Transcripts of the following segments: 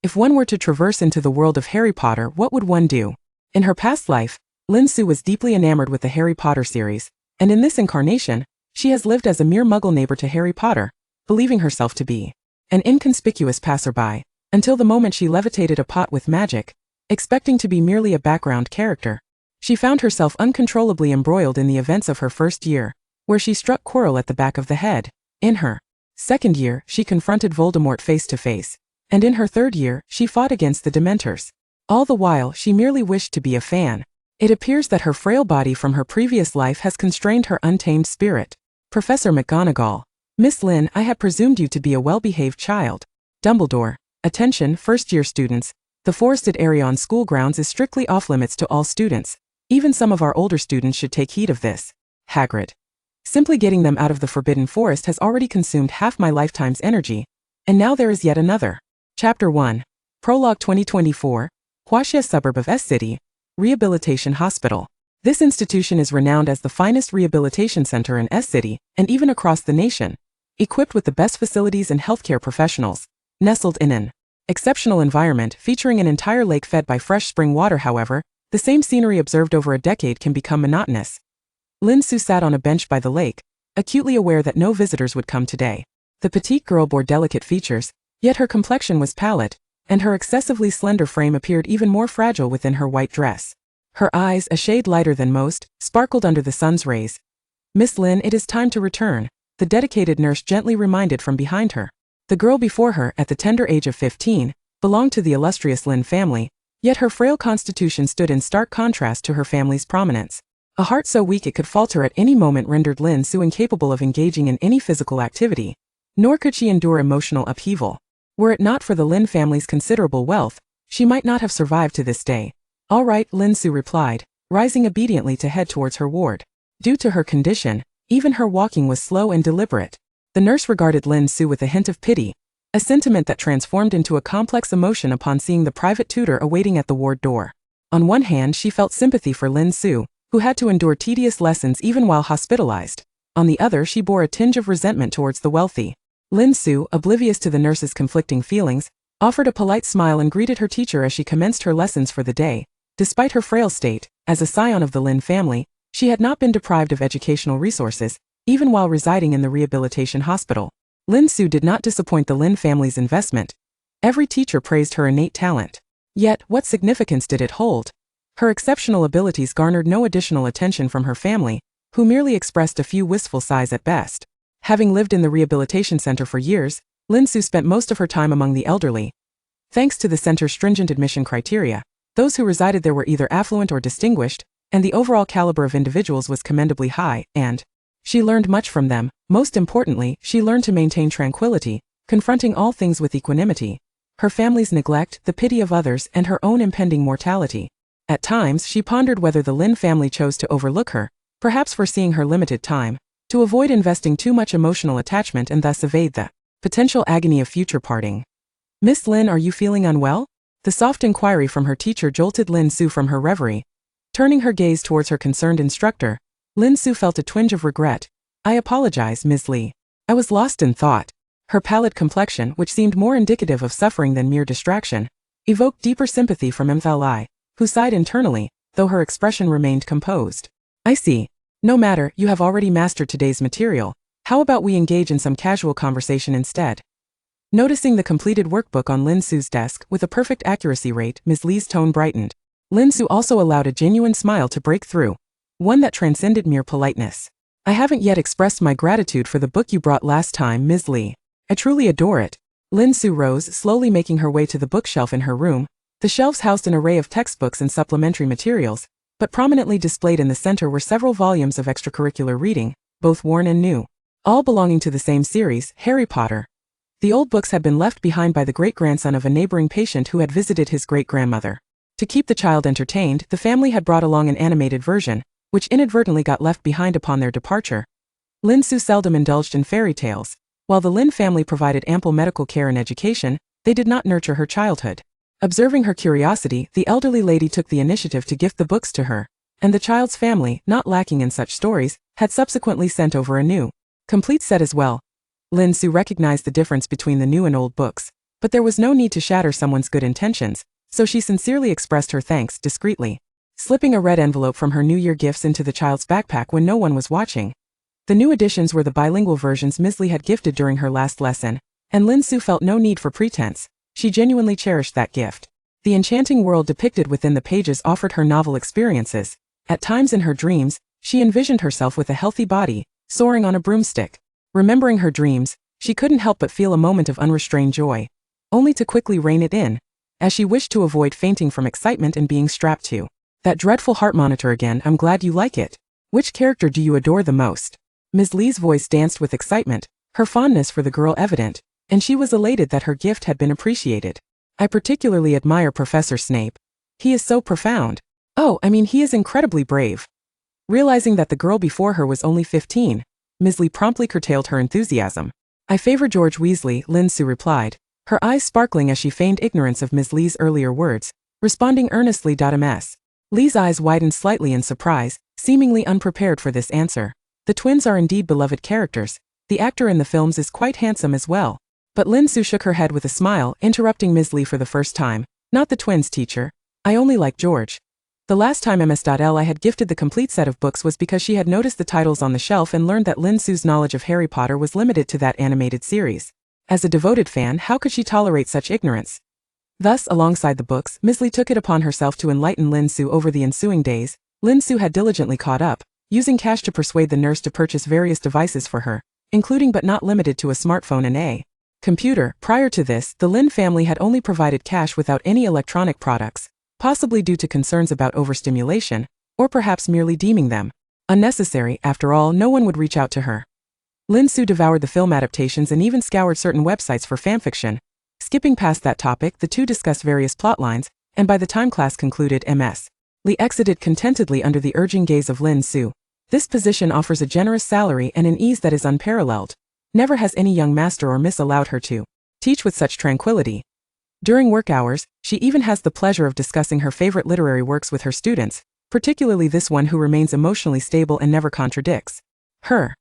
If one were to traverse into the world of Harry Potter, what would one do? In her past life, Lin Su was deeply enamored with the Harry Potter series, and in this incarnation, she has lived as a mere Muggle neighbor to Harry Potter, believing herself to be an inconspicuous passerby, until the moment she levitated a pot with magic, expecting to be merely a background character. She found herself uncontrollably embroiled in the events of her first year, where she struck Quirrell at the back of the head. In her second year, she confronted Voldemort face to face, and in her third year, she fought against the Dementors. All the while, she merely wished to be a fan. It appears that her frail body from her previous life has constrained her untamed spirit. Professor McGonagall. Miss Lin, I had presumed you to be a well-behaved child. Dumbledore. Attention, first-year students. The forested area on school grounds is strictly off-limits to all students. Even some of our older students should take heed of this. Hagrid. Simply getting them out of the Forbidden Forest has already consumed half my lifetime's energy, and now there is yet another. Chapter 1. Prologue 2024. Huaxia suburb of S City. Rehabilitation Hospital. This institution is renowned as the finest rehabilitation center in S City, and even across the nation. Equipped with the best facilities and healthcare professionals. Nestled in an exceptional environment featuring an entire lake fed by fresh spring water, however, the same scenery observed over a decade can become monotonous. Lin Su sat on a bench by the lake, acutely aware that no visitors would come today. The petite girl bore delicate features, yet her complexion was pallid, and her excessively slender frame appeared even more fragile within her white dress. Her eyes, a shade lighter than most, sparkled under the sun's rays. Miss Lin, it is time to return, the dedicated nurse gently reminded from behind her. The girl before her, at the tender age of 15, belonged to the illustrious Lin family, yet her frail constitution stood in stark contrast to her family's prominence. A heart so weak it could falter at any moment rendered Lin Su incapable of engaging in any physical activity, nor could she endure emotional upheaval. Were it not for the Lin family's considerable wealth, she might not have survived to this day. All right, Lin Su replied, rising obediently to head towards her ward. Due to her condition, even her walking was slow and deliberate. The nurse regarded Lin Su with a hint of pity, a sentiment that transformed into a complex emotion upon seeing the private tutor awaiting at the ward door. On one hand, she felt sympathy for Lin Su, who had to endure tedious lessons even while hospitalized. On the other, she bore a tinge of resentment towards the wealthy. Lin Su, oblivious to the nurse's conflicting feelings, offered a polite smile and greeted her teacher as she commenced her lessons for the day. Despite her frail state, as a scion of the Lin family, she had not been deprived of educational resources, even while residing in the rehabilitation hospital. Lin Su did not disappoint the Lin family's investment. Every teacher praised her innate talent. Yet, what significance did it hold? Her exceptional abilities garnered no additional attention from her family, who merely expressed a few wistful sighs at best. Having lived in the rehabilitation center for years, Lin Su spent most of her time among the elderly. Thanks to the center's stringent admission criteria, those who resided there were either affluent or distinguished, and the overall caliber of individuals was commendably high, and she learned much from them. Most importantly, she learned to maintain tranquility, confronting all things with equanimity. Her family's neglect, the pity of others, and her own impending mortality. At times, she pondered whether the Lin family chose to overlook her, perhaps foreseeing her limited time, to avoid investing too much emotional attachment and thus evade the potential agony of future parting. Miss Lin, are you feeling unwell? The soft inquiry from her teacher jolted Lin Su from her reverie. Turning her gaze towards her concerned instructor, Lin Su felt a twinge of regret. I apologize, Ms. Li. I was lost in thought. Her pallid complexion, which seemed more indicative of suffering than mere distraction, evoked deeper sympathy from Li, who sighed internally, though her expression remained composed. I see. No matter, you have already mastered today's material. How about we engage in some casual conversation instead? Noticing the completed workbook on Lin Su's desk with a perfect accuracy rate, Ms. Li's tone brightened. Lin Su also allowed a genuine smile to break through, one that transcended mere politeness. I haven't yet expressed my gratitude for the book you brought last time, Ms. Li. I truly adore it. Lin Su rose, slowly making her way to the bookshelf in her room. The shelves housed an array of textbooks and supplementary materials, but prominently displayed in the center were several volumes of extracurricular reading, both worn and new, all belonging to the same series, Harry Potter. The old books had been left behind by the great-grandson of a neighboring patient who had visited his great-grandmother. To keep the child entertained, the family had brought along an animated version, which inadvertently got left behind upon their departure. Lin Su seldom indulged in fairy tales. While the Lin family provided ample medical care and education, they did not nurture her childhood. Observing her curiosity, the elderly lady took the initiative to gift the books to her, and the child's family, not lacking in such stories, had subsequently sent over a new, complete set as well. Lin Su recognized the difference between the new and old books. But there was no need to shatter someone's good intentions, so she sincerely expressed her thanks discreetly, slipping a red envelope from her New Year gifts into the child's backpack when no one was watching. The new additions were the bilingual versions Miss Lee had gifted during her last lesson, and Lin Su felt no need for pretense. She genuinely cherished that gift. The enchanting world depicted within the pages offered her novel experiences. At times in her dreams, she envisioned herself with a healthy body, soaring on a broomstick. Remembering her dreams, she couldn't help but feel a moment of unrestrained joy, only to quickly rein it in, as she wished to avoid fainting from excitement and being strapped to that dreadful heart monitor again. I'm glad you like it. Which character do you adore the most? Ms. Lee's voice danced with excitement, her fondness for the girl evident, and she was elated that her gift had been appreciated. I particularly admire Professor Snape. He is so profound. Oh, I mean, he is incredibly brave. Realizing that the girl before her was only 15, Ms. Lee promptly curtailed her enthusiasm. I favor George Weasley, Lin Su replied, her eyes sparkling as she feigned ignorance of Ms. Lee's earlier words, responding earnestly. Ms. Lee's eyes widened slightly in surprise, seemingly unprepared for this answer. The twins are indeed beloved characters. The actor in the films is quite handsome as well. But Lin Su shook her head with a smile, interrupting Ms. Lee for the first time. Not the twins, teacher. I only like George. The last time Ms.L had gifted the complete set of books was because she had noticed the titles on the shelf and learned that Lin Su's knowledge of Harry Potter was limited to that animated series. As a devoted fan, how could she tolerate such ignorance? Thus, alongside the books, Ms. Lee took it upon herself to enlighten Lin Su over the ensuing days. Lin Su had diligently caught up, using cash to persuade the nurse to purchase various devices for her, including but not limited to a smartphone and a computer. Prior to this, the Lin family had only provided cash without any electronic products, possibly due to concerns about overstimulation, or perhaps merely deeming them unnecessary. After all, no one would reach out to her. Lin Su devoured the film adaptations and even scoured certain websites for fanfiction. Skipping past that topic, the two discussed various plotlines, and by the time class concluded, Ms. Lee exited contentedly under the urging gaze of Lin Su. This position offers a generous salary and an ease that is unparalleled. Never has any young master or miss allowed her to teach with such tranquility. During work hours, she even has the pleasure of discussing her favorite literary works with her students, particularly this one who remains emotionally stable and never contradicts her.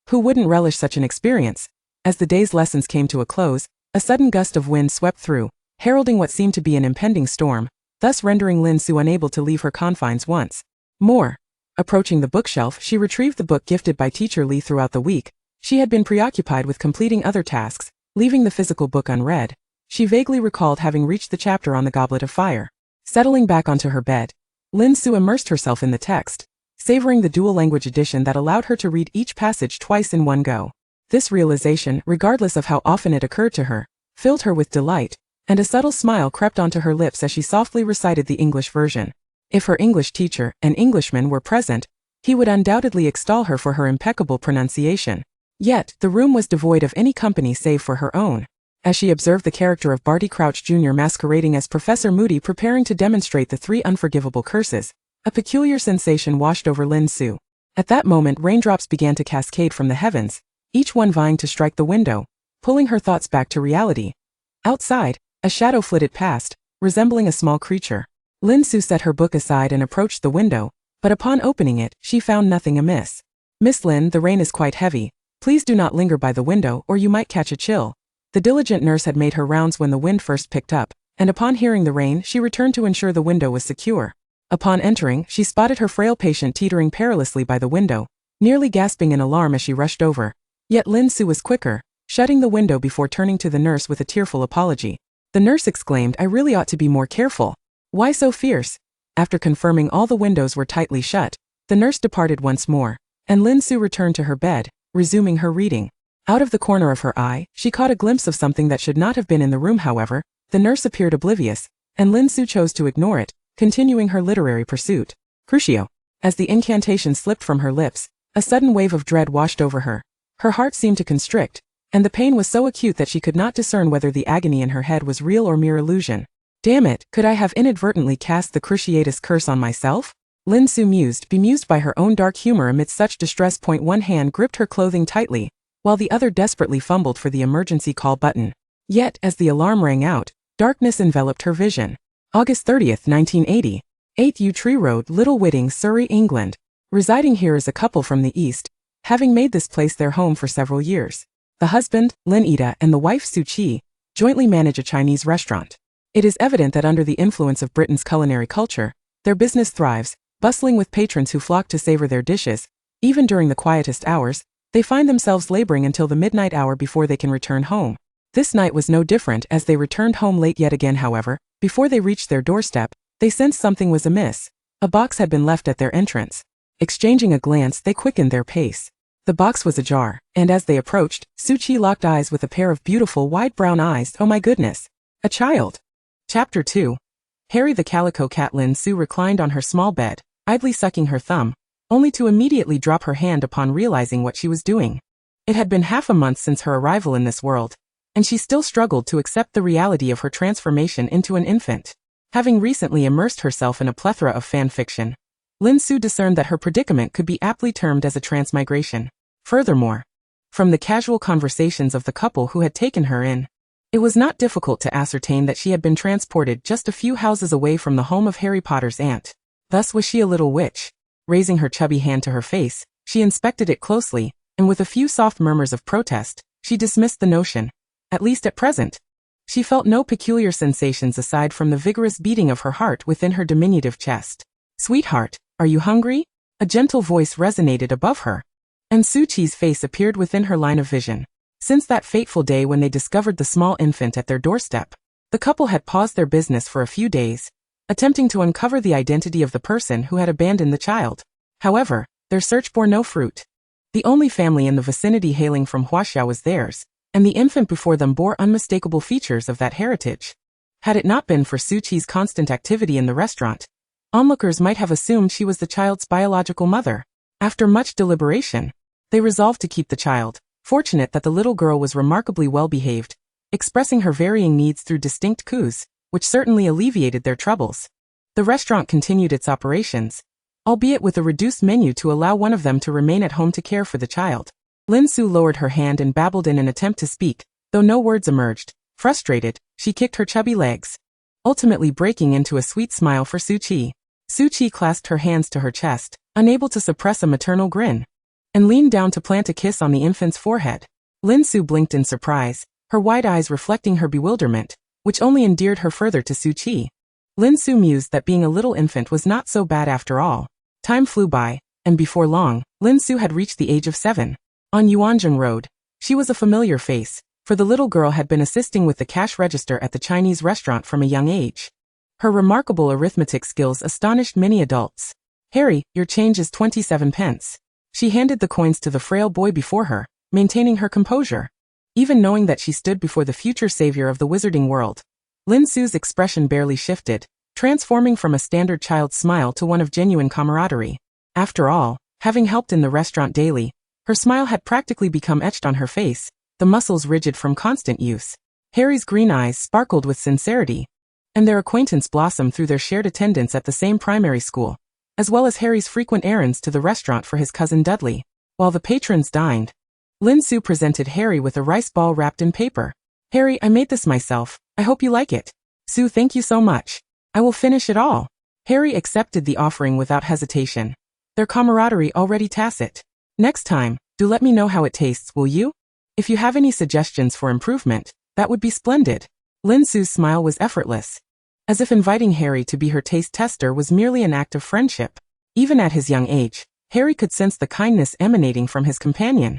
Who wouldn't relish such an experience? As the day's lessons came to a close, a sudden gust of wind swept through, heralding what seemed to be an impending storm, thus rendering Lin Su unable to leave her confines once more. Approaching the bookshelf, she retrieved the book gifted by Teacher Lee. Throughout the week, she had been preoccupied with completing other tasks, leaving the physical book unread. She vaguely recalled having reached the chapter on the Goblet of Fire. Settling back onto her bed, Lin Su immersed herself in the text, savoring the dual-language edition that allowed her to read each passage twice in one go. This realization, regardless of how often it occurred to her, filled her with delight, and a subtle smile crept onto her lips as she softly recited the English version. If her English teacher, an Englishman, were present, he would undoubtedly extol her for her impeccable pronunciation. Yet, the room was devoid of any company save for her own. As she observed the character of Barty Crouch Jr. masquerading as Professor Moody preparing to demonstrate the 3 unforgivable curses, a peculiar sensation washed over Lin Su. At that moment, raindrops began to cascade from the heavens, each one vying to strike the window, pulling her thoughts back to reality. Outside, a shadow flitted past, resembling a small creature. Lin Su set her book aside and approached the window, but upon opening it, she found nothing amiss. Miss Lin, the rain is quite heavy. Please do not linger by the window or you might catch a chill. The diligent nurse had made her rounds when the wind first picked up, and upon hearing the rain, she returned to ensure the window was secure. Upon entering, she spotted her frail patient teetering perilously by the window, nearly gasping in alarm as she rushed over. Yet Lin Su was quicker, shutting the window before turning to the nurse with a tearful apology. The nurse exclaimed, "I really ought to be more careful. Why so fierce?" After confirming all the windows were tightly shut, the nurse departed once more, and Lin Su returned to her bed, resuming her reading. Out of the corner of her eye, she caught a glimpse of something that should not have been in the room. However, the nurse appeared oblivious, and Lin Su chose to ignore it, continuing her literary pursuit. Crucio. As the incantation slipped from her lips, a sudden wave of dread washed over her. Her heart seemed to constrict, and the pain was so acute that she could not discern whether the agony in her head was real or mere illusion. Damn it, could I have inadvertently cast the Cruciatus curse on myself? Lin Su mused, bemused by her own dark humor amidst such distress. One hand gripped her clothing tightly, while the other desperately fumbled for the emergency call button. Yet, as the alarm rang out, darkness enveloped her vision. August 30th, 1980. 8 Yew Tree Road, Little Whitting, Surrey, England. Residing here is a couple from the East, having made this place their home for several years. The husband, Lin Ida, and the wife, Su Chi, jointly manage a Chinese restaurant. It is evident that under the influence of Britain's culinary culture, their business thrives, bustling with patrons who flock to savor their dishes. Even during the quietest hours, they find themselves laboring until the midnight hour before they can return home. This night was no different as they returned home late yet again. However, before they reached their doorstep, they sensed something was amiss. A box had been left at their entrance. Exchanging a glance, they quickened their pace. The box was ajar, and as they approached, Su-Chi locked eyes with a pair of beautiful wide brown eyes. Oh my goodness! A child! Chapter 2. Harry the Calico Cat. Lin Su reclined on her small bed, idly sucking her thumb, only to immediately drop her hand upon realizing what she was doing. It had been half a month since her arrival in this world, and she still struggled to accept the reality of her transformation into an infant. Having recently immersed herself in a plethora of fanfiction, Lin Su discerned that her predicament could be aptly termed as a transmigration. Furthermore, from the casual conversations of the couple who had taken her in, it was not difficult to ascertain that she had been transported just a few houses away from the home of Harry Potter's aunt. Thus was she a little witch. Raising her chubby hand to her face, she inspected it closely, and with a few soft murmurs of protest, she dismissed the notion. At least at present. She felt no peculiar sensations aside from the vigorous beating of her heart within her diminutive chest. "Sweetheart, are you hungry?" A gentle voice resonated above her, and Su-Chi's face appeared within her line of vision. Since that fateful day when they discovered the small infant at their doorstep, the couple had paused their business for a few days, attempting to uncover the identity of the person who had abandoned the child. However, their search bore no fruit. The only family in the vicinity hailing from Huaxia was theirs, and the infant before them bore unmistakable features of that heritage. Had it not been for Su-Chi's constant activity in the restaurant, onlookers might have assumed she was the child's biological mother. After much deliberation, they resolved to keep the child, fortunate that the little girl was remarkably well behaved, expressing her varying needs through distinct coos, which certainly alleviated their troubles. The restaurant continued its operations, albeit with a reduced menu to allow one of them to remain at home to care for the child. Lin Su lowered her hand and babbled in an attempt to speak, though no words emerged. Frustrated, she kicked her chubby legs, ultimately breaking into a sweet smile for Su-Chi. Su-Chi clasped her hands to her chest, unable to suppress a maternal grin, and leaned down to plant a kiss on the infant's forehead. Lin Su blinked in surprise, her wide eyes reflecting her bewilderment, which only endeared her further to Su-Chi. Lin Su mused that being a little infant was not so bad after all. Time flew by, and before long, Lin Su had reached the age of 7. On Yuanzheng Road, she was a familiar face, for the little girl had been assisting with the cash register at the Chinese restaurant from a young age. Her remarkable arithmetic skills astonished many adults. "Harry, your change is 27 pence. She handed the coins to the frail boy before her, maintaining her composure. Even knowing that she stood before the future savior of the wizarding world, Lin Su's expression barely shifted, transforming from a standard child's smile to one of genuine camaraderie. After all, having helped in the restaurant daily, her smile had practically become etched on her face, the muscles rigid from constant use. Harry's green eyes sparkled with sincerity, and their acquaintance blossomed through their shared attendance at the same primary school, as well as Harry's frequent errands to the restaurant for his cousin Dudley. While the patrons dined, Lin Su presented Harry with a rice ball wrapped in paper. "Harry, I made this myself. I hope you like it." "Su, thank you so much. I will finish it all." Harry accepted the offering without hesitation, their camaraderie already tacit. "Next time, do let me know how it tastes, will you? If you have any suggestions for improvement, that would be splendid." Lin Su's smile was effortless, as if inviting Harry to be her taste tester was merely an act of friendship. Even at his young age, Harry could sense the kindness emanating from his companion,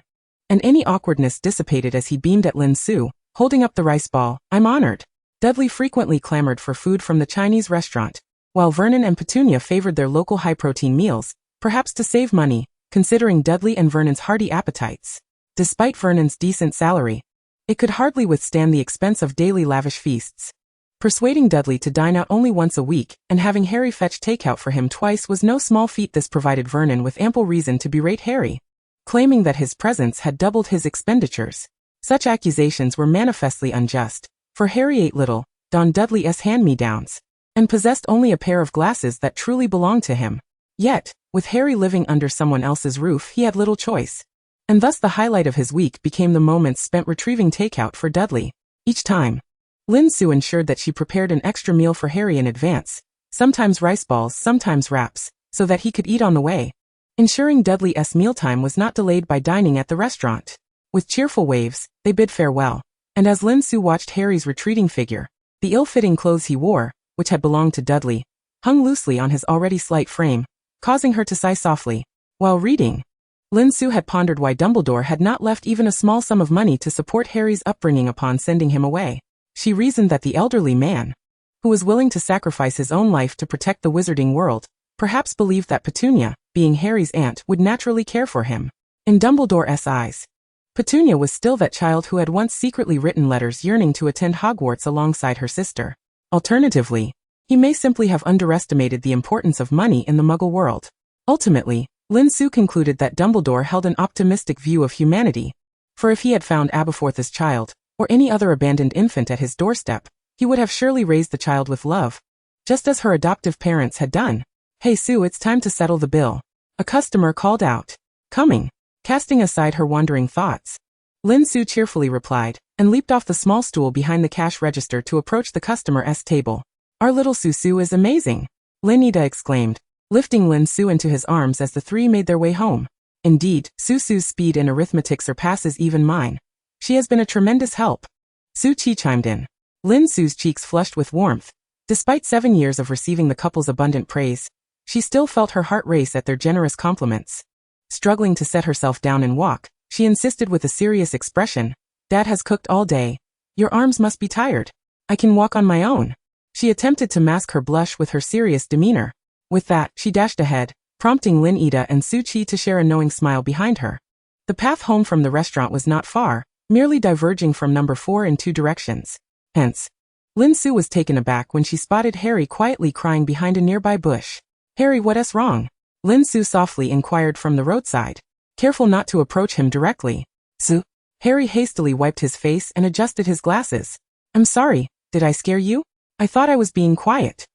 and any awkwardness dissipated as he beamed at Lin Su, holding up the rice ball. "I'm honored." Dudley frequently clamored for food from the Chinese restaurant, while Vernon and Petunia favored their local high-protein meals, perhaps to save money, considering Dudley and Vernon's hearty appetites. Despite Vernon's decent salary, it could hardly withstand the expense of daily lavish feasts. Persuading Dudley to dine out only once a week and having Harry fetch takeout for him twice was no small feat. This provided Vernon with ample reason to berate Harry, claiming that his presence had doubled his expenditures. Such accusations were manifestly unjust, for Harry ate little, donned Dudley's hand-me-downs, and possessed only a pair of glasses that truly belonged to him. Yet, with Harry living under someone else's roof, he had little choice, and thus the highlight of his week became the moments spent retrieving takeout for Dudley. Each time, Lin Su ensured that she prepared an extra meal for Harry in advance, sometimes rice balls, sometimes wraps, so that he could eat on the way, ensuring Dudley's mealtime was not delayed by dining at the restaurant. With cheerful waves, they bid farewell, And as Lin Su watched Harry's retreating figure, the ill-fitting clothes he wore, which had belonged to Dudley, hung loosely on his already slight frame, causing her to sigh softly. While reading, Lin Su had pondered why Dumbledore had not left even a small sum of money to support Harry's upbringing upon sending him away. She reasoned that the elderly man, who was willing to sacrifice his own life to protect the wizarding world, perhaps believed that Petunia, being Harry's aunt, would naturally care for him. In Dumbledore's eyes, Petunia was still that child who had once secretly written letters yearning to attend Hogwarts alongside her sister. Alternatively, he may simply have underestimated the importance of money in the Muggle world. Ultimately, Lin Su concluded that Dumbledore held an optimistic view of humanity, for if he had found Aberforth's child, or any other abandoned infant at his doorstep, he would have surely raised the child with love, just as her adoptive parents had done. "Hey Sue, it's time to settle the bill," a customer called out. "Coming." Casting aside her wandering thoughts, Lin Su cheerfully replied, and leaped off the small stool behind the cash register to approach the customer's table. "Our little Susu is amazing," Linida exclaimed, lifting Lin Su into his arms as the three made their way home. "Indeed, Susu's speed in arithmetic surpasses even mine. She has been a tremendous help." Su Chi chimed in. Lin Su's cheeks flushed with warmth. Despite 7 years of receiving the couple's abundant praise, she still felt her heart race at their generous compliments. Struggling to set herself down and walk, she insisted with a serious expression, "Dad has cooked all day. Your arms must be tired. I can walk on my own." She attempted to mask her blush with her serious demeanor. With that, she dashed ahead, prompting Lin Ida and Su Chi to share a knowing smile behind her. The path home from the restaurant was not far, merely diverging from number 4 in 2 directions. Hence, Lin Su was taken aback when she spotted Harry quietly crying behind a nearby bush. "Harry, what's wrong?" Lin Su softly inquired from the roadside, careful not to approach him directly. "Su." Harry hastily wiped his face and adjusted his glasses. "I'm sorry, did I scare you? I thought I was being quiet."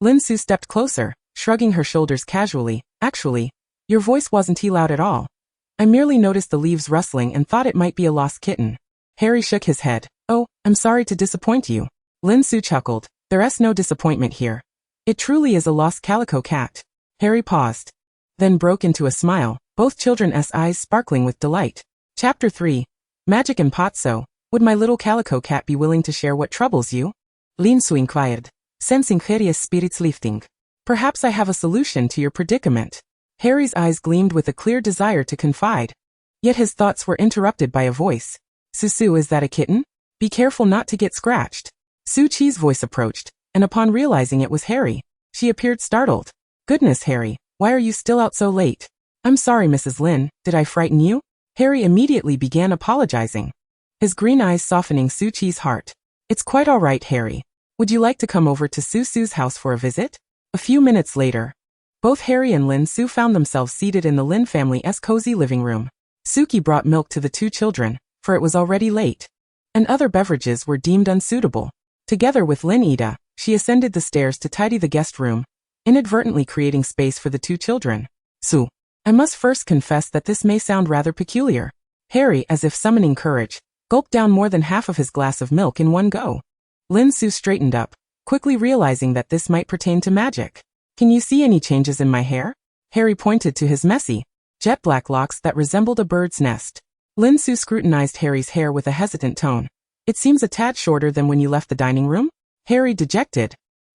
Lin Su stepped closer, shrugging her shoulders casually. "Actually, your voice wasn't too loud at all. I merely noticed the leaves rustling and thought it might be a lost kitten." Harry shook his head. "Oh, I'm sorry to disappoint you." Lin Su chuckled. "There's no disappointment here. It truly is a lost calico cat." Harry paused, then broke into a smile, both children's eyes sparkling with delight. Chapter 3. Magic and Pozzo. "Would my little calico cat be willing to share what troubles you?" Lin Su inquired, sensing Harry's spirits lifting. "Perhaps I have a solution to your predicament." Harry's eyes gleamed with a clear desire to confide. Yet his thoughts were interrupted by a voice. "Susu, is that a kitten? Be careful not to get scratched." Su Chi's voice approached, and upon realizing it was Harry, she appeared startled. "Goodness, Harry, why are you still out so late?" "I'm sorry, Mrs. Lin, did I frighten you?" Harry immediately began apologizing, his green eyes softening Su Chi's heart. "It's quite all right, Harry. Would you like to come over to Susu's house for a visit?" A few minutes later, both Harry and Lin Su found themselves seated in the Lin family's cozy living room. Suki brought milk to the 2 children, for it was already late, and other beverages were deemed unsuitable. Together with Lin Ida, she ascended the stairs to tidy the guest room, inadvertently creating space for the 2 children. "Su, I must first confess that this may sound rather peculiar." Harry, as if summoning courage, gulped down more than half of his glass of milk in one go. Lin Su straightened up, quickly realizing that this might pertain to magic. "Can you see any changes in my hair?" Harry pointed to his messy, jet-black locks that resembled a bird's nest. Lin Su scrutinized Harry's hair with a hesitant tone. "It seems a tad shorter than when you left the dining room?" Harry, dejected,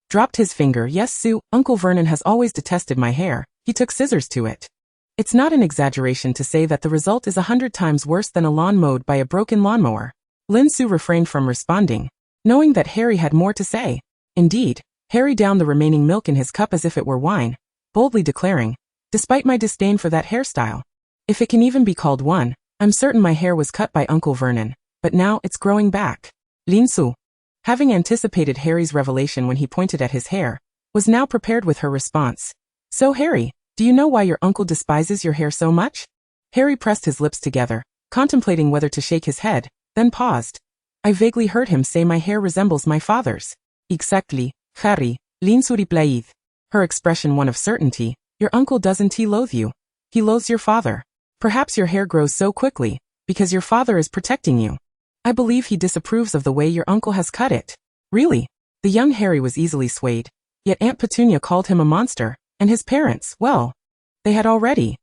dropped his finger. "Yes, Sue, Uncle Vernon has always detested my hair. He took scissors to it. It's not an exaggeration to say that the result is 100 times worse than a lawn mowed by a broken lawnmower." Lin Su refrained from responding, knowing that Harry had more to say. Indeed, Harry downed the remaining milk in his cup as if it were wine, boldly declaring, "Despite my disdain for that hairstyle, if it can even be called one, I'm certain my hair was cut by Uncle Vernon, but now it's growing back." Lin Su, having anticipated Harry's revelation when he pointed at his hair, was now prepared with her response. "So Harry, do you know why your uncle despises your hair so much?" Harry pressed his lips together, contemplating whether to shake his head, then paused. "I vaguely heard him say my hair resembles my father's." "Exactly, Harry," Lin Su replied, her expression one of certainty. "Your uncle doesn't he loathe you? He loathes your father. Perhaps your hair grows so quickly, because your father is protecting you. I believe he disapproves of the way your uncle has cut it." "Really?" The young Harry was easily swayed, yet Aunt Petunia called him a monster, and his parents, well, they had already.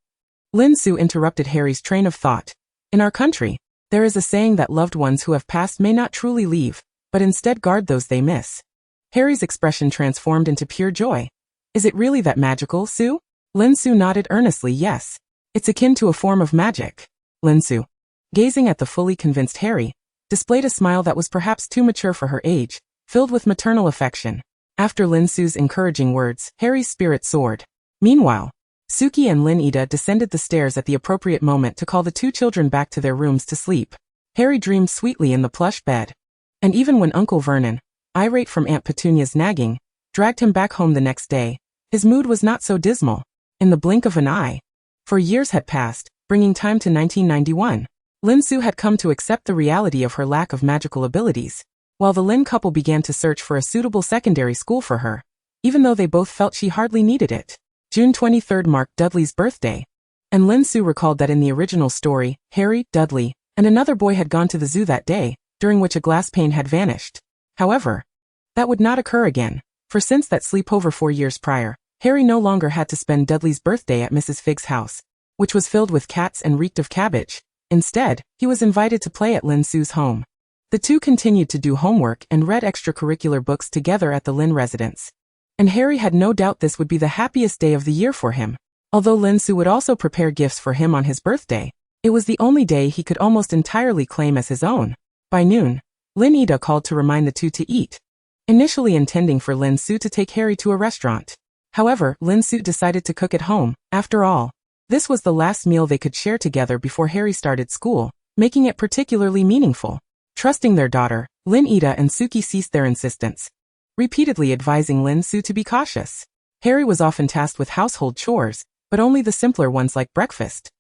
Lin Su interrupted Harry's train of thought. "In our country, There is a saying that loved ones who have passed may not truly leave, but instead guard those they miss. Harry's expression transformed into pure joy. Is it really that magical, Su? Lin Su nodded earnestly yes. It's akin to a form of magic. Lin Su, gazing at the fully convinced Harry, displayed a smile that was perhaps too mature for her age, filled with maternal affection. After Lin Su's encouraging words, Harry's spirit soared. Meanwhile, Suki and Lin Ida descended the stairs at the appropriate moment to call the two children back to their rooms to sleep. Harry dreamed sweetly in the plush bed. And even when Uncle Vernon, irate from Aunt Petunia's nagging, dragged him back home the next day, his mood was not so dismal. In the blink of an eye. For years had passed, bringing time to 1991. Lin Su had come to accept the reality of her lack of magical abilities, while the Lin couple began to search for a suitable secondary school for her, even though they both felt she hardly needed it. June 23rd marked Dudley's birthday, and Lin Su recalled that in the original story, Harry, Dudley, and another boy had gone to the zoo that day, during which a glass pane had vanished. However, that would not occur again, for since that sleepover 4 years prior, Harry no longer had to spend Dudley's birthday at Mrs. Fig's house, which was filled with cats and reeked of cabbage. Instead, he was invited to play at Lin Su's home. The two continued to do homework and read extracurricular books together at the Lin residence. And Harry had no doubt this would be the happiest day of the year for him. Although Lin Su would also prepare gifts for him on his birthday, it was the only day he could almost entirely claim as his own. By noon, Lin Ida called to remind the two to eat, initially intending for Lin Su to take Harry to a restaurant. However, Lin Su decided to cook at home. After all, this was the last meal they could share together before Harry started school, making it particularly meaningful. Trusting their daughter, Lin Ida and Suki ceased their insistence, repeatedly advising Lin Su to be cautious. Harry was often tasked with household chores, but only the simpler ones like breakfast.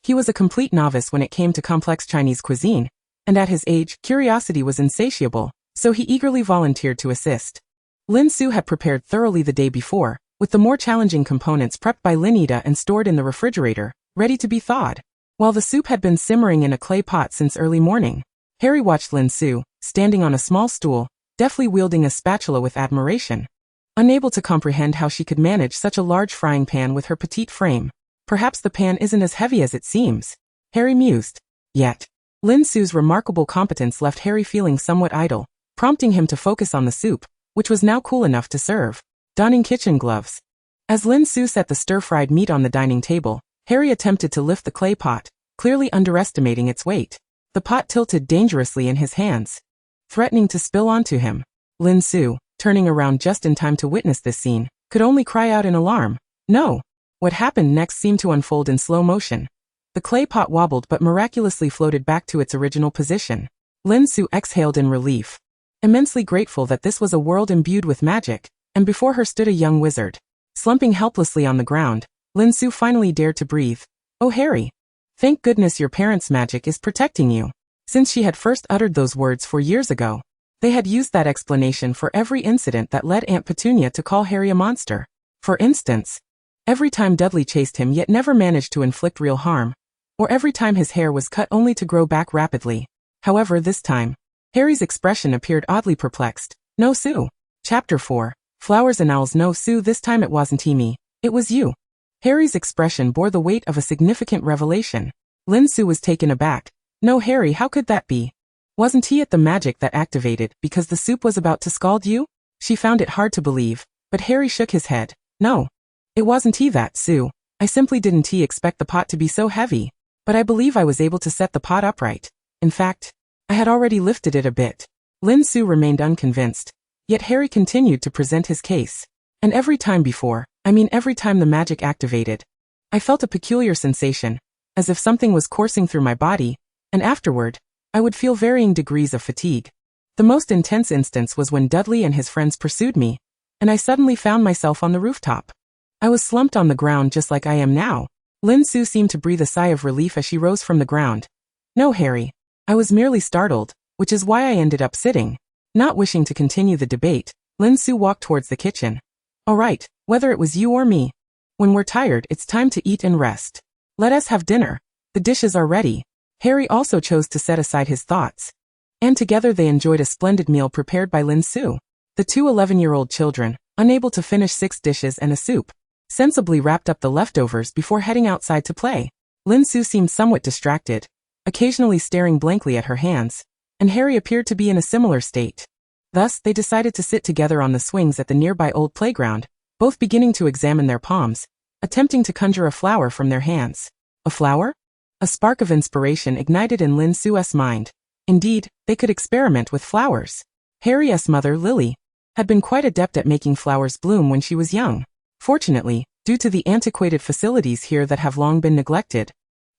He was a complete novice when it came to complex Chinese cuisine, and at his age, curiosity was insatiable, so he eagerly volunteered to assist. Lin Su had prepared thoroughly the day before, with the more challenging components prepped by Lin Ida and stored in the refrigerator, ready to be thawed. While the soup had been simmering in a clay pot since early morning, Harry watched Lin Su, standing on a small stool, deftly wielding a spatula with admiration. Unable to comprehend how she could manage such a large frying pan with her petite frame. Perhaps the pan isn't as heavy as it seems, Harry mused. Yet, Lin Su's remarkable competence left Harry feeling somewhat idle, prompting him to focus on the soup, which was now cool enough to serve. Donning kitchen gloves. As Lin Su set the stir-fried meat on the dining table, Harry attempted to lift the clay pot, clearly underestimating its weight. The pot tilted dangerously in his hands, threatening to spill onto him. Lin Su, turning around just in time to witness this scene, could only cry out in alarm. No! What happened next seemed to unfold in slow motion. The clay pot wobbled but miraculously floated back to its original position. Lin Su exhaled in relief, immensely grateful that this was a world imbued with magic, and before her stood a young wizard. Slumping helplessly on the ground, Lin Su finally dared to breathe. Oh Harry! Thank goodness your parents' magic is protecting you. Since she had first uttered those words 4 years ago, they had used that explanation for every incident that led Aunt Petunia to call Harry a monster. For instance, every time Dudley chased him yet never managed to inflict real harm, or every time his hair was cut only to grow back rapidly. However, this time, Harry's expression appeared oddly perplexed. No Su. Chapter 4. Flowers and owls. No Su, this time it wasn't me, it was you. Harry's expression bore the weight of a significant revelation. Lin Su was taken aback. No Harry, how could that be? Wasn't he at the magic that activated because the soup was about to scald you? She found it hard to believe, but Harry shook his head. No. It wasn't he that, Su. I simply didn't expect the pot to be so heavy. But I believe I was able to set the pot upright. In fact, I had already lifted it a bit. Lin Su remained unconvinced. Yet Harry continued to present his case. And every time every time the magic activated, I felt a peculiar sensation, as if something was coursing through my body, and afterward, I would feel varying degrees of fatigue. The most intense instance was when Dudley and his friends pursued me, and I suddenly found myself on the rooftop. I was slumped on the ground just like I am now. Lin Su seemed to breathe a sigh of relief as she rose from the ground. No Harry, I was merely startled, which is why I ended up sitting. Not wishing to continue the debate, Lin Su walked towards the kitchen. All right, whether it was you or me. When we're tired, it's time to eat and rest. Let us have dinner. The dishes are ready. Harry also chose to set aside his thoughts. And together they enjoyed a splendid meal prepared by Lin Su. The two 11-year-old children, unable to finish 6 dishes and a soup, sensibly wrapped up the leftovers before heading outside to play. Lin Su seemed somewhat distracted, occasionally staring blankly at her hands, and Harry appeared to be in a similar state. Thus, they decided to sit together on the swings at the nearby old playground, both beginning to examine their palms, attempting to conjure a flower from their hands. A flower? A spark of inspiration ignited in Lin Su's mind. Indeed, they could experiment with flowers. Harry's mother, Lily, had been quite adept at making flowers bloom when she was young. Fortunately, due to the antiquated facilities here that have long been neglected,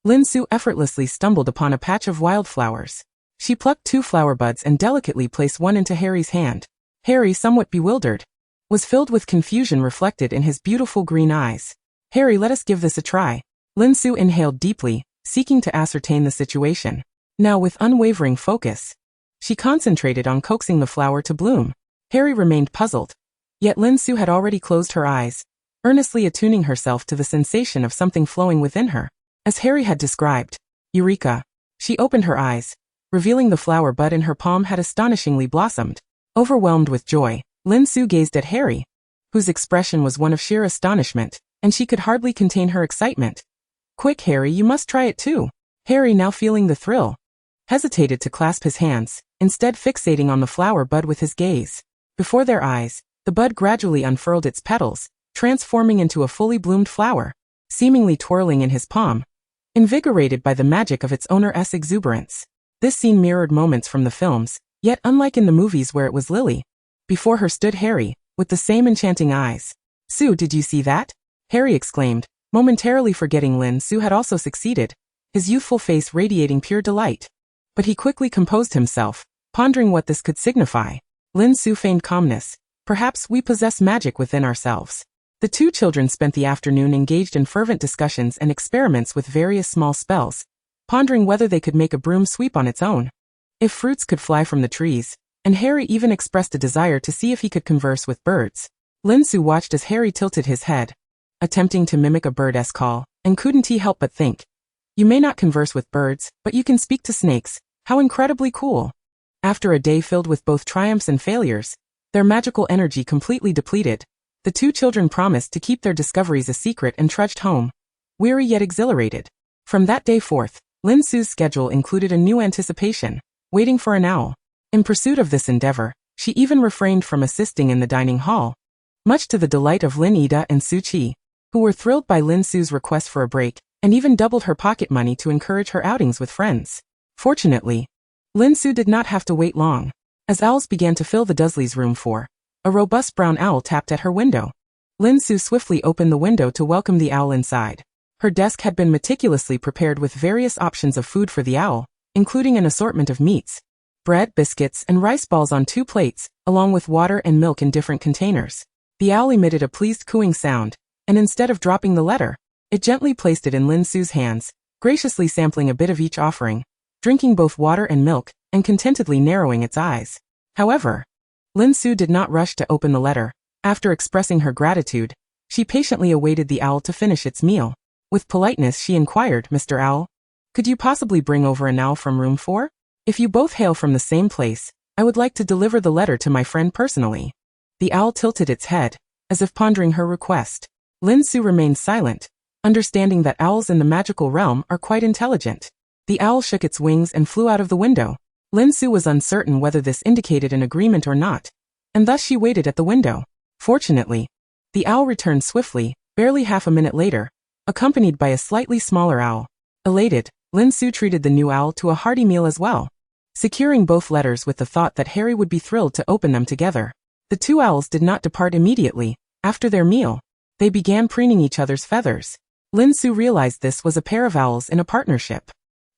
Lin Su effortlessly stumbled upon a patch of wildflowers. She plucked 2 flower buds and delicately placed one into Harry's hand. Harry, somewhat bewildered, was filled with confusion reflected in his beautiful green eyes. "Harry, let us give this a try." Lin Su inhaled deeply, seeking to ascertain the situation. Now, with unwavering focus, she concentrated on coaxing the flower to bloom. Harry remained puzzled. Yet Lin Su had already closed her eyes, earnestly attuning herself to the sensation of something flowing within her. As Harry had described, Eureka! She opened her eyes, revealing the flower bud in her palm had astonishingly blossomed. Overwhelmed with joy, Lin Su gazed at Harry, whose expression was one of sheer astonishment, and she could hardly contain her excitement. "Quick, Harry, you must try it too." Harry, now feeling the thrill, hesitated to clasp his hands, instead fixating on the flower bud with his gaze. Before their eyes, the bud gradually unfurled its petals, transforming into a fully bloomed flower, seemingly twirling in his palm, invigorated by the magic of its owner's exuberance. This scene mirrored moments from the films, yet unlike in the movies where it was Lily. Before her stood Harry, with the same enchanting eyes. "Sue, did you see that?" Harry exclaimed, momentarily forgetting Lin Su had also succeeded, his youthful face radiating pure delight. But he quickly composed himself, pondering what this could signify. Lin Su feigned calmness. "Perhaps we possess magic within ourselves." The 2 children spent the afternoon engaged in fervent discussions and experiments with various small spells, pondering whether they could make a broom sweep on its own, if fruits could fly from the trees, and Harry even expressed a desire to see if he could converse with birds. Lin Su watched as Harry tilted his head, attempting to mimic a bird's call, and couldn't he help but think, "You may not converse with birds, but you can speak to snakes. How incredibly cool." After a day filled with both triumphs and failures, their magical energy completely depleted, the 2 children promised to keep their discoveries a secret and trudged home, weary yet exhilarated. From that day forth, Lin Su's schedule included a new anticipation, waiting for an owl. In pursuit of this endeavor, she even refrained from assisting in the dining hall, much to the delight of Lin Ida and Su Qi, who were thrilled by Lin Su's request for a break, and even doubled her pocket money to encourage her outings with friends. Fortunately, Lin Su did not have to wait long. As owls began to fill the Dursleys' room a robust brown owl tapped at her window. Lin Su swiftly opened the window to welcome the owl inside. Her desk had been meticulously prepared with various options of food for the owl, including an assortment of meats, bread, biscuits, and rice balls on 2 plates, along with water and milk in different containers. The owl emitted a pleased cooing sound, and instead of dropping the letter, it gently placed it in Lin Su's hands, graciously sampling a bit of each offering, drinking both water and milk, and contentedly narrowing its eyes. However, Lin Su did not rush to open the letter. After expressing her gratitude, she patiently awaited the owl to finish its meal. With politeness she inquired, "Mr. Owl, could you possibly bring over an owl from room 4? If you both hail from the same place, I would like to deliver the letter to my friend personally." The owl tilted its head, as if pondering her request. Lin Su remained silent, understanding that owls in the magical realm are quite intelligent. The owl shook its wings and flew out of the window. Lin Su was uncertain whether this indicated an agreement or not, and thus she waited at the window. Fortunately, the owl returned swiftly, barely half a minute later, accompanied by a slightly smaller owl. Elated, Lin Su treated the new owl to a hearty meal as well, securing both letters with the thought that Harry would be thrilled to open them together. The 2 owls did not depart immediately. After their meal, they began preening each other's feathers. Lin Su realized this was a pair of owls in a partnership.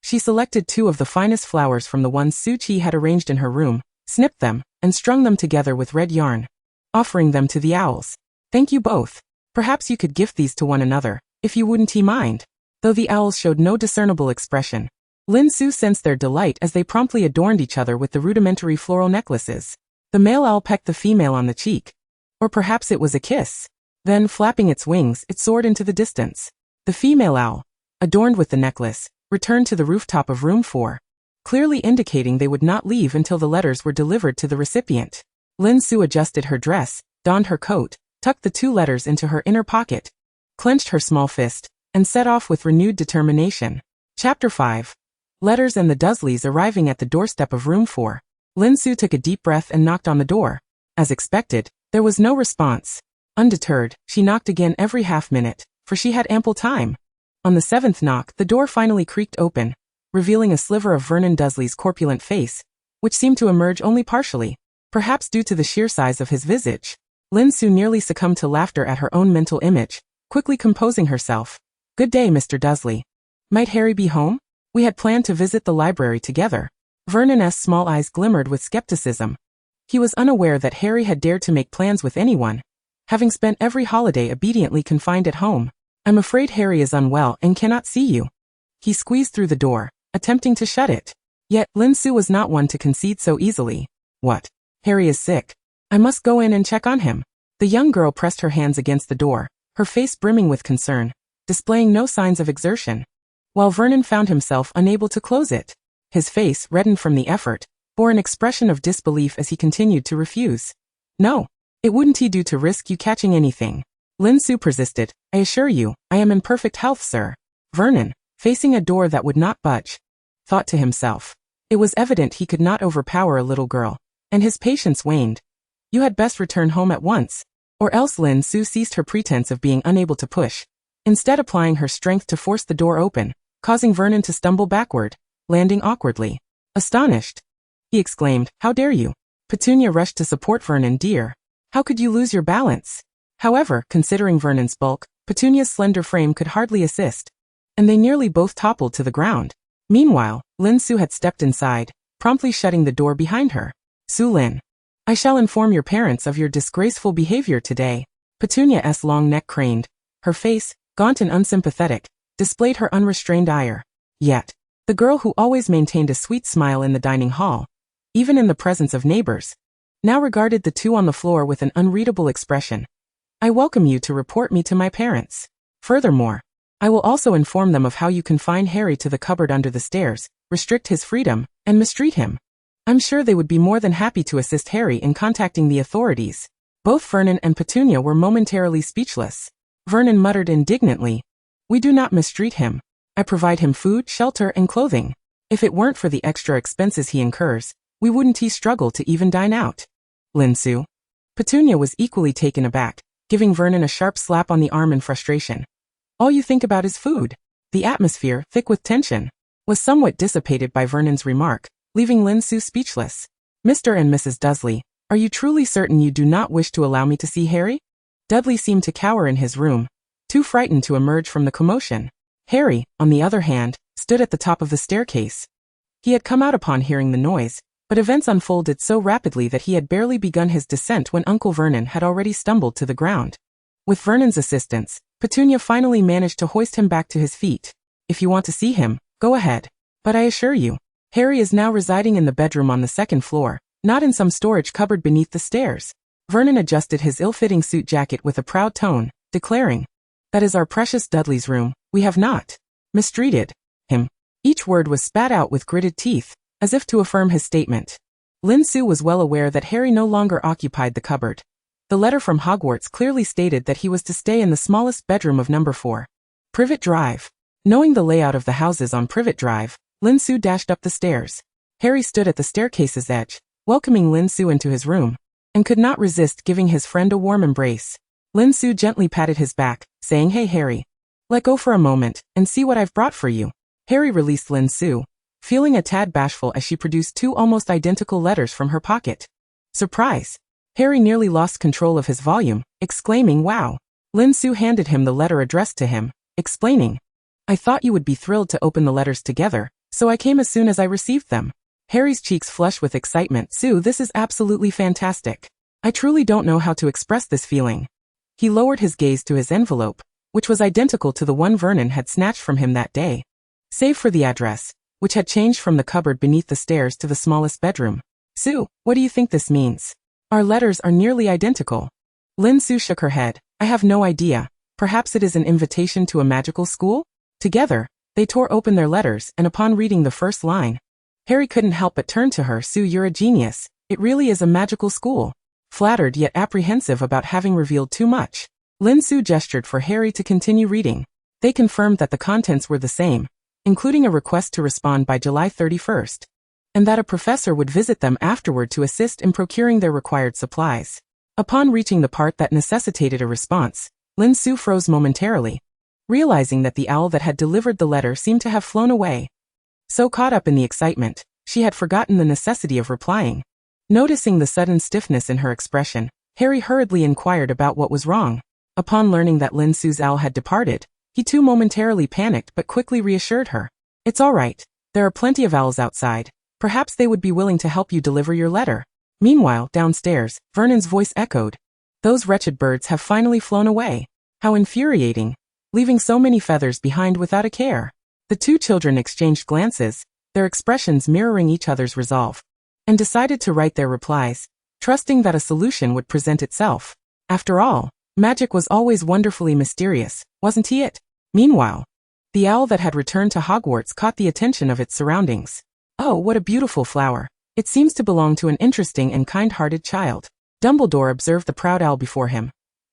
She selected 2 of the finest flowers from the ones Su Qi had arranged in her room, snipped them, and strung them together with red yarn, offering them to the owls. "Thank you both. Perhaps you could gift these to one another, if you wouldn't mind." Though the owls showed no discernible expression, Lin Su sensed their delight as they promptly adorned each other with the rudimentary floral necklaces. The male owl pecked the female on the cheek. Or perhaps it was a kiss. Then, flapping its wings, it soared into the distance. The female owl, adorned with the necklace, returned to the rooftop of room 4, clearly indicating they would not leave until the letters were delivered to the recipient. Lin Su adjusted her dress, donned her coat, tucked the 2 letters into her inner pocket, clenched her small fist, and set off with renewed determination. Chapter 5. Letters and the Dursleys arriving at the doorstep of room 4. Lin Su took a deep breath and knocked on the door. As expected, there was no response. Undeterred, she knocked again every half-minute, for she had ample time. On the 7th knock, the door finally creaked open, revealing a sliver of Vernon Dursley's corpulent face, which seemed to emerge only partially, perhaps due to the sheer size of his visage. Lin Su nearly succumbed to laughter at her own mental image, quickly composing herself. "Good day, Mr. Dursley. Might Harry be home? We had planned to visit the library together." Vernon's small eyes glimmered with skepticism. He was unaware that Harry had dared to make plans with anyone, having spent every holiday obediently confined at home. "I'm afraid Harry is unwell and cannot see you." He squeezed through the door, attempting to shut it. Yet, Lin Su was not one to concede so easily. "What? Harry is sick. I must go in and check on him." The young girl pressed her hands against the door, her face brimming with concern, displaying no signs of exertion, while Vernon found himself unable to close it. His face, reddened from the effort, bore an expression of disbelief as he continued to refuse. "No. It wouldn't he do to risk you catching anything?" Lin Su persisted. "I assure you, I am in perfect health, sir." Vernon, facing a door that would not budge, thought to himself. It was evident he could not overpower a little girl, and his patience waned. "You had best return home at once." Or else Lin Su ceased her pretense of being unable to push, instead applying her strength to force the door open, causing Vernon to stumble backward, landing awkwardly. Astonished, he exclaimed, "How dare you?" Petunia rushed to support Vernon. "Dear, how could you lose your balance?" However, considering Vernon's bulk, Petunia's slender frame could hardly assist, and they nearly both toppled to the ground. Meanwhile, Lin Su had stepped inside, promptly shutting the door behind her. "Su Lin, I shall inform your parents of your disgraceful behavior today." Petunia's long neck craned. Her face, gaunt and unsympathetic, displayed her unrestrained ire. Yet, the girl who always maintained a sweet smile in the dining hall, even in the presence of neighbors, now regarded the two on the floor with an unreadable expression. "I welcome you to report me to my parents. Furthermore, I will also inform them of how you confine Harry to the cupboard under the stairs, restrict his freedom, and mistreat him. I'm sure they would be more than happy to assist Harry in contacting the authorities." Both Vernon and Petunia were momentarily speechless. Vernon muttered indignantly, "We do not mistreat him. I provide him food, shelter, and clothing. If it weren't for the extra expenses he incurs, we wouldn't he struggle to even dine out." "Lin Su." Petunia was equally taken aback, giving Vernon a sharp slap on the arm in frustration. "All you think about is food." The atmosphere, thick with tension, was somewhat dissipated by Vernon's remark, leaving Lin Su speechless. "Mr. and Mrs. Dursley, are you truly certain you do not wish to allow me to see Harry?" Dudley seemed to cower in his room, too frightened to emerge from the commotion. Harry, on the other hand, stood at the top of the staircase. He had come out upon hearing the noise, but events unfolded so rapidly that he had barely begun his descent when Uncle Vernon had already stumbled to the ground. With Vernon's assistance, Petunia finally managed to hoist him back to his feet. "If you want to see him, go ahead. But I assure you, Harry is now residing in the bedroom on the 2nd floor, not in some storage cupboard beneath the stairs." Vernon adjusted his ill-fitting suit jacket with a proud tone, declaring, "That is our precious Dudley's room. We have not mistreated him." Each word was spat out with gritted teeth, as if to affirm his statement. Lin Su was well aware that Harry no longer occupied the cupboard. The letter from Hogwarts clearly stated that he was to stay in the smallest bedroom of number 4. Privet Drive. Knowing the layout of the houses on Privet Drive, Lin Su dashed up the stairs. Harry stood at the staircase's edge, welcoming Lin Su into his room, and could not resist giving his friend a warm embrace. Lin Su gently patted his back, saying, "Hey Harry, let go for a moment, and see what I've brought for you." Harry released Lin Su, feeling a tad bashful as she produced 2 almost identical letters from her pocket. Surprise! Harry nearly lost control of his volume, exclaiming, "Wow!" Lin Su handed him the letter addressed to him, explaining, "I thought you would be thrilled to open the letters together, so I came as soon as I received them." Harry's cheeks flushed with excitement. "Sue, this is absolutely fantastic. I truly don't know how to express this feeling." He lowered his gaze to his envelope, which was identical to the one Vernon had snatched from him that day, save for the address, which had changed from the cupboard beneath the stairs to the smallest bedroom. "Sue, what do you think this means? Our letters are nearly identical." Lin Su shook her head. "I have no idea. Perhaps it is an invitation to a magical school?" Together, they tore open their letters, and upon reading the first line, Harry couldn't help but turn to her. "Sue, you're a genius. It really is a magical school." Flattered yet apprehensive about having revealed too much, Lin Su gestured for Harry to continue reading. They confirmed that the contents were the same, including a request to respond by July 31st, and that a professor would visit them afterward to assist in procuring their required supplies. Upon reaching the part that necessitated a response, Lin Su froze momentarily, realizing that the owl that had delivered the letter seemed to have flown away. So caught up in the excitement, she had forgotten the necessity of replying. Noticing the sudden stiffness in her expression, Harry hurriedly inquired about what was wrong. Upon learning that Lin Su's owl had departed, he too momentarily panicked but quickly reassured her. "It's all right. There are plenty of owls outside. Perhaps they would be willing to help you deliver your letter." Meanwhile, downstairs, Vernon's voice echoed. "Those wretched birds have finally flown away. How infuriating. Leaving so many feathers behind without a care." The two children exchanged glances, their expressions mirroring each other's resolve, and decided to write their replies, trusting that a solution would present itself. After all, magic was always wonderfully mysterious, wasn't it? Meanwhile, the owl that had returned to Hogwarts caught the attention of its surroundings. "Oh, what a beautiful flower. It seems to belong to an interesting and kind-hearted child." Dumbledore observed the proud owl before him,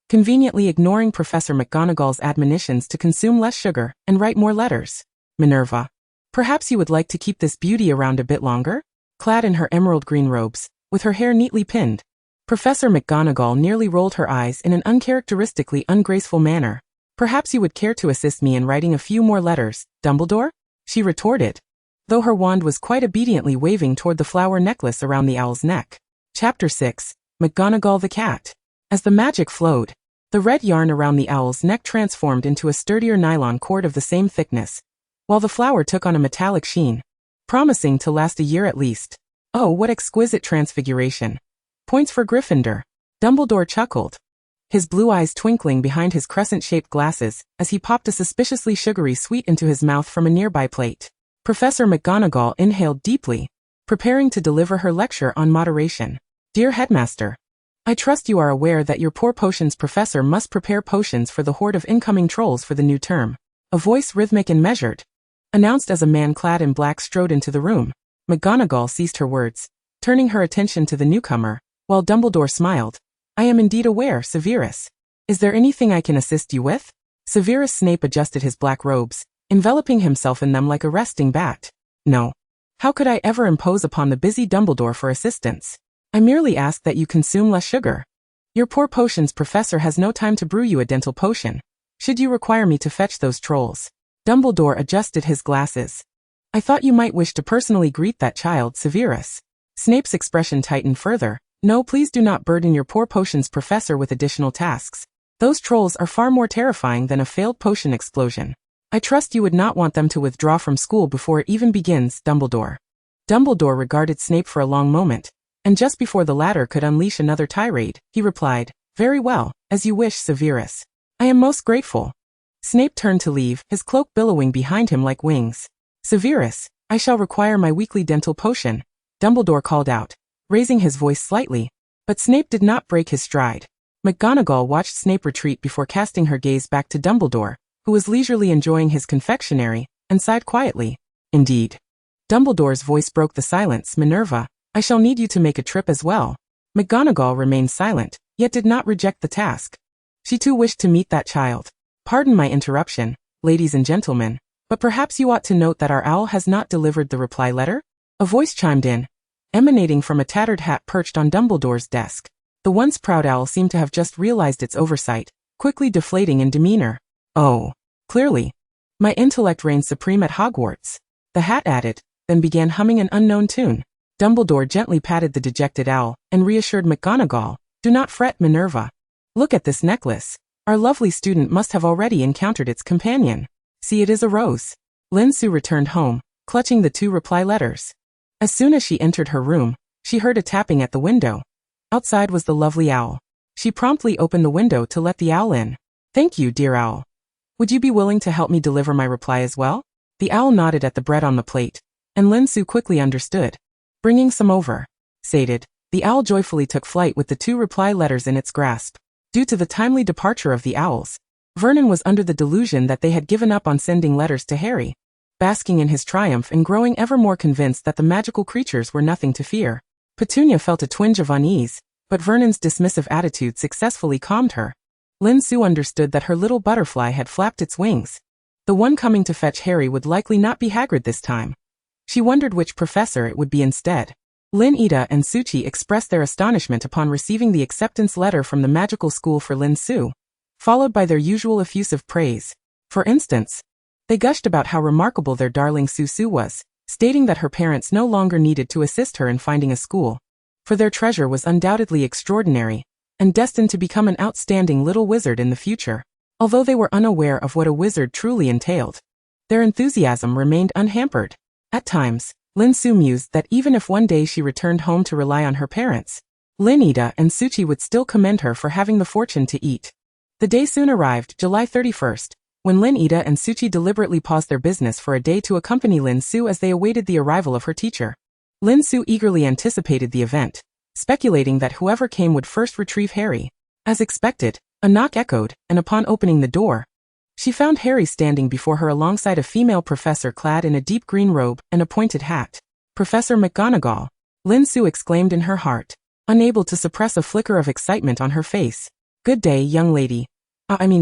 conveniently ignoring Professor McGonagall's admonitions to consume less sugar and write more letters. "Minerva, perhaps you would like to keep this beauty around a bit longer?" Clad in her emerald green robes, with her hair neatly pinned, Professor McGonagall nearly rolled her eyes in an uncharacteristically ungraceful manner. "Perhaps you would care to assist me in writing a few more letters, Dumbledore?" she retorted, though her wand was quite obediently waving toward the flower necklace around the owl's neck. Chapter 6. McGonagall the Cat. As the magic flowed, the red yarn around the owl's neck transformed into a sturdier nylon cord of the same thickness, while the flower took on a metallic sheen, promising to last a year at least. "Oh, what exquisite transfiguration. Points for Gryffindor." Dumbledore chuckled, his blue eyes twinkling behind his crescent-shaped glasses as he popped a suspiciously sugary sweet into his mouth from a nearby plate. Professor McGonagall inhaled deeply, preparing to deliver her lecture on moderation. "Dear Headmaster, I trust you are aware that your poor potions professor must prepare potions for the horde of incoming trolls for the new term." A voice rhythmic and measured announced as a man clad in black strode into the room. McGonagall ceased her words, turning her attention to the newcomer, while Dumbledore smiled. "I am indeed aware, Severus. Is there anything I can assist you with?" Severus Snape adjusted his black robes, enveloping himself in them like a resting bat. "No. How could I ever impose upon the busy Dumbledore for assistance? I merely ask that you consume less sugar. Your poor potions professor has no time to brew you a dental potion, should you require me to fetch those trolls." Dumbledore adjusted his glasses. "I thought you might wish to personally greet that child, Severus." Snape's expression tightened further. "No, please do not burden your poor potions professor with additional tasks. Those trolls are far more terrifying than a failed potion explosion. I trust you would not want them to withdraw from school before it even begins, Dumbledore." Dumbledore regarded Snape for a long moment, and just before the latter could unleash another tirade, he replied, "Very well, as you wish, Severus. I am most grateful." Snape turned to leave, his cloak billowing behind him like wings. "Severus, I shall require my weekly dental potion," Dumbledore called out, raising his voice slightly, but Snape did not break his stride. McGonagall watched Snape retreat before casting her gaze back to Dumbledore, who was leisurely enjoying his confectionery, and sighed quietly. "Indeed." Dumbledore's voice broke the silence. "Minerva, I shall need you to make a trip as well." McGonagall remained silent, yet did not reject the task. She too wished to meet that child. "Pardon my interruption, ladies and gentlemen, but perhaps you ought to note that our owl has not delivered the reply letter?" A voice chimed in, emanating from a tattered hat perched on Dumbledore's desk. The once proud owl seemed to have just realized its oversight, quickly deflating in demeanor. "Oh, clearly. My intellect reigns supreme at Hogwarts," the hat added, then began humming an unknown tune. Dumbledore gently patted the dejected owl and reassured McGonagall, "Do not fret, Minerva. Look at this necklace. Our lovely student must have already encountered its companion. See, it is a rose." Lin Su returned home, clutching the 2 reply letters. As soon as she entered her room, she heard a tapping at the window. Outside was the lovely owl. She promptly opened the window to let the owl in. "Thank you, dear owl. Would you be willing to help me deliver my reply as well?" The owl nodded at the bread on the plate, and Lin Su quickly understood. "Bringing some over." Sated, the owl joyfully took flight with the 2 reply letters in its grasp. Due to the timely departure of the owls, Vernon was under the delusion that they had given up on sending letters to Harry, basking in his triumph and growing ever more convinced that the magical creatures were nothing to fear. Petunia felt a twinge of unease, but Vernon's dismissive attitude successfully calmed her. Lin Su understood that her little butterfly had flapped its wings. The one coming to fetch Harry would likely not be Hagrid this time. She wondered which professor it would be instead. Lin and Suchi expressed their astonishment upon receiving the acceptance letter from the magical school for Lin Su, followed by their usual effusive praise. For instance, they gushed about how remarkable their darling Su was, stating that her parents no longer needed to assist her in finding a school, for their treasure was undoubtedly extraordinary, and destined to become an outstanding little wizard in the future. Although they were unaware of what a wizard truly entailed, their enthusiasm remained unhampered. At times, Lin Su mused that even if one day she returned home to rely on her parents, Lin and Suchi would still commend her for having the fortune to eat. The day soon arrived, July 31st, when Lin and Suchi deliberately paused their business for a day to accompany Lin Su as they awaited the arrival of her teacher. Lin Su eagerly anticipated the event, speculating that whoever came would first retrieve Harry. As expected, a knock echoed, and upon opening the door, she found Harry standing before her alongside a female professor clad in a deep green robe and a pointed hat. "Professor McGonagall," Lin Su exclaimed in her heart, unable to suppress a flicker of excitement on her face. "Good day, young lady."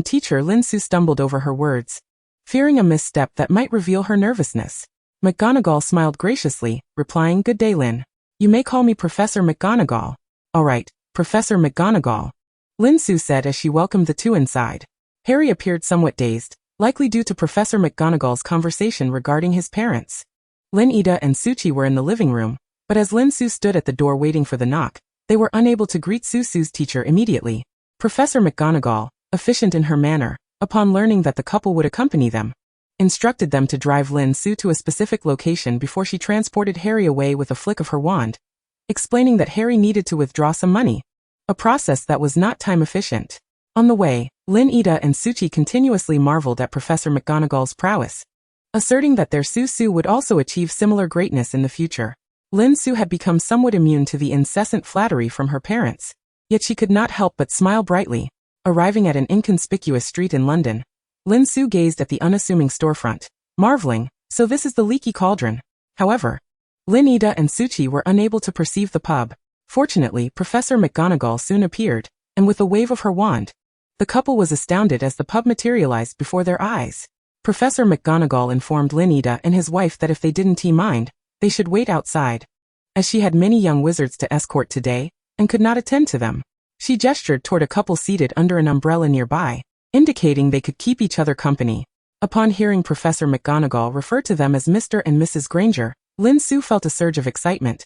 Teacher. Lin Su stumbled over her words, fearing a misstep that might reveal her nervousness. McGonagall smiled graciously, replying, "Good day, Lin. You may call me Professor McGonagall." "All right, Professor McGonagall," Lin Su said as she welcomed the two inside. Harry appeared somewhat dazed, likely due to Professor McGonagall's conversation regarding his parents. Lin and Suchi were in the living room, but as Lin Su stood at the door waiting for the knock, they were unable to greet Su's teacher immediately. Professor McGonagall, efficient in her manner, upon learning that the couple would accompany them, instructed them to drive Lin Su to a specific location before she transported Harry away with a flick of her wand, explaining that Harry needed to withdraw some money, a process that was not time efficient. On the way, Lin and Suchi continuously marveled at Professor McGonagall's prowess, asserting that their Su would also achieve similar greatness in the future. Lin Su had become somewhat immune to the incessant flattery from her parents, yet she could not help but smile brightly. Arriving at an inconspicuous street in London, Lin Su gazed at the unassuming storefront, marveling, "So this is the Leaky Cauldron." However, Lin and Suchi were unable to perceive the pub. Fortunately, Professor McGonagall soon appeared, and with a wave of her wand, the couple was astounded as the pub materialized before their eyes. Professor McGonagall informed Lin and his wife that if they didn't mind, they should wait outside, as she had many young wizards to escort today, and could not attend to them. She gestured toward a couple seated under an umbrella nearby, indicating they could keep each other company. Upon hearing Professor McGonagall refer to them as Mr. and Mrs. Granger, Lin Su felt a surge of excitement,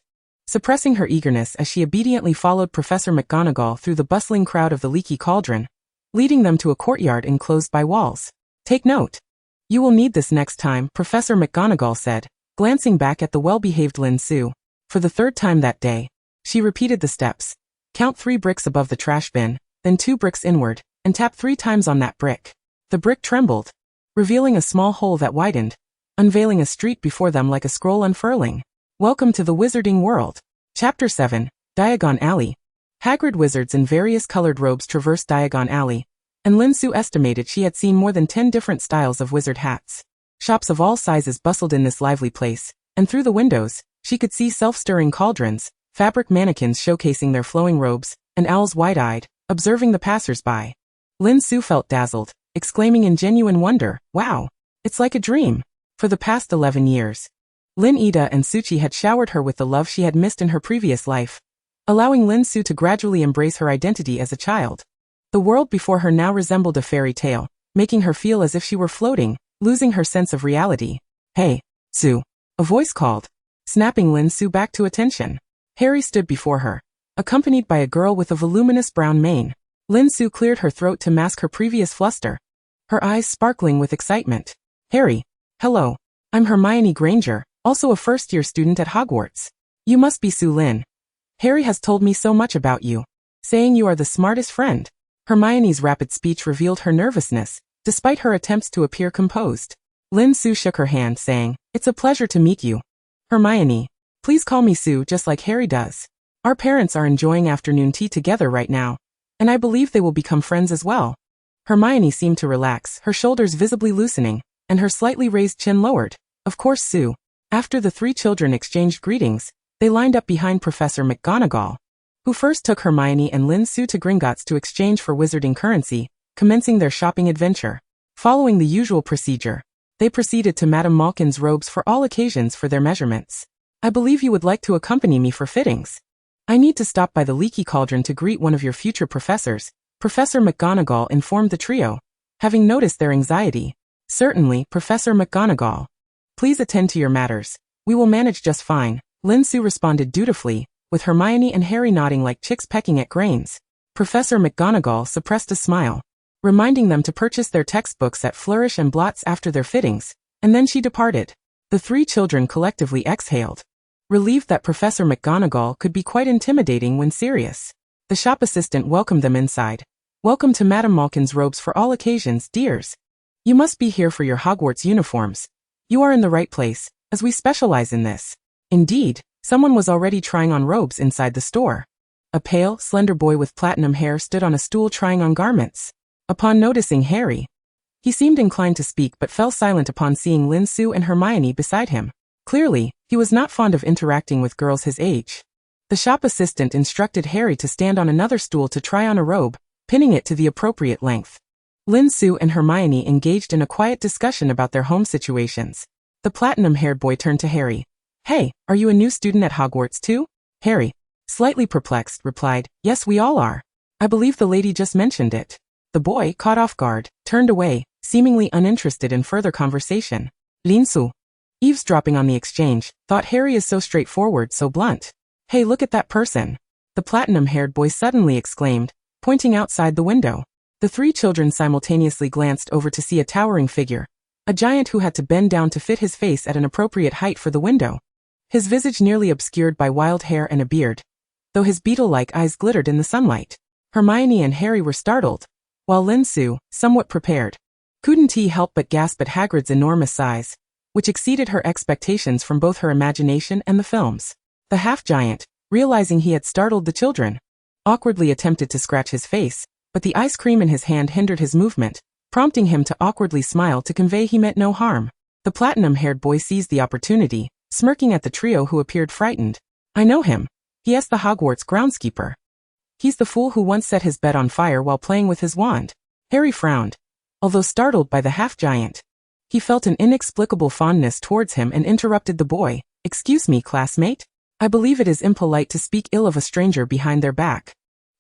suppressing her eagerness as she obediently followed Professor McGonagall through the bustling crowd of the Leaky Cauldron, leading them to a courtyard enclosed by walls. "Take note. You will need this next time," Professor McGonagall said, glancing back at the well-behaved Lin Su. For the third time that day, she repeated the steps. "Count 3 bricks above the trash bin, then 2 bricks inward, and tap 3 times on that brick." The brick trembled, revealing a small hole that widened, unveiling a street before them like a scroll unfurling. Welcome to the Wizarding World. Chapter 7, Diagon Alley. Hagrid wizards in various colored robes traversed Diagon Alley, and Lin Su estimated she had seen more than 10 different styles of wizard hats. Shops of all sizes bustled in this lively place, and through the windows, she could see self-stirring cauldrons, fabric mannequins showcasing their flowing robes, and owls wide-eyed, observing the passers-by. Lin Su felt dazzled, exclaiming in genuine wonder, "Wow, it's like a dream." For the past 11 years, Lin and Suchi had showered her with the love she had missed in her previous life, allowing Lin Su to gradually embrace her identity as a child. The world before her now resembled a fairy tale, making her feel as if she were floating, losing her sense of reality. "Hey, Su," a voice called, snapping Lin Su back to attention. Harry stood before her, accompanied by a girl with a voluminous brown mane. Lin Su cleared her throat to mask her previous fluster, her eyes sparkling with excitement. "Harry, hello. I'm Hermione Granger, also a first-year student at Hogwarts. You must be Su Lin. Harry has told me so much about you, saying you are the smartest friend." Hermione's rapid speech revealed her nervousness, despite her attempts to appear composed. Lin Su shook her hand, saying, "It's a pleasure to meet you. Hermione, please call me Su just like Harry does. Our parents are enjoying afternoon tea together right now, and I believe they will become friends as well." Hermione seemed to relax, her shoulders visibly loosening, and her slightly raised chin lowered. "Of course, Su." After the 3 children exchanged greetings, they lined up behind Professor McGonagall, who first took Hermione and Lin Su to Gringotts to exchange for wizarding currency, commencing their shopping adventure. Following the usual procedure, They proceeded to Madame Malkin's robes for all occasions for their measurements. I believe you would like to accompany me for fittings. I need to stop by the leaky cauldron to greet one of your future professors, Professor McGonagall informed the trio, having noticed their anxiety. Certainly, Professor McGonagall. Please attend to your matters. We will manage just fine, Lin Su responded dutifully, with Hermione and Harry nodding like chicks pecking at grains. Professor McGonagall suppressed a smile, reminding them to purchase their textbooks at Flourish and Blotts after their fittings, and then she departed. The three children collectively exhaled, relieved that Professor McGonagall could be quite intimidating when serious. The shop assistant welcomed them inside. Welcome to Madame Malkin's robes for all occasions, dears. You must be here for your Hogwarts uniforms. You are in the right place, as we specialize in this. Indeed, someone was already trying on robes inside the store. A pale, slender boy with platinum hair stood on a stool trying on garments. Upon noticing Harry, he seemed inclined to speak but fell silent upon seeing Lin Su and Hermione beside him. Clearly, he was not fond of interacting with girls his age. The shop assistant instructed Harry to stand on another stool to try on a robe, pinning it to the appropriate length. Lin Su and Hermione engaged in a quiet discussion about their home situations. The platinum-haired boy turned to Harry. Hey, are you a new student at Hogwarts too? Harry, slightly perplexed, replied, Yes, we all are. I believe the lady just mentioned it. The boy, caught off guard, turned away, seemingly uninterested in further conversation. Lin Su, eavesdropping on the exchange, thought Harry is so straightforward, so blunt. Hey, look at that person. The platinum-haired boy suddenly exclaimed, pointing outside the window. The three children simultaneously glanced over to see a towering figure, a giant who had to bend down to fit his face at an appropriate height for the window. His visage nearly obscured by wild hair and a beard, though his beetle-like eyes glittered in the sunlight. Hermione and Harry were startled, while Lin Su, somewhat prepared, couldn't help but gasp at Hagrid's enormous size, which exceeded her expectations from both her imagination and the films. The half-giant, realizing he had startled the children, awkwardly attempted to scratch his face, but the ice cream in his hand hindered his movement, prompting him to awkwardly smile to convey he meant no harm. The platinum-haired boy seized the opportunity, smirking at the trio who appeared frightened. I know him. He is the Hogwarts groundskeeper. He's the fool who once set his bed on fire while playing with his wand. Harry frowned. Although startled by the half-giant, he felt an inexplicable fondness towards him and interrupted the boy. Excuse me, classmate? I believe it is impolite to speak ill of a stranger behind their back.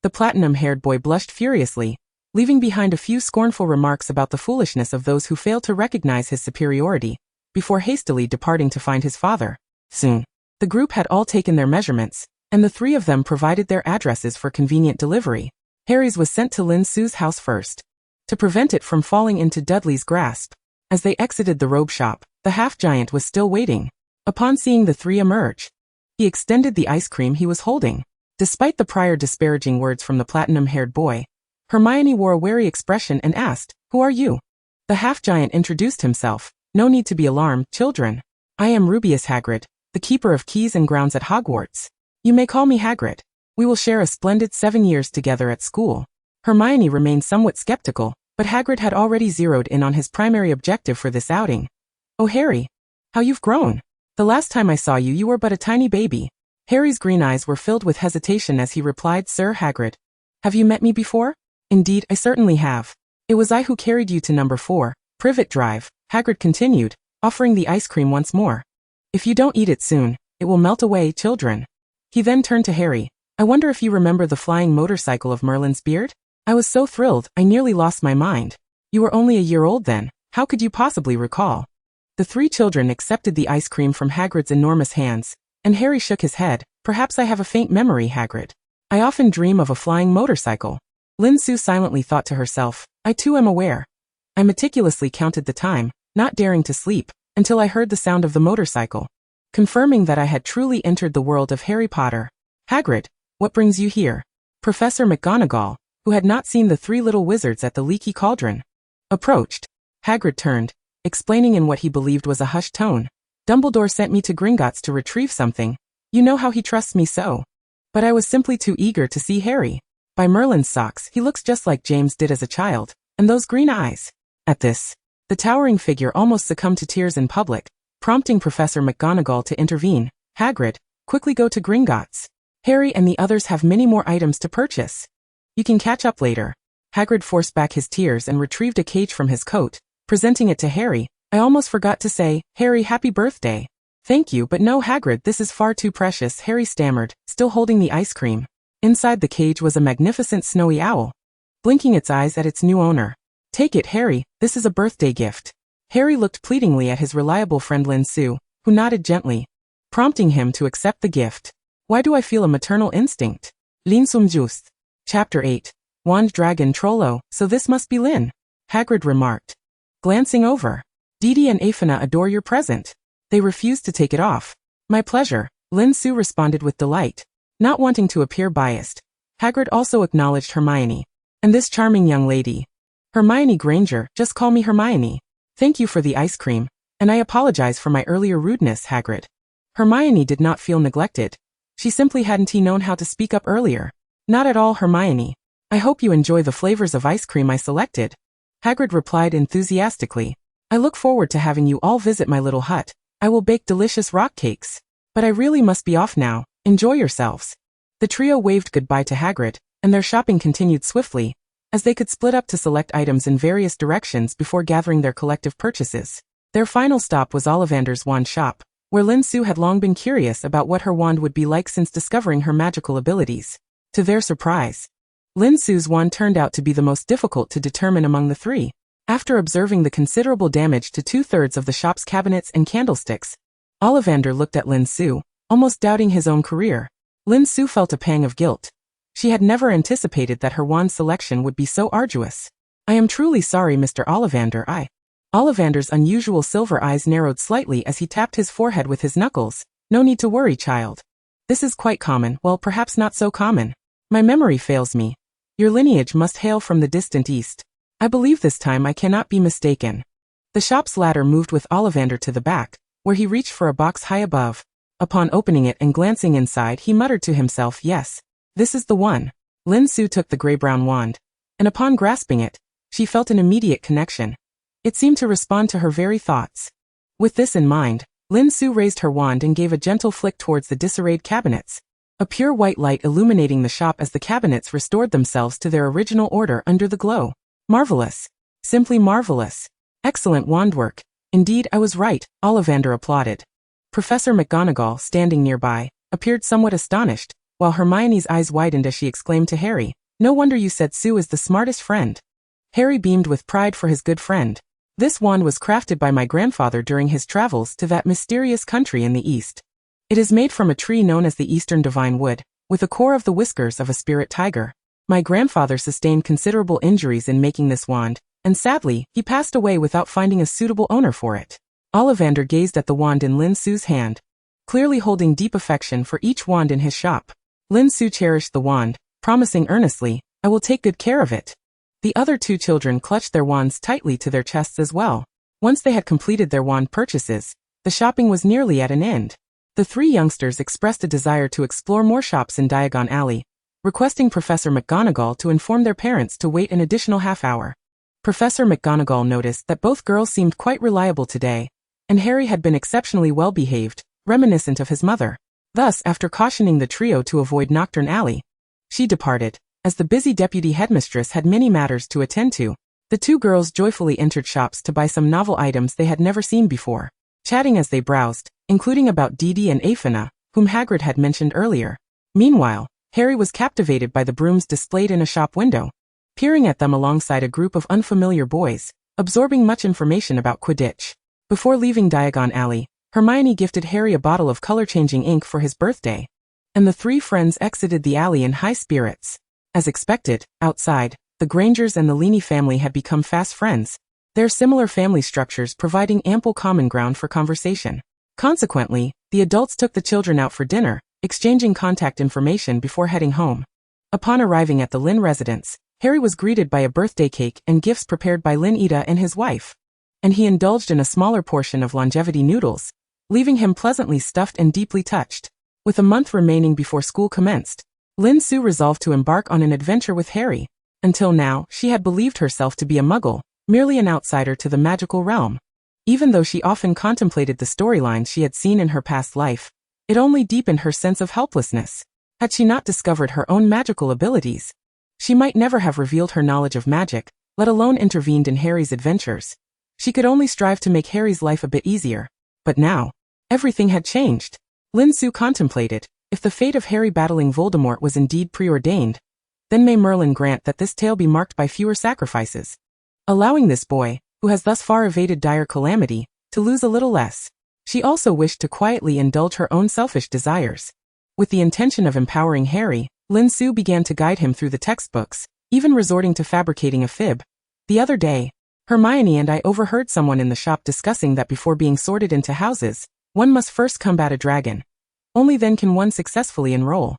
The platinum-haired boy blushed furiously, leaving behind a few scornful remarks about the foolishness of those who failed to recognize his superiority, before hastily departing to find his father. Soon, the group had all taken their measurements, and the three of them provided their addresses for convenient delivery. Harry's was sent to Lin Su's house first, to prevent it from falling into Dudley's grasp. As they exited the robe shop, the half-giant was still waiting. Upon seeing the three emerge, he extended the ice cream he was holding. Despite the prior disparaging words from the platinum-haired boy, Hermione wore a wary expression and asked, Who are you? The half-giant introduced himself. No need to be alarmed, children. I am Rubeus Hagrid, the keeper of keys and grounds at Hogwarts. You may call me Hagrid. We will share a splendid 7 years together at school. Hermione remained somewhat skeptical, but Hagrid had already zeroed in on his primary objective for this outing. Oh Harry, how you've grown. The last time I saw you, you were but a tiny baby. Harry's green eyes were filled with hesitation as he replied, Sir Hagrid. Have you met me before? Indeed, I certainly have. It was I who carried you to number 4, Privet Drive, Hagrid continued, offering the ice cream once more. If you don't eat it soon, it will melt away, children. He then turned to Harry. I wonder if you remember the flying motorcycle of Merlin's beard? I was so thrilled, I nearly lost my mind. You were only a year old then. How could you possibly recall? The three children accepted the ice cream from Hagrid's enormous hands, and Harry shook his head. Perhaps I have a faint memory, Hagrid. I often dream of a flying motorcycle. Lin Su silently thought to herself, I too am aware. I meticulously counted the time, not daring to sleep, until I heard the sound of the motorcycle, confirming that I had truly entered the world of Harry Potter. Hagrid, what brings you here? Professor McGonagall, who had not seen the three little wizards at the leaky cauldron, approached. Hagrid turned, explaining in what he believed was a hushed tone. Dumbledore sent me to Gringotts to retrieve something. You know how he trusts me so. But I was simply too eager to see Harry. By Merlin's socks, he looks just like James did as a child, and those green eyes. At this, the towering figure almost succumbed to tears in public, prompting Professor McGonagall to intervene. Hagrid, quickly go to Gringotts. Harry and the others have many more items to purchase. You can catch up later. Hagrid forced back his tears and retrieved a cage from his coat, presenting it to Harry, I almost forgot to say, Harry, happy birthday. Thank you, but no, Hagrid, this is far too precious, Harry stammered, still holding the ice cream. Inside the cage was a magnificent snowy owl, blinking its eyes at its new owner. Take it, Harry, this is a birthday gift. Harry looked pleadingly at his reliable friend Lin Su, who nodded gently, prompting him to accept the gift. Why do I feel a maternal instinct? Lin Su. Chapter 8. Wand Dragon Trollo, so this must be Lin, Hagrid remarked, glancing over. Didi and Athena adore your present. They refused to take it off. My pleasure, Lin Su responded with delight. Not wanting to appear biased, Hagrid also acknowledged Hermione. And this charming young lady. Hermione Granger, just call me Hermione. Thank you for the ice cream, and I apologize for my earlier rudeness, Hagrid. Hermione did not feel neglected. She simply hadn't known how to speak up earlier. Not at all, Hermione. I hope you enjoy the flavors of ice cream I selected. Hagrid replied enthusiastically. I look forward to having you all visit my little hut. I will bake delicious rock cakes. But I really must be off now. Enjoy yourselves. The trio waved goodbye to Hagrid, and their shopping continued swiftly, as they could split up to select items in various directions before gathering their collective purchases. Their final stop was Ollivander's wand shop, where Lin Su had long been curious about what her wand would be like since discovering her magical abilities. To their surprise, Lin Su's wand turned out to be the most difficult to determine among the three. After observing the considerable damage to 2/3 of the shop's cabinets and candlesticks, Ollivander looked at Lin Su, almost doubting his own career. Lin Su felt a pang of guilt. She had never anticipated that her wand selection would be so arduous. I am truly sorry, Mr. Ollivander. Ollivander's unusual silver eyes narrowed slightly as he tapped his forehead with his knuckles. No need to worry, child. This is quite common, well, perhaps not so common. My memory fails me. Your lineage must hail from the distant east. I believe this time I cannot be mistaken. The shop's ladder moved with Ollivander to the back, where he reached for a box high above. Upon opening it and glancing inside, he muttered to himself, yes, this is the one. Lin Su took the gray-brown wand, and upon grasping it, she felt an immediate connection. It seemed to respond to her very thoughts. With this in mind, Lin Su raised her wand and gave a gentle flick towards the disarrayed cabinets. A pure white light illuminating the shop as the cabinets restored themselves to their original order under the glow. Marvelous. Simply marvelous. Excellent wand work. Indeed, I was right, Ollivander applauded. Professor McGonagall, standing nearby, appeared somewhat astonished, while Hermione's eyes widened as she exclaimed to Harry, no wonder you said Sue is the smartest friend. Harry beamed with pride for his good friend. This wand was crafted by my grandfather during his travels to that mysterious country in the east. It is made from a tree known as the Eastern Divine Wood, with a core of the whiskers of a spirit tiger. My grandfather sustained considerable injuries in making this wand, and sadly, he passed away without finding a suitable owner for it. Ollivander gazed at the wand in Lin Su's hand, clearly holding deep affection for each wand in his shop. Lin Su cherished the wand, promising earnestly, I will take good care of it. The other two children clutched their wands tightly to their chests as well. Once they had completed their wand purchases, the shopping was nearly at an end. The three youngsters expressed a desire to explore more shops in Diagon Alley, requesting Professor McGonagall to inform their parents to wait an additional half-hour. Professor McGonagall noticed that both girls seemed quite reliable today, and Harry had been exceptionally well-behaved, reminiscent of his mother. Thus, after cautioning the trio to avoid Nocturne Alley, she departed, as the busy deputy headmistress had many matters to attend to. The two girls joyfully entered shops to buy some novel items they had never seen before, chatting as they browsed, including about Didi and Athena, whom Hagrid had mentioned earlier. Meanwhile, Harry was captivated by the brooms displayed in a shop window, peering at them alongside a group of unfamiliar boys, absorbing much information about Quidditch. Before leaving Diagon Alley, Hermione gifted Harry a bottle of color-changing ink for his birthday, and the three friends exited the alley in high spirits. As expected, outside, the Grangers and the Leany family had become fast friends, their similar family structures providing ample common ground for conversation. Consequently, the adults took the children out for dinner, exchanging contact information before heading home. Upon arriving at the Lin residence, Harry was greeted by a birthday cake and gifts prepared by Lin Ida and his wife, and he indulged in a smaller portion of longevity noodles, leaving him pleasantly stuffed and deeply touched. With a month remaining before school commenced, Lin Su resolved to embark on an adventure with Harry. Until now, she had believed herself to be a Muggle, merely an outsider to the magical realm. Even though she often contemplated the storylines she had seen in her past life, it only deepened her sense of helplessness. Had she not discovered her own magical abilities, she might never have revealed her knowledge of magic, let alone intervened in Harry's adventures. She could only strive to make Harry's life a bit easier. But now, everything had changed. Lin Su contemplated, if the fate of Harry battling Voldemort was indeed preordained, then may Merlin grant that this tale be marked by fewer sacrifices, allowing this boy, who has thus far evaded dire calamity, to lose a little less. She also wished to quietly indulge her own selfish desires. With the intention of empowering Harry, Lin Su began to guide him through the textbooks, even resorting to fabricating a fib. The other day, Hermione and I overheard someone in the shop discussing that before being sorted into houses, one must first combat a dragon. Only then can one successfully enroll.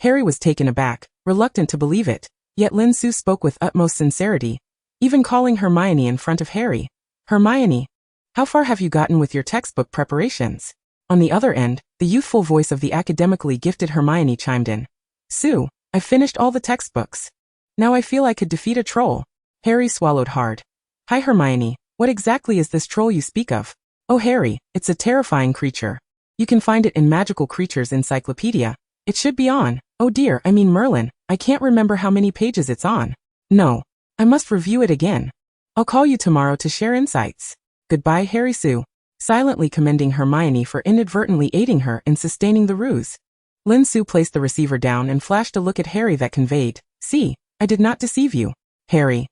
Harry was taken aback, reluctant to believe it, yet Lin Su spoke with utmost sincerity, even calling Hermione in front of Harry. Hermione, how far have you gotten with your textbook preparations? On the other end, the youthful voice of the academically gifted Hermione chimed in. Sue, I've finished all the textbooks. Now I feel I could defeat a troll. Harry swallowed hard. Hi Hermione, what exactly is this troll you speak of? Oh Harry, it's a terrifying creature. You can find it in Magical Creatures Encyclopedia. It should be on, oh dear, I mean Merlin, I can't remember how many pages it's on. No, I must review it again. I'll call you tomorrow to share insights. Goodbye Harry. Sue, silently commending Hermione for inadvertently aiding her in sustaining the ruse. Lin Su placed the receiver down and flashed a look at Harry that conveyed, see, I did not deceive you, Harry.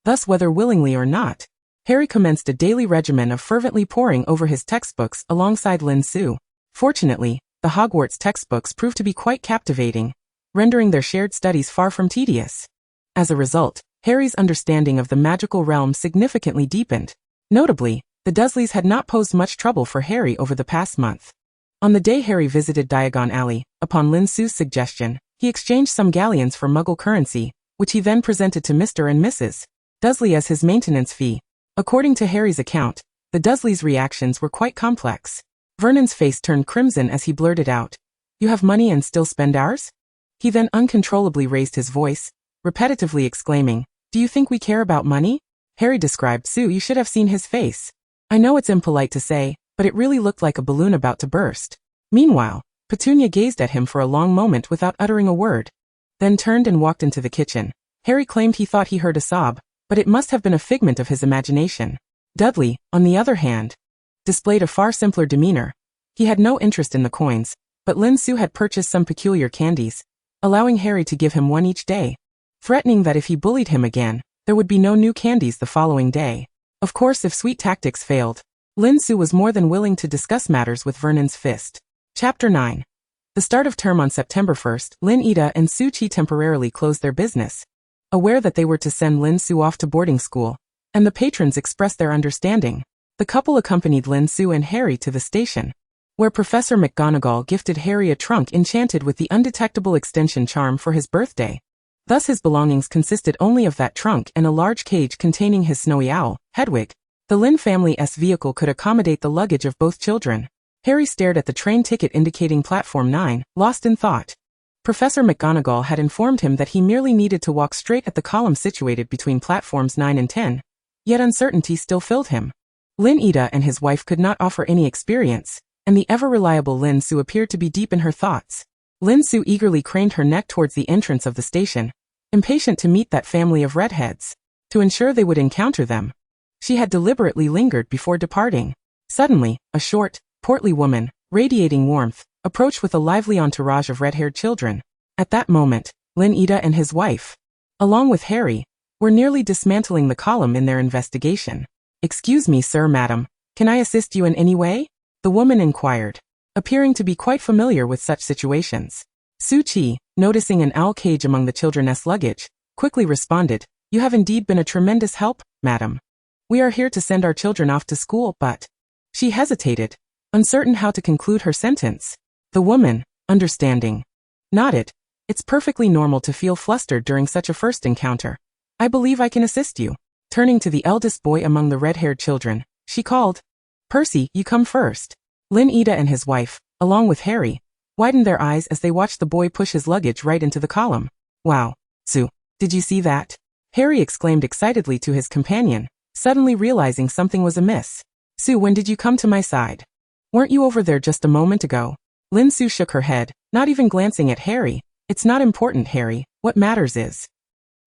Thus whether willingly or not, Harry commenced a daily regimen of fervently poring over his textbooks alongside Lin Su. Fortunately, the Hogwarts textbooks proved to be quite captivating, rendering their shared studies far from tedious. As a result, Harry's understanding of the magical realm significantly deepened. Notably, the Dursleys had not posed much trouble for Harry over the past month. On the day Harry visited Diagon Alley, upon Lin Su's suggestion, he exchanged some galleons for Muggle currency, which he then presented to Mr. and Mrs. Dursley as his maintenance fee. According to Harry's account, the Dursleys' reactions were quite complex. Vernon's face turned crimson as he blurted out, You have money and still spend ours? He then uncontrollably raised his voice, repetitively exclaiming, Do you think we care about money? Harry described Sue. You should have seen his face. I know it's impolite to say, but it really looked like a balloon about to burst. Meanwhile, Petunia gazed at him for a long moment without uttering a word, then turned and walked into the kitchen. Harry claimed he thought he heard a sob, but it must have been a figment of his imagination. Dudley, on the other hand, displayed a far simpler demeanor. He had no interest in the coins, but Lin Su had purchased some peculiar candies, allowing Harry to give him one each day, threatening that if he bullied him again, there would be no new candies the following day. Of course, if sweet tactics failed, Lin Su was more than willing to discuss matters with Vernon's fist. Chapter 9. The start of term on September 1st, Lin Ida and Su Chi temporarily closed their business, aware that they were to send Lin Su off to boarding school, and the patrons expressed their understanding. The couple accompanied Lin Su and Harry to the station, where Professor McGonagall gifted Harry a trunk enchanted with the undetectable extension charm for his birthday. Thus his belongings consisted only of that trunk and a large cage containing his snowy owl, Hedwig. The Lin family's vehicle could accommodate the luggage of both children. Harry stared at the train ticket indicating Platform 9, lost in thought. Professor McGonagall had informed him that he merely needed to walk straight at the column situated between platforms 9 and 10. Yet uncertainty still filled him. Lin Ida and his wife could not offer any experience, and the ever-reliable Lin Su appeared to be deep in her thoughts. Lin Su eagerly craned her neck towards the entrance of the station, impatient to meet that family of redheads. To ensure they would encounter them, she had deliberately lingered before departing. Suddenly, a short, portly woman, radiating warmth, approached with a lively entourage of red-haired children. At that moment, Lin Ida and his wife, along with Harry, were nearly dismantling the column in their investigation. Excuse me, sir, madam, can I assist you in any way? The woman inquired, appearing to be quite familiar with such situations. Su Chi, noticing an owl cage among the children's luggage, quickly responded, You have indeed been a tremendous help, madam. We are here to send our children off to school, but... She hesitated, uncertain how to conclude her sentence. The woman, understanding, nodded. It's perfectly normal to feel flustered during such a first encounter. I believe I can assist you. Turning to the eldest boy among the red-haired children, she called, Percy, you come first. Lin Ida and his wife, along with Harry, widened their eyes as they watched the boy push his luggage right into the column. Wow, Sue, did you see that? Harry exclaimed excitedly to his companion, suddenly realizing something was amiss. Sue, when did you come to my side? Weren't you over there just a moment ago? Lin Su shook her head, not even glancing at Harry. It's not important, Harry, what matters is...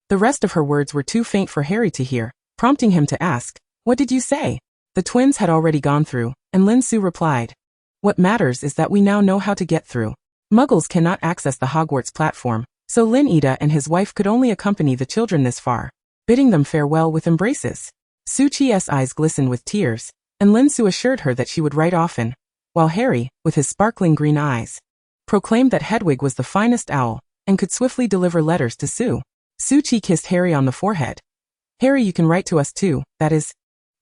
The rest of her words were too faint for Harry to hear, prompting him to ask, What did you say? The twins had already gone through, and Lin Su replied. What matters is that we now know how to get through. Muggles cannot access the Hogwarts platform, so Lin Ida and his wife could only accompany the children this far, bidding them farewell with embraces. Su Chi's eyes glistened with tears, and Lin Su assured her that she would write often, while Harry, with his sparkling green eyes, proclaimed that Hedwig was the finest owl, and could swiftly deliver letters to Su. Su Chi kissed Harry on the forehead. Harry, you can write to us too, that is,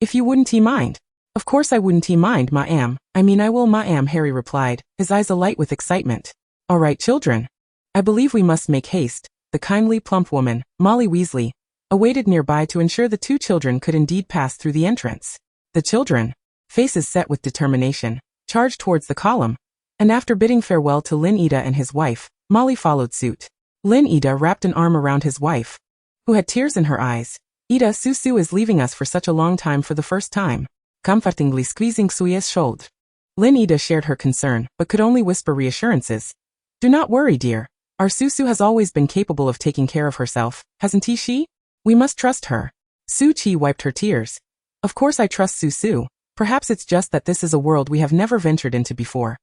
if you wouldn't mind. Of course I wouldn't mind, ma'am. I mean I will, ma'am, Harry replied, his eyes alight with excitement. All right, children. I believe we must make haste. The kindly, plump woman, Molly Weasley, awaited nearby to ensure the two children could indeed pass through the entrance. The children, faces set with determination, charged towards the column, and after bidding farewell to Lin Ida and his wife, Molly followed suit. Lin Ida wrapped an arm around his wife, who had tears in her eyes. Ida, Su is leaving us for such a long time for the first time. Comfortingly squeezing Sui's shoulder. Lin Ida shared her concern, but could only whisper reassurances. Do not worry, dear. Our Su has always been capable of taking care of herself, hasn't she? We must trust her. Su Chi wiped her tears. Of course I trust Su. Perhaps it's just that this is a world we have never ventured into before.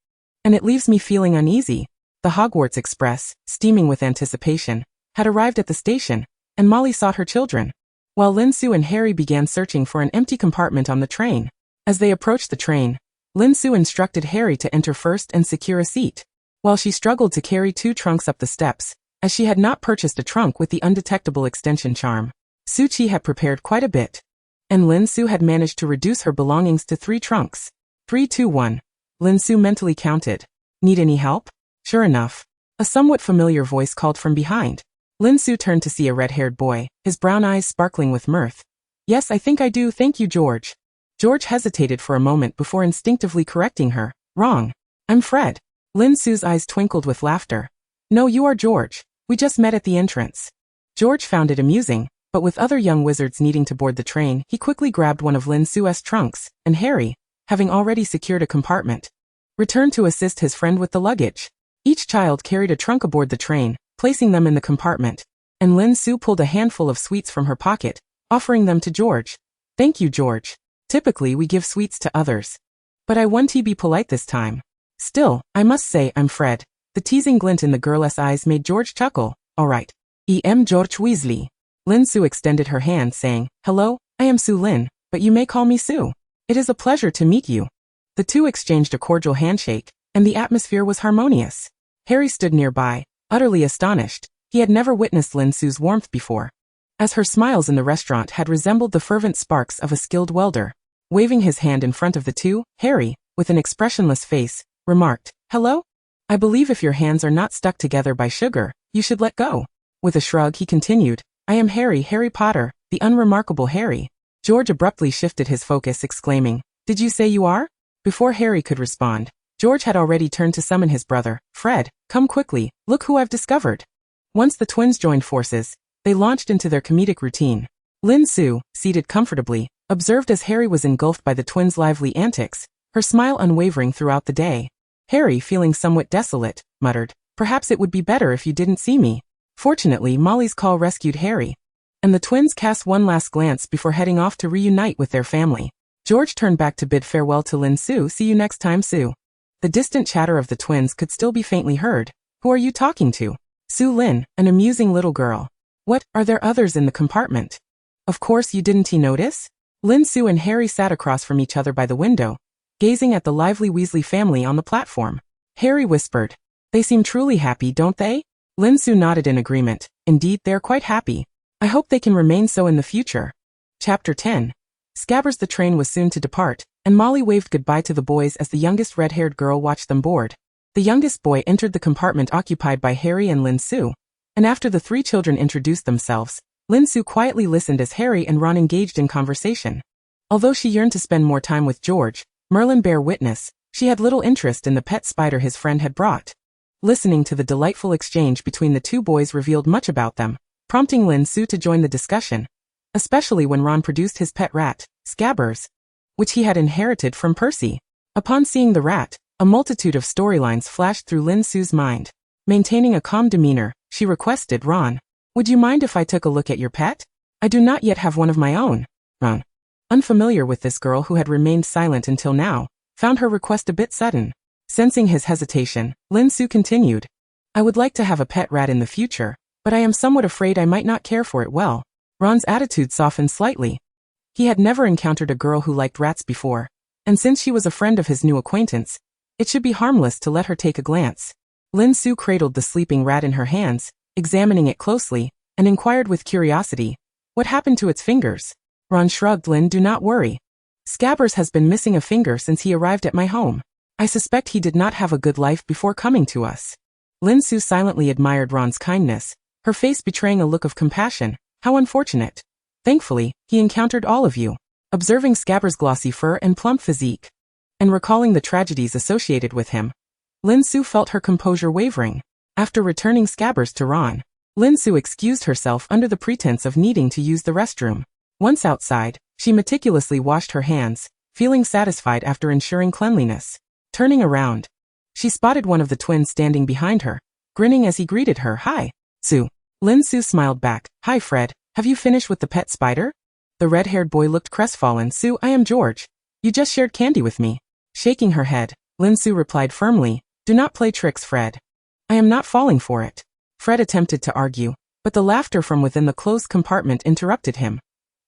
And it leaves me feeling uneasy. The Hogwarts Express, steaming with anticipation, had arrived at the station, and Molly sought her children, while Lin Su and Harry began searching for an empty compartment on the train. As they approached the train, Lin Su instructed Harry to enter first and secure a seat, while she struggled to carry 2 trunks up the steps, as she had not purchased a trunk with the undetectable extension charm. Su Chi had prepared quite a bit, and Lin Su had managed to reduce her belongings to 3 trunks. 3, 2, 1. Lin Su mentally counted. Need any help? Sure enough, a somewhat familiar voice called from behind. Lin Su turned to see a red-haired boy, his brown eyes sparkling with mirth. Yes, I think I do, thank you, George. George hesitated for a moment before instinctively correcting her. Wrong. I'm Fred. Lin Su's eyes twinkled with laughter. No, you are George. We just met at the entrance. George found it amusing, but with other young wizards needing to board the train, he quickly grabbed one of Lin Su's trunks, and Harry, having already secured a compartment, returned to assist his friend with the luggage. Each child carried a trunk aboard the train, placing them in the compartment, and Lin Su pulled a handful of sweets from her pocket, offering them to George. Thank you, George. Typically we give sweets to others, but I want to be polite this time. Still, I must say I'm Fred. The teasing glint in the girl's eyes made George chuckle. All right. I'm George Weasley. Lin Su extended her hand saying, Hello, I am Su Lin, but you may call me Su. It is a pleasure to meet you. The two exchanged a cordial handshake, and the atmosphere was harmonious. Harry stood nearby, utterly astonished. He had never witnessed Lin Su's warmth before, as her smiles in the restaurant had resembled the fervent sparks of a skilled welder. Waving his hand in front of the two, Harry, with an expressionless face, remarked, Hello? I believe if your hands are not stuck together by sugar, you should let go. With a shrug he continued, I am Harry Potter, the unremarkable Harry. George abruptly shifted his focus, exclaiming, Did you say you are? Before Harry could respond, George had already turned to summon his brother. Fred, come quickly, look who I've discovered. Once the twins joined forces, they launched into their comedic routine. Lin Su, seated comfortably, observed as Harry was engulfed by the twins' lively antics, her smile unwavering throughout the day. Harry, feeling somewhat desolate, muttered, Perhaps it would be better if you didn't see me. Fortunately, Molly's call rescued Harry, and the twins cast one last glance before heading off to reunite with their family. George turned back to bid farewell to Lin Su. See you next time, Su. The distant chatter of the twins could still be faintly heard. Who are you talking to? Su Lin, an amusing little girl. What, are there others in the compartment? Of course you didn't notice? Lin Su and Harry sat across from each other by the window, gazing at the lively Weasley family on the platform. Harry whispered, They seem truly happy, don't they? Lin Su nodded in agreement. Indeed, they are quite happy. I hope they can remain so in the future. Chapter 10. Scabbers. The train was soon to depart, and Molly waved goodbye to the boys as the youngest red-haired girl watched them board. The youngest boy entered the compartment occupied by Harry and Lin Su, and after the three children introduced themselves, Lin Su quietly listened as Harry and Ron engaged in conversation. Although she yearned to spend more time with George, Merlin bear witness, she had little interest in the pet spider his friend had brought. Listening to the delightful exchange between the two boys revealed much about them, prompting Lin Su to join the discussion, especially when Ron produced his pet rat, Scabbers, which he had inherited from Percy. Upon seeing the rat, a multitude of storylines flashed through Lin Su's mind. Maintaining a calm demeanor, she requested, Ron, would you mind if I took a look at your pet? I do not yet have one of my own. Ron. unfamiliar with this girl who had remained silent until now, found her request a bit sudden. Sensing his hesitation, Lin Su continued. I would like to have a pet rat in the future, but I am somewhat afraid I might not care for it well. Ron's attitude softened slightly. He had never encountered a girl who liked rats before, and since she was a friend of his new acquaintance, it should be harmless to let her take a glance. Lin Su cradled the sleeping rat in her hands, examining it closely, and inquired with curiosity, what happened to its fingers? Ron shrugged. Lin, do not worry. Scabbers has been missing a finger since he arrived at my home. I suspect he did not have a good life before coming to us. Lin Su silently admired Ron's kindness, her face betraying a look of compassion. How unfortunate. Thankfully, he encountered all of you. Observing Scabbers' glossy fur and plump physique, and recalling the tragedies associated with him, Lin Su felt her composure wavering. After returning Scabbers to Ron, Lin Su excused herself under the pretense of needing to use the restroom. Once outside, she meticulously washed her hands, feeling satisfied after ensuring cleanliness. Turning around, she spotted one of the twins standing behind her, grinning as he greeted her. Hi, Su. Lin Su smiled back. Hi Fred, have you finished with the pet spider? The red-haired boy looked crestfallen. Su, I am George. You just shared candy with me. Shaking her head, Lin Su replied firmly, do not play tricks, Fred. I am not falling for it. Fred attempted to argue, but the laughter from within the closed compartment interrupted him.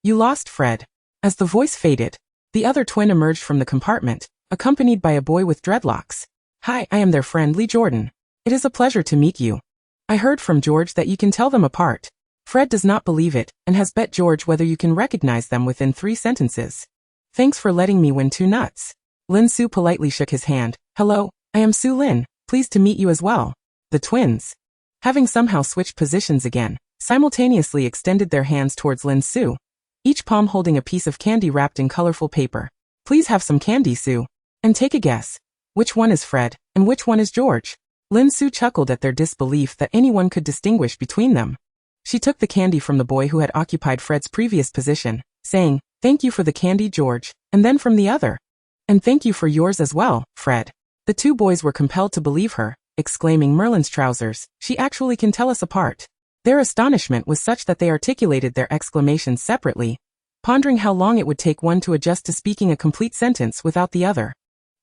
You lost, Fred. As the voice faded, the other twin emerged from the compartment, accompanied by a boy with dreadlocks. Hi, I am their friend Lee Jordan. It is a pleasure to meet you. I heard from George that you can tell them apart. Fred does not believe it, and has bet George whether you can recognize them within 3 sentences. Thanks for letting me win 2 nuts. Lin Su politely shook his hand. Hello, I am Su Lin, pleased to meet you as well. The twins, having somehow switched positions again, simultaneously extended their hands towards Lin Su, each palm holding a piece of candy wrapped in colorful paper. Please have some candy, Su. And take a guess. Which one is Fred, and which one is George? Lin Su chuckled at their disbelief that anyone could distinguish between them. She took the candy from the boy who had occupied Fred's previous position, saying, thank you for the candy, George, and then from the other. And thank you for yours as well, Fred. The 2 boys were compelled to believe her, exclaiming, Merlin's trousers, she actually can tell us apart. Their astonishment was such that they articulated their exclamations separately, pondering how long it would take one to adjust to speaking a complete sentence without the other.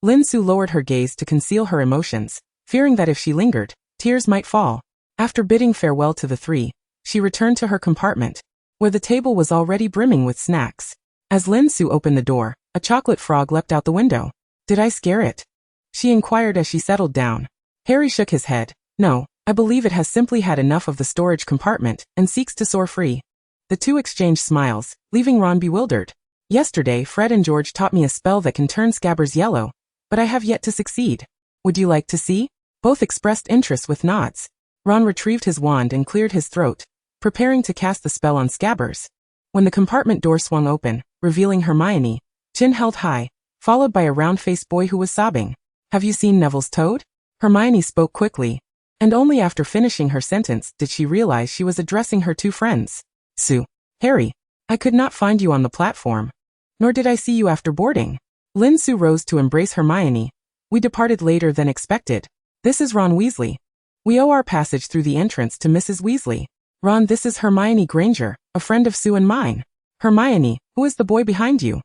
Lin Su lowered her gaze to conceal her emotions, fearing that if she lingered, tears might fall. After bidding farewell to the 3, she returned to her compartment, where the table was already brimming with snacks. As Lin Su opened the door, a chocolate frog leapt out the window. Did I scare it? She inquired as she settled down. Harry shook his head. No, I believe it has simply had enough of the storage compartment and seeks to soar free. The 2 exchanged smiles, leaving Ron bewildered. Yesterday, Fred and George taught me a spell that can turn Scabbers yellow, but I have yet to succeed. Would you like to see? Both expressed interest with nods. Ron retrieved his wand and cleared his throat, preparing to cast the spell on Scabbers. When the compartment door swung open, revealing Hermione, chin held high, followed by a round-faced boy who was sobbing. Have you seen Neville's toad? Hermione spoke quickly, and only after finishing her sentence did she realize she was addressing her 2 friends. Su. Harry. I could not find you on the platform. Nor did I see you after boarding. Lin Su rose to embrace Hermione. We departed later than expected. This is Ron Weasley. We owe our passage through the entrance to Mrs. Weasley. Ron, this is Hermione Granger, a friend of Sue and mine. Hermione, who is the boy behind you?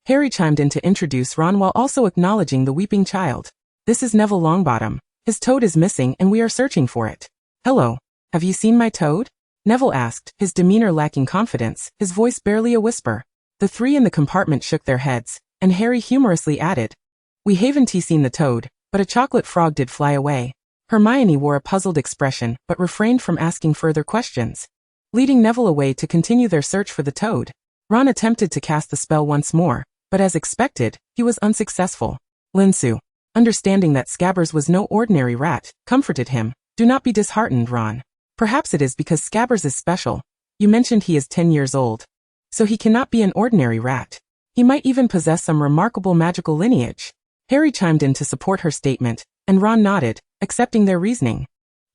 Harry chimed in to introduce Ron while also acknowledging the weeping child. This is Neville Longbottom. His toad is missing and we are searching for it. Hello. Have you seen my toad? Neville asked, his demeanor lacking confidence, his voice barely a whisper. The 3 in the compartment shook their heads, and Harry humorously added, we haven't seen the toad, but a chocolate frog did fly away. Hermione wore a puzzled expression but refrained from asking further questions, leading Neville away to continue their search for the toad. Ron attempted to cast the spell once more, but as expected, he was unsuccessful. Lin Su, understanding that Scabbers was no ordinary rat, comforted him. Do not be disheartened, Ron. Perhaps it is because Scabbers is special. You mentioned he is 10 years old. So he cannot be an ordinary rat. He might even possess some remarkable magical lineage. Harry chimed in to support her statement, and Ron nodded, accepting their reasoning.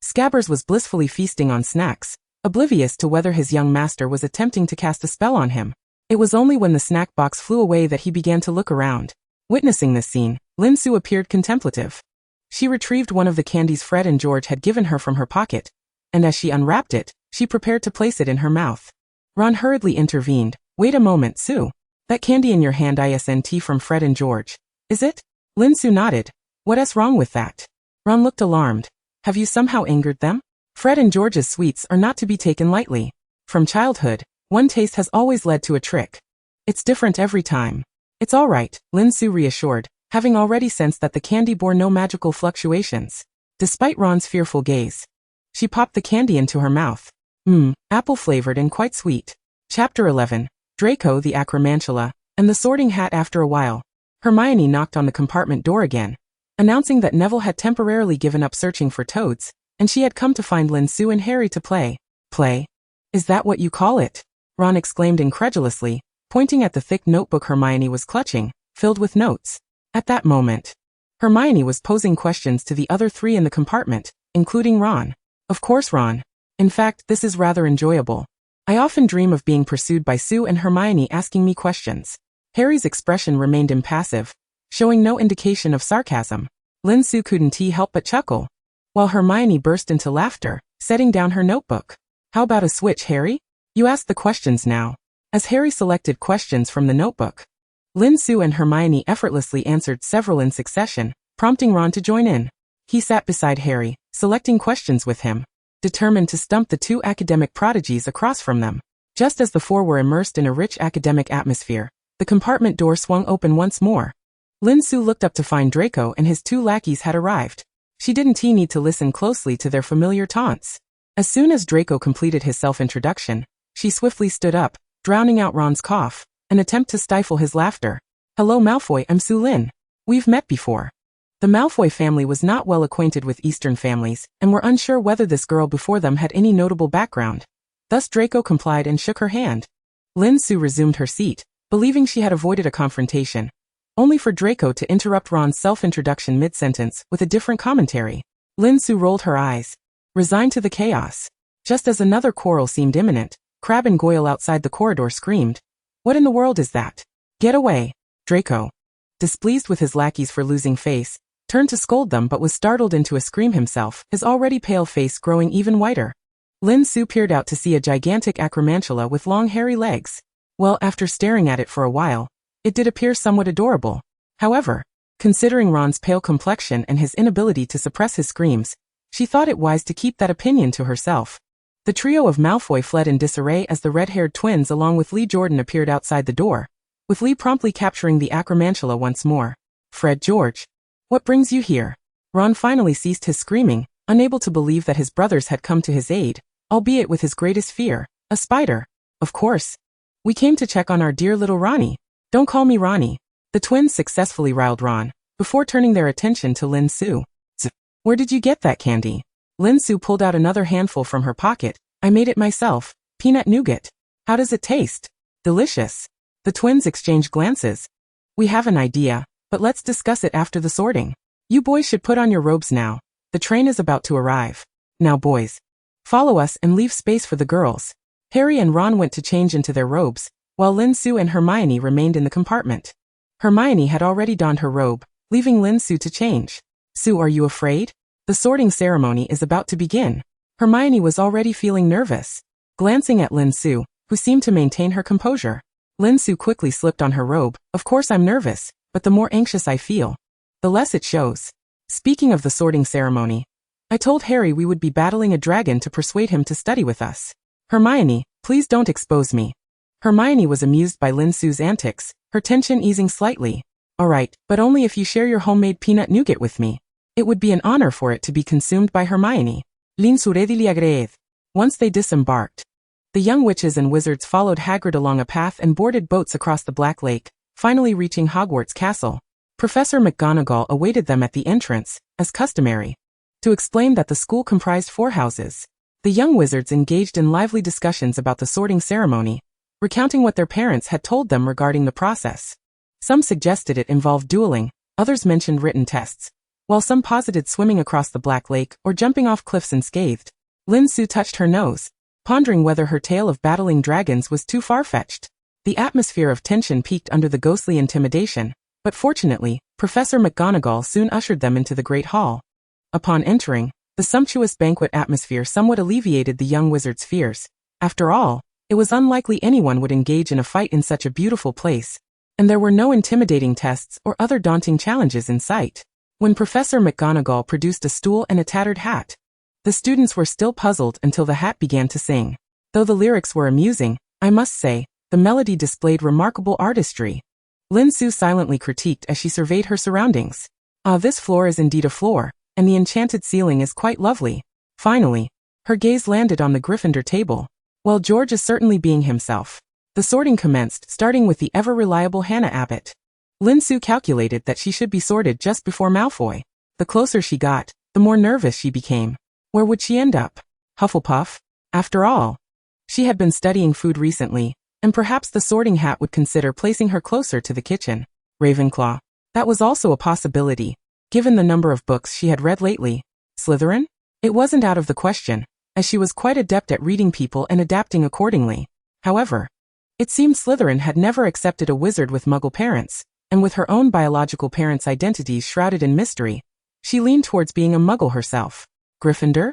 Scabbers was blissfully feasting on snacks, oblivious to whether his young master was attempting to cast a spell on him. It was only when the snack box flew away that he began to look around. Witnessing this scene, Lin Su appeared contemplative. She retrieved one of the candies Fred and George had given her from her pocket, and as she unwrapped it, she prepared to place it in her mouth. Ron hurriedly intervened. Wait a moment, Sue. That candy in your hand isn't from Fred and George, is it? Lin Su nodded. What's wrong with that? Ron looked alarmed. Have you somehow angered them? Fred and George's sweets are not to be taken lightly. From childhood, one taste has always led to a trick. It's different every time. It's all right, Lin Su reassured, having already sensed that the candy bore no magical fluctuations. Despite Ron's fearful gaze, she popped the candy into her mouth. Apple-flavored and quite sweet. Chapter 11. Draco the Acromantula, and the Sorting Hat. After a while, Hermione knocked on the compartment door again, announcing that Neville had temporarily given up searching for toads, and she had come to find Lin Su and Harry to play. Play? Is that what you call it? Ron exclaimed incredulously, pointing at the thick notebook Hermione was clutching, filled with notes. At that moment, Hermione was posing questions to the other three in the compartment, including Ron. Of course, Ron. In fact, this is rather enjoyable. I often dream of being pursued by Sue and Hermione asking me questions. Harry's expression remained impassive, showing no indication of sarcasm. Lin Su couldn't help but chuckle, while Hermione burst into laughter, setting down her notebook. How about a switch, Harry? You ask the questions now. As Harry selected questions from the notebook, Lin Su and Hermione effortlessly answered several in succession, prompting Ron to join in. He sat beside Harry, selecting questions with him, determined to stump the two academic prodigies across from them. Just as the four were immersed in a rich academic atmosphere, the compartment door swung open once more. Lin Su looked up to find Draco and his two lackeys had arrived. She didn't need to listen closely to their familiar taunts. As soon as Draco completed his self-introduction, she swiftly stood up, drowning out Ron's cough, an attempt to stifle his laughter. Hello Malfoy, I'm Su Lin. We've met before. The Malfoy family was not well acquainted with Eastern families, and were unsure whether this girl before them had any notable background. Thus Draco complied and shook her hand. Lin Su resumed her seat, believing she had avoided a confrontation, only for Draco to interrupt Ron's self-introduction mid-sentence with a different commentary. Lin Su rolled her eyes, resigned to the chaos. Just as another quarrel seemed imminent, Crabbe and Goyle outside the corridor screamed, "What in the world is that? Get away!" Draco, displeased with his lackeys for losing face, turned to scold them but was startled into a scream himself, his already pale face growing even whiter. Lin Su peered out to see a gigantic acromantula with long hairy legs. Well, after staring at it for a while, it did appear somewhat adorable. However, considering Ron's pale complexion and his inability to suppress his screams, she thought it wise to keep that opinion to herself. The trio of Malfoy fled in disarray as the red-haired twins along with Lee Jordan appeared outside the door, with Lee promptly capturing the acromantula once more. Fred, George, what brings you here? Ron finally ceased his screaming, unable to believe that his brothers had come to his aid, albeit with his greatest fear, a spider. Of course. We came to check on our dear little Ronnie. Don't call me Ronnie. The twins successfully riled Ron, before turning their attention to Lin Su. Where did you get that candy? Lin Su pulled out another handful from her pocket. I made it myself. Peanut nougat. How does it taste? Delicious. The twins exchanged glances. We have an idea, but let's discuss it after the sorting. You boys should put on your robes now. The train is about to arrive. Now boys, follow us and leave space for the girls. Harry and Ron went to change into their robes, while Lin Su and Hermione remained in the compartment. Hermione had already donned her robe, leaving Lin Su to change. Su, are you afraid? The sorting ceremony is about to begin. Hermione was already feeling nervous. Glancing at Lin Su, who seemed to maintain her composure, Lin Su quickly slipped on her robe. Of course I'm nervous, but the more anxious I feel, the less it shows. Speaking of the sorting ceremony, I told Harry we would be battling a dragon to persuade him to study with us. Hermione, please don't expose me. Hermione was amused by Lin Su's antics, her tension easing slightly. All right, but only if you share your homemade peanut nougat with me. It would be an honor for it to be consumed by Hermione. Lin Su readily agreed. Once they disembarked, the young witches and wizards followed Hagrid along a path and boarded boats across the Black Lake, finally reaching Hogwarts Castle. Professor McGonagall awaited them at the entrance, as customary, to explain that the school comprised 4 houses. The young wizards engaged in lively discussions about the sorting ceremony, recounting what their parents had told them regarding the process. Some suggested it involved dueling, others mentioned written tests, while some posited swimming across the Black Lake or jumping off cliffs unscathed. Lin Su touched her nose, pondering whether her tale of battling dragons was too far-fetched. The atmosphere of tension peaked under the ghostly intimidation, but fortunately, Professor McGonagall soon ushered them into the Great Hall. Upon entering, the sumptuous banquet atmosphere somewhat alleviated the young wizard's fears. After all, It was unlikely anyone would engage in a fight in such a beautiful place, and there were no intimidating tests or other daunting challenges in sight. When Professor McGonagall produced a stool and a tattered hat, the students were still puzzled until the hat began to sing. Though the lyrics were amusing, I must say, the melody displayed remarkable artistry. Lin Su silently critiqued as she surveyed her surroundings. Ah, this floor is indeed a floor, and the enchanted ceiling is quite lovely. Finally, her gaze landed on the Gryffindor table. Well, George is certainly being himself. The sorting commenced, starting with the ever-reliable Hannah Abbott. Lin Su calculated that she should be sorted just before Malfoy. The closer she got, the more nervous she became. Where would she end up? Hufflepuff? After all, she had been studying food recently, and perhaps the sorting hat would consider placing her closer to the kitchen. Ravenclaw. That was also a possibility, given the number of books she had read lately. Slytherin? It wasn't out of the question, as she was quite adept at reading people and adapting accordingly. However, it seemed Slytherin had never accepted a wizard with Muggle parents, and with her own biological parents' identities shrouded in mystery, she leaned towards being a Muggle herself. Gryffindor?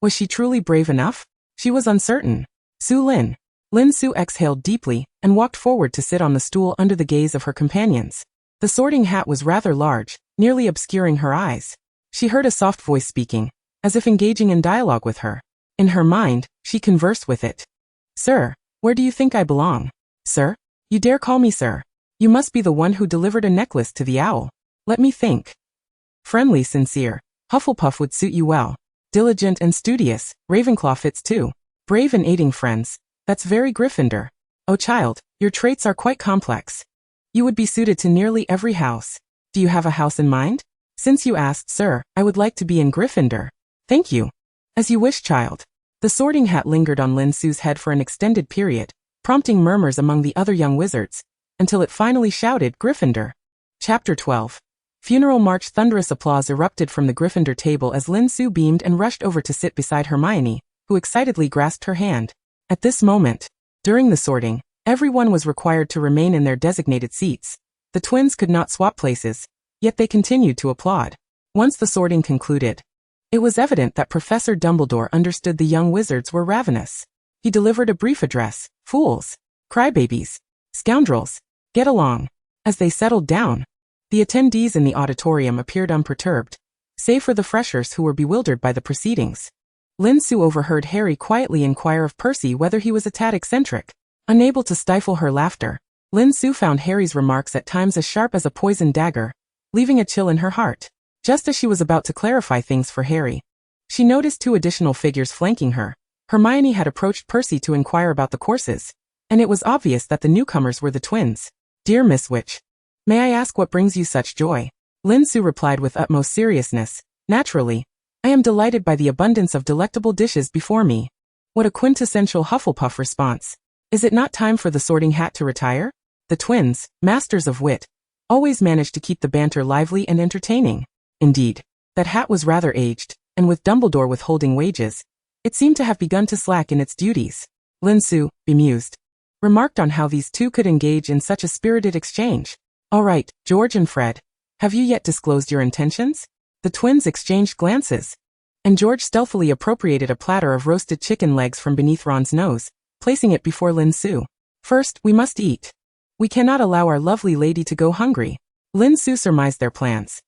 Was she truly brave enough? She was uncertain. Lin Su exhaled deeply and walked forward to sit on the stool under the gaze of her companions. The sorting hat was rather large, nearly obscuring her eyes. She heard a soft voice speaking, as if engaging in dialogue with her. In her mind, she conversed with it. Sir, where do you think I belong? Sir? You dare call me sir? You must be the one who delivered a necklace to the owl. Let me think. Friendly, sincere. Hufflepuff would suit you well. Diligent and studious. Ravenclaw fits too. Brave and aiding friends. That's very Gryffindor. Oh child, your traits are quite complex. You would be suited to nearly every house. Do you have a house in mind? Since you asked, sir, I would like to be in Gryffindor. Thank you. As you wish, child. The sorting hat lingered on Lin Su's head for an extended period, prompting murmurs among the other young wizards, until it finally shouted, Gryffindor. Chapter 12. Funeral March. Thunderous applause erupted from the Gryffindor table as Lin Su beamed and rushed over to sit beside Hermione, who excitedly grasped her hand. At this moment, during the sorting, everyone was required to remain in their designated seats. The twins could not swap places, yet they continued to applaud. Once the sorting concluded, it was evident that Professor Dumbledore understood the young wizards were ravenous. He delivered a brief address. Fools. Crybabies. Scoundrels. Get along. As they settled down, the attendees in the auditorium appeared unperturbed, save for the freshers who were bewildered by the proceedings. Lin Su overheard Harry quietly inquire of Percy whether he was a tad eccentric. Unable to stifle her laughter, Lin Su found Harry's remarks at times as sharp as a poisoned dagger, leaving a chill in her heart. Just as she was about to clarify things for Harry, she noticed two additional figures flanking her. Hermione had approached Percy to inquire about the courses, and it was obvious that the newcomers were the twins. Dear Miss Witch, may I ask what brings you such joy? Lin Su replied with utmost seriousness. Naturally, I am delighted by the abundance of delectable dishes before me. What a quintessential Hufflepuff response. Is it not time for the sorting hat to retire? The twins, masters of wit, always managed to keep the banter lively and entertaining. Indeed, that hat was rather aged, and with Dumbledore withholding wages, it seemed to have begun to slack in its duties. Lin Su, bemused, remarked on how these two could engage in such a spirited exchange. All right, George and Fred, have you yet disclosed your intentions? The twins exchanged glances, and George stealthily appropriated a platter of roasted chicken legs from beneath Ron's nose, placing it before Lin Su. First, we must eat. We cannot allow our lovely lady to go hungry. Lin Su surmised their plans.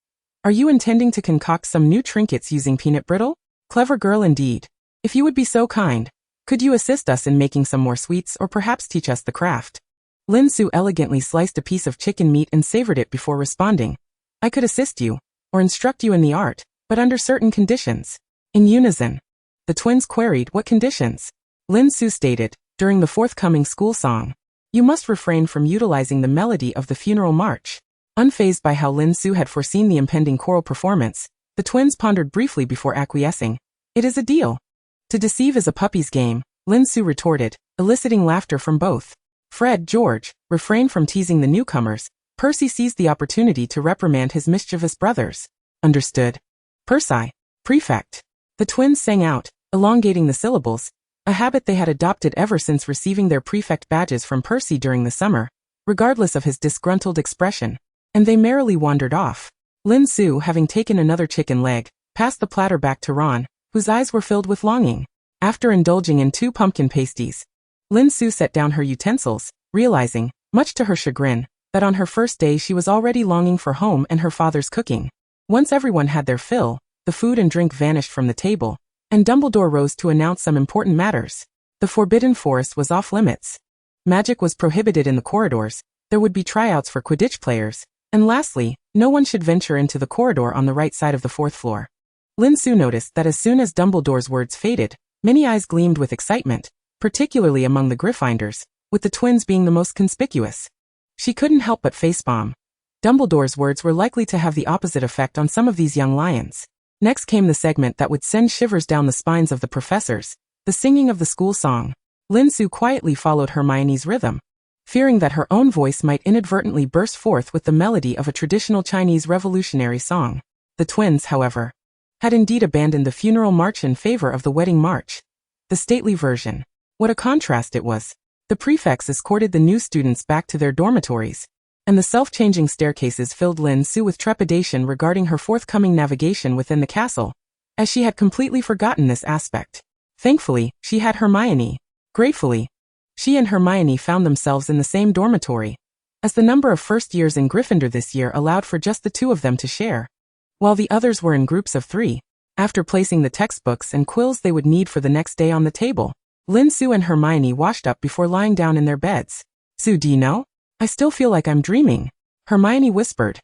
Are you intending to concoct some new trinkets using peanut brittle? Clever girl indeed. If you would be so kind, could you assist us in making some more sweets or perhaps teach us the craft? Lin Su elegantly sliced a piece of chicken meat and savored it before responding. I could assist you, or instruct you in the art, but under certain conditions. In unison, the twins queried what conditions. Lin Su stated, during the forthcoming school song, you must refrain from utilizing the melody of the funeral march. Unfazed by how Lin Su had foreseen the impending choral performance, the twins pondered briefly before acquiescing. It is a deal. To deceive is a puppy's game, Lin Su retorted, eliciting laughter from both. Fred, George, refrain from teasing the newcomers. Percy seized the opportunity to reprimand his mischievous brothers. Understood. Percy, prefect. The twins sang out, elongating the syllables, a habit they had adopted ever since receiving their prefect badges from Percy during the summer, regardless of his disgruntled expression, and they merrily wandered off. Lin Su, having taken another chicken leg, passed the platter back to Ron, whose eyes were filled with longing. After indulging in 2 pumpkin pasties, Lin Su set down her utensils, realizing, much to her chagrin, that on her first day she was already longing for home and her father's cooking. Once everyone had their fill, the food and drink vanished from the table, and Dumbledore rose to announce some important matters. The Forbidden Forest was off limits. Magic was prohibited in the corridors, there would be tryouts for Quidditch players, and lastly, no one should venture into the corridor on the right side of the 4th floor. Lin Su noticed that as soon as Dumbledore's words faded, many eyes gleamed with excitement, particularly among the Gryffindors, with the twins being the most conspicuous. She couldn't help but facepalm. Dumbledore's words were likely to have the opposite effect on some of these young lions. Next came the segment that would send shivers down the spines of the professors, the singing of the school song. Lin Su quietly followed Hermione's rhythm, fearing that her own voice might inadvertently burst forth with the melody of a traditional Chinese revolutionary song. The twins, however, had indeed abandoned the funeral march in favor of the wedding march, the stately version. What a contrast it was. The prefects escorted the new students back to their dormitories, and the self-changing staircases filled Lin Su with trepidation regarding her forthcoming navigation within the castle, as she had completely forgotten this aspect. Thankfully, she had Hermione. Gratefully, she and Hermione found themselves in the same dormitory, as the number of first years in Gryffindor this year allowed for just the two of them to share, while the others were in groups of 3. After placing the textbooks and quills they would need for the next day on the table, Lin Su and Hermione washed up before lying down in their beds. "Su, do you know? I still feel like I'm dreaming," Hermione whispered.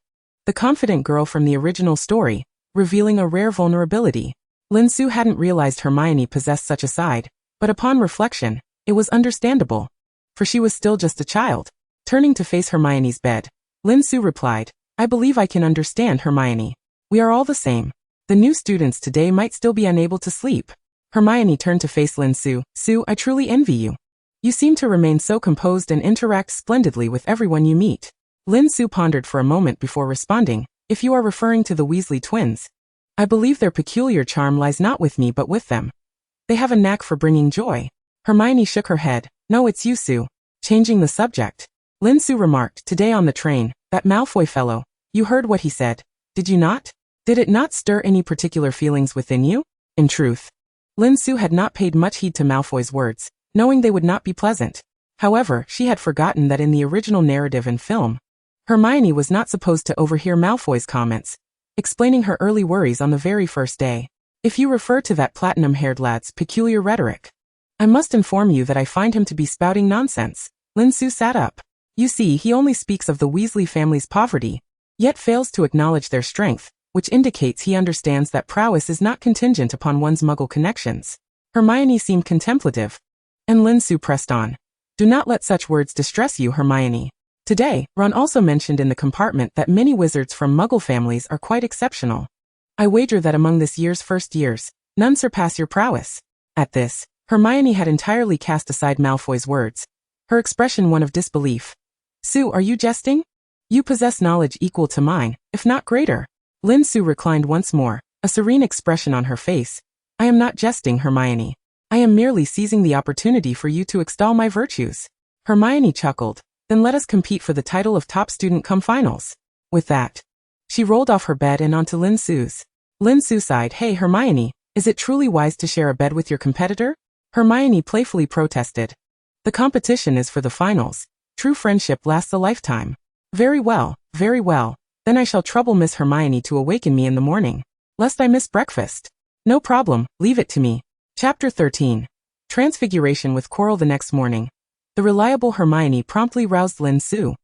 The confident girl from the original story, revealing a rare vulnerability. Lin Su hadn't realized Hermione possessed such a side, but upon reflection, it was understandable, for she was still just a child. Turning to face Hermione's bed, Lin Su replied, "I believe I can understand, Hermione. We are all the same. The new students today might still be unable to sleep." Hermione turned to face Lin Su. "Su, I truly envy you. You seem to remain so composed and interact splendidly with everyone you meet." Lin Su pondered for a moment before responding, "If you are referring to the Weasley twins, I believe their peculiar charm lies not with me but with them. They have a knack for bringing joy." Hermione shook her head. "No, it's you, Su." Changing the subject, Lin Su remarked, "Today on the train, that Malfoy fellow, you heard what he said, did you not? Did it not stir any particular feelings within you?" In truth, Lin Su had not paid much heed to Malfoy's words, knowing they would not be pleasant. However, she had forgotten that in the original narrative and film, Hermione was not supposed to overhear Malfoy's comments, explaining her early worries on the very first day. "If you refer to that platinum-haired lad's peculiar rhetoric, I must inform you that I find him to be spouting nonsense." Lin Su sat up. "You see, he only speaks of the Weasley family's poverty, yet fails to acknowledge their strength, which indicates he understands that prowess is not contingent upon one's Muggle connections." Hermione seemed contemplative, and Lin Su pressed on. "Do not let such words distress you, Hermione. Today, Ron also mentioned in the compartment that many wizards from Muggle families are quite exceptional. I wager that among this year's first years, none surpass your prowess." At this, Hermione had entirely cast aside Malfoy's words, her expression one of disbelief. "Su, are you jesting? You possess knowledge equal to mine, if not greater." Lin Su reclined once more, a serene expression on her face. "I am not jesting, Hermione. I am merely seizing the opportunity for you to extol my virtues." Hermione chuckled. "Then let us compete for the title of top student come finals." With that, she rolled off her bed and onto Lin Su's. Lin Su sighed. "Hey Hermione, is it truly wise to share a bed with your competitor?" Hermione playfully protested. "The competition is for the finals. True friendship lasts a lifetime." Very well, then I shall trouble Miss Hermione to awaken me in the morning, lest I miss breakfast." "No problem, leave it to me." Chapter 13. Transfiguration with Quirrell. The next morning, the reliable Hermione promptly roused Lin Su,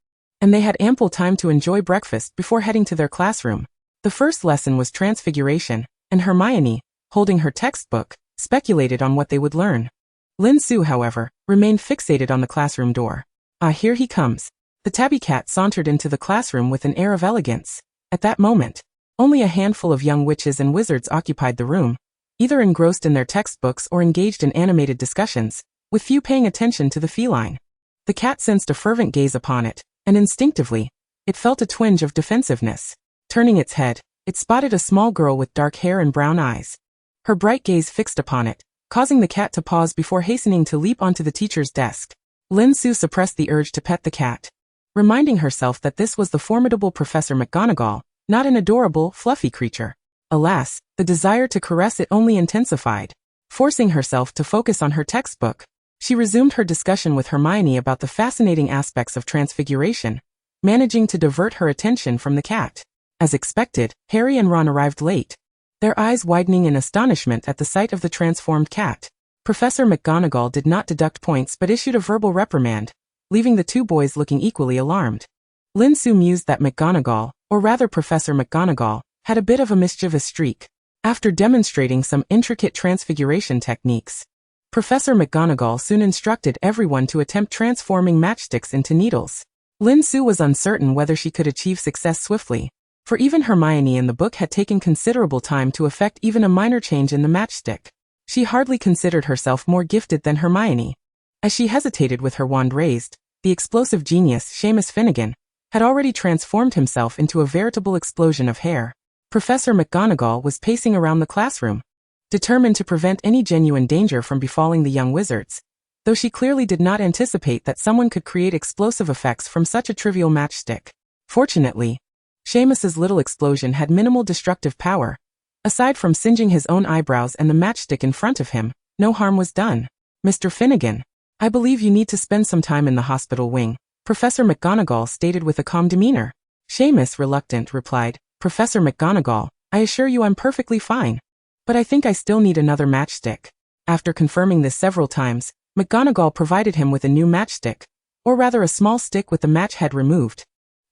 and they had ample time to enjoy breakfast before heading to their classroom. The first lesson was Transfiguration, and Hermione, holding her textbook, speculated on what they would learn. Lin Su, however, remained fixated on the classroom door. "Ah, here he comes." The tabby cat sauntered into the classroom with an air of elegance. At that moment, only a handful of young witches and wizards occupied the room, either engrossed in their textbooks or engaged in animated discussions, with few paying attention to the feline. The cat sensed a fervent gaze upon it, and instinctively, it felt a twinge of defensiveness. Turning its head, it spotted a small girl with dark hair and brown eyes. Her bright gaze fixed upon it, causing the cat to pause before hastening to leap onto the teacher's desk. Lin Su suppressed the urge to pet the cat, reminding herself that this was the formidable Professor McGonagall, not an adorable, fluffy creature. Alas, the desire to caress it only intensified. Forcing herself to focus on her textbook, She resumed her discussion with Hermione about the fascinating aspects of transfiguration, managing to divert her attention from the cat. As expected, Harry and Ron arrived late, their eyes widening in astonishment at the sight of the transformed cat. Professor McGonagall did not deduct points but issued a verbal reprimand, leaving the two boys looking equally alarmed. Lin Su mused that McGonagall, or rather Professor McGonagall, had a bit of a mischievous streak. After demonstrating some intricate transfiguration techniques, Professor McGonagall soon instructed everyone to attempt transforming matchsticks into needles. Lin Su was uncertain whether she could achieve success swiftly, for even Hermione in the book had taken considerable time to effect even a minor change in the matchstick. She hardly considered herself more gifted than Hermione. As she hesitated with her wand raised, the explosive genius Seamus Finnegan had already transformed himself into a veritable explosion of hair. Professor McGonagall was pacing around the classroom, determined to prevent any genuine danger from befalling the young wizards, though she clearly did not anticipate that someone could create explosive effects from such a trivial matchstick. Fortunately, Seamus's little explosion had minimal destructive power. Aside from singeing his own eyebrows and the matchstick in front of him, no harm was done. Mr. Finnegan, I believe you need to spend some time in the hospital wing, Professor McGonagall stated with a calm demeanor. Seamus, reluctant, replied, Professor McGonagall, I assure you I'm perfectly fine. But I think I still need another matchstick. After confirming this several times, McGonagall provided him with a new matchstick, or rather a small stick with the match head removed.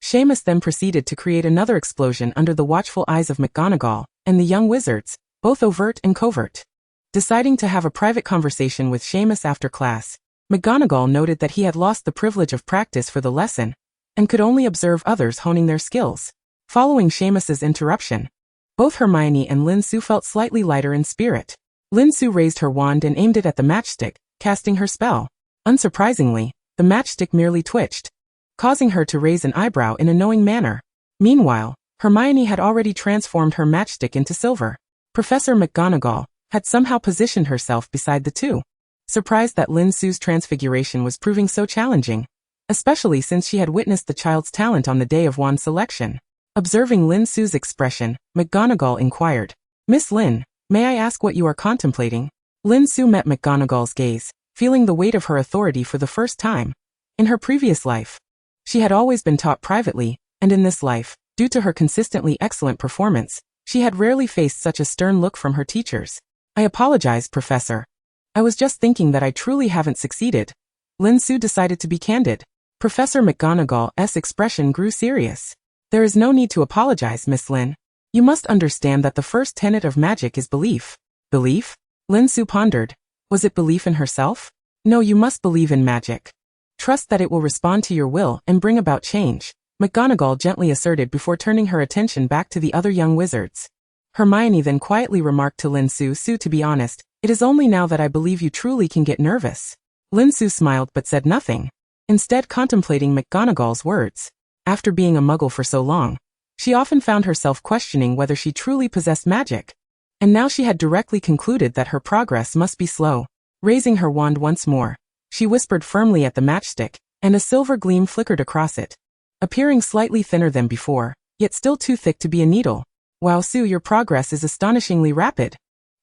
Seamus then proceeded to create another explosion under the watchful eyes of McGonagall and the young wizards, both overt and covert. Deciding to have a private conversation with Seamus after class, McGonagall noted that he had lost the privilege of practice for the lesson, and could only observe others honing their skills. Following Seamus's interruption, both Hermione and Lin Su felt slightly lighter in spirit. Lin Su raised her wand and aimed it at the matchstick, casting her spell. Unsurprisingly, the matchstick merely twitched, causing her to raise an eyebrow in a knowing manner. Meanwhile, Hermione had already transformed her matchstick into silver. Professor McGonagall had somehow positioned herself beside the two, surprised that Lin Su's transfiguration was proving so challenging, especially since she had witnessed the child's talent on the day of wand selection. Observing Lin Su's expression, McGonagall inquired, Miss Lin, may I ask what you are contemplating? Lin Su met McGonagall's gaze, feeling the weight of her authority for the first time. In her previous life, she had always been taught privately, and in this life, due to her consistently excellent performance, she had rarely faced such a stern look from her teachers. I apologize, Professor. I was just thinking that I truly haven't succeeded. Lin Su decided to be candid. Professor McGonagall's expression grew serious. There is no need to apologize, Miss Lin. You must understand that the first tenet of magic is belief. Belief? Lin Su pondered. Was it belief in herself? No, you must believe in magic. Trust that it will respond to your will and bring about change, McGonagall gently asserted before turning her attention back to the other young wizards. Hermione then quietly remarked to Lin Su, to be honest, it is only now that I believe you truly can get nervous. Lin Su smiled but said nothing, instead contemplating McGonagall's words. After being a Muggle for so long, she often found herself questioning whether she truly possessed magic, and now she had directly concluded that her progress must be slow. Raising her wand once more, she whispered firmly at the matchstick, and a silver gleam flickered across it, appearing slightly thinner than before, yet still too thick to be a needle. Wow, Su, your progress is astonishingly rapid,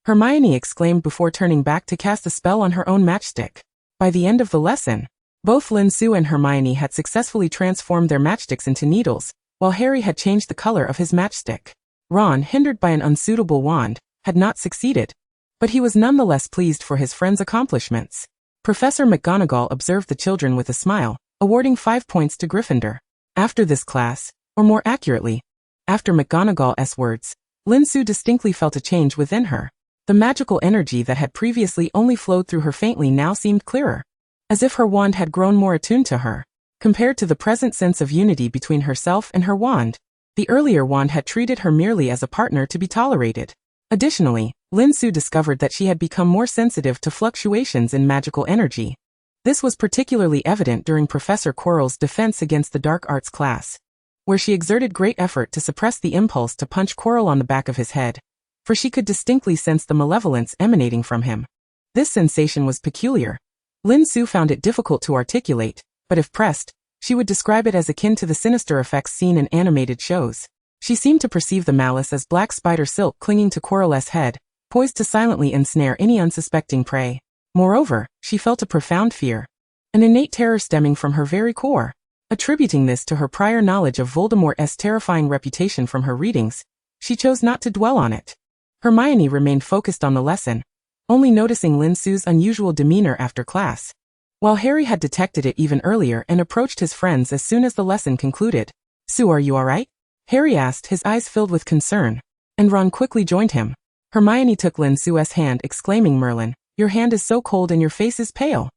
Hermione exclaimed before turning back to cast a spell on her own matchstick. By the end of the lesson, both Lin Su and Hermione had successfully transformed their matchsticks into needles, while Harry had changed the color of his matchstick. Ron, hindered by an unsuitable wand, had not succeeded, but he was nonetheless pleased for his friend's accomplishments. Professor McGonagall observed the children with a smile, awarding 5 points to Gryffindor. After this class, or more accurately, after McGonagall's words, Lin Su distinctly felt a change within her. The magical energy that had previously only flowed through her faintly now seemed clearer, as if her wand had grown more attuned to her. Compared to the present sense of unity between herself and her wand, the earlier wand had treated her merely as a partner to be tolerated. Additionally, Lin Su discovered that she had become more sensitive to fluctuations in magical energy. This was particularly evident during Professor Quirrell's defense against the dark arts class, where she exerted great effort to suppress the impulse to punch Quirrell on the back of his head, for she could distinctly sense the malevolence emanating from him. This sensation was peculiar. Lin Su found it difficult to articulate, but if pressed, she would describe it as akin to the sinister effects seen in animated shows. She seemed to perceive the malice as black spider silk clinging to Quirrell's head, poised to silently ensnare any unsuspecting prey. Moreover, she felt a profound fear, an innate terror stemming from her very core. Attributing this to her prior knowledge of Voldemort's terrifying reputation from her readings, she chose not to dwell on it. Hermione remained focused on the lesson, only noticing Lin Su's unusual demeanor after class, while Harry had detected it even earlier and approached his friends as soon as the lesson concluded. "Sue, are you alright?" Harry asked, his eyes filled with concern, and Ron quickly joined him. Hermione took Lin Su's hand, exclaiming, "Merlin, your hand is so cold and your face is pale.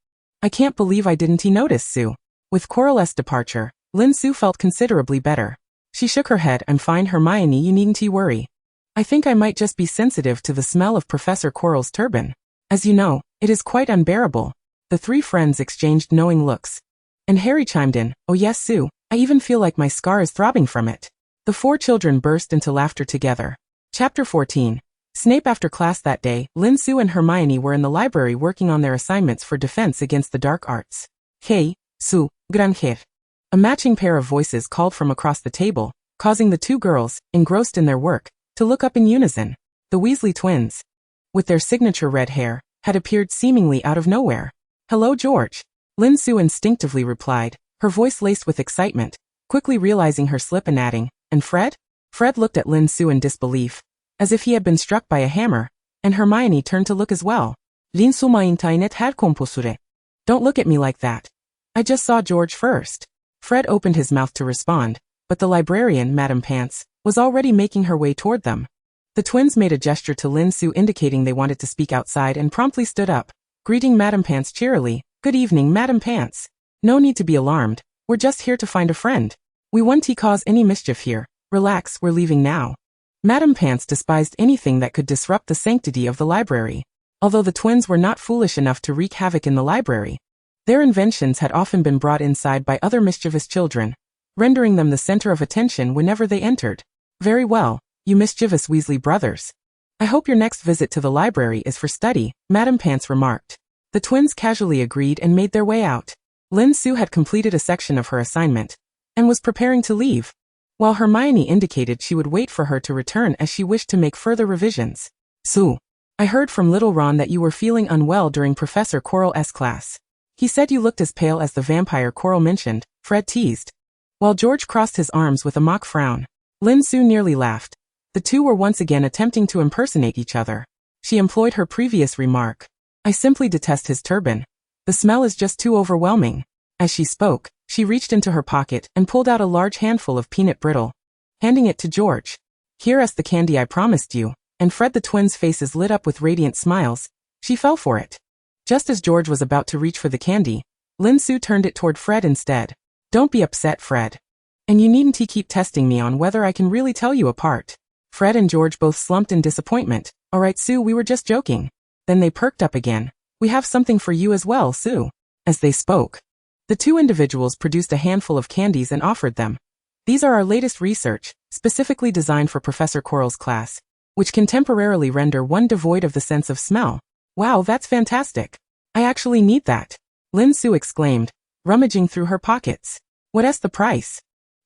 I can't believe I didn't notice, Sue." With Quirrell's departure, Lin Su felt considerably better. She shook her head. "I'm fine, Hermione, you needn't worry. I think I might just be sensitive to the smell of Professor Quirrell's turban. As you know, it is quite unbearable." The three friends exchanged knowing looks, and Harry chimed in, "Oh yes, Sue, I even feel like my scar is throbbing from it." The four children burst into laughter together. Chapter 14. Snape. After class that day, Lin Su and Hermione were in the library working on their assignments for defense against the dark arts. "Hey, Su, Granger." A matching pair of voices called from across the table, causing the two girls, engrossed in their work, to look up in unison. The Weasley twins, with their signature red hair, had appeared seemingly out of nowhere. "Hello, George," Lin Su instinctively replied, her voice laced with excitement, quickly realizing her slip and adding, "And Fred?" Fred looked at Lin Su in disbelief, as if he had been struck by a hammer, and Hermione turned to look as well. "Lin Su maintained had composure." "Don't look at me like that. I just saw George first." Fred opened his mouth to respond, but the librarian, Madame Pants, was already making her way toward them. The twins made a gesture to Lin Su indicating they wanted to speak outside and promptly stood up, greeting Madame Pants cheerily. "Good evening, Madame Pants. No need to be alarmed, we're just here to find a friend. We won't cause any mischief here. Relax, we're leaving now." Madame Pants despised anything that could disrupt the sanctity of the library. Although the twins were not foolish enough to wreak havoc in the library, their inventions had often been brought inside by other mischievous children, rendering them the center of attention whenever they entered. "Very well, you mischievous Weasley brothers. I hope your next visit to the library is for study," Madame Pants remarked. The twins casually agreed and made their way out. Lin Su had completed a section of her assignment, and was preparing to leave, while Hermione indicated she would wait for her to return as she wished to make further revisions. "Su, I heard from little Ron that you were feeling unwell during Professor Quirrell's class. He said you looked as pale as the vampire Quirrell mentioned," Fred teased, while George crossed his arms with a mock frown. Lin Su nearly laughed. The two were once again attempting to impersonate each other. She employed her previous remark, "I simply detest his turban. The smell is just too overwhelming." As she spoke, she reached into her pocket and pulled out a large handful of peanut brittle, handing it to George. "Here's the candy I promised you," and Fred the twins' faces lit up with radiant smiles. She fell for it. Just as George was about to reach for the candy, Lin Su turned it toward Fred instead. "Don't be upset, Fred. And you needn't keep testing me on whether I can really tell you apart." Fred and George both slumped in disappointment. "Alright, Sue, we were just joking." Then they perked up again. "We have something for you as well, Sue." As they spoke, the two individuals produced a handful of candies and offered them. "These are our latest research, specifically designed for Professor Quirrell's class, which can temporarily render one devoid of the sense of smell." "Wow, that's fantastic. I actually need that," Lin Su exclaimed, rummaging through her pockets. "What's the price?"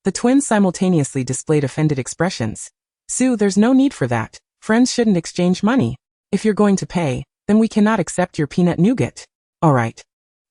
The twins simultaneously displayed offended expressions. "Sue, there's no need for that. Friends shouldn't exchange money. If you're going to pay, then we cannot accept your peanut nougat." "Alright.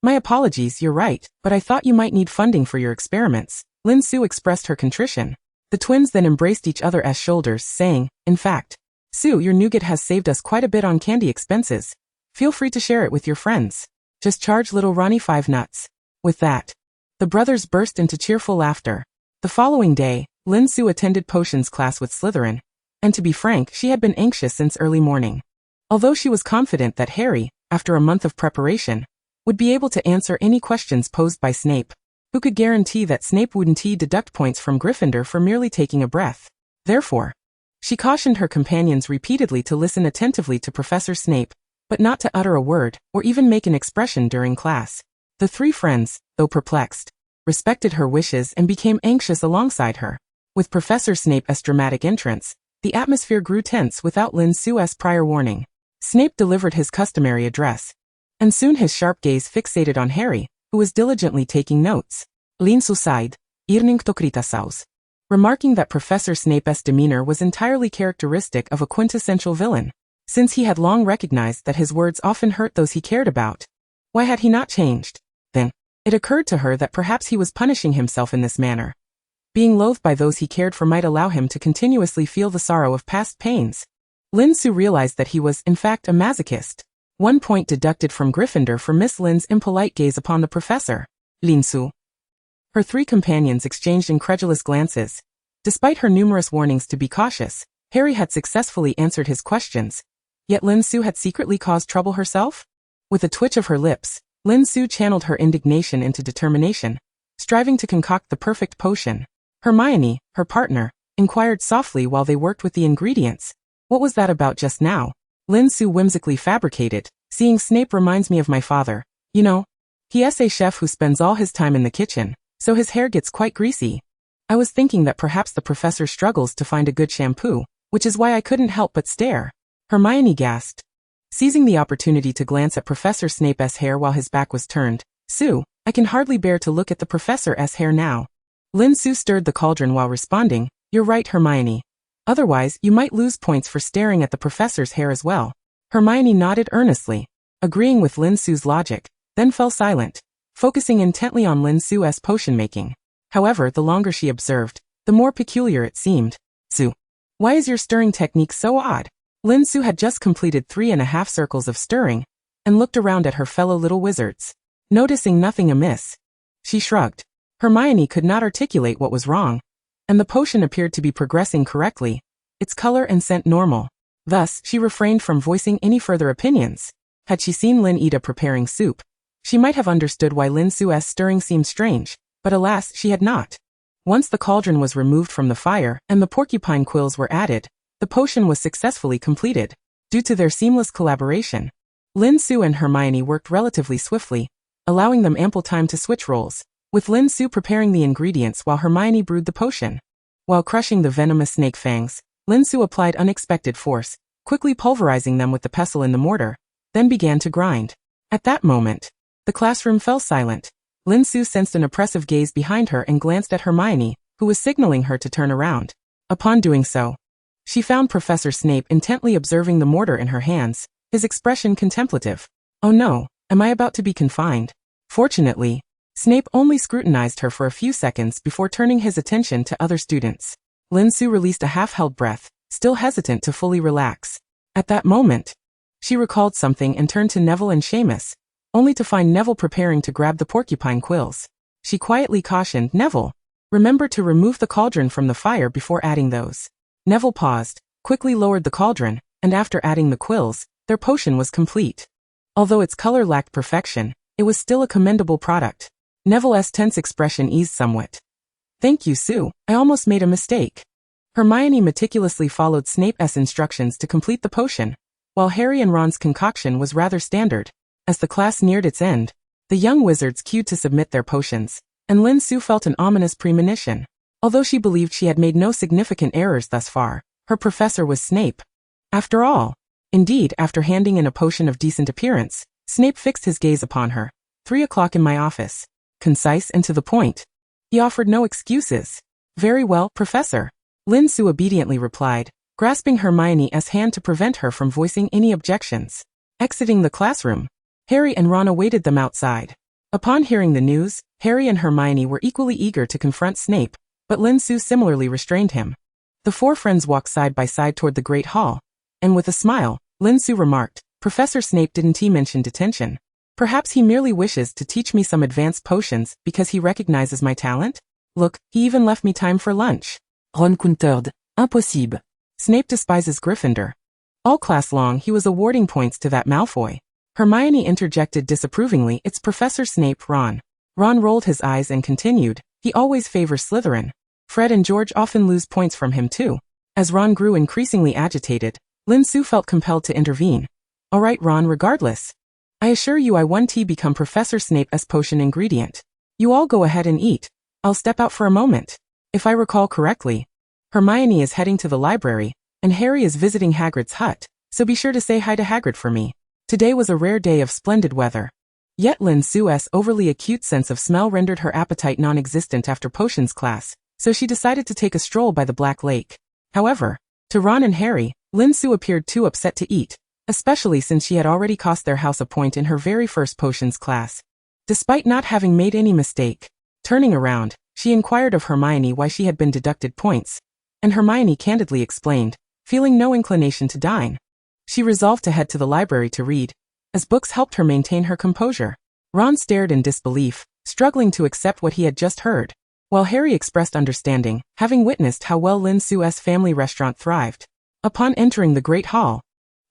My apologies, you're right, but I thought you might need funding for your experiments." Lin Su expressed her contrition. The twins then embraced each other's shoulders, saying, "In fact, Sue, your nougat has saved us quite a bit on candy expenses. Feel free to share it with your friends. Just charge little Ronnie 5 nuts. With that, the brothers burst into cheerful laughter. The following day, Lin Su attended potions class with Slytherin, and to be frank, she had been anxious since early morning. Although she was confident that Harry, after a month of preparation, would be able to answer any questions posed by Snape, who could guarantee that Snape wouldn't deduct points from Gryffindor for merely taking a breath. Therefore, she cautioned her companions repeatedly to listen attentively to Professor Snape, but not to utter a word or even make an expression during class. The three friends, though perplexed, respected her wishes and became anxious alongside her. With Professor Snape's dramatic entrance, the atmosphere grew tense without Lin Su's prior warning. Snape delivered his customary address, and soon his sharp gaze fixated on Harry, who was diligently taking notes. Lin Su sighed, "Irning to kritasaus," remarking that Professor Snape's demeanor was entirely characteristic of a quintessential villain. since he had long recognized that his words often hurt those he cared about. Why had he not changed? Then, it occurred to her that perhaps he was punishing himself in this manner. Being loathed by those he cared for might allow him to continuously feel the sorrow of past pains. Lin Su realized that he was, in fact, a masochist. 1 point deducted from Gryffindor for Miss Lin's impolite gaze upon the professor. Lin Su. Her 3 companions exchanged incredulous glances. Despite her numerous warnings to be cautious, Harry had successfully answered his questions. Yet Lin Su had secretly caused trouble herself? With a twitch of her lips, Lin Su channeled her indignation into determination, striving to concoct the perfect potion. Hermione, her partner, inquired softly while they worked with the ingredients. What was that about just now? Lin Su whimsically fabricated. Seeing Snape reminds me of my father. You know, he's a chef who spends all his time in the kitchen, so his hair gets quite greasy. I was thinking that perhaps the professor struggles to find a good shampoo, which is why I couldn't help but stare. Hermione gasped, seizing the opportunity to glance at Professor Snape's hair while his back was turned. Sue, I can hardly bear to look at the professor's hair now. Lin Su stirred the cauldron while responding, you're right, Hermione. Otherwise, you might lose points for staring at the professor's hair as well. Hermione nodded earnestly, agreeing with Lin Su's logic, then fell silent, focusing intently on Lin Su's potion making. However, the longer she observed, the more peculiar it seemed. Su, why is your stirring technique so odd? Lin Su had just completed 3.5 circles of stirring, and looked around at her fellow little wizards. Noticing nothing amiss, she shrugged. Hermione could not articulate what was wrong, and the potion appeared to be progressing correctly, its color and scent normal. Thus, she refrained from voicing any further opinions. Had she seen Lin Ida preparing soup, she might have understood why Lin Su's stirring seemed strange, but alas, she had not. Once the cauldron was removed from the fire and the porcupine quills were added, the potion was successfully completed. Due to their seamless collaboration, Lin Su and Hermione worked relatively swiftly, allowing them ample time to switch roles, with Lin Su preparing the ingredients while Hermione brewed the potion. While crushing the venomous snake fangs, Lin Su applied unexpected force, quickly pulverizing them with the pestle in the mortar, then began to grind. At that moment, the classroom fell silent. Lin Su sensed an oppressive gaze behind her and glanced at Hermione, who was signaling her to turn around. Upon doing so, she found Professor Snape intently observing the mortar in her hands, his expression contemplative. Oh no, am I about to be confined? Fortunately, Snape only scrutinized her for a few seconds before turning his attention to other students. Lin Su released a half-held breath, still hesitant to fully relax. At that moment, she recalled something and turned to Neville and Seamus, only to find Neville preparing to grab the porcupine quills. She quietly cautioned, Neville, remember to remove the cauldron from the fire before adding those. Neville paused, quickly lowered the cauldron, and after adding the quills, their potion was complete. Although its color lacked perfection, it was still a commendable product. Neville's tense expression eased somewhat. Thank you, Sue, I almost made a mistake. Hermione meticulously followed Snape's instructions to complete the potion, while Harry and Ron's concoction was rather standard. As the class neared its end, the young wizards queued to submit their potions, and Lin Su felt an ominous premonition. Although she believed she had made no significant errors thus far, her professor was Snape. After all, indeed, after handing in a potion of decent appearance, Snape fixed his gaze upon her. 3 o'clock in my office. Concise and to the point. He offered no excuses. Very well, Professor. Lin Su obediently replied, grasping Hermione's hand to prevent her from voicing any objections. Exiting the classroom, Harry and Ron awaited them outside. Upon hearing the news, Harry and Hermione were equally eager to confront Snape, but Lin Su similarly restrained him. The 4 friends walked side by side toward the Great Hall, and with a smile, Lin Su remarked, Professor Snape didn't he mention detention? Perhaps he merely wishes to teach me some advanced potions because he recognizes my talent? Look, he even left me time for lunch. Ron countered, impossible. Snape despises Gryffindor. All class long he was awarding points to that Malfoy. Hermione interjected disapprovingly, it's Professor Snape, Ron. Ron rolled his eyes and continued, he always favors Slytherin. Fred and George often lose points from him too. As Ron grew increasingly agitated, Lin Su felt compelled to intervene. All right, Ron, regardless. I assure you I won to become Professor Snape's potion ingredient. You all go ahead and eat. I'll step out for a moment. If I recall correctly, Hermione is heading to the library, and Harry is visiting Hagrid's hut, so be sure to say hi to Hagrid for me. Today was a rare day of splendid weather. Yet Lin Su's overly acute sense of smell rendered her appetite non-existent after potions class, so she decided to take a stroll by the Black Lake. However, To Ron and Harry, Lin Su appeared too upset to eat, especially since she had already cost their house a point in her very first potions class. Despite not having made any mistake, turning around, she inquired of Hermione why she had been deducted points, and Hermione candidly explained, feeling no inclination to dine. She resolved to head to the library to read, as books helped her maintain her composure. Ron stared in disbelief, struggling to accept what he had just heard, while Harry expressed understanding, having witnessed how well Lin Su's family restaurant thrived. Upon entering the Great Hall,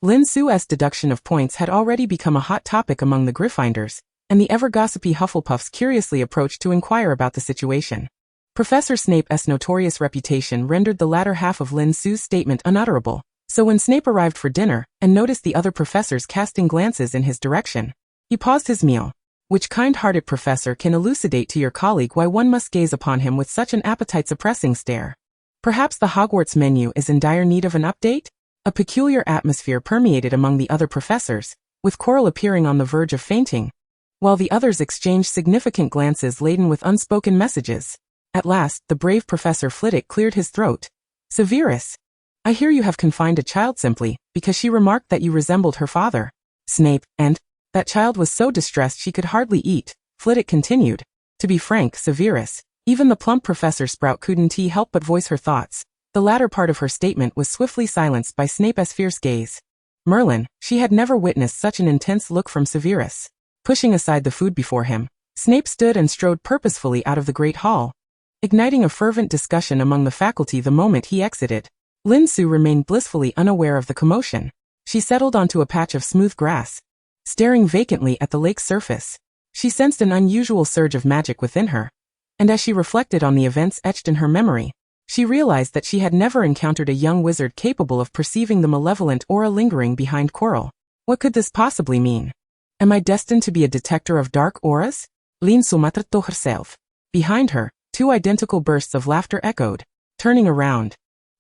Lin Su's deduction of points had already become a hot topic among the Gryffindors, and the ever-gossipy Hufflepuffs curiously approached to inquire about the situation. Professor Snape's notorious reputation rendered the latter half of Lin Su's statement unutterable, so when Snape arrived for dinner and noticed the other professors casting glances in his direction, he paused his meal. Which kind-hearted professor can elucidate to your colleague why one must gaze upon him with such an appetite-suppressing stare? Perhaps the Hogwarts menu is in dire need of an update? A peculiar atmosphere permeated among the other professors, with Quirrell appearing on the verge of fainting, while the others exchanged significant glances laden with unspoken messages. At last, the brave Professor Flitwick cleared his throat. Severus, I hear you have confined a child simply because she remarked that you resembled her father, Snape, and that child was so distressed she could hardly eat, Flitwick continued. To be frank, Severus, even the plump Professor Sprout couldn't help but voice her thoughts. The latter part of her statement was swiftly silenced by Snape's fierce gaze. Merlin, she had never witnessed such an intense look from Severus. Pushing aside the food before him, Snape stood and strode purposefully out of the Great Hall, igniting a fervent discussion among the faculty the moment he exited. Lin Su remained blissfully unaware of the commotion. She settled onto a patch of smooth grass, staring vacantly at the lake's surface. She sensed an unusual surge of magic within her, and as she reflected on the events etched in her memory, she realized that she had never encountered a young wizard capable of perceiving the malevolent aura lingering behind Quirrell. What could this possibly mean? Am I destined to be a detector of dark auras? Lin Su muttered to herself. Behind her, two identical bursts of laughter echoed. Turning around,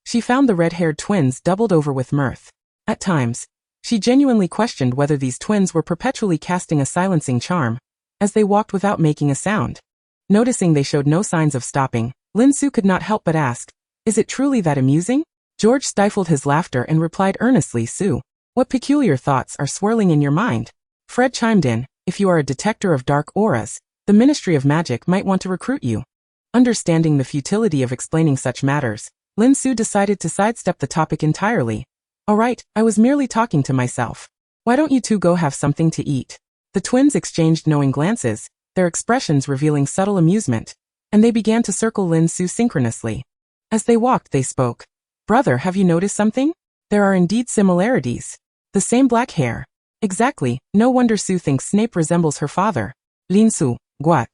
she found the red-haired twins doubled over with mirth. At times, she genuinely questioned whether these twins were perpetually casting a silencing charm, as they walked without making a sound. Noticing they showed no signs of stopping, Lin Su could not help but ask, is it truly that amusing? George stifled his laughter and replied earnestly, Sue, what peculiar thoughts are swirling in your mind? Fred chimed in, if you are a detector of dark auras, the Ministry of Magic might want to recruit you. Understanding the futility of explaining such matters, Lin Su decided to sidestep the topic entirely. All right, I was merely talking to myself. Why don't you two go have something to eat? The twins exchanged knowing glances, their expressions revealing subtle amusement, and they began to circle Lin Su synchronously. As they walked, they spoke. Brother, have you noticed something? There are indeed similarities. The same black hair. Exactly, no wonder Sue thinks Snape resembles her father. Lin Su, what?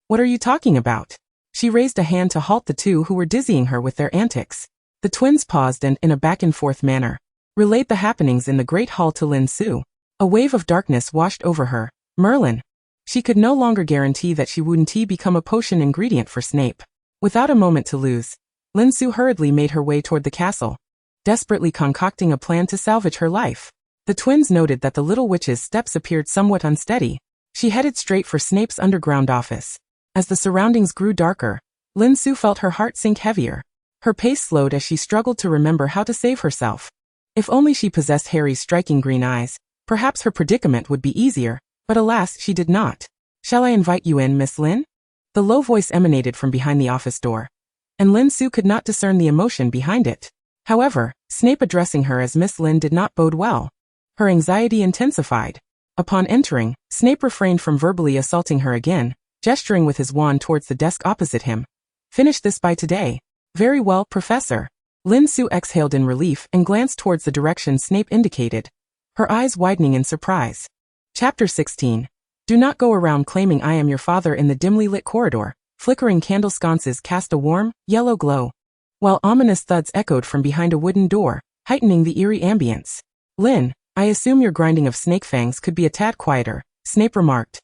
What are you talking about? She raised a hand to halt the two who were dizzying her with their antics. The twins paused and, in a back-and-forth manner, relayed the happenings in the Great Hall to Lin Su. A wave of darkness washed over her. Merlin. She could no longer guarantee that she wouldn't become a potion ingredient for Snape. Without a moment to lose, Lin Su hurriedly made her way toward the castle, desperately concocting a plan to salvage her life. The twins noted that the little witch's steps appeared somewhat unsteady. She headed straight for Snape's underground office. As the surroundings grew darker, Lin Su felt her heart sink heavier. Her pace slowed as she struggled to remember how to save herself. If only she possessed Harry's striking green eyes, perhaps her predicament would be easier, but alas, she did not. Shall I invite you in, Miss Lin? The low voice emanated from behind the office door, and Lin Su could not discern the emotion behind it. However, Snape addressing her as Miss Lin did not bode well. Her anxiety intensified. Upon entering, Snape refrained from verbally assaulting her again, gesturing with his wand towards the desk opposite him. Finish this by today. Very well, Professor. Lin Su exhaled in relief and glanced towards the direction Snape indicated, her eyes widening in surprise. Chapter 16. Do not go around claiming I am your father. In the dimly lit corridor, flickering candle sconces cast a warm, yellow glow, while ominous thuds echoed from behind a wooden door, heightening the eerie ambience. Lin, I assume your grinding of snake fangs could be a tad quieter, Snape remarked.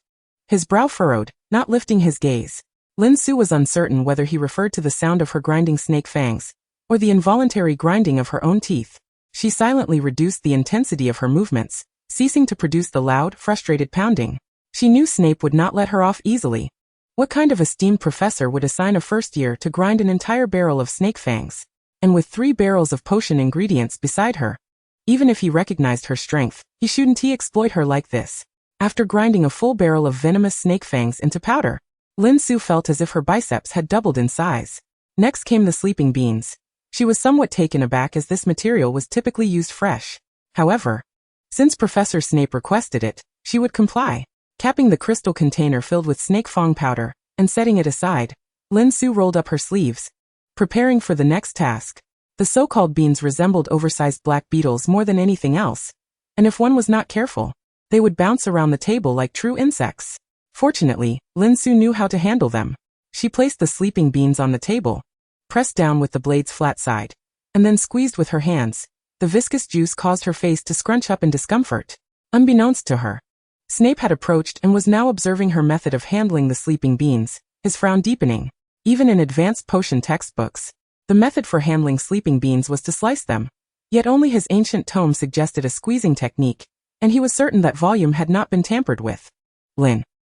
His brow furrowed, not lifting his gaze. Lin Su was uncertain whether he referred to the sound of her grinding snake fangs, or the involuntary grinding of her own teeth. She silently reduced the intensity of her movements, ceasing to produce the loud, frustrated pounding. She knew Snape would not let her off easily. What kind of esteemed professor would assign a first year to grind an entire barrel of snake fangs? and with 3 barrels of potion ingredients beside her. Even if he recognized her strength, he shouldn't exploit her like this. After grinding a full barrel of venomous snake fangs into powder, Lin Su felt as if her biceps had doubled in size. Next came the sleeping beans. She was somewhat taken aback as this material was typically used fresh. However, since Professor Snape requested it, she would comply. Capping the crystal container filled with snake fang powder, and setting it aside, Lin Su rolled up her sleeves, preparing for the next task. The so-called beans resembled oversized black beetles more than anything else, and if one was not careful, they would bounce around the table like true insects. Fortunately, Lin Su knew how to handle them. She placed the sleeping beans on the table, pressed down with the blade's flat side, and then squeezed with her hands. The viscous juice caused her face to scrunch up in discomfort. Unbeknownst to her, Snape had approached and was now observing her method of handling the sleeping beans, his frown deepening. Even in advanced potion textbooks, the method for handling sleeping beans was to slice them. Yet only his ancient tome suggested a squeezing technique, and he was certain that volume had not been tampered with.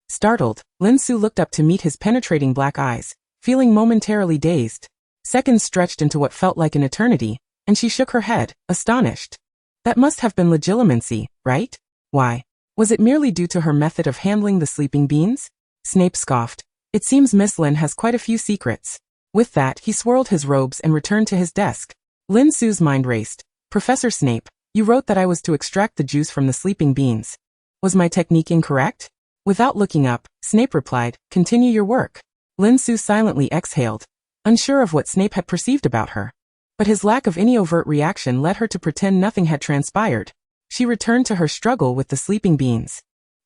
Startled, Lin Su looked up to meet his penetrating black eyes, feeling momentarily dazed. Seconds stretched into what felt like an eternity, and she shook her head, astonished. That must have been legilimency, right? Why? Was it merely due to her method of handling the sleeping beans? Snape scoffed. It seems Miss Lin has quite a few secrets. With that, he swirled his robes and returned to his desk. Lin Su's mind raced. Professor Snape, you wrote that I was to extract the juice from the sleeping beans. Was my technique incorrect? Without looking up, Snape replied, continue your work. Lin Su silently exhaled, unsure of what Snape had perceived about her. But his lack of any overt reaction led her to pretend nothing had transpired. She returned to her struggle with the sleeping beans.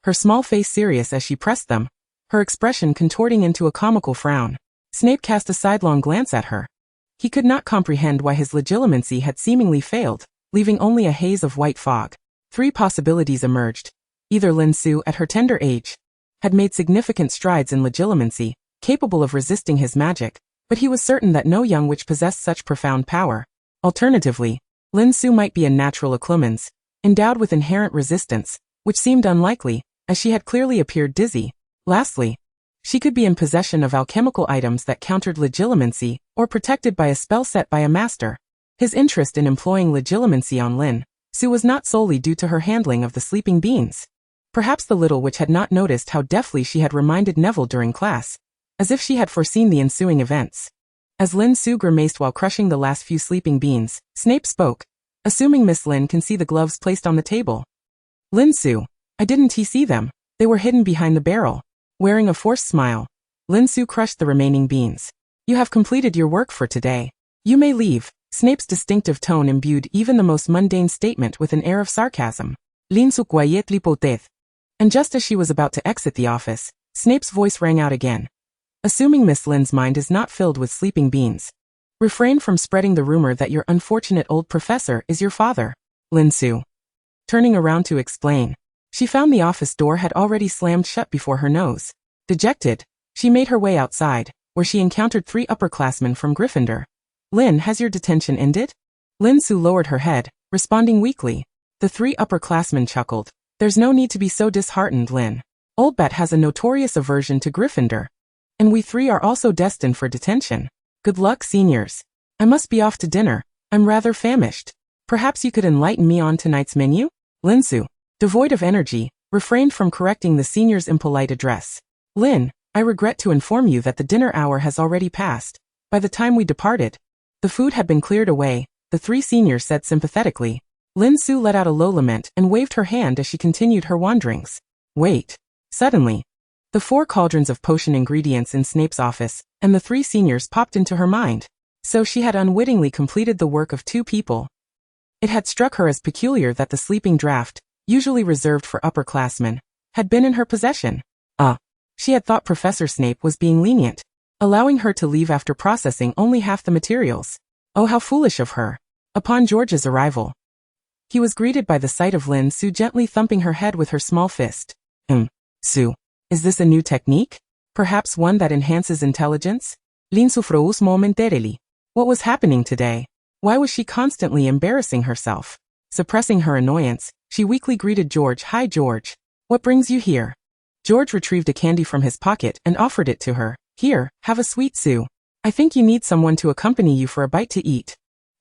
Her small face serious as she pressed them, her expression contorting into a comical frown. Snape cast a sidelong glance at her. He could not comprehend why his legilimency had seemingly failed, leaving only a haze of white fog. 3 possibilities emerged. Either Lin Su, at her tender age, had made significant strides in legilimency, capable of resisting his magic, but he was certain that no young witch possessed such profound power. Alternatively, Lin Su might be a natural occlumens, endowed with inherent resistance, which seemed unlikely, as she had clearly appeared dizzy. Lastly, she could be in possession of alchemical items that countered legilimency, or protected by a spell set by a master. His interest in employing legilimency on Lin Su was not solely due to her handling of the sleeping beans. Perhaps the little witch had not noticed how deftly she had reminded Neville during class, as if she had foreseen the ensuing events. As Lin Su grimaced while crushing the last few sleeping beans, Snape spoke, assuming Miss Lin can see the gloves placed on the table. Lin Su, I didn't see them, they were hidden behind the barrel. Wearing a forced smile, Lin Su crushed the remaining beans. You have completed your work for today. You may leave. Snape's distinctive tone imbued even the most mundane statement with an air of sarcasm. Lin Su quiet l'hypothèse. And just as she was about to exit the office, Snape's voice rang out again. Assuming Miss Lin's mind is not filled with sleeping beans, refrain from spreading the rumor that your unfortunate old professor is your father. Lin Su. Turning around to explain, she found the office door had already slammed shut before her nose. Dejected, she made her way outside, where she encountered 3 upperclassmen from Gryffindor. Lin, has your detention ended? Lin Su lowered her head, responding weakly. The 3 upperclassmen chuckled. There's no need to be so disheartened, Lin. Old Bat has a notorious aversion to Gryffindor. And we 3 are also destined for detention. Good luck, seniors. I must be off to dinner. I'm rather famished. Perhaps you could enlighten me on tonight's menu? Lin Su, devoid of energy, refrained from correcting the senior's impolite address. Lin, I regret to inform you that the dinner hour has already passed. By the time we departed, the food had been cleared away, the 3 seniors said sympathetically. Lin Su let out a low lament and waved her hand as she continued her wanderings. Wait. Suddenly, the 4 cauldrons of potion ingredients in Snape's office, and the 3 seniors popped into her mind. So she had unwittingly completed the work of 2 people. It had struck her as peculiar that the sleeping draft, usually reserved for upperclassmen, had been in her possession. She had thought Professor Snape was being lenient, allowing her to leave after processing only half the materials. Oh, how foolish of her. Upon George's arrival, he was greeted by the sight of Lin Su gently thumping her head with her small fist. Su, is this a new technique? Perhaps one that enhances intelligence? Lin Su froze momentarily. What was happening today? Why was she constantly embarrassing herself? Suppressing her annoyance, she weakly greeted George. Hi, George. What brings you here? George retrieved a candy from his pocket and offered it to her. Here, have a sweet, Su. I think you need someone to accompany you for a bite to eat.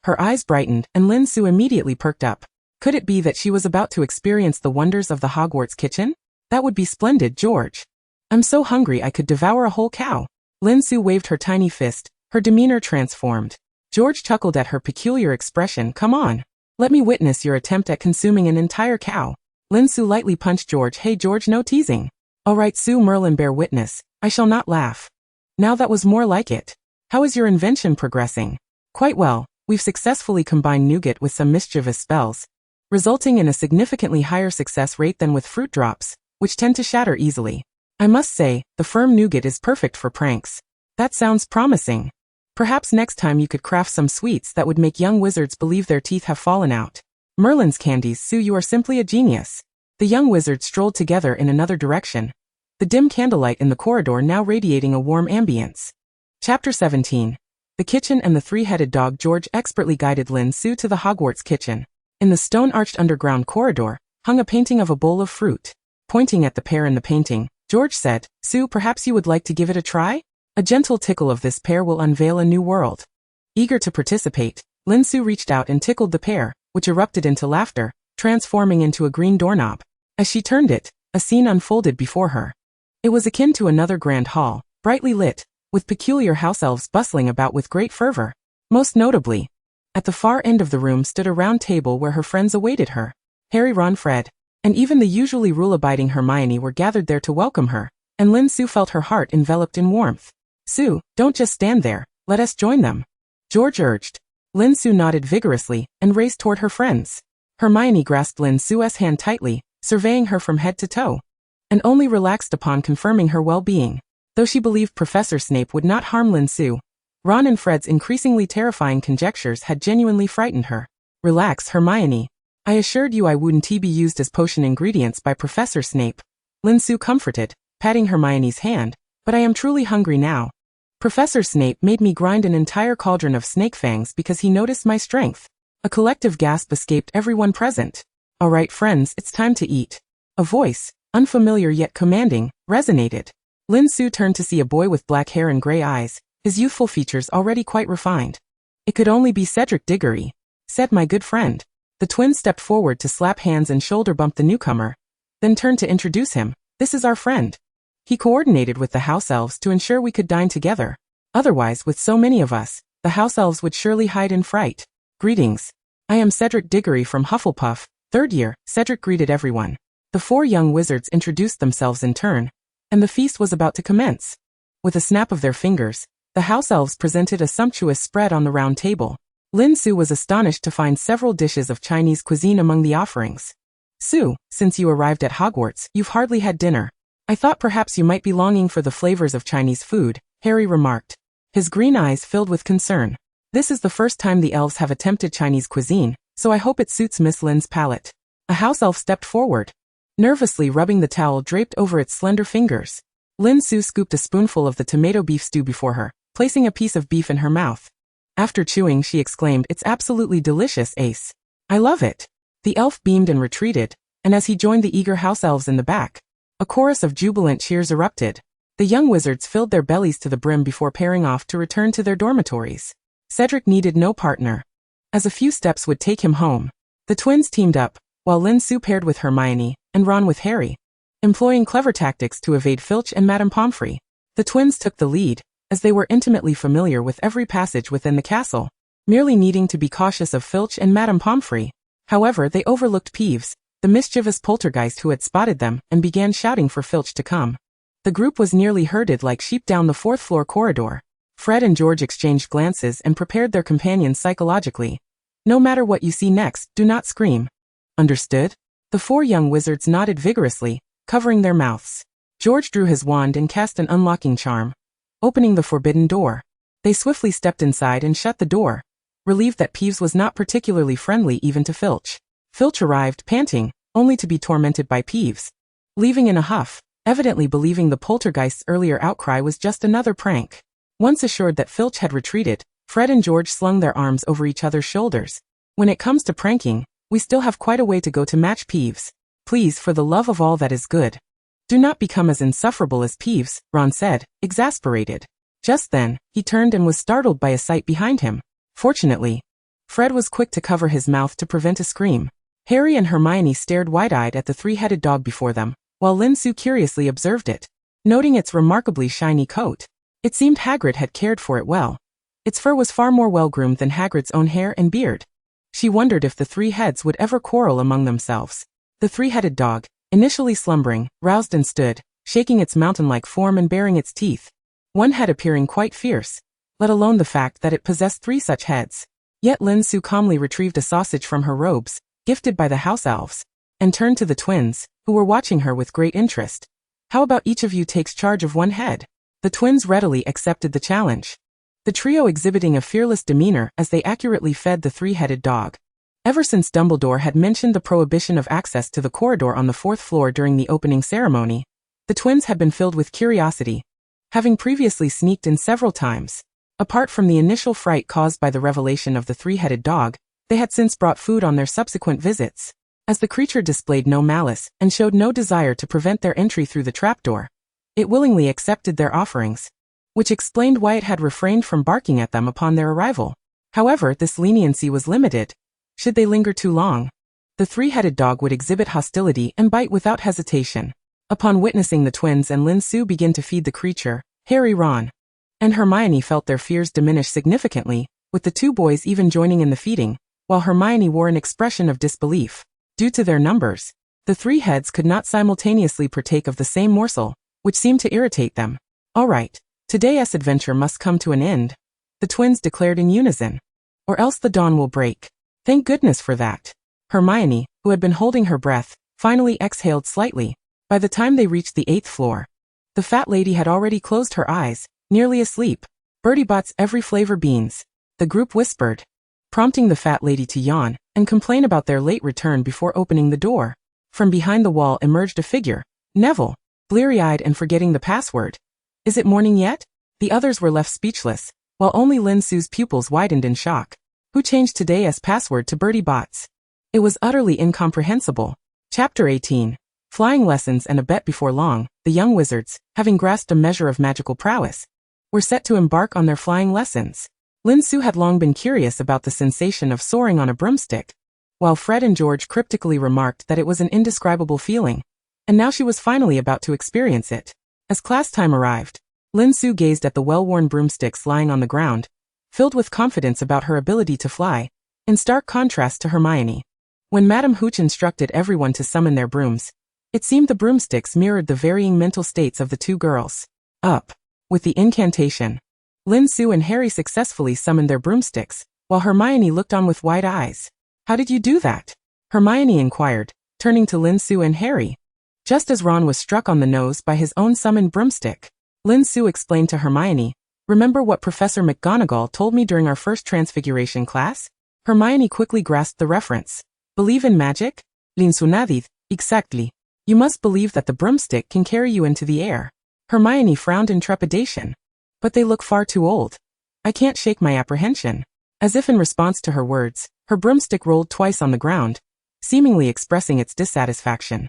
Her eyes brightened, and Lin Su immediately perked up. Could it be that she was about to experience the wonders of the Hogwarts kitchen? That would be splendid, George. I'm so hungry I could devour a whole cow. Lin Su waved her tiny fist, her demeanor transformed. George chuckled at her peculiar expression. Come on. Let me witness your attempt at consuming an entire cow. Lin Su lightly punched George. Hey George, no teasing. All right Sue, Merlin, bear witness. I shall not laugh. Now that was more like it. How is your invention progressing? Quite well. We've successfully combined nougat with some mischievous spells, resulting in a significantly higher success rate than with fruit drops, which tend to shatter easily. I must say, the firm nougat is perfect for pranks. That sounds promising. Perhaps next time you could craft some sweets that would make young wizards believe their teeth have fallen out. Merlin's candies, Sue, you are simply a genius. The young wizards strolled together in another direction, the dim candlelight in the corridor now radiating a warm ambience. Chapter 17. The Kitchen and the Three-Headed Dog. George expertly guided Lin Su to the Hogwarts kitchen. In the stone-arched underground corridor, hung a painting of a bowl of fruit. Pointing at the pear in the painting, George said, Sue, perhaps you would like to give it a try? A gentle tickle of this pear will unveil a new world. Eager to participate, Lin Su reached out and tickled the pear, which erupted into laughter, transforming into a green doorknob. As she turned it, a scene unfolded before her. It was akin to another grand hall, brightly lit, with peculiar house elves bustling about with great fervor. Most notably, at the far end of the room stood a round table where her friends awaited her. Harry, Ron, Fred, and even the usually rule-abiding Hermione were gathered there to welcome her, and Lin Su felt her heart enveloped in warmth. Sue, don't just stand there, let us join them, George urged. Lin Su nodded vigorously and raced toward her friends. Hermione grasped Lin Su's hand tightly, surveying her from head to toe, and only relaxed upon confirming her well-being. Though she believed Professor Snape would not harm Lin Su, Ron and Fred's increasingly terrifying conjectures had genuinely frightened her. Relax, Hermione. I assured you I wouldn't be used as potion ingredients by Professor Snape, Lin Su comforted, patting Hermione's hand, but I am truly hungry now. Professor Snape made me grind an entire cauldron of snake fangs because he noticed my strength. A collective gasp escaped everyone present. All right, friends, it's time to eat. A voice, unfamiliar yet commanding, resonated. Lin Su turned to see a boy with black hair and gray eyes, his youthful features already quite refined. It could only be Cedric Diggory, said my good friend. The twins stepped forward to slap hands and shoulder bump the newcomer, then turned to introduce him. This is our friend. He coordinated with the house elves to ensure we could dine together. Otherwise, with so many of us, the house elves would surely hide in fright. Greetings. I am Cedric Diggory from Hufflepuff, 3rd year, Cedric greeted everyone. The 4 young wizards introduced themselves in turn, and the feast was about to commence. With a snap of their fingers, the house elves presented a sumptuous spread on the round table. Lin Su was astonished to find several dishes of Chinese cuisine among the offerings. Sue, since you arrived at Hogwarts, you've hardly had dinner. I thought perhaps you might be longing for the flavors of Chinese food, Harry remarked. His green eyes filled with concern. This is the first time the elves have attempted Chinese cuisine, so I hope it suits Miss Lin's palate. A house elf stepped forward, nervously rubbing the towel draped over its slender fingers. Lin Su scooped a spoonful of the tomato beef stew before her, placing a piece of beef in her mouth. After chewing, she exclaimed, "It's absolutely delicious, Ace. I love it." The elf beamed and retreated, and as he joined the eager house elves in the back, a chorus of jubilant cheers erupted. The young wizards filled their bellies to the brim before pairing off to return to their dormitories. Cedric needed no partner, as a few steps would take him home. The twins teamed up, while Lin Su paired with Hermione, and Ron with Harry, employing clever tactics to evade Filch and Madame Pomfrey. The twins took the lead, as they were intimately familiar with every passage within the castle, merely needing to be cautious of Filch and Madame Pomfrey. However, they overlooked Peeves, the mischievous poltergeist who had spotted them, and began shouting for Filch to come. The group was nearly herded like sheep down the 4th-floor corridor. Fred and George exchanged glances and prepared their companions psychologically. No matter what you see next, do not scream. Understood? The 4 young wizards nodded vigorously, covering their mouths. George drew his wand and cast an unlocking charm, opening the forbidden door. They swiftly stepped inside and shut the door, relieved that Peeves was not particularly friendly even to Filch. Filch arrived, panting, only to be tormented by Peeves, leaving in a huff, evidently believing the poltergeist's earlier outcry was just another prank. Once assured that Filch had retreated, Fred and George slung their arms over each other's shoulders. When it comes to pranking, we still have quite a way to go to match Peeves. Please, for the love of all that is good, do not become as insufferable as Peeves, Ron said, exasperated. Just then, he turned and was startled by a sight behind him. Fortunately, Fred was quick to cover his mouth to prevent a scream. Harry and Hermione stared wide-eyed at the three-headed dog before them, while Lin Su curiously observed it, noting its remarkably shiny coat. It seemed Hagrid had cared for it well. Its fur was far more well-groomed than Hagrid's own hair and beard. She wondered if the three heads would ever quarrel among themselves. The three-headed dog, initially slumbering, roused and stood, shaking its mountain-like form and baring its teeth. One head appearing quite fierce, let alone the fact that it possessed 3 such heads. Yet Lin Su calmly retrieved a sausage from her robes, gifted by the house elves, and turned to the twins, who were watching her with great interest. How about each of you takes charge of one head? The twins readily accepted the challenge. The trio exhibiting a fearless demeanor as they accurately fed the three-headed dog. Ever since Dumbledore had mentioned the prohibition of access to the corridor on the 4th floor during the opening ceremony, the twins had been filled with curiosity, having previously sneaked in several times. Apart from the initial fright caused by the revelation of the three-headed dog, they had since brought food on their subsequent visits. As the creature displayed no malice and showed no desire to prevent their entry through the trapdoor, it willingly accepted their offerings, which explained why it had refrained from barking at them upon their arrival. However, this leniency was limited. Should they linger too long, the three-headed dog would exhibit hostility and bite without hesitation. Upon witnessing the twins and Lin Su begin to feed the creature, Harry, Ron, and Hermione felt their fears diminish significantly, with the 2 boys even joining in the feeding, while Hermione wore an expression of disbelief. Due to their numbers, the 3 heads could not simultaneously partake of the same morsel, which seemed to irritate them. All right, today's adventure must come to an end, the twins declared in unison. Or else the dawn will break. Thank goodness for that. Hermione, who had been holding her breath, finally exhaled slightly. By the time they reached the 8th floor, the fat lady had already closed her eyes, nearly asleep. Bertie Bott's every flavor beans, the group whispered, prompting the fat lady to yawn and complain about their late return before opening the door. From behind the wall emerged a figure, Neville, bleary-eyed and forgetting the password. Is it morning yet? The others were left speechless, while only Lin Su's pupils widened in shock. Who changed today's password to Bertie Bott's? It was utterly incomprehensible. Chapter 18. Flying lessons and a bet. Before long, the young wizards, having grasped a measure of magical prowess, were set to embark on their flying lessons. Lin Su had long been curious about the sensation of soaring on a broomstick, while Fred and George cryptically remarked that it was an indescribable feeling, and now she was finally about to experience it. As class time arrived, Lin Su gazed at the well-worn broomsticks lying on the ground, filled with confidence about her ability to fly, in stark contrast to Hermione. When Madame Hooch instructed everyone to summon their brooms, it seemed the broomsticks mirrored the varying mental states of the 2 girls. Up. With the incantation, Lin Su and Harry successfully summoned their broomsticks, while Hermione looked on with wide eyes. How did you do that? Hermione inquired, turning to Lin Su and Harry. Just as Ron was struck on the nose by his own summoned broomstick, Lin Su explained to Hermione, remember what Professor McGonagall told me during our first transfiguration class? Hermione quickly grasped the reference. Believe in magic? Lin Su nodded. Exactly. You must believe that the broomstick can carry you into the air. Hermione frowned in trepidation. But they look far too old. I can't shake my apprehension. As if in response to her words, her broomstick rolled twice on the ground, seemingly expressing its dissatisfaction.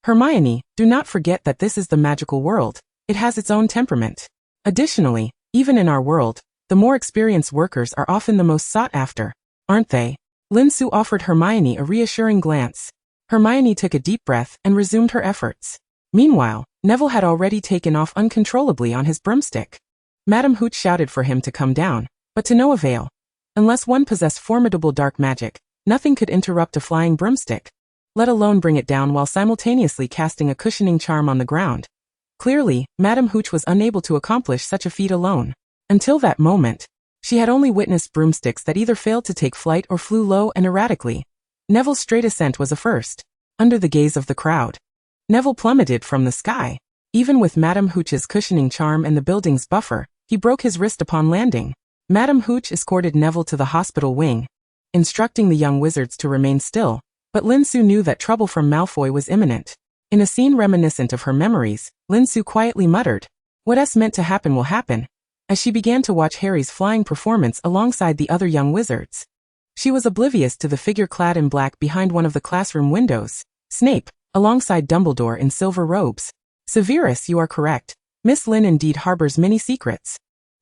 Hermione, do not forget that this is the magical world. It has its own temperament. Additionally, even in our world, the more experienced workers are often the most sought after, aren't they? Lin Su offered Hermione a reassuring glance. Hermione took a deep breath and resumed her efforts. Meanwhile, Neville had already taken off uncontrollably on his broomstick. Madame Hooch shouted for him to come down, but to no avail. Unless one possessed formidable dark magic, nothing could interrupt a flying broomstick, let alone bring it down while simultaneously casting a cushioning charm on the ground. Clearly, Madame Hooch was unable to accomplish such a feat alone. Until that moment, she had only witnessed broomsticks that either failed to take flight or flew low and erratically. Neville's straight ascent was a first. Under the gaze of the crowd, Neville plummeted from the sky. Even with Madame Hooch's cushioning charm and the building's buffer, he broke his wrist upon landing. Madame Hooch escorted Neville to the hospital wing, instructing the young wizards to remain still, but Lin Su knew that trouble from Malfoy was imminent. In a scene reminiscent of her memories, Lin Su quietly muttered, "What's meant to happen will happen," as she began to watch Harry's flying performance alongside the other young wizards. She was oblivious to the figure clad in black behind one of the classroom windows, Snape, alongside Dumbledore in silver robes. Severus, you are correct. Miss Lin indeed harbors many secrets.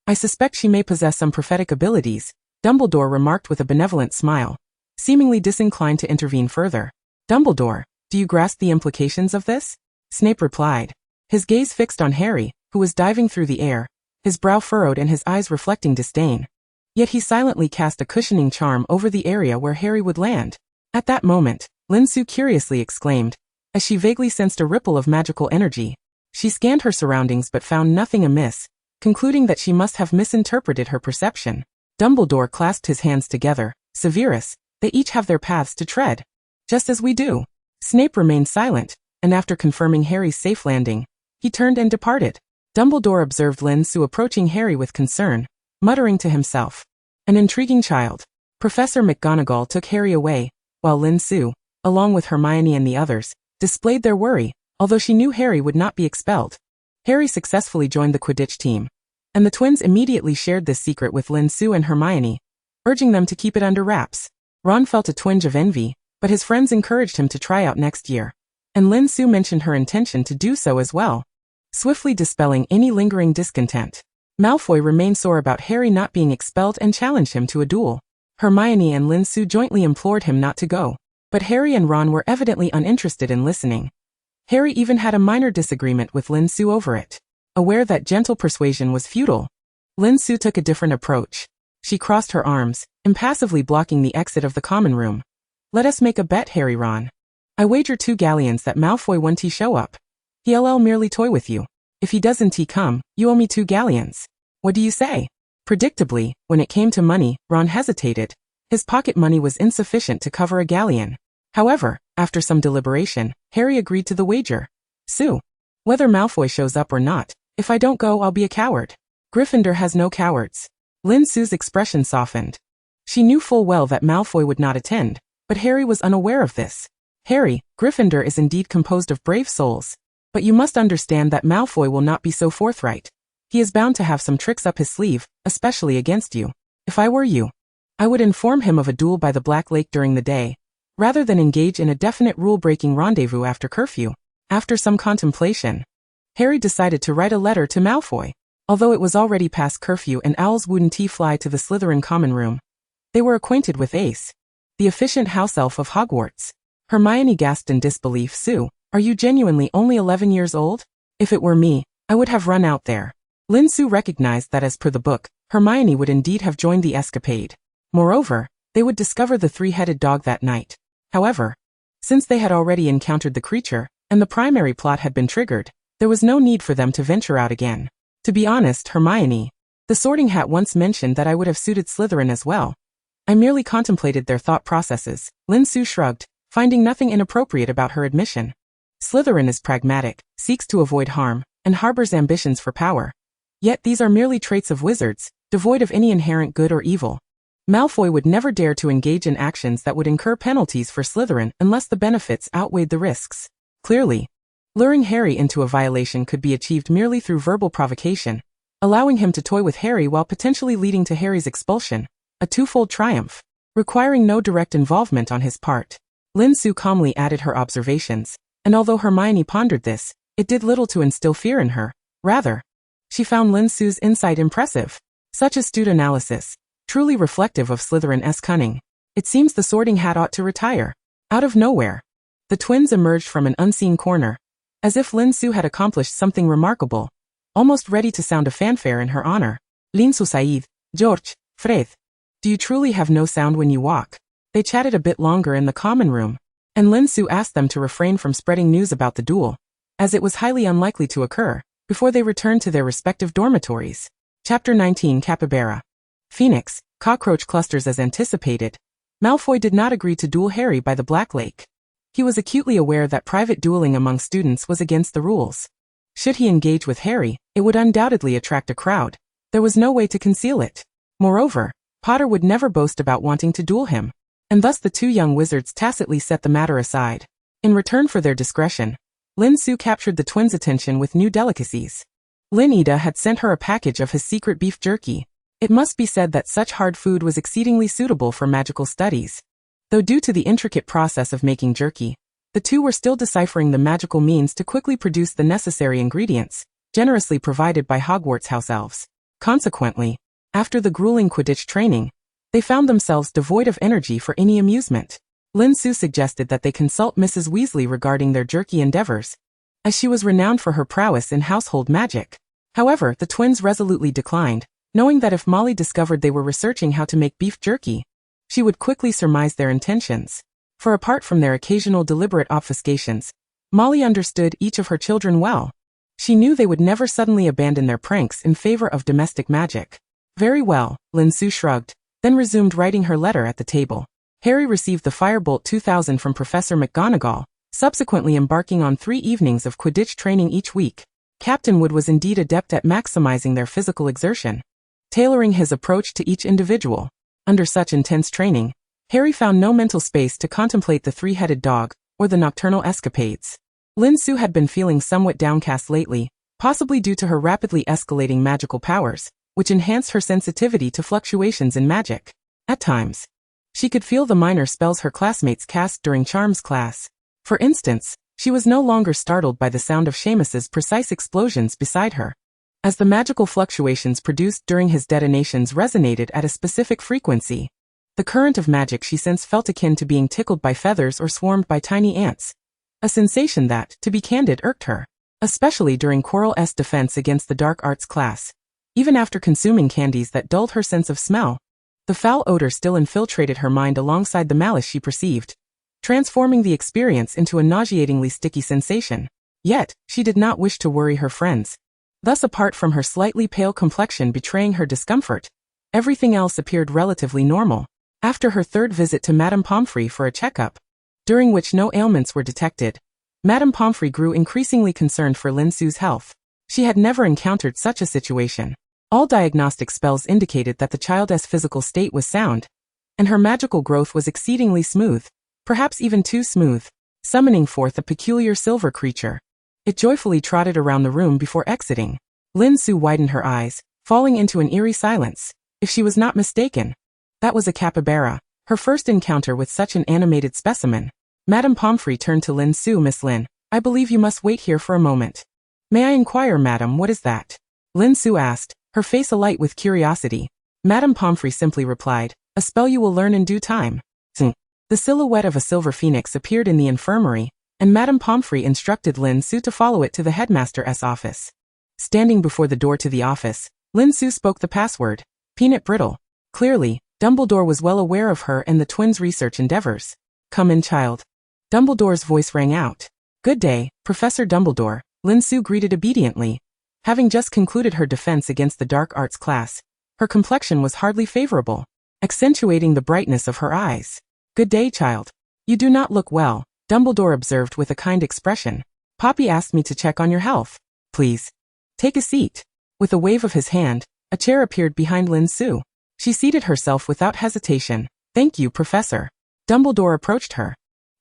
I suspect she may possess some prophetic abilities. Dumbledore remarked with a benevolent smile, seemingly disinclined to intervene further. Dumbledore, do you grasp the implications of this? Snape replied, his gaze fixed on Harry, who was diving through the air, his brow furrowed and his eyes reflecting disdain. Yet he silently cast a cushioning charm over the area where Harry would land. At that moment, Lin Su curiously exclaimed, as she vaguely sensed a ripple of magical energy. She scanned her surroundings but found nothing amiss, concluding that she must have misinterpreted her perception. Dumbledore clasped his hands together. Severus, they each have their paths to tread. Just as we do. Snape remained silent, and after confirming Harry's safe landing, he turned and departed. Dumbledore observed Lin Su approaching Harry with concern, muttering to himself, an intriguing child. Professor McGonagall took Harry away, while Lin Su, along with Hermione and the others, displayed their worry, although she knew Harry would not be expelled. Harry successfully joined the Quidditch team, and the twins immediately shared this secret with Lin Su and Hermione, urging them to keep it under wraps. Ron felt a twinge of envy, but his friends encouraged him to try out next year, and Lin Su mentioned her intention to do so as well, swiftly dispelling any lingering discontent. Malfoy remained sore about Harry not being expelled and challenged him to a duel. Hermione and Lin Su jointly implored him not to go, but Harry and Ron were evidently uninterested in listening. Harry even had a minor disagreement with Lin Su over it. Aware that gentle persuasion was futile, Lin Su took a different approach. She crossed her arms, impassively blocking the exit of the common room. Let us make a bet, Harry Ron. I wager 2 galleons that Malfoy won't show up. He'll merely toy with you. If he doesn't come, you owe me 2 galleons. What do you say? Predictably, when it came to money, Ron hesitated. His pocket money was insufficient to cover a galleon. However, after some deliberation, Harry agreed to the wager. Sue. Whether Malfoy shows up or not, if I don't go, I'll be a coward. Gryffindor has no cowards. Lin Su's expression softened. She knew full well that Malfoy would not attend, but Harry was unaware of this. Harry, Gryffindor is indeed composed of brave souls. But you must understand that Malfoy will not be so forthright. He is bound to have some tricks up his sleeve, especially against you. If I were you, I would inform him of a duel by the Black Lake during the day, rather than engage in a definite rule-breaking rendezvous after curfew. After some contemplation, Harry decided to write a letter to Malfoy. Although it was already past curfew and owls wouldn't fly to the Slytherin common room, they were acquainted with Ace, the efficient house elf of Hogwarts. Hermione gasped in disbelief. Sue, are you genuinely only 11 years old? If it were me, I would have run out there. Lin Su recognized that as per the book, Hermione would indeed have joined the escapade. Moreover, they would discover the 3-headed dog that night. However, since they had already encountered the creature, and the primary plot had been triggered, there was no need for them to venture out again. To be honest, Hermione, the Sorting Hat once mentioned that I would have suited Slytherin as well. I merely contemplated their thought processes. Lin Su shrugged, finding nothing inappropriate about her admission. Slytherin is pragmatic, seeks to avoid harm, and harbors ambitions for power. Yet these are merely traits of wizards, devoid of any inherent good or evil. Malfoy would never dare to engage in actions that would incur penalties for Slytherin unless the benefits outweighed the risks. Clearly, luring Harry into a violation could be achieved merely through verbal provocation, allowing him to toy with Harry while potentially leading to Harry's expulsion, a twofold triumph, requiring no direct involvement on his part. Lin Su calmly added her observations, and although Hermione pondered this, it did little to instill fear in her. Rather, she found Lin Su's insight impressive. Such astute analysis, truly reflective of Slytherin's cunning. It seems the Sorting Hat ought to retire. Out of nowhere, the twins emerged from an unseen corner, as if Lin Su had accomplished something remarkable, almost ready to sound a fanfare in her honor. Lin Su Said, George, Fred, do you truly have no sound when you walk? They chatted a bit longer in the common room, and Lin Su asked them to refrain from spreading news about the duel, as it was highly unlikely to occur, before they returned to their respective dormitories. Chapter 19 Capybara. Phoenix, cockroach clusters. As anticipated, Malfoy did not agree to duel Harry by the Black Lake. He was acutely aware that private dueling among students was against the rules. Should he engage with Harry, it would undoubtedly attract a crowd. There was no way to conceal it. Moreover, Potter would never boast about wanting to duel him, and thus the 2 young wizards tacitly set the matter aside. In return for their discretion, Lin Su captured the twins' attention with new delicacies. Lin Ida had sent her a package of his secret beef jerky. It must be said that such hard food was exceedingly suitable for magical studies. Though due to the intricate process of making jerky, the 2 were still deciphering the magical means to quickly produce the necessary ingredients, generously provided by Hogwarts house elves. Consequently, after the grueling Quidditch training, They found themselves devoid of energy for any amusement. Lin Su suggested that they consult Mrs. Weasley regarding their jerky endeavors, as she was renowned for her prowess in household magic. However, the twins resolutely declined, knowing that if Molly discovered they were researching how to make beef jerky, she would quickly surmise their intentions. For apart from their occasional deliberate obfuscations, Molly understood each of her children well. She knew they would never suddenly abandon their pranks in favor of domestic magic. Very well, Lin Su shrugged, then resumed writing her letter at the table. Harry received the Firebolt 2000 from Professor McGonagall, subsequently embarking on 3 evenings of Quidditch training each week. Captain Wood was indeed adept at maximizing their physical exertion, tailoring his approach to each individual. Under such intense training, Harry found no mental space to contemplate the 3-headed dog or the nocturnal escapades. Lin Su had been feeling somewhat downcast lately, possibly due to her rapidly escalating magical powers, which enhanced her sensitivity to fluctuations in magic. At times, she could feel the minor spells her classmates cast during Charms class. For instance, she was no longer startled by the sound of Seamus's precise explosions beside her, as the magical fluctuations produced during his detonations resonated at a specific frequency. The current of magic she sensed felt akin to being tickled by feathers or swarmed by tiny ants, a sensation that, to be candid, irked her, especially during Quirrell's defense against the dark arts class. Even after consuming candies that dulled her sense of smell, the foul odor still infiltrated her mind alongside the malice she perceived, transforming the experience into a nauseatingly sticky sensation. Yet, she did not wish to worry her friends. Thus, apart from her slightly pale complexion betraying her discomfort, everything else appeared relatively normal. After her 3rd visit to Madame Pomfrey for a checkup, during which no ailments were detected, Madame Pomfrey grew increasingly concerned for Lin Su's health. She had never encountered such a situation. All diagnostic spells indicated that the child's physical state was sound, and her magical growth was exceedingly smooth, perhaps even too smooth. Summoning forth a peculiar silver creature, it joyfully trotted around the room before exiting. Lin Su widened her eyes, falling into an eerie silence. If she was not mistaken, that was a capybara, her first encounter with such an animated specimen. Madame Pomfrey turned to Lin Su. Miss Lin, I believe you must wait here for a moment. May I inquire, madam, what is that? Lin Su asked, her face alight with curiosity. Madame Pomfrey simply replied, a spell you will learn in due time. The silhouette of a silver phoenix appeared in the infirmary, and Madame Pomfrey instructed Lin Su to follow it to the headmaster's office. Standing before the door to the office, Lin Su spoke the password, peanut brittle. Clearly, Dumbledore was well aware of her and the twins' research endeavors. Come in, child. Dumbledore's voice rang out. Good day, Professor Dumbledore, Lin Su greeted obediently. Having just concluded her defense against the dark arts class, her complexion was hardly favorable, accentuating the brightness of her eyes. Good day, child. You do not look well, Dumbledore observed with a kind expression. Poppy asked me to check on your health. Please. Take a seat. With a wave of his hand, a chair appeared behind Lin Su. She seated herself without hesitation. Thank you, Professor. Dumbledore approached her,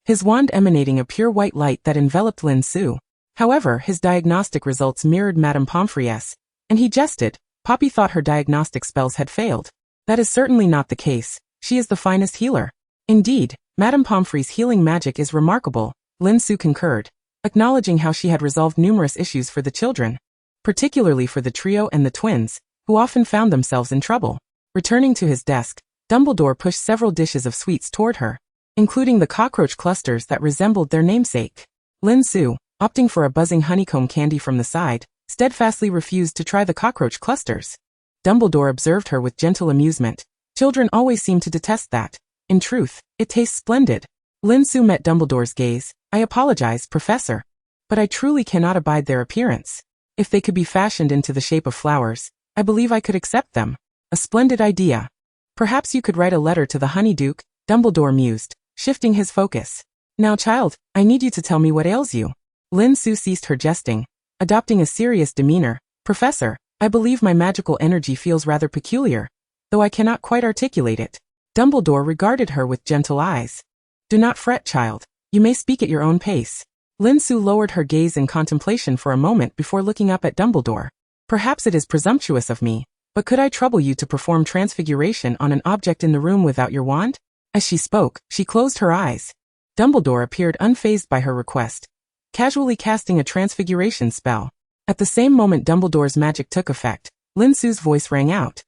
his wand emanating a pure white light that enveloped Lin Su. However, his diagnostic results mirrored Madame Pomfrey's, and he jested. Poppy thought her diagnostic spells had failed. That is certainly not the case. She is the finest healer. Indeed, Madame Pomfrey's healing magic is remarkable, Lin Su concurred, acknowledging how she had resolved numerous issues for the children, particularly for the trio and the twins, who often found themselves in trouble. Returning to his desk, Dumbledore pushed several dishes of sweets toward her, including the cockroach clusters that resembled their namesake. Lin Su, opting for a buzzing honeycomb candy from the side, steadfastly refused to try the cockroach clusters. Dumbledore observed her with gentle amusement. Children always seem to detest that. In truth, it tastes splendid. Lin Su met Dumbledore's gaze. I apologize, Professor, but I truly cannot abide their appearance. If they could be fashioned into the shape of flowers, I believe I could accept them. A splendid idea. Perhaps you could write a letter to the Honeyduke, Dumbledore mused, shifting his focus. Now, child, I need you to tell me what ails you. Lin Su ceased her jesting, adopting a serious demeanor. Professor, I believe my magical energy feels rather peculiar, though I cannot quite articulate it. Dumbledore regarded her with gentle eyes. Do not fret, child. You may speak at your own pace. Lin Su lowered her gaze in contemplation for a moment before looking up at Dumbledore. Perhaps it is presumptuous of me, but could I trouble you to perform transfiguration on an object in the room without your wand? As she spoke, she closed her eyes. Dumbledore appeared unfazed by her request, casually casting a transfiguration spell. At the same moment Dumbledore's magic took effect, Lin Su's voice rang out.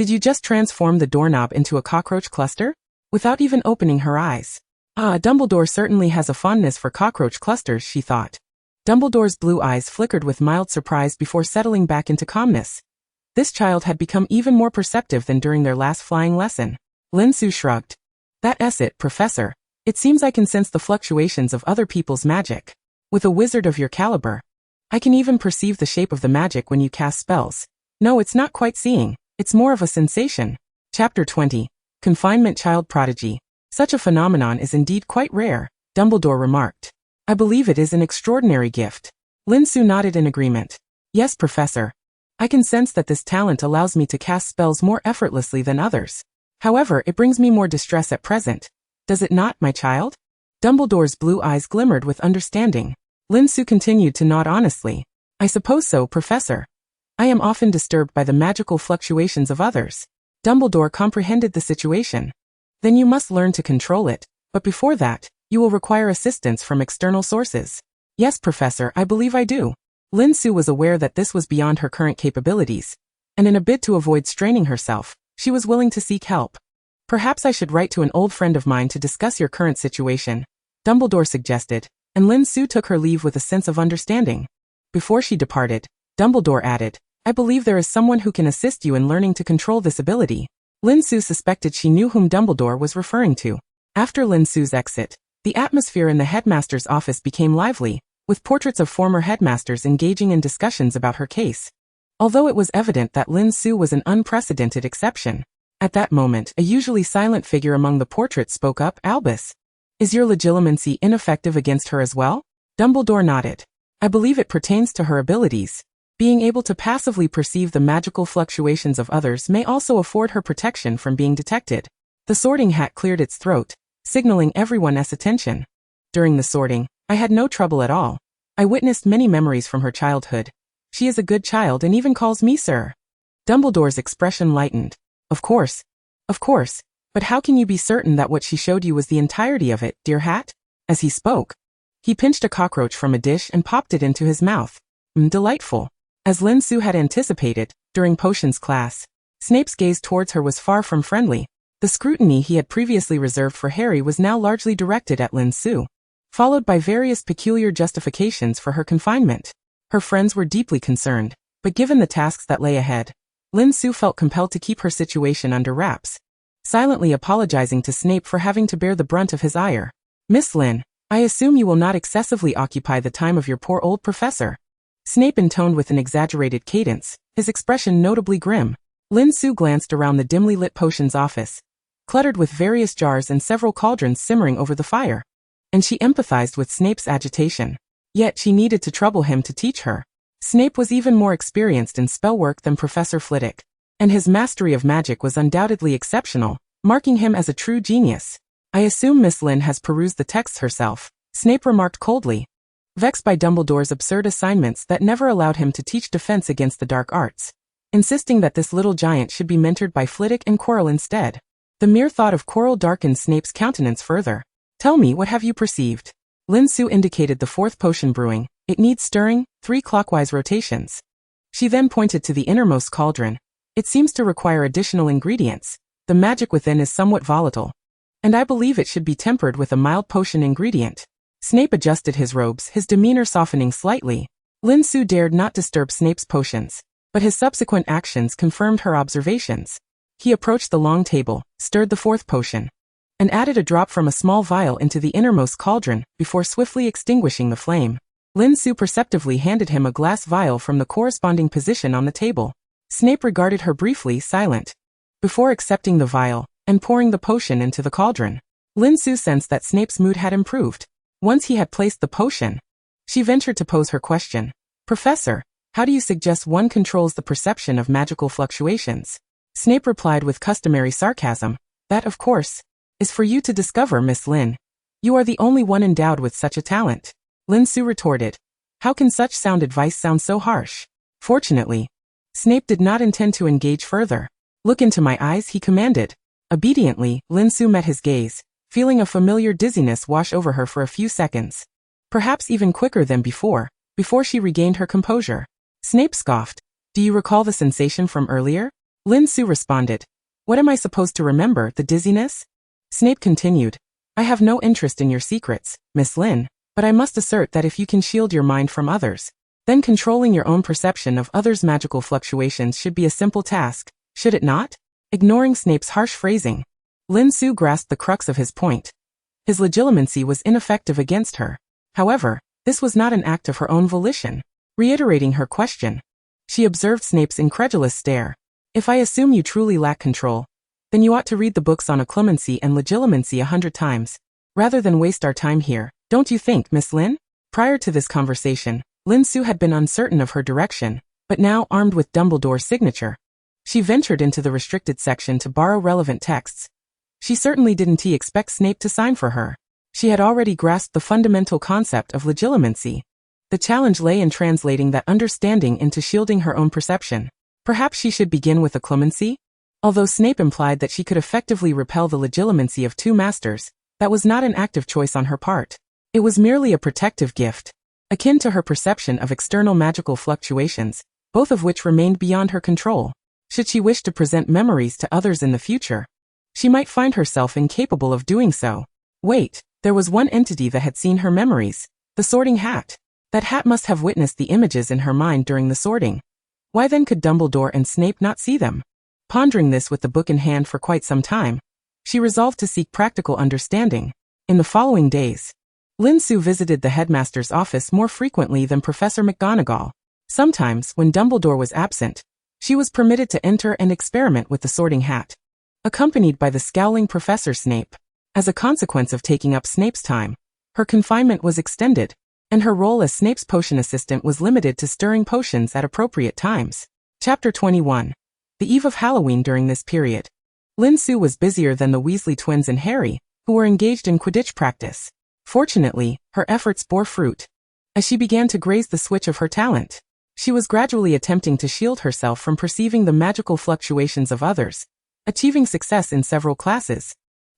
Did you just transform the doorknob into a cockroach cluster? Without even opening her eyes. Ah, Dumbledore certainly has a fondness for cockroach clusters, she thought. Dumbledore's blue eyes flickered with mild surprise before settling back into calmness. This child had become even more perceptive than during their last flying lesson. Lin Su shrugged. That's it, Professor. It seems I can sense the fluctuations of other people's magic. With a wizard of your caliber, I can even perceive the shape of the magic when you cast spells. No, it's not quite seeing. It's more of a sensation. Chapter 20. Confinement Child Prodigy. Such a phenomenon is indeed quite rare, Dumbledore remarked. I believe it is an extraordinary gift. Lin Su nodded in agreement. Yes, Professor. I can sense that this talent allows me to cast spells more effortlessly than others. However, it brings me more distress at present. Does it not, my child? Dumbledore's blue eyes glimmered with understanding. Lin Su continued to nod honestly. I suppose so, Professor. I am often disturbed by the magical fluctuations of others. Dumbledore comprehended the situation. Then you must learn to control it, but before that, you will require assistance from external sources. Yes, Professor, I believe I do. Lin Su was aware that this was beyond her current capabilities, and in a bid to avoid straining herself, she was willing to seek help. Perhaps I should write to an old friend of mine to discuss your current situation, Dumbledore suggested, and Lin Su took her leave with a sense of understanding. Before she departed, Dumbledore added, I believe there is someone who can assist you in learning to control this ability. Lin Su suspected she knew whom Dumbledore was referring to. After Lin Su's exit, the atmosphere in the headmaster's office became lively, with portraits of former headmasters engaging in discussions about her case. Although it was evident that Lin Su was an unprecedented exception. At that moment, a usually silent figure among the portraits spoke up, Albus. Is your legilimency ineffective against her as well? Dumbledore nodded. I believe it pertains to her abilities. Being able to passively perceive the magical fluctuations of others may also afford her protection from being detected. The sorting hat cleared its throat, signaling everyone's attention. During the sorting, I had no trouble at all. I witnessed many memories from her childhood. She is a good child and even calls me sir. Dumbledore's expression lightened. Of course, but how can you be certain that what she showed you was the entirety of it, dear hat? As he spoke, he pinched a cockroach from a dish and popped it into his mouth. Delightful. As Lin Su had anticipated, during potions class, Snape's gaze towards her was far from friendly. The scrutiny he had previously reserved for Harry was now largely directed at Lin Su, followed by various peculiar justifications for her confinement. Her friends were deeply concerned, but given the tasks that lay ahead, Lin Su felt compelled to keep her situation under wraps, silently apologizing to Snape for having to bear the brunt of his ire. Miss Lin, I assume you will not excessively occupy the time of your poor old professor. Snape intoned with an exaggerated cadence, his expression notably grim. Lin Su glanced around the dimly lit potions office, cluttered with various jars and several cauldrons simmering over the fire, and she empathized with Snape's agitation. Yet she needed to trouble him to teach her. Snape was even more experienced in spellwork than Professor Flitwick, and his mastery of magic was undoubtedly exceptional, marking him as a true genius. I assume Miss Lin has perused the texts herself, Snape remarked coldly, vexed by Dumbledore's absurd assignments that never allowed him to teach defense against the dark arts, insisting that this little giant should be mentored by Flitwick and Quirrell instead. The mere thought of Quirrell darkened Snape's countenance further. Tell me, what have you perceived? Lin Su indicated the fourth potion brewing. It needs stirring, 3 clockwise rotations. She then pointed to the innermost cauldron. It seems to require additional ingredients. The magic within is somewhat volatile, and I believe it should be tempered with a mild potion ingredient. Snape adjusted his robes, his demeanor softening slightly. Lin Su dared not disturb Snape's potions, but his subsequent actions confirmed her observations. He approached the long table, stirred the fourth potion, and added a drop from a small vial into the innermost cauldron before swiftly extinguishing the flame. Lin Su perceptively handed him a glass vial from the corresponding position on the table. Snape regarded her briefly, silent, before accepting the vial and pouring the potion into the cauldron. Lin Su sensed that Snape's mood had improved. Once he had placed the potion, she ventured to pose her question. Professor, how do you suggest one controls the perception of magical fluctuations? Snape replied with customary sarcasm. That, of course, is for you to discover, Miss Lin. You are the only one endowed with such a talent. Lin Su retorted. How can such sound advice sound so harsh? Fortunately, Snape did not intend to engage further. Look into my eyes, he commanded. Obediently, Lin Su met his gaze, feeling a familiar dizziness wash over her for a few seconds. Perhaps even quicker than before she regained her composure. Snape scoffed. Do you recall the sensation from earlier? Lin Su responded. What am I supposed to remember, the dizziness? Snape continued. I have no interest in your secrets, Miss Lin, but I must assert that if you can shield your mind from others, then controlling your own perception of others' magical fluctuations should be a simple task, should it not? Ignoring Snape's harsh phrasing, Lin Su grasped the crux of his point. His legitimacy was ineffective against her. However, this was not an act of her own volition. Reiterating her question, she observed Snape's incredulous stare. If I assume you truly lack control, then you ought to read the books on occlumency and legitimacy 100 times, rather than waste our time here, don't you think, Miss Lin? Prior to this conversation, Lin Su had been uncertain of her direction, but now armed with Dumbledore's signature, she ventured into the restricted section to borrow relevant texts. She certainly didn't expect Snape to sign for her. She had already grasped the fundamental concept of legitimacy. The challenge lay in translating that understanding into shielding her own perception. Perhaps she should begin with occlumency? Although Snape implied that she could effectively repel the legitimacy of two masters, that was not an active choice on her part. It was merely a protective gift, akin to her perception of external magical fluctuations, both of which remained beyond her control. Should she wish to present memories to others in the future, she might find herself incapable of doing so. Wait, there was one entity that had seen her memories, the sorting hat. That hat must have witnessed the images in her mind during the sorting. Why then could Dumbledore and Snape not see them? Pondering this with the book in hand for quite some time, she resolved to seek practical understanding. In the following days, Lin Su visited the headmaster's office more frequently than Professor McGonagall. Sometimes, when Dumbledore was absent, she was permitted to enter and experiment with the sorting hat, accompanied by the scowling Professor Snape. As a consequence of taking up Snape's time, her confinement was extended, and her role as Snape's potion assistant was limited to stirring potions at appropriate times. Chapter 21. The eve of Halloween. During this period, Lin Su was busier than the Weasley twins and Harry, who were engaged in Quidditch practice. Fortunately, her efforts bore fruit. As she began to graze the switch of her talent, she was gradually attempting to shield herself from perceiving the magical fluctuations of others, achieving success in several classes,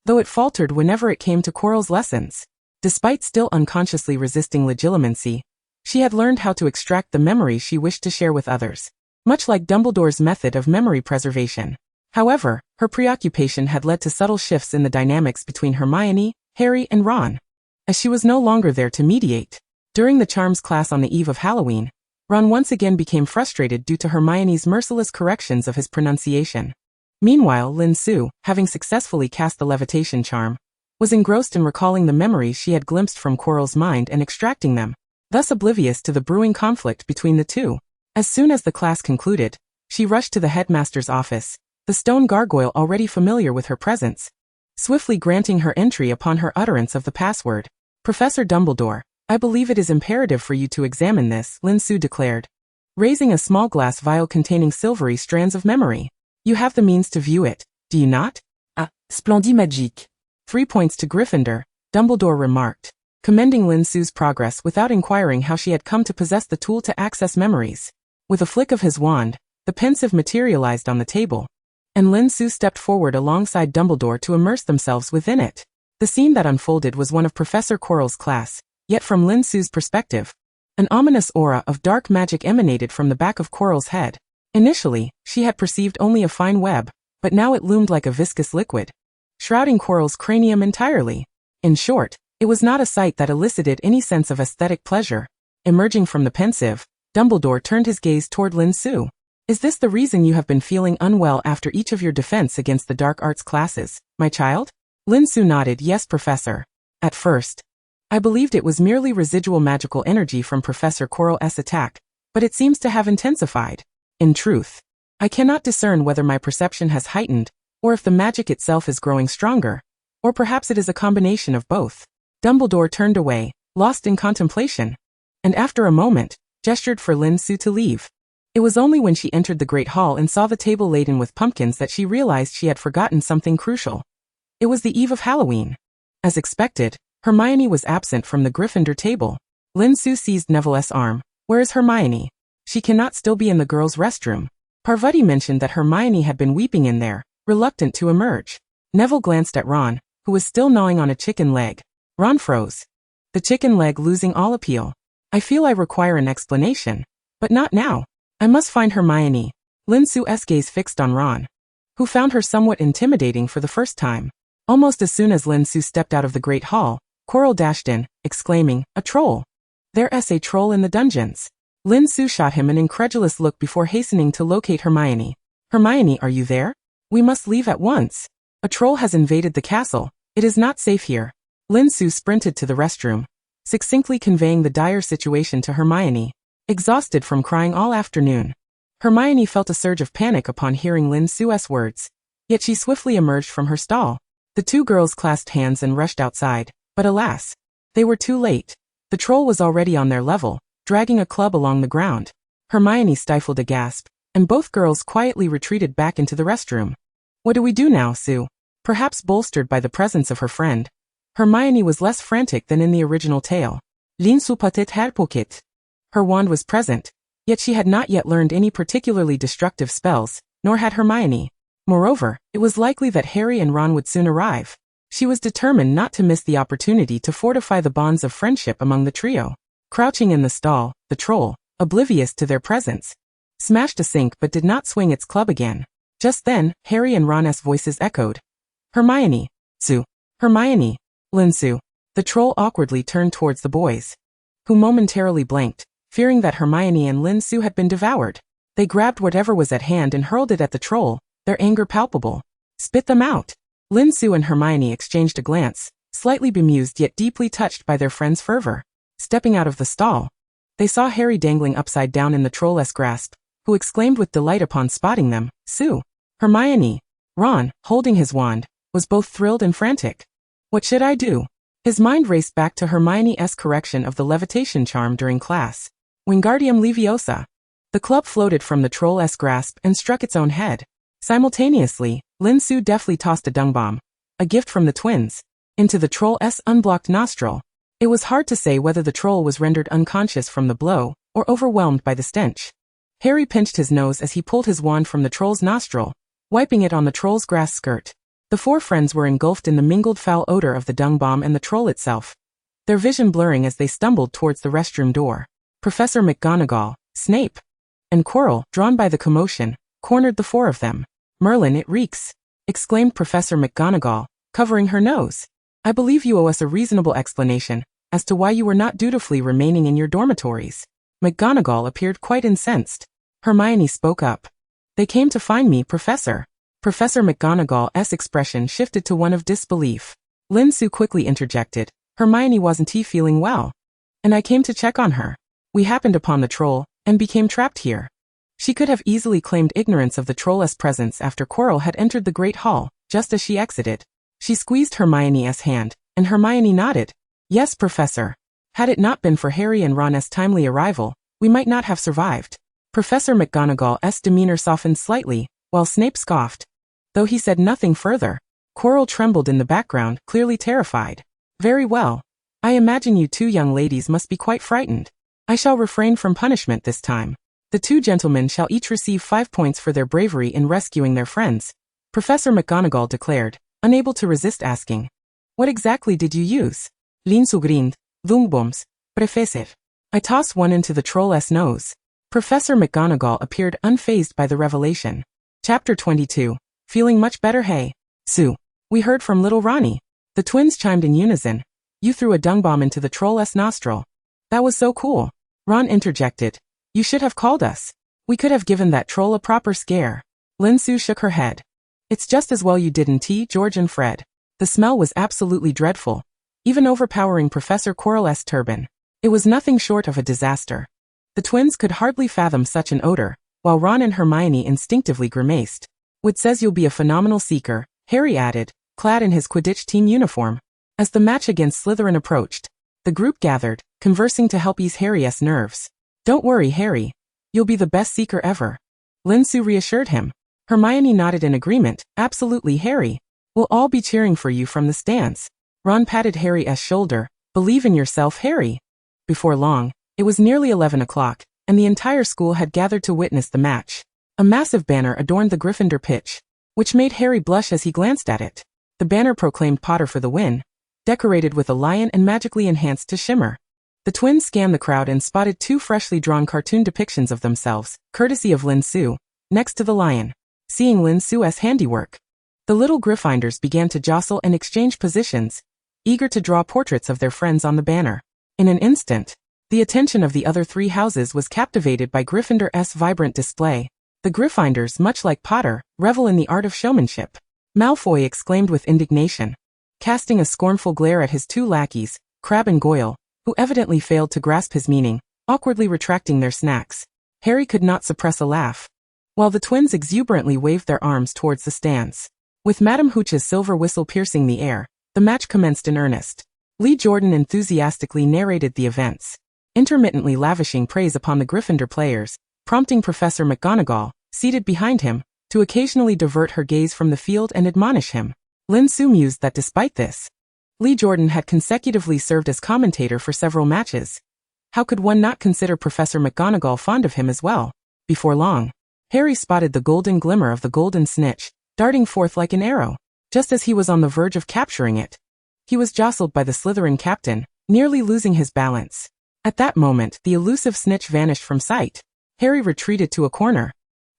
though it faltered whenever it came to Quirrell's lessons. Despite still unconsciously resisting legitimacy, she had learned how to extract the memories she wished to share with others, much like Dumbledore's method of memory preservation. However, her preoccupation had led to subtle shifts in the dynamics between Hermione, Harry, and Ron, as she was no longer there to mediate. During the charms class on the eve of Halloween, Ron once again became frustrated due to Hermione's merciless corrections of his pronunciation. Meanwhile, Lin Su, having successfully cast the levitation charm, was engrossed in recalling the memories she had glimpsed from Quirrell's mind and extracting them, thus oblivious to the brewing conflict between the two. As soon as the class concluded, she rushed to the headmaster's office, the stone gargoyle already familiar with her presence, swiftly granting her entry upon her utterance of the password. Professor Dumbledore, I believe it is imperative for you to examine this, Lin Su declared, raising a small glass vial containing silvery strands of memory. You have the means to view it, do you not? Ah, splendide magique. 3 points to Gryffindor, Dumbledore remarked, commending Lin Su's progress without inquiring how she had come to possess the tool to access memories. With a flick of his wand, the pensieve materialized on the table, and Lin Su stepped forward alongside Dumbledore to immerse themselves within it. The scene that unfolded was one of Professor Quirrell's class, yet from Lin Su's perspective, an ominous aura of dark magic emanated from the back of Quirrell's head. Initially, she had perceived only a fine web, but now it loomed like a viscous liquid, shrouding Quirrell's cranium entirely. In short, it was not a sight that elicited any sense of aesthetic pleasure. Emerging from the pensieve, Dumbledore turned his gaze toward Lin Su. Is this the reason you have been feeling unwell after each of your defense against the dark arts classes, my child? Lin Su nodded. Yes, Professor. At first, I believed it was merely residual magical energy from Professor Quirrell's attack, but it seems to have intensified. In truth, I cannot discern whether my perception has heightened, or if the magic itself is growing stronger, or perhaps it is a combination of both. Dumbledore turned away, lost in contemplation, and after a moment, gestured for Lin Su to leave. It was only when she entered the great hall and saw the table laden with pumpkins that she realized she had forgotten something crucial. It was the eve of Halloween. As expected, Hermione was absent from the Gryffindor table. Lin Su seized Neville's arm. Where is Hermione? She cannot still be in the girls' restroom. Parvati mentioned that Hermione had been weeping in there, reluctant to emerge. Neville glanced at Ron, who was still gnawing on a chicken leg. Ron froze, the chicken leg losing all appeal. I feel I require an explanation, but not now. I must find Hermione. Lin Su's gaze fixed on Ron, who found her somewhat intimidating for the first time. Almost as soon as Lin Su stepped out of the Great Hall, Quirrell dashed in, exclaiming, "A troll! There's a troll in the dungeons." Lin Su shot him an incredulous look before hastening to locate Hermione. "Hermione, are you there? We must leave at once. A troll has invaded the castle. It is not safe here." Lin Su sprinted to the restroom, succinctly conveying the dire situation to Hermione, exhausted from crying all afternoon. Hermione felt a surge of panic upon hearing Lin Su's words, yet she swiftly emerged from her stall. The two girls clasped hands and rushed outside, but alas, they were too late. The troll was already on their level, dragging a club along the ground. Hermione stifled a gasp, and both girls quietly retreated back into the restroom. "What do we do now, Sue?" Perhaps bolstered by the presence of her friend, Hermione was less frantic than in the original tale. Lin Su peut-être pocket. Her wand was present, yet she had not yet learned any particularly destructive spells, nor had Hermione. Moreover, it was likely that Harry and Ron would soon arrive. She was determined not to miss the opportunity to fortify the bonds of friendship among the trio. Crouching in the stall, the troll, oblivious to their presence, smashed a sink but did not swing its club again. Just then, Harry and Ron's voices echoed. "Hermione! Sue! Hermione! Lin Su!" The troll awkwardly turned towards the boys, who momentarily blanked, fearing that Hermione and Lin Su had been devoured. They grabbed whatever was at hand and hurled it at the troll, their anger palpable. "Spit them out!" Lin Su and Hermione exchanged a glance, slightly bemused yet deeply touched by their friend's fervor. Stepping out of the stall, they saw Harry dangling upside down in the troll's grasp, who exclaimed with delight upon spotting them, "Sue! Hermione!" Ron, holding his wand, was both thrilled and frantic. What should I do? His mind raced back to Hermione's correction of the levitation charm during class. Wingardium Leviosa. The club floated from the troll's grasp and struck its own head. Simultaneously, Lin Su deftly tossed a dung bomb, a gift from the twins, into the troll's unblocked nostril. It was hard to say whether the troll was rendered unconscious from the blow or overwhelmed by the stench. Harry pinched his nose as he pulled his wand from the troll's nostril, wiping it on the troll's grass skirt. The four friends were engulfed in the mingled foul odor of the dung bomb and the troll itself, their vision blurring as they stumbled towards the restroom door. Professor McGonagall, Snape, and Quirrell, drawn by the commotion, cornered the four of them. "Merlin, it reeks!" exclaimed Professor McGonagall, covering her nose. "I believe you owe us a reasonable explanation as to why you were not dutifully remaining in your dormitories." McGonagall appeared quite incensed. Hermione spoke up. "They came to find me, Professor." Professor McGonagall's expression shifted to one of disbelief. Lin Su quickly interjected, "Hermione wasn't feeling well, and I came to check on her. We happened upon the troll, and became trapped here." She could have easily claimed ignorance of the troll's presence after Quirrell had entered the Great Hall, just as she exited. She squeezed Hermione's hand, and Hermione nodded. "Yes, Professor. Had it not been for Harry and Ron's timely arrival, we might not have survived." Professor McGonagall's demeanor softened slightly, while Snape scoffed, though he said nothing further. Quirrell trembled in the background, clearly terrified. "Very well. I imagine you two young ladies must be quite frightened. I shall refrain from punishment this time. The two gentlemen shall each receive 5 points for their bravery in rescuing their friends," Professor McGonagall declared, unable to resist asking. "What exactly did you use?" "Lin Su grinned. Vungboms, Professor. I tossed one into the troll's nose." Professor McGonagall appeared unfazed by the revelation. Chapter 22. Feeling much better, hey? Sue. We heard from little Ronnie. The twins chimed in unison. "You threw a dung bomb into the troll's nostril." "That was so cool." Ron interjected. "You should have called us. We could have given that troll a proper scare." Lin Su shook her head. "It's just as well you didn't, George and Fred." The smell was absolutely dreadful, even overpowering Professor Quirrell's turban. It was nothing short of a disaster. The twins could hardly fathom such an odor, while Ron and Hermione instinctively grimaced. "Wood says you'll be a phenomenal seeker," Harry added, clad in his Quidditch team uniform. As the match against Slytherin approached, the group gathered, conversing to help ease Harry's nerves. "Don't worry, Harry. You'll be the best seeker ever," Lin Su reassured him. Hermione nodded in agreement. "Absolutely, Harry. We'll all be cheering for you from the stands." Ron patted Harry's shoulder. "Believe in yourself, Harry." Before long, it was nearly 11 o'clock, and the entire school had gathered to witness the match. A massive banner adorned the Gryffindor pitch, which made Harry blush as he glanced at it. The banner proclaimed Potter for the win, decorated with a lion and magically enhanced to shimmer. The twins scanned the crowd and spotted two freshly drawn cartoon depictions of themselves, courtesy of Lin Su, next to the lion. Seeing Lin Su's handiwork, the little Gryffindors began to jostle and exchange positions, eager to draw portraits of their friends on the banner. In an instant, the attention of the other three houses was captivated by Gryffindor's vibrant display. The Gryffindors, much like Potter, revel in the art of showmanship. Malfoy exclaimed with indignation, casting a scornful glare at his two lackeys, Crabbe and Goyle, who evidently failed to grasp his meaning, awkwardly retracting their snacks. Harry could not suppress a laugh, while the twins exuberantly waved their arms towards the stands. With Madame Hooch's silver whistle piercing the air, the match commenced in earnest. Lee Jordan enthusiastically narrated the events, intermittently lavishing praise upon the Gryffindor players, prompting Professor McGonagall, seated behind him, to occasionally divert her gaze from the field and admonish him. Lin Su mused that despite this, Lee Jordan had consecutively served as commentator for several matches. How could one not consider Professor McGonagall fond of him as well? Before long, Harry spotted the golden glimmer of the golden snitch, darting forth like an arrow. Just as he was on the verge of capturing it, he was jostled by the Slytherin captain, nearly losing his balance. At that moment, the elusive snitch vanished from sight. Harry retreated to a corner,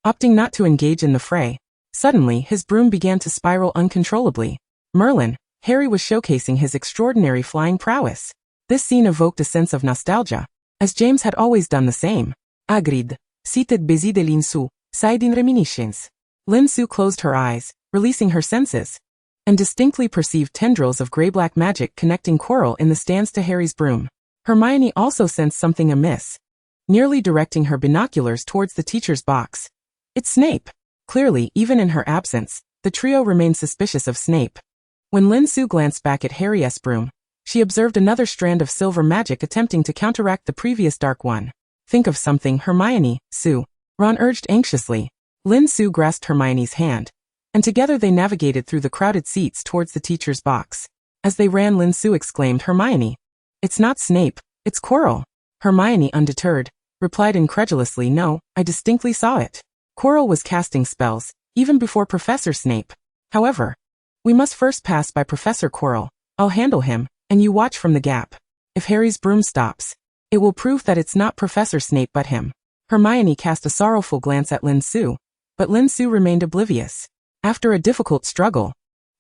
opting not to engage in the fray. Suddenly, his broom began to spiral uncontrollably. Merlin, Harry was showcasing his extraordinary flying prowess. This scene evoked a sense of nostalgia, as James had always done the same. Hagrid, seated busy de Lin Su, sighed in reminiscence. Lin Su closed her eyes, releasing her senses, and distinctly perceived tendrils of grey-black magic connecting Quirrell in the stands to Harry's broom. Hermione also sensed something amiss, nearly directing her binoculars towards the teacher's box. It's Snape. Clearly, even in her absence, the trio remained suspicious of Snape. When Lin Su glanced back at Harry's broom, she observed another strand of silver magic attempting to counteract the previous dark one. Think of something, Hermione, Sue. Ron urged anxiously. Lin Su grasped Hermione's hand, and together they navigated through the crowded seats towards the teacher's box. As they ran, Lin Su exclaimed, Hermione, it's not Snape, it's Quirrell. Hermione, undeterred, replied incredulously, no, I distinctly saw it. Quirrell was casting spells, even before Professor Snape. However, we must first pass by Professor Quirrell. I'll handle him, and you watch from the gap. If Harry's broom stops, it will prove that it's not Professor Snape but him. Hermione cast a sorrowful glance at Lin Su, but Lin Su remained oblivious. After a difficult struggle,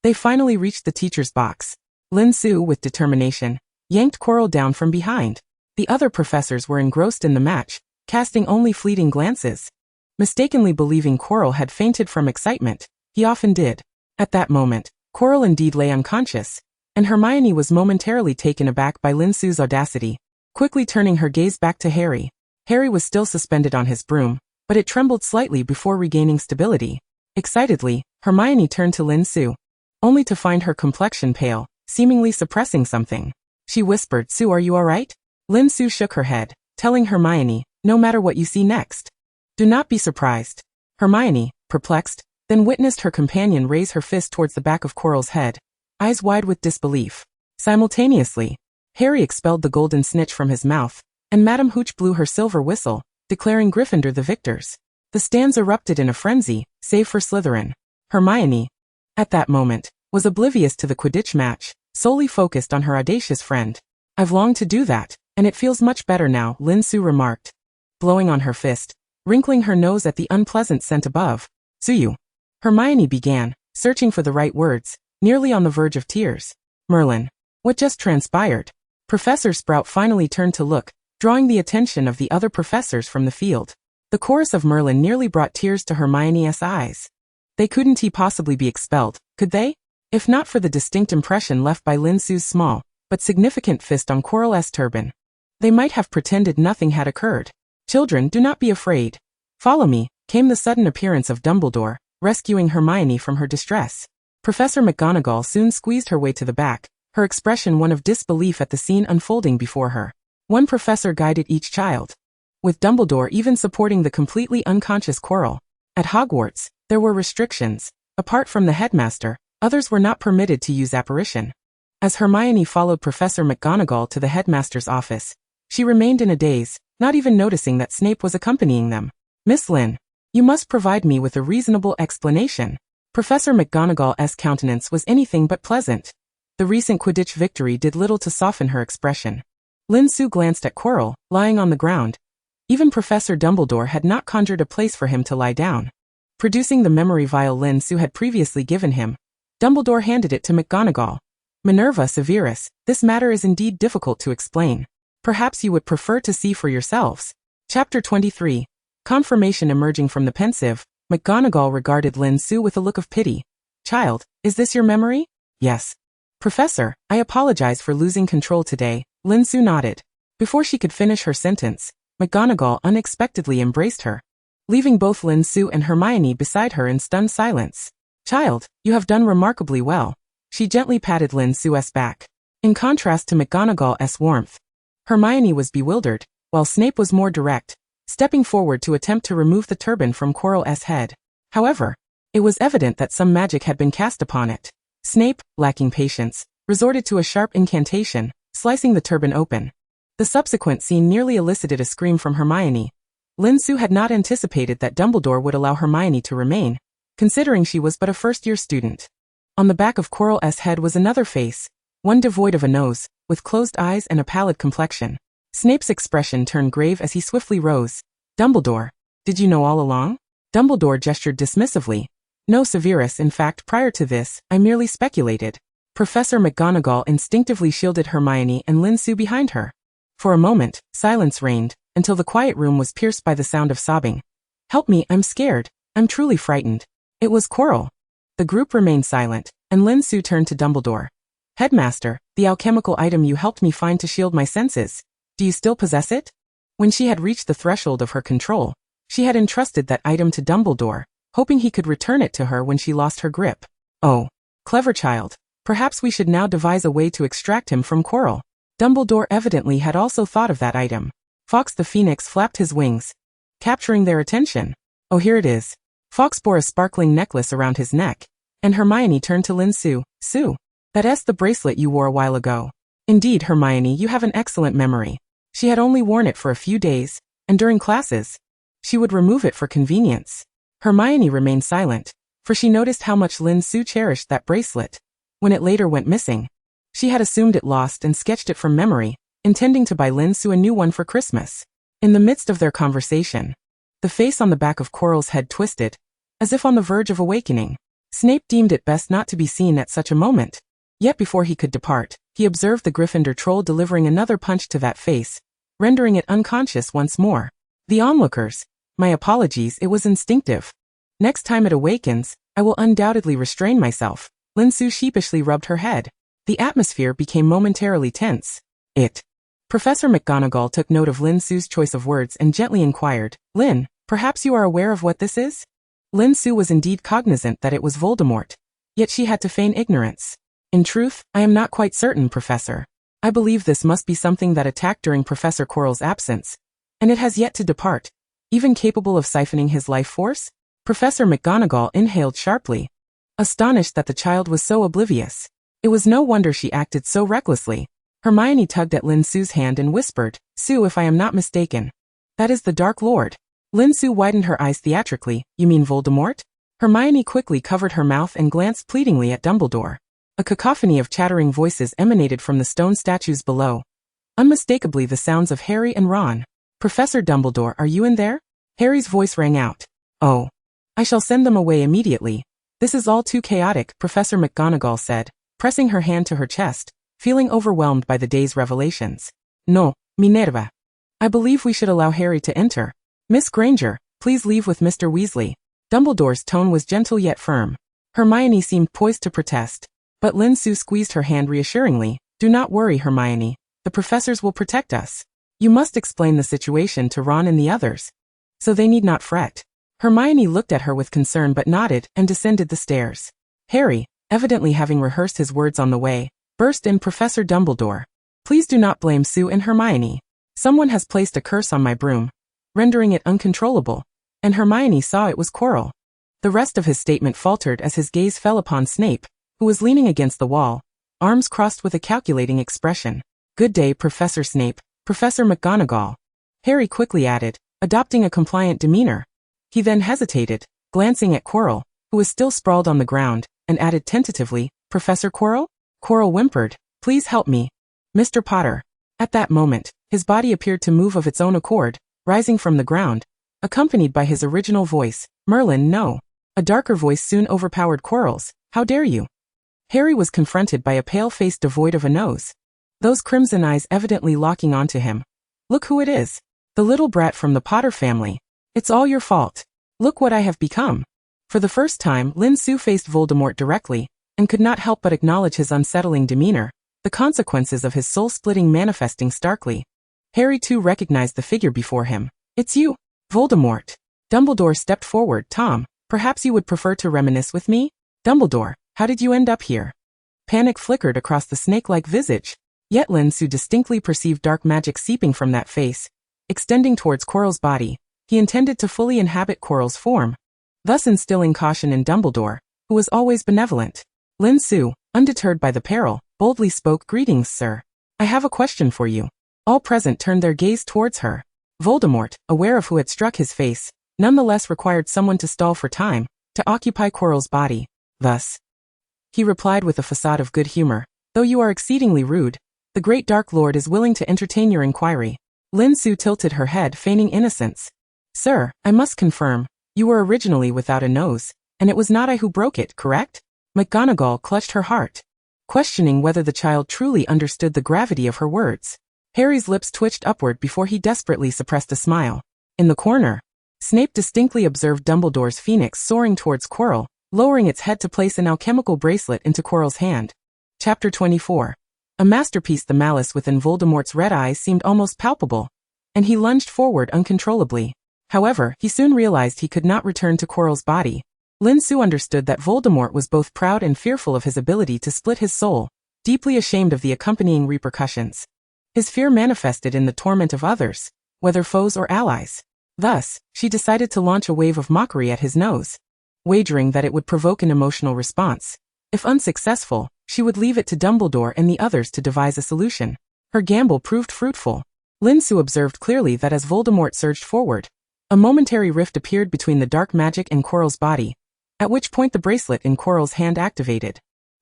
they finally reached the teacher's box. Lin Su, with determination, yanked Quirrell down from behind. The other professors were engrossed in the match, casting only fleeting glances. Mistakenly believing Quirrell had fainted from excitement, he often did. At that moment, Quirrell indeed lay unconscious, and Hermione was momentarily taken aback by Lin Su's audacity. Quickly turning her gaze back to Harry. Harry was still suspended on his broom, but it trembled slightly before regaining stability. Excitedly, Hermione turned to Lin Su, only to find her complexion pale, seemingly suppressing something. She whispered, Sue, are you alright? Lin Su shook her head, telling Hermione, no matter what you see next, do not be surprised. Hermione, perplexed, then witnessed her companion raise her fist towards the back of Quirrell's head, eyes wide with disbelief. Simultaneously, Harry expelled the golden snitch from his mouth, and Madame Hooch blew her silver whistle, declaring Gryffindor the victors. The stands erupted in a frenzy, save for Slytherin. Hermione, at that moment, was oblivious to the Quidditch match, solely focused on her audacious friend. I've longed to do that, and it feels much better now, Lin Su remarked, blowing on her fist, wrinkling her nose at the unpleasant scent above. Suyu, Hermione began, searching for the right words, nearly on the verge of tears. Merlin, what just transpired? Professor Sprout finally turned to look, drawing the attention of the other professors from the field. The chorus of Merlin nearly brought tears to Hermione's eyes. They couldn't possibly be expelled, could they? If not for the distinct impression left by Lin Su's small, but significant fist on Quirrell's turban, they might have pretended nothing had occurred. Children, do not be afraid. Follow me, came the sudden appearance of Dumbledore, rescuing Hermione from her distress. Professor McGonagall soon squeezed her way to the back, her expression one of disbelief at the scene unfolding before her. One professor guided each child, with Dumbledore even supporting the completely unconscious Quirrell. At Hogwarts, there were restrictions. Apart from the headmaster, others were not permitted to use apparition. As Hermione followed Professor McGonagall to the headmaster's office, she remained in a daze, not even noticing that Snape was accompanying them. Miss Lin, you must provide me with a reasonable explanation. Professor McGonagall's countenance was anything but pleasant. The recent Quidditch victory did little to soften her expression. Lin Su glanced at Quirrell, lying on the ground. Even Professor Dumbledore had not conjured a place for him to lie down. Producing the memory vial Lin Su had previously given him, Dumbledore handed it to McGonagall. Minerva Severus, this matter is indeed difficult to explain. Perhaps you would prefer to see for yourselves. Chapter 23. Confirmation. Emerging from the pensive, McGonagall regarded Lin Su with a look of pity. Child, is this your memory? Yes. Professor, I apologize for losing control today. Lin Su nodded. Before she could finish her sentence, McGonagall unexpectedly embraced her, leaving both Lin Su and Hermione beside her in stunned silence. Child, you have done remarkably well. She gently patted Lin Su's back. In contrast to McGonagall's warmth, Hermione was bewildered, while Snape was more direct, stepping forward to attempt to remove the turban from Quirrell's head. However, it was evident that some magic had been cast upon it. Snape, lacking patience, resorted to a sharp incantation, slicing the turban open. The subsequent scene nearly elicited a scream from Hermione. Lin Su had not anticipated that Dumbledore would allow Hermione to remain, considering she was but a first-year student. On the back of Quirrell's head was another face, one devoid of a nose, with closed eyes and a pallid complexion. Snape's expression turned grave as he swiftly rose. Dumbledore, did you know all along? Dumbledore gestured dismissively. No, Severus, in fact, prior to this, I merely speculated. Professor McGonagall instinctively shielded Hermione and Lin Su behind her. For a moment, silence reigned, until the quiet room was pierced by the sound of sobbing. Help me, I'm scared. I'm truly frightened. It was Quirrell. The group remained silent, and Lin Su turned to Dumbledore. Headmaster, the alchemical item you helped me find to shield my senses. Do you still possess it? When she had reached the threshold of her control, she had entrusted that item to Dumbledore, hoping he could return it to her when she lost her grip. Oh, clever child. Perhaps we should now devise a way to extract him from Quirrell. Dumbledore evidently had also thought of that item. Fawkes the Phoenix flapped his wings, capturing their attention. Oh, here it is. Fawkes bore a sparkling necklace around his neck, and Hermione turned to Lin Su. Su, that's the bracelet you wore a while ago. Indeed, Hermione, you have an excellent memory. She had only worn it for a few days, and during classes, she would remove it for convenience. Hermione remained silent, for she noticed how much Lin Su cherished that bracelet. When it later went missing, she had assumed it lost and sketched it from memory, intending to buy Lin Su a new one for Christmas. In the midst of their conversation, the face on the back of Quirrell's head twisted, as if on the verge of awakening. Snape deemed it best not to be seen at such a moment. Yet before he could depart, he observed the Gryffindor troll delivering another punch to that face, rendering it unconscious once more. The onlookers, my apologies, it was instinctive. Next time it awakens, I will undoubtedly restrain myself. Lin Su sheepishly rubbed her head. The atmosphere became momentarily tense. Professor McGonagall took note of Lin Su's choice of words and gently inquired, Lin, perhaps you are aware of what this is? Lin Su was indeed cognizant that it was Voldemort, yet she had to feign ignorance. In truth, I am not quite certain, Professor. I believe this must be something that attacked during Professor Quirrell's absence, and it has yet to depart. Even capable of siphoning his life force? Professor McGonagall inhaled sharply, astonished that the child was so oblivious. It was no wonder she acted so recklessly. Hermione tugged at Lin Su's hand and whispered, Su, if I am not mistaken, that is the Dark Lord. Lin Su widened her eyes theatrically. You mean Voldemort? Hermione quickly covered her mouth and glanced pleadingly at Dumbledore. A cacophony of chattering voices emanated from the stone statues below. Unmistakably the sounds of Harry and Ron. Professor Dumbledore, are you in there? Harry's voice rang out. Oh. I shall send them away immediately. This is all too chaotic, Professor McGonagall said, pressing her hand to her chest, feeling overwhelmed by the day's revelations. No, Minerva. I believe we should allow Harry to enter. Miss Granger, please leave with Mr. Weasley. Dumbledore's tone was gentle yet firm. Hermione seemed poised to protest, but Lin Su squeezed her hand reassuringly. Do not worry, Hermione. The professors will protect us. You must explain the situation to Ron and the others, so they need not fret. Hermione looked at her with concern but nodded and descended the stairs. Harry, evidently having rehearsed his words on the way, burst in. Professor Dumbledore, please do not blame Su and Hermione. Someone has placed a curse on my broom, rendering it uncontrollable, and Hermione saw it was Quirrell. The rest of his statement faltered as his gaze fell upon Snape, who was leaning against the wall, arms crossed with a calculating expression. Good day, Professor Snape, Professor McGonagall. Harry quickly added, adopting a compliant demeanor. He then hesitated, glancing at Quirrell, who was still sprawled on the ground, and added tentatively, Professor Quirrell? Quirrell whimpered, please help me. Mr. Potter. At that moment, his body appeared to move of its own accord, rising from the ground, accompanied by his original voice, Merlin, no. A darker voice soon overpowered Quirrell's. How dare you? Harry was confronted by a pale face devoid of a nose. Those crimson eyes evidently locking onto him. Look who it is. The little brat from the Potter family. It's all your fault. Look what I have become. For the first time, Lin Su faced Voldemort directly, and could not help but acknowledge his unsettling demeanor, the consequences of his soul-splitting manifesting starkly. Harry too recognized the figure before him. It's you, Voldemort. Dumbledore stepped forward. Tom, perhaps you would prefer to reminisce with me? Dumbledore, how did you end up here? Panic flickered across the snake-like visage. Yet Lin Su distinctly perceived dark magic seeping from that face, extending towards Quirrell's body. He intended to fully inhabit Quirrell's form, thus instilling caution in Dumbledore, who was always benevolent. Lin Su, undeterred by the peril, boldly spoke. Greetings, sir. I have a question for you. All present turned their gaze towards her. Voldemort, aware of who had struck his face, nonetheless required someone to stall for time, to occupy Quirrell's body. Thus, he replied with a facade of good humor, though you are exceedingly rude, the great Dark Lord is willing to entertain your inquiry. Lin Su tilted her head, feigning innocence. Sir, I must confirm, you were originally without a nose, and it was not I who broke it, correct? McGonagall clutched her heart, questioning whether the child truly understood the gravity of her words. Harry's lips twitched upward before he desperately suppressed a smile. In the corner, Snape distinctly observed Dumbledore's phoenix soaring towards Quirrell, lowering its head to place an alchemical bracelet into Quirrell's hand. Chapter 24. A masterpiece. The malice within Voldemort's red eyes seemed almost palpable, and he lunged forward uncontrollably. However, he soon realized he could not return to Quirrell's body. Lin Su understood that Voldemort was both proud and fearful of his ability to split his soul, deeply ashamed of the accompanying repercussions. His fear manifested in the torment of others, whether foes or allies. Thus, she decided to launch a wave of mockery at his nose, wagering that it would provoke an emotional response. If unsuccessful, she would leave it to Dumbledore and the others to devise a solution. Her gamble proved fruitful. Lin Su observed clearly that as Voldemort surged forward, a momentary rift appeared between the dark magic and Quirrell's body, at which point the bracelet in Quirrell's hand activated.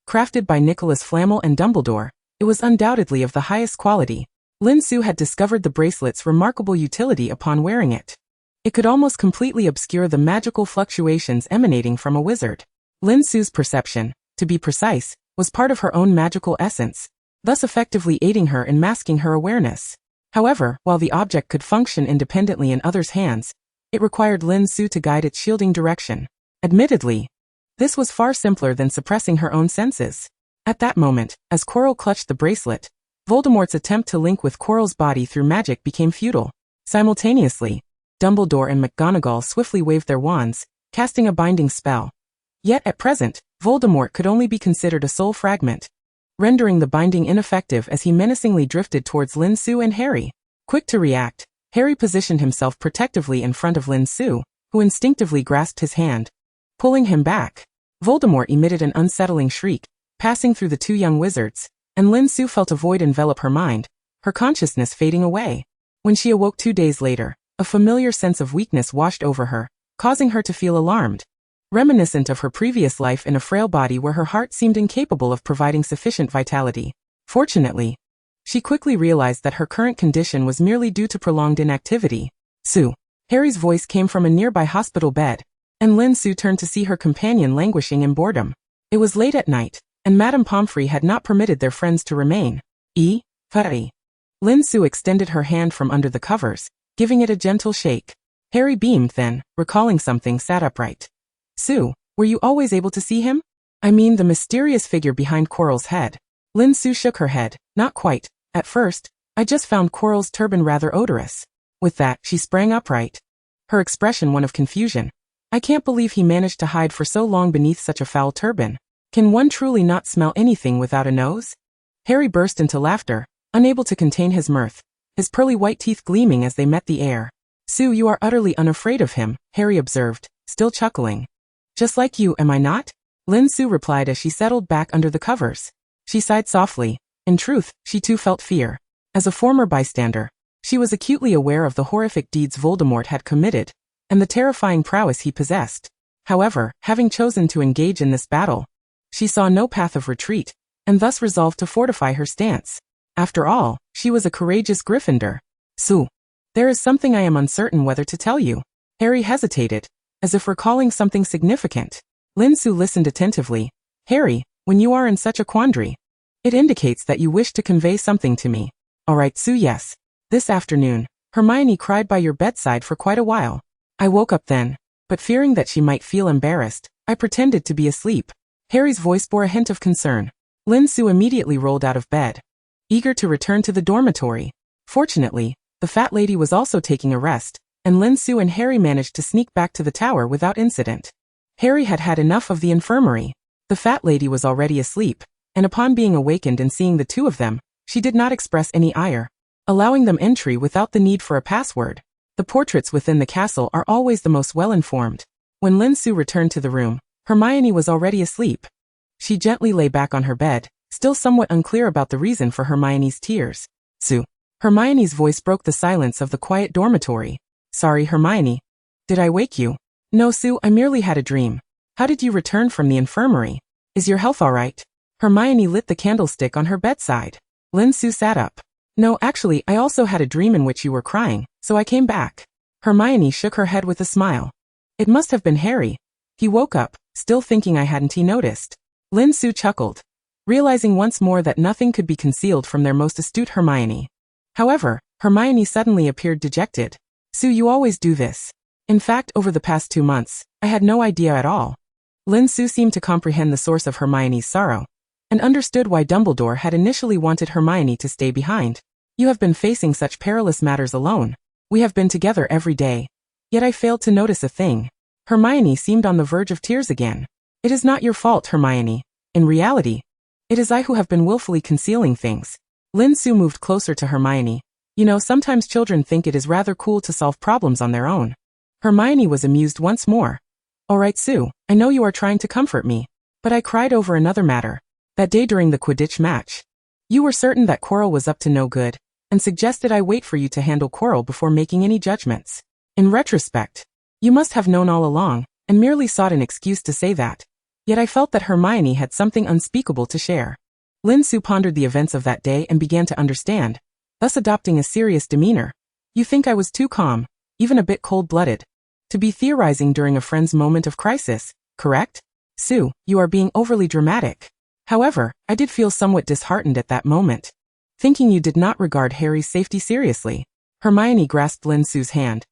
Crafted by Nicholas Flamel and Dumbledore, it was undoubtedly of the highest quality. Lin Su had discovered the bracelet's remarkable utility upon wearing it. It could almost completely obscure the magical fluctuations emanating from a wizard. Lin Su's perception, to be precise, was part of her own magical essence, thus effectively aiding her in masking her awareness. However, while the object could function independently in others' hands, it required Lin Su to guide its shielding direction. Admittedly, this was far simpler than suppressing her own senses. At that moment, as Quirrell clutched the bracelet, Voldemort's attempt to link with Quirrell's body through magic became futile. Simultaneously, Dumbledore and McGonagall swiftly waved their wands, casting a binding spell. Yet at present, Voldemort could only be considered a soul fragment, rendering the binding ineffective as he menacingly drifted towards Lin Su and Harry. Quick to react, Harry positioned himself protectively in front of Lin Su, who instinctively grasped his hand, pulling him back. Voldemort emitted an unsettling shriek, passing through the two young wizards, and Lin Su felt a void envelop her mind, her consciousness fading away. When she awoke 2 days later, a familiar sense of weakness washed over her, causing her to feel alarmed. Reminiscent of her previous life in a frail body where her heart seemed incapable of providing sufficient vitality. Fortunately, she quickly realized that her current condition was merely due to prolonged inactivity. Su. Harry's voice came from a nearby hospital bed, and Lin Su turned to see her companion languishing in boredom. It was late at night, and Madame Pomfrey had not permitted their friends to remain. Harry. Lin Su extended her hand from under the covers, giving it a gentle shake. Harry beamed, then, recalling something, sat upright. Su, were you always able to see him? I mean the mysterious figure behind Quirrell's head. Lin Su shook her head. Not quite. At first, I just found Quirrell's turban rather odorous. With that, she sprang upright, her expression one of confusion. I can't believe he managed to hide for so long beneath such a foul turban. Can one truly not smell anything without a nose? Harry burst into laughter, unable to contain his mirth, his pearly white teeth gleaming as they met the air. Su, you are utterly unafraid of him, Harry observed, still chuckling. Just like you, am I not? Lin Su replied as she settled back under the covers. She sighed softly. In truth, she too felt fear. As a former bystander, she was acutely aware of the horrific deeds Voldemort had committed, and the terrifying prowess he possessed. However, having chosen to engage in this battle, she saw no path of retreat, and thus resolved to fortify her stance. After all, she was a courageous Gryffindor. Su, there is something I am uncertain whether to tell you. Harry hesitated, as if recalling something significant. Lin Su listened attentively. Harry, when you are in such a quandary, it indicates that you wish to convey something to me. Alright Su, yes. This afternoon, Hermione cried by your bedside for quite a while. I woke up then, but fearing that she might feel embarrassed, I pretended to be asleep. Harry's voice bore a hint of concern. Lin Su immediately rolled out of bed, eager to return to the dormitory. Fortunately, the fat lady was also taking a rest, and Lin Su and Harry managed to sneak back to the tower without incident. Harry had had enough of the infirmary. The fat lady was already asleep, and upon being awakened and seeing the two of them, she did not express any ire, allowing them entry without the need for a password. The portraits within the castle are always the most well-informed. When Lin Su returned to the room, Hermione was already asleep. She gently lay back on her bed, still somewhat unclear about the reason for Hermione's tears. Su. Hermione's voice broke the silence of the quiet dormitory. Sorry, Hermione. Did I wake you? No, Su, I merely had a dream. How did you return from the infirmary? Is your health all right? Hermione lit the candlestick on her bedside. Lin Su sat up. No, actually, I also had a dream in which you were crying, so I came back. Hermione shook her head with a smile. It must have been Harry. He woke up, still thinking I hadn't noticed. Lin Su chuckled, realizing once more that nothing could be concealed from their most astute Hermione. However, Hermione suddenly appeared dejected. Su, you always do this. In fact, over the past 2 months, I had no idea at all. Lin Su seemed to comprehend the source of Hermione's sorrow, and understood why Dumbledore had initially wanted Hermione to stay behind. You have been facing such perilous matters alone. We have been together every day. Yet I failed to notice a thing. Hermione seemed on the verge of tears again. It is not your fault, Hermione. In reality, it is I who have been willfully concealing things. Lin Su moved closer to Hermione. You know, sometimes children think it is rather cool to solve problems on their own. Hermione was amused once more. Alright Su, I know you are trying to comfort me, but I cried over another matter. That day during the Quidditch match, you were certain that Quirrell was up to no good, and suggested I wait for you to handle Quirrell before making any judgments. In retrospect, you must have known all along, and merely sought an excuse to say that. Yet I felt that Hermione had something unspeakable to share. Lin Su pondered the events of that day and began to understand, thus adopting a serious demeanor. You think I was too calm, even a bit cold-blooded, to be theorizing during a friend's moment of crisis, correct? Su, you are being overly dramatic. However, I did feel somewhat disheartened at that moment, thinking you did not regard Harry's safety seriously. Hermione grasped Lin Su's hand.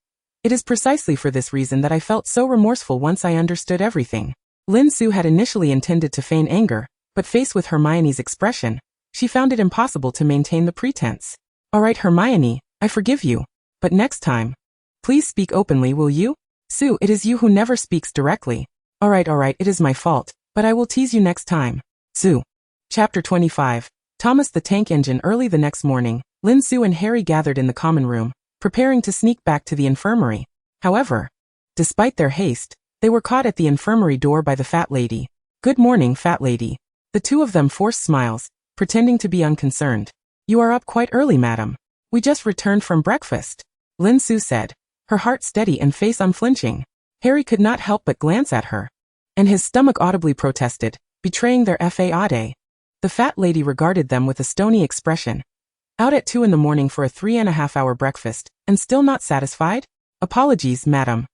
It is precisely for this reason that I felt so remorseful once I understood everything. Lin Su had initially intended to feign anger, but faced with Hermione's expression, she found it impossible to maintain the pretense. Alright Hermione, I forgive you, but next time, please speak openly, will you? Su, it is you who never speaks directly. Alright, it is my fault, but I will tease you next time. Su. Chapter 25. Thomas the Tank Engine. Early the next morning, Lin Su and Harry gathered in the common room, preparing to sneak back to the infirmary. However, despite their haste, they were caught at the infirmary door by the fat lady. Good morning, fat lady. The two of them forced smiles, pretending to be unconcerned. You are up quite early, madam. We just returned from breakfast, Lin Su said, her heart steady and face unflinching. Harry could not help but glance at her, and his stomach audibly protested, betraying their fade. The fat lady regarded them with a stony expression. Out at 2 in the morning for a 3.5-hour breakfast, and still not satisfied? Apologies, madam.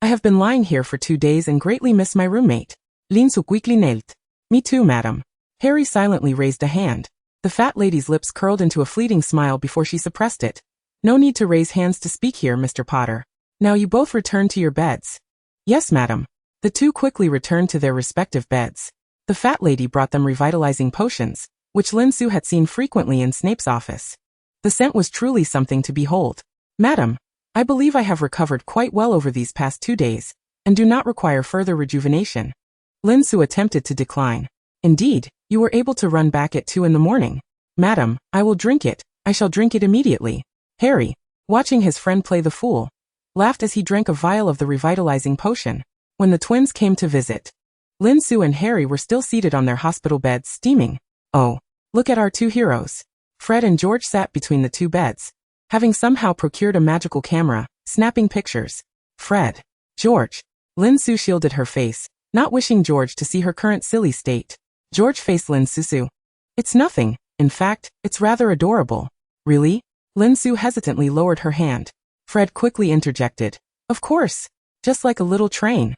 I have been lying here for 2 days and greatly miss my roommate. Lin Su quickly knelt. Me too, madam. Harry silently raised a hand. The fat lady's lips curled into a fleeting smile before she suppressed it. No need to raise hands to speak here, Mr. Potter. Now you both return to your beds. Yes, madam. The two quickly returned to their respective beds. The fat lady brought them revitalizing potions, which Lin Su had seen frequently in Snape's office. The scent was truly something to behold. Madam, I believe I have recovered quite well over these past 2 days, and do not require further rejuvenation. Lin Su attempted to decline. Indeed, you were able to run back at 2 in the morning. Madam, I will drink it. I shall drink it immediately. Harry, watching his friend play the fool, laughed as he drank a vial of the revitalizing potion. When the twins came to visit, Lin Su and Harry were still seated on their hospital beds steaming. Oh, look at our two heroes. Fred and George sat between the two beds, having somehow procured a magical camera, snapping pictures. Fred. George. Lin Su shielded her face, not wishing George to see her current silly state. George faced Lin Su. It's nothing. In fact, it's rather adorable. Really? Lin Su hesitantly lowered her hand. Fred quickly interjected. Of course. Just like a little train.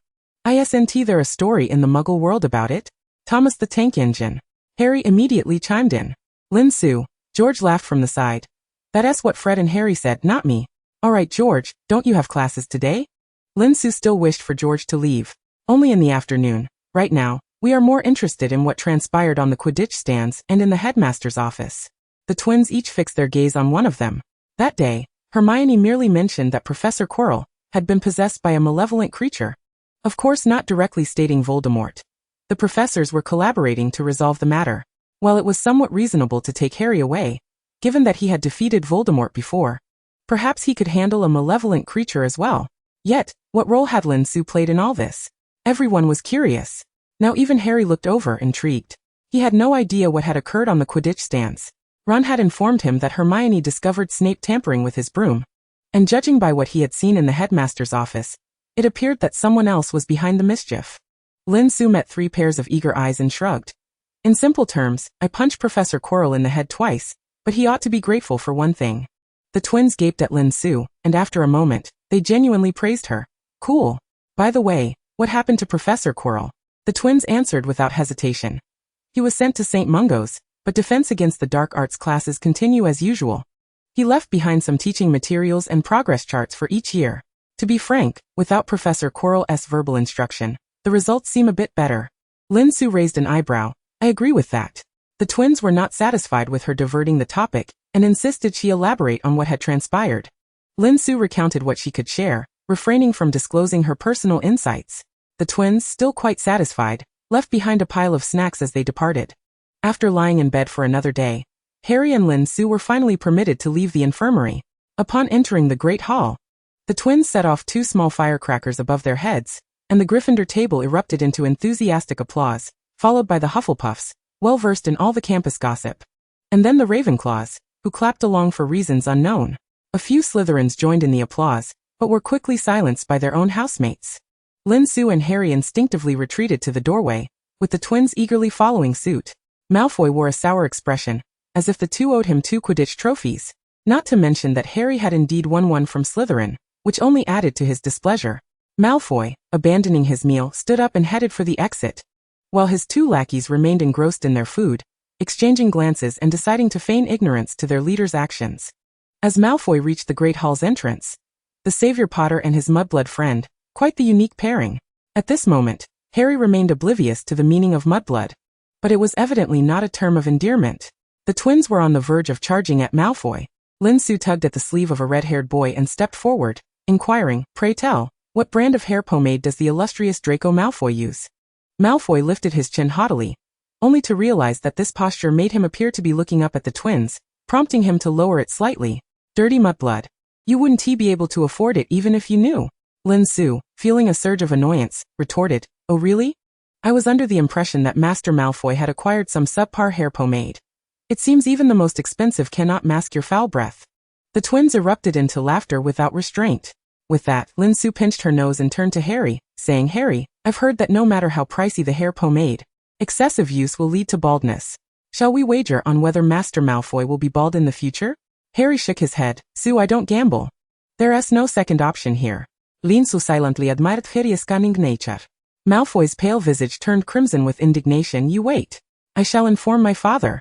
Isn't there a story in the Muggle world about it? Thomas the Tank Engine. Harry immediately chimed in. Lin Su. George laughed from the side. That's what Fred and Harry said, not me. Alright George, don't you have classes today? Lin Su still wished for George to leave. Only in the afternoon. Right now, we are more interested in what transpired on the Quidditch stands and in the headmaster's office. The twins each fixed their gaze on one of them. That day, Hermione merely mentioned that Professor Quirrell had been possessed by a malevolent creature. Of course not directly stating Voldemort. The professors were collaborating to resolve the matter. While it was somewhat reasonable to take Harry away, given that he had defeated Voldemort before, perhaps he could handle a malevolent creature as well. Yet, what role had Lin Su played in all this? Everyone was curious. Now even Harry looked over, intrigued. He had no idea what had occurred on the Quidditch stands. Ron had informed him that Hermione discovered Snape tampering with his broom. And judging by what he had seen in the headmaster's office, it appeared that someone else was behind the mischief. Lin Su met 3 pairs of eager eyes and shrugged. In simple terms, I punched Professor Quirrell in the head twice, but he ought to be grateful for one thing. The twins gaped at Lin Su, and after a moment, they genuinely praised her. Cool. By the way, what happened to Professor Quirrell? The twins answered without hesitation. He was sent to St. Mungo's, but defense against the dark arts classes continue as usual. He left behind some teaching materials and progress charts for each year. To be frank, without Professor Quirrell's verbal instruction, the results seem a bit better. Lin Su raised an eyebrow. I agree with that. The twins were not satisfied with her diverting the topic, and insisted she elaborate on what had transpired. Lin Su recounted what she could share, refraining from disclosing her personal insights. The twins, still quite satisfied, left behind a pile of snacks as they departed. After lying in bed for another day, Harry and Lin Su were finally permitted to leave the infirmary. Upon entering the Great Hall, the twins set off 2 small firecrackers above their heads, and the Gryffindor table erupted into enthusiastic applause, followed by the Hufflepuffs, well versed in all the campus gossip. And then the Ravenclaws, who clapped along for reasons unknown. A few Slytherins joined in the applause, but were quickly silenced by their own housemates. Lin Su and Harry instinctively retreated to the doorway, with the twins eagerly following suit. Malfoy wore a sour expression, as if the two owed him 2 Quidditch trophies. Not to mention that Harry had indeed won one from Slytherin, which only added to his displeasure. Malfoy, abandoning his meal, stood up and headed for the exit, while his 2 lackeys remained engrossed in their food, exchanging glances and deciding to feign ignorance to their leader's actions. As Malfoy reached the Great Hall's entrance, the Savior Potter and his mudblood friend, quite the unique pairing. At this moment, Harry remained oblivious to the meaning of mudblood. But it was evidently not a term of endearment. The twins were on the verge of charging at Malfoy. Lin Su tugged at the sleeve of a red-haired boy and stepped forward, inquiring, "Pray tell, what brand of hair pomade does the illustrious Draco Malfoy use?" Malfoy lifted his chin haughtily, only to realize that this posture made him appear to be looking up at the twins, prompting him to lower it slightly. "Dirty mudblood. You wouldn't be able to afford it even if you knew." Lin Su, feeling a surge of annoyance, retorted, "Oh really? I was under the impression that Master Malfoy had acquired some subpar hair pomade. It seems even the most expensive cannot mask your foul breath." The twins erupted into laughter without restraint. With that, Lin Su pinched her nose and turned to Harry, saying, "Harry, I've heard that no matter how pricey the hair pomade, excessive use will lead to baldness. Shall we wager on whether Master Malfoy will be bald in the future?" Harry shook his head. "Su, I don't gamble. There's no second option here." Lin Su silently admired Harry's cunning nature. Malfoy's pale visage turned crimson with indignation. "You wait. I shall inform my father.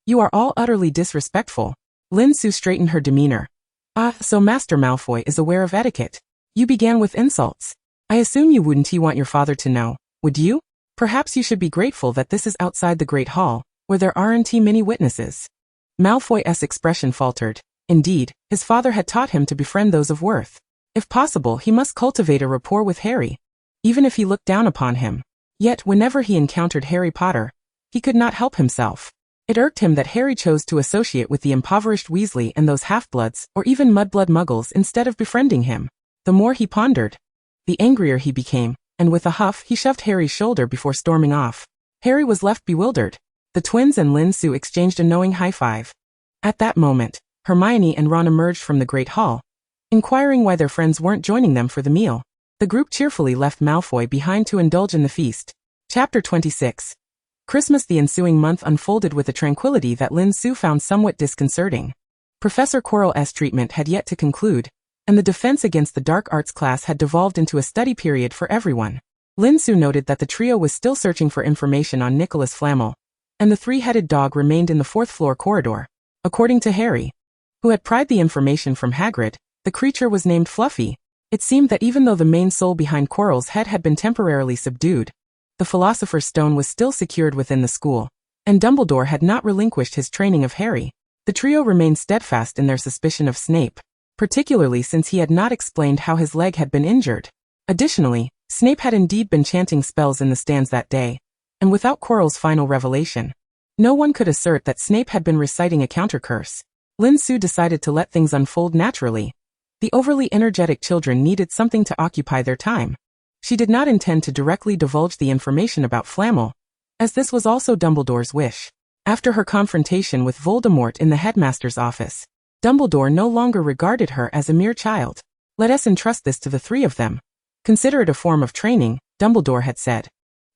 You are all utterly disrespectful." Lin Su straightened her demeanor. "Ah, so Master Malfoy is aware of etiquette. You began with insults. I assume you wouldn't want your father to know, would you? Perhaps you should be grateful that this is outside the Great Hall, where there aren't many witnesses." Malfoy's expression faltered. Indeed, his father had taught him to befriend those of worth. If possible, he must cultivate a rapport with Harry, even if he looked down upon him. Yet, whenever he encountered Harry Potter, he could not help himself. It irked him that Harry chose to associate with the impoverished Weasley and those half-bloods, or even mudblood muggles, instead of befriending him. The more he pondered, the angrier he became, and with a huff he shoved Harry's shoulder before storming off. Harry was left bewildered. The twins and Lin Su exchanged a knowing high-five. At that moment, Hermione and Ron emerged from the Great Hall, inquiring why their friends weren't joining them for the meal. The group cheerfully left Malfoy behind to indulge in the feast. Chapter 26. Christmas. The ensuing month unfolded with a tranquility that Lin Su found somewhat disconcerting. Professor Quirrell's treatment had yet to conclude, and the defense against the dark arts class had devolved into a study period for everyone. Lin Su noted that the trio was still searching for information on Nicholas Flamel, and the three-headed dog remained in the fourth-floor corridor. According to Harry, who had pried the information from Hagrid, the creature was named Fluffy. It seemed that even though the main soul behind Quirrell's head had been temporarily subdued, the Philosopher's Stone was still secured within the school, and Dumbledore had not relinquished his training of Harry. The trio remained steadfast in their suspicion of Snape, particularly since he had not explained how his leg had been injured. Additionally, Snape had indeed been chanting spells in the stands that day, and without Quirrell's final revelation, no one could assert that Snape had been reciting a counter-curse. Lin Su decided to let things unfold naturally. The overly energetic children needed something to occupy their time. She did not intend to directly divulge the information about Flamel, as this was also Dumbledore's wish. After her confrontation with Voldemort in the headmaster's office, Dumbledore no longer regarded her as a mere child. Let us entrust this to the three of them. Consider it a form of training, Dumbledore had said.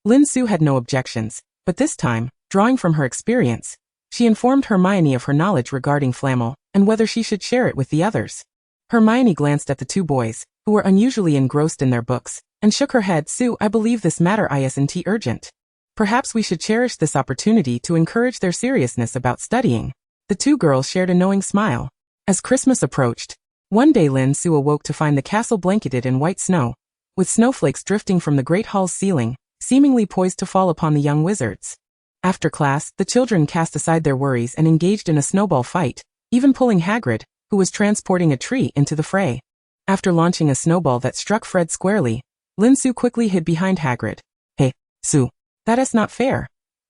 Lin Su had no objections, but this time, drawing from her experience, she informed Hermione of her knowledge regarding Flamel, and whether she should share it with the others. Hermione glanced at the two boys, who were unusually engrossed in their books, and shook her head. Sue, I believe this matter isn't urgent. Perhaps we should cherish this opportunity to encourage their seriousness about studying. The two girls shared a knowing smile. As Christmas approached, one day Lin Su awoke to find the castle blanketed in white snow, with snowflakes drifting from the great hall's ceiling, seemingly poised to fall upon the young wizards. After class, the children cast aside their worries and engaged in a snowball fight, even pulling Hagrid, who was transporting a tree, into the fray. After launching a snowball that struck Fred squarely, Lin Su quickly hid behind Hagrid. Hey, Su, that is not fair.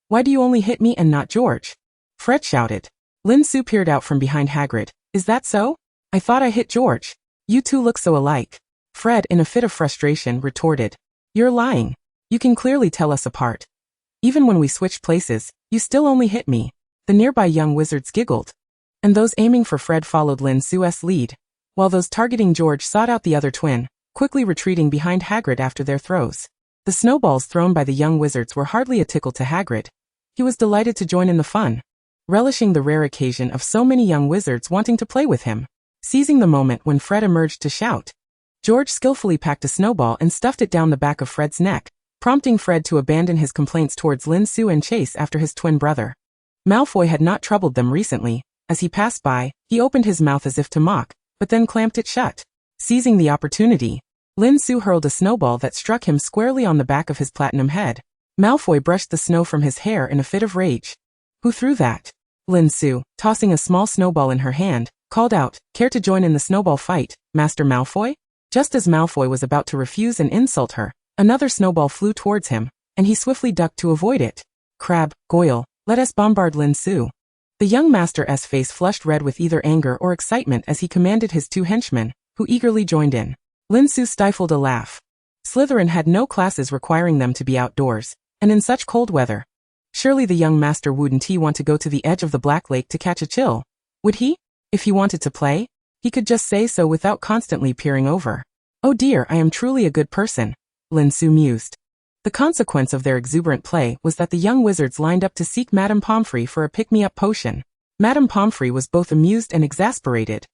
Why do you only hit me and not George? Fred shouted. Lin Su peered out from behind Hagrid. Is that so? I thought I hit George. You two look so alike. Fred, in a fit of frustration, retorted. You're lying. You can clearly tell us apart. Even when we switched places, you still only hit me. The nearby young wizards giggled. And those aiming for Fred followed Lin Su's lead, while those targeting George sought out the other twin, quickly retreating behind Hagrid after their throws. The snowballs thrown by the young wizards were hardly a tickle to Hagrid. He was delighted to join in the fun, relishing the rare occasion of so many young wizards wanting to play with him. Seizing the moment when Fred emerged to shout, George skillfully packed a snowball and stuffed it down the back of Fred's neck, prompting Fred to abandon his complaints towards Lin Su and chase after his twin brother. Malfoy had not troubled them recently. As he passed by, he opened his mouth as if to mock, but then clamped it shut. Seizing the opportunity, Lin Su hurled a snowball that struck him squarely on the back of his platinum head. Malfoy brushed the snow from his hair in a fit of rage. Who threw that? Lin Su, tossing a small snowball in her hand, called out, Care to join in the snowball fight, Master Malfoy? Just as Malfoy was about to refuse and insult her, another snowball flew towards him, and he swiftly ducked to avoid it. Crabbe, Goyle, let us bombard Lin Su. The young master's face flushed red with either anger or excitement as he commanded his two henchmen, who eagerly joined in. Lin Su stifled a laugh. Slytherin had no classes requiring them to be outdoors, and in such cold weather. Surely the young master wouldn't he want to go to the edge of the Black Lake to catch a chill? Would he? If he wanted to play, he could just say so without constantly peering over. Oh dear, I am truly a good person, Lin Su mused. The consequence of their exuberant play was that the young wizards lined up to seek Madame Pomfrey for a pick-me-up potion. Madame Pomfrey was both amused and exasperated.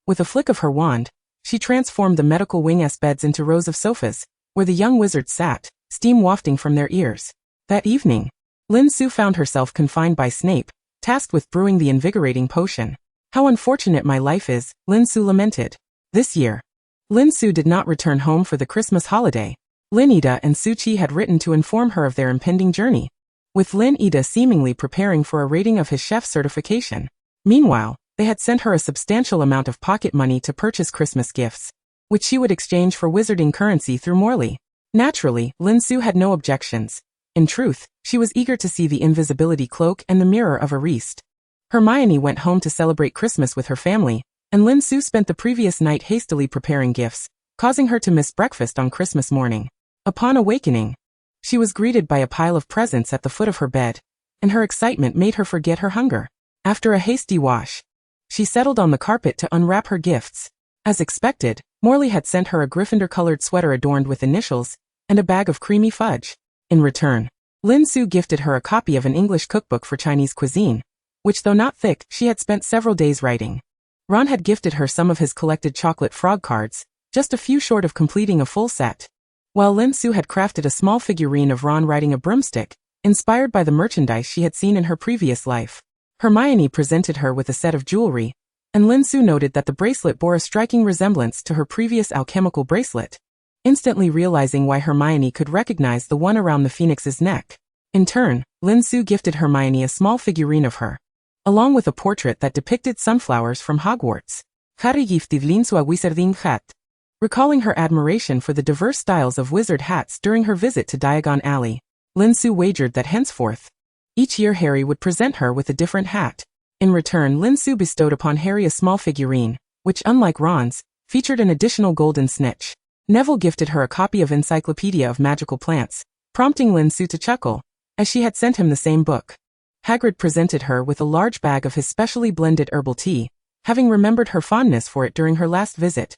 With a flick of her wand, she transformed the medical wing's beds into rows of sofas, where the young wizards sat, steam wafting from their ears. That evening, Lin Su found herself confined by Snape, tasked with brewing the invigorating potion. How unfortunate my life is, Lin Su lamented. This year, Lin Su did not return home for the Christmas holiday. Lin Ida and Su Chi had written to inform her of their impending journey, with Lin Ida seemingly preparing for a rating of his chef certification. Meanwhile, they had sent her a substantial amount of pocket money to purchase Christmas gifts, which she would exchange for wizarding currency through Morley. Naturally, Lin Su had no objections. In truth, she was eager to see the invisibility cloak and the mirror of Ariste. Hermione went home to celebrate Christmas with her family, and Lin Su spent the previous night hastily preparing gifts, causing her to miss breakfast on Christmas morning. Upon awakening, she was greeted by a pile of presents at the foot of her bed, and her excitement made her forget her hunger. After a hasty wash, she settled on the carpet to unwrap her gifts. As expected, Morley had sent her a Gryffindor-colored sweater adorned with initials, and a bag of creamy fudge. In return, Lin Su gifted her a copy of an English cookbook for Chinese cuisine, which though not thick, she had spent several days writing. Ron had gifted her some of his collected chocolate frog cards, just a few short of completing a full set. While Lin Su had crafted a small figurine of Ron riding a broomstick, inspired by the merchandise she had seen in her previous life. Hermione presented her with a set of jewelry, and Lin Su noted that the bracelet bore a striking resemblance to her previous alchemical bracelet, instantly realizing why Hermione could recognize the one around the phoenix's neck. In turn, Lin Su gifted Hermione a small figurine of her, along with a portrait that depicted sunflowers from Hogwarts. Harry gifted Lin Su a wizarding hat, recalling her admiration for the diverse styles of wizard hats during her visit to Diagon Alley. Lin Su wagered that henceforth, each year Harry would present her with a different hat. In return, Lin Su bestowed upon Harry a small figurine, which, unlike Ron's, featured an additional golden snitch. Neville gifted her a copy of Encyclopedia of Magical Plants, prompting Lin Su to chuckle, as she had sent him the same book. Hagrid presented her with a large bag of his specially blended herbal tea, having remembered her fondness for it during her last visit.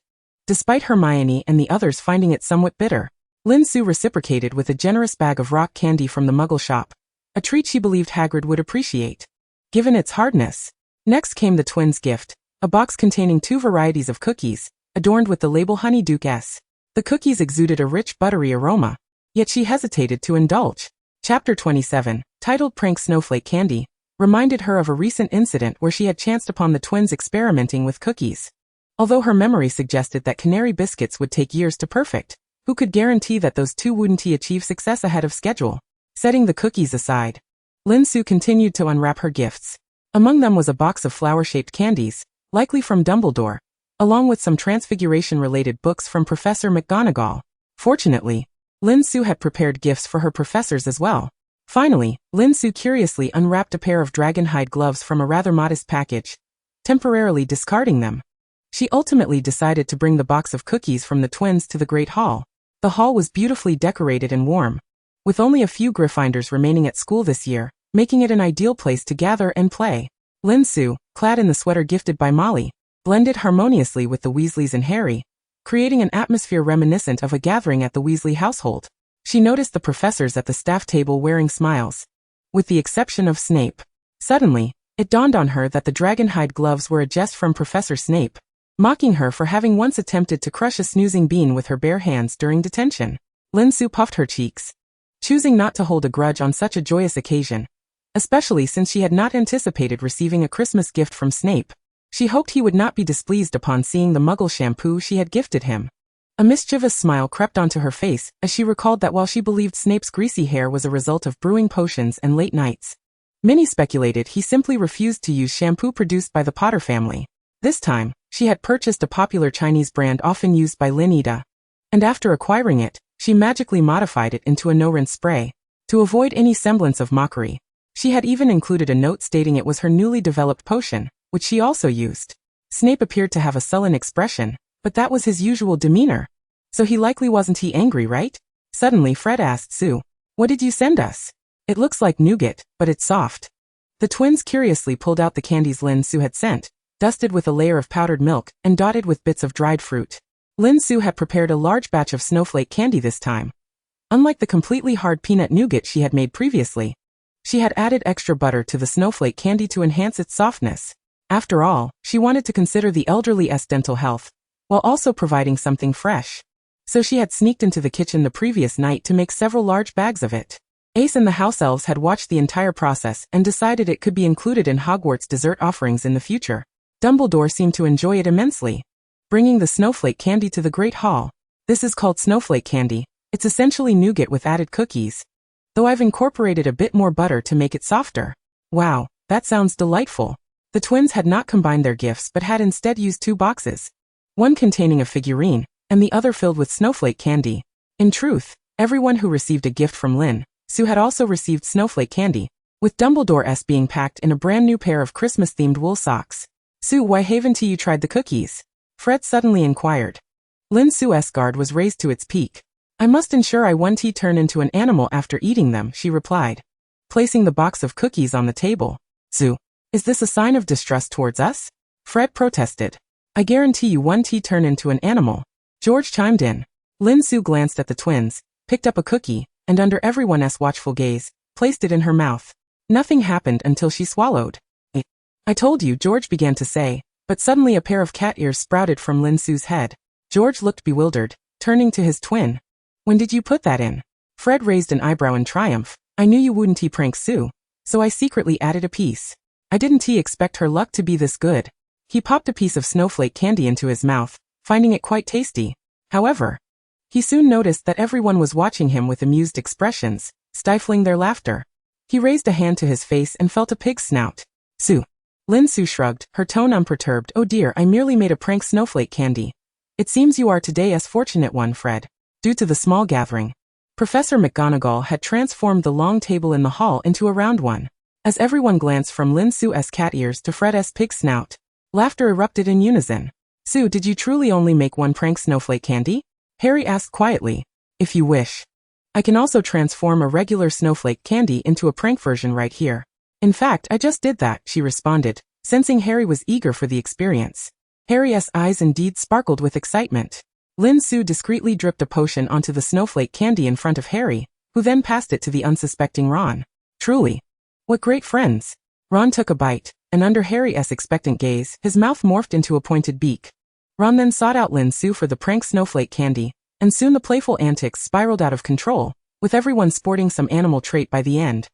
Despite Hermione and the others finding it somewhat bitter, Lin Su reciprocated with a generous bag of rock candy from the Muggle shop, a treat she believed Hagrid would appreciate, given its hardness. Next came the twins' gift, a box containing 2 varieties of cookies, adorned with the label Honeydew S. The cookies exuded a rich buttery aroma, yet she hesitated to indulge. Chapter 27, titled Prank Snowflake Candy, reminded her of a recent incident where she had chanced upon the twins experimenting with cookies. Although her memory suggested that canary biscuits would take years to perfect, who could guarantee that those two wouldn't achieve success ahead of schedule? Setting the cookies aside, Lin Su continued to unwrap her gifts. Among them was a box of flower-shaped candies, likely from Dumbledore, along with some transfiguration-related books from Professor McGonagall. Fortunately, Lin Su had prepared gifts for her professors as well. Finally, Lin Su curiously unwrapped a pair of dragonhide gloves from a rather modest package, temporarily discarding them. She ultimately decided to bring the box of cookies from the twins to the Great Hall. The hall was beautifully decorated and warm, with only a few Gryffindors remaining at school this year, making it an ideal place to gather and play. Lin Su, clad in the sweater gifted by Molly, blended harmoniously with the Weasleys and Harry, creating an atmosphere reminiscent of a gathering at the Weasley household. She noticed the professors at the staff table wearing smiles, with the exception of Snape. Suddenly, it dawned on her that the dragonhide gloves were a jest from Professor Snape, mocking her for having once attempted to crush a snoozing bean with her bare hands during detention. Lin Su puffed her cheeks, choosing not to hold a grudge on such a joyous occasion, especially since she had not anticipated receiving a Christmas gift from Snape. She hoped he would not be displeased upon seeing the Muggle shampoo she had gifted him. A mischievous smile crept onto her face as she recalled that while she believed Snape's greasy hair was a result of brewing potions and late nights, many speculated he simply refused to use shampoo produced by the Potter family. This time, she had purchased a popular Chinese brand often used by Lin Ida, and after acquiring it, she magically modified it into a no-rinse spray. To avoid any semblance of mockery, she had even included a note stating it was her newly developed potion, which she also used. Snape appeared to have a sullen expression, but that was his usual demeanor. So he likely wasn't angry, right? Suddenly Fred asked Sue, "What did you send us? It looks like nougat, but it's soft." The twins curiously pulled out the candies Lin Su had sent, dusted with a layer of powdered milk and dotted with bits of dried fruit. Lin Su had prepared a large batch of snowflake candy this time. Unlike the completely hard peanut nougat she had made previously, she had added extra butter to the snowflake candy to enhance its softness. After all, she wanted to consider the elderly's dental health, while also providing something fresh. So she had sneaked into the kitchen the previous night to make several large bags of it. Ace and the house elves had watched the entire process and decided it could be included in Hogwarts dessert offerings in the future. Dumbledore seemed to enjoy it immensely, bringing the snowflake candy to the Great Hall. "This is called snowflake candy. It's essentially nougat with added cookies, though I've incorporated a bit more butter to make it softer." "Wow, that sounds delightful." The twins had not combined their gifts but had instead used 2 boxes, one containing a figurine, and the other filled with snowflake candy. In truth, everyone who received a gift from Lin Su had also received snowflake candy, with Dumbledore's being packed in a brand new pair of Christmas-themed wool socks. "Sue, why haven't you tried the cookies?" Fred suddenly inquired. Lin Su's guard was raised to its peak. "I must ensure I won't turn into an animal after eating them," she replied, placing the box of cookies on the table. "Sue, is this a sign of distrust towards us?" Fred protested. "I guarantee you won't turn into an animal," George chimed in. Lin Su glanced at the twins, picked up a cookie, and under everyone's watchful gaze, placed it in her mouth. Nothing happened until she swallowed. "I told you," George began to say, But suddenly a pair of cat ears sprouted from Lin Su's head. George looked bewildered, turning to his twin. When did you put that in? Fred raised an eyebrow in triumph. I knew you wouldn't prank Sue, so I secretly added a piece. I didn't expect her luck to be this good. He popped a piece of snowflake candy into his mouth, finding it quite tasty. However, he soon noticed that everyone was watching him with amused expressions, stifling their laughter. He raised a hand to his face and felt a pig's snout. Sue. Lin Su shrugged, her tone unperturbed. Oh dear, I merely made a prank snowflake candy. It seems you are today's fortunate one, Fred. Due to the small gathering, Professor McGonagall had transformed the long table in the hall into a round one. As everyone glanced from Lin Su's cat ears to Fred's pig snout, laughter erupted in unison. Sue, did you truly only make one prank snowflake candy? Harry asked quietly. If you wish, I can also transform a regular snowflake candy into a prank version right here. In fact, I just did that, she responded, sensing Harry was eager for the experience. Harry's eyes indeed sparkled with excitement. Lin Su discreetly dripped a potion onto the snowflake candy in front of Harry, who then passed it to the unsuspecting Ron. Truly, what great friends. Ron took a bite, and under Harry's expectant gaze, his mouth morphed into a pointed beak. Ron then sought out Lin Su for the prank snowflake candy, and soon the playful antics spiraled out of control, with everyone sporting some animal trait by the end.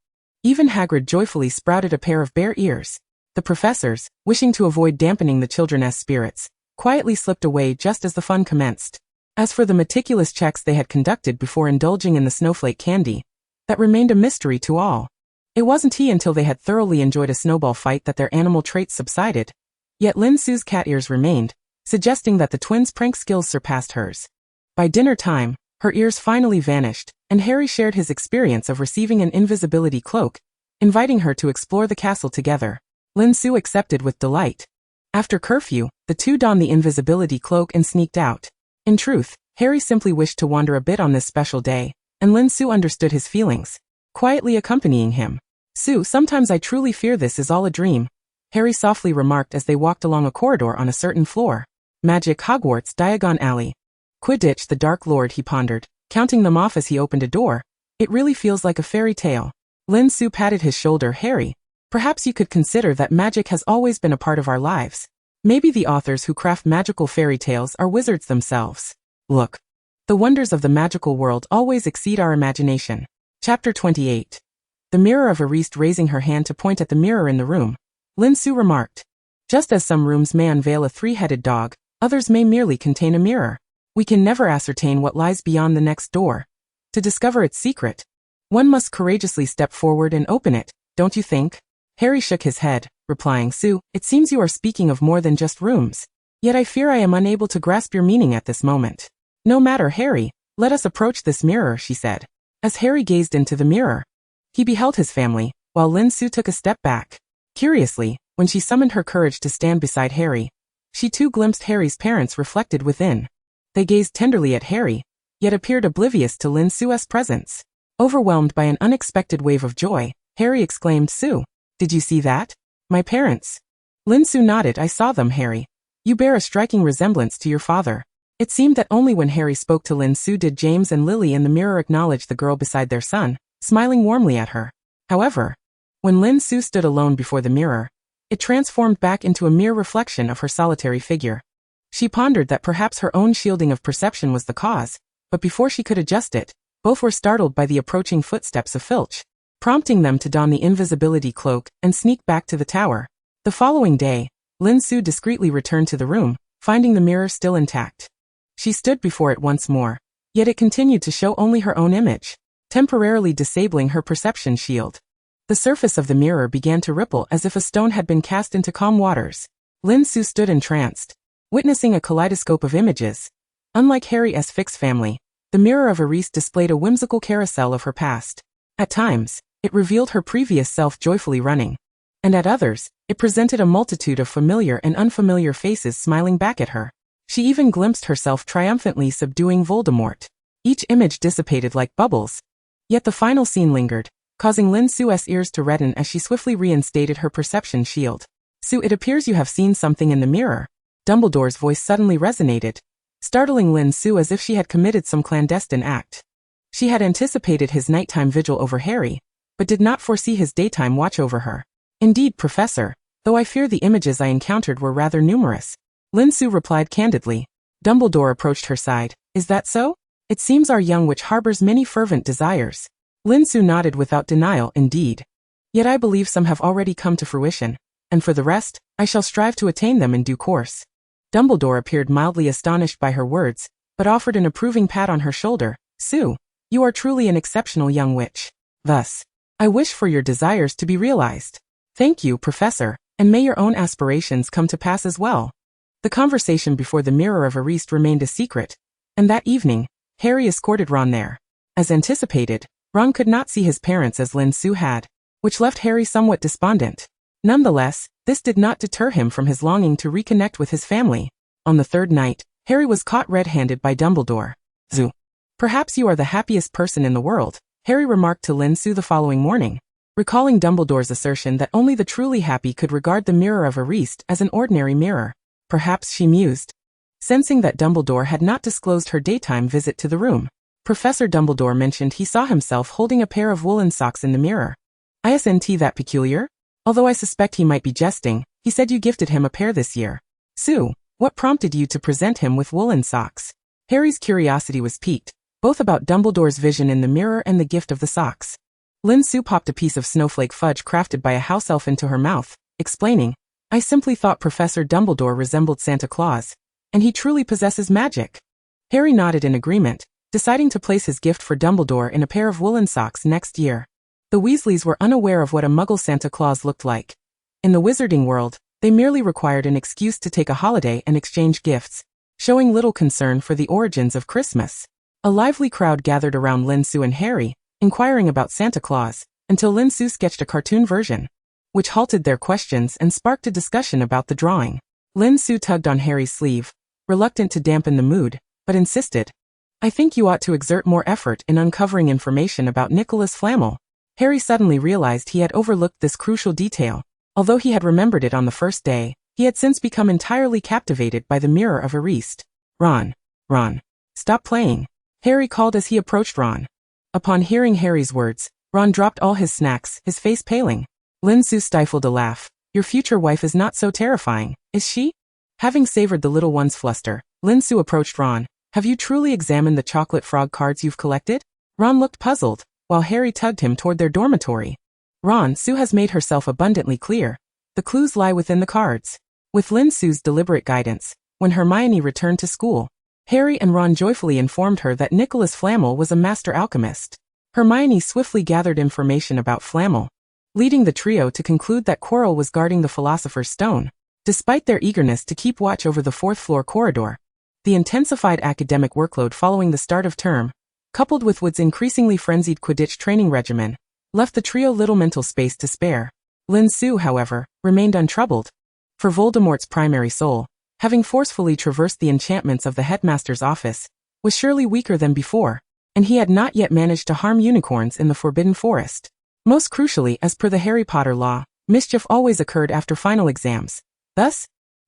Even Hagrid joyfully sprouted a pair of bear ears. The professors, wishing to avoid dampening the children's spirits, quietly slipped away just as the fun commenced. As for the meticulous checks they had conducted before indulging in the snowflake candy, that remained a mystery to all. It wasn't until they had thoroughly enjoyed a snowball fight that their animal traits subsided. Yet Lin Su's cat ears remained, suggesting that the twins' prank skills surpassed hers. By dinner time, her ears finally vanished, and Harry shared his experience of receiving an invisibility cloak, inviting her to explore the castle together. Lin Su accepted with delight. After curfew, the two donned the invisibility cloak and sneaked out. In truth, Harry simply wished to wander a bit on this special day, and Lin Su understood his feelings, quietly accompanying him. Sue, sometimes I truly fear this is all a dream, Harry softly remarked as they walked along a corridor on a certain floor. Magic, Hogwarts, Diagon Alley. Quidditch, the Dark Lord, he pondered, counting them off as he opened a door. It really feels like a fairy tale. Lin Su patted his shoulder. Harry, perhaps you could consider that magic has always been a part of our lives. Maybe the authors who craft magical fairy tales are wizards themselves. Look. The wonders of the magical world always exceed our imagination. Chapter 28. The mirror of Eriste, raising her hand to point at the mirror in the room, Lin Su remarked. Just as some rooms may unveil a three-headed dog, others may merely contain a mirror. We can never ascertain what lies beyond the next door. To discover its secret, one must courageously step forward and open it, don't you think? Harry shook his head, replying, Sue, it seems you are speaking of more than just rooms. Yet I fear I am unable to grasp your meaning at this moment. No matter, Harry, let us approach this mirror, she said. As Harry gazed into the mirror, he beheld his family, while Lin Su took a step back. Curiously, when she summoned her courage to stand beside Harry, she too glimpsed Harry's parents reflected within. They gazed tenderly at Harry, yet appeared oblivious to Lin Su's presence. Overwhelmed by an unexpected wave of joy, Harry exclaimed, Sue, did you see that? My parents. Lin Su nodded. I saw them, Harry. You bear a striking resemblance to your father. It seemed that only when Harry spoke to Lin Su did James and Lily in the mirror acknowledge the girl beside their son, smiling warmly at her. However, when Lin Su stood alone before the mirror, it transformed back into a mere reflection of her solitary figure. She pondered that perhaps her own shielding of perception was the cause, but before she could adjust it, both were startled by the approaching footsteps of Filch, prompting them to don the invisibility cloak and sneak back to the tower. The following day, Lin Su discreetly returned to the room, finding the mirror still intact. She stood before it once more, yet it continued to show only her own image, temporarily disabling her perception shield. The surface of the mirror began to ripple as if a stone had been cast into calm waters. Lin Su stood entranced, witnessing a kaleidoscope of images. Unlike Harry's fixed family, the mirror of Eriste displayed a whimsical carousel of her past. At times, it revealed her previous self joyfully running, and at others, it presented a multitude of familiar and unfamiliar faces smiling back at her. She even glimpsed herself triumphantly subduing Voldemort. Each image dissipated like bubbles. Yet the final scene lingered, causing Lin Su's ears to redden as she swiftly reinstated her perception shield. Sue, it appears you have seen something in the mirror. Dumbledore's voice suddenly resonated, startling Lin Su as if she had committed some clandestine act. She had anticipated his nighttime vigil over Harry, but did not foresee his daytime watch over her. Indeed, Professor, though I fear the images I encountered were rather numerous. Lin Su replied candidly. Dumbledore approached her side. Is that so? It seems our young witch harbors many fervent desires. Lin Su nodded without denial, indeed. Yet I believe some have already come to fruition, and for the rest, I shall strive to attain them in due course. Dumbledore appeared mildly astonished by her words, but offered an approving pat on her shoulder. Su, you are truly an exceptional young witch. Thus, I wish for your desires to be realized. Thank you, Professor, and may your own aspirations come to pass as well. The conversation before the Mirror of Ariste remained a secret, and that evening, Harry escorted Ron there. As anticipated, Ron could not see his parents as Lin Su had, which left Harry somewhat despondent. Nonetheless, this did not deter him from his longing to reconnect with his family. On the third night, Harry was caught red-handed by Dumbledore. Zu. Perhaps you are the happiest person in the world, Harry remarked to Lin Su the following morning, recalling Dumbledore's assertion that only the truly happy could regard the Mirror of Ariste as an ordinary mirror. Perhaps she mused, sensing that Dumbledore had not disclosed her daytime visit to the room. Professor Dumbledore mentioned he saw himself holding a pair of woolen socks in the mirror. Isn't that peculiar? Although I suspect he might be jesting, he said you gifted him a pair this year. Su, what prompted you to present him with woolen socks? Harry's curiosity was piqued, both about Dumbledore's vision in the mirror and the gift of the socks. Lin Su popped a piece of snowflake fudge crafted by a house elf into her mouth, explaining, I simply thought Professor Dumbledore resembled Santa Claus, and he truly possesses magic. Harry nodded in agreement, deciding to place his gift for Dumbledore in a pair of woolen socks next year. The Weasleys were unaware of what a Muggle Santa Claus looked like. In the wizarding world, they merely required an excuse to take a holiday and exchange gifts, showing little concern for the origins of Christmas. A lively crowd gathered around Lin Su and Harry, inquiring about Santa Claus, until Lin Su sketched a cartoon version, which halted their questions and sparked a discussion about the drawing. Lin Su tugged on Harry's sleeve, reluctant to dampen the mood, but insisted, I think you ought to exert more effort in uncovering information about Nicholas Flamel. Harry suddenly realized he had overlooked this crucial detail. Although he had remembered it on the first day, he had since become entirely captivated by the Mirror of Ariste. Ron, stop playing, Harry called as he approached Ron. Upon hearing Harry's words, Ron dropped all his snacks, his face paling. Lin Su stifled a laugh. Your future wife is not so terrifying, is she? Having savored the little one's fluster, Lin Su approached Ron. Have you truly examined the chocolate frog cards you've collected? Ron looked puzzled, while Harry tugged him toward their dormitory. Ron, Su has made herself abundantly clear. The clues lie within the cards. With Lin Su's deliberate guidance, when Hermione returned to school, Harry and Ron joyfully informed her that Nicholas Flamel was a master alchemist. Hermione swiftly gathered information about Flamel, leading the trio to conclude that Quirrell was guarding the Philosopher's Stone. Despite their eagerness to keep watch over the fourth-floor corridor, the intensified academic workload following the start of term, coupled with Wood's increasingly frenzied Quidditch training regimen, left the trio little mental space to spare. Lin Su, however, remained untroubled. For Voldemort's primary soul, having forcefully traversed the enchantments of the headmaster's office, was surely weaker than before, and he had not yet managed to harm unicorns in the Forbidden Forest. Most crucially, as per the Harry Potter law, mischief always occurred after final exams. Thus,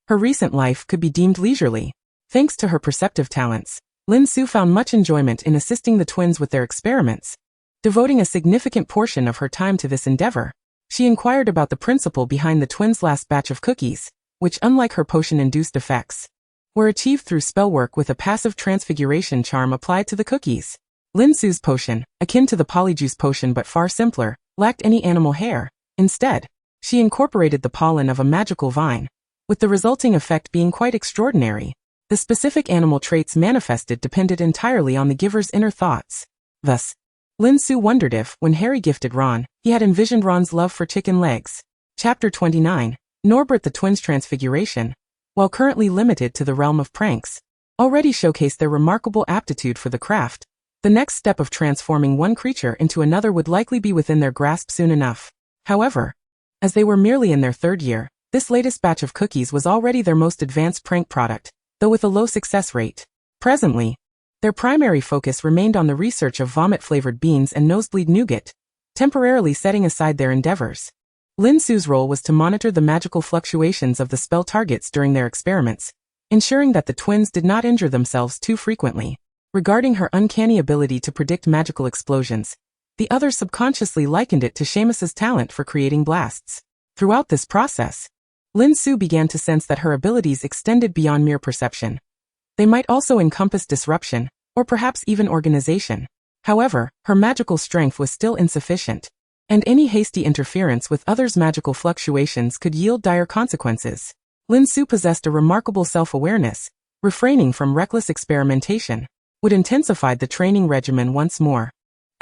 her recent life could be deemed leisurely. Thanks to her perceptive talents, Lin Su found much enjoyment in assisting the twins with their experiments. Devoting a significant portion of her time to this endeavor, she inquired about the principle behind the twins' last batch of cookies, which, unlike her potion-induced effects, were achieved through spellwork with a passive transfiguration charm applied to the cookies. Lin Su's potion, akin to the polyjuice potion but far simpler, lacked any animal hair. Instead, she incorporated the pollen of a magical vine, with the resulting effect being quite extraordinary. The specific animal traits manifested depended entirely on the giver's inner thoughts. Thus, Lin Su wondered if, when Harry gifted Ron, he had envisioned Ron's love for chicken legs. Chapter 29. Norbert the Twins' Transfiguration, while currently limited to the realm of pranks, already showcased their remarkable aptitude for the craft. The next step of transforming one creature into another would likely be within their grasp soon enough. However, as they were merely in their third year, this latest batch of cookies was already their most advanced prank product, though with a low success rate. Presently, their primary focus remained on the research of vomit-flavored beans and nosebleed nougat, temporarily setting aside their endeavors. Lin Su's role was to monitor the magical fluctuations of the spell targets during their experiments, ensuring that the twins did not injure themselves too frequently. Regarding her uncanny ability to predict magical explosions, the others subconsciously likened it to Seamus's talent for creating blasts. Throughout this process, Lin Su began to sense that her abilities extended beyond mere perception. They might also encompass disruption, or perhaps even organization. However, her magical strength was still insufficient, and any hasty interference with others' magical fluctuations could yield dire consequences. Lin Su possessed a remarkable self-awareness. Refraining from reckless experimentation would intensify the training regimen once more,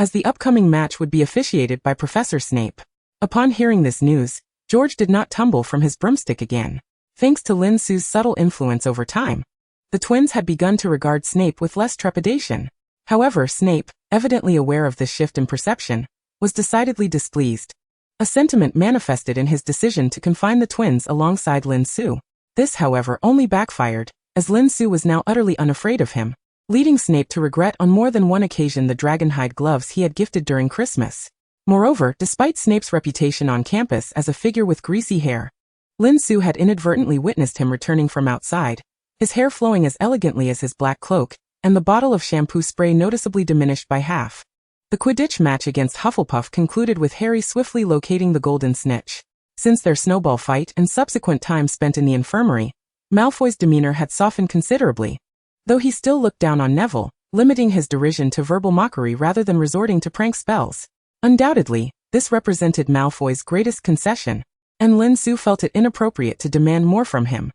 as the upcoming match would be officiated by Professor Snape. Upon hearing this news, George did not tumble from his broomstick again. Thanks to Lin Su's subtle influence over time, the twins had begun to regard Snape with less trepidation. However, Snape, evidently aware of this shift in perception, was decidedly displeased. A sentiment manifested in his decision to confine the twins alongside Lin Su. This, however, only backfired, as Lin Su was now utterly unafraid of him, leading Snape to regret on more than one occasion the dragonhide gloves he had gifted during Christmas. Moreover, despite Snape's reputation on campus as a figure with greasy hair, Lin Su had inadvertently witnessed him returning from outside, his hair flowing as elegantly as his black cloak, and the bottle of shampoo spray noticeably diminished by half. The Quidditch match against Hufflepuff concluded with Harry swiftly locating the golden snitch. Since their snowball fight and subsequent time spent in the infirmary, Malfoy's demeanor had softened considerably, though he still looked down on Neville, limiting his derision to verbal mockery rather than resorting to prank spells. Undoubtedly, this represented Malfoy's greatest concession, and Lin Su felt it inappropriate to demand more from him.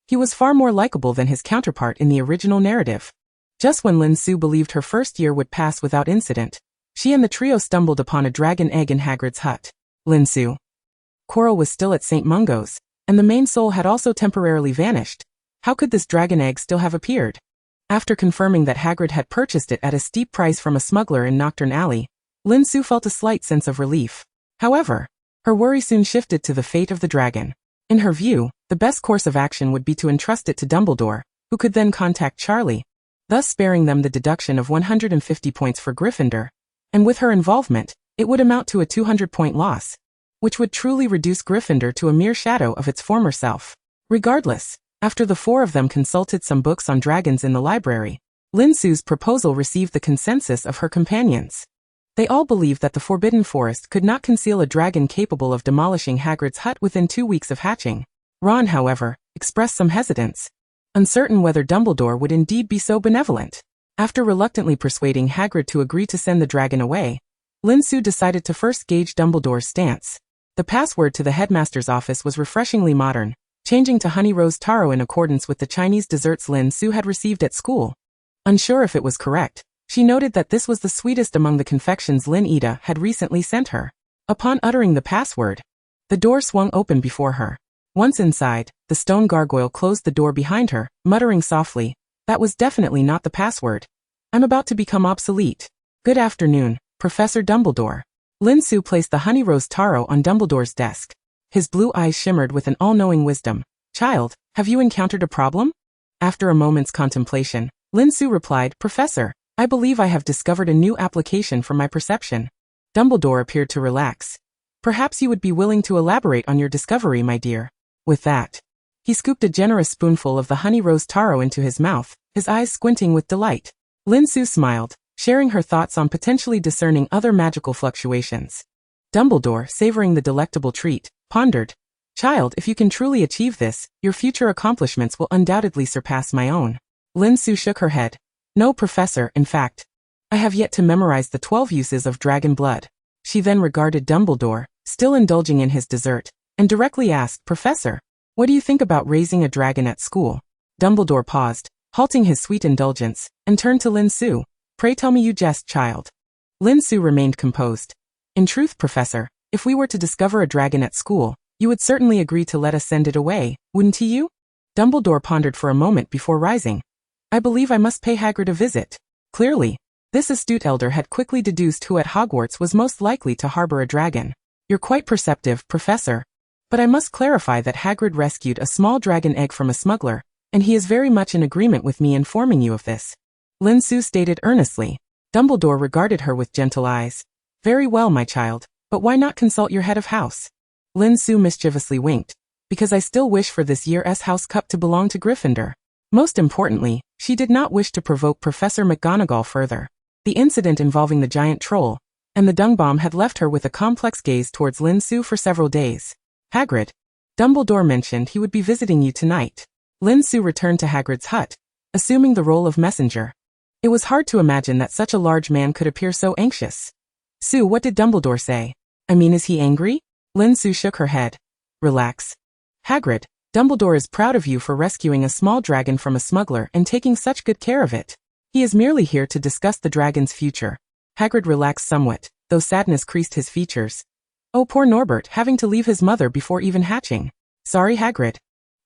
He was far more likable than his counterpart in the original narrative. Just when Lin Su believed her first year would pass without incident, she and the trio stumbled upon a dragon egg in Hagrid's hut. Lin Su. Quirrell was still at St. Mungo's, and the main soul had also temporarily vanished. How could this dragon egg still have appeared? After confirming that Hagrid had purchased it at a steep price from a smuggler in Knockturn Alley, Lin Su felt a slight sense of relief. However, her worry soon shifted to the fate of the dragon. In her view, the best course of action would be to entrust it to Dumbledore, who could then contact Charlie, thus sparing them the deduction of 150 points for Gryffindor, and with her involvement, it would amount to a 200-point loss, which would truly reduce Gryffindor to a mere shadow of its former self. Regardless, after the four of them consulted some books on dragons in the library, Lin Su's proposal received the consensus of her companions. They all believed that the Forbidden Forest could not conceal a dragon capable of demolishing Hagrid's hut within 2 weeks of hatching. Ron, however, expressed some hesitance, uncertain whether Dumbledore would indeed be so benevolent. After reluctantly persuading Hagrid to agree to send the dragon away, Lin Su decided to first gauge Dumbledore's stance. The password to the headmaster's office was refreshingly modern, changing to honey rose taro in accordance with the Chinese desserts Lin Su had received at school. Unsure if it was correct, she noted that this was the sweetest among the confections Lin Ida had recently sent her. Upon uttering the password, the door swung open before her. Once inside, the stone gargoyle closed the door behind her, muttering softly, "That was definitely not the password. I'm about to become obsolete. Good afternoon, Professor Dumbledore." Lin Su placed the honey rose taro on Dumbledore's desk. His blue eyes shimmered with an all-knowing wisdom. "Child, have you encountered a problem?" After a moment's contemplation, Lin Su replied, "Professor, I believe I have discovered a new application for my perception." Dumbledore appeared to relax. "Perhaps you would be willing to elaborate on your discovery, my dear." With that, he scooped a generous spoonful of the honey rose taro into his mouth, his eyes squinting with delight. Lin Su smiled, sharing her thoughts on potentially discerning other magical fluctuations. Dumbledore, savoring the delectable treat, pondered, "Child, if you can truly achieve this, your future accomplishments will undoubtedly surpass my own." Lin Su shook her head. "No, Professor, in fact, I have yet to memorize the 12 uses of dragon blood." She then regarded Dumbledore, still indulging in his dessert, and directly asked, "Professor, what do you think about raising a dragon at school?" Dumbledore paused, halting his sweet indulgence, and turned to Lin Su. "Pray tell me you jest, child." Lin Su remained composed. "In truth, Professor, if we were to discover a dragon at school, you would certainly agree to let us send it away, wouldn't you?" Dumbledore pondered for a moment before rising. "I believe I must pay Hagrid a visit." Clearly, this astute elder had quickly deduced who at Hogwarts was most likely to harbor a dragon. "You're quite perceptive, Professor. But I must clarify that Hagrid rescued a small dragon egg from a smuggler, and he is very much in agreement with me informing you of this," Lin Su stated earnestly. Dumbledore regarded her with gentle eyes. "Very well, my child, but why not consult your head of house?" Lin Su mischievously winked. "Because I still wish for this year's House Cup to belong to Gryffindor." Most importantly, she did not wish to provoke Professor McGonagall further. The incident involving the giant troll and the dung bomb had left her with a complex gaze towards Lin Su for several days. Hagrid, Dumbledore mentioned he would be visiting you tonight. Lin Su returned to Hagrid's hut, assuming the role of messenger. It was hard to imagine that such a large man could appear so anxious. Su, what did Dumbledore say? I mean, is he angry? Lin Su shook her head. Relax. Hagrid, Dumbledore is proud of you for rescuing a small dragon from a smuggler and taking such good care of it. He is merely here to discuss the dragon's future. Hagrid relaxed somewhat, though sadness creased his features. Oh, poor Norbert, having to leave his mother before even hatching. Sorry, Hagrid.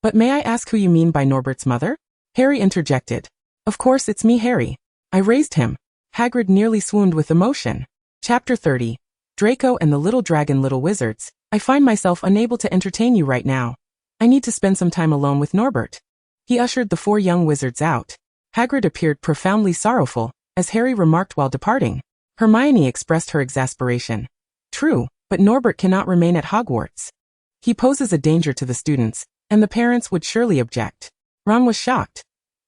But may I ask who you mean by Norbert's mother? Harry interjected. Of course, it's me, Harry. I raised him. Hagrid nearly swooned with emotion. Chapter 30. Draco and the Little Dragon Little Wizards. I find myself unable to entertain you right now. I need to spend some time alone with Norbert. He ushered the 4 young wizards out. Hagrid appeared profoundly sorrowful, as Harry remarked while departing. Hermione expressed her exasperation. True, but Norbert cannot remain at Hogwarts. He poses a danger to the students, and the parents would surely object. Ron was shocked.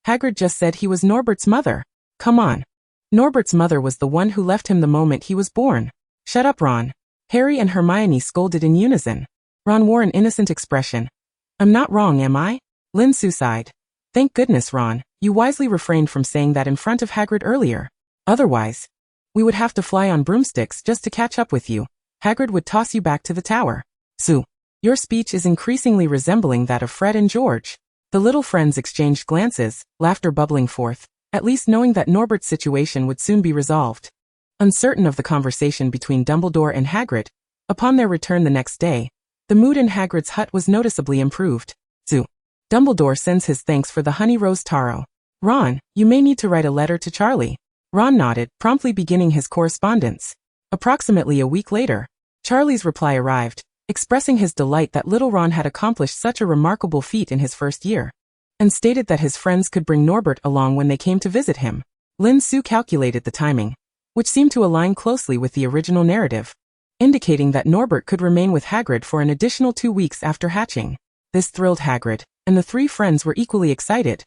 Hagrid just said he was Norbert's mother. Come on. Norbert's mother was the one who left him the moment he was born. Shut up, Ron. Harry and Hermione scolded in unison. Ron wore an innocent expression. I'm not wrong, am I? Lin Su sighed. Thank goodness, Ron, you wisely refrained from saying that in front of Hagrid earlier. Otherwise, we would have to fly on broomsticks just to catch up with you. Hagrid would toss you back to the tower. Su, your speech is increasingly resembling that of Fred and George. The little friends exchanged glances, laughter bubbling forth, at least knowing that Norbert's situation would soon be resolved. Uncertain of the conversation between Dumbledore and Hagrid, upon their return the next day, the mood in Hagrid's hut was noticeably improved. Zu. Dumbledore sends his thanks for the honey rose taro. Ron, you may need to write a letter to Charlie. Ron nodded, promptly beginning his correspondence. Approximately a week later, Charlie's reply arrived, expressing his delight that little Ron had accomplished such a remarkable feat in his first year, and stated that his friends could bring Norbert along when they came to visit him. Lin Su calculated the timing, which seemed to align closely with the original narrative, indicating that Norbert could remain with Hagrid for an additional 2 weeks after hatching. This thrilled Hagrid, and the 3 friends were equally excited.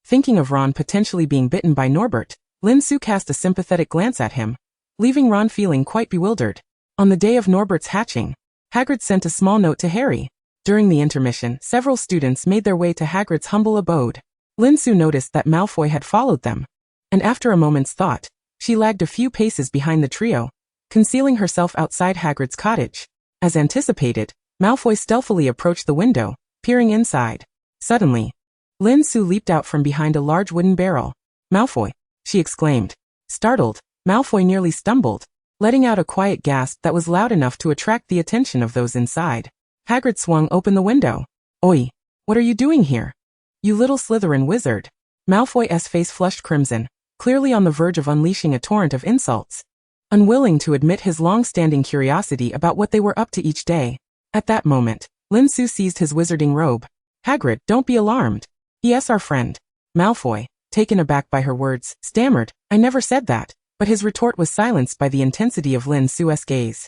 Thinking of Ron potentially being bitten by Norbert, Lin Su cast a sympathetic glance at him, leaving Ron feeling quite bewildered. On the day of Norbert's hatching, Hagrid sent a small note to Harry. During the intermission, several students made their way to Hagrid's humble abode. Lin Su noticed that Malfoy had followed them, and after a moment's thought, she lagged a few paces behind the trio, concealing herself outside Hagrid's cottage. As anticipated, Malfoy stealthily approached the window, peering inside. Suddenly, Lin Su leaped out from behind a large wooden barrel. Malfoy, she exclaimed. Startled, Malfoy nearly stumbled, letting out a quiet gasp that was loud enough to attract the attention of those inside. Hagrid swung open the window. Oi, what are you doing here? You little Slytherin wizard. Malfoy's face flushed crimson, clearly on the verge of unleashing a torrent of insults. Unwilling to admit his long-standing curiosity about what they were up to each day. At that moment, Lin Su seized his wizarding robe. Hagrid, don't be alarmed. Yes, our friend. Malfoy, taken aback by her words, stammered, I never said that, but his retort was silenced by the intensity of Lin Su's gaze.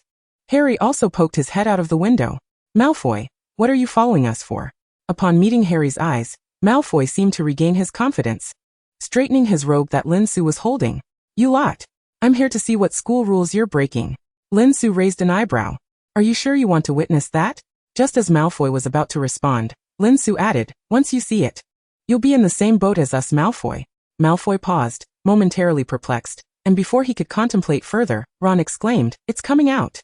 Harry also poked his head out of the window. Malfoy, what are you following us for? Upon meeting Harry's eyes, Malfoy seemed to regain his confidence, straightening his robe that Lin Su was holding. You lot. I'm here to see what school rules you're breaking. Lin Su raised an eyebrow. Are you sure you want to witness that? Just as Malfoy was about to respond, Lin Su added, once you see it, you'll be in the same boat as us, Malfoy. Malfoy paused, momentarily perplexed, and before he could contemplate further, Ron exclaimed, it's coming out.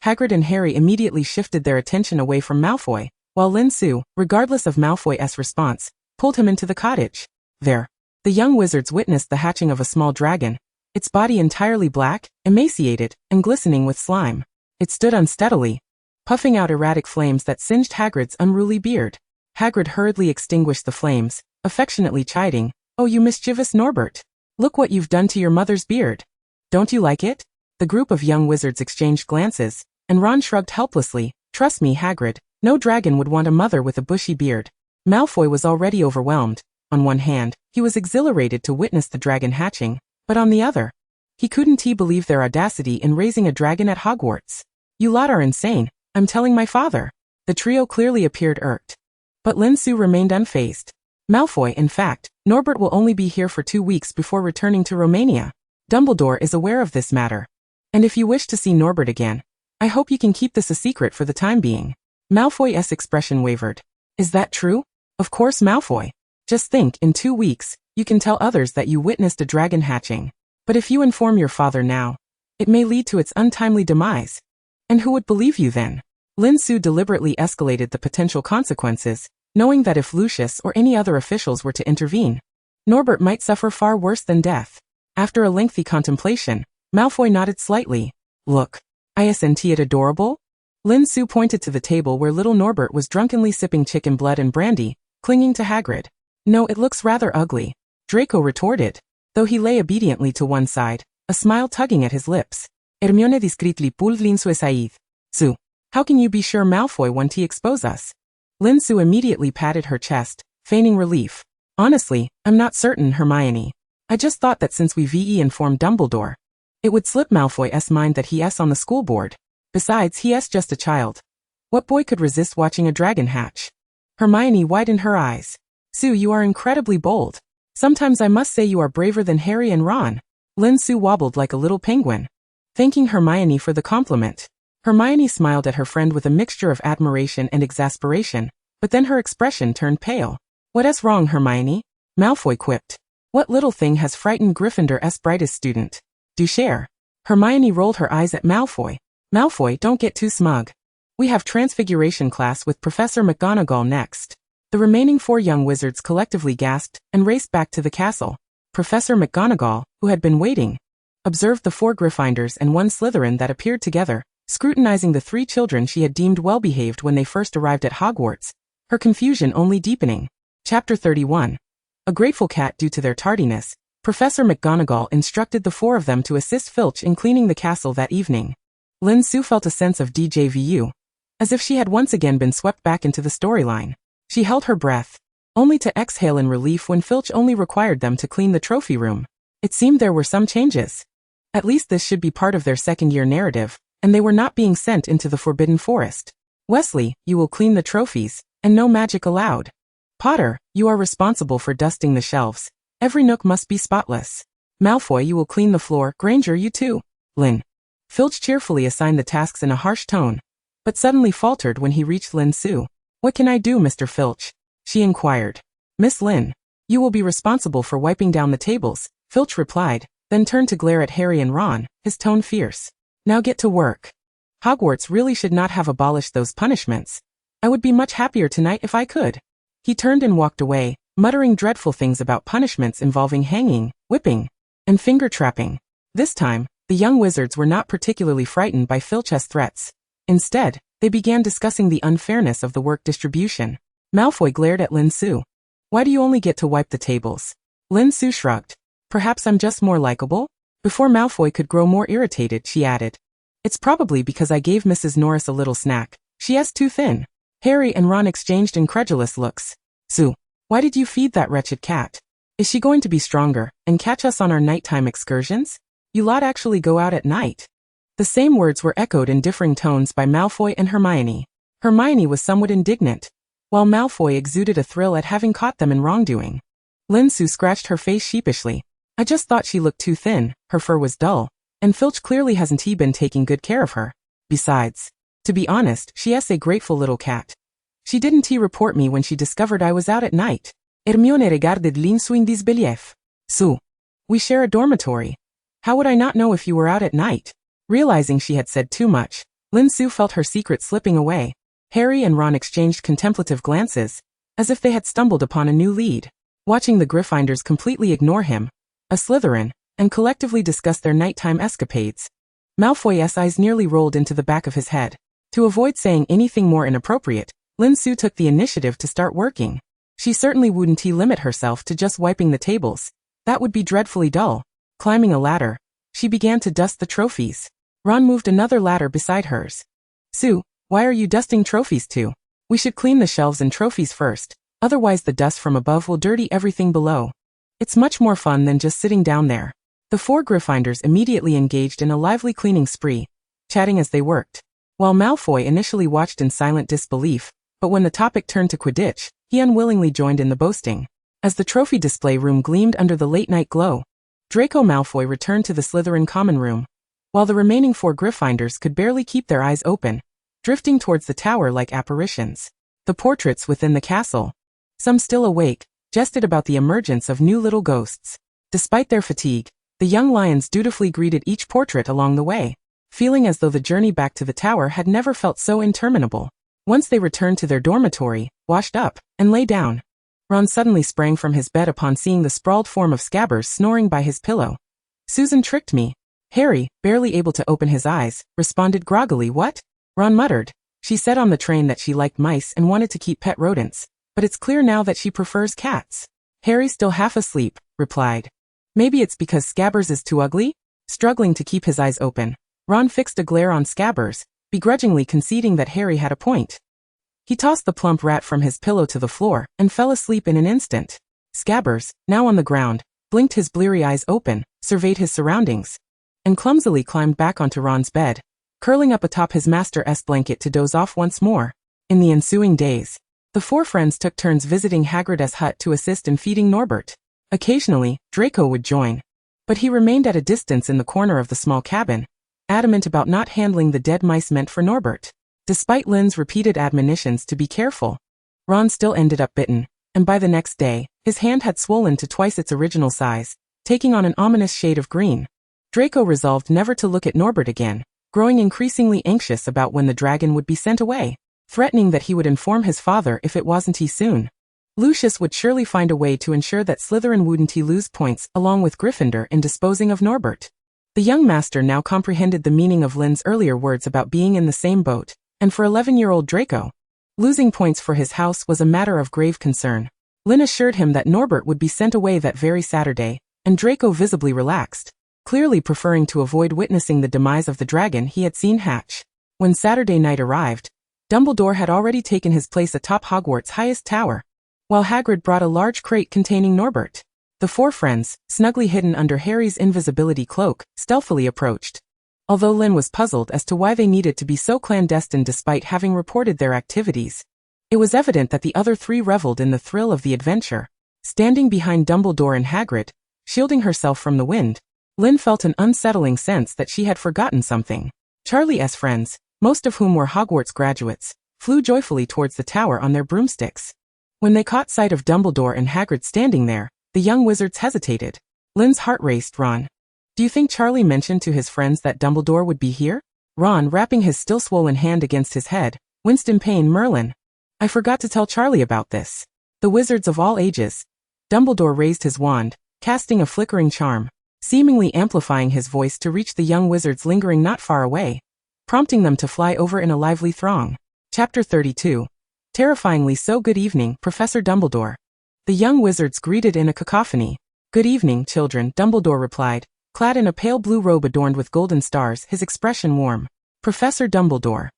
Hagrid and Harry immediately shifted their attention away from Malfoy, while Lin Su, regardless of Malfoy's response, pulled him into the cottage. There, the young wizards witnessed the hatching of a small dragon, its body entirely black, emaciated, and glistening with slime. It stood unsteadily, puffing out erratic flames that singed Hagrid's unruly beard. Hagrid hurriedly extinguished the flames, affectionately chiding, oh, you mischievous Norbert. Look what you've done to your mother's beard. Don't you like it? The group of young wizards exchanged glances, and Ron shrugged helplessly. Trust me, Hagrid, no dragon would want a mother with a bushy beard. Malfoy was already overwhelmed. On one hand, he was exhilarated to witness the dragon hatching, but on the other, he couldn't believe their audacity in raising a dragon at Hogwarts. You lot are insane, I'm telling my father. The trio clearly appeared irked. But Lin Su remained unfazed. Malfoy, in fact, Norbert will only be here for 2 weeks before returning to Romania. Dumbledore is aware of this matter. And if you wish to see Norbert again, I hope you can keep this a secret for the time being. Malfoy's expression wavered. Is that true? Of course, Malfoy. Just think, in 2 weeks, you can tell others that you witnessed a dragon hatching. But if you inform your father now, it may lead to its untimely demise. And who would believe you then? Lin Su deliberately escalated the potential consequences, knowing that if Lucius or any other officials were to intervene, Norbert might suffer far worse than death. After a lengthy contemplation, Malfoy nodded slightly. Look, isn't it adorable? Lin Su pointed to the table where little Norbert was drunkenly sipping chicken blood and brandy, clinging to Hagrid. No, it looks rather ugly, Draco retorted, though he lay obediently to one side, a smile tugging at his lips. Hermione discreetly pulled Lin Su aside. Su, how can you be sure Malfoy won't expose us? Lin Su immediately patted her chest, feigning relief. Honestly, I'm not certain, Hermione. I just thought that since we informed Dumbledore, it would slip Malfoy's mind that he's on the school board. Besides, he's just a child. What boy could resist watching a dragon hatch? Hermione widened her eyes. Su, you are incredibly bold. Sometimes I must say you are braver than Harry and Ron. Lin Su wobbled like a little penguin, thanking Hermione for the compliment. Hermione smiled at her friend with a mixture of admiration and exasperation, but then her expression turned pale. What's wrong, Hermione? Malfoy quipped. What little thing has frightened Gryffindor's brightest student? Do share. Hermione rolled her eyes at Malfoy. Malfoy, don't get too smug. We have Transfiguration class with Professor McGonagall next. The remaining 4 young wizards collectively gasped and raced back to the castle. Professor McGonagall, who had been waiting, observed the 4 Gryffindors and 1 Slytherin that appeared together, scrutinizing the 3 children she had deemed well-behaved when they first arrived at Hogwarts, her confusion only deepening. Chapter 31. A grateful cat due to their tardiness, Professor McGonagall instructed the 4 of them to assist Filch in cleaning the castle that evening. Lin Su felt a sense of déjà vu, as if she had once again been swept back into the storyline. She held her breath, only to exhale in relief when Filch only required them to clean the trophy room. It seemed there were some changes. At least this should be part of their second-year narrative, and they were not being sent into the Forbidden Forest. Wesley, you will clean the trophies, and no magic allowed. Potter, you are responsible for dusting the shelves. Every nook must be spotless. Malfoy, you will clean the floor. Granger, you too. Lin. Filch cheerfully assigned the tasks in a harsh tone, but suddenly faltered when he reached Lin Su. What can I do, Mr. Filch? She inquired. Miss Lin, you will be responsible for wiping down the tables, Filch replied, then turned to glare at Harry and Ron, his tone fierce. Now get to work. Hogwarts really should not have abolished those punishments. I would be much happier tonight if I could. He turned and walked away, muttering dreadful things about punishments involving hanging, whipping, and finger trapping. This time, the young wizards were not particularly frightened by Filch's threats. Instead, they began discussing the unfairness of the work distribution. Malfoy glared at Lin Su. Why do you only get to wipe the tables? Lin Su shrugged. Perhaps I'm just more likable? Before Malfoy could grow more irritated, she added. It's probably because I gave Mrs. Norris a little snack. She is too thin. Harry and Ron exchanged incredulous looks. Su, why did you feed that wretched cat? Is she going to be stronger and catch us on our nighttime excursions? You lot actually go out at night. The same words were echoed in differing tones by Malfoy and Hermione. Hermione was somewhat indignant, while Malfoy exuded a thrill at having caught them in wrongdoing. Lin Su scratched her face sheepishly. I just thought she looked too thin, her fur was dull, and Filch clearly hasn't been taking good care of her. Besides, to be honest, she is a grateful little cat. She didn't report me when she discovered I was out at night. Hermione regarded Lin Su in disbelief. Su, we share a dormitory. How would I not know if you were out at night? Realizing she had said too much, Lin Su felt her secret slipping away. Harry and Ron exchanged contemplative glances, as if they had stumbled upon a new lead. Watching the Gryffindors completely ignore him, a Slytherin, and collectively discuss their nighttime escapades, Malfoy's eyes nearly rolled into the back of his head. To avoid saying anything more inappropriate, Lin Su took the initiative to start working. She certainly wouldn't limit herself to just wiping the tables. That would be dreadfully dull. Climbing a ladder, she began to dust the trophies. Ron moved another ladder beside hers. Su, why are you dusting trophies too? We should clean the shelves and trophies first, otherwise the dust from above will dirty everything below. It's much more fun than just sitting down there. The 4 Gryffindors immediately engaged in a lively cleaning spree, chatting as they worked. While Malfoy initially watched in silent disbelief, but when the topic turned to Quidditch, he unwillingly joined in the boasting. As the trophy display room gleamed under the late-night glow, Draco Malfoy returned to the Slytherin common room. While the remaining 4 Gryffindors could barely keep their eyes open, drifting towards the tower like apparitions. The portraits within the castle, some still awake, jested about the emergence of new little ghosts. Despite their fatigue, the young lions dutifully greeted each portrait along the way, feeling as though the journey back to the tower had never felt so interminable. Once they returned to their dormitory, washed up, and lay down, Ron suddenly sprang from his bed upon seeing the sprawled form of Scabbers snoring by his pillow. "Susan tricked me." Harry, barely able to open his eyes, responded groggily. "What?" Ron muttered. "She said on the train that she liked mice and wanted to keep pet rodents, but it's clear now that she prefers cats." Harry, still half asleep, replied. "Maybe it's because Scabbers is too ugly?" Struggling to keep his eyes open, Ron fixed a glare on Scabbers, begrudgingly conceding that Harry had a point. He tossed the plump rat from his pillow to the floor and fell asleep in an instant. Scabbers, now on the ground, blinked his bleary eyes open, surveyed his surroundings, and clumsily climbed back onto Ron's bed, curling up atop his master's blanket to doze off once more. In the ensuing days, the four friends took turns visiting Hagrid's hut to assist in feeding Norbert. Occasionally, Draco would join, but he remained at a distance in the corner of the small cabin, adamant about not handling the dead mice meant for Norbert. Despite Lin's repeated admonitions to be careful, Ron still ended up bitten, and by the next day, his hand had swollen to twice its original size, taking on an ominous shade of green. Draco resolved never to look at Norbert again, growing increasingly anxious about when the dragon would be sent away, threatening that he would inform his father if it wasn't he soon. Lucius would surely find a way to ensure that Slytherin wouldn't lose points along with Gryffindor in disposing of Norbert. The young master now comprehended the meaning of Lin's earlier words about being in the same boat, and for 11-year-old Draco, losing points for his house was a matter of grave concern. Lin assured him that Norbert would be sent away that very Saturday, and Draco visibly relaxed, clearly preferring to avoid witnessing the demise of the dragon he had seen hatch. When Saturday night arrived, Dumbledore had already taken his place atop Hogwarts' highest tower, while Hagrid brought a large crate containing Norbert. The four friends, snugly hidden under Harry's invisibility cloak, stealthily approached. Although Lin was puzzled as to why they needed to be so clandestine despite having reported their activities, it was evident that the other three reveled in the thrill of the adventure. Standing behind Dumbledore and Hagrid, shielding herself from the wind, Lin felt an unsettling sense that she had forgotten something. Charlie's friends, most of whom were Hogwarts graduates, flew joyfully towards the tower on their broomsticks. When they caught sight of Dumbledore and Hagrid standing there, the young wizards hesitated. Lin's heart raced. "Ron, do you think Charlie mentioned to his friends that Dumbledore would be here?" Ron, wrapping his still swollen hand against his head, winced in pain. "Merlin, I forgot to tell Charlie about this." The wizards of all ages. Dumbledore raised his wand, casting a flickering charm, seemingly amplifying his voice to reach the young wizards lingering not far away, prompting them to fly over in a lively throng. Chapter 32. Terrifyingly so. "Good evening, Professor Dumbledore." The young wizards greeted in a cacophony. "Good evening, children," Dumbledore replied, clad in a pale blue robe adorned with golden stars, his expression warm. "Professor Dumbledore,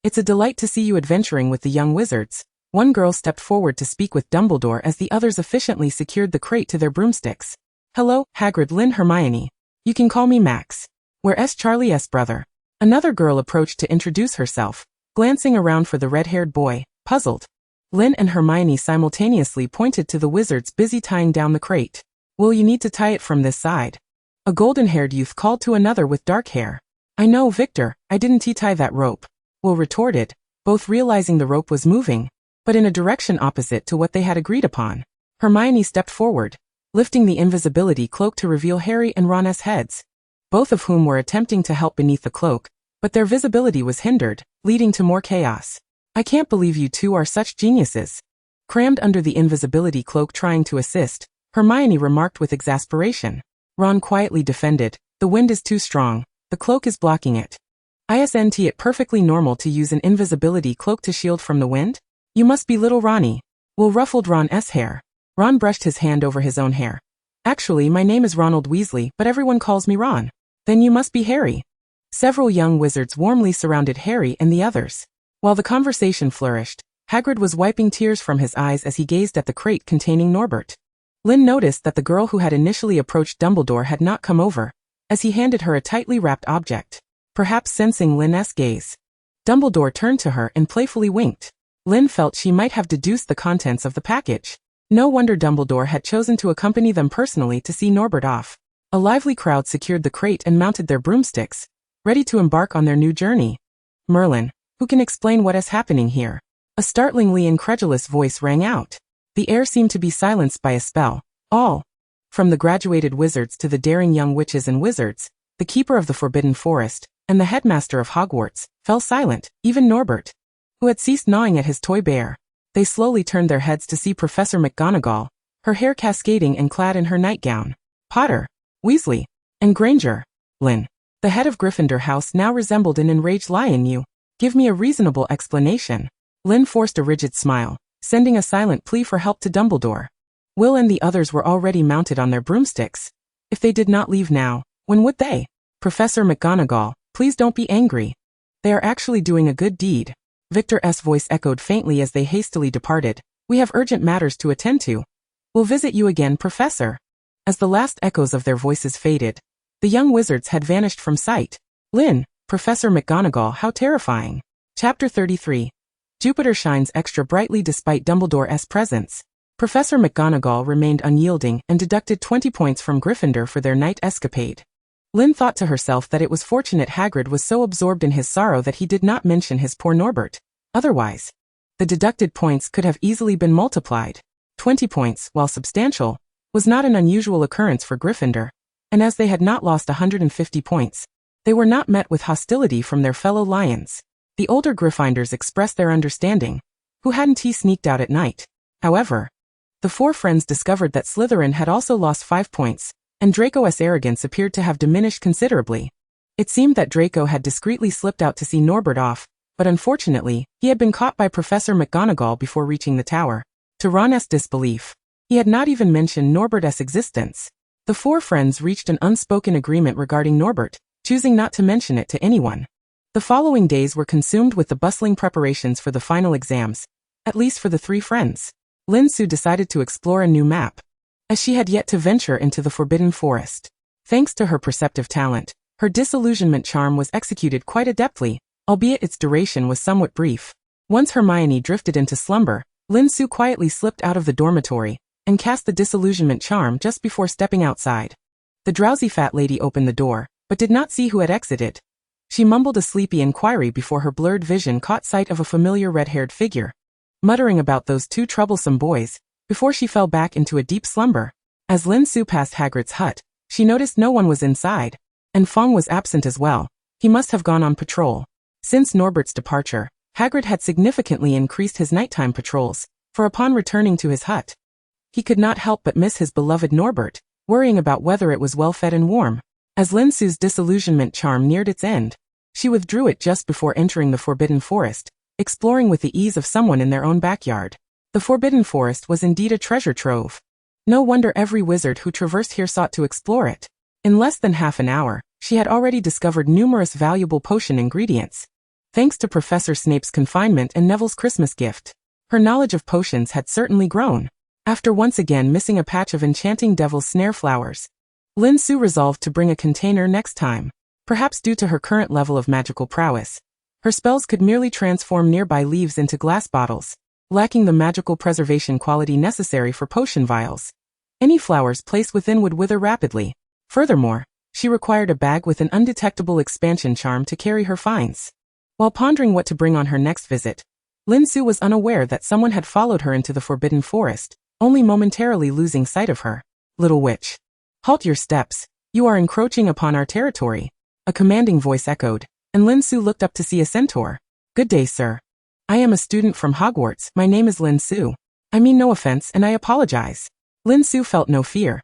it's a delight to see you adventuring with the young wizards." One girl stepped forward to speak with Dumbledore as the others efficiently secured the crate to their broomsticks. "Hello, Hagrid, Lin, Hermione. You can call me Max. Where's Charlie's brother?" Another girl approached to introduce herself, glancing around for the red-haired boy, puzzled. Lin and Hermione simultaneously pointed to the wizards busy tying down the crate. "Well, you need to tie it from this side," a golden-haired youth called to another with dark hair. "I know, Victor, I didn't tie that rope," Will retorted, both realizing the rope was moving, but in a direction opposite to what they had agreed upon. Hermione stepped forward, lifting the invisibility cloak to reveal Harry and Ron's heads, both of whom were attempting to help beneath the cloak, but their visibility was hindered, leading to more chaos. "I can't believe you two are such geniuses." Crammed under the invisibility cloak trying to assist, Hermione remarked with exasperation. Ron quietly defended, "The wind is too strong, the cloak is blocking it. Isn't it perfectly normal to use an invisibility cloak to shield from the wind? You must be little Ronnie." Will ruffled Ron's hair. Ron brushed his hand over his own hair. "Actually, my name is Ronald Weasley, but everyone calls me Ron." "Then you must be Harry." Several young wizards warmly surrounded Harry and the others. While the conversation flourished, Hagrid was wiping tears from his eyes as he gazed at the crate containing Norbert. Lin noticed that the girl who had initially approached Dumbledore had not come over, as he handed her a tightly wrapped object. Perhaps sensing Lin's gaze, Dumbledore turned to her and playfully winked. Lin felt she might have deduced the contents of the package. No wonder Dumbledore had chosen to accompany them personally to see Norbert off. A lively crowd secured the crate and mounted their broomsticks, ready to embark on their new journey. "Merlin, Who can explain what is happening here? A startlingly incredulous voice rang out. The air seemed to be silenced by a spell. All, from the graduated wizards to the daring young witches and wizards, the keeper of the Forbidden Forest, and the headmaster of Hogwarts, fell silent, even Norbert, who had ceased gnawing at his toy bear. They slowly turned their heads to see Professor McGonagall, her hair cascading and clad in her nightgown. Potter, Weasley, and Granger. Lin, the head of Gryffindor House, now resembled an enraged lion. You, give me a reasonable explanation. Lin forced a rigid smile, sending a silent plea for help to Dumbledore. Will and the others were already mounted on their broomsticks. If they did not leave now, when would they? Professor McGonagall, please don't be angry. They are actually doing a good deed. Victor's voice echoed faintly as they hastily departed. We have urgent matters to attend to. We'll visit you again, Professor. As the last echoes of their voices faded, the young wizards had vanished from sight. Lin, Professor McGonagall, how terrifying. Chapter 33. Jupiter shines extra brightly despite Dumbledore's presence. Professor McGonagall remained unyielding and deducted 20 points from Gryffindor for their night escapade. Lin thought to herself that it was fortunate Hagrid was so absorbed in his sorrow that he did not mention his poor Norbert. Otherwise, the deducted points could have easily been multiplied. 20 points, while substantial, was not an unusual occurrence for Gryffindor, and as they had not lost 150 points, they were not met with hostility from their fellow lions. The older Gryffindors expressed their understanding. Who hadn't he sneaked out at night? However, the four friends discovered that Slytherin had also lost 5 points, and Draco's arrogance appeared to have diminished considerably. It seemed that Draco had discreetly slipped out to see Norbert off, but unfortunately, he had been caught by Professor McGonagall before reaching the tower. To Ron's disbelief, he had not even mentioned Norbert's existence. The four friends reached an unspoken agreement regarding Norbert, choosing not to mention it to anyone. The following days were consumed with the bustling preparations for the final exams, at least for the three friends. Lin Su decided to explore a new map, as she had yet to venture into the Forbidden Forest. Thanks to her perceptive talent, her disillusionment charm was executed quite adeptly, albeit its duration was somewhat brief. Once Hermione drifted into slumber, Lin Su quietly slipped out of the dormitory and cast the disillusionment charm just before stepping outside. The drowsy fat lady opened the door, but did not see who had exited. She mumbled a sleepy inquiry before her blurred vision caught sight of a familiar red-haired figure, muttering about those two troublesome boys, before she fell back into a deep slumber. As Lin Su passed Hagrid's hut, she noticed no one was inside, and Fong was absent as well. He must have gone on patrol. Since Norbert's departure, Hagrid had significantly increased his nighttime patrols, for upon returning to his hut, he could not help but miss his beloved Norbert, worrying about whether it was well fed and warm. As Lin Su's disillusionment charm neared its end, she withdrew it just before entering the Forbidden Forest, exploring with the ease of someone in their own backyard. The Forbidden Forest was indeed a treasure trove. No wonder every wizard who traversed here sought to explore it. In less than half an hour, she had already discovered numerous valuable potion ingredients. Thanks to Professor Snape's confinement and Neville's Christmas gift, her knowledge of potions had certainly grown. After once again missing a patch of enchanting devil's snare flowers, Lin Su resolved to bring a container next time. Perhaps due to her current level of magical prowess, her spells could merely transform nearby leaves into glass bottles, lacking the magical preservation quality necessary for potion vials. Any flowers placed within would wither rapidly. Furthermore, she required a bag with an undetectable expansion charm to carry her finds. While pondering what to bring on her next visit, Lin Su was unaware that someone had followed her into the Forbidden Forest, only momentarily losing sight of her. Little witch, halt your steps. You are encroaching upon our territory. A commanding voice echoed, and Lin Su looked up to see a centaur. Good day, sir. I am a student from Hogwarts. My name is Lin Su. I mean no offense and I apologize. Lin Su felt no fear.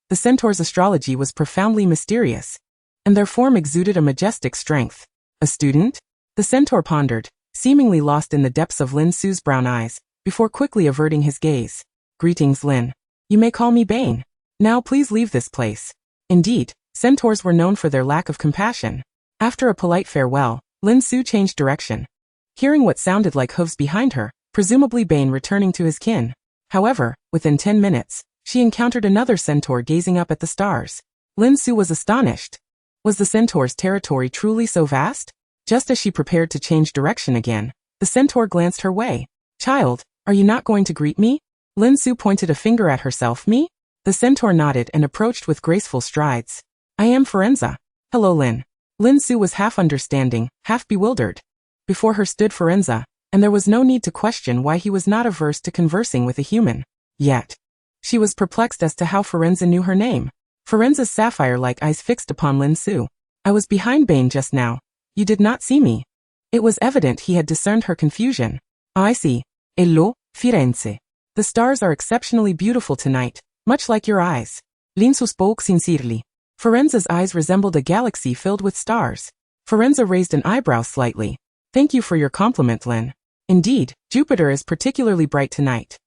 The centaur's astrology was profoundly mysterious, and their form exuded a majestic strength. A student? The centaur pondered, seemingly lost in the depths of Lin Su's brown eyes, before quickly averting his gaze. Greetings, Lin. You may call me Bane. Now please leave this place. Indeed, centaurs were known for their lack of compassion. After a polite farewell, Lin Su changed direction, hearing what sounded like hooves behind her, presumably Bane returning to his kin. However, within 10 minutes, she encountered another centaur gazing up at the stars. Lin Su was astonished. Was the centaur's territory truly so vast? Just as she prepared to change direction again, the centaur glanced her way. Child, are you not going to greet me? Lin Su pointed a finger at herself. Me? The centaur nodded and approached with graceful strides. I am Firenza. Hello, Lin. Lin Su was half understanding, half bewildered. Before her stood Forenza, and there was no need to question why he was not averse to conversing with a human. Yet, she was perplexed as to how Forenza knew her name. Forenza's sapphire-like eyes fixed upon Lin Su. I was behind Bane just now. You did not see me. It was evident he had discerned her confusion. I see. Hello, Firenze. The stars are exceptionally beautiful tonight, much like your eyes. Lin Su spoke sincerely. Forenza's eyes resembled a galaxy filled with stars. Forenza raised an eyebrow slightly. Thank you for your compliment, Lin. Indeed, Jupiter is particularly bright tonight.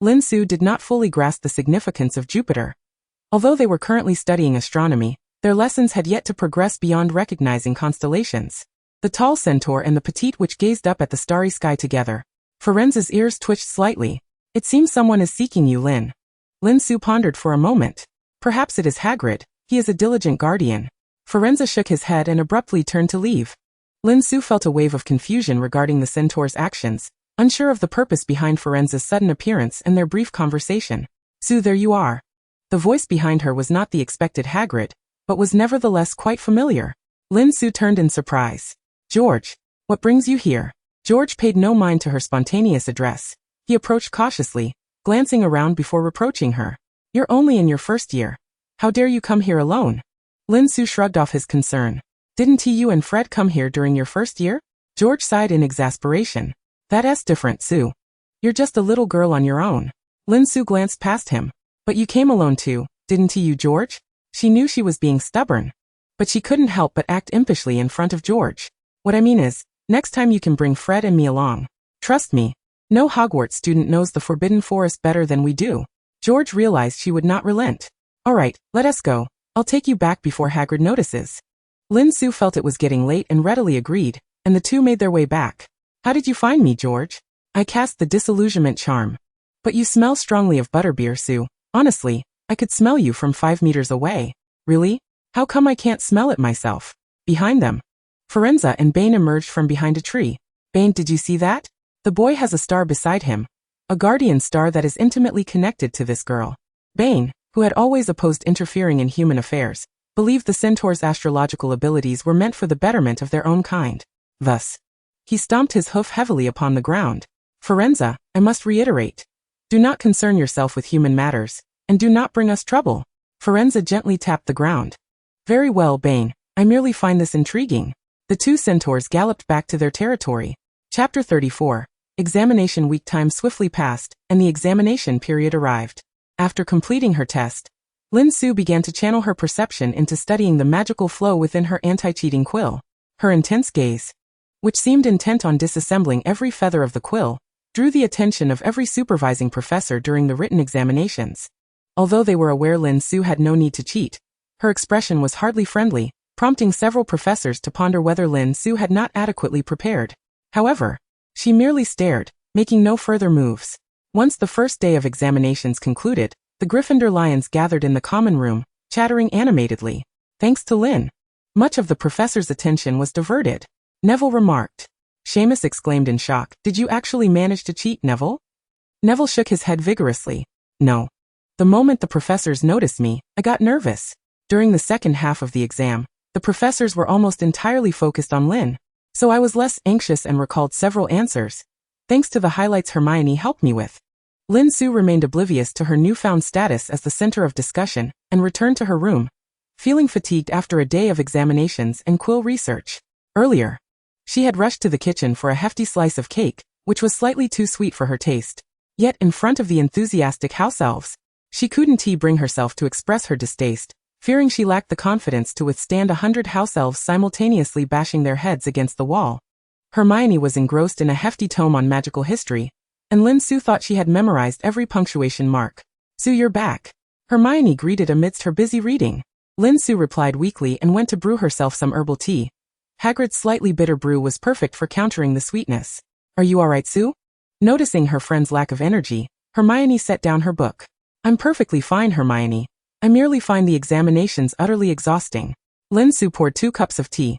Lin Su did not fully grasp the significance of Jupiter. Although they were currently studying astronomy, their lessons had yet to progress beyond recognizing constellations. The tall centaur and the petite witch gazed up at the starry sky together. Forenza's ears twitched slightly. It seems someone is seeking you, Lin. Lin Su pondered for a moment. Perhaps it is Hagrid. He is a diligent guardian. Forenza shook his head and abruptly turned to leave. Lin Su felt a wave of confusion regarding the centaur's actions, unsure of the purpose behind Forenza's sudden appearance and their brief conversation. Su, there you are. The voice behind her was not the expected Hagrid, but was nevertheless quite familiar. Lin Su turned in surprise. George, what brings you here? George paid no mind to her spontaneous address. He approached cautiously, glancing around before reproaching her. You're only in your first year. How dare you come here alone? Lin Su shrugged off his concern. Didn't you and Fred come here during your first year? George sighed in exasperation. That's different, Su. You're just a little girl on your own. Lin Su glanced past him. But you came alone too, didn't you, George? She knew she was being stubborn. But she couldn't help but act impishly in front of George. What I mean is, next time you can bring Fred and me along. Trust me. No Hogwarts student knows the Forbidden Forest better than we do. George realized she would not relent. All right, let us go. I'll take you back before Hagrid notices. Lin Su felt it was getting late and readily agreed, and the two made their way back. How did you find me, George? I cast the disillusionment charm. But you smell strongly of butterbeer, Su. Honestly, I could smell you from 5 meters away. Really? How come I can't smell it myself? Behind them. Forenza and Bane emerged from behind a tree. Bane, did you see that? The boy has a star beside him. A guardian star that is intimately connected to this girl. Bane, who had always opposed interfering in human affairs, believed the centaur's astrological abilities were meant for the betterment of their own kind. Thus, he stomped his hoof heavily upon the ground. Forenza, I must reiterate. Do not concern yourself with human matters, and do not bring us trouble. Forenza gently tapped the ground. Very well, Bane, I merely find this intriguing. The two centaurs galloped back to their territory. Chapter 34. Examination week. Time swiftly passed, and the examination period arrived. After completing her test, Lin Su began to channel her perception into studying the magical flow within her anti-cheating quill. Her intense gaze, which seemed intent on disassembling every feather of the quill, drew the attention of every supervising professor during the written examinations. Although they were aware Lin Su had no need to cheat, her expression was hardly friendly, prompting several professors to ponder whether Lin Su had not adequately prepared. However, she merely stared, making no further moves. Once the first day of examinations concluded, the Gryffindor Lions gathered in the common room, chattering animatedly. Thanks to Lin, much of the professor's attention was diverted. Neville remarked. Seamus exclaimed in shock. Did you actually manage to cheat, Neville? Neville shook his head vigorously. No. The moment the professors noticed me, I got nervous. During the second half of the exam, the professors were almost entirely focused on Lin, so I was less anxious and recalled several answers, thanks to the highlights Hermione helped me with. Lin Su remained oblivious to her newfound status as the center of discussion and returned to her room, feeling fatigued after a day of examinations and quill research. Earlier, she had rushed to the kitchen for a hefty slice of cake, which was slightly too sweet for her taste. Yet in front of the enthusiastic house elves, she couldn't bring herself to express her distaste, fearing she lacked the confidence to withstand 100 house elves simultaneously bashing their heads against the wall. Hermione was engrossed in a hefty tome on magical history, and Lin Su thought she had memorized every punctuation mark. Su, you're back. Hermione greeted amidst her busy reading. Lin Su replied weakly and went to brew herself some herbal tea. Hagrid's slightly bitter brew was perfect for countering the sweetness. Are you alright, Su? Noticing her friend's lack of energy, Hermione set down her book. I'm perfectly fine, Hermione. I merely find the examinations utterly exhausting. Lin Su poured 2 cups of tea,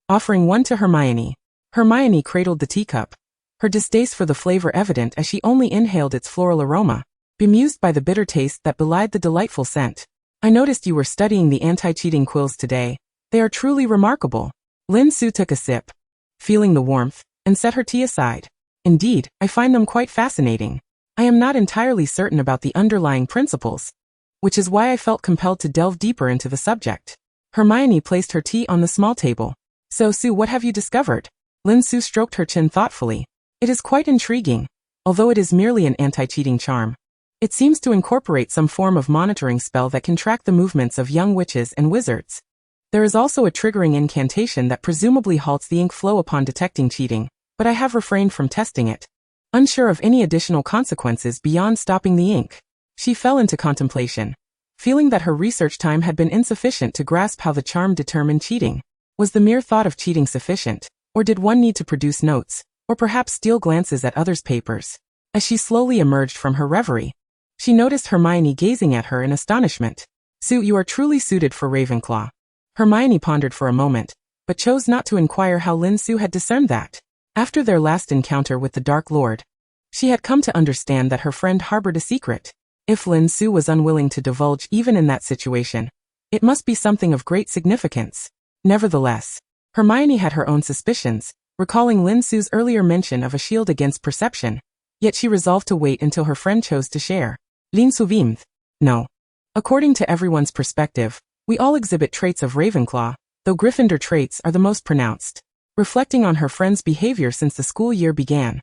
offering one to Hermione. Hermione cradled the teacup, her distaste for the flavor evident as she only inhaled its floral aroma, bemused by the bitter taste that belied the delightful scent. I noticed you were studying the anti-cheating quills today. They are truly remarkable. Lin Su took a sip. Feeling the warmth, and set her tea aside. Indeed, I find them quite fascinating. I am not entirely certain about the underlying principles, which is why I felt compelled to delve deeper into the subject. Hermione placed her tea on the small table. So Sue, what have you discovered? Lin Su stroked her chin thoughtfully. It is quite intriguing, although it is merely an anti-cheating charm. It seems to incorporate some form of monitoring spell that can track the movements of young witches and wizards. There is also a triggering incantation that presumably halts the ink flow upon detecting cheating, but I have refrained from testing it, unsure of any additional consequences beyond stopping the ink. She fell into contemplation, feeling that her research time had been insufficient to grasp how the charm determined cheating. Was the mere thought of cheating sufficient, or did one need to produce notes, or perhaps steal glances at others' papers? As she slowly emerged from her reverie, she noticed Hermione gazing at her in astonishment. Sue, you are truly suited for Ravenclaw. Hermione pondered for a moment, but chose not to inquire how Lin Su had discerned that. After their last encounter with the Dark Lord, she had come to understand that her friend harbored a secret. If Lin Su was unwilling to divulge even in that situation, it must be something of great significance. Nevertheless, Hermione had her own suspicions, recalling Lin Su's earlier mention of a shield against perception, yet she resolved to wait until her friend chose to share. Lin Su beamed. No. According to everyone's perspective, we all exhibit traits of Ravenclaw, though Gryffindor traits are the most pronounced. Reflecting on her friend's behavior since the school year began,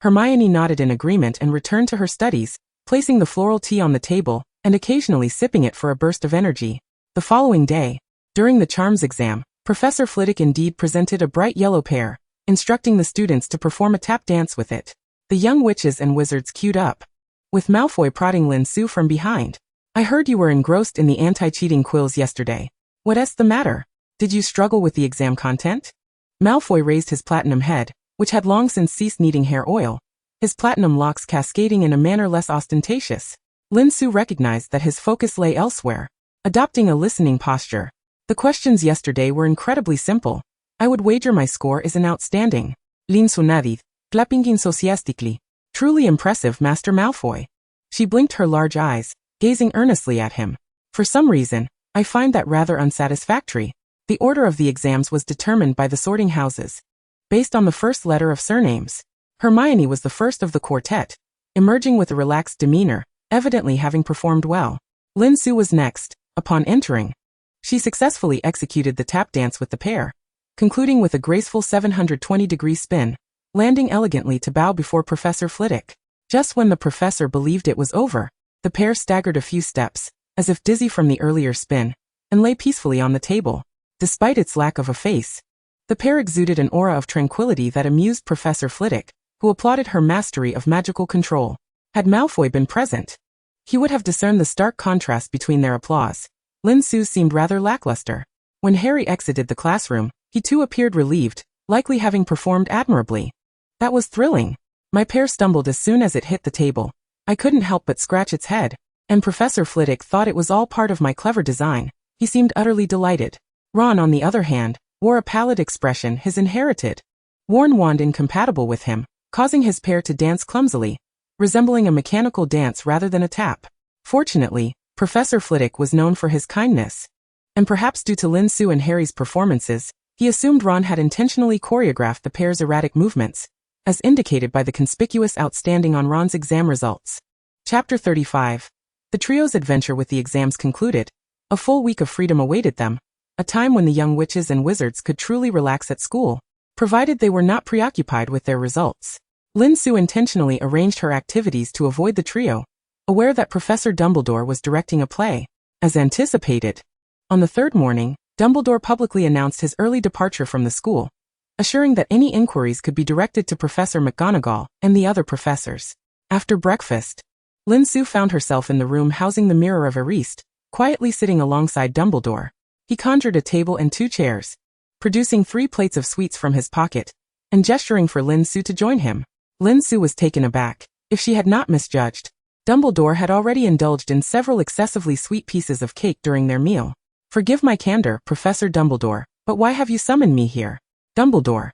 Hermione nodded in agreement and returned to her studies, placing the floral tea on the table and occasionally sipping it for a burst of energy. The following day, during the charms exam, Professor Flitwick indeed presented a bright yellow pear, instructing the students to perform a tap dance with it. The young witches and wizards queued up, with Malfoy prodding Lin Su from behind. I heard you were engrossed in the anti-cheating quiz yesterday. What's the matter? Did you struggle with the exam content? Malfoy raised his platinum head, which had long since ceased needing hair oil, his platinum locks cascading in a manner less ostentatious. Lin Su recognized that his focus lay elsewhere, adopting a listening posture. The questions yesterday were incredibly simple. I would wager my score is an outstanding. Lin Su nodded, clapping enthusiastically. Truly impressive, Master Malfoy. She blinked her large eyes, gazing earnestly at him. For some reason, I find that rather unsatisfactory. The order of the exams was determined by the sorting houses, based on the first letter of surnames. Hermione was the first of the quartet, emerging with a relaxed demeanor, evidently having performed well. Lin Su was next. Upon entering, she successfully executed the tap dance with the pair, concluding with a graceful 720-degree spin, landing elegantly to bow before Professor Flitwick. Just when the professor believed it was over, the pair staggered a few steps, as if dizzy from the earlier spin, and lay peacefully on the table. Despite its lack of a face, the pair exuded an aura of tranquility that amused Professor Flitwick, who applauded her mastery of magical control. Had Malfoy been present, he would have discerned the stark contrast between their applause. Lin Su seemed rather lackluster. When Harry exited the classroom, he too appeared relieved, likely having performed admirably. That was thrilling. My pair stumbled as soon as it hit the table. I couldn't help but scratch its head, and Professor Flitwick thought it was all part of my clever design. He seemed utterly delighted. Ron, on the other hand, wore a pallid expression, his inherited worn wand incompatible with him, causing his pair to dance clumsily, resembling a mechanical dance rather than a tap. Fortunately, Professor Flitwick was known for his kindness, and perhaps due to Lin Su and Harry's performances, he assumed Ron had intentionally choreographed the pair's erratic movements, as indicated by the conspicuous outstanding on Ron's exam results. Chapter 35. The trio's adventure with the exams concluded. A full week of freedom awaited them, a time when the young witches and wizards could truly relax at school, provided they were not preoccupied with their results. Lin Su intentionally arranged her activities to avoid the trio, aware that Professor Dumbledore was directing a play. As anticipated, on the third morning, Dumbledore publicly announced his early departure from the school, assuring that any inquiries could be directed to Professor McGonagall and the other professors. After breakfast, Lin Su found herself in the room housing the Mirror of Erist, quietly sitting alongside Dumbledore. He conjured a table and 2 chairs, producing 3 plates of sweets from his pocket, and gesturing for Lin Su to join him. Lin Su was taken aback. If she had not misjudged, Dumbledore had already indulged in several excessively sweet pieces of cake during their meal. Forgive my candor, Professor Dumbledore, but why have you summoned me here? Dumbledore,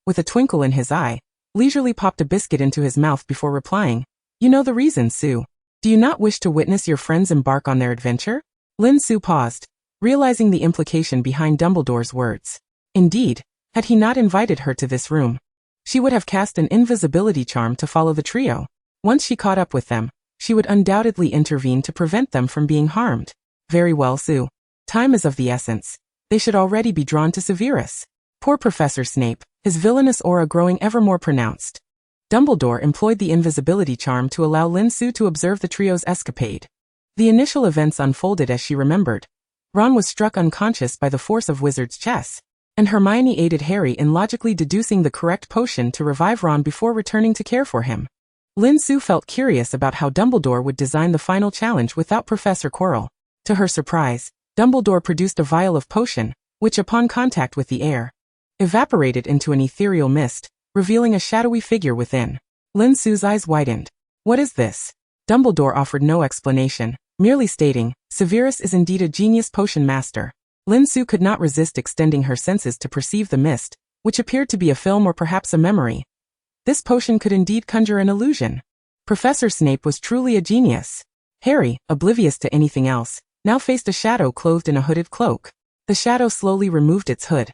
with a twinkle in his eye, leisurely popped a biscuit into his mouth before replying, You know the reason, Sue. Do you not wish to witness your friends embark on their adventure? Lin Su paused, realizing the implication behind Dumbledore's words. Indeed, had he not invited her to this room, She would have cast an invisibility charm to follow the trio. Once she caught up with them, she would undoubtedly intervene to prevent them from being harmed. Very well, Sue. Time is of the essence. They should already be drawn to Severus. Poor Professor Snape, his villainous aura growing ever more pronounced. Dumbledore employed the invisibility charm to allow Lin Su to observe the trio's escapade. The initial events unfolded as she remembered. Ron was struck unconscious by the force of wizard's chess, and Hermione aided Harry in logically deducing the correct potion to revive Ron before returning to care for him. Lin Su felt curious about how Dumbledore would design the final challenge without Professor Quirrell. To her surprise, Dumbledore produced a vial of potion, which upon contact with the air, evaporated into an ethereal mist, revealing a shadowy figure within. Lin Su's eyes widened. What is this? Dumbledore offered no explanation, merely stating, Severus is indeed a genius potion master. Lin Su could not resist extending her senses to perceive the mist, which appeared to be a film or perhaps a memory. This potion could indeed conjure an illusion. Professor Snape was truly a genius. Harry, oblivious to anything else, now faced a shadow clothed in a hooded cloak. The shadow slowly removed its hood,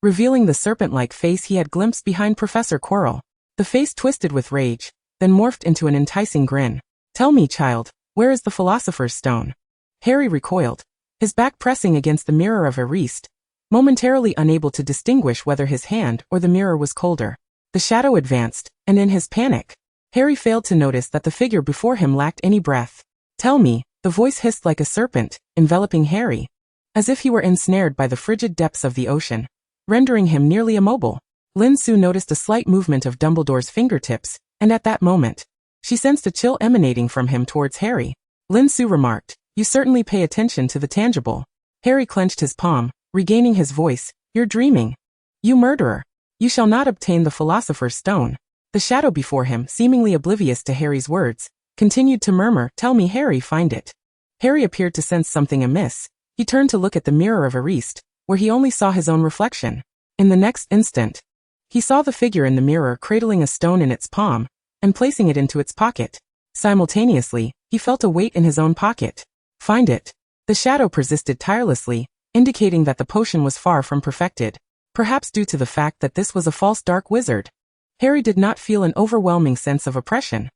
revealing the serpent-like face he had glimpsed behind Professor Quirrell. The face twisted with rage, then morphed into an enticing grin. Tell me, child, where is the Philosopher's Stone? Harry recoiled, his back pressing against the mirror of Ariste, momentarily unable to distinguish whether his hand or the mirror was colder. The shadow advanced, and in his panic, Harry failed to notice that the figure before him lacked any breath. Tell me, the voice hissed like a serpent, enveloping Harry, as if he were ensnared by the frigid depths of the ocean, rendering him nearly immobile. Lin Su noticed a slight movement of Dumbledore's fingertips, and at that moment, she sensed a chill emanating from him towards Harry. Lin Su remarked, You certainly pay attention to the tangible. Harry clenched his palm, regaining his voice. You're dreaming. You murderer. You shall not obtain the Philosopher's Stone. The shadow before him, seemingly oblivious to Harry's words, continued to murmur, Tell me, Harry, find it. Harry appeared to sense something amiss. He turned to look at the mirror of Ariste, where he only saw his own reflection. In the next instant, he saw the figure in the mirror cradling a stone in its palm, and placing it into its pocket. Simultaneously, he felt a weight in his own pocket. Find it. The shadow persisted tirelessly, indicating that the potion was far from perfected, perhaps due to the fact that this was a false dark wizard. Harry did not feel an overwhelming sense of oppression.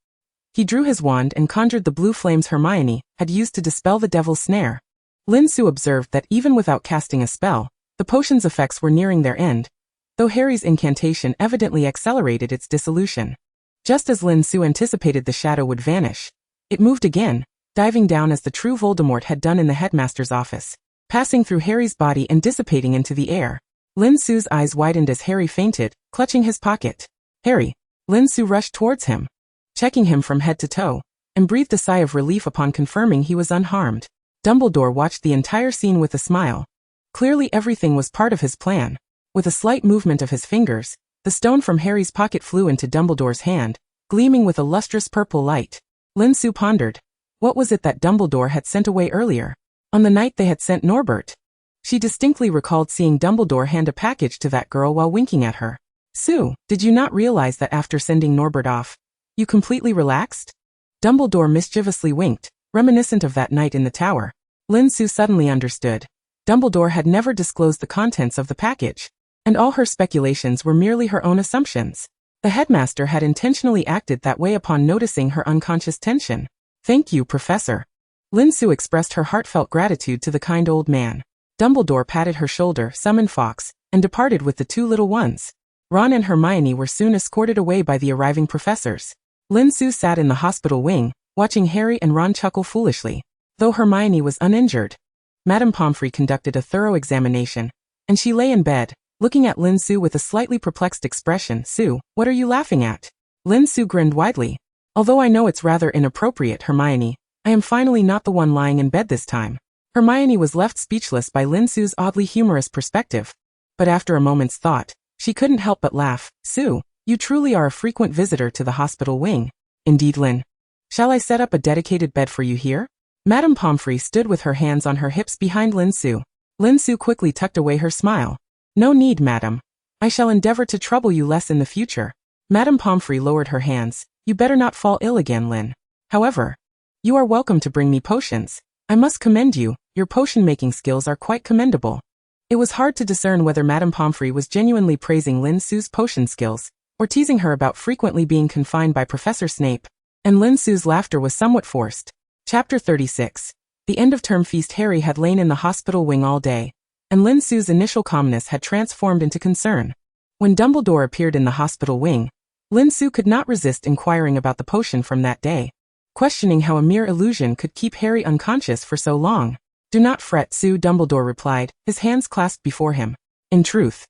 He drew his wand and conjured the blue flames Hermione had used to dispel the devil's snare. Lin Su observed that even without casting a spell, the potion's effects were nearing their end, though Harry's incantation evidently accelerated its dissolution. Just as Lin Su anticipated the shadow would vanish, it moved again, diving down as the true Voldemort had done in the headmaster's office, passing through Harry's body and dissipating into the air. Lin Su's eyes widened as Harry fainted, clutching his pocket. Harry. Lin Su rushed towards him, checking him from head to toe, and breathed a sigh of relief upon confirming he was unharmed. Dumbledore watched the entire scene with a smile. Clearly everything was part of his plan. With a slight movement of his fingers, the stone from Harry's pocket flew into Dumbledore's hand, gleaming with a lustrous purple light. Lin Su pondered. What was it that Dumbledore had sent away earlier, on the night they had sent Norbert? She distinctly recalled seeing Dumbledore hand a package to that girl while winking at her. Sue, did you not realize that after sending Norbert off, you completely relaxed? Dumbledore mischievously winked, reminiscent of that night in the tower. Lin Su suddenly understood. Dumbledore had never disclosed the contents of the package, and all her speculations were merely her own assumptions. The headmaster had intentionally acted that way upon noticing her unconscious tension. Thank you, Professor. Lin Su expressed her heartfelt gratitude to the kind old man. Dumbledore patted her shoulder, summoned Fawkes, and departed with the two little ones. Ron and Hermione were soon escorted away by the arriving professors. Lin Su sat in the hospital wing, watching Harry and Ron chuckle foolishly. Though Hermione was uninjured, Madame Pomfrey conducted a thorough examination, and she lay in bed, looking at Lin Su with a slightly perplexed expression. Sue, what are you laughing at? Lin Su grinned widely. Although I know it's rather inappropriate, Hermione, I am finally not the one lying in bed this time. Hermione was left speechless by Lin Su's oddly humorous perspective. But after a moment's thought, she couldn't help but laugh. Sue, you truly are a frequent visitor to the hospital wing. Indeed, Lin. Shall I set up a dedicated bed for you here? Madame Pomfrey stood with her hands on her hips behind Lin Su. Lin Su quickly tucked away her smile. No need, madam. I shall endeavor to trouble you less in the future. Madame Pomfrey lowered her hands. You better not fall ill again, Lin. However, you are welcome to bring me potions. I must commend you, your potion-making skills are quite commendable. It was hard to discern whether Madame Pomfrey was genuinely praising Lin Su's potion skills, or teasing her about frequently being confined by Professor Snape, and Lin Su's laughter was somewhat forced. Chapter 36. The end-of-term feast. Harry had lain in the hospital wing all day, and Lin Su's initial calmness had transformed into concern. When Dumbledore appeared in the hospital wing, Lin Su could not resist inquiring about the potion from that day, questioning how a mere illusion could keep Harry unconscious for so long. "Do not fret, Su," Dumbledore replied, his hands clasped before him. In truth,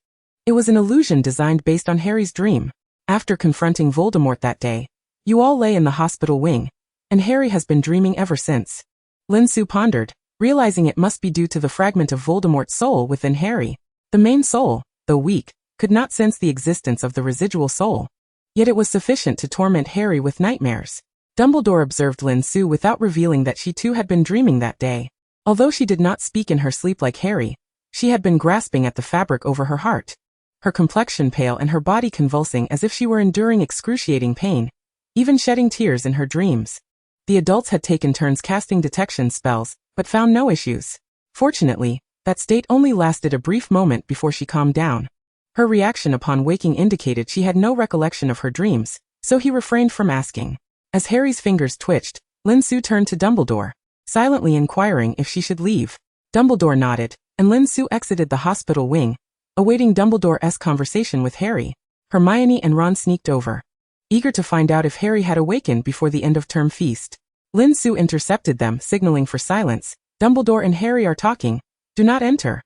it was an illusion designed based on Harry's dream. After confronting Voldemort that day, you all lay in the hospital wing, and Harry has been dreaming ever since. Lin Su pondered, realizing it must be due to the fragment of Voldemort's soul within Harry. The main soul, though weak, could not sense the existence of the residual soul. Yet it was sufficient to torment Harry with nightmares. Dumbledore observed Lin Su without revealing that she too had been dreaming that day. Although she did not speak in her sleep like Harry, she had been grasping at the fabric over her heart, her complexion pale and her body convulsing as if she were enduring excruciating pain, even shedding tears in her dreams. The adults had taken turns casting detection spells, but found no issues. Fortunately, that state only lasted a brief moment before she calmed down. Her reaction upon waking indicated she had no recollection of her dreams, so he refrained from asking. As Harry's fingers twitched, Lin Su turned to Dumbledore, silently inquiring if she should leave. Dumbledore nodded, and Lin Su exited the hospital wing, awaiting Dumbledore's conversation with Harry. Hermione and Ron sneaked over, eager to find out if Harry had awakened before the end-of-term feast. Lin Su intercepted them, signaling for silence. "Dumbledore and Harry are talking. Do not enter."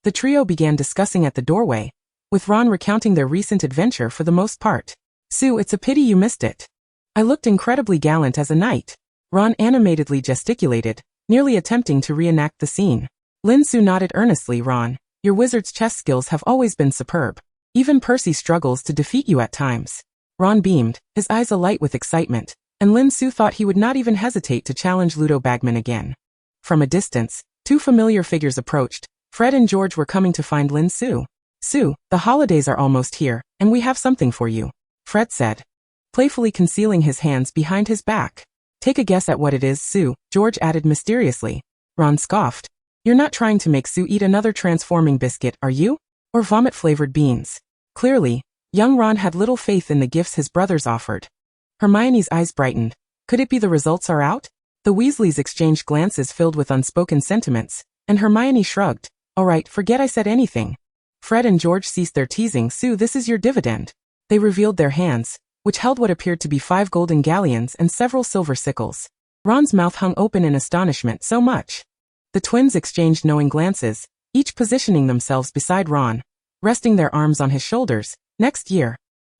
The trio began discussing at the doorway, with Ron recounting their recent adventure for the most part. "Su, it's a pity you missed it. I looked incredibly gallant as a knight." Ron animatedly gesticulated, nearly attempting to reenact the scene. Lin Su nodded earnestly. "Ron, your wizard's chess skills have always been superb. Even Percy struggles to defeat you at times." Ron beamed, his eyes alight with excitement, and Lin Su thought he would not even hesitate to challenge Ludo Bagman again. From a distance, two familiar figures approached. Fred and George were coming to find Lin Su. "Su, the holidays are almost here, and we have something for you," Fred said, playfully concealing his hands behind his back. "Take a guess at what it is, Su," George added mysteriously. Ron scoffed. "You're not trying to make Su eat another transforming biscuit, are you? Or vomit-flavored beans?" Clearly, young Ron had little faith in the gifts his brothers offered. Hermione's eyes brightened. Could it be the results are out? The Weasleys exchanged glances filled with unspoken sentiments, and Hermione shrugged. "All right, forget I said anything." Fred and George ceased their teasing. "Su, this is your dividend." They revealed their hands, which held what appeared to be 5 golden galleons and several silver sickles. Ron's mouth hung open in astonishment. "So much?" The twins exchanged knowing glances, each positioning themselves beside Ron, resting their arms on his shoulders. "Next year.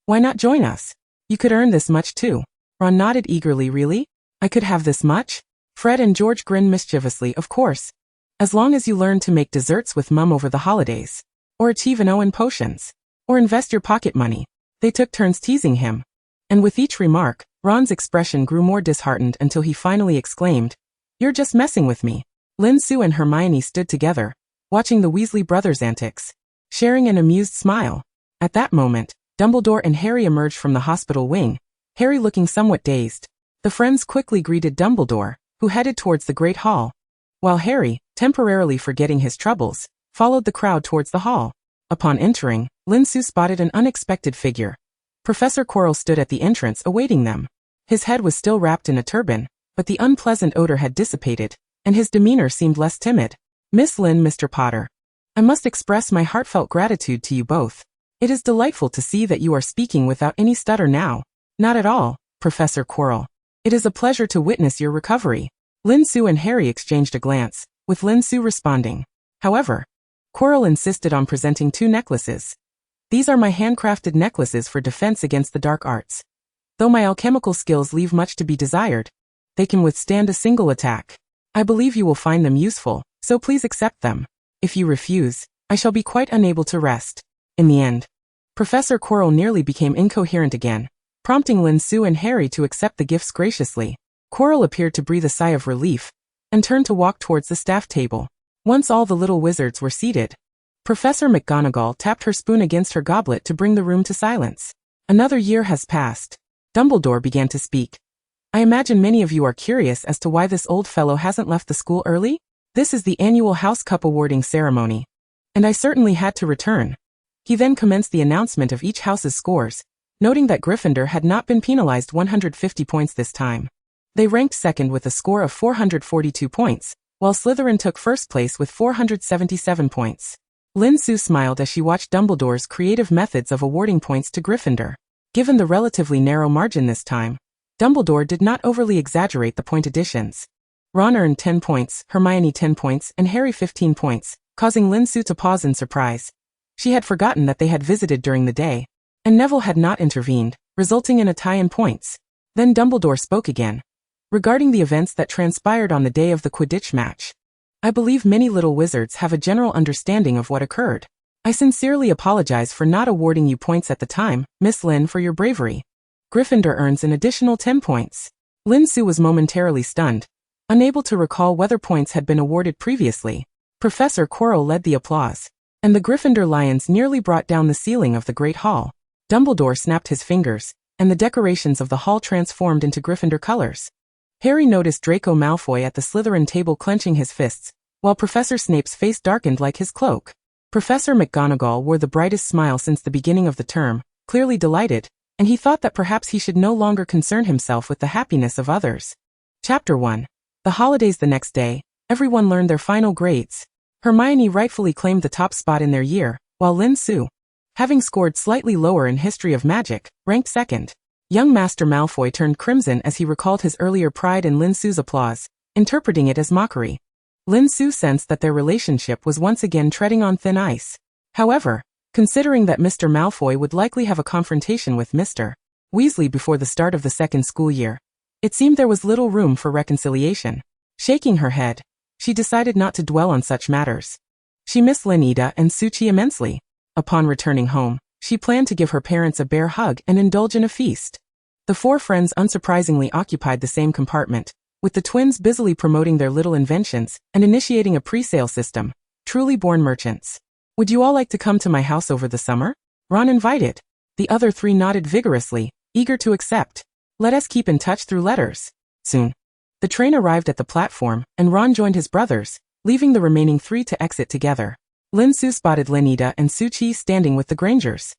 Why not join us? You could earn this much too." Ron nodded eagerly. "Really? I could have this much?" Fred and George grinned mischievously. "Of course. As long as you learn to make desserts with Mum over the holidays, or achieve an O in potions, or invest your pocket money." They took turns teasing him, and with each remark, Ron's expression grew more disheartened until he finally exclaimed, "You're just messing with me." Lin Su and Hermione stood together, watching the Weasley brothers' antics, sharing an amused smile. At that moment, Dumbledore and Harry emerged from the hospital wing, Harry looking somewhat dazed. The friends quickly greeted Dumbledore, who headed towards the Great Hall, while Harry, temporarily forgetting his troubles, followed the crowd towards the hall. Upon entering, Lin Su spotted an unexpected figure. Professor Quirrell stood at the entrance awaiting them. His head was still wrapped in a turban, but the unpleasant odor had dissipated, and his demeanor seemed less timid. "Miss Lin, Mr. Potter. I must express my heartfelt gratitude to you both. It is delightful to see that you are speaking without any stutter now." "Not at all, Professor Quirrell. It is a pleasure to witness your recovery." Lin Su and Harry exchanged a glance, with Lin Su responding. However, Quirrell insisted on presenting 2 necklaces. "These are my handcrafted necklaces for defense against the dark arts. Though my alchemical skills leave much to be desired, they can withstand a single attack. I believe you will find them useful, so please accept them. If you refuse, I shall be quite unable to rest." In the end, Professor Quirrell nearly became incoherent again, prompting Lin Su and Harry to accept the gifts graciously. Quirrell appeared to breathe a sigh of relief, and turned to walk towards the staff table. Once all the little wizards were seated, Professor McGonagall tapped her spoon against her goblet to bring the room to silence. "Another year has passed." Dumbledore began to speak. "I imagine many of you are curious as to why this old fellow hasn't left the school early? This is the annual House Cup awarding ceremony, and I certainly had to return." He then commenced the announcement of each house's scores, noting that Gryffindor had not been penalized 150 points this time. They ranked second with a score of 442 points, while Slytherin took first place with 477 points. Lin Su smiled as she watched Dumbledore's creative methods of awarding points to Gryffindor. Given the relatively narrow margin this time, Dumbledore did not overly exaggerate the point additions. Ron earned 10 points, Hermione 10 points, and Harry 15 points, causing Lin Su to pause in surprise. She had forgotten that they had visited during the day, and Neville had not intervened, resulting in a tie in points. Then Dumbledore spoke again. Regarding the events that transpired on the day of the Quidditch match, I believe many little wizards have a general understanding of what occurred. I sincerely apologize for not awarding you points at the time, Miss Lin, for your bravery. Gryffindor earns an additional 10 points. Lin Su was momentarily stunned, unable to recall whether points had been awarded previously. Professor Quirrell led the applause, and the Gryffindor lions nearly brought down the ceiling of the Great Hall. Dumbledore snapped his fingers, and the decorations of the hall transformed into Gryffindor colors. Harry noticed Draco Malfoy at the Slytherin table clenching his fists, while Professor Snape's face darkened like his cloak. Professor McGonagall wore the brightest smile since the beginning of the term, clearly delighted, and he thought that perhaps he should no longer concern himself with the happiness of others. Chapter 1. The holidays. The next day, everyone learned their final grades. Hermione rightfully claimed the top spot in their year, while Lin Su, having scored slightly lower in History of Magic, ranked second. Young Master Malfoy turned crimson as he recalled his earlier pride in Lin Su's applause, interpreting it as mockery. Lin Su sensed that their relationship was once again treading on thin ice. However, considering that Mr. Malfoy would likely have a confrontation with Mr. Weasley before the start of the second school year, it seemed there was little room for reconciliation. Shaking her head, she decided not to dwell on such matters. She missed Lenita and Suchi immensely. Upon returning home, she planned to give her parents a bear hug and indulge in a feast. The four friends unsurprisingly occupied the same compartment, with the twins busily promoting their little inventions and initiating a pre-sale system. Truly born merchants. Would you all like to come to my house over the summer? Ron invited. The other three nodded vigorously, eager to accept. Let us keep in touch through letters. Soon. The train arrived at the platform, and Ron joined his brothers, leaving the remaining three to exit together. Lin Su spotted Lenita and Suchi standing with the Grangers.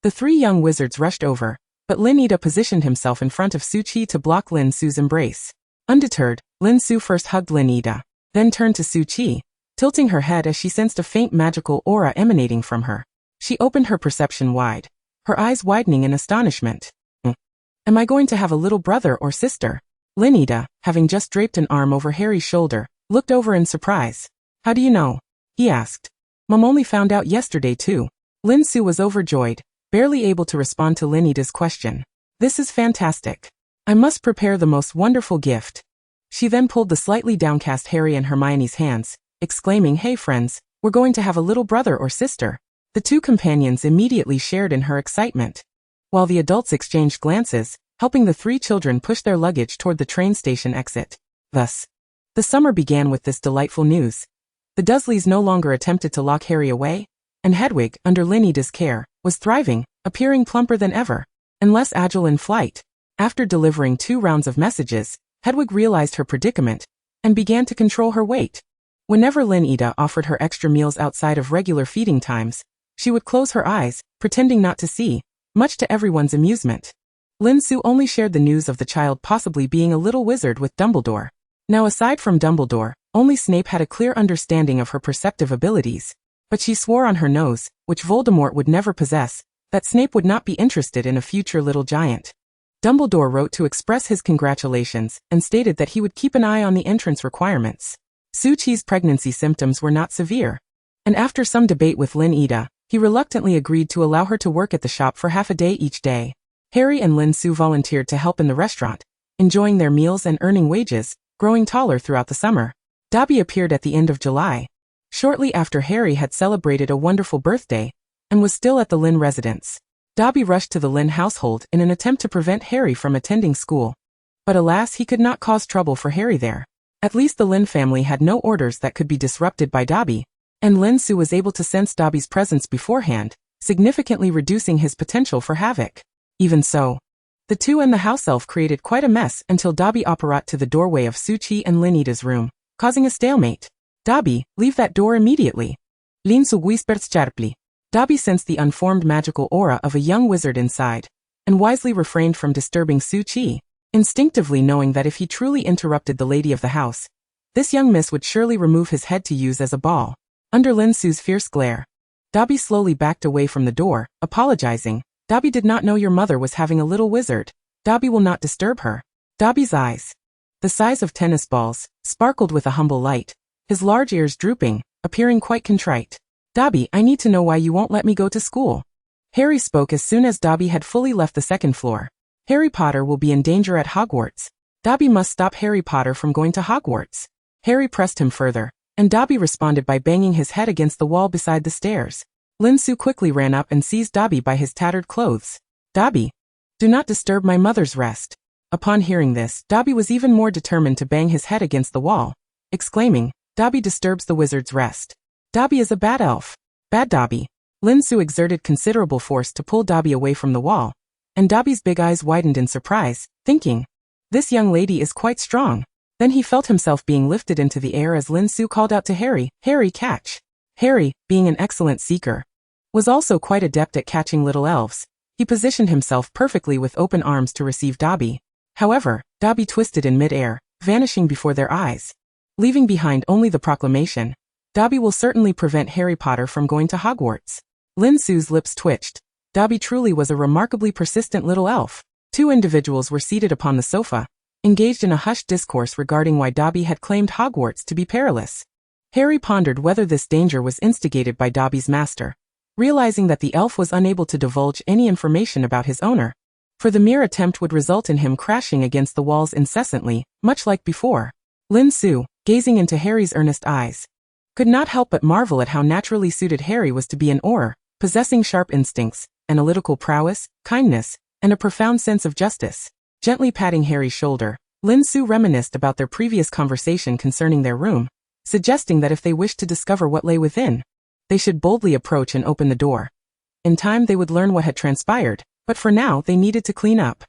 The three young wizards rushed over, but Lenita positioned himself in front of Suchi to block Lin Su's embrace. Undeterred, Lin Su first hugged Lenita, then turned to Suchi, tilting her head as she sensed a faint magical aura emanating from her. She opened her perception wide, her eyes widening in astonishment. Am I going to have a little brother or sister? Lenita, having just draped an arm over Harry's shoulder, looked over in surprise. How do you know? He asked. Mom only found out yesterday too. Lin Su was overjoyed, barely able to respond to Lenita's question. This is fantastic. I must prepare the most wonderful gift. She then pulled the slightly downcast Harry and Hermione's hands, exclaiming, Hey friends, we're going to have a little brother or sister. The two companions immediately shared in her excitement, while the adults exchanged glances, helping the three children push their luggage toward the train station exit. Thus, the summer began with this delightful news. The Dursleys no longer attempted to lock Harry away, and Hedwig, under Lenita's care, was thriving, appearing plumper than ever, and less agile in flight. After delivering 2 rounds of messages, Hedwig realized her predicament, and began to control her weight. Whenever Lenita offered her extra meals outside of regular feeding times, she would close her eyes, pretending not to see, much to everyone's amusement. Lin Su only shared the news of the child possibly being a little wizard with Dumbledore. Now aside from Dumbledore, only Snape had a clear understanding of her perceptive abilities, but she swore on her nose, which Voldemort would never possess, that Snape would not be interested in a future little giant. Dumbledore wrote to express his congratulations and stated that he would keep an eye on the entrance requirements. Suchi's pregnancy symptoms were not severe, and after some debate with Lenita, he reluctantly agreed to allow her to work at the shop for half a day each day. Harry and Lin Su volunteered to help in the restaurant, enjoying their meals and earning wages, growing taller throughout the summer. Dobby appeared at the end of July, shortly after Harry had celebrated a wonderful birthday, and was still at the Lin residence. Dobby rushed to the Lin household in an attempt to prevent Harry from attending school. But alas, he could not cause trouble for Harry there. At least the Lin family had no orders that could be disrupted by Dobby, and Lin Su was able to sense Dobby's presence beforehand, significantly reducing his potential for havoc. Even so, the two and the house elf created quite a mess until Dobby apparat to the doorway of Suchi and Lenita's room, causing a stalemate. Dobby, leave that door immediately. Lin Su whispered sharply. Dobby sensed the unformed magical aura of a young wizard inside, and wisely refrained from disturbing Su Chi, instinctively knowing that if he truly interrupted the lady of the house, this young miss would surely remove his head to use as a ball. Under Lin Su's fierce glare, Dobby slowly backed away from the door, apologizing. Dobby did not know your mother was having a little wizard. Dobby will not disturb her. Dobby's eyes, the size of tennis balls, sparkled with a humble light, his large ears drooping, appearing quite contrite. Dobby, I need to know why you won't let me go to school. Harry spoke as soon as Dobby had fully left the second floor. Harry Potter will be in danger at Hogwarts. Dobby must stop Harry Potter from going to Hogwarts. Harry pressed him further, and Dobby responded by banging his head against the wall beside the stairs. Lin Su quickly ran up and seized Dobby by his tattered clothes. Dobby, do not disturb my mother's rest. Upon hearing this, Dobby was even more determined to bang his head against the wall, exclaiming, Dobby disturbs the wizard's rest. Dobby is a bad elf. Bad Dobby. Lin Su exerted considerable force to pull Dobby away from the wall, and Dobby's big eyes widened in surprise, thinking, this young lady is quite strong. Then he felt himself being lifted into the air as Lin Su called out to Harry, Harry, catch. Harry, being an excellent seeker, was also quite adept at catching little elves. He positioned himself perfectly with open arms to receive Dobby. However, Dobby twisted in mid-air, vanishing before their eyes, leaving behind only the proclamation, Dobby will certainly prevent Harry Potter from going to Hogwarts. Lin Su's lips twitched. Dobby truly was a remarkably persistent little elf. Two individuals were seated upon the sofa, engaged in a hushed discourse regarding why Dobby had claimed Hogwarts to be perilous. Harry pondered whether this danger was instigated by Dobby's master, realizing that the elf was unable to divulge any information about his owner, for the mere attempt would result in him crashing against the walls incessantly, much like before. Lin Su, gazing into Harry's earnest eyes, could not help but marvel at how naturally suited Harry was to be an Auror, possessing sharp instincts, analytical prowess, kindness, and a profound sense of justice. Gently patting Harry's shoulder, Lin Su reminisced about their previous conversation concerning their room, suggesting that if they wished to discover what lay within, they should boldly approach and open the door. In time they would learn what had transpired, but for now they needed to clean up.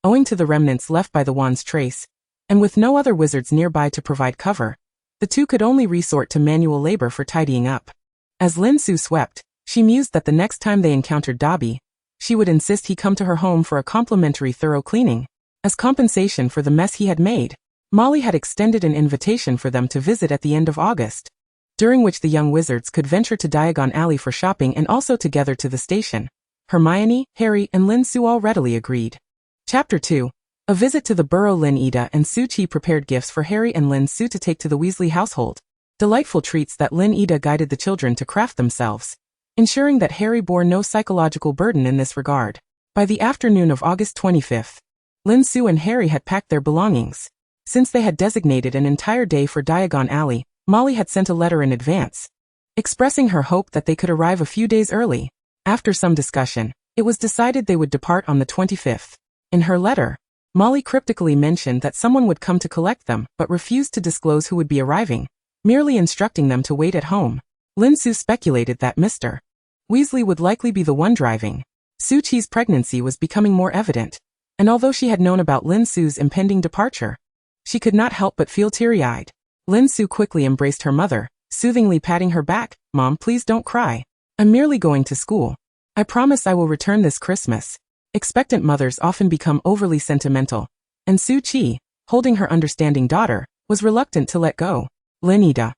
Owing to the remnants left by the wand's trace, and with no other wizards nearby to provide cover, the two could only resort to manual labor for tidying up. As Lin Su swept, she mused that the next time they encountered Dobby, she would insist he come to her home for a complimentary thorough cleaning. As compensation for the mess he had made, Molly had extended an invitation for them to visit at the end of August, during which the young wizards could venture to Diagon Alley for shopping and also together to the station. Hermione, Harry, and Lin Su all readily agreed. Chapter 2. A visit to the burrow. Lin Ida and Su Chi prepared gifts for Harry and Lin Su to take to the Weasley household. Delightful treats that Lin Ida guided the children to craft themselves, ensuring that Harry bore no psychological burden in this regard. By the afternoon of August 25th, Lin Su and Harry had packed their belongings. Since they had designated an entire day for Diagon Alley, Molly had sent a letter in advance, expressing her hope that they could arrive a few days early. After some discussion, it was decided they would depart on the 25th. In her letter, Molly cryptically mentioned that someone would come to collect them, but refused to disclose who would be arriving, merely instructing them to wait at home. Lin Su speculated that Mr. Weasley would likely be the one driving. Su Chi's pregnancy was becoming more evident, and although she had known about Lin Su's impending departure, she could not help but feel teary-eyed. Lin Su quickly embraced her mother, soothingly patting her back. Mom, please don't cry. I'm merely going to school. I promise I will return this Christmas. Expectant mothers often become overly sentimental, and Su Chi, holding her understanding daughter, was reluctant to let go. Lin Ida,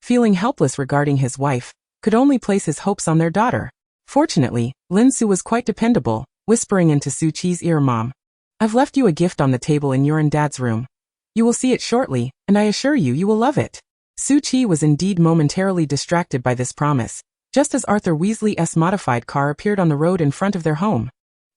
feeling helpless regarding his wife, could only place his hopes on their daughter. Fortunately, Lin Su was quite dependable, whispering into Su Chi's ear, Mom, I've left you a gift on the table in your and Dad's room. You will see it shortly, and I assure you you will love it. Su Chi was indeed momentarily distracted by this promise, just as Arthur Weasley's modified car appeared on the road in front of their home.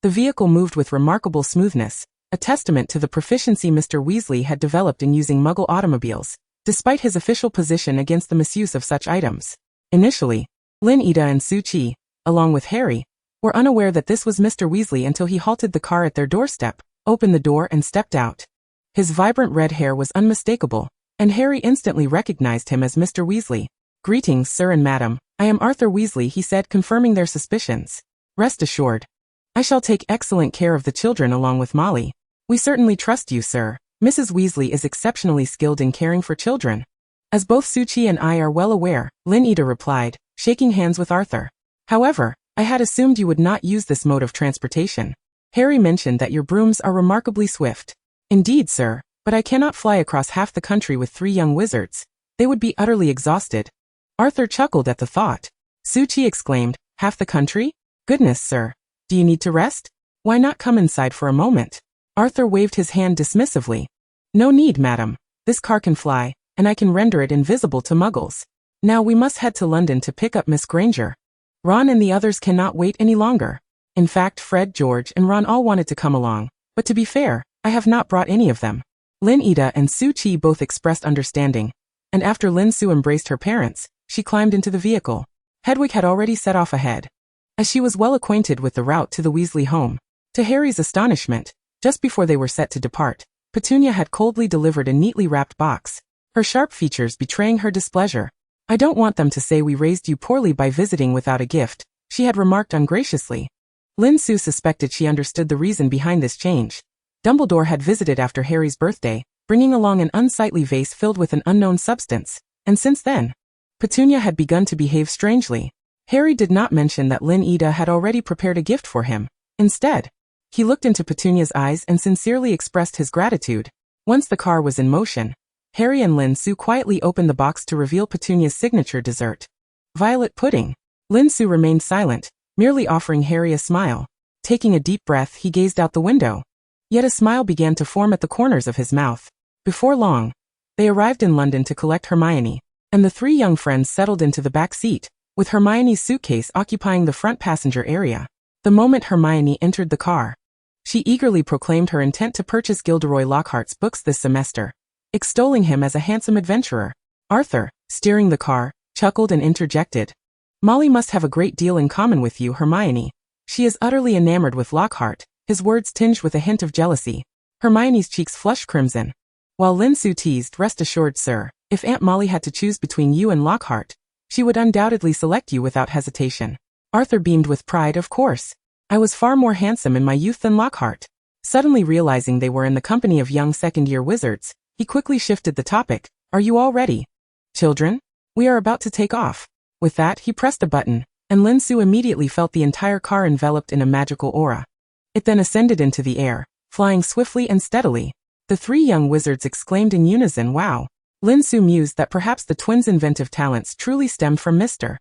The vehicle moved with remarkable smoothness, a testament to the proficiency Mr. Weasley had developed in using Muggle automobiles, despite his official position against the misuse of such items. Initially, Lin Ida and Su Chi, along with Harry, were unaware that this was Mr. Weasley until he halted the car at their doorstep, opened the door and stepped out. His vibrant red hair was unmistakable, and Harry instantly recognized him as Mr. Weasley. Greetings, sir and madam. I am Arthur Weasley, he said, confirming their suspicions. Rest assured, I shall take excellent care of the children along with Molly. We certainly trust you, sir. Mrs. Weasley is exceptionally skilled in caring for children. As both Su Chi and I are well aware, Lin Ida replied, shaking hands with Arthur. However, I had assumed you would not use this mode of transportation. Harry mentioned that your brooms are remarkably swift. Indeed, sir, but I cannot fly across half the country with 3 young wizards. They would be utterly exhausted. Arthur chuckled at the thought. Su-Chi exclaimed, half the country? Goodness, sir. Do you need to rest? Why not come inside for a moment? Arthur waved his hand dismissively. No need, madam. This car can fly, and I can render it invisible to muggles. Now we must head to London to pick up Miss Granger. Ron and the others cannot wait any longer. In fact, Fred, George, and Ron all wanted to come along, but to be fair, I have not brought any of them. Lin Ida and Su-Chi both expressed understanding, and after Lin Su embraced her parents, she climbed into the vehicle. Hedwig had already set off ahead, as she was well acquainted with the route to the Weasley home. To Harry's astonishment, just before they were set to depart, Petunia had coldly delivered a neatly wrapped box, her sharp features betraying her displeasure. I don't want them to say we raised you poorly by visiting without a gift, she had remarked ungraciously. Lin Su suspected she understood the reason behind this change. Dumbledore had visited after Harry's birthday, bringing along an unsightly vase filled with an unknown substance, and since then, Petunia had begun to behave strangely. Harry did not mention that Lin Ida had already prepared a gift for him. Instead, he looked into Petunia's eyes and sincerely expressed his gratitude. Once the car was in motion, Harry and Lin Su quietly opened the box to reveal Petunia's signature dessert, violet pudding. Lin Su remained silent, merely offering Harry a smile. Taking a deep breath, he gazed out the window. Yet a smile began to form at the corners of his mouth. Before long, they arrived in London to collect Hermione, and the 3 young friends settled into the back seat, with Hermione's suitcase occupying the front passenger area. The moment Hermione entered the car, she eagerly proclaimed her intent to purchase Gilderoy Lockhart's books this semester, extolling him as a handsome adventurer. Arthur, steering the car, chuckled and interjected. Molly must have a great deal in common with you, Hermione. She is utterly enamored with Lockhart, his words tinged with a hint of jealousy. Hermione's cheeks flushed crimson. While Lin Su teased, rest assured, sir, if Aunt Molly had to choose between you and Lockhart, she would undoubtedly select you without hesitation. Arthur beamed with pride. Of course. I was far more handsome in my youth than Lockhart. Suddenly realizing they were in the company of young second-year wizards, he quickly shifted the topic. Are you all ready? Children? We are about to take off. With that, he pressed a button, and Lin Su immediately felt the entire car enveloped in a magical aura. It then ascended into the air, flying swiftly and steadily. The 3 young wizards exclaimed in unison, wow. Lin Su mused that perhaps the twins' inventive talents truly stemmed from Mr.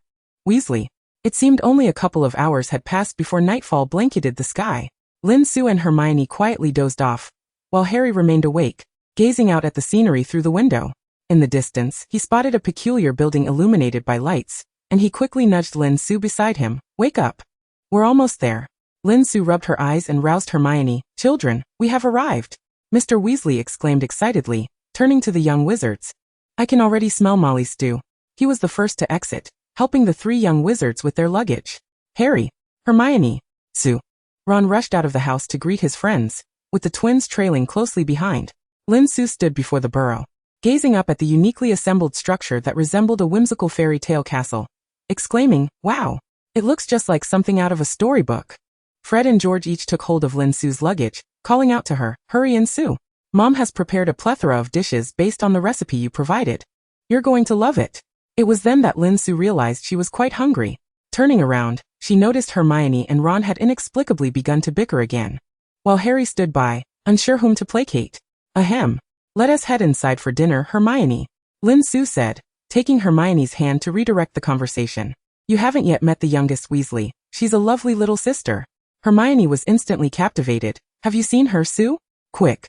Weasley. It seemed only a couple of hours had passed before nightfall blanketed the sky. Lin Su and Hermione quietly dozed off, while Harry remained awake, gazing out at the scenery through the window. In the distance, he spotted a peculiar building illuminated by lights, and he quickly nudged Lin Su beside him. Wake up. We're almost there. Lin Su rubbed her eyes and roused Hermione. Children, we have arrived. Mr. Weasley exclaimed excitedly, turning to the young wizards. I can already smell Molly's stew. He was the first to exit, helping the 3 young wizards with their luggage. Harry, Hermione, Sue. Ron rushed out of the house to greet his friends, with the twins trailing closely behind. Lin Su stood before the burrow, gazing up at the uniquely assembled structure that resembled a whimsical fairy tale castle, exclaiming, wow, it looks just like something out of a storybook. Fred and George each took hold of Lin Su's luggage, calling out to her, hurry in, Sue. Mom has prepared a plethora of dishes based on the recipe you provided. You're going to love it. It was then that Lin Su realized she was quite hungry. Turning around, she noticed Hermione and Ron had inexplicably begun to bicker again, while Harry stood by, unsure whom to placate. Ahem. Let us head inside for dinner, Hermione, Lin Su said, taking Hermione's hand to redirect the conversation. You haven't yet met the youngest Weasley. She's a lovely little sister. Hermione was instantly captivated. Have you seen her, Sue? Quick.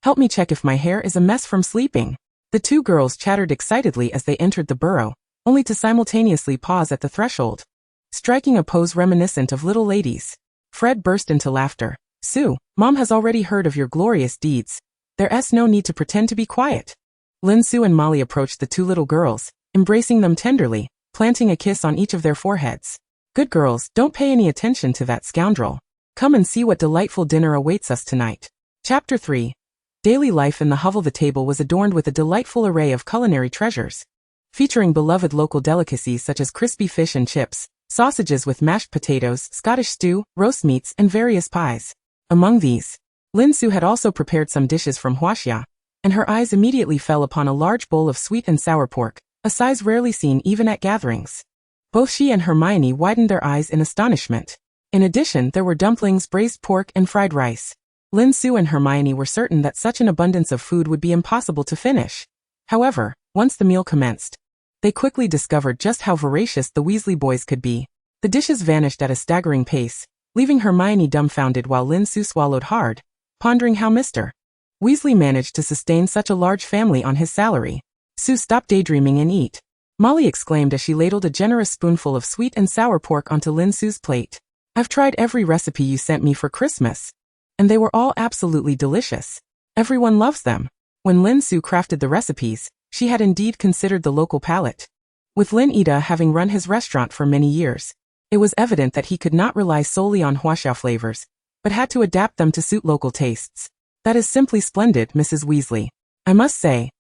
Help me check if my hair is a mess from sleeping. The 2 girls chattered excitedly as they entered the burrow, only to simultaneously pause at the threshold, striking a pose reminiscent of little ladies. Fred burst into laughter. Sue, Mom has already heard of your glorious deeds. There's no need to pretend to be quiet. Lin Su and Molly approached the 2 little girls, embracing them tenderly, planting a kiss on each of their foreheads. Good girls, don't pay any attention to that scoundrel. Come and see what delightful dinner awaits us tonight. Chapter 3. Daily life in the hovel. The table was adorned with a delightful array of culinary treasures, featuring beloved local delicacies such as crispy fish and chips, sausages with mashed potatoes, Scottish stew, roast meats, and various pies. Among these, Lin Su had also prepared some dishes from Huaxia, and her eyes immediately fell upon a large bowl of sweet and sour pork, a size rarely seen even at gatherings. Both she and Hermione widened their eyes in astonishment. In addition, there were dumplings, braised pork, and fried rice. Lin Su and Hermione were certain that such an abundance of food would be impossible to finish. However, once the meal commenced, they quickly discovered just how voracious the Weasley boys could be. The dishes vanished at a staggering pace, leaving Hermione dumbfounded while Lin Su swallowed hard, pondering how Mr. Weasley managed to sustain such a large family on his salary. Sue, stop daydreaming and eat, Molly exclaimed as she ladled a generous spoonful of sweet and sour pork onto Lin Su's plate. I've tried every recipe you sent me for Christmas, and they were all absolutely delicious. Everyone loves them. When Lin Su crafted the recipes, she had indeed considered the local palate. With Lin Ida having run his restaurant for many years, it was evident that he could not rely solely on huaxiao flavors, but had to adapt them to suit local tastes. That is simply splendid, Mrs. Weasley. I must say,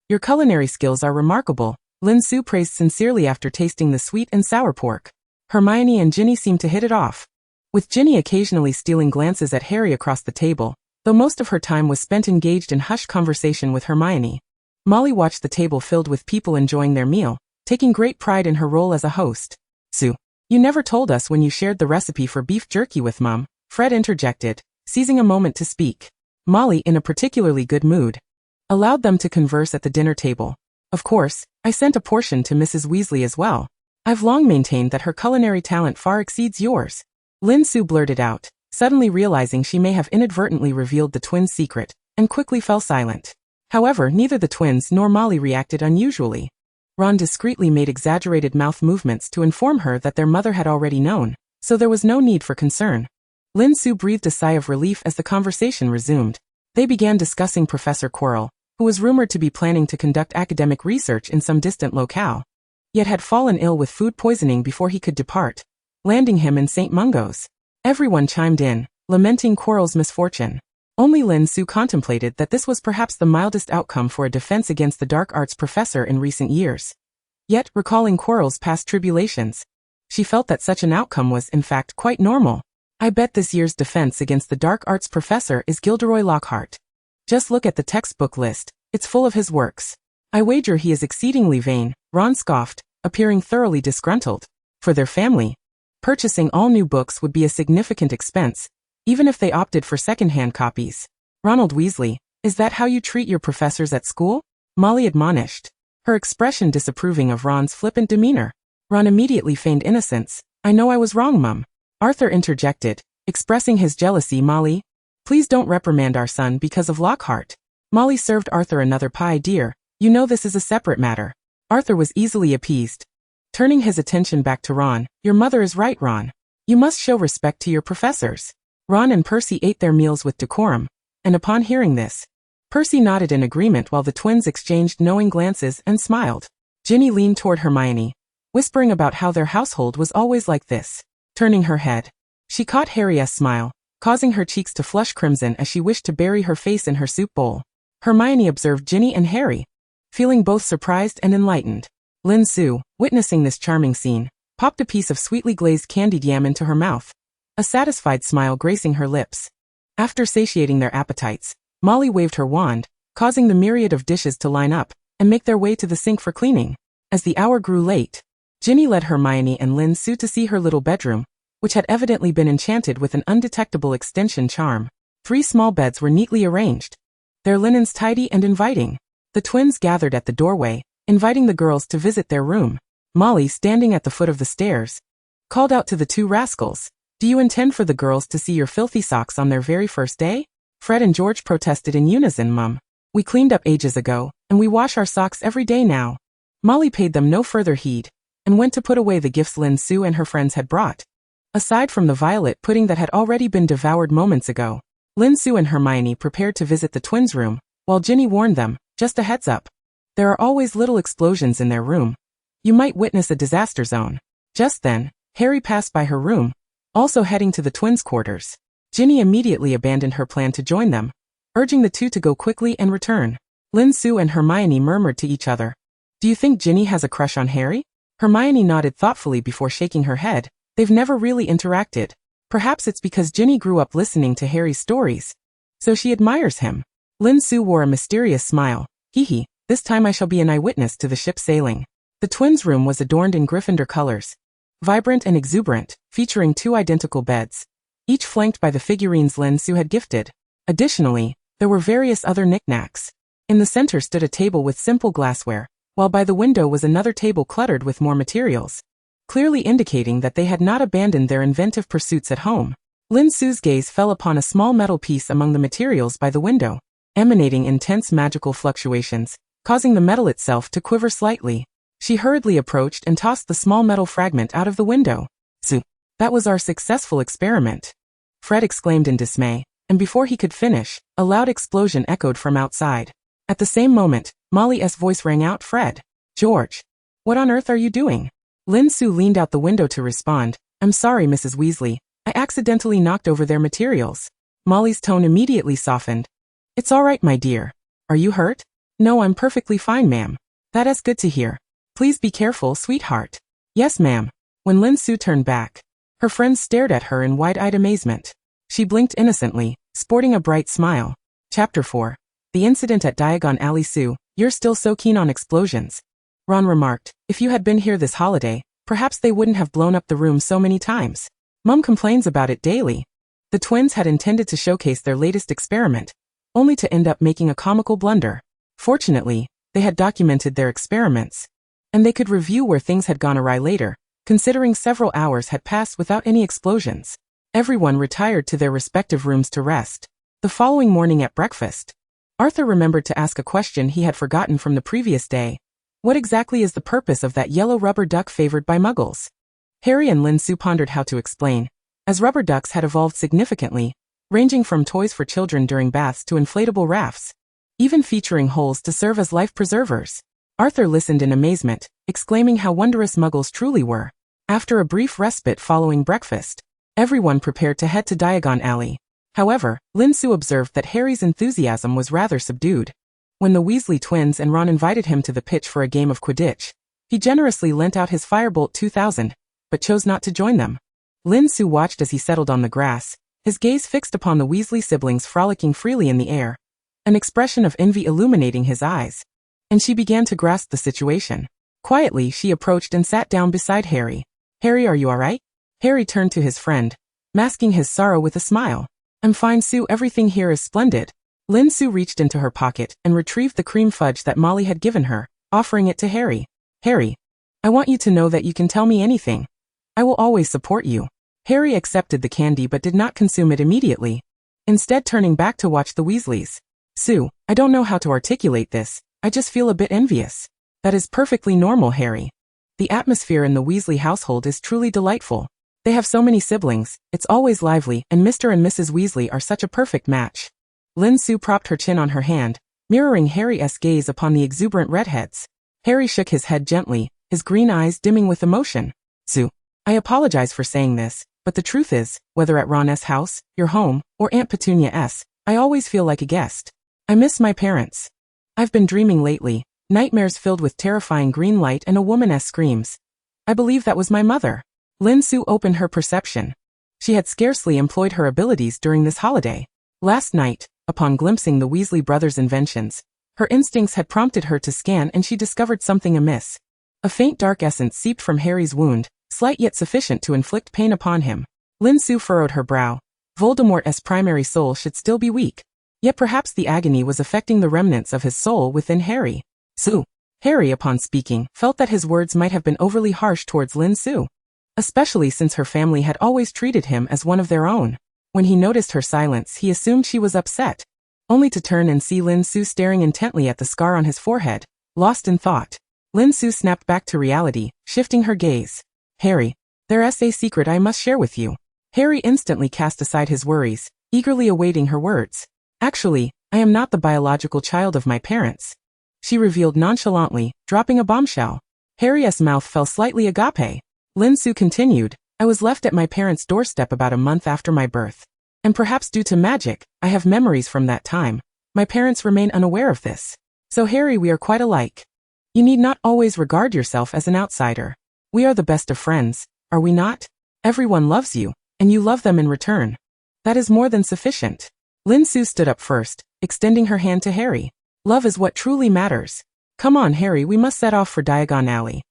your culinary skills are remarkable, Lin Su praised sincerely after tasting the sweet and sour pork. Hermione and Ginny seemed to hit it off, with Ginny occasionally stealing glances at Harry across the table, though most of her time was spent engaged in hushed conversation with Hermione. Molly watched the table filled with people enjoying their meal, taking great pride in her role as a host. Sue, you never told us when you shared the recipe for beef jerky with Mum, Fred interjected, seizing a moment to speak. Molly, in a particularly good mood, allowed them to converse at the dinner table. Of course, I sent a portion to Mrs. Weasley as well. I've long maintained that her culinary talent far exceeds yours, Lin Su blurted out, suddenly realizing she may have inadvertently revealed the twins' secret, and quickly fell silent. However, neither the twins nor Molly reacted unusually. Ron discreetly made exaggerated mouth movements to inform her that their mother had already known, so there was no need for concern. Lin Su breathed a sigh of relief as the conversation resumed. They began discussing Professor Quirrell, who was rumored to be planning to conduct academic research in some distant locale, yet had fallen ill with food poisoning before he could depart, landing him in St. Mungo's. Everyone chimed in, lamenting Quirrell's misfortune. Only Lin Su contemplated that this was perhaps the mildest outcome for a defense against the dark arts professor in recent years. Yet, recalling Quirrell's past tribulations, she felt that such an outcome was, in fact, quite normal. I bet this year's defense against the dark arts professor is Gilderoy Lockhart. Just look at the textbook list, it's full of his works. I wager he is exceedingly vain, Ron scoffed, appearing thoroughly disgruntled. For their family, purchasing all new books would be a significant expense, even if they opted for second-hand copies. Ronald Weasley, is that how you treat your professors at school? Molly admonished, her expression disapproving of Ron's flippant demeanor. Ron immediately feigned innocence. I know I was wrong, Mum, Arthur interjected, expressing his jealousy. Molly, please don't reprimand our son because of Lockhart. Molly served Arthur another pie. Dear, you know this is a separate matter. Arthur was easily appeased, turning his attention back to Ron. Your mother is right, Ron. You must show respect to your professors. Ron and Percy ate their meals with decorum, and upon hearing this, Percy nodded in agreement while the twins exchanged knowing glances and smiled. Ginny leaned toward Hermione, whispering about how their household was always like this. Turning her head, she caught Harry's smile, causing her cheeks to flush crimson as she wished to bury her face in her soup bowl. Hermione observed Ginny and Harry, feeling both surprised and enlightened. Lin Su, witnessing this charming scene, popped a piece of sweetly glazed candied yam into her mouth, a satisfied smile gracing her lips. After satiating their appetites, Molly waved her wand, causing the myriad of dishes to line up and make their way to the sink for cleaning. As the hour grew late, Ginny led Hermione and Lin Su to see her little bedroom, which had evidently been enchanted with an undetectable extension charm. 3 small beds were neatly arranged, their linens tidy and inviting. The twins gathered at the doorway, inviting the girls to visit their room. Molly, standing at the foot of the stairs, called out to the 2 rascals, do you intend for the girls to see your filthy socks on their very first day? Fred and George protested in unison. Mum, we cleaned up ages ago, and we wash our socks every day now. Molly paid them no further heed, and went to put away the gifts Lin Su and her friends had brought. Aside from the violet pudding that had already been devoured moments ago, Lin Su and Hermione prepared to visit the twins' room, while Ginny warned them, just a heads up. There are always little explosions in their room. You might witness a disaster zone. Just then, Harry passed by her room, also heading to the twins' quarters. Ginny immediately abandoned her plan to join them, urging the 2 to go quickly and return. Lin Su and Hermione murmured to each other, do you think Ginny has a crush on Harry? Hermione nodded thoughtfully before shaking her head. They've never really interacted. Perhaps it's because Ginny grew up listening to Harry's stories, so she admires him. Lin Su wore a mysterious smile. Hee hee, this time I shall be an eyewitness to the ship sailing. The twins' room was adorned in Gryffindor colors, vibrant and exuberant, featuring 2 identical beds, each flanked by the figurines Lin Su had gifted. Additionally, there were various other knickknacks. In the center stood a table with simple glassware, while by the window was another table cluttered with more materials, clearly indicating that they had not abandoned their inventive pursuits at home. Lin Su's gaze fell upon a small metal piece among the materials by the window, emanating intense magical fluctuations, causing the metal itself to quiver slightly. She hurriedly approached and tossed the small metal fragment out of the window. "Su, that was our successful experiment," Fred exclaimed in dismay, and before he could finish, a loud explosion echoed from outside. At the same moment, Molly's voice rang out, "Fred! George! What on earth are you doing?" Lin Su leaned out the window to respond, "I'm sorry, Mrs. Weasley. I accidentally knocked over their materials." Molly's tone immediately softened. "It's all right, my dear. Are you hurt?" "No, I'm perfectly fine, ma'am." "That is good to hear. Please be careful, sweetheart." "Yes, ma'am." When Lin Su turned back, her friends stared at her in wide-eyed amazement. She blinked innocently, sporting a bright smile. Chapter 4. The incident at Diagon Alley. "Su, you're still so keen on explosions," Ron remarked. "If you had been here this holiday, perhaps they wouldn't have blown up the room so many times. Mum complains about it daily." The twins had intended to showcase their latest experiment, only to end up making a comical blunder. Fortunately, they had documented their experiments, and they could review where things had gone awry later, considering several hours had passed without any explosions. Everyone retired to their respective rooms to rest. The following morning at breakfast, Arthur remembered to ask a question he had forgotten from the previous day. What exactly is the purpose of that yellow rubber duck favored by Muggles? Harry and Lin Su pondered how to explain, as rubber ducks had evolved significantly, ranging from toys for children during baths to inflatable rafts, even featuring holes to serve as life preservers. Arthur listened in amazement, exclaiming how wondrous Muggles truly were. After a brief respite following breakfast, everyone prepared to head to Diagon Alley. However, Lin Su observed that Harry's enthusiasm was rather subdued. When the Weasley twins and Ron invited him to the pitch for a game of Quidditch, he generously lent out his Firebolt 2000, but chose not to join them. Lin Su watched as he settled on the grass, his gaze fixed upon the Weasley siblings frolicking freely in the air, an expression of envy illuminating his eyes. And she began to grasp the situation. Quietly, she approached and sat down beside Harry. "Harry, are you all right?" Harry turned to his friend, masking his sorrow with a smile. "I'm fine, Sue. Everything here is splendid." Lin Su reached into her pocket and retrieved the cream fudge that Molly had given her, offering it to Harry. "Harry, I want you to know that you can tell me anything. I will always support you." Harry accepted the candy but did not consume it immediately, instead turning back to watch the Weasleys. "Sue, I don't know how to articulate this. I just feel a bit envious." "That is perfectly normal, Harry. The atmosphere in the Weasley household is truly delightful. They have so many siblings, it's always lively, and Mr. and Mrs. Weasley are such a perfect match." Lin Su propped her chin on her hand, mirroring Harry's gaze upon the exuberant redheads. Harry shook his head gently, his green eyes dimming with emotion. "Sue, I apologize for saying this, but the truth is, whether at Ron's house, your home, or Aunt Petunia's, I always feel like a guest. I miss my parents. I've been dreaming lately, nightmares filled with terrifying green light and a woman's screams. I believe that was my mother." Lin Su opened her perception. She had scarcely employed her abilities during this holiday. Last night, upon glimpsing the Weasley brothers' inventions, her instincts had prompted her to scan and she discovered something amiss. A faint dark essence seeped from Harry's wound, slight yet sufficient to inflict pain upon him. Lin Su furrowed her brow. Voldemort's primary soul should still be weak. Yet perhaps the agony was affecting the remnants of his soul within Harry. "Su." Harry, upon speaking, felt that his words might have been overly harsh towards Lin Su, especially since her family had always treated him as one of their own. When he noticed her silence, he assumed she was upset, only to turn and see Lin Su staring intently at the scar on his forehead, lost in thought. Lin Su snapped back to reality, shifting her gaze. "Harry, there's a secret I must share with you." Harry instantly cast aside his worries, eagerly awaiting her words. "Actually, I am not the biological child of my parents," she revealed nonchalantly, dropping a bombshell. Harry's mouth fell slightly agape. Lin Su continued, "I was left at my parents' doorstep about a month after my birth. And perhaps due to magic, I have memories from that time. My parents remain unaware of this. So Harry, we are quite alike. You need not always regard yourself as an outsider. We are the best of friends, are we not? Everyone loves you, and you love them in return. That is more than sufficient." Lin Su stood up first, extending her hand to Harry. "Love is what truly matters. Come on, Harry, we must set off for Diagon Alley."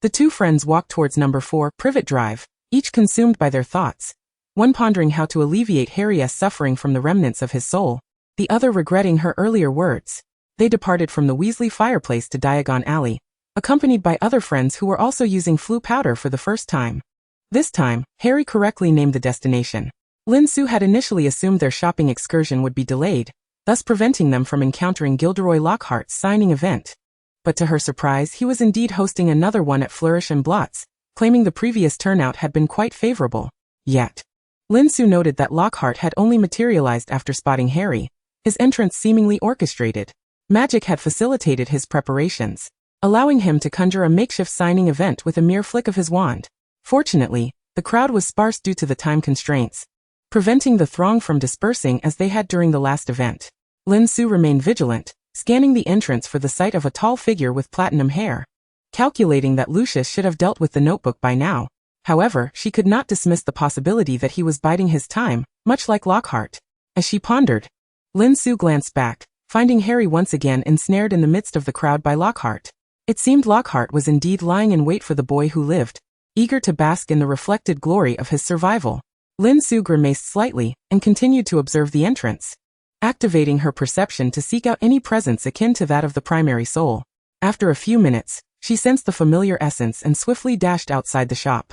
The two friends walked towards number 4, Privet Drive, each consumed by their thoughts. One pondering how to alleviate Harry's suffering from the remnants of his soul, the other regretting her earlier words. They departed from the Weasley fireplace to Diagon Alley, accompanied by other friends who were also using Floo powder for the first time. This time, Harry correctly named the destination. Lin Su had initially assumed their shopping excursion would be delayed, thus preventing them from encountering Gilderoy Lockhart's signing event. But to her surprise, he was indeed hosting another one at Flourish and Blott's, claiming the previous turnout had been quite favorable. Yet, Lin Su noted that Lockhart had only materialized after spotting Harry, his entrance seemingly orchestrated. Magic had facilitated his preparations, allowing him to conjure a makeshift signing event with a mere flick of his wand. Fortunately, the crowd was sparse due to the time constraints, preventing the throng from dispersing as they had during the last event. Lin Su remained vigilant, scanning the entrance for the sight of a tall figure with platinum hair. Calculating that Lucius should have dealt with the notebook by now. However, she could not dismiss the possibility that he was biding his time, much like Lockhart. As she pondered, Lin Su glanced back, finding Harry once again ensnared in the midst of the crowd by Lockhart. It seemed Lockhart was indeed lying in wait for the boy who lived, eager to bask in the reflected glory of his survival. Lin Su grimaced slightly and continued to observe the entrance, activating her perception to seek out any presence akin to that of the primary soul. After a few minutes, she sensed the familiar essence and swiftly dashed outside the shop.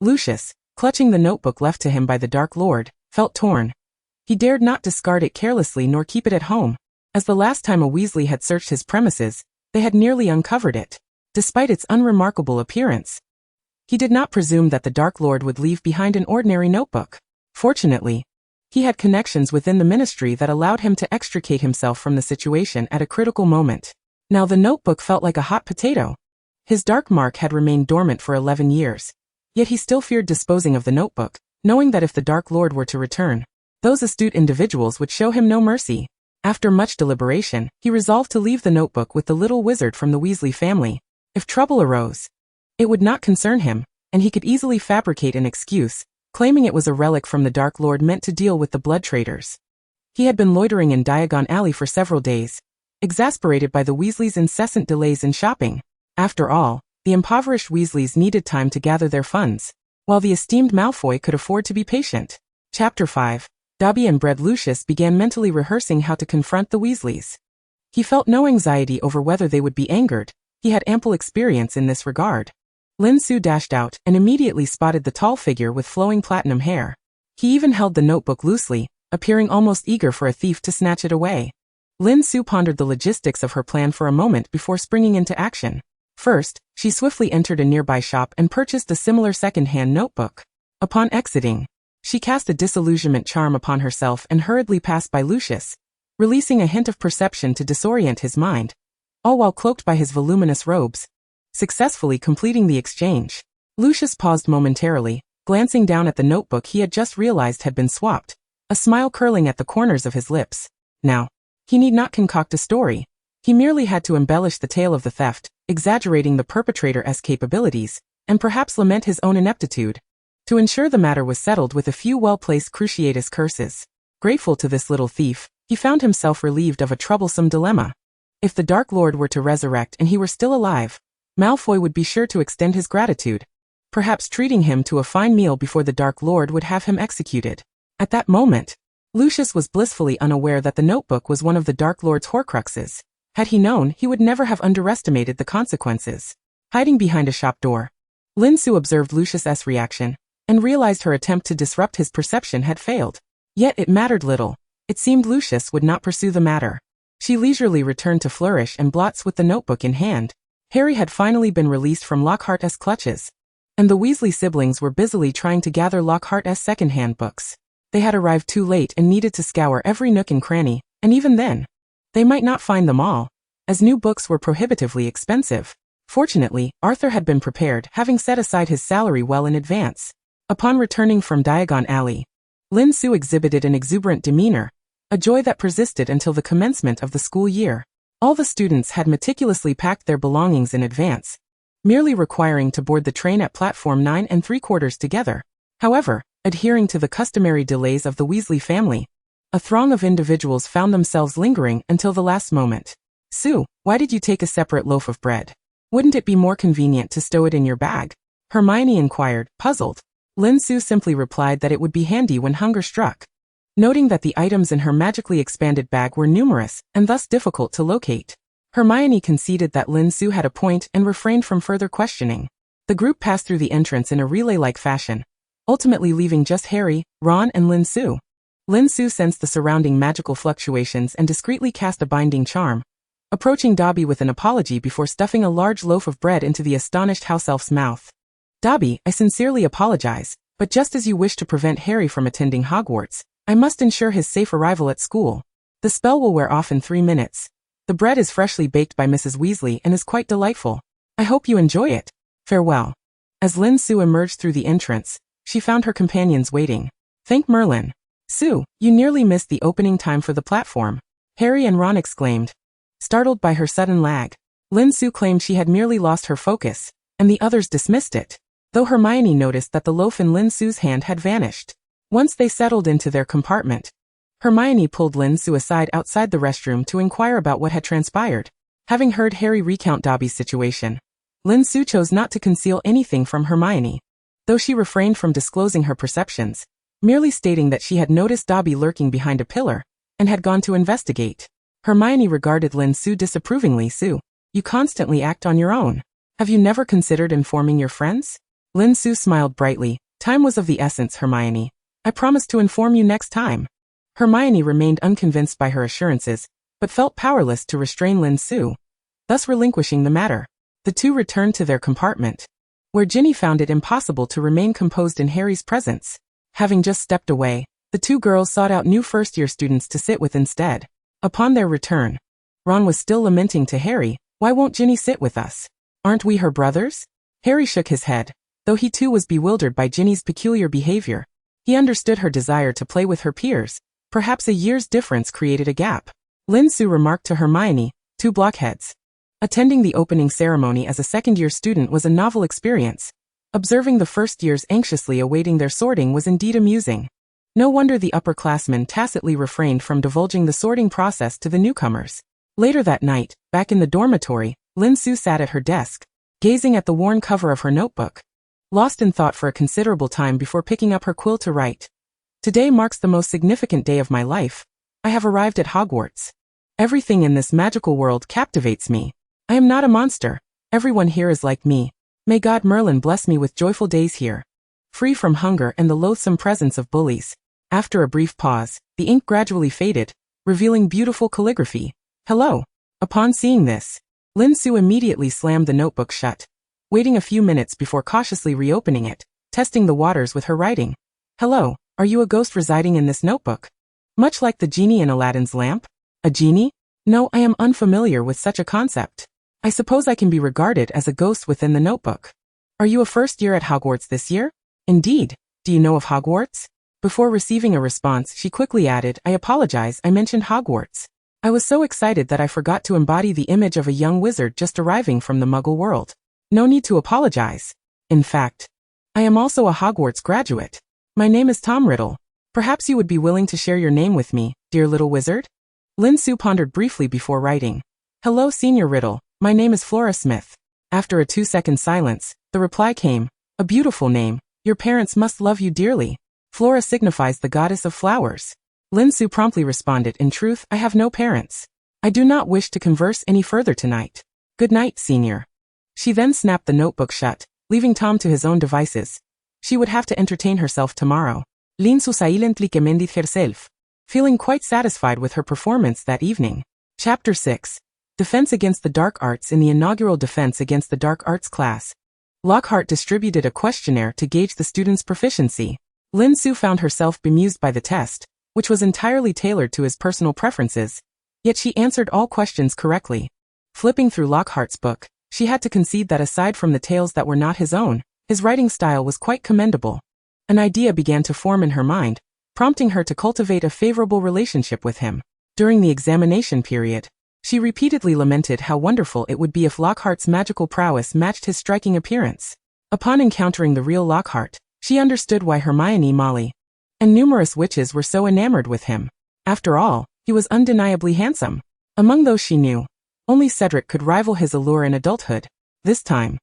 Lucius, clutching the notebook left to him by the Dark Lord, felt torn. He dared not discard it carelessly nor keep it at home, as the last time a Weasley had searched his premises, they had nearly uncovered it. Despite its unremarkable appearance, he did not presume that the Dark Lord would leave behind an ordinary notebook. Fortunately, he had connections within the ministry that allowed him to extricate himself from the situation at a critical moment. Now the notebook felt like a hot potato. His dark mark had remained dormant for 11 years. Yet he still feared disposing of the notebook, knowing that if the Dark Lord were to return, those astute individuals would show him no mercy. After much deliberation, he resolved to leave the notebook with the little wizard from the Weasley family. If trouble arose, it would not concern him, and he could easily fabricate an excuse, claiming it was a relic from the Dark Lord meant to deal with the blood traders. He had been loitering in Diagon Alley for several days, exasperated by the Weasleys' incessant delays in shopping. After all, the impoverished Weasleys needed time to gather their funds, while the esteemed Malfoy could afford to be patient. Chapter 5. Dobby and Bread. Lucius began mentally rehearsing how to confront the Weasleys. He felt no anxiety over whether they would be angered. He had ample experience in this regard. Lin Su dashed out and immediately spotted the tall figure with flowing platinum hair. He even held the notebook loosely, appearing almost eager for a thief to snatch it away. Lin Su pondered the logistics of her plan for a moment before springing into action. First, she swiftly entered a nearby shop and purchased a similar second-hand notebook. Upon exiting, she cast a disillusionment charm upon herself and hurriedly passed by Lucius, releasing a hint of perception to disorient his mind, all while cloaked by his voluminous robes, successfully completing the exchange. Lucius paused momentarily, glancing down at the notebook he had just realized had been swapped, a smile curling at the corners of his lips. Now, he need not concoct a story. He merely had to embellish the tale of the theft, exaggerating the perpetrator's capabilities, and perhaps lament his own ineptitude, to ensure the matter was settled with a few well-placed cruciatus curses. Grateful to this little thief, he found himself relieved of a troublesome dilemma. If the Dark Lord were to resurrect and he were still alive, Malfoy would be sure to extend his gratitude, perhaps treating him to a fine meal before the Dark Lord would have him executed. At that moment, Lucius was blissfully unaware that the notebook was one of the Dark Lord's horcruxes. Had he known, he would never have underestimated the consequences. Hiding behind a shop door, Lin Su observed Lucius's reaction, and realized her attempt to disrupt his perception had failed. Yet it mattered little. It seemed Lucius would not pursue the matter. She leisurely returned to Flourish and Blott's with the notebook in hand. Harry had finally been released from Lockhart's clutches, and the Weasley siblings were busily trying to gather Lockhart's second-hand books. They had arrived too late and needed to scour every nook and cranny, and even then, they might not find them all, as new books were prohibitively expensive. Fortunately, Arthur had been prepared, having set aside his salary well in advance. Upon returning from Diagon Alley, Lin Su exhibited an exuberant demeanor, a joy that persisted until the commencement of the school year. All the students had meticulously packed their belongings in advance, merely requiring to board the train at platform 9 3/4 together. However, adhering to the customary delays of the Weasley family, a throng of individuals found themselves lingering until the last moment. "Sue, why did you take a separate loaf of bread?" Wouldn't it be more convenient to stow it in your bag? Hermione inquired, puzzled. Lin Su simply replied that it would be handy when hunger struck. Noting that the items in her magically expanded bag were numerous and thus difficult to locate, Hermione conceded that Lin Su had a point and refrained from further questioning. The group passed through the entrance in a relay-like fashion, ultimately leaving just Harry, Ron, and Lin Su. Lin Su sensed the surrounding magical fluctuations and discreetly cast a binding charm, approaching Dobby with an apology before stuffing a large loaf of bread into the astonished house elf's mouth. Dobby, I sincerely apologize, but just as you wish to prevent Harry from attending Hogwarts, I must ensure his safe arrival at school. The spell will wear off in 3 minutes. The bread is freshly baked by Mrs. Weasley and is quite delightful. I hope you enjoy it. Farewell. As Lin Su emerged through the entrance, she found her companions waiting. Thank Merlin. Sue, you nearly missed the opening time for the platform, Harry and Ron exclaimed. Startled by her sudden lag, Lin Su claimed she had merely lost her focus, and the others dismissed it, though Hermione noticed that the loaf in Lin Su's hand had vanished. Once they settled into their compartment, Hermione pulled Lin Su aside outside the restroom to inquire about what had transpired. Having heard Harry recount Dobby's situation, Lin Su chose not to conceal anything from Hermione, though she refrained from disclosing her perceptions, merely stating that she had noticed Dobby lurking behind a pillar and had gone to investigate. Hermione regarded Lin Su disapprovingly. Sue, you constantly act on your own. Have you never considered informing your friends? Lin Su smiled brightly. Time was of the essence, Hermione. I promise to inform you next time. Hermione remained unconvinced by her assurances, but felt powerless to restrain Lin Su, thus relinquishing the matter. The two returned to their compartment, where Ginny found it impossible to remain composed in Harry's presence. Having just stepped away, the two girls sought out new first-year students to sit with instead. Upon their return, Ron was still lamenting to Harry, "Why won't Ginny sit with us? Aren't we her brothers?" Harry shook his head, though he too was bewildered by Ginny's peculiar behavior. He understood her desire to play with her peers. Perhaps a year's difference created a gap. Lin Su remarked to Hermione, "Two blockheads." Attending the opening ceremony as a second-year student was a novel experience. Observing the first years anxiously awaiting their sorting was indeed amusing. No wonder the upperclassmen tacitly refrained from divulging the sorting process to the newcomers. Later that night, back in the dormitory, Lin Su sat at her desk, gazing at the worn cover of her notebook, lost in thought for a considerable time before picking up her quill to write. Today marks the most significant day of my life. I have arrived at Hogwarts. Everything in this magical world captivates me. I am not a monster. Everyone here is like me. May God Merlin bless me with joyful days here, free from hunger and the loathsome presence of bullies. After a brief pause, the ink gradually faded, revealing beautiful calligraphy. Hello. Upon seeing this, Lin Su immediately slammed the notebook shut, waiting a few minutes before cautiously reopening it, testing the waters with her writing. Hello, are you a ghost residing in this notebook? Much like the genie in Aladdin's lamp? A genie? No, I am unfamiliar with such a concept. I suppose I can be regarded as a ghost within the notebook. Are you a first year at Hogwarts this year? Indeed. Do you know of Hogwarts? Before receiving a response, she quickly added, I apologize, I mentioned Hogwarts. I was so excited that I forgot to embody the image of a young wizard just arriving from the Muggle world. No need to apologize. In fact, I am also a Hogwarts graduate. My name is Tom Riddle. Perhaps you would be willing to share your name with me, dear little wizard? Lin Su pondered briefly before writing. Hello, Senior Riddle. My name is Flora Smith. After a 2-second silence, the reply came. A beautiful name. Your parents must love you dearly. Flora signifies the goddess of flowers. Lin Su promptly responded, in truth, I have no parents. I do not wish to converse any further tonight. Good night, Senior. She then snapped the notebook shut, leaving Tom to his own devices. She would have to entertain herself tomorrow. Lin Su silently commended herself, feeling quite satisfied with her performance that evening. Chapter 6. Defense Against the Dark Arts. In the inaugural Defense Against the Dark Arts class, Lockhart distributed a questionnaire to gauge the students' proficiency. Lin Su found herself bemused by the test, which was entirely tailored to his personal preferences, yet she answered all questions correctly. Flipping through Lockhart's book, she had to concede that aside from the tales that were not his own, his writing style was quite commendable. An idea began to form in her mind, prompting her to cultivate a favorable relationship with him. During the examination period, she repeatedly lamented how wonderful it would be if Lockhart's magical prowess matched his striking appearance. Upon encountering the real Lockhart, she understood why Hermione, Molly, and numerous witches were so enamored with him. After all, he was undeniably handsome. Among those she knew, only Cedric could rival his allure in adulthood. This time,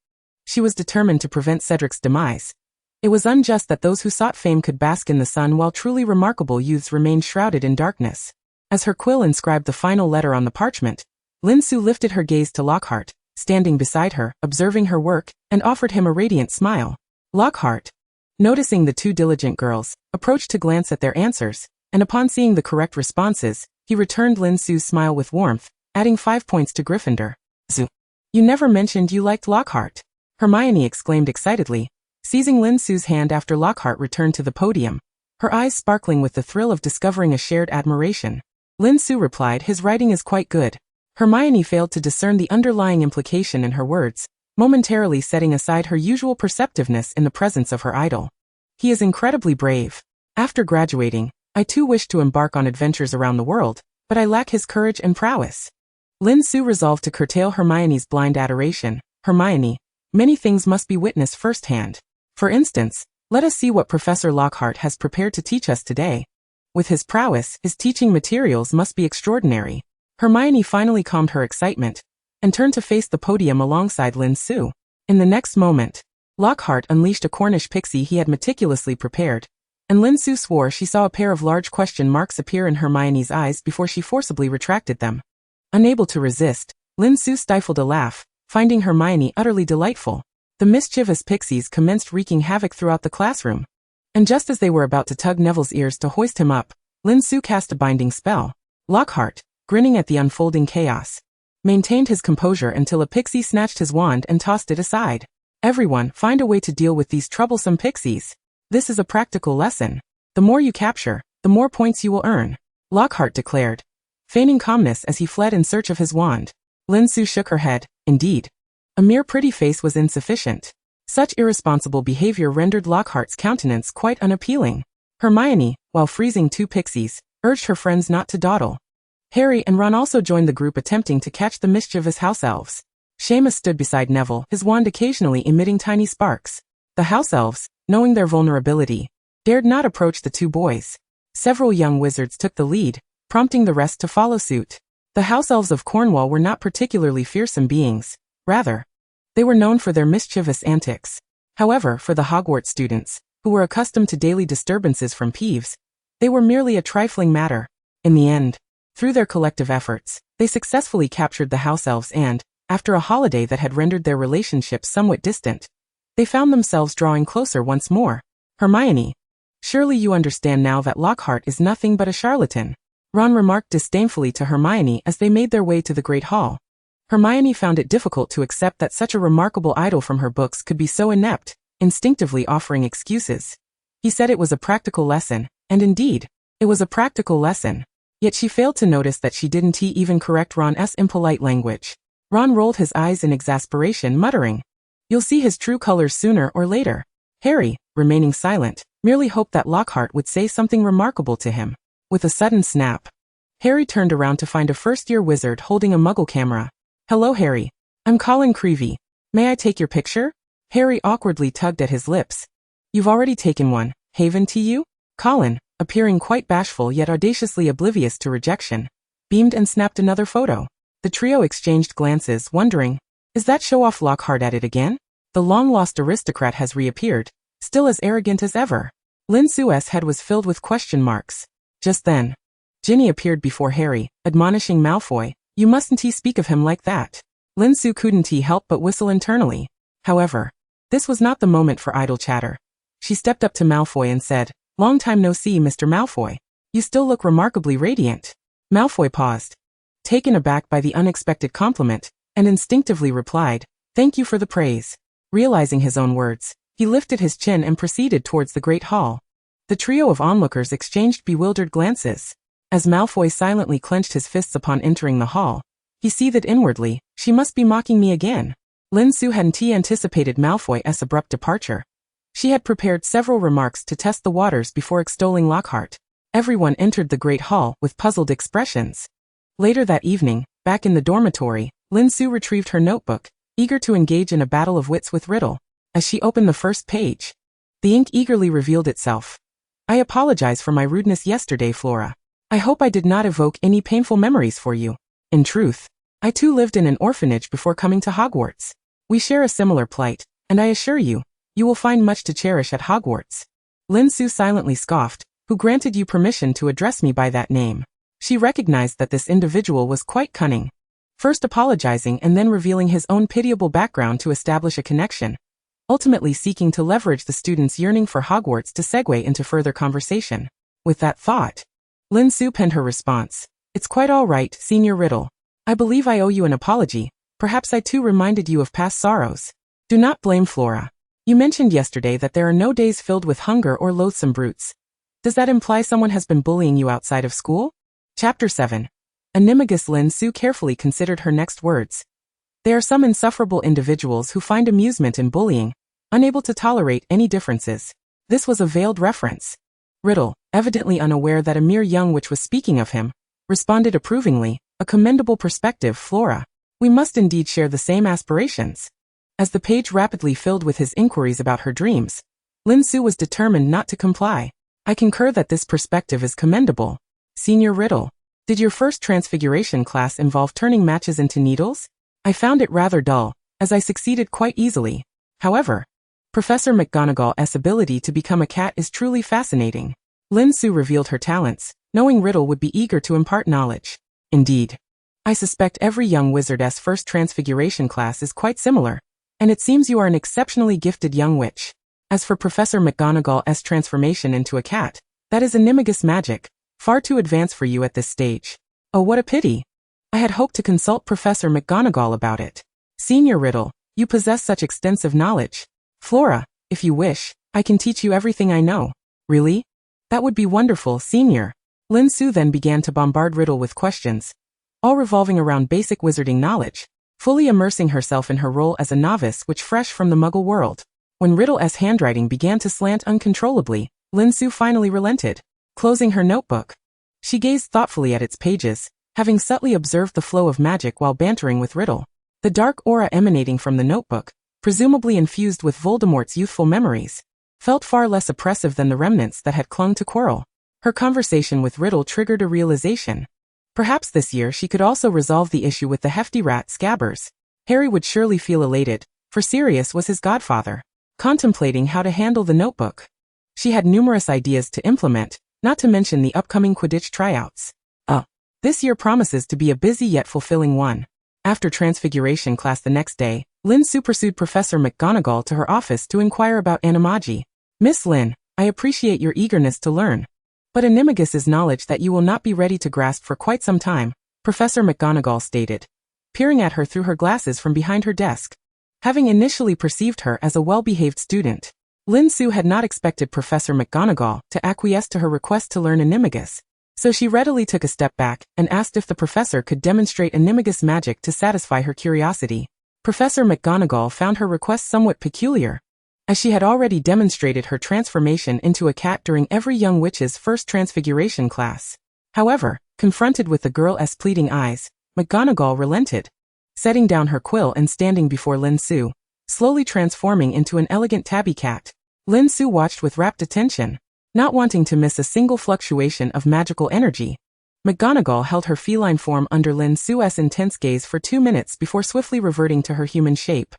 she was determined to prevent Cedric's demise. It was unjust that those who sought fame could bask in the sun while truly remarkable youths remained shrouded in darkness. As her quill inscribed the final letter on the parchment, Lin Su lifted her gaze to Lockhart, standing beside her, observing her work, and offered him a radiant smile. Lockhart, noticing the two diligent girls, approached to glance at their answers, and upon seeing the correct responses, he returned Lin Su's smile with warmth, adding 5 points to Gryffindor. Zu. You never mentioned you liked Lockhart. Hermione exclaimed excitedly, seizing Lin Su's hand after Lockhart returned to the podium, her eyes sparkling with the thrill of discovering a shared admiration. Lin Su replied, his writing is quite good. Hermione failed to discern the underlying implication in her words, momentarily setting aside her usual perceptiveness in the presence of her idol. He is incredibly brave. After graduating, I too wish to embark on adventures around the world, but I lack his courage and prowess. Lin Su resolved to curtail Hermione's blind adoration. Hermione, many things must be witnessed firsthand. For instance, let us see what Professor Lockhart has prepared to teach us today. With his prowess, his teaching materials must be extraordinary. Hermione finally calmed her excitement, and turned to face the podium alongside Lin Su. In the next moment, Lockhart unleashed a Cornish pixie he had meticulously prepared, and Lin Su swore she saw a pair of large question marks appear in Hermione's eyes before she forcibly retracted them. Unable to resist, Lin Su stifled a laugh, finding Hermione utterly delightful. The mischievous pixies commenced wreaking havoc throughout the classroom. And just as they were about to tug Neville's ears to hoist him up, Lin Su cast a binding spell. Lockhart, grinning at the unfolding chaos, maintained his composure until a pixie snatched his wand and tossed it aside. Everyone, find a way to deal with these troublesome pixies. This is a practical lesson. The more you capture, the more points you will earn, Lockhart declared, feigning calmness as he fled in search of his wand. Lin Su shook her head. Indeed, a mere pretty face was insufficient. Such irresponsible behavior rendered Lockhart's countenance quite unappealing. Hermione, while freezing two pixies, urged her friends not to dawdle. Harry and Ron also joined the group attempting to catch the mischievous house elves. Seamus stood beside Neville, his wand occasionally emitting tiny sparks. The house elves, knowing their vulnerability, dared not approach the two boys. Several young wizards took the lead, prompting the rest to follow suit. The house elves of Cornwall were not particularly fearsome beings. Rather, they were known for their mischievous antics. However, for the Hogwarts students, who were accustomed to daily disturbances from Peeves, they were merely a trifling matter. In the end, through their collective efforts, they successfully captured the house elves and, after a holiday that had rendered their relationship somewhat distant, they found themselves drawing closer once more. Hermione, surely you understand now that Lockhart is nothing but a charlatan, Ron remarked disdainfully to Hermione as they made their way to the Great Hall. Hermione found it difficult to accept that such a remarkable idol from her books could be so inept, instinctively offering excuses. He said it was a practical lesson, and indeed, it was a practical lesson. Yet she failed to notice that she didn't even correct Ron's impolite language. Ron rolled his eyes in exasperation, muttering, "You'll see his true colors sooner or later." Harry, remaining silent, merely hoped that Lockhart would say something remarkable to him. With a sudden snap, Harry turned around to find a first-year wizard holding a Muggle camera. "Hello, Harry. I'm Colin Creevey. May I take your picture?" Harry awkwardly tugged at his lips. "You've already taken one, Haven to you?" Colin, appearing quite bashful yet audaciously oblivious to rejection, beamed and snapped another photo. The trio exchanged glances, wondering, is that show-off Lockhart at it again? The long-lost aristocrat has reappeared, still as arrogant as ever. Lin Su's head was filled with question marks. Just then, Ginny appeared before Harry, admonishing Malfoy, "You mustn't speak of him like that." Lin Su couldn't help but whistle internally. However, this was not the moment for idle chatter. She stepped up to Malfoy and said, "Long time no see, Mr. Malfoy. You still look remarkably radiant." Malfoy paused, taken aback by the unexpected compliment, and instinctively replied, "Thank you for the praise." Realizing his own words, he lifted his chin and proceeded towards the Great Hall. The trio of onlookers exchanged bewildered glances. As Malfoy silently clenched his fists upon entering the hall, he seethed inwardly, "She must be mocking me again." Lin Su hadn't anticipated Malfoy's abrupt departure. She had prepared several remarks to test the waters before extolling Lockhart. Everyone entered the Great Hall with puzzled expressions. Later that evening, back in the dormitory, Lin Su retrieved her notebook, eager to engage in a battle of wits with Riddle. As she opened the first page, the ink eagerly revealed itself. "I apologize for my rudeness yesterday, Flora. I hope I did not evoke any painful memories for you. In truth, I too lived in an orphanage before coming to Hogwarts. We share a similar plight, and I assure you, you will find much to cherish at Hogwarts. Lin Su silently scoffed. Who granted you permission to address me by that name? She recognized that this individual was quite cunning. First apologizing and then revealing his own pitiable background to establish a connection, ultimately seeking to leverage the student's yearning for Hogwarts to segue into further conversation. With that thought, Lin Su penned her response. It's quite all right, Senior Riddle. I believe I owe you an apology. Perhaps I too reminded you of past sorrows. Do not blame Flora. You mentioned yesterday that there are no days filled with hunger or loathsome brutes. Does that imply someone has been bullying you outside of school? Chapter 7. Animagus. Lin Su carefully considered her next words. There are some insufferable individuals who find amusement in bullying, unable to tolerate any differences. This was a veiled reference. Riddle, evidently unaware that a mere young witch was speaking of him, responded approvingly, a commendable perspective, Flora. We must indeed share the same aspirations. As the page rapidly filled with his inquiries about her dreams, Lin Su was determined not to comply. I concur that this perspective is commendable. Senior Riddle, did your first transfiguration class involve turning matches into needles? I found it rather dull, as I succeeded quite easily. However, Professor McGonagall's ability to become a cat is truly fascinating. Lin Su revealed her talents, knowing Riddle would be eager to impart knowledge. Indeed, I suspect every young wizard's first transfiguration class is quite similar, and it seems you are an exceptionally gifted young witch. As for Professor McGonagall's transformation into a cat, that is animagus magic, far too advanced for you at this stage. Oh, what a pity. I had hoped to consult Professor McGonagall about it. Senior Riddle, you possess such extensive knowledge. Flora, if you wish, I can teach you everything I know. Really? That would be wonderful, Senior. Lin Su then began to bombard Riddle with questions, all revolving around basic wizarding knowledge, fully immersing herself in her role as a novice which fresh from the Muggle world. When Riddle's handwriting began to slant uncontrollably, Lin Su finally relented. Closing her notebook, she gazed thoughtfully at its pages, having subtly observed the flow of magic while bantering with Riddle. The dark aura emanating from the notebook, presumably infused with Voldemort's youthful memories, felt far less oppressive than the remnants that had clung to Quirrell. Her conversation with Riddle triggered a realization. Perhaps this year she could also resolve the issue with the hefty rat Scabbers. Harry would surely feel elated, for Sirius was his godfather. Contemplating how to handle the notebook, she had numerous ideas to implement, not to mention the upcoming Quidditch tryouts. This year promises to be a busy yet fulfilling one. After transfiguration class the next day, Lin Su pursued Professor McGonagall to her office to inquire about animagi. Miss Lin, I appreciate your eagerness to learn. But animagus is knowledge that you will not be ready to grasp for quite some time, Professor McGonagall stated, peering at her through her glasses from behind her desk. Having initially perceived her as a well-behaved student, Lin Su had not expected Professor McGonagall to acquiesce to her request to learn animagus. So she readily took a step back and asked if the professor could demonstrate animagus magic to satisfy her curiosity. Professor McGonagall found her request somewhat peculiar, as she had already demonstrated her transformation into a cat during every young witch's first transfiguration class. However, confronted with the girl's pleading eyes, McGonagall relented, setting down her quill and standing before Lin Su, slowly transforming into an elegant tabby cat. Lin Su watched with rapt attention, not wanting to miss a single fluctuation of magical energy. McGonagall held her feline form under Lin Su's intense gaze for 2 minutes before swiftly reverting to her human shape.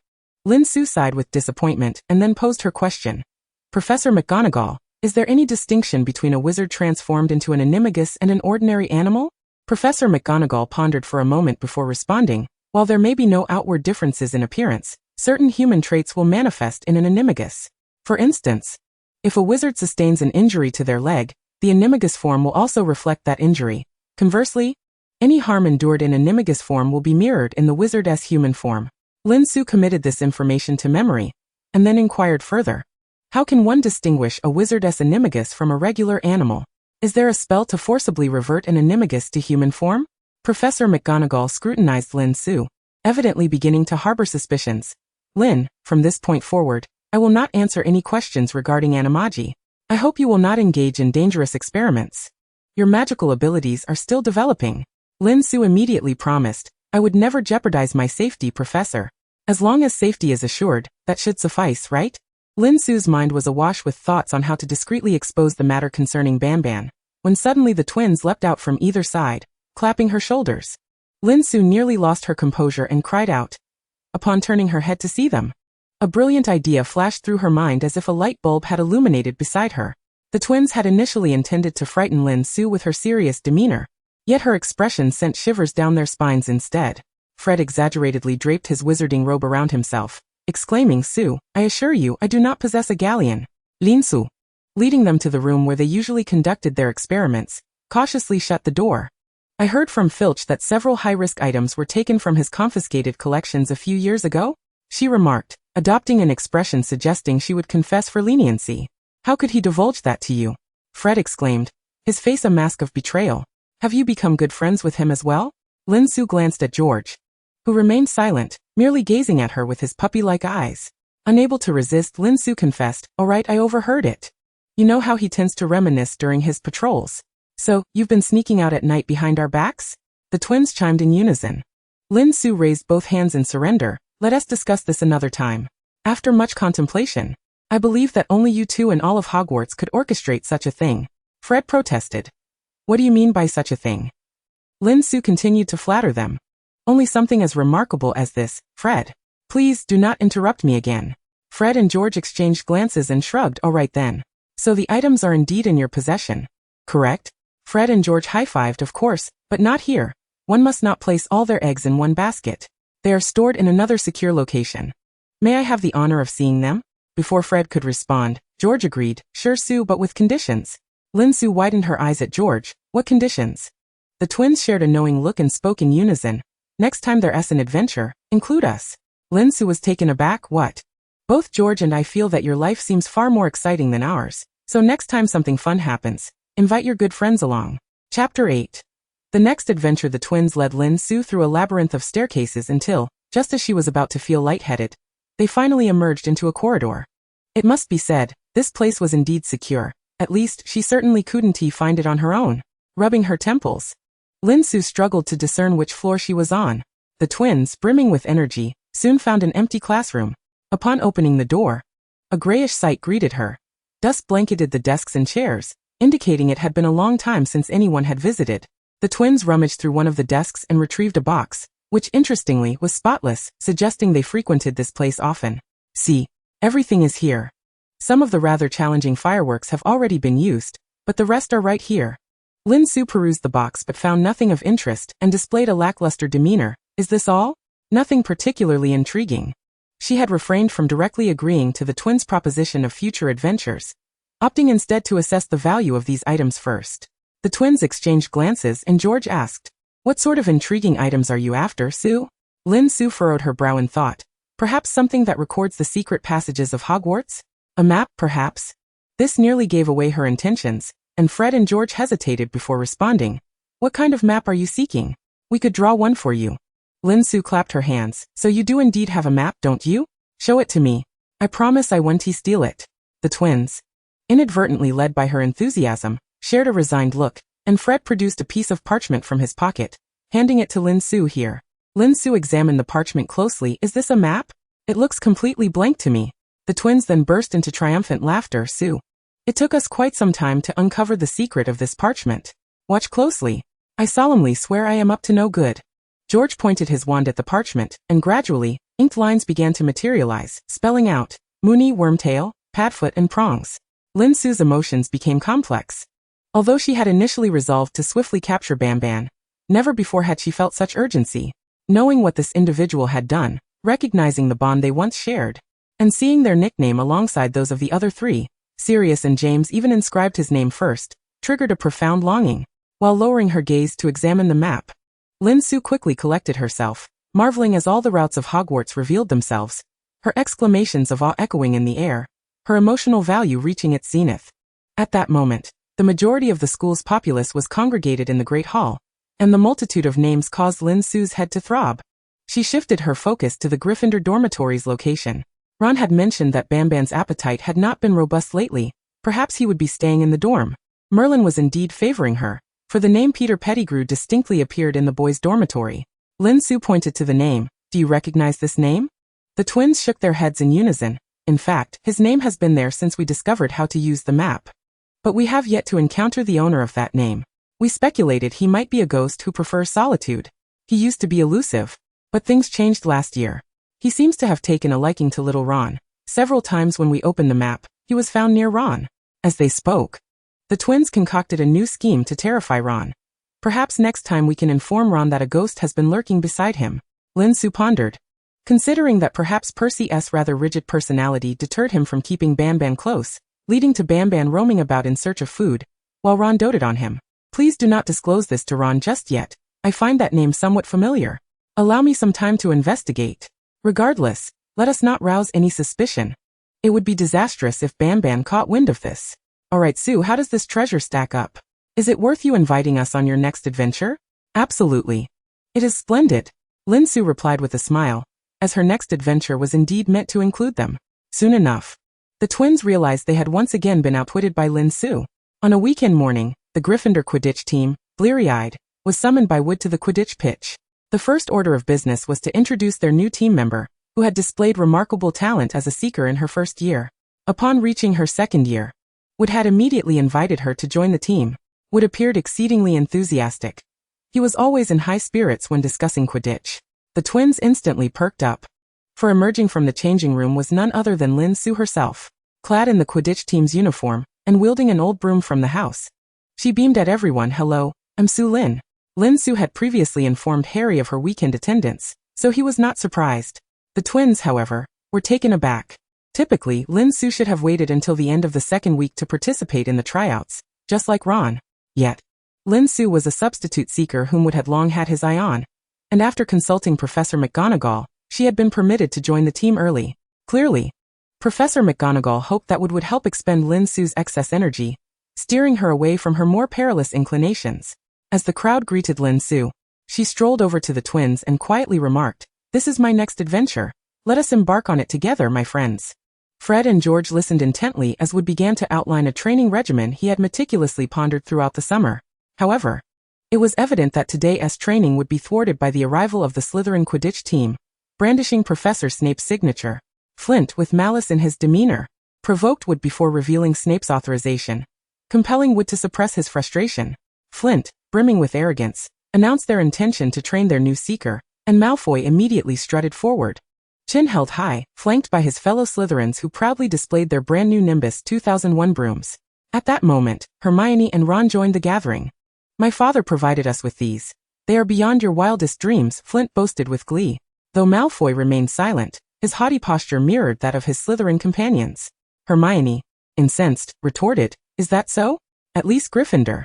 Lin Su sighed with disappointment and then posed her question. Professor McGonagall, is there any distinction between a wizard transformed into an animagus and an ordinary animal? Professor McGonagall pondered for a moment before responding. While there may be no outward differences in appearance, certain human traits will manifest in an animagus. For instance, if a wizard sustains an injury to their leg, the animagus form will also reflect that injury. Conversely, any harm endured in animagus form will be mirrored in the wizard's human form. Lin Su committed this information to memory, and then inquired further. How can one distinguish a wizard's animagus from a regular animal? Is there a spell to forcibly revert an animagus to human form? Professor McGonagall scrutinized Lin Su, evidently beginning to harbor suspicions. Lin, from this point forward, I will not answer any questions regarding animagi. I hope you will not engage in dangerous experiments. Your magical abilities are still developing. Lin Su immediately promised, I would never jeopardize my safety, Professor. As long as safety is assured, that should suffice, right? Lin Su's mind was awash with thoughts on how to discreetly expose the matter concerning Banban, when suddenly the twins leapt out from either side, clapping her shoulders. Lin Su nearly lost her composure and cried out, upon turning her head to see them. A brilliant idea flashed through her mind as if a light bulb had illuminated beside her. The twins had initially intended to frighten Lin Su with her serious demeanor, yet her expression sent shivers down their spines instead. Fred exaggeratedly draped his wizarding robe around himself, exclaiming, "Su, I assure you I do not possess a galleon." Lin Su, leading them to the room where they usually conducted their experiments, cautiously shut the door. "I heard from Filch that several high-risk items were taken from his confiscated collections a few years ago," she remarked, adopting an expression suggesting she would confess for leniency. "How could he divulge that to you?" Fred exclaimed, his face a mask of betrayal. "Have you become good friends with him as well?" Lin Su glanced at George, who remained silent, merely gazing at her with his puppy-like eyes. Unable to resist, Lin Su confessed, "All right, I overheard it. You know how he tends to reminisce during his patrols. So, you've been sneaking out at night behind our backs?" The twins chimed in unison. Lin Su raised both hands in surrender. "Let us discuss this another time. After much contemplation, I believe that only you two in all of Hogwarts could orchestrate such a thing." Fred protested. "What do you mean by such a thing?" Lin Su continued to flatter them. "Only something as remarkable as this, Fred. Please do not interrupt me again." Fred and George exchanged glances and shrugged. "All right then. So the items are indeed in your possession, correct?" Fred and George high-fived. "Of course, but not here. One must not place all their eggs in one basket. They are stored in another secure location. May I have the honor of seeing them?" Before Fred could respond, George agreed, "Sure, Sue, but with conditions." Lin Su widened her eyes at George. "What conditions?" The twins shared a knowing look and spoke in unison. "Next time there's an adventure, include us." Lin Su was taken aback. "What?" "Both George and I feel that your life seems far more exciting than ours. So next time something fun happens, invite your good friends along." Chapter 8. The next adventure, the twins led Lin Su through a labyrinth of staircases until, just as she was about to feel lightheaded, they finally emerged into a corridor. It must be said, this place was indeed secure. At least, she certainly couldn't find it on her own. Rubbing her temples, Lin Su struggled to discern which floor she was on. The twins, brimming with energy, soon found an empty classroom. Upon opening the door, a grayish sight greeted her. Dust blanketed the desks and chairs, indicating it had been a long time since anyone had visited. The twins rummaged through one of the desks and retrieved a box, which interestingly was spotless, suggesting they frequented this place often. "See, everything is here. Some of the rather challenging fireworks have already been used, but the rest are right here." Lin Su perused the box but found nothing of interest and displayed a lackluster demeanor. "Is this all?" Nothing particularly intriguing. She had refrained from directly agreeing to the twins' proposition of future adventures, opting instead to assess the value of these items first. The twins exchanged glances and George asked, "What sort of intriguing items are you after, Sue?" Lin Su furrowed her brow in thought. "Perhaps something that records the secret passages of Hogwarts? A map, perhaps?" This nearly gave away her intentions, and Fred and George hesitated before responding. "What kind of map are you seeking? We could draw one for you." Lin Su clapped her hands. "So you do indeed have a map, don't you? Show it to me. I promise I won't steal it." The twins, inadvertently led by her enthusiasm, shared a resigned look, and Fred produced a piece of parchment from his pocket, handing it to Lin Su. "Here." Lin Su examined the parchment closely. "Is this a map? It looks completely blank to me." The twins then burst into triumphant laughter. "Sue, it took us quite some time to uncover the secret of this parchment. Watch closely. I solemnly swear I am up to no good." George pointed his wand at the parchment, and gradually, inked lines began to materialize, spelling out, Moony, Wormtail, Padfoot and Prongs. Lin Su's emotions became complex. Although she had initially resolved to swiftly capture Bamban, never before had she felt such urgency. Knowing what this individual had done, recognizing the bond they once shared, and seeing their nickname alongside those of the other three, Sirius and James even inscribed his name first, triggered a profound longing. While lowering her gaze to examine the map, Lin Su quickly collected herself, marveling as all the routes of Hogwarts revealed themselves, her exclamations of awe echoing in the air, her emotional value reaching its zenith. At that moment, the majority of the school's populace was congregated in the Great Hall, and the multitude of names caused Lin Su's head to throb. She shifted her focus to the Gryffindor dormitory's location. Ron had mentioned that Bamban's appetite had not been robust lately. Perhaps he would be staying in the dorm. Merlin was indeed favoring her, for the name Peter Pettigrew distinctly appeared in the boys' dormitory. Lin Su pointed to the name. "Do you recognize this name?" The twins shook their heads in unison. "In fact, his name has been there since we discovered how to use the map. But we have yet to encounter the owner of that name. We speculated he might be a ghost who prefers solitude. He used to be elusive, but things changed last year. He seems to have taken a liking to little Ron. Several times when we opened the map, he was found near Ron. As they spoke, the twins concocted a new scheme to terrify Ron. Perhaps next time we can inform Ron that a ghost has been lurking beside him. Lin Su pondered, considering that perhaps Percy's rather rigid personality deterred him from keeping Banban close, leading to Banban roaming about in search of food, while Ron doted on him. Please do not disclose this to Ron just yet. I find that name somewhat familiar. Allow me some time to investigate. Regardless, let us not rouse any suspicion. It would be disastrous if Banban caught wind of this. Alright Sue, how does this treasure stack up? Is it worth you inviting us on your next adventure? Absolutely. It is splendid. Lin Su replied with a smile, as her next adventure was indeed meant to include them. Soon enough, the twins realized they had once again been outwitted by Lin Su. On a weekend morning, the Gryffindor Quidditch team, bleary-eyed, was summoned by Wood to the Quidditch pitch. The first order of business was to introduce their new team member, who had displayed remarkable talent as a seeker in her first year. Upon reaching her second year, Wood had immediately invited her to join the team. Wood appeared exceedingly enthusiastic. He was always in high spirits when discussing Quidditch. The twins instantly perked up. For emerging from the changing room was none other than Lin Su herself, clad in the Quidditch team's uniform, and wielding an old broom from the house. She beamed at everyone. Hello, I'm Su Lin. Lin Su had previously informed Harry of her weekend attendance, so he was not surprised. The twins, however, were taken aback. Typically, Lin Su should have waited until the end of the second week to participate in the tryouts, just like Ron. Yet, Lin Su was a substitute seeker whom Wood had long had his eye on, and after consulting Professor McGonagall, she had been permitted to join the team early. Clearly, Professor McGonagall hoped that Wood would help expend Lin Su's excess energy, steering her away from her more perilous inclinations. As the crowd greeted Lin Su, she strolled over to the twins and quietly remarked, "This is my next adventure. Let us embark on it together, my friends." Fred and George listened intently as Wood began to outline a training regimen he had meticulously pondered throughout the summer. However, it was evident that today's training would be thwarted by the arrival of the Slytherin Quidditch team, brandishing Professor Snape's signature. Flint, with malice in his demeanor, provoked Wood before revealing Snape's authorization, compelling Wood to suppress his frustration. Flint, brimming with arrogance, announced their intention to train their new seeker, and Malfoy immediately strutted forward, chin held high, flanked by his fellow Slytherins who proudly displayed their brand new Nimbus 2001 brooms. At that moment, Hermione and Ron joined the gathering. "My father provided us with these. They are beyond your wildest dreams," Flint boasted with glee. Though Malfoy remained silent, his haughty posture mirrored that of his Slytherin companions. Hermione, incensed, retorted, "Is that so? At least Gryffindor."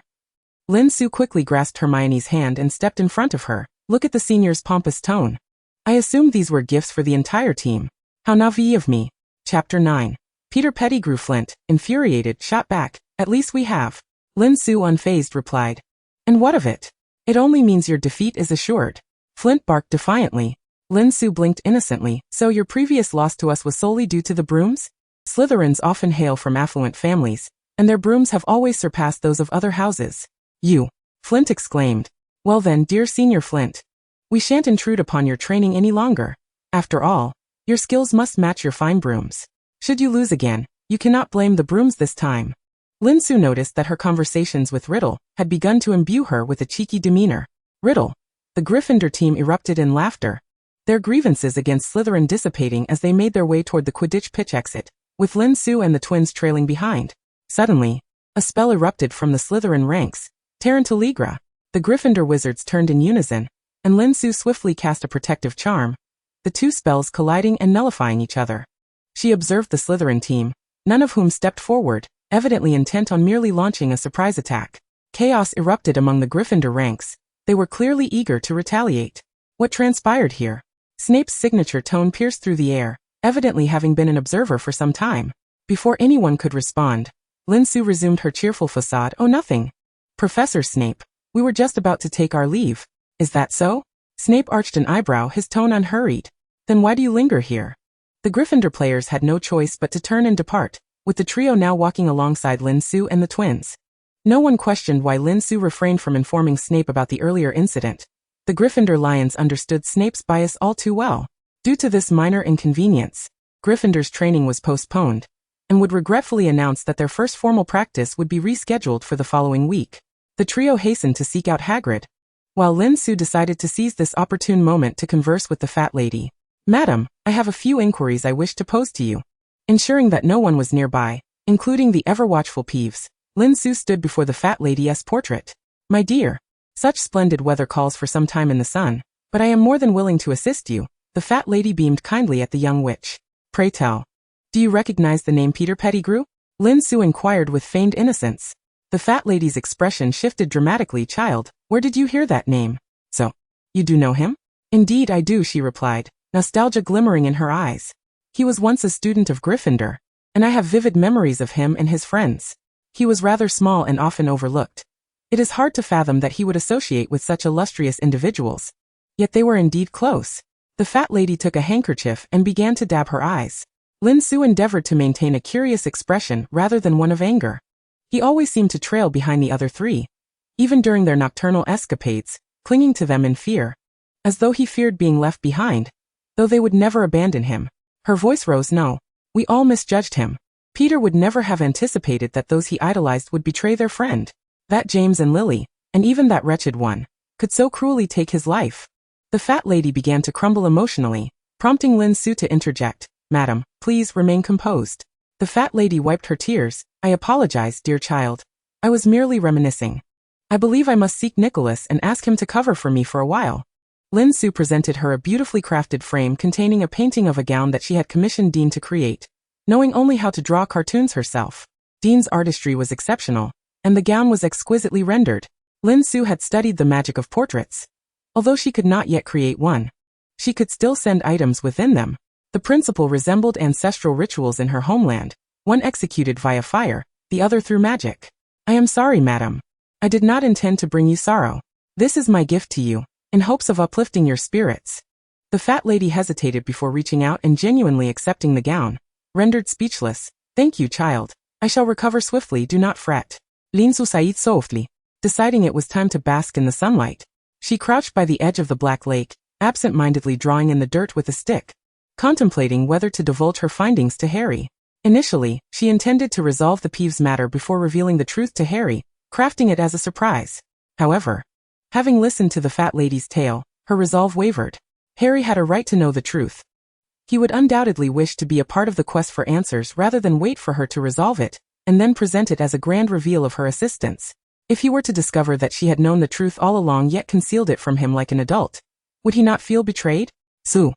Lin Su quickly grasped Hermione's hand and stepped in front of her. "Look at the senior's pompous tone. I assumed these were gifts for the entire team. How naive of me." Chapter 9. Peter Pettigrew. Flint, infuriated, shot back, "At least we have." Lin Su, unfazed, replied, "And what of it? It only means your defeat is assured." Flint barked defiantly. Lin Su blinked innocently. "So your previous loss to us was solely due to the brooms? Slytherins often hail from affluent families, and their brooms have always surpassed those of other houses." "You!" Flint exclaimed. "Well then, dear Senior Flint, we shan't intrude upon your training any longer. After all, your skills must match your fine brooms. Should you lose again, you cannot blame the brooms this time." Lin Su noticed that her conversations with Riddle had begun to imbue her with a cheeky demeanor. Riddle, the Gryffindor team erupted in laughter, their grievances against Slytherin dissipating as they made their way toward the Quidditch pitch exit, with Lin Su and the twins trailing behind. Suddenly, a spell erupted from the Slytherin ranks. Tarantaligra. The Gryffindor wizards turned in unison, and Lin Su swiftly cast a protective charm, the two spells colliding and nullifying each other. She observed the Slytherin team, none of whom stepped forward, evidently intent on merely launching a surprise attack. Chaos erupted among the Gryffindor ranks. They were clearly eager to retaliate. What transpired here? Snape's signature tone pierced through the air, evidently having been an observer for some time. Before anyone could respond, Lin Su resumed her cheerful facade. "Oh, nothing. Professor Snape, we were just about to take our leave." "Is that so?" Snape arched an eyebrow, his tone unhurried. "Then why do you linger here?" The Gryffindor players had no choice but to turn and depart, with the trio now walking alongside Lin Su and the twins. No one questioned why Lin Su refrained from informing Snape about the earlier incident. The Gryffindor Lions understood Snape's bias all too well. Due to this minor inconvenience, Gryffindor's training was postponed, and would regretfully announce that their first formal practice would be rescheduled for the following week. The trio hastened to seek out Hagrid, while Lin Su decided to seize this opportune moment to converse with the fat lady. Madam, I have a few inquiries I wish to pose to you. Ensuring that no one was nearby, including the ever-watchful Peeves, Lin Su stood before the fat lady's portrait. My dear, such splendid weather calls for some time in the sun, but I am more than willing to assist you. The fat lady beamed kindly at the young witch. Pray tell. Do you recognize the name Peter Pettigrew? Lin Su inquired with feigned innocence. The fat lady's expression shifted dramatically. Child, where did you hear that name? So, you do know him? Indeed I do, she replied, nostalgia glimmering in her eyes. He was once a student of Gryffindor, and I have vivid memories of him and his friends. He was rather small and often overlooked. It is hard to fathom that he would associate with such illustrious individuals. Yet they were indeed close. The fat lady took a handkerchief and began to dab her eyes. Lin Su endeavored to maintain a curious expression rather than one of anger. He always seemed to trail behind the other three, even during their nocturnal escapades, clinging to them in fear, as though he feared being left behind, though they would never abandon him. Her voice rose. No, we all misjudged him. Peter would never have anticipated that those he idolized would betray their friend. That James and Lily, and even that wretched one, could so cruelly take his life. The fat lady began to crumble emotionally, prompting Lin Su to interject. Madam, please remain composed. The fat lady wiped her tears. I apologize, dear child. I was merely reminiscing. I believe I must seek Nicholas and ask him to cover for me for a while. Lin Su presented her a beautifully crafted frame containing a painting of a gown that she had commissioned Dean to create, knowing only how to draw cartoons herself. Dean's artistry was exceptional, and the gown was exquisitely rendered. Lin Su had studied the magic of portraits. Although she could not yet create one, she could still send items within them. The principle resembled ancestral rituals in her homeland, one executed via fire, the other through magic. I am sorry, madam. I did not intend to bring you sorrow. This is my gift to you, in hopes of uplifting your spirits. The fat lady hesitated before reaching out and genuinely accepting the gown, rendered speechless. Thank you, child. I shall recover swiftly, do not fret. Lin Su sighed softly, deciding it was time to bask in the sunlight. She crouched by the edge of the black lake, absent-mindedly drawing in the dirt with a stick, contemplating whether to divulge her findings to Harry. Initially, she intended to resolve the Peeves matter before revealing the truth to Harry, crafting it as a surprise. However, having listened to the fat lady's tale, her resolve wavered. Harry had a right to know the truth. He would undoubtedly wish to be a part of the quest for answers rather than wait for her to resolve it, and then present it as a grand reveal of her assistance. If he were to discover that she had known the truth all along yet concealed it from him like an adult, would he not feel betrayed? Su.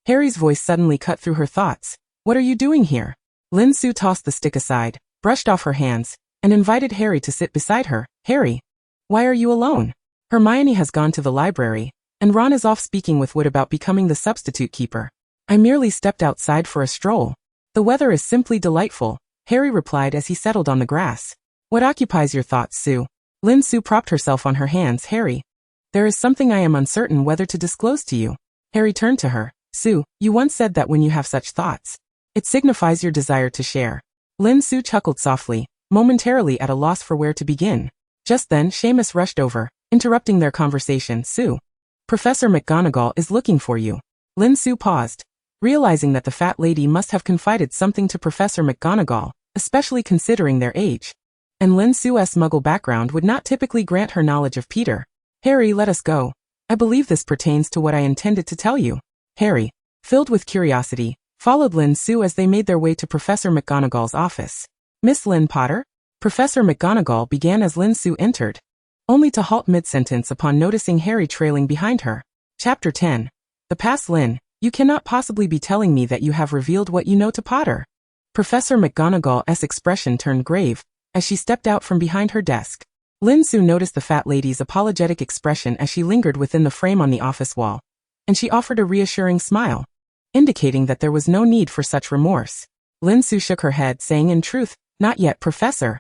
Harry's voice suddenly cut through her thoughts. What are you doing here? Lin Su tossed the stick aside, brushed off her hands, and invited Harry to sit beside her. Harry, why are you alone? Hermione has gone to the library, and Ron is off speaking with Wood about becoming the substitute keeper. I merely stepped outside for a stroll. The weather is simply delightful, Harry replied as he settled on the grass. What occupies your thoughts, Su? Lin Su propped herself on her hands. Harry, there is something I am uncertain whether to disclose to you. Harry turned to her. Su, you once said that when you have such thoughts, it signifies your desire to share. Lin Su chuckled softly, momentarily at a loss for where to begin. Just then Seamus rushed over, interrupting their conversation. Su, Professor McGonagall is looking for you. Lin Su paused, realizing that the fat lady must have confided something to Professor McGonagall, especially considering their age. And Lin Su's Muggle background would not typically grant her knowledge of Peter. Harry, let us go. I believe this pertains to what I intended to tell you. Harry, filled with curiosity, followed Lin Su as they made their way to Professor McGonagall's office. Miss Lynn Potter? Professor McGonagall began as Lin Su entered, only to halt mid-sentence upon noticing Harry trailing behind her. Chapter 10. The past. Lynn, you cannot possibly be telling me that you have revealed what you know to Potter. Professor McGonagall's expression turned grave as she stepped out from behind her desk. Lin Su noticed the fat lady's apologetic expression as she lingered within the frame on the office wall, and she offered a reassuring smile, indicating that there was no need for such remorse. Lin Su shook her head, saying, in truth, not yet, Professor.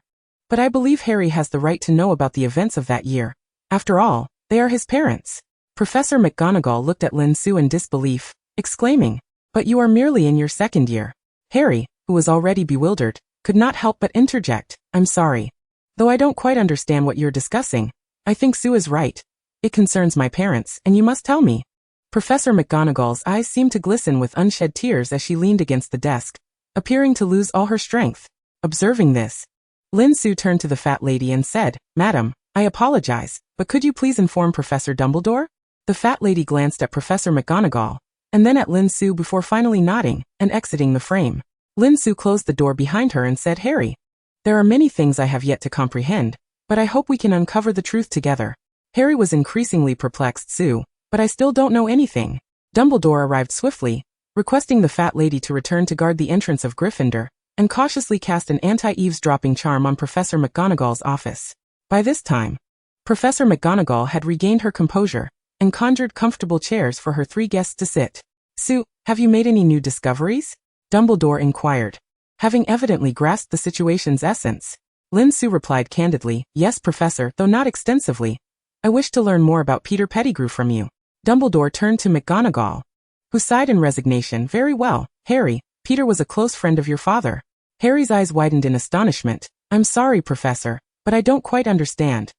But I believe Harry has the right to know about the events of that year. After all, they are his parents. Professor McGonagall looked at Lin Su in disbelief, exclaiming, but you are merely in your second year. Harry, who was already bewildered, could not help but interject, I'm sorry. Though I don't quite understand what you're discussing, I think Sue is right. It concerns my parents, and you must tell me. Professor McGonagall's eyes seemed to glisten with unshed tears as she leaned against the desk, appearing to lose all her strength. Observing this, Lin Su turned to the fat lady and said, Madam, I apologize, but could you please inform Professor Dumbledore? The fat lady glanced at Professor McGonagall, and then at Lin Su before finally nodding and exiting the frame. Lin Su closed the door behind her and said, Harry, there are many things I have yet to comprehend, but I hope we can uncover the truth together. Harry was increasingly perplexed. Su, but I still don't know anything. Dumbledore arrived swiftly, requesting the fat lady to return to guard the entrance of Gryffindor, and cautiously cast an anti-eavesdropping charm on Professor McGonagall's office. By this time, Professor McGonagall had regained her composure and conjured comfortable chairs for her 3 guests to sit. Su, have you made any new discoveries? Dumbledore inquired, having evidently grasped the situation's essence. Lin Su replied candidly, yes, Professor, though not extensively. I wish to learn more about Peter Pettigrew from you. Dumbledore turned to McGonagall, who sighed in resignation. Very well, Harry, Peter was a close friend of your father. Harry's eyes widened in astonishment. I'm sorry, Professor, but I don't quite understand.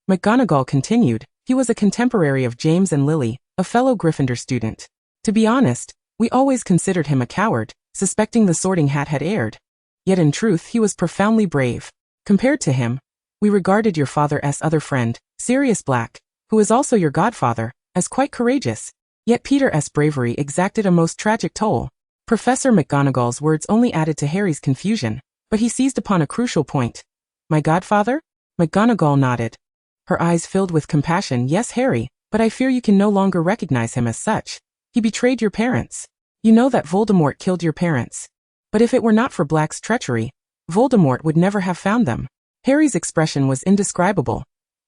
McGonagall continued, he was a contemporary of James and Lily, a fellow Gryffindor student. To be honest, we always considered him a coward, suspecting the Sorting Hat had erred. Yet in truth he was profoundly brave. Compared to him, we regarded your father's other friend, Sirius Black, who is also your godfather, as quite courageous. Yet Peter's bravery exacted a most tragic toll. Professor McGonagall's words only added to Harry's confusion, but he seized upon a crucial point. My godfather? McGonagall nodded, her eyes filled with compassion. Yes, Harry, but I fear you can no longer recognize him as such. He betrayed your parents. You know that Voldemort killed your parents. But if it were not for Black's treachery, Voldemort would never have found them. Harry's expression was indescribable.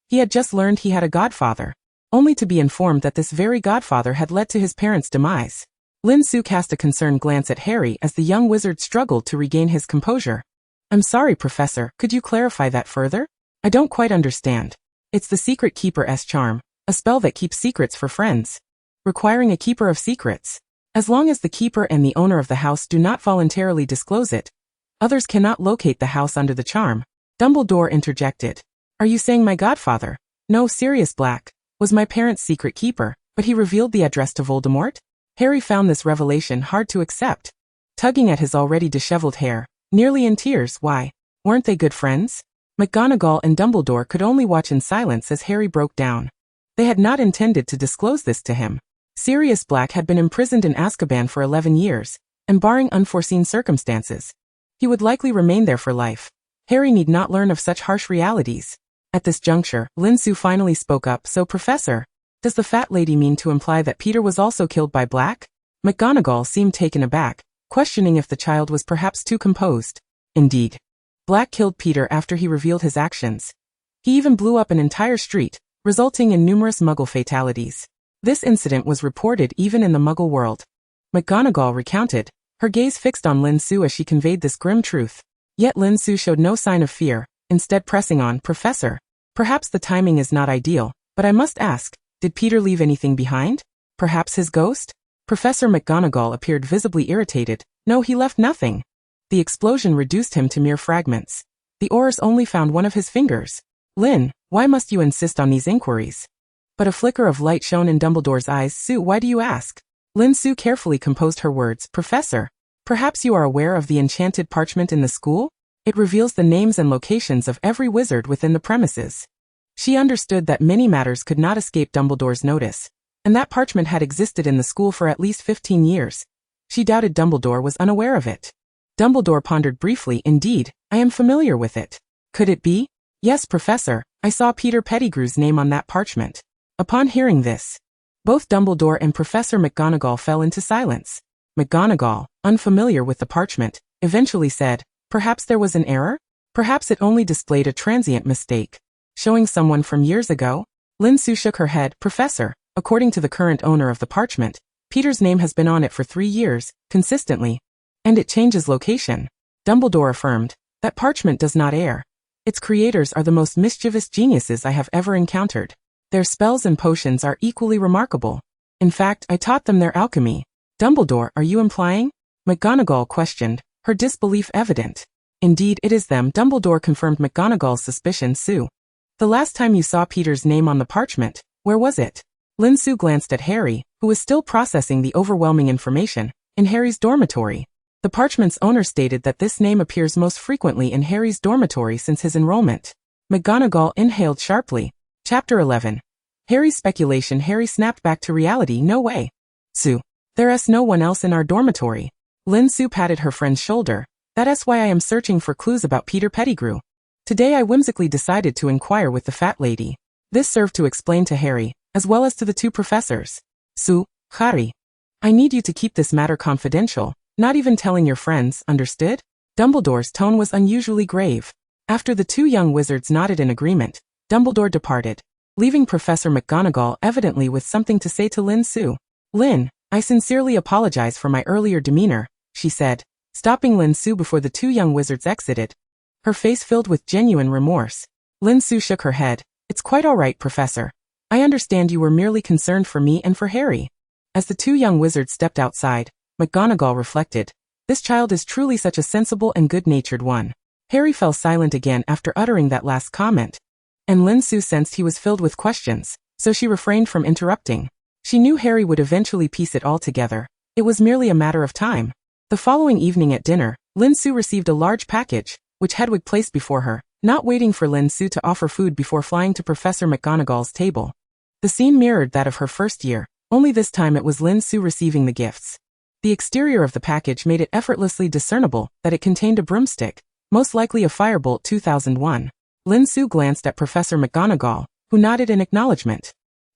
He had just learned he had a godfather, only to be informed that this very godfather had led to his parents' demise. Lin Su cast a concerned glance at Harry as the young wizard struggled to regain his composure. I'm sorry, Professor, could you clarify that further? I don't quite understand. It's the Secret Keeper's charm, a spell that keeps secrets for friends, requiring a keeper of secrets. As long as the keeper and the owner of the house do not voluntarily disclose it, others cannot locate the house under the charm. Dumbledore interjected. Are you saying my godfather? No, Sirius Black was my parents' secret keeper, but he revealed the address to Voldemort? Harry found this revelation hard to accept. Tugging at his already disheveled hair, nearly in tears, why, weren't they good friends? McGonagall and Dumbledore could only watch in silence as Harry broke down. They had not intended to disclose this to him. Sirius Black had been imprisoned in Azkaban for 11 years, and barring unforeseen circumstances, he would likely remain there for life. Harry need not learn of such harsh realities. At this juncture, Lin Su finally spoke up. So, Professor, does the fat lady mean to imply that Peter was also killed by Black? McGonagall seemed taken aback, questioning if the child was perhaps too composed. Indeed, Black killed Peter after he revealed his actions. He even blew up an entire street, resulting in numerous Muggle fatalities. This incident was reported even in the Muggle world. McGonagall recounted, her gaze fixed on Lin Su as she conveyed this grim truth. Yet Lin Su showed no sign of fear, instead pressing on, Professor, perhaps the timing is not ideal, but I must ask, did Peter leave anything behind? Perhaps his ghost? Professor McGonagall appeared visibly irritated. No, he left nothing. The explosion reduced him to mere fragments. The Aurors only found one of his fingers. Lin, why must you insist on these inquiries? But a flicker of light shone in Dumbledore's eyes. Su, why do you ask? Lin Su carefully composed her words. Professor, perhaps you are aware of the enchanted parchment in the school? It reveals the names and locations of every wizard within the premises. She understood that many matters could not escape Dumbledore's notice, and that parchment had existed in the school for at least 15 years. She doubted Dumbledore was unaware of it. Dumbledore pondered briefly. Indeed, I am familiar with it. Could it be? Yes, Professor, I saw Peter Pettigrew's name on that parchment. Upon hearing this, both Dumbledore and Professor McGonagall fell into silence. McGonagall, unfamiliar with the parchment, eventually said, perhaps there was an error? Perhaps it only displayed a transient mistake, showing someone from years ago? Lin Su shook her head. Professor, according to the current owner of the parchment, Peter's name has been on it for 3 years, consistently. And it changes location. Dumbledore affirmed, that parchment does not err. Its creators are the most mischievous geniuses I have ever encountered. Their spells and potions are equally remarkable. In fact, I taught them their alchemy. Dumbledore, are you implying? McGonagall questioned, her disbelief evident. Indeed, it is them. Dumbledore confirmed McGonagall's suspicion. Su, the last time you saw Peter's name on the parchment, where was it? Lin Su glanced at Harry, who was still processing the overwhelming information. In Harry's dormitory. The parchment's owner stated that this name appears most frequently in Harry's dormitory since his enrollment. McGonagall inhaled sharply. Chapter 11. Harry's speculation. Harry snapped back to reality. No way. Su, There's no one else in our dormitory. Lin Su patted her friend's shoulder. That's why I am searching for clues about Peter Pettigrew. Today I whimsically decided to inquire with the fat lady. This served to explain to Harry, as well as to the two professors. Su, Harry. I need you to keep this matter confidential, not even telling your friends, understood? Dumbledore's tone was unusually grave. After the two young wizards nodded in agreement, Dumbledore departed, leaving Professor McGonagall evidently with something to say to Lin Su. Lin, I sincerely apologize for my earlier demeanor, she said, stopping Lin Su before the two young wizards exited. Her face filled with genuine remorse. Lin Su shook her head. It's quite all right, Professor. I understand you were merely concerned for me and for Harry. As the two young wizards stepped outside, McGonagall reflected. This child is truly such a sensible and good-natured one. Harry fell silent again after uttering that last comment. And Lin Su sensed he was filled with questions, so she refrained from interrupting. She knew Harry would eventually piece it all together. It was merely a matter of time. The following evening at dinner, Lin Su received a large package, which Hedwig placed before her, not waiting for Lin Su to offer food before flying to Professor McGonagall's table. The scene mirrored that of her first year, only this time it was Lin Su receiving the gifts. The exterior of the package made it effortlessly discernible that it contained a broomstick, most likely a Firebolt 2001. Lin Su glanced at Professor McGonagall, who nodded in acknowledgement.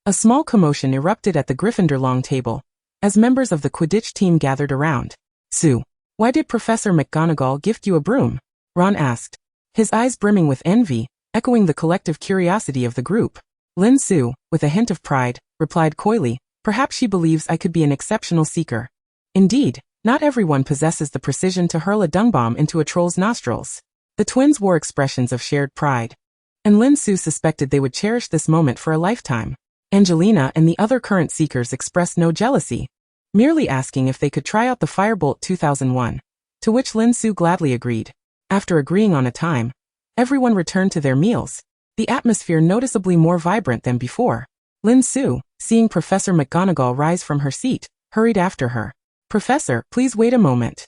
A small commotion erupted at the Gryffindor long table, as members of the Quidditch team gathered around. Su, why did Professor McGonagall gift you a broom? Ron asked, his eyes brimming with envy, echoing the collective curiosity of the group. Lin Su, with a hint of pride, replied coyly, perhaps she believes I could be an exceptional seeker. Indeed, not everyone possesses the precision to hurl a dung bomb into a troll's nostrils. The twins wore expressions of shared pride. And Lin Su suspected they would cherish this moment for a lifetime. Angelina and the other current seekers expressed no jealousy, merely asking if they could try out the Firebolt 2001, to which Lin Su gladly agreed. After agreeing on a time, everyone returned to their meals, the atmosphere noticeably more vibrant than before. Lin Su, seeing Professor McGonagall rise from her seat, hurried after her. Professor, please wait a moment.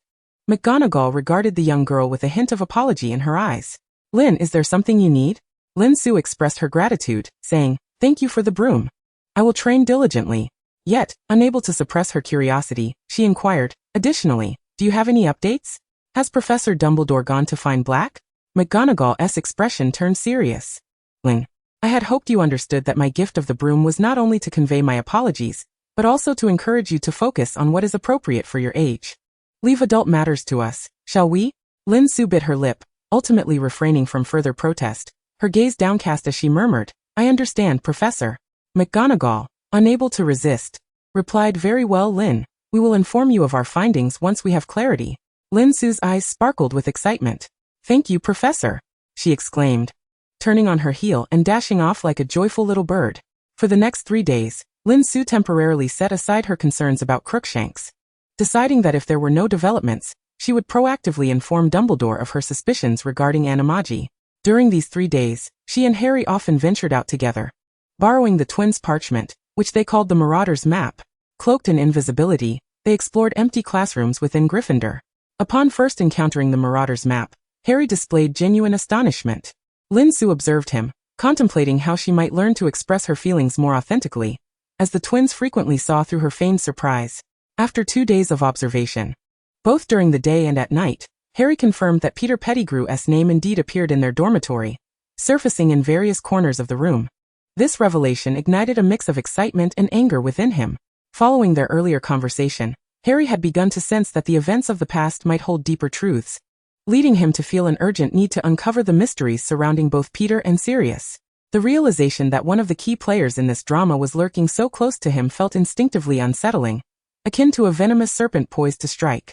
McGonagall regarded the young girl with a hint of apology in her eyes. Lin, is there something you need? Lin Su expressed her gratitude, saying, thank you for the broom. I will train diligently. Yet, unable to suppress her curiosity, she inquired, additionally, do you have any updates? Has Professor Dumbledore gone to find Black? McGonagall's expression turned serious. Lin, I had hoped you understood that my gift of the broom was not only to convey my apologies, but also to encourage you to focus on what is appropriate for your age. Leave adult matters to us, shall we? Lin Su bit her lip, ultimately refraining from further protest, her gaze downcast as she murmured, I understand, Professor. McGonagall, unable to resist, replied, very well, Lin. We will inform you of our findings once we have clarity. Lin Su's eyes sparkled with excitement. Thank you, Professor, she exclaimed, turning on her heel and dashing off like a joyful little bird. For the next 3 days, Lin Su temporarily set aside her concerns about Crookshanks, deciding that if there were no developments, she would proactively inform Dumbledore of her suspicions regarding animagi. During these 3 days, she and Harry often ventured out together, borrowing the twins' parchment, which they called the Marauder's Map. Cloaked in invisibility, they explored empty classrooms within Gryffindor. Upon first encountering the Marauder's Map, Harry displayed genuine astonishment. Lin Su observed him, contemplating how she might learn to express her feelings more authentically, as the twins frequently saw through her feigned surprise. After 2 days of observation, both during the day and at night, Harry confirmed that Peter Pettigrew's name indeed appeared in their dormitory, surfacing in various corners of the room. This revelation ignited a mix of excitement and anger within him. Following their earlier conversation, Harry had begun to sense that the events of the past might hold deeper truths, leading him to feel an urgent need to uncover the mysteries surrounding both Peter and Sirius. The realization that one of the key players in this drama was lurking so close to him felt instinctively unsettling, akin to a venomous serpent poised to strike.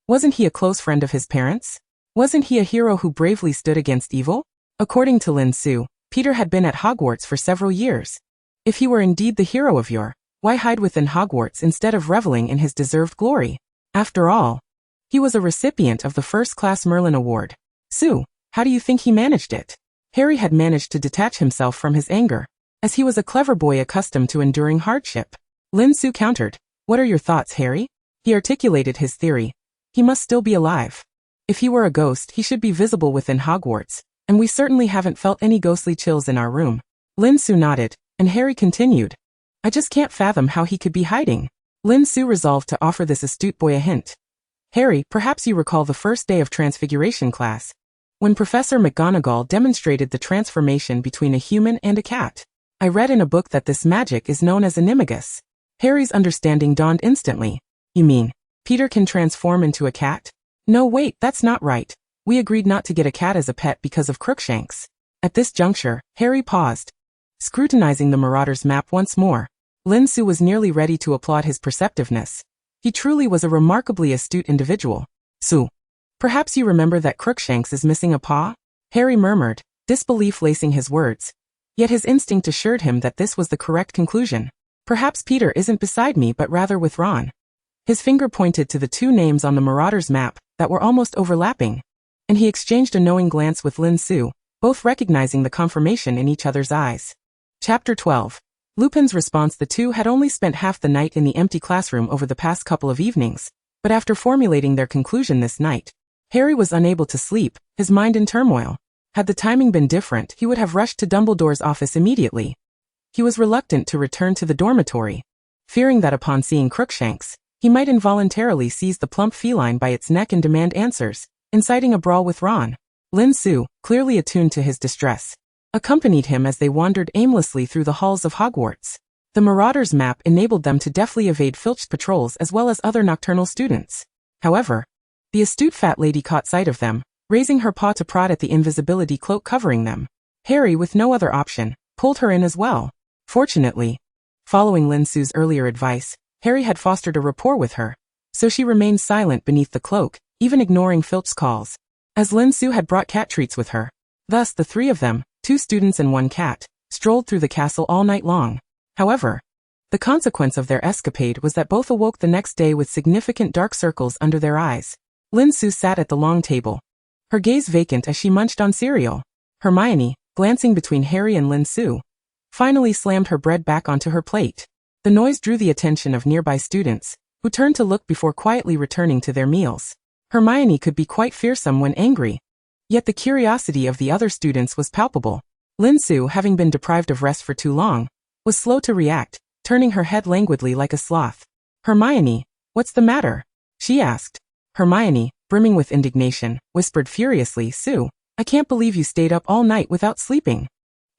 Wasn't he a close friend of his parents? Wasn't he a hero who bravely stood against evil? According to Lin Su, Peter had been at Hogwarts for several years. If he were indeed the hero of yore, why hide within Hogwarts instead of reveling in his deserved glory? After all, he was a recipient of the first-class Merlin Award. Su, how do you think he managed it? Harry had managed to detach himself from his anger, as he was a clever boy accustomed to enduring hardship. Lin Su countered, what are your thoughts, Harry? He articulated his theory. He must still be alive. If he were a ghost, he should be visible within Hogwarts, and we certainly haven't felt any ghostly chills in our room. Lin Su nodded, and Harry continued. I just can't fathom how he could be hiding. Lin Su resolved to offer this astute boy a hint. Harry, perhaps you recall the first day of Transfiguration class, when Professor McGonagall demonstrated the transformation between a human and a cat. I read in a book that this magic is known as animagus. Harry's understanding dawned instantly. You mean, Peter can transform into a cat? No, wait, that's not right. We agreed not to get a cat as a pet because of Crookshanks. At this juncture, Harry paused, scrutinizing the Marauder's map once more. Lin Su was nearly ready to applaud his perceptiveness. He truly was a remarkably astute individual. Su, perhaps you remember that Crookshanks is missing a paw? Harry murmured, disbelief lacing his words. Yet his instinct assured him that this was the correct conclusion. Perhaps Peter isn't beside me but rather with Ron. His finger pointed to the two names on the Marauder's map that were almost overlapping, and he exchanged a knowing glance with Lin Su, both recognizing the confirmation in each other's eyes. Chapter 12. Lupin's response. The two had only spent half the night in the empty classroom over the past couple of evenings, but after formulating their conclusion this night, Harry was unable to sleep, his mind in turmoil. Had the timing been different, he would have rushed to Dumbledore's office immediately. He was reluctant to return to the dormitory, fearing that upon seeing Crookshanks, he might involuntarily seize the plump feline by its neck and demand answers, inciting a brawl with Ron. Lin Su, clearly attuned to his distress, accompanied him as they wandered aimlessly through the halls of Hogwarts. The Marauder's map enabled them to deftly evade Filch's patrols as well as other nocturnal students. However, the astute fat lady caught sight of them, raising her paw to prod at the invisibility cloak covering them. Harry, with no other option, pulled her in as well. Fortunately, following Lin Su's earlier advice, Harry had fostered a rapport with her, so she remained silent beneath the cloak, even ignoring Filch's calls, as Lin Su had brought cat treats with her. Thus the three of them, 2 students and 1 cat, strolled through the castle all night long. However, the consequence of their escapade was that both awoke the next day with significant dark circles under their eyes. Lin Su sat at the long table, her gaze vacant as she munched on cereal. Hermione, glancing between Harry and Lin Su, finally slammed her bread back onto her plate. The noise drew the attention of nearby students, who turned to look before quietly returning to their meals. Hermione could be quite fearsome when angry, yet the curiosity of the other students was palpable. Lin Su, having been deprived of rest for too long, was slow to react, turning her head languidly like a sloth. Hermione, what's the matter? She asked. Hermione, brimming with indignation, whispered furiously, Su, I can't believe you stayed up all night without sleeping.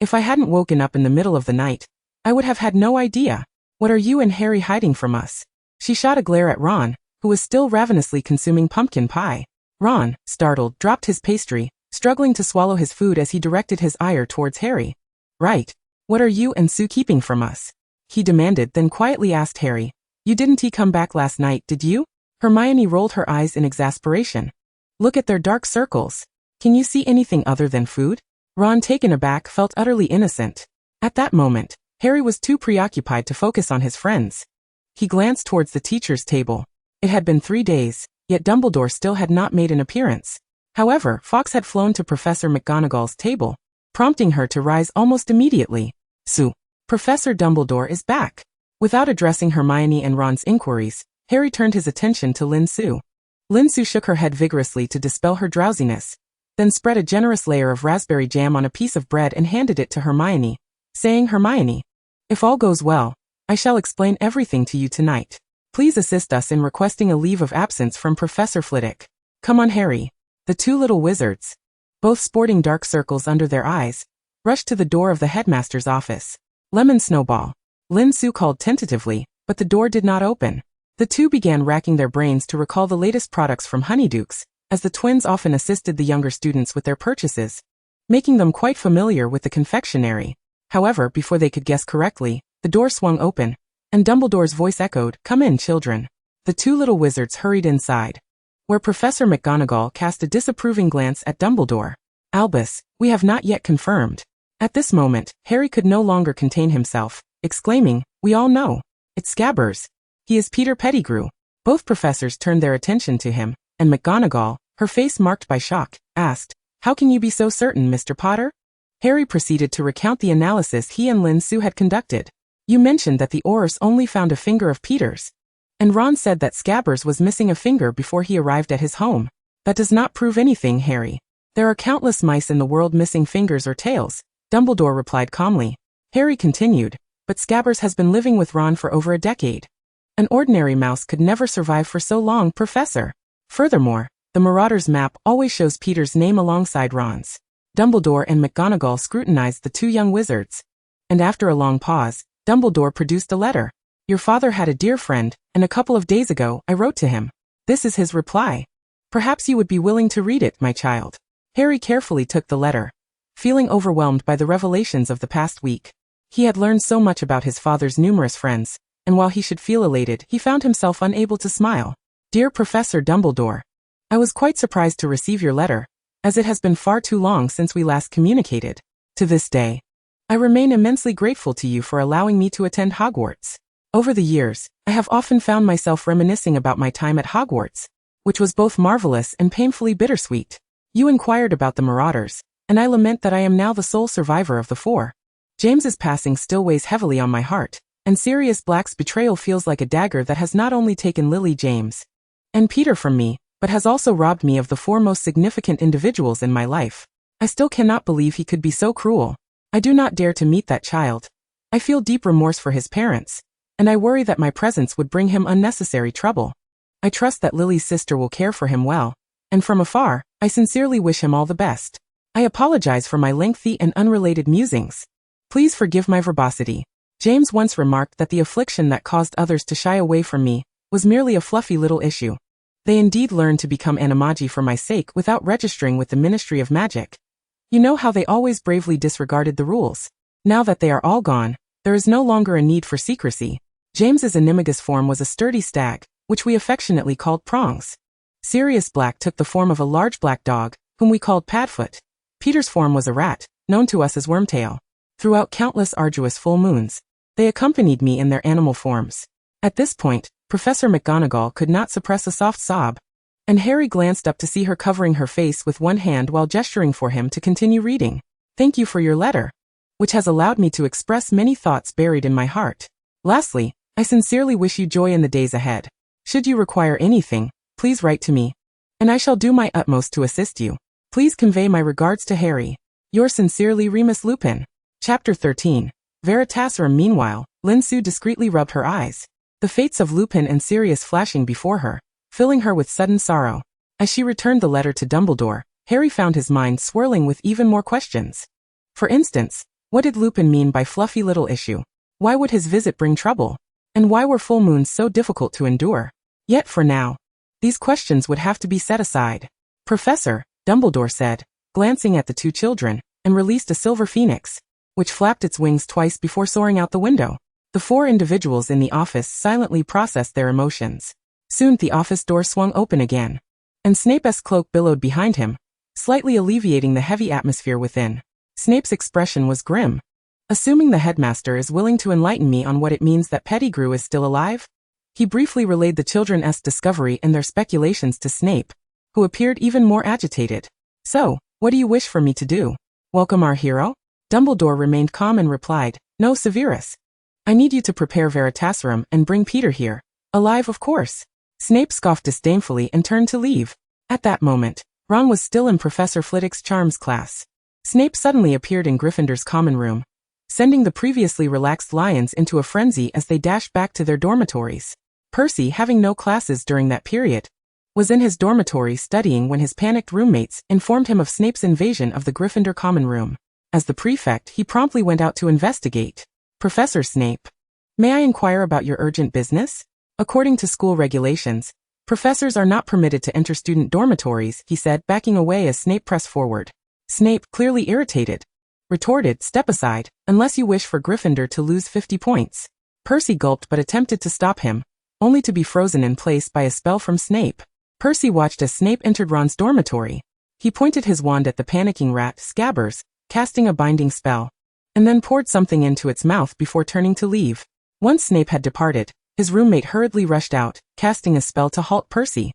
If I hadn't woken up in the middle of the night, I would have had no idea. What are you and Harry hiding from us? She shot a glare at Ron, who was still ravenously consuming pumpkin pie. Ron, startled, dropped his pastry, struggling to swallow his food as he directed his ire towards Harry. Right. What are you and Su keeping from us? He demanded, then quietly asked Harry, You didn't come back last night, did you? Hermione rolled her eyes in exasperation. Look at their dark circles. Can you see anything other than food? Ron, taken aback, felt utterly innocent. At that moment, Harry was too preoccupied to focus on his friends. He glanced towards the teacher's table. It had been 3 days, yet Dumbledore still had not made an appearance. However, Fawkes had flown to Professor McGonagall's table, prompting her to rise almost immediately. Su, Professor Dumbledore is back. Without addressing Hermione and Ron's inquiries, Harry turned his attention to Lin Su. Lin Su shook her head vigorously to dispel her drowsiness, then spread a generous layer of raspberry jam on a piece of bread and handed it to Hermione, saying, Hermione, if all goes well, I shall explain everything to you tonight. Please assist us in requesting a leave of absence from Professor Flitwick. Come on, Harry. The 2 little wizards, both sporting dark circles under their eyes, rushed to the door of the headmaster's office. Lemon Snowball. Lin Su called tentatively, but the door did not open. The 2 began racking their brains to recall the latest products from Honeydukes, as the twins often assisted the younger students with their purchases, making them quite familiar with the confectionery. However, before they could guess correctly, the door swung open, and Dumbledore's voice echoed, Come in, children. The 2 little wizards hurried inside, where Professor McGonagall cast a disapproving glance at Dumbledore. Albus, we have not yet confirmed. At this moment, Harry could no longer contain himself, exclaiming, We all know. It's Scabbers. He is Peter Pettigrew. Both professors turned their attention to him, and McGonagall, her face marked by shock, asked, How can you be so certain, Mr. Potter? Harry proceeded to recount the analysis he and Lin Su had conducted. You mentioned that the Aurors only found a finger of Peter's, and Ron said that Scabbers was missing a finger before he arrived at his home. That does not prove anything, Harry. There are countless mice in the world missing fingers or tails, Dumbledore replied calmly. Harry continued, but Scabbers has been living with Ron for over a decade. An ordinary mouse could never survive for so long, Professor. Furthermore, the Marauder's map always shows Peter's name alongside Ron's. Dumbledore and McGonagall scrutinized the two young wizards. And after a long pause, Dumbledore produced a letter. Your father had a dear friend, and a couple of days ago I wrote to him. This is his reply. Perhaps you would be willing to read it, my child. Harry carefully took the letter, feeling overwhelmed by the revelations of the past week. He had learned so much about his father's numerous friends, and while he should feel elated, he found himself unable to smile. Dear Professor Dumbledore, I was quite surprised to receive your letter, as it has been far too long since we last communicated. To this day, I remain immensely grateful to you for allowing me to attend Hogwarts. Over the years, I have often found myself reminiscing about my time at Hogwarts, which was both marvelous and painfully bittersweet. You inquired about the Marauders, and I lament that I am now the sole survivor of the four. James's passing still weighs heavily on my heart, and Sirius Black's betrayal feels like a dagger that has not only taken Lily, James, and Peter from me, but has also robbed me of the four most significant individuals in my life. I still cannot believe he could be so cruel. I do not dare to meet that child. I feel deep remorse for his parents, and I worry that my presence would bring him unnecessary trouble. I trust that Lily's sister will care for him well, and from afar, I sincerely wish him all the best. I apologize for my lengthy and unrelated musings. Please forgive my verbosity. James once remarked that the affliction that caused others to shy away from me was merely a fluffy little issue. They indeed learned to become animagi for my sake without registering with the Ministry of Magic. You know how they always bravely disregarded the rules. Now that they are all gone, there is no longer a need for secrecy. James's animagus form was a sturdy stag, which we affectionately called Prongs. Sirius Black took the form of a large black dog, whom we called Padfoot. Peter's form was a rat, known to us as Wormtail. Throughout countless arduous full moons, they accompanied me in their animal forms. At this point, Professor McGonagall could not suppress a soft sob, and Harry glanced up to see her covering her face with one hand while gesturing for him to continue reading. Thank you for your letter, which has allowed me to express many thoughts buried in my heart. Lastly, I sincerely wish you joy in the days ahead. Should you require anything, please write to me, and I shall do my utmost to assist you. Please convey my regards to Harry. Yours sincerely, Remus Lupin. Chapter 13. Veritaserum. Meanwhile, Lin Su discreetly rubbed her eyes, the fates of Lupin and Sirius flashing before her, filling her with sudden sorrow. As she returned the letter to Dumbledore, Harry found his mind swirling with even more questions. For instance, what did Lupin mean by fluffy little issue? Why would his visit bring trouble? And why were full moons so difficult to endure? Yet for now, these questions would have to be set aside. Professor, Dumbledore said, glancing at the two children, and released a silver phoenix, which flapped its wings twice before soaring out the window. The four individuals in the office silently processed their emotions. Soon the office door swung open again, and Snape's cloak billowed behind him, slightly alleviating the heavy atmosphere within. Snape's expression was grim. Assuming the headmaster is willing to enlighten me on what it means that Pettigrew is still alive? He briefly relayed the children's discovery and their speculations to Snape, who appeared even more agitated. So, what do you wish for me to do? Welcome our hero? Dumbledore remained calm and replied, No, Severus. I need you to prepare Veritaserum and bring Peter here. Alive, of course. Snape scoffed disdainfully and turned to leave. At that moment, Ron was still in Professor Flitwick's charms class. Snape suddenly appeared in Gryffindor's common room, sending the previously relaxed lions into a frenzy as they dashed back to their dormitories. Percy, having no classes during that period, was in his dormitory studying when his panicked roommates informed him of Snape's invasion of the Gryffindor common room. As the prefect, he promptly went out to investigate. Professor Snape, may I inquire about your urgent business? According to school regulations, professors are not permitted to enter student dormitories, he said, backing away as Snape pressed forward. Snape, clearly irritated, retorted, Step aside, unless you wish for Gryffindor to lose 50 points. Percy gulped but attempted to stop him, only to be frozen in place by a spell from Snape. Percy watched as Snape entered Ron's dormitory. He pointed his wand at the panicking rat, Scabbers, casting a binding spell, and then poured something into its mouth before turning to leave. Once Snape had departed, his roommate hurriedly rushed out, casting a spell to halt Percy,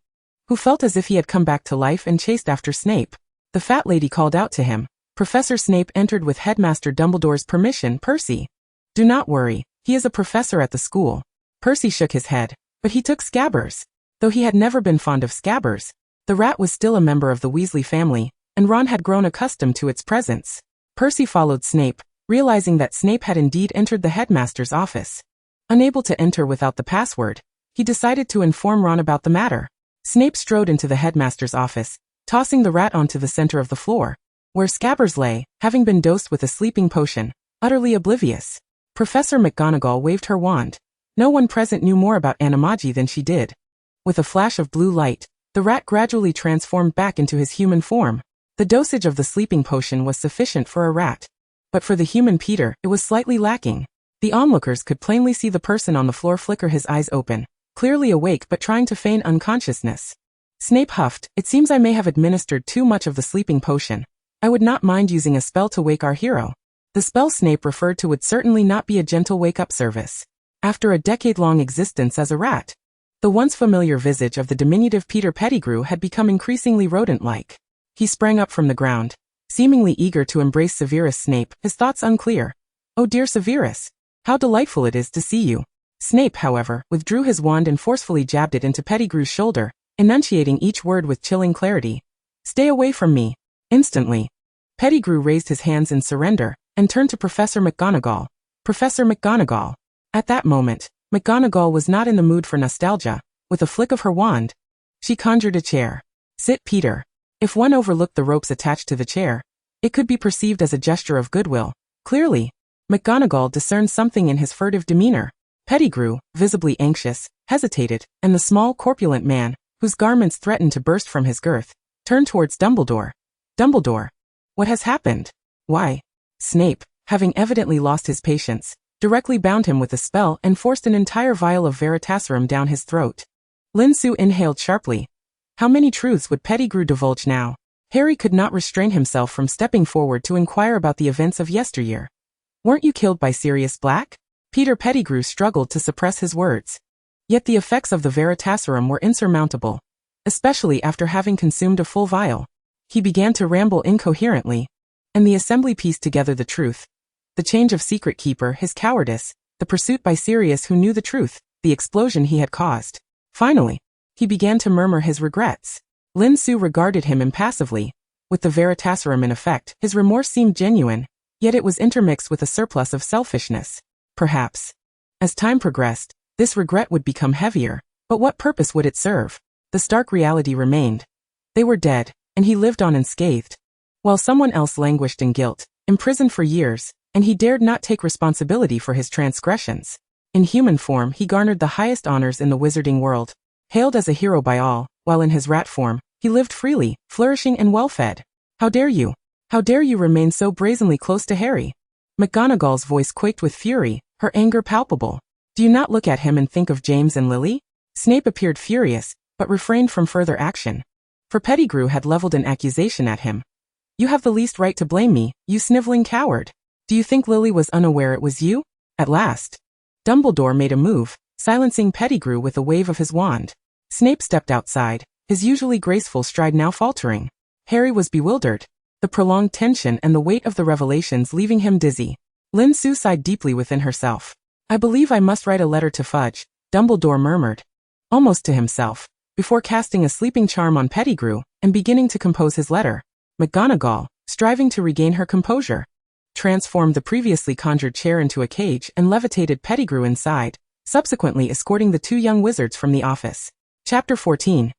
who felt as if he had come back to life and chased after Snape. The fat lady called out to him. Professor Snape entered with Headmaster Dumbledore's permission. Percy, do not worry, he is a professor at the school. Percy shook his head, but he took Scabbers. Though he had never been fond of Scabbers, the rat was still a member of the Weasley family, and Ron had grown accustomed to its presence. Percy followed Snape, realizing that Snape had indeed entered the headmaster's office. Unable to enter without the password, he decided to inform Ron about the matter. Snape strode into the headmaster's office, tossing the rat onto the center of the floor, where Scabbers lay, having been dosed with a sleeping potion, utterly oblivious. Professor McGonagall waved her wand. No one present knew more about animagi than she did. With a flash of blue light, the rat gradually transformed back into his human form. The dosage of the sleeping potion was sufficient for a rat. But for the human Peter, it was slightly lacking. The onlookers could plainly see the person on the floor flicker his eyes open, clearly awake but trying to feign unconsciousness. Snape huffed, "It seems I may have administered too much of the sleeping potion. I would not mind using a spell to wake our hero." The spell Snape referred to would certainly not be a gentle wake-up service. After a decade-long existence as a rat, the once familiar visage of the diminutive Peter Pettigrew had become increasingly rodent-like. He sprang up from the ground, seemingly eager to embrace Severus Snape, his thoughts unclear. "Oh dear Severus, how delightful it is to see you." Snape, however, withdrew his wand and forcefully jabbed it into Pettigrew's shoulder, enunciating each word with chilling clarity. "Stay away from me." Instantly, Pettigrew raised his hands in surrender, and turned to Professor McGonagall. "Professor McGonagall." At that moment, McGonagall was not in the mood for nostalgia. With a flick of her wand, she conjured a chair. "Sit, Peter." If one overlooked the ropes attached to the chair, it could be perceived as a gesture of goodwill. Clearly, McGonagall discerned something in his furtive demeanor. Pettigrew, visibly anxious, hesitated, and the small, corpulent man, whose garments threatened to burst from his girth, turned towards Dumbledore. "Dumbledore, what has happened?" "Why?" Snape, having evidently lost his patience, directly bound him with a spell and forced an entire vial of Veritaserum down his throat. Lin Su inhaled sharply. How many truths would Pettigrew divulge now? Harry could not restrain himself from stepping forward to inquire about the events of yesteryear. "Weren't you killed by Sirius Black?" Peter Pettigrew struggled to suppress his words. Yet the effects of the Veritaserum were insurmountable, especially after having consumed a full vial. He began to ramble incoherently, and the assembly pieced together the truth. The change of secret keeper, his cowardice, the pursuit by Sirius who knew the truth, the explosion he had caused. Finally, he began to murmur his regrets. Lin Su regarded him impassively. With the Veritaserum in effect, his remorse seemed genuine, yet it was intermixed with a surplus of selfishness. Perhaps, as time progressed, this regret would become heavier, but what purpose would it serve? The stark reality remained. They were dead, and he lived on unscathed, while someone else languished in guilt, imprisoned for years, and he dared not take responsibility for his transgressions. In human form, he garnered the highest honors in the wizarding world, hailed as a hero by all, while in his rat form, he lived freely, flourishing and well-fed. "How dare you? How dare you remain so brazenly close to Harry?" McGonagall's voice quaked with fury, her anger palpable. "Do you not look at him and think of James and Lily?" Snape appeared furious, but refrained from further action. For Pettigrew had leveled an accusation at him. "You have the least right to blame me, you sniveling coward. Do you think Lily was unaware it was you?" At last, Dumbledore made a move, silencing Pettigrew with a wave of his wand. Snape stepped outside, his usually graceful stride now faltering. Harry was bewildered, the prolonged tension and the weight of the revelations leaving him dizzy. Lin Su sighed deeply within herself. "I believe I must write a letter to Fudge," Dumbledore murmured, almost to himself, before casting a sleeping charm on Pettigrew and beginning to compose his letter. McGonagall, striving to regain her composure, transformed the previously conjured chair into a cage and levitated Pettigrew inside, subsequently escorting the two young wizards from the office. Chapter 14.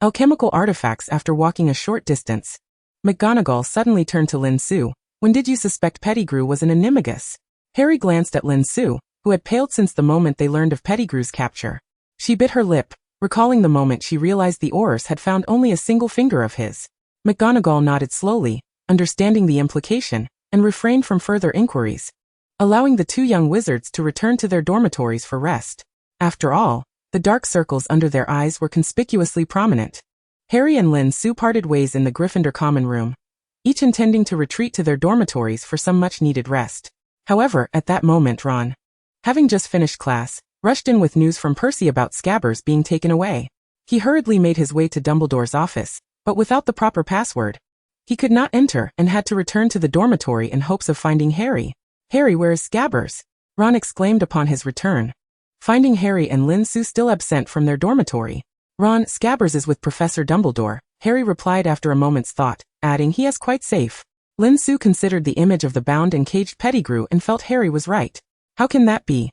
Alchemical Artifacts. After walking a short distance, McGonagall suddenly turned to Lin Su. "When did you suspect Pettigrew was an animagus?" Harry glanced at Lin Su, who had paled since the moment they learned of Pettigrew's capture. She bit her lip, recalling the moment she realized the Aurors had found only a single finger of his. McGonagall nodded slowly, understanding the implication, and refrained from further inquiries, allowing the two young wizards to return to their dormitories for rest. After all, the dark circles under their eyes were conspicuously prominent. Harry and Lin Su parted ways in the Gryffindor common room, each intending to retreat to their dormitories for some much-needed rest. However, at that moment Ron, having just finished class, rushed in with news from Percy about Scabbers being taken away. He hurriedly made his way to Dumbledore's office, but without the proper password. He could not enter and had to return to the dormitory in hopes of finding Harry. "Harry, where is Scabbers?" Ron exclaimed upon his return, finding Harry and Lin Su still absent from their dormitory. "Ron, Scabbers is with Professor Dumbledore," Harry replied after a moment's thought, adding, "He is quite safe." Lin Su considered the image of the bound and caged Pettigrew and felt Harry was right. How can that be?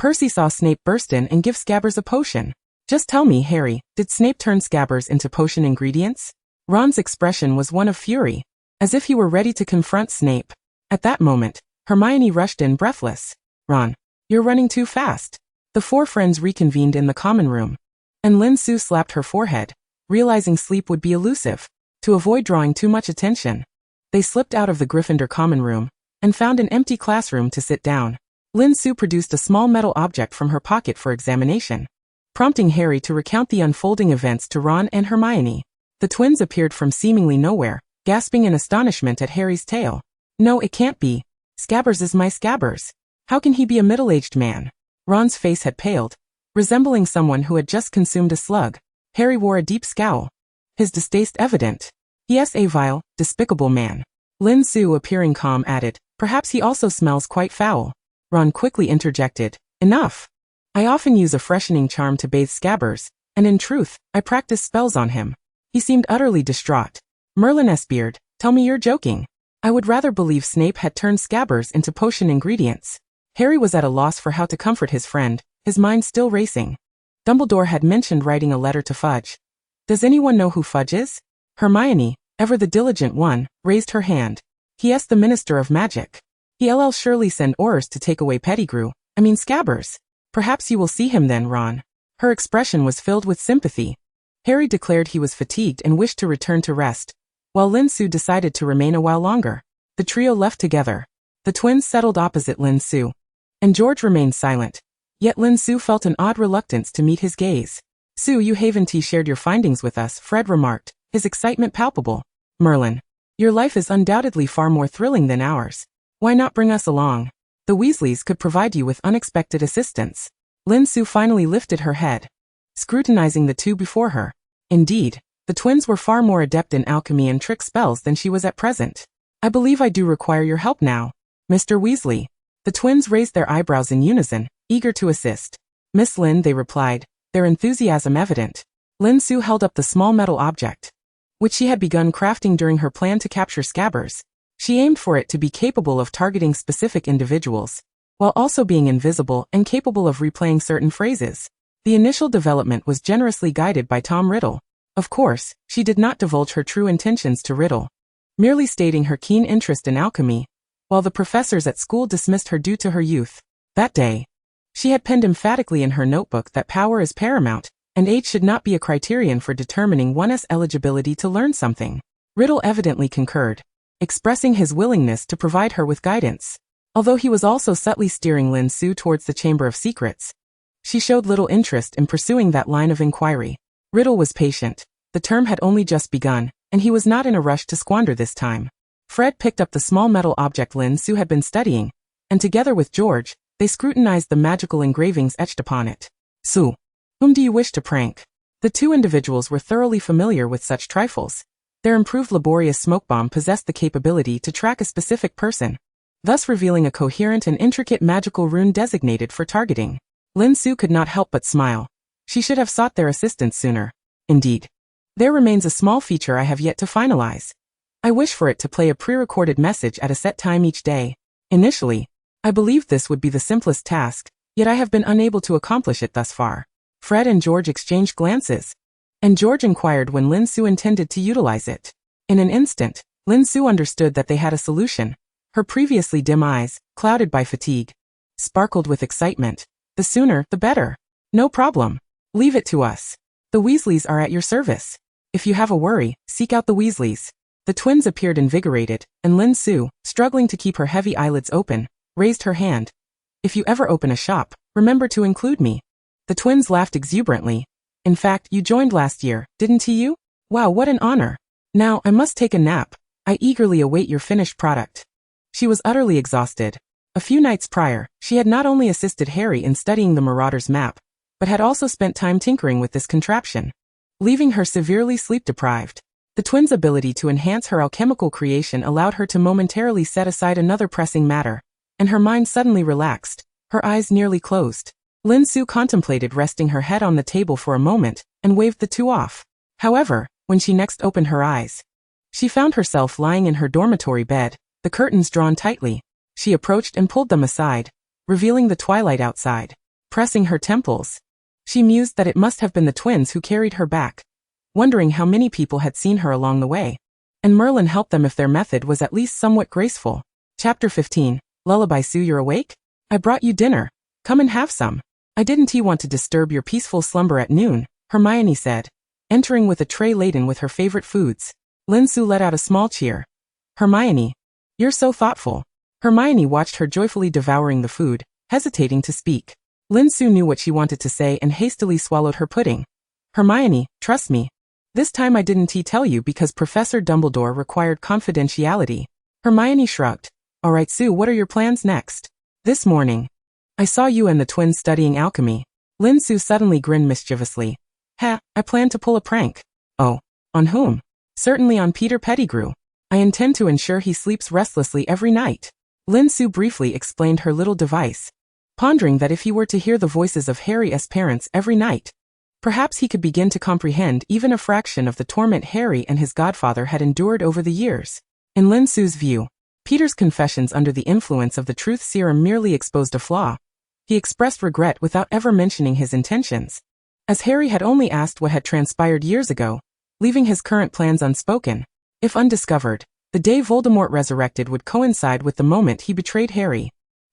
Percy saw Snape burst in and give Scabbers a potion. Just tell me, Harry, did Snape turn Scabbers into potion ingredients? Ron's expression was one of fury, as if he were ready to confront Snape. At that moment, Hermione rushed in breathless. Ron, you're running too fast. The four friends reconvened in the common room, and Lin Su slapped her forehead, realizing sleep would be elusive. To avoid drawing too much attention, they slipped out of the Gryffindor common room and found an empty classroom to sit down. Lin Su produced a small metal object from her pocket for examination, prompting Harry to recount the unfolding events to Ron and Hermione. The twins appeared from seemingly nowhere, gasping in astonishment at Harry's tale. No, it can't be. Scabbers is my Scabbers. How can he be a middle-aged man? Ron's face had paled, resembling someone who had just consumed a slug. Harry wore a deep scowl, his distaste evident. Yes, a vile, despicable man. Lin Su, appearing calm, added, perhaps he also smells quite foul. Ron quickly interjected, enough. I often use a freshening charm to bathe Scabbers, and in truth, I practice spells on him. He seemed utterly distraught. Merlin Esbeard, tell me you're joking. I would rather believe Snape had turned Scabbers into potion ingredients. Harry was at a loss for how to comfort his friend, his mind still racing. Dumbledore had mentioned writing a letter to Fudge. Does anyone know who Fudge is? Hermione, ever the diligent one, raised her hand. He is the Minister of Magic. He'll surely send orders to take away Pettigrew, Scabbers. Perhaps you will see him then, Ron. Her expression was filled with sympathy. Harry declared he was fatigued and wished to return to rest, while Lin Su decided to remain a while longer. The trio left together. The twins settled opposite Lin Su, and George remained silent. Yet Lin Su felt an odd reluctance to meet his gaze. Su, you haven't shared your findings with us, Fred remarked, his excitement palpable. Merlin, your life is undoubtedly far more thrilling than ours. Why not bring us along? The Weasleys could provide you with unexpected assistance. Lin Su finally lifted her head, scrutinizing the two before her. Indeed, the twins were far more adept in alchemy and trick spells than she was at present. I believe I do require your help now, Mr. Weasley. The twins raised their eyebrows in unison, eager to assist. Miss Lin, they replied, their enthusiasm evident. Lin Su held up the small metal object, which she had begun crafting during her plan to capture Scabbers. She aimed for it to be capable of targeting specific individuals, while also being invisible and capable of replaying certain phrases. The initial development was generously guided by Tom Riddle. Of course, she did not divulge her true intentions to Riddle, merely stating her keen interest in alchemy, while the professors at school dismissed her due to her youth. That day, she had penned emphatically in her notebook that power is paramount, and age should not be a criterion for determining one's eligibility to learn something. Riddle evidently concurred, expressing his willingness to provide her with guidance. Although he was also subtly steering Lin Su towards the Chamber of Secrets, she showed little interest in pursuing that line of inquiry. Riddle was patient. The term had only just begun, and he was not in a rush to squander this time. Fred picked up the small metal object Lin Su had been studying, and together with George, they scrutinized the magical engravings etched upon it. Su, whom do you wish to prank? The two individuals were thoroughly familiar with such trifles. Their improved laborious smoke bomb possessed the capability to track a specific person, thus revealing a coherent and intricate magical rune designated for targeting. Lin Su could not help but smile. She should have sought their assistance sooner. Indeed, there remains a small feature I have yet to finalize. I wish for it to play a pre-recorded message at a set time each day. Initially, I believed this would be the simplest task, yet I have been unable to accomplish it thus far. Fred and George exchanged glances, and George inquired when Lin Su intended to utilize it. In an instant, Lin Su understood that they had a solution. Her previously dim eyes, clouded by fatigue, sparkled with excitement. The sooner, the better. No problem. Leave it to us. The Weasleys are at your service. If you have a worry, seek out the Weasleys. The twins appeared invigorated, and Lin Su, struggling to keep her heavy eyelids open, raised her hand. If you ever open a shop, remember to include me. The twins laughed exuberantly. In fact, you joined last year, didn't you? Wow, what an honor. Now, I must take a nap. I eagerly await your finished product. She was utterly exhausted. A few nights prior, she had not only assisted Harry in studying the Marauder's map, but had also spent time tinkering with this contraption, leaving her severely sleep-deprived. The twins' ability to enhance her alchemical creation allowed her to momentarily set aside another pressing matter, and her mind suddenly relaxed, her eyes nearly closed. Lin Su contemplated resting her head on the table for a moment, and waved the two off. However, when she next opened her eyes, she found herself lying in her dormitory bed, the curtains drawn tightly. She approached and pulled them aside, revealing the twilight outside. pressing her temples. She mused that it must have been the twins who carried her back, wondering how many people had seen her along the way. And Merlin helped them if their method was at least somewhat graceful. Chapter 15. Lullaby. Sue, you're awake? I brought you dinner. Come and have some. I didn't want to disturb your peaceful slumber at noon, Hermione said, entering with a tray laden with her favorite foods. Lin Su let out a small cheer. Hermione, you're so thoughtful. Hermione watched her joyfully devouring the food, hesitating to speak. Lin Su knew what she wanted to say and hastily swallowed her pudding. Hermione, trust me. This time I didn't tell you because Professor Dumbledore required confidentiality. Hermione shrugged. All right, Sue, what are your plans next? This morning, I saw you and the twins studying alchemy. Lin Su suddenly grinned mischievously. I plan to pull a prank. Oh, on whom? Certainly on Peter Pettigrew. I intend to ensure he sleeps restlessly every night. Lin Su briefly explained her little device, pondering that if he were to hear the voices of Harry's parents every night, perhaps he could begin to comprehend even a fraction of the torment Harry and his godfather had endured over the years. In Lin Su's view, Peter's confessions under the influence of the truth serum merely exposed a flaw. He expressed regret without ever mentioning his intentions, as Harry had only asked what had transpired years ago, leaving his current plans unspoken. If undiscovered, the day Voldemort resurrected would coincide with the moment he betrayed Harry.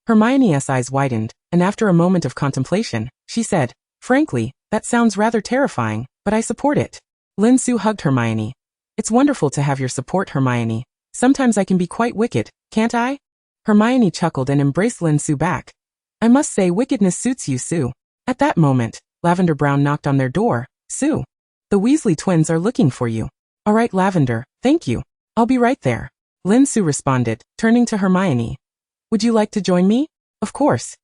Hermione's eyes widened, and after a moment of contemplation, she said, Frankly, that sounds rather terrifying, but I support it. Lin Su hugged Hermione. It's wonderful to have your support, Hermione. Sometimes I can be quite wicked, can't I? Hermione chuckled and embraced Lin Su back. I must say wickedness suits you, Sue. At that moment, Lavender Brown knocked on their door. Sue, the Weasley twins are looking for you. All right, Lavender, thank you. I'll be right there. Lin Su responded, turning to Hermione. Would you like to join me? Of course.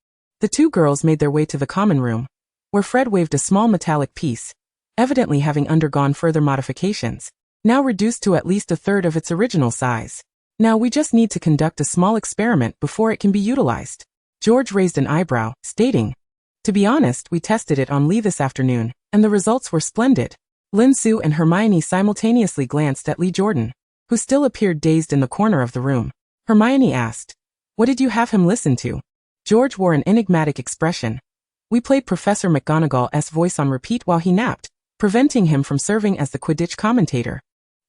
The two girls made their way to the common room, where Fred waved a small metallic piece, evidently having undergone further modifications, now reduced to at least a third of its original size. Now we just need to conduct a small experiment before it can be utilized. George raised an eyebrow, stating, To be honest, we tested it on Lee this afternoon, and the results were splendid. Lin Su and Hermione simultaneously glanced at Lee Jordan, who still appeared dazed in the corner of the room. Hermione asked, What did you have him listen to? George wore an enigmatic expression. We played Professor McGonagall's voice on repeat while he napped, preventing him from serving as the Quidditch commentator.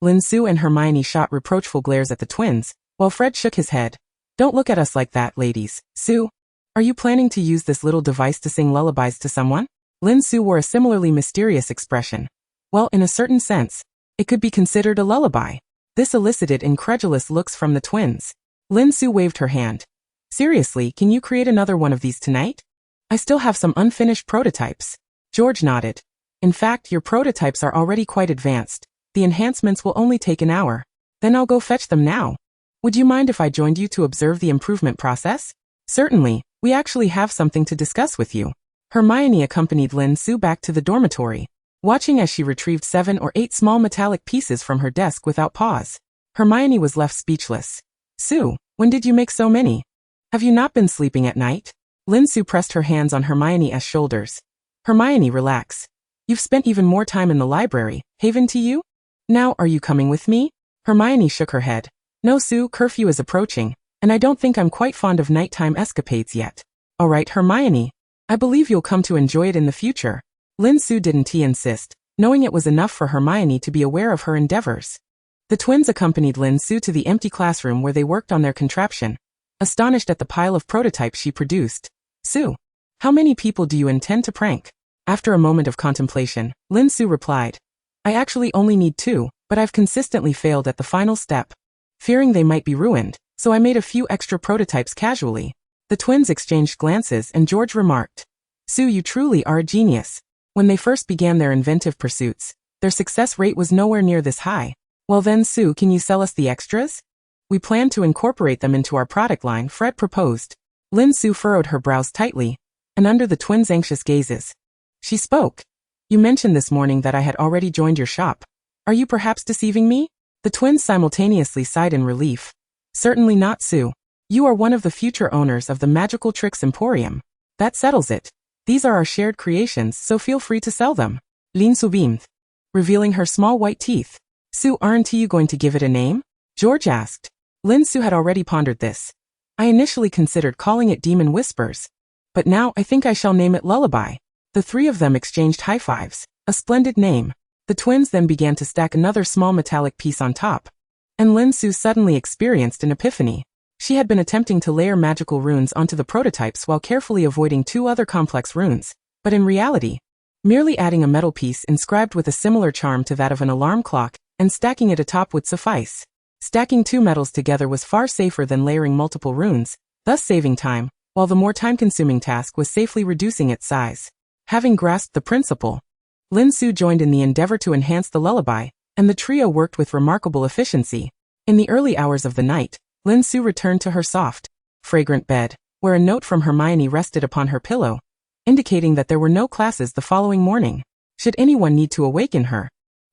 Lin Su and Hermione shot reproachful glares at the twins, while Fred shook his head. Don't look at us like that, ladies. Sue, are you planning to use this little device to sing lullabies to someone? Lin Su wore a similarly mysterious expression. Well, in a certain sense, it could be considered a lullaby. This elicited incredulous looks from the twins. Lin Su waved her hand. Seriously, can you create another one of these tonight? I still have some unfinished prototypes. George nodded. In fact, your prototypes are already quite advanced. The enhancements will only take an hour. Then I'll go fetch them now. Would you mind if I joined you to observe the improvement process? Certainly, we actually have something to discuss with you. Hermione accompanied Lin Su back to the dormitory, watching as she retrieved 7 or 8 small metallic pieces from her desk without pause. Hermione was left speechless. Sue, when did you make so many? Have you not been sleeping at night? Lin Su pressed her hands on Hermione's shoulders. Hermione, relax. You've spent even more time in the library, haven't you? Now, are you coming with me? Hermione shook her head. No, Sue, curfew is approaching, and I don't think I'm quite fond of nighttime escapades yet. All right, Hermione. I believe you'll come to enjoy it in the future. Lin Su didn't insist, knowing it was enough for Hermione to be aware of her endeavors. The twins accompanied Lin Su to the empty classroom where they worked on their contraption, astonished at the pile of prototypes she produced. Sue, how many people do you intend to prank? After a moment of contemplation, Lin Su replied, I actually only need 2, but I've consistently failed at the final step. Fearing they might be ruined, so I made a few extra prototypes casually. The twins exchanged glances and George remarked, Sue, you truly are a genius. When they first began their inventive pursuits, their success rate was nowhere near this high. Well then, Sue, can you sell us the extras? We plan to incorporate them into our product line, Fred proposed. Lin Su furrowed her brows tightly, and under the twins' anxious gazes, she spoke. You mentioned this morning that I had already joined your shop. Are you perhaps deceiving me? The twins simultaneously sighed in relief. Certainly not, Sue. You are one of the future owners of the Magical Tricks Emporium. That settles it. These are our shared creations, so feel free to sell them. Lin Su beamed, revealing her small white teeth. Sue, aren't you going to give it a name? George asked. Lin Su had already pondered this. I initially considered calling it Demon Whispers, But now I think I shall name it Lullaby. The three of them exchanged high fives. A splendid name. The twins then began to stack another small metallic piece on top. And Lin Su suddenly experienced an epiphany. She had been attempting to layer magical runes onto the prototypes while carefully avoiding two other complex runes, but in reality, merely adding a metal piece inscribed with a similar charm to that of an alarm clock and stacking it atop would suffice. Stacking two metals together was far safer than layering multiple runes, thus saving time, while the more time-consuming task was safely reducing its size. Having grasped the principle, Lin Su joined in the endeavor to enhance the lullaby, and the trio worked with remarkable efficiency. In the early hours of the night, Lin Su returned to her soft, fragrant bed, where a note from Hermione rested upon her pillow, indicating that there were no classes the following morning. Should anyone need to awaken her,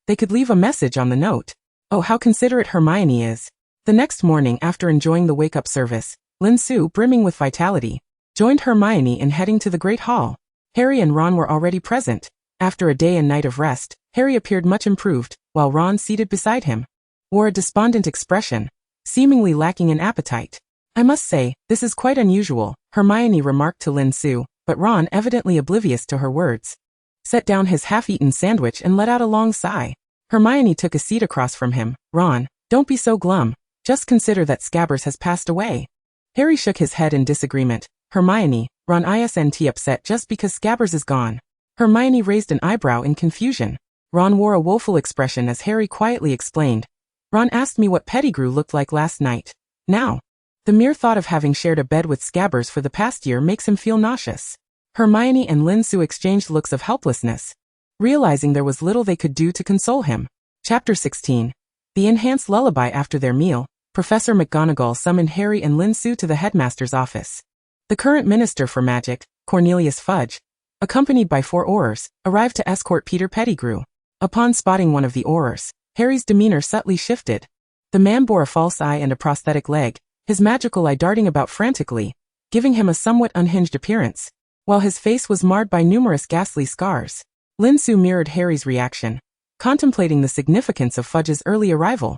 they could leave a message on the note. Oh, how considerate Hermione is. The next morning, after enjoying the wake-up service, Lin Su, brimming with vitality, joined Hermione in heading to the Great Hall. Harry and Ron were already present. After a day and night of rest, Harry appeared much improved, while Ron, seated beside him, wore a despondent expression, seemingly lacking in appetite. I must say, this is quite unusual, Hermione remarked to Lin Su, but Ron, evidently oblivious to her words, set down his half-eaten sandwich and let out a long sigh. Hermione took a seat across from him. Ron, don't be so glum. Just consider that Scabbers has passed away. Harry shook his head in disagreement. Hermione, Ron isn't upset just because Scabbers is gone. Hermione raised an eyebrow in confusion. Ron wore a woeful expression as Harry quietly explained. Ron asked me what Pettigrew looked like last night. Now, the mere thought of having shared a bed with Scabbers for the past year makes him feel nauseous. Hermione and Lin Su exchanged looks of helplessness, realizing there was little they could do to console him. Chapter 16. The Enhanced Lullaby. After their meal, Professor McGonagall summoned Harry and Lin Su to the headmaster's office. The current Minister for Magic, Cornelius Fudge, accompanied by 4 Aurors, arrived to escort Peter Pettigrew. Upon spotting one of the Aurors, Harry's demeanor subtly shifted. The man bore a false eye and a prosthetic leg, his magical eye darting about frantically, giving him a somewhat unhinged appearance, while his face was marred by numerous ghastly scars. Lin Su mirrored Harry's reaction, contemplating the significance of Fudge's early arrival,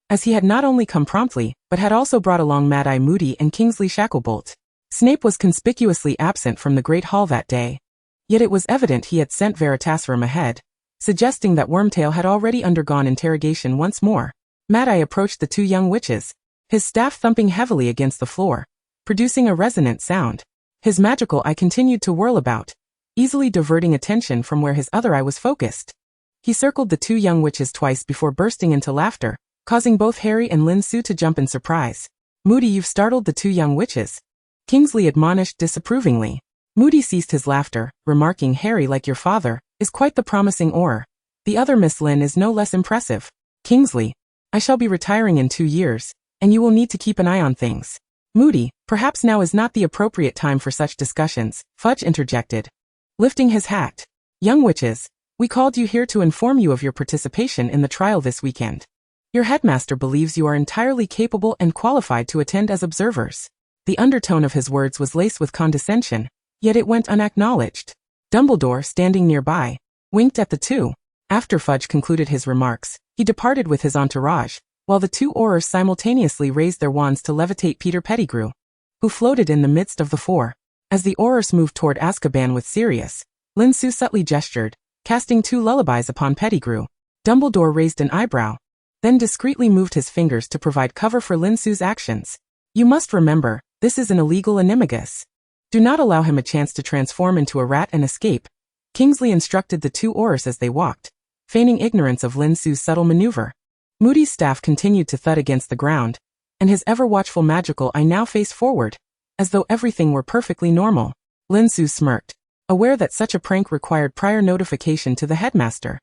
as he had not only come promptly, but had also brought along Mad-Eye Moody and Kingsley Shacklebolt. Snape was conspicuously absent from the Great Hall that day, yet it was evident he had sent Veritasrum ahead, suggesting that Wormtail had already undergone interrogation once more. Mad-Eye approached the 2 young witches, his staff thumping heavily against the floor, producing a resonant sound. His magical eye continued to whirl about, easily diverting attention from where his other eye was focused. He circled the 2 young witches twice before bursting into laughter, causing both Harry and Lin Su to jump in surprise. Moody, you've startled the 2 young witches, Kingsley admonished disapprovingly. Moody ceased his laughter, remarking, Harry, like your father, is quite the promising Auror. The other Miss Lynn is no less impressive. Kingsley, I shall be retiring in 2 years, and you will need to keep an eye on things. Moody, perhaps now is not the appropriate time for such discussions, Fudge interjected, lifting his hat. Young witches, we called you here to inform you of your participation in the trial this weekend. Your headmaster believes you are entirely capable and qualified to attend as observers. The undertone of his words was laced with condescension, yet it went unacknowledged. Dumbledore, standing nearby, winked at the 2. After Fudge concluded his remarks, he departed with his entourage, while the 2 Aurors simultaneously raised their wands to levitate Peter Pettigrew, who floated in the midst of the 4. As the Aurors moved toward Azkaban with Sirius, Lin Su subtly gestured, casting 2 lullabies upon Pettigrew. Dumbledore raised an eyebrow, then discreetly moved his fingers to provide cover for Lin Su's actions. You must remember, this is an illegal animagus. Do not allow him a chance to transform into a rat and escape. Kingsley instructed the 2 Aurors as they walked, feigning ignorance of Lin Su's subtle maneuver. Moody's staff continued to thud against the ground, and his ever-watchful magical eye now faced forward, as though everything were perfectly normal. Lin Su smirked, aware that such a prank required prior notification to the headmaster.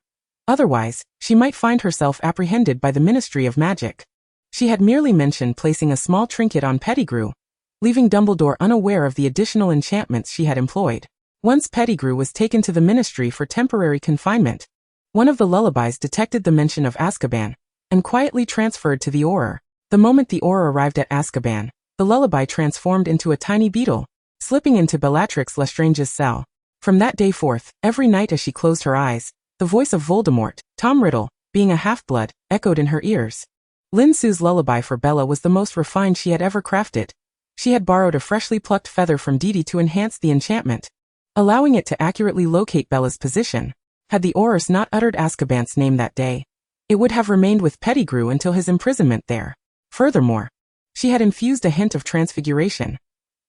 Otherwise, she might find herself apprehended by the Ministry of Magic. She had merely mentioned placing a small trinket on Pettigrew, leaving Dumbledore unaware of the additional enchantments she had employed. Once Pettigrew was taken to the Ministry for temporary confinement, one of the lullabies detected the mention of Azkaban, and quietly transferred to the Auror. The moment the Auror arrived at Azkaban, the lullaby transformed into a tiny beetle, slipping into Bellatrix Lestrange's cell. From that day forth, every night as she closed her eyes, the voice of Voldemort, Tom Riddle, being a half-blood, echoed in her ears. Lin Su's lullaby for Bella was the most refined she had ever crafted. She had borrowed a freshly plucked feather from Didi to enhance the enchantment, allowing it to accurately locate Bella's position. Had the Aurors not uttered Azkaban's name that day, it would have remained with Pettigrew until his imprisonment there. Furthermore, she had infused a hint of transfiguration.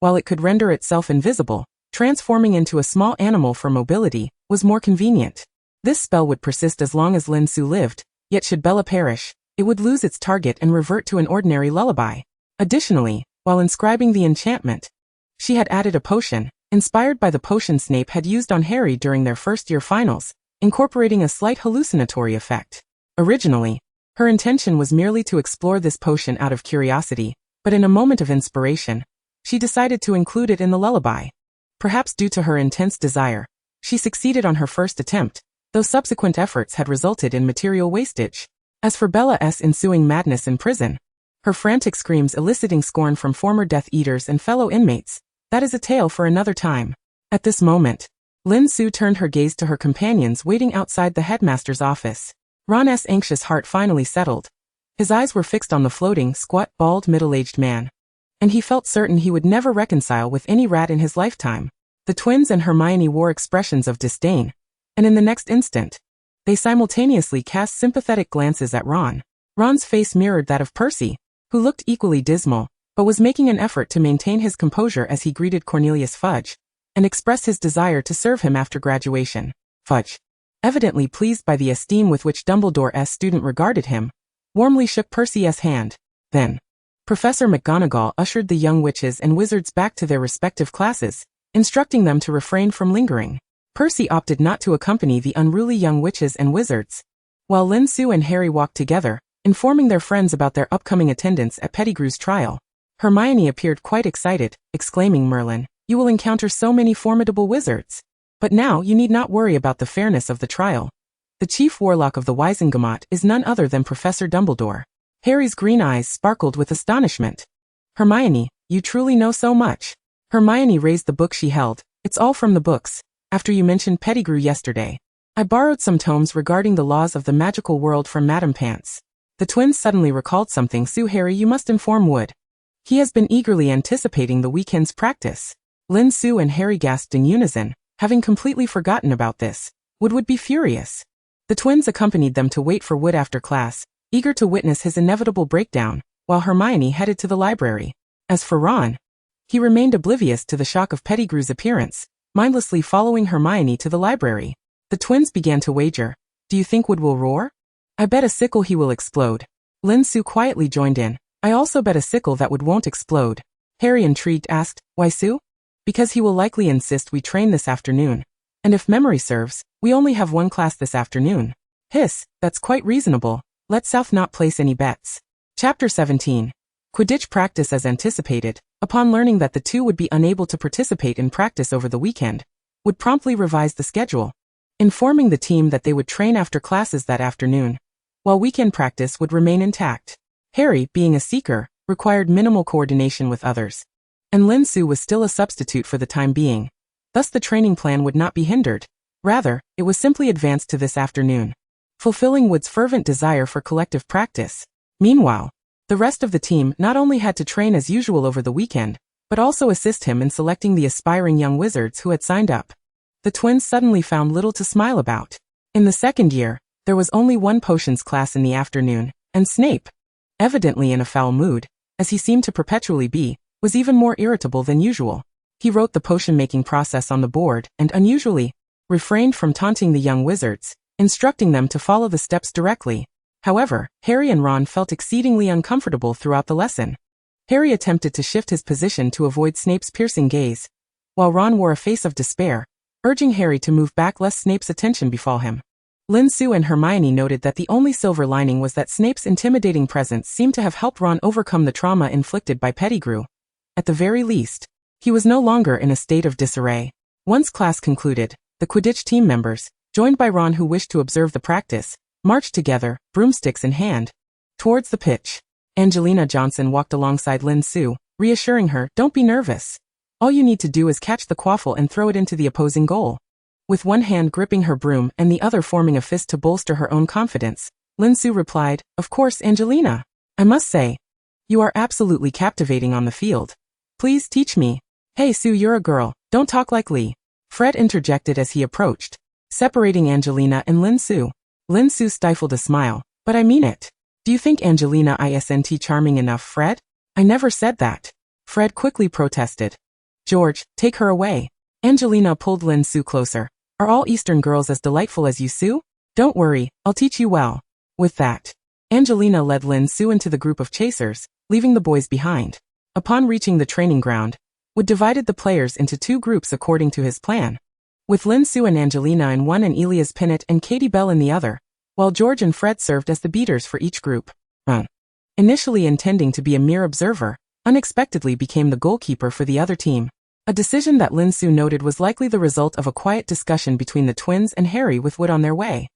While it could render itself invisible, transforming into a small animal for mobility was more convenient. This spell would persist as long as Lin Su lived, yet should Bella perish, it would lose its target and revert to an ordinary lullaby. Additionally, while inscribing the enchantment, she had added a potion, inspired by the potion Snape had used on Harry during their first-year finals, incorporating a slight hallucinatory effect. Originally, her intention was merely to explore this potion out of curiosity, but in a moment of inspiration, she decided to include it in the lullaby. Perhaps due to her intense desire, she succeeded on her first attempt, though subsequent efforts had resulted in material wastage. As for Bella's ensuing madness in prison, her frantic screams eliciting scorn from former Death Eaters and fellow inmates, that is a tale for another time. At this moment, Lin Su turned her gaze to her companions waiting outside the headmaster's office. Ron's anxious heart finally settled. His eyes were fixed on the floating, squat, bald, middle-aged man, and he felt certain he would never reconcile with any rat in his lifetime. The twins and Hermione wore expressions of disdain, and in the next instant, they simultaneously cast sympathetic glances at Ron. Ron's face mirrored that of Percy, who looked equally dismal, but was making an effort to maintain his composure as he greeted Cornelius Fudge, and expressed his desire to serve him after graduation. Fudge, evidently pleased by the esteem with which Dumbledore's student regarded him, warmly shook Percy's hand. Then, Professor McGonagall ushered the young witches and wizards back to their respective classes, instructing them to refrain from lingering. Percy opted not to accompany the unruly young witches and wizards, while Lin Su and Harry walked together, informing their friends about their upcoming attendance at Pettigrew's trial. Hermione appeared quite excited, exclaiming, "Merlin, you will encounter so many formidable wizards. But now you need not worry about the fairness of the trial. The chief warlock of the Wisengamot is none other than Professor Dumbledore." Harry's green eyes sparkled with astonishment. "Hermione, you truly know so much." Hermione raised the book she held. "It's all from the books. After you mentioned Pettigrew yesterday, I borrowed some tomes regarding the laws of the magical world from Madame Pants." The twins suddenly recalled something. "Harry, you must inform Wood. He has been eagerly anticipating the weekend's practice." Lin Su and Harry gasped in unison, having completely forgotten about this. Wood would be furious. The twins accompanied them to wait for Wood after class, eager to witness his inevitable breakdown, while Hermione headed to the library. As for Ron, he remained oblivious to the shock of Pettigrew's appearance, mindlessly following Hermione to the library. The twins began to wager. "Do you think Wood will roar?" "I bet a sickle he will explode." Lin Su quietly joined in. "I also bet a sickle that Wood won't explode." Harry, intrigued, asked, "Why, Sue?" "Because he will likely insist we train this afternoon. And if memory serves, we only have one class this afternoon." "Hiss, that's quite reasonable. Let South not place any bets." Chapter 17. Quidditch practice. As anticipated, upon learning that the two would be unable to participate in practice over the weekend, Wood promptly revised the schedule, informing the team that they would train after classes that afternoon, while weekend practice would remain intact. Harry, being a seeker, required minimal coordination with others, and Lin Su was still a substitute for the time being. Thus the training plan would not be hindered. Rather, it was simply advanced to this afternoon, fulfilling Wood's fervent desire for collective practice. Meanwhile, the rest of the team not only had to train as usual over the weekend, but also assist him in selecting the aspiring young wizards who had signed up. The twins suddenly found little to smile about. In the second year, there was only one potions class in the afternoon, and Snape, evidently in a foul mood, as he seemed to perpetually be, was even more irritable than usual. He wrote the potion-making process on the board and unusually refrained from taunting the young wizards, instructing them to follow the steps directly. However, Harry and Ron felt exceedingly uncomfortable throughout the lesson. Harry attempted to shift his position to avoid Snape's piercing gaze, while Ron wore a face of despair, urging Harry to move back lest Snape's attention befall him. Lin Su and Hermione noted that the only silver lining was that Snape's intimidating presence seemed to have helped Ron overcome the trauma inflicted by Pettigrew. At the very least, he was no longer in a state of disarray. Once class concluded, the Quidditch team members, joined by Ron who wished to observe the practice, marched together, broomsticks in hand, towards the pitch. Angelina Johnson walked alongside Lin Su, reassuring her, "Don't be nervous. All you need to do is catch the quaffle and throw it into the opposing goal." With one hand gripping her broom and the other forming a fist to bolster her own confidence, Lin Su replied, "Of course, Angelina. I must say, you are absolutely captivating on the field." Please teach me. Hey Sue, you're a girl, don't talk like Lee. Fred interjected as he approached, separating Angelina and Lin Su. Lin Su stifled a smile. But I mean it. Do you think Angelina isn't charming enough, Fred? I never said that. Fred quickly protested. George, take her away. Angelina pulled Lin Su closer. Are all Eastern girls as delightful as you, Sue? Don't worry, I'll teach you well. With that, Angelina led Lin Su into the group of chasers, leaving the boys behind. Upon reaching the training ground, Wood divided the players into two groups according to his plan, with Lin Su and Angelina in one and Elias Pinnett and Katie Bell in the other, while George and Fred served as the beaters for each group. Initially intending to be a mere observer, unexpectedly became the goalkeeper for the other team. A decision that Lin Su noted was likely the result of a quiet discussion between the twins and Harry with Wood on their way.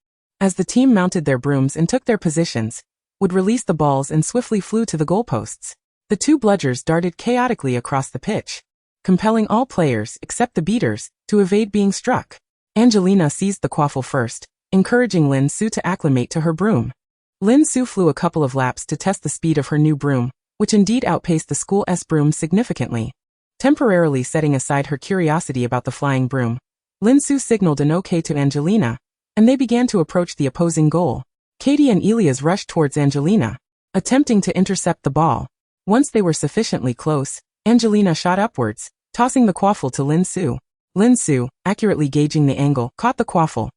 As the team mounted their brooms and took their positions, Wood released the balls and swiftly flew to the goalposts. The two bludgers darted chaotically across the pitch, compelling all players, except the beaters, to evade being struck. Angelina seized the quaffle first, encouraging Lin Su to acclimate to her broom. Lin Su flew a couple of laps to test the speed of her new broom, which indeed outpaced the school's broom significantly. Temporarily setting aside her curiosity about the flying broom, Lin Su signaled an okay to Angelina, and they began to approach the opposing goal. Katie and Elias rushed towards Angelina, attempting to intercept the ball. Once they were sufficiently close, Angelina shot upwards, tossing the quaffle to Lin Su. Lin Su, accurately gauging the angle, caught the quaffle,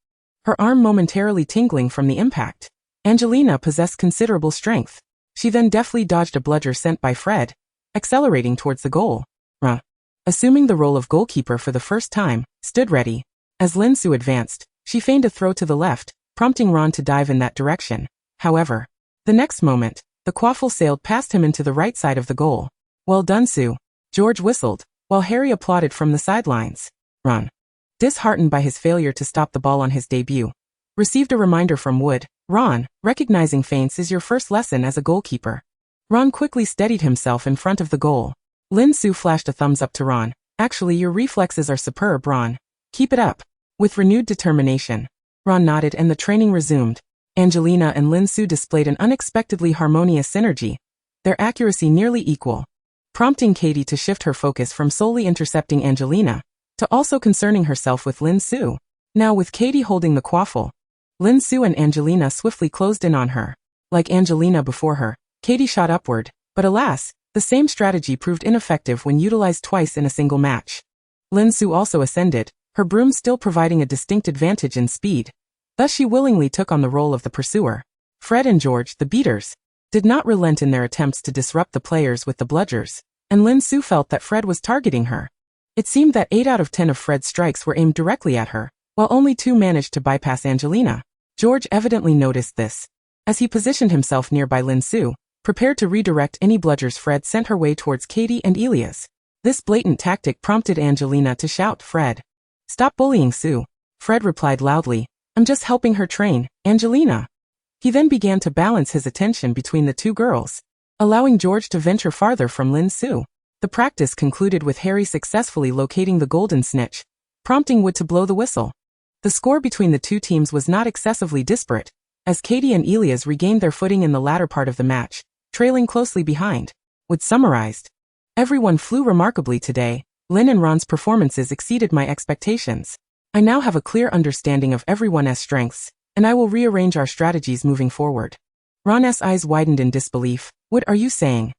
her arm momentarily tingling from the impact. Angelina possessed considerable strength. She then deftly dodged a bludger sent by Fred, accelerating towards the goal. Assuming the role of goalkeeper for the first time, stood ready. As Lin Su advanced, she feigned a throw to the left, prompting Ron to dive in that direction. However, the next moment, the quaffle sailed past him into the right side of the goal. Well done, Sue. George whistled, while Harry applauded from the sidelines. Ron, disheartened by his failure to stop the ball on his debut, received a reminder from Wood. Ron, recognizing feints is your first lesson as a goalkeeper. Ron quickly steadied himself in front of the goal. Lin Su flashed a thumbs up to Ron. Actually, your reflexes are superb, Ron. Keep it up. With renewed determination, Ron nodded and the training resumed. Angelina and Lin Su displayed an unexpectedly harmonious synergy, their accuracy nearly equal, prompting Katie to shift her focus from solely intercepting Angelina to also concerning herself with Lin Su. Now with Katie holding the quaffle, Lin Su and Angelina swiftly closed in on her. Like Angelina before her, Katie shot upward, but alas, the same strategy proved ineffective when utilized twice in a single match. Lin Su also ascended, her broom still providing a distinct advantage in speed. Thus she willingly took on the role of the pursuer. Fred and George, the beaters, did not relent in their attempts to disrupt the players with the bludgers, and Lin Su felt that Fred was targeting her. It seemed that 8 out of 10 of Fred's strikes were aimed directly at her, while only 2 managed to bypass Angelina. George evidently noticed this, as he positioned himself nearby Lin Su, prepared to redirect any bludgers Fred sent her way towards Katie and Elias. This blatant tactic prompted Angelina to shout, Fred, stop bullying Sue. Fred replied loudly, I'm just helping her train, Angelina. He then began to balance his attention between the two girls, allowing George to venture farther from Lin Su. The practice concluded with Harry successfully locating the golden snitch, prompting Wood to blow the whistle. The score between the two teams was not excessively disparate, as Katie and Elias regained their footing in the latter part of the match, trailing closely behind. Wood summarized, everyone flew remarkably today. Lin and Ron's performances exceeded my expectations. I now have a clear understanding of everyone's strengths, and I will rearrange our strategies moving forward. Ron's eyes widened in disbelief. What are you saying?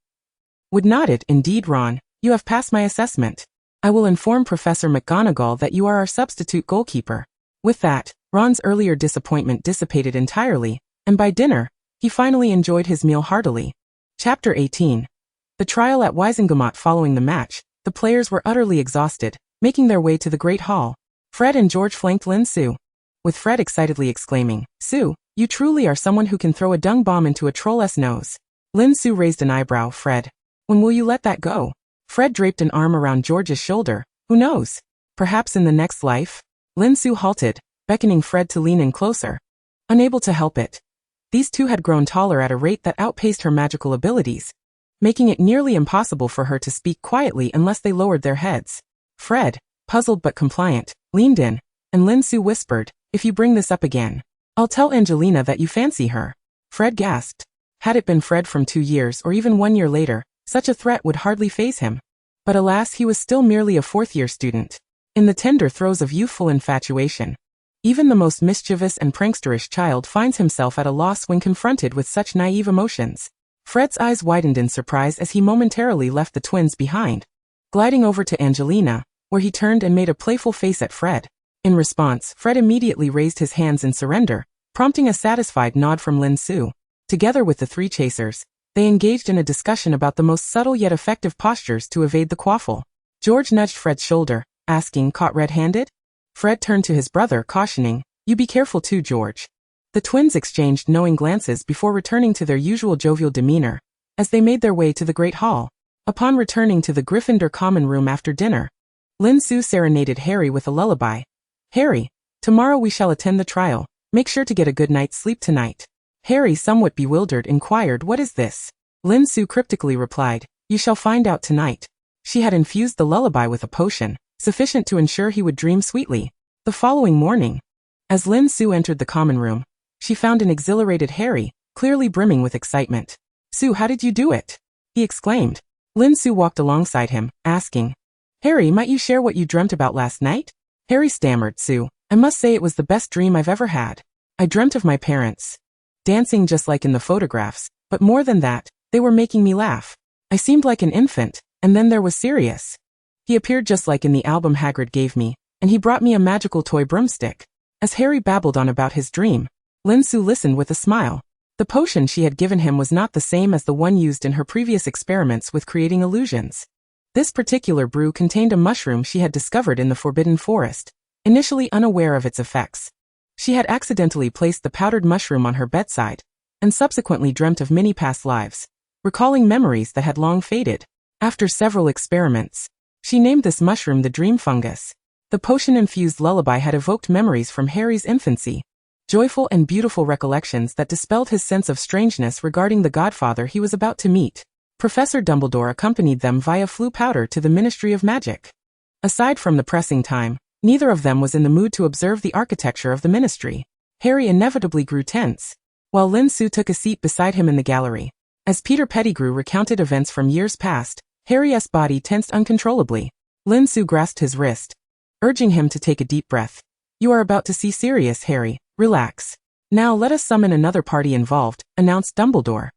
Wood nodded. Indeed, Ron, you have passed my assessment. I will inform Professor McGonagall that you are our substitute goalkeeper. With that, Ron's earlier disappointment dissipated entirely, and by dinner, he finally enjoyed his meal heartily. Chapter 18. The trial at Wisengamot. Following the match, the players were utterly exhausted, making their way to the Great Hall. Fred and George flanked Lin Su, with Fred excitedly exclaiming, Sue, you truly are someone who can throw a dung bomb into a troll's nose. Lin Su raised an eyebrow. Fred, when will you let that go? Fred draped an arm around George's shoulder. Who knows? Perhaps in the next life? Lin Su halted, beckoning Fred to lean in closer. Unable to help it, these two had grown taller at a rate that outpaced her magical abilities, making it nearly impossible for her to speak quietly unless they lowered their heads. Fred, puzzled but compliant, leaned in, and Lin Su whispered, if you bring this up again, I'll tell Angelina that you fancy her. Fred gasped. Had it been Fred from 2 years or even 1 year later, such a threat would hardly faze him. But alas, he was still merely a fourth-year student, in the tender throes of youthful infatuation. Even the most mischievous and pranksterish child finds himself at a loss when confronted with such naive emotions. Fred's eyes widened in surprise as he momentarily left the twins behind, gliding over to Angelina, where he turned and made a playful face at Fred. In response, Fred immediately raised his hands in surrender, prompting a satisfied nod from Lin Su. Together with the three chasers, they engaged in a discussion about the most subtle yet effective postures to evade the quaffle. George nudged Fred's shoulder, asking, "Caught red-handed?" Fred turned to his brother, cautioning, "You be careful too, George." The twins exchanged knowing glances before returning to their usual jovial demeanor, as they made their way to the Great Hall. Upon returning to the Gryffindor common room after dinner, Lin Su serenaded Harry with a lullaby. "Harry, tomorrow we shall attend the trial. Make sure to get a good night's sleep tonight." Harry, somewhat bewildered, inquired, "What is this?" Lin Su cryptically replied, "You shall find out tonight." She had infused the lullaby with a potion, sufficient to ensure he would dream sweetly. The following morning, as Lin Su entered the common room, she found an exhilarated Harry, clearly brimming with excitement. "Su, how did you do it?" he exclaimed. Lin Su walked alongside him, asking, "Harry, might you share what you dreamt about last night?" Harry stammered, "Su, I must say it was the best dream I've ever had. I dreamt of my parents dancing just like in the photographs, but more than that, they were making me laugh. I seemed like an infant, and then there was Sirius. He appeared just like in the album Hagrid gave me, and he brought me a magical toy broomstick." As Harry babbled on about his dream, Lin Su listened with a smile. The potion she had given him was not the same as the one used in her previous experiments with creating illusions. This particular brew contained a mushroom she had discovered in the Forbidden Forest, initially unaware of its effects. She had accidentally placed the powdered mushroom on her bedside, and subsequently dreamt of many past lives, recalling memories that had long faded. After several experiments, she named this mushroom the dream fungus. The potion-infused lullaby had evoked memories from Harry's infancy, joyful and beautiful recollections that dispelled his sense of strangeness regarding the godfather he was about to meet. Professor Dumbledore accompanied them via Floo powder to the Ministry of Magic. Aside from the pressing time, neither of them was in the mood to observe the architecture of the ministry. Harry inevitably grew tense, while Lin Su took a seat beside him in the gallery. As Peter Pettigrew recounted events from years past, Harry's body tensed uncontrollably. Lin Su grasped his wrist, urging him to take a deep breath. "You are about to see Sirius, Harry. Relax. Now let us summon another party involved," announced Dumbledore.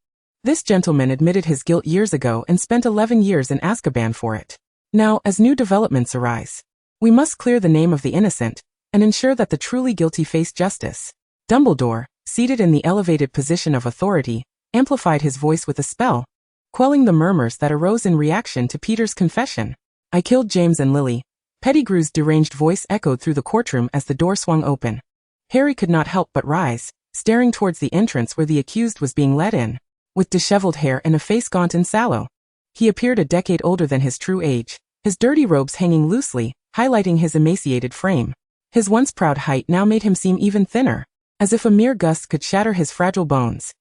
This gentleman admitted his guilt years ago and spent 11 years in Azkaban for it. Now, as new developments arise, we must clear the name of the innocent and ensure that the truly guilty face justice. Dumbledore, seated in the elevated position of authority, amplified his voice with a spell, quelling the murmurs that arose in reaction to Peter's confession. "I killed James and Lily." Pettigrew's deranged voice echoed through the courtroom as the door swung open. Harry could not help but rise, staring towards the entrance where the accused was being led in. With disheveled hair and a face gaunt and sallow, he appeared a decade older than his true age, his dirty robes hanging loosely, highlighting his emaciated frame. His once proud height now made him seem even thinner, as if a mere gust could shatter his fragile bones.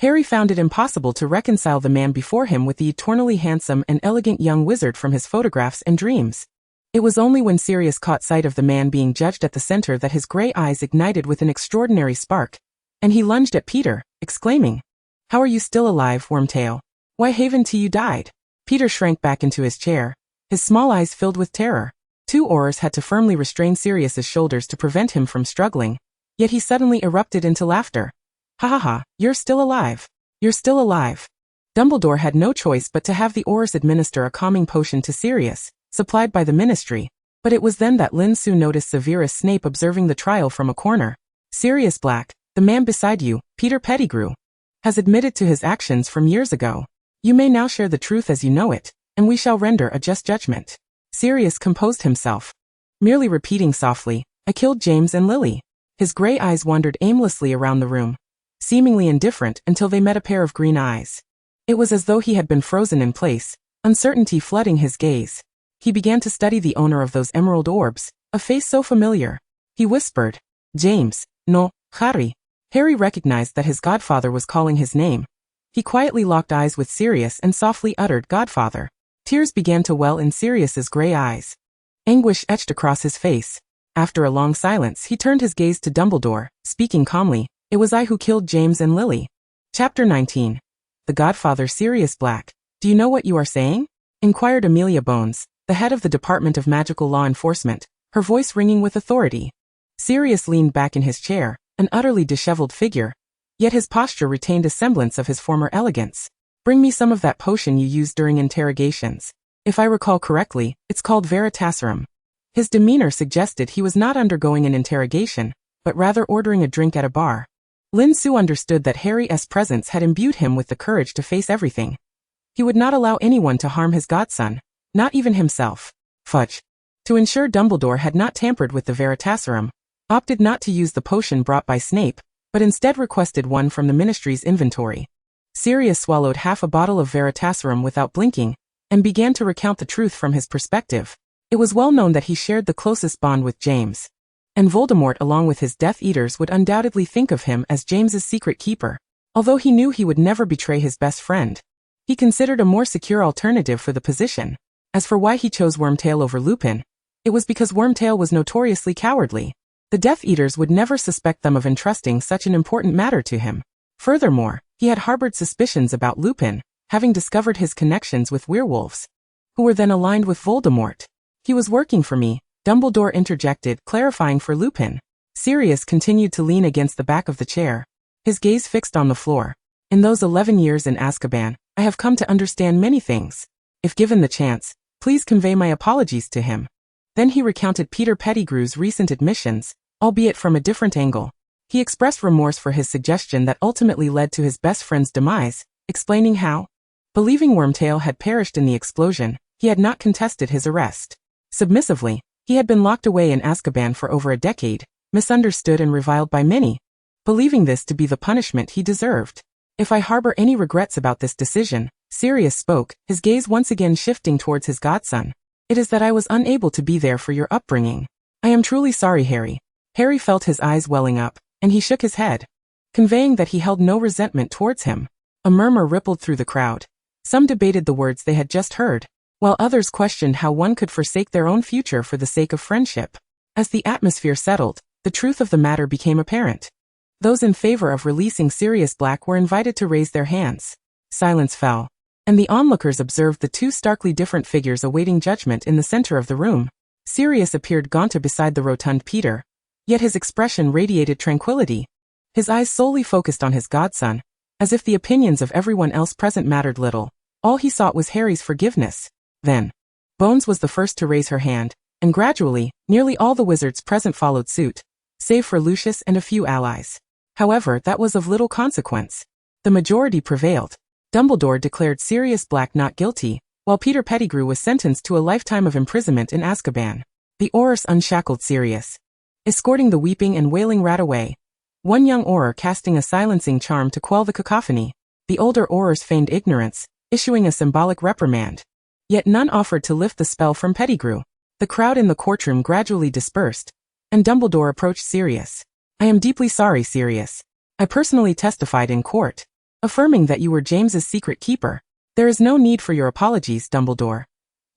Harry found it impossible to reconcile the man before him with the eternally handsome and elegant young wizard from his photographs and dreams. It was only when Sirius caught sight of the man being judged at the center that his gray eyes ignited with an extraordinary spark, and he lunged at Peter, exclaiming, "How are you still alive, Wormtail? Why haven't you died?" Peter shrank back into his chair, his small eyes filled with terror. Two oars had to firmly restrain Sirius's shoulders to prevent him from struggling, yet he suddenly erupted into laughter. "Ha ha ha, you're still alive. You're still alive." Dumbledore had no choice but to have the oars administer a calming potion to Sirius, supplied by the ministry, but it was then that Lin Su noticed Severus Snape observing the trial from a corner. "Sirius Black, the man beside you, Peter Pettigrew, has admitted to his actions from years ago. You may now share the truth as you know it, and we shall render a just judgment." Sirius composed himself, merely repeating softly, "I killed James and Lily." His gray eyes wandered aimlessly around the room, seemingly indifferent until they met a pair of green eyes. It was as though he had been frozen in place, uncertainty flooding his gaze. He began to study the owner of those emerald orbs, a face so familiar. He whispered, "James, no, Harry." Harry recognized that his godfather was calling his name. He quietly locked eyes with Sirius and softly uttered, "Godfather." Tears began to well in Sirius's gray eyes. Anguish etched across his face. After a long silence, he turned his gaze to Dumbledore, speaking calmly, "It was I who killed James and Lily." Chapter 19. The Godfather. Sirius Black. Do you know what you are saying? inquired Amelia Bones, the head of the Department of Magical Law Enforcement, her voice ringing with authority. Sirius leaned back in his chair, an utterly disheveled figure, yet his posture retained a semblance of his former elegance. Bring me some of that potion you used during interrogations. If I recall correctly, it's called Veritaserum. His demeanor suggested he was not undergoing an interrogation, but rather ordering a drink at a bar. Lin Su understood that Harry's presence had imbued him with the courage to face everything. He would not allow anyone to harm his godson, not even himself. Fudge. To ensure Dumbledore had not tampered with the Veritaserum, opted not to use the potion brought by Snape, but instead requested one from the Ministry's inventory. Sirius swallowed half a bottle of Veritaserum without blinking, and began to recount the truth from his perspective. It was well known that he shared the closest bond with James. And Voldemort along with his Death Eaters would undoubtedly think of him as James's secret keeper. Although he knew he would never betray his best friend, he considered a more secure alternative for the position. As for why he chose Wormtail over Lupin, it was because Wormtail was notoriously cowardly. The Death Eaters would never suspect them of entrusting such an important matter to him. Furthermore, he had harbored suspicions about Lupin, having discovered his connections with werewolves, who were then aligned with Voldemort. He was working for me, Dumbledore interjected, clarifying for Lupin. Sirius continued to lean against the back of the chair, his gaze fixed on the floor. In those 11 years in Azkaban, I have come to understand many things. If given the chance, please convey my apologies to him. Then he recounted Peter Pettigrew's recent admissions, albeit from a different angle. He expressed remorse for his suggestion that ultimately led to his best friend's demise, explaining how, believing Wormtail had perished in the explosion, he had not contested his arrest. Submissively, he had been locked away in Azkaban for over a decade, misunderstood and reviled by many, believing this to be the punishment he deserved. If I harbor any regrets about this decision, Sirius spoke, his gaze once again shifting towards his godson, it is that I was unable to be there for your upbringing. I am truly sorry, Harry. Harry felt his eyes welling up, and he shook his head, conveying that he held no resentment towards him. A murmur rippled through the crowd. Some debated the words they had just heard, while others questioned how one could forsake their own future for the sake of friendship. As the atmosphere settled, the truth of the matter became apparent. Those in favor of releasing Sirius Black were invited to raise their hands. Silence fell, and the onlookers observed the two starkly different figures awaiting judgment in the center of the room. Sirius appeared gaunt beside the rotund Peter, yet his expression radiated tranquility. His eyes solely focused on his godson, as if the opinions of everyone else present mattered little. All he sought was Harry's forgiveness. Then, Bones was the first to raise her hand, and gradually, nearly all the wizards present followed suit, save for Lucius and a few allies. However, that was of little consequence. The majority prevailed. Dumbledore declared Sirius Black not guilty, while Peter Pettigrew was sentenced to a lifetime of imprisonment in Azkaban. The Aurors unshackled Sirius, escorting the weeping and wailing rat away, one young Auror casting a silencing charm to quell the cacophony. The older Aurors feigned ignorance, issuing a symbolic reprimand. Yet none offered to lift the spell from Pettigrew. The crowd in the courtroom gradually dispersed, and Dumbledore approached Sirius. I am deeply sorry, Sirius. I personally testified in court, affirming that you were James's secret keeper. There is no need for your apologies, Dumbledore.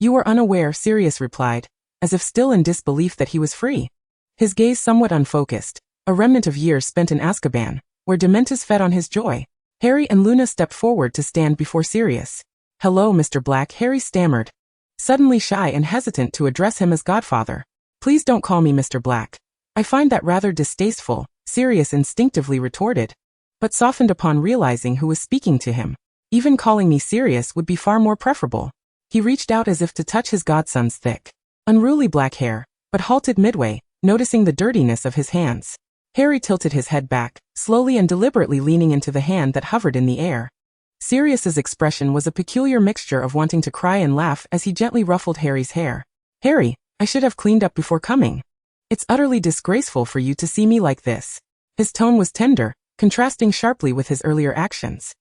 You were unaware, Sirius replied, as if still in disbelief that he was free. His gaze somewhat unfocused, a remnant of years spent in Azkaban, where Dementors fed on his joy. Harry and Luna stepped forward to stand before Sirius. Hello, Mr. Black, Harry stammered, suddenly shy and hesitant to address him as godfather. Please don't call me Mr. Black. I find that rather distasteful, Sirius instinctively retorted, but softened upon realizing who was speaking to him. Even calling me Sirius would be far more preferable. He reached out as if to touch his godson's thick, unruly black hair, but halted midway, noticing the dirtiness of his hands. Harry tilted his head back, slowly and deliberately leaning into the hand that hovered in the air. Sirius's expression was a peculiar mixture of wanting to cry and laugh as he gently ruffled Harry's hair. Harry, I should have cleaned up before coming. It's utterly disgraceful for you to see me like this. His tone was tender, contrasting sharply with his earlier actions.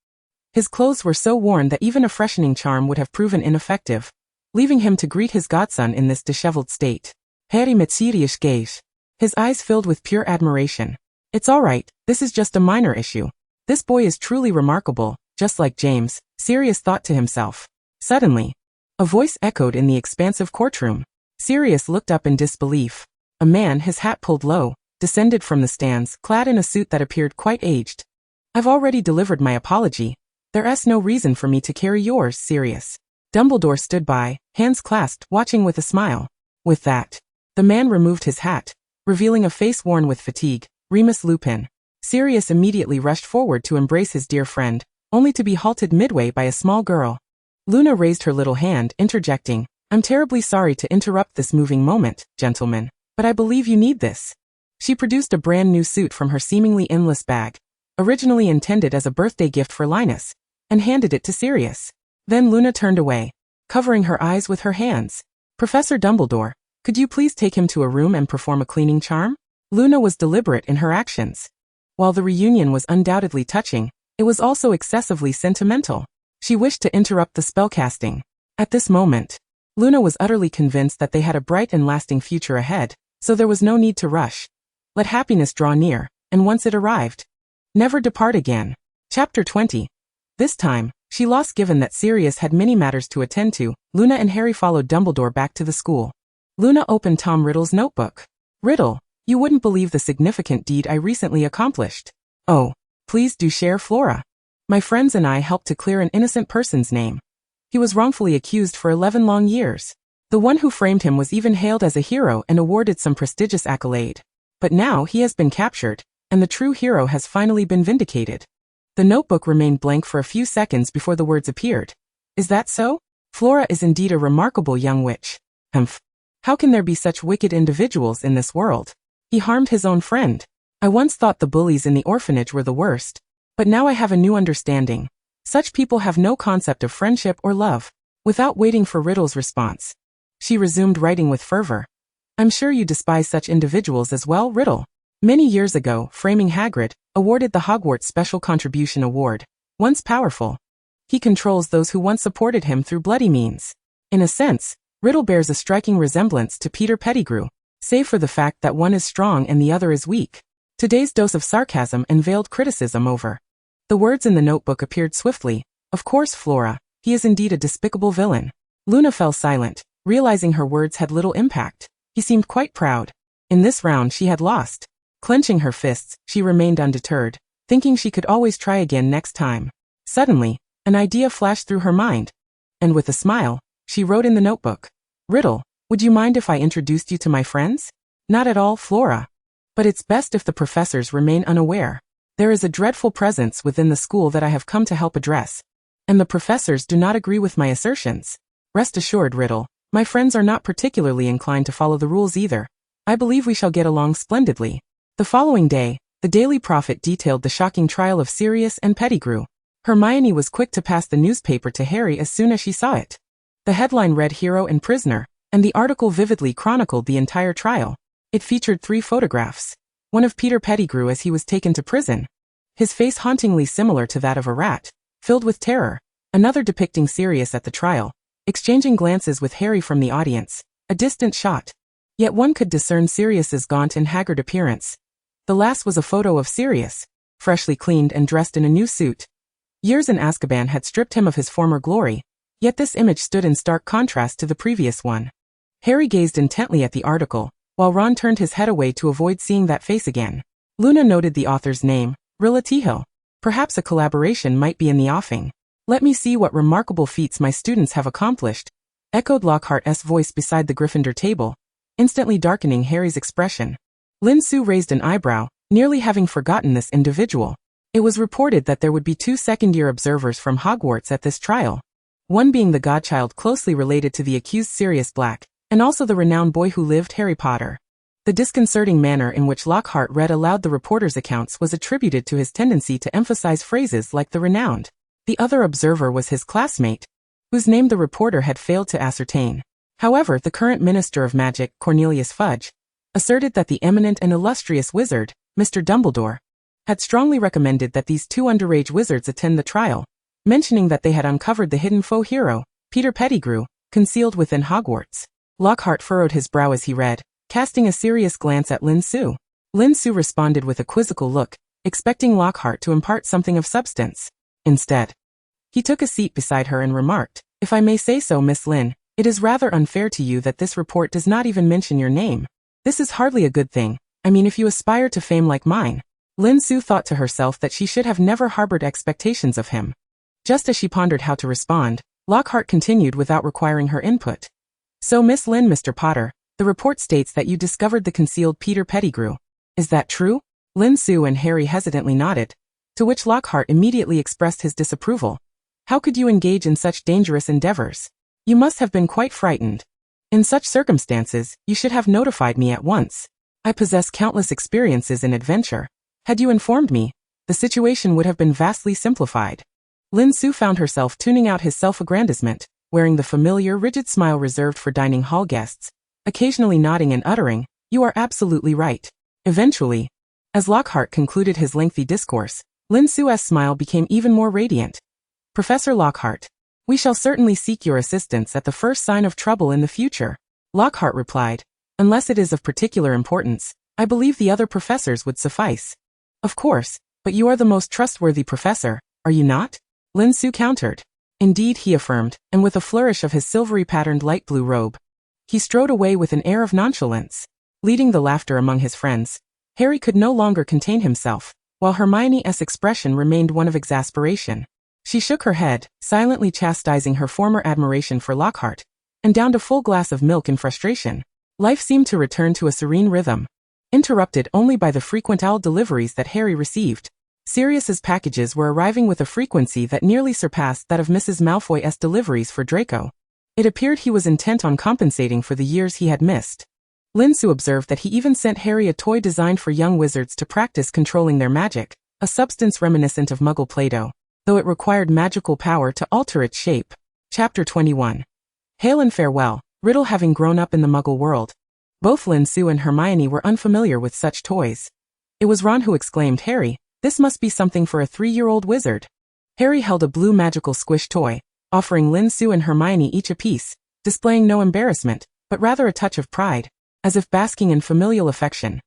His clothes were so worn that even a freshening charm would have proven ineffective, leaving him to greet his godson in this disheveled state. Harry met Sirius' gaze, his eyes filled with pure admiration. It's all right, this is just a minor issue. This boy is truly remarkable, just like James, Sirius thought to himself. Suddenly, a voice echoed in the expansive courtroom. Sirius looked up in disbelief. A man, his hat pulled low, descended from the stands, clad in a suit that appeared quite aged. I've already delivered my apology. There's no reason for me to carry yours, Sirius. Dumbledore stood by, hands clasped, watching with a smile. With that, the man removed his hat, revealing a face worn with fatigue. Remus Lupin. Sirius immediately rushed forward to embrace his dear friend, only to be halted midway by a small girl. Luna raised her little hand, interjecting, "I'm terribly sorry to interrupt this moving moment, gentlemen, but I believe you need this." She produced a brand new suit from her seemingly endless bag, originally intended as a birthday gift for Linus, and handed it to Sirius. Then Luna turned away, covering her eyes with her hands. "Professor Dumbledore, could you please take him to a room and perform a cleaning charm?" Luna was deliberate in her actions. While the reunion was undoubtedly touching, it was also excessively sentimental. She wished to interrupt the spellcasting. At this moment, Luna was utterly convinced that they had a bright and lasting future ahead, so there was no need to rush. Let happiness draw near, and once it arrived, never depart again. Chapter 20. This time, she lost. Given that Sirius had many matters to attend to, Luna and Harry followed Dumbledore back to the school. Luna opened Tom Riddle's notebook. "Riddle, you wouldn't believe the significant deed I recently accomplished." "Oh, please do share, Flora." "My friends and I helped to clear an innocent person's name. He was wrongfully accused for 11 long years. The one who framed him was even hailed as a hero and awarded some prestigious accolade. But now he has been captured, and the true hero has finally been vindicated." The notebook remained blank for a few seconds before the words appeared. "Is that so? Flora is indeed a remarkable young witch. Humph. How can there be such wicked individuals in this world? He harmed his own friend. I once thought the bullies in the orphanage were the worst, but now I have a new understanding. Such people have no concept of friendship or love." Without waiting for Riddle's response, she resumed writing with fervor. "I'm sure you despise such individuals as well, Riddle. Many years ago, framing Hagrid, awarded the Hogwarts Special Contribution Award. Once powerful, he controls those who once supported him through bloody means. In a sense, Riddle bears a striking resemblance to Peter Pettigrew, save for the fact that one is strong and the other is weak." Today's dose of sarcasm and veiled criticism over. The words in the notebook appeared swiftly. "Of course, Flora, he is indeed a despicable villain." Luna fell silent, realizing her words had little impact. He seemed quite proud. In this round she had lost. Clenching her fists, she remained undeterred, thinking she could always try again next time. Suddenly, an idea flashed through her mind. And with a smile, she wrote in the notebook, "Riddle, would you mind if I introduced you to my friends?" "Not at all, Flora. But it's best if the professors remain unaware. There is a dreadful presence within the school that I have come to help address. And the professors do not agree with my assertions. Rest assured, Riddle, my friends are not particularly inclined to follow the rules either. I believe we shall get along splendidly." The following day, the Daily Prophet detailed the shocking trial of Sirius and Pettigrew. Hermione was quick to pass the newspaper to Harry as soon as she saw it. The headline read "Hero and Prisoner," and the article vividly chronicled the entire trial. It featured 3 photographs. One of Peter Pettigrew as he was taken to prison, his face hauntingly similar to that of a rat, filled with terror. Another depicting Sirius at the trial, exchanging glances with Harry from the audience, a distant shot. Yet one could discern Sirius's gaunt and haggard appearance. The last was a photo of Sirius, freshly cleaned and dressed in a new suit. Years in Azkaban had stripped him of his former glory, yet this image stood in stark contrast to the previous one. Harry gazed intently at the article, while Ron turned his head away to avoid seeing that face again. Luna noted the author's name, Rilla Tehill. Perhaps a collaboration might be in the offing. "Let me see what remarkable feats my students have accomplished," echoed Lockhart's voice beside the Gryffindor table, instantly darkening Harry's expression. Lin Su raised an eyebrow, nearly having forgotten this individual. It was reported that there would be 2 second-year observers from Hogwarts at this trial. One being the godchild closely related to the accused Sirius Black, and also the renowned boy who lived, Harry Potter. The disconcerting manner in which Lockhart read aloud the reporter's accounts was attributed to his tendency to emphasize phrases like the renowned. The other observer was his classmate, whose name the reporter had failed to ascertain. However, the current Minister of Magic, Cornelius Fudge, asserted that the eminent and illustrious wizard, Mr. Dumbledore, had strongly recommended that these 2 underage wizards attend the trial, mentioning that they had uncovered the hidden faux hero, Peter Pettigrew, concealed within Hogwarts. Lockhart furrowed his brow as he read, casting a serious glance at Lin Su. Lin Su responded with a quizzical look, expecting Lockhart to impart something of substance. Instead, he took a seat beside her and remarked, "If I may say so, Miss Lin, it is rather unfair to you that this report does not even mention your name. This is hardly a good thing. I mean, if you aspire to fame like mine." Lin Su thought to herself that she should have never harbored expectations of him. Just as she pondered how to respond, Lockhart continued without requiring her input. So Miss Lin, Mr. Potter, the report states that you discovered the concealed Peter Pettigrew. Is that true? Lin Su and Harry hesitantly nodded, to which Lockhart immediately expressed his disapproval. How could you engage in such dangerous endeavors? You must have been quite frightened. In such circumstances, you should have notified me at once. I possess countless experiences in adventure. Had you informed me, the situation would have been vastly simplified. Lin Su found herself tuning out his self-aggrandizement, wearing the familiar, rigid smile reserved for dining hall guests, occasionally nodding and uttering, "You are absolutely right." Eventually, as Lockhart concluded his lengthy discourse, Lin Su's smile became even more radiant. "Professor Lockhart, we shall certainly seek your assistance at the first sign of trouble in the future." Lockhart replied, "Unless it is of particular importance, I believe the other professors would suffice." "Of course, but you are the most trustworthy professor, are you not?" Lin Su countered. "Indeed," he affirmed, and with a flourish of his silvery-patterned light blue robe, he strode away with an air of nonchalance. Leading the laughter among his friends, Harry could no longer contain himself, while Hermione's expression remained one of exasperation. She shook her head, silently chastising her former admiration for Lockhart, and downed a full glass of milk in frustration. Life seemed to return to a serene rhythm, interrupted only by the frequent owl deliveries that Harry received. Sirius's packages were arriving with a frequency that nearly surpassed that of Mrs. Malfoy's deliveries for Draco. It appeared he was intent on compensating for the years he had missed. Lin Su observed that he even sent Harry a toy designed for young wizards to practice controlling their magic, a substance reminiscent of Muggle Play-Doh, though it required magical power to alter its shape. Chapter 21. Hail and farewell. Riddle having grown up in the Muggle world, both Lin Su and Hermione were unfamiliar with such toys. It was Ron who exclaimed, "Harry, this must be something for a 3-year-old wizard." Harry held a blue magical squish toy, offering Lin Su and Hermione each a piece, displaying no embarrassment, but rather a touch of pride, as if basking in familial affection.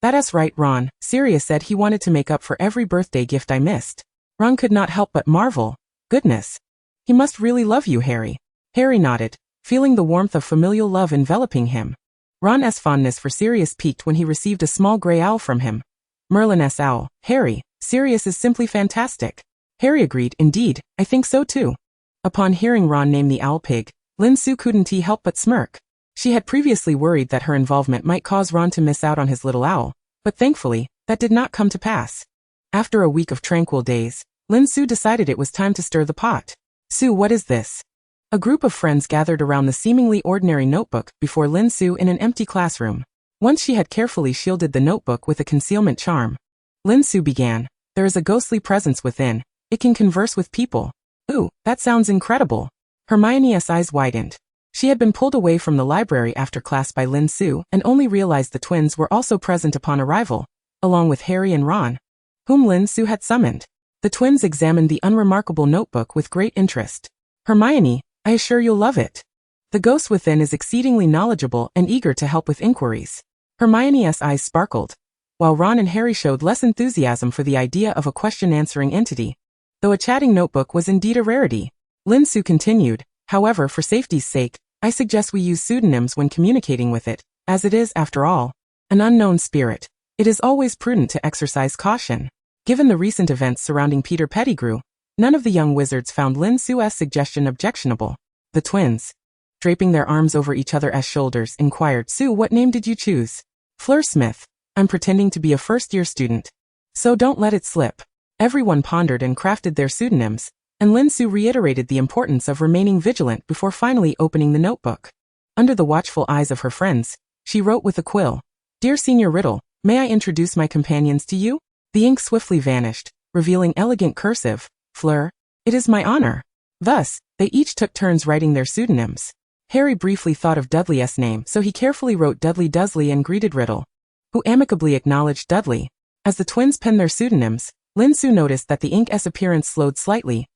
"That's right, Ron. Sirius said he wanted to make up for every birthday gift I missed." Ron could not help but marvel. "Goodness. He must really love you, Harry." Harry nodded, feeling the warmth of familial love enveloping him. Ron's fondness for Sirius peaked when he received a small gray owl from him. "Merlin's owl. Harry, Sirius is simply fantastic." Harry agreed, "Indeed, I think so too." Upon hearing Ron name the owl pig, Lin Su couldn't help but smirk. She had previously worried that her involvement might cause Ron to miss out on his little owl, but thankfully, that did not come to pass. After a week of tranquil days, Lin Su decided it was time to stir the pot. "Su, what is this?" A group of friends gathered around the seemingly ordinary notebook before Lin Su in an empty classroom. Once she had carefully shielded the notebook with a concealment charm, Lin Su began, "There is a ghostly presence within. It can converse with people." "Ooh, that sounds incredible." Hermione's eyes widened. She had been pulled away from the library after class by Lin Su and only realized the twins were also present upon arrival, along with Harry and Ron, whom Lin Su had summoned. The twins examined the unremarkable notebook with great interest. "Hermione, I assure you'll love it. The ghost within is exceedingly knowledgeable and eager to help with inquiries." Hermione's eyes sparkled, while Ron and Harry showed less enthusiasm for the idea of a question-answering entity. Though a chatting notebook was indeed a rarity, Lin Su continued, "However, for safety's sake, I suggest we use pseudonyms when communicating with it, as it is, after all, an unknown spirit. It is always prudent to exercise caution." Given the recent events surrounding Peter Pettigrew, none of the young wizards found Lin Su's suggestion objectionable. The twins, draping their arms over each other's shoulders, inquired, "Su, what name did you choose?" "Fleur Smith. I'm pretending to be a first-year student, so don't let it slip." Everyone pondered and crafted their pseudonyms, and Lin Su reiterated the importance of remaining vigilant before finally opening the notebook. Under the watchful eyes of her friends, she wrote with a quill, "Dear Senior Riddle, may I introduce my companions to you?" The ink swiftly vanished, revealing elegant cursive, "Fleur, it is my honor." Thus, they each took turns writing their pseudonyms. Harry briefly thought of Dudley's name, so he carefully wrote Dudley Dursley and greeted Riddle, who amicably acknowledged Dudley. As the twins penned their pseudonyms, Lin Su noticed that the ink's appearance slowed slightly.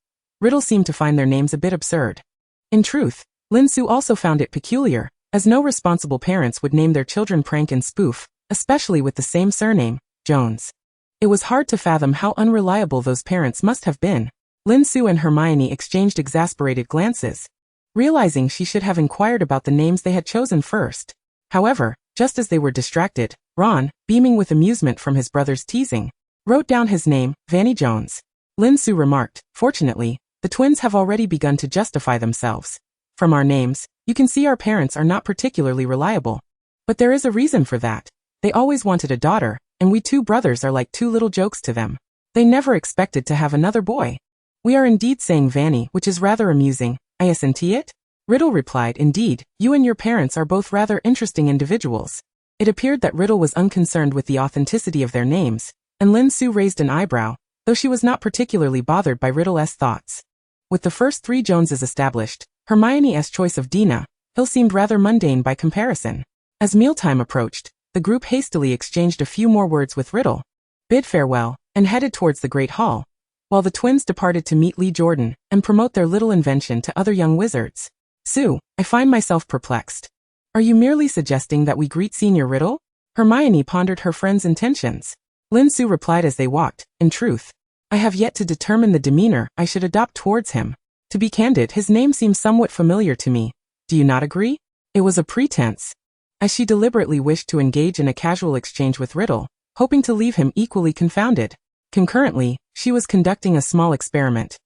Riddle seemed to find their names a bit absurd. In truth, Lin Su also found it peculiar, as no responsible parents would name their children Prank and Spoof, especially with the same surname, Jones. It was hard to fathom how unreliable those parents must have been. Lin Su and Hermione exchanged exasperated glances, realizing she should have inquired about the names they had chosen first. However, just as they were distracted, Ron, beaming with amusement from his brother's teasing, wrote down his name, Vanny Jones. Lin Su remarked, "Fortunately, The twins have already begun to justify themselves. From our names, you can see our parents are not particularly reliable. But there is a reason for that. They always wanted a daughter, and we two brothers are like two little jokes to them. They never expected to have another boy. We are indeed saying Vanny, which is rather amusing. I assent it? Riddle replied, indeed, you and your parents are both rather interesting individuals. It appeared that Riddle was unconcerned with the authenticity of their names, and Lin Su raised an eyebrow, though she was not particularly bothered by Riddle's thoughts. With the first three Joneses established, Hermione's choice of Dina Hill seemed rather mundane by comparison. As mealtime approached, the group hastily exchanged a few more words with Riddle, bid farewell, and headed towards the Great Hall, while the twins departed to meet Lee Jordan and promote their little invention to other young wizards. Sue, I find myself perplexed. Are you merely suggesting that we greet Senior Riddle? Hermione pondered her friend's intentions. Lin Su replied as they walked, in truth, I have yet to determine the demeanor I should adopt towards him. To be candid, his name seems somewhat familiar to me. Do you not agree? It was a pretense. As she deliberately wished to engage in a casual exchange with Riddle, hoping to leave him equally confounded. Concurrently, she was conducting a small experiment.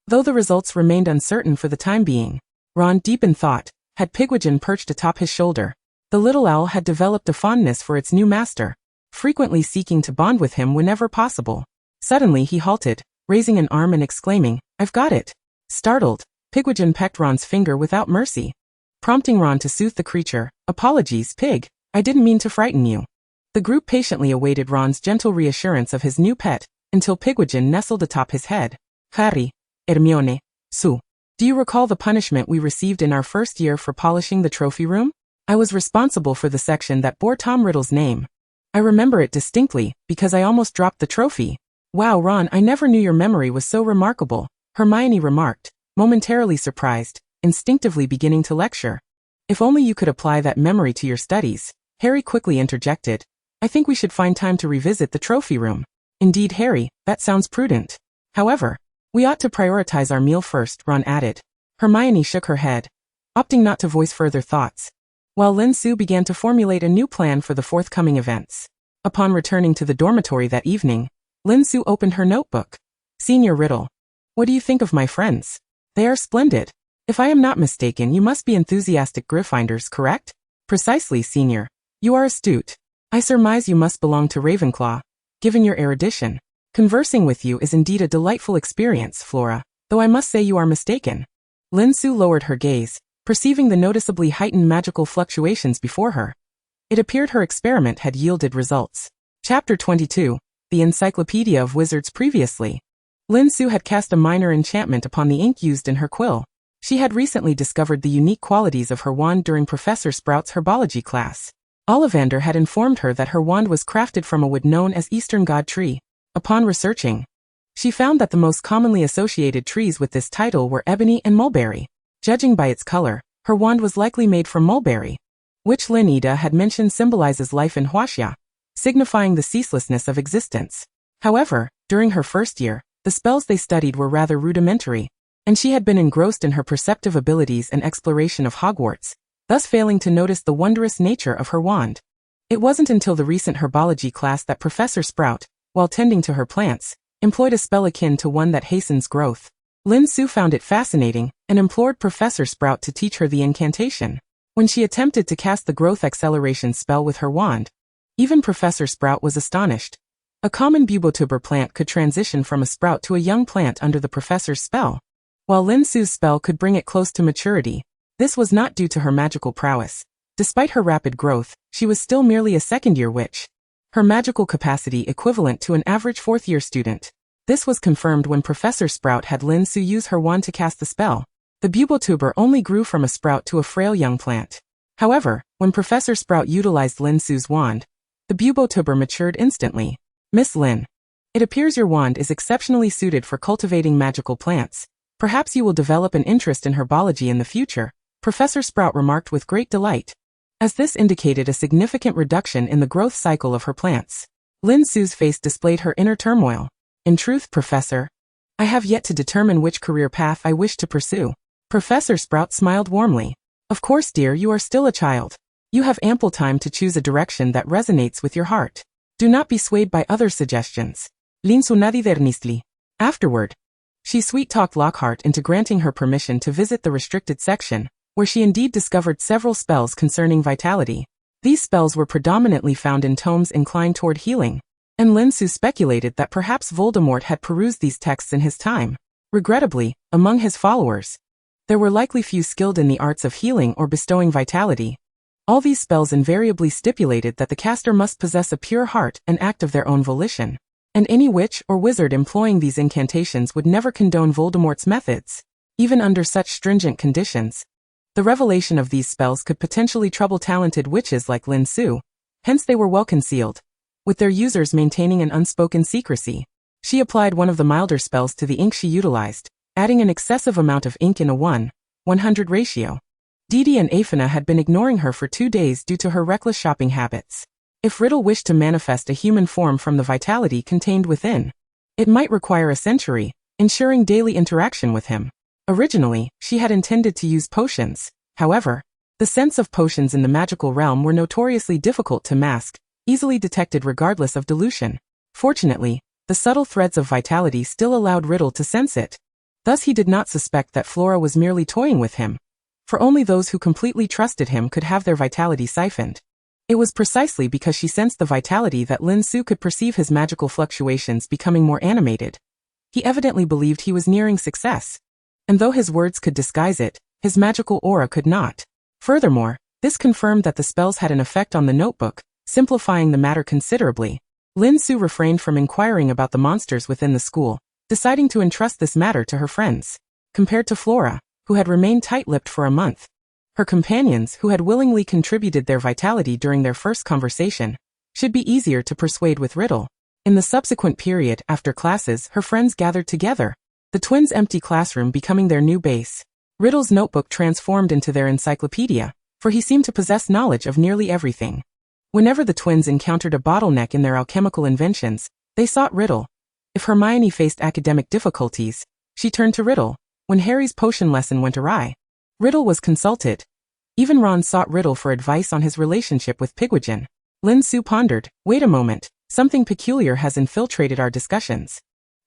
Though the results remained uncertain for the time being, Ron, deep in thought, had Pigwidgeon perched atop his shoulder. The little owl had developed a fondness for its new master, frequently seeking to bond with him whenever possible. Suddenly he halted, raising an arm and exclaiming, I've got it. Startled, Pigwidgeon pecked Ron's finger without mercy, prompting Ron to soothe the creature. Apologies, Pig. I didn't mean to frighten you. The group patiently awaited Ron's gentle reassurance of his new pet, until Pigwidgeon nestled atop his head. Harry, Hermione, Sue. Do you recall the punishment we received in our first year for polishing the trophy room? I was responsible for the section that bore Tom Riddle's name. I remember it distinctly, because I almost dropped the trophy. Wow, Ron, I never knew your memory was so remarkable, Hermione remarked, momentarily surprised, instinctively beginning to lecture. If only you could apply that memory to your studies, Harry quickly interjected. I think we should find time to revisit the trophy room. Indeed, Harry, that sounds prudent. However, we ought to prioritize our meal first, Ron added. Hermione shook her head, opting not to voice further thoughts, while Lin Su began to formulate a new plan for the forthcoming events. Upon returning to the dormitory that evening, Lin Su opened her notebook. Senior Riddle. What do you think of my friends? They are splendid. If I am not mistaken, you must be enthusiastic Gryffindors, correct? Precisely, Senior. You are astute. I surmise you must belong to Ravenclaw, given your erudition. Conversing with you is indeed a delightful experience, Flora, though I must say you are mistaken. Lin Su lowered her gaze, perceiving the noticeably heightened magical fluctuations before her. It appeared her experiment had yielded results. Chapter 22, The Encyclopedia of Wizards. Previously, Lin Su had cast a minor enchantment upon the ink used in her quill. She had recently discovered the unique qualities of her wand during Professor Sprout's herbology class. Ollivander had informed her that her wand was crafted from a wood known as Eastern God Tree. Upon researching, she found that the most commonly associated trees with this title were ebony and mulberry. Judging by its color, her wand was likely made from mulberry, which Linida had mentioned symbolizes life in Huaxia, signifying the ceaselessness of existence. However, during her first year, the spells they studied were rather rudimentary, and she had been engrossed in her perceptive abilities and exploration of Hogwarts, thus failing to notice the wondrous nature of her wand. It wasn't until the recent herbology class that Professor Sprout, while tending to her plants, employed a spell akin to one that hastens growth. Lin Su found it fascinating and implored Professor Sprout to teach her the incantation. When she attempted to cast the growth acceleration spell with her wand, even Professor Sprout was astonished. A common bubotuber plant could transition from a sprout to a young plant under the professor's spell, while Lin Su's spell could bring it close to maturity. This was not due to her magical prowess. Despite her rapid growth, she was still merely a second-year witch. Her magical capacity equivalent to an average fourth-year student. This was confirmed when Professor Sprout had Lin Su use her wand to cast the spell. The bubotuber only grew from a sprout to a frail young plant. However, when Professor Sprout utilized Lin Su's wand, the bubotuber matured instantly. Miss Lin, it appears your wand is exceptionally suited for cultivating magical plants. Perhaps you will develop an interest in herbology in the future, Professor Sprout remarked with great delight, as this indicated a significant reduction in the growth cycle of her plants. Lin Su's face displayed her inner turmoil. In truth, Professor, I have yet to determine which career path I wish to pursue. Professor Sprout smiled warmly. Of course, dear, you are still a child. You have ample time to choose a direction that resonates with your heart. Do not be swayed by other suggestions. Lin Su nadivernistli. Afterward, She sweet-talked Lockhart into granting her permission to visit the restricted section, where she indeed discovered several spells concerning vitality. These spells were predominantly found in tomes inclined toward healing, and Lin Su speculated that perhaps Voldemort had perused these texts in his time. Regrettably, among his followers, there were likely few skilled in the arts of healing or bestowing vitality. All these spells invariably stipulated that the caster must possess a pure heart and act of their own volition, and any witch or wizard employing these incantations would never condone Voldemort's methods, even under such stringent conditions. The revelation of these spells could potentially trouble talented witches like Lin Su, hence they were well concealed, with their users maintaining an unspoken secrecy. She applied one of the milder spells to the ink she utilized, adding an excessive amount of ink in a 1:100 ratio. Didi and Aphina had been ignoring her for 2 days due to her reckless shopping habits. If Riddle wished to manifest a human form from the vitality contained within, it might require a century, ensuring daily interaction with him. Originally, she had intended to use potions. However, the scents of potions in the magical realm were notoriously difficult to mask, easily detected regardless of dilution. Fortunately, the subtle threads of vitality still allowed Riddle to sense it. Thus he did not suspect that Flora was merely toying with him, for only those who completely trusted him could have their vitality siphoned. It was precisely because she sensed the vitality that Lin Su could perceive his magical fluctuations becoming more animated. He evidently believed he was nearing success, and though his words could disguise it, his magical aura could not. Furthermore, this confirmed that the spells had an effect on the notebook, simplifying the matter considerably. Lin Su refrained from inquiring about the monsters within the school, deciding to entrust this matter to her friends. Compared to Flora, who had remained tight-lipped for a month, her companions, who had willingly contributed their vitality during their first conversation, should be easier to persuade with Riddle. In the subsequent period, after classes, her friends gathered together, the twins' empty classroom becoming their new base. Riddle's notebook transformed into their encyclopedia, for he seemed to possess knowledge of nearly everything. Whenever the twins encountered a bottleneck in their alchemical inventions, they sought Riddle. If Hermione faced academic difficulties, she turned to Riddle. When Harry's potion lesson went awry, Riddle was consulted. Even Ron sought Riddle for advice on his relationship with Pigwidgeon. Lin Su pondered, "Wait a moment, something peculiar has infiltrated our discussions."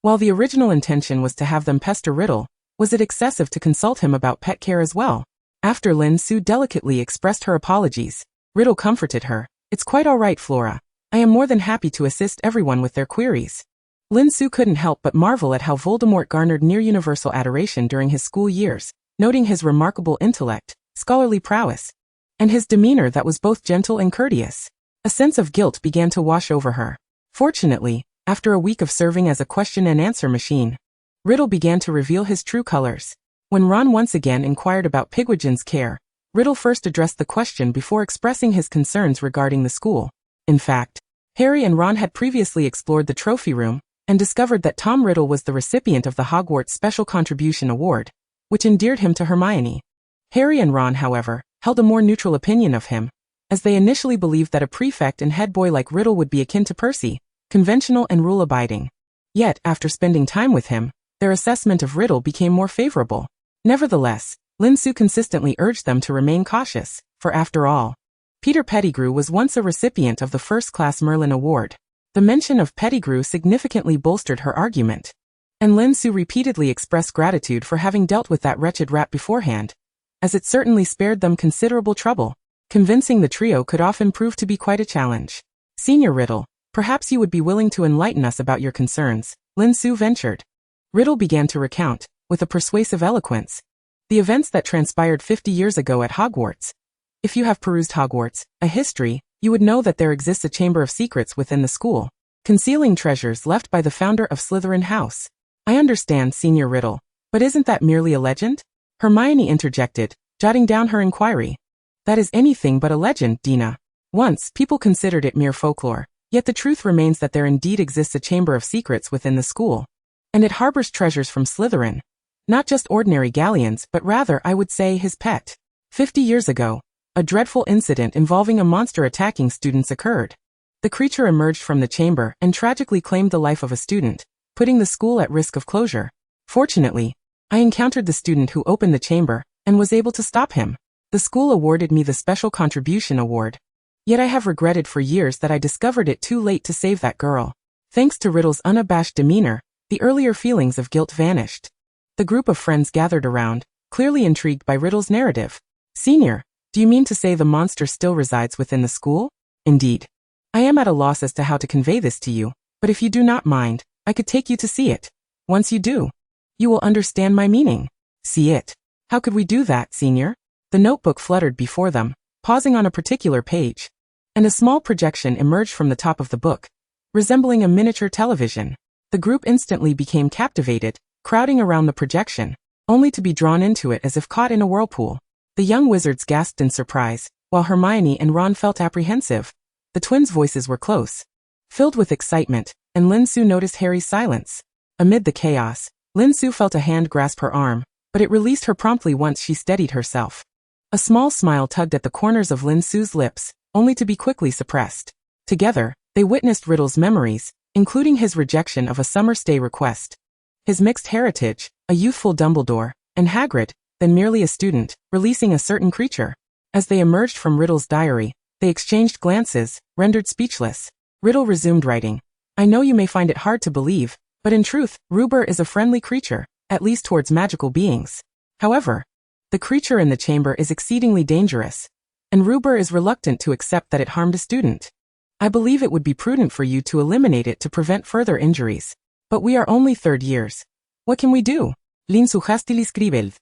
While the original intention was to have them pester Riddle, was it excessive to consult him about pet care as well? After Lin Su delicately expressed her apologies, Riddle comforted her. "It's quite all right, Flora. I am more than happy to assist everyone with their queries." Lin Su couldn't help but marvel at how Voldemort garnered near-universal adoration during his school years, noting his remarkable intellect, scholarly prowess, and his demeanor that was both gentle and courteous. A sense of guilt began to wash over her. Fortunately, after a week of serving as a question-and-answer machine, Riddle began to reveal his true colors. When Ron once again inquired about Pigwidgeon's care, Riddle first addressed the question before expressing his concerns regarding the school. In fact, Harry and Ron had previously explored the trophy room and discovered that Tom Riddle was the recipient of the Hogwarts Special Contribution Award, which endeared him to Hermione. Harry and Ron, however, held a more neutral opinion of him, as they initially believed that a prefect and head boy like Riddle would be akin to Percy, conventional and rule-abiding. Yet, after spending time with him, their assessment of Riddle became more favorable. Nevertheless, Lin Su consistently urged them to remain cautious, for after all, Peter Pettigrew was once a recipient of the first-class Merlin Award. The mention of Pettigrew significantly bolstered her argument, and Lin Su repeatedly expressed gratitude for having dealt with that wretched rat beforehand, as it certainly spared them considerable trouble. Convincing the trio could often prove to be quite a challenge. "Senior Riddle, perhaps you would be willing to enlighten us about your concerns," Lin Su ventured. Riddle began to recount, with a persuasive eloquence, the events that transpired 50 years ago at Hogwarts. If you have perused Hogwarts, a history, you would know that there exists a chamber of secrets within the school, concealing treasures left by the founder of Slytherin House. "I understand, Senior Riddle, but isn't that merely a legend?" Hermione interjected, jotting down her inquiry. "That is anything but a legend, Dina. Once, people considered it mere folklore, yet the truth remains that there indeed exists a chamber of secrets within the school, and it harbors treasures from Slytherin. Not just ordinary galleons, but rather, I would say, his pet. 50 years ago, a dreadful incident involving a monster attacking students occurred. The creature emerged from the chamber and tragically claimed the life of a student, putting the school at risk of closure. Fortunately, I encountered the student who opened the chamber and was able to stop him. The school awarded me the Special Contribution Award. Yet I have regretted for years that I discovered it too late to save that girl." Thanks to Riddle's unabashed demeanor, The earlier feelings of guilt vanished. The group of friends gathered around, clearly intrigued by Riddle's narrative. Senior, do you mean to say the monster still resides within the school? Indeed. I am at a loss as to how to convey this to you, but if you do not mind, I could take you to see it. Once you do, you will understand my meaning. See it. How could we do that, Senior? The notebook fluttered before them, pausing on a particular page. And a small projection emerged from the top of the book, resembling a miniature television. The group instantly became captivated, crowding around the projection, only to be drawn into it as if caught in a whirlpool. The young wizards gasped in surprise, while Hermione and Ron felt apprehensive. The twins' voices were close, filled with excitement, and Lin Su noticed Harry's silence. Amid the chaos, Lin Su felt a hand grasp her arm, but it released her promptly once she steadied herself. A small smile tugged at the corners of Lin Su's lips, only to be quickly suppressed. Together, they witnessed Riddle's memories, including his rejection of a summer stay request, his mixed heritage, a youthful Dumbledore, and Hagrid, then merely a student, releasing a certain creature. As they emerged from Riddle's diary, they exchanged glances, rendered speechless. Riddle resumed writing. I know you may find it hard to believe, but in truth, Rubber is a friendly creature, at least towards magical beings. However, the creature in the chamber is exceedingly dangerous, and Rubber is reluctant to accept that it harmed a student. I believe it would be prudent for you to eliminate it to prevent further injuries. But we are only third years. What can we do? Lin Su hastily scribbled.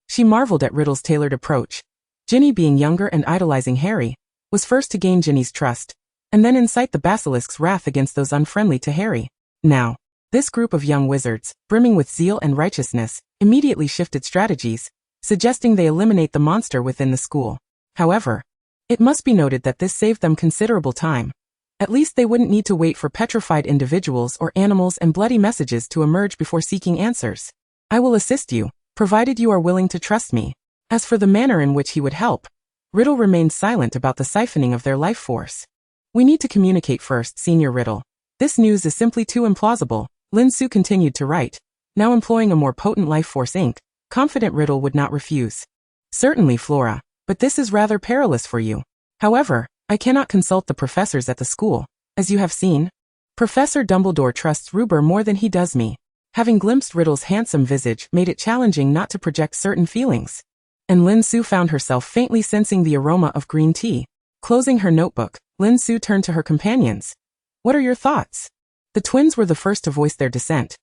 She marveled at Riddle's tailored approach. Ginny, being younger and idolizing Harry, was first to gain Ginny's trust, and then incite the basilisk's wrath against those unfriendly to Harry. Now, this group of young wizards, brimming with zeal and righteousness, immediately shifted strategies, suggesting they eliminate the monster within the school. However, it must be noted that this saved them considerable time. At least they wouldn't need to wait for petrified individuals or animals and bloody messages to emerge before seeking answers. I will assist you, provided you are willing to trust me. As for the manner in which he would help, Riddle remained silent about the siphoning of their life force. We need to communicate first, Senior Riddle. This news is simply too implausible. Lin Su continued to write, now employing a more potent life force ink. Confident Riddle would not refuse. Certainly, Flora, but this is rather perilous for you. However, I cannot consult the professors at the school. As you have seen, Professor Dumbledore trusts Rubber more than he does me. Having glimpsed Riddle's handsome visage made it challenging not to project certain feelings. And Lin Su found herself faintly sensing the aroma of green tea. Closing her notebook, Lin Su turned to her companions. What are your thoughts? The twins were the first to voice their dissent.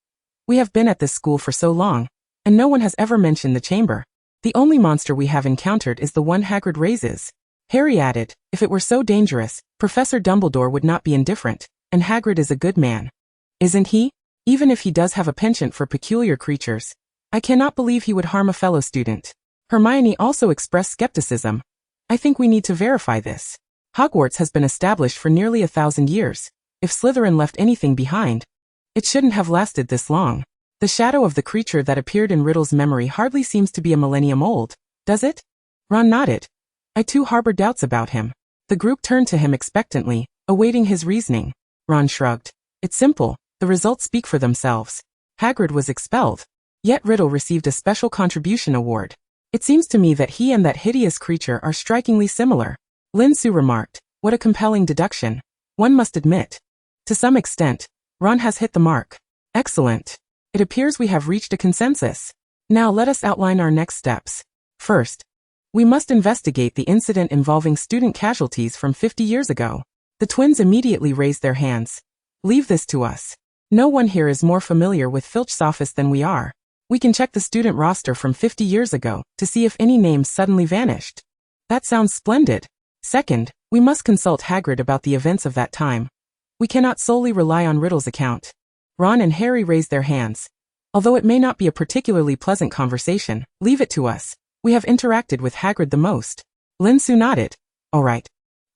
We have been at this school for so long, and no one has ever mentioned the chamber. The only monster we have encountered is the one Hagrid raises. Harry added, if it were so dangerous, Professor Dumbledore would not be indifferent, and Hagrid is a good man. Isn't he? Even if he does have a penchant for peculiar creatures, I cannot believe he would harm a fellow student. Hermione also expressed skepticism. I think we need to verify this. Hogwarts has been established for nearly 1,000 years. If Slytherin left anything behind, it shouldn't have lasted this long. The shadow of the creature that appeared in Riddle's memory hardly seems to be a millennium old, does it? Ron nodded. I too harbor doubts about him. The group turned to him expectantly, awaiting his reasoning. Ron shrugged. It's simple, the results speak for themselves. Hagrid was expelled. Yet Riddle received a special contribution award. It seems to me that he and that hideous creature are strikingly similar. Lin Su remarked, what a compelling deduction. One must admit. To some extent, Ron has hit the mark. Excellent. It appears we have reached a consensus. Now let us outline our next steps. First, we must investigate the incident involving student casualties from 50 years ago. The twins immediately raised their hands. Leave this to us. No one here is more familiar with Filch's office than we are. We can check the student roster from 50 years ago to see if any names suddenly vanished. That sounds splendid. Second, we must consult Hagrid about the events of that time. We cannot solely rely on Riddle's account. Ron and Harry raised their hands. Although it may not be a particularly pleasant conversation, leave it to us. We have interacted with Hagrid the most. Lin Su nodded. All right.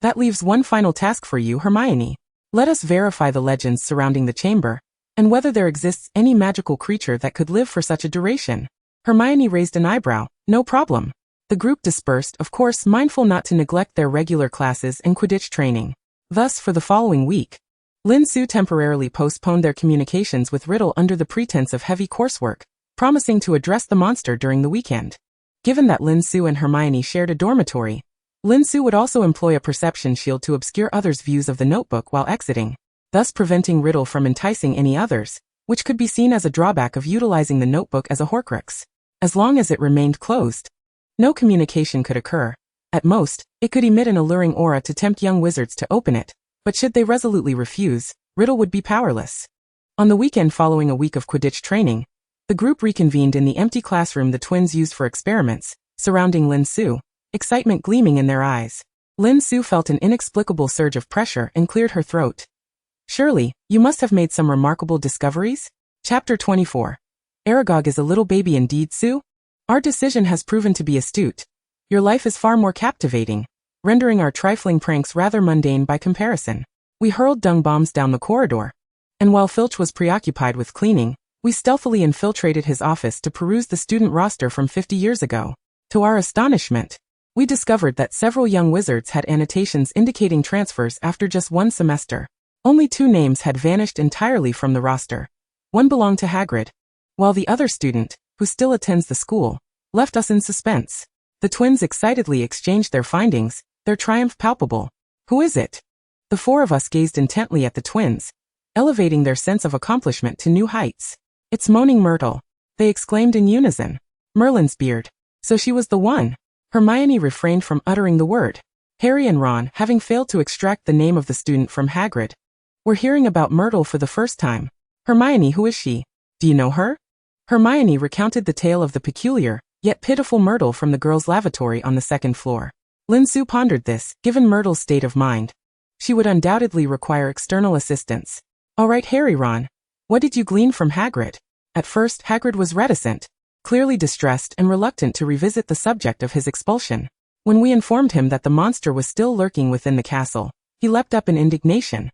That leaves one final task for you, Hermione. Let us verify the legends surrounding the chamber, and whether there exists any magical creature that could live for such a duration. Hermione raised an eyebrow. No problem. The group dispersed, of course mindful not to neglect their regular classes and Quidditch training. Thus, for the following week, Lin Su temporarily postponed their communications with Riddle under the pretense of heavy coursework, promising to address the monster during the weekend. Given that Lin Su and Hermione shared a dormitory, Lin Su would also employ a perception shield to obscure others' views of the notebook while exiting, thus preventing Riddle from enticing any others. which could be seen as a drawback of utilizing the notebook as a Horcrux. As long as it remained closed, no communication could occur. At most, it could emit an alluring aura to tempt young wizards to open it, but should they resolutely refuse, Riddle would be powerless. On the weekend following a week of Quidditch training, the group reconvened in the empty classroom the twins used for experiments, surrounding Lin Su, excitement gleaming in their eyes. Lin Su felt an inexplicable surge of pressure and cleared her throat. Surely, you must have made some remarkable discoveries? Chapter 24. Aragog is a little baby indeed, Su? Our decision has proven to be astute. Your life is far more captivating, rendering our trifling pranks rather mundane by comparison. We hurled dung bombs down the corridor, and while Filch was preoccupied with cleaning, we stealthily infiltrated his office to peruse the student roster from 50 years ago. To our astonishment, we discovered that several young wizards had annotations indicating transfers after just one semester. Only 2 names had vanished entirely from the roster. One belonged to Hagrid, while the other student, who still attends the school, left us in suspense. The twins excitedly exchanged their findings, their triumph palpable. Who is it? The 4 of us gazed intently at the twins, elevating their sense of accomplishment to new heights. It's Moaning Myrtle, they exclaimed in unison. Merlin's beard. So she was the one. Hermione refrained from uttering the word. Harry and Ron, having failed to extract the name of the student from Hagrid, were hearing about Myrtle for the first time. Hermione, who is she? Do you know her? Hermione recounted the tale of the peculiar, yet pitiful Myrtle from the girls' lavatory on the 2nd floor. Lin Su pondered this, given Myrtle's state of mind. She would undoubtedly require external assistance. All right, Harry, Ron. What did you glean from Hagrid? At first, Hagrid was reticent, clearly distressed and reluctant to revisit the subject of his expulsion. When we informed him that the monster was still lurking within the castle, he leapt up in indignation,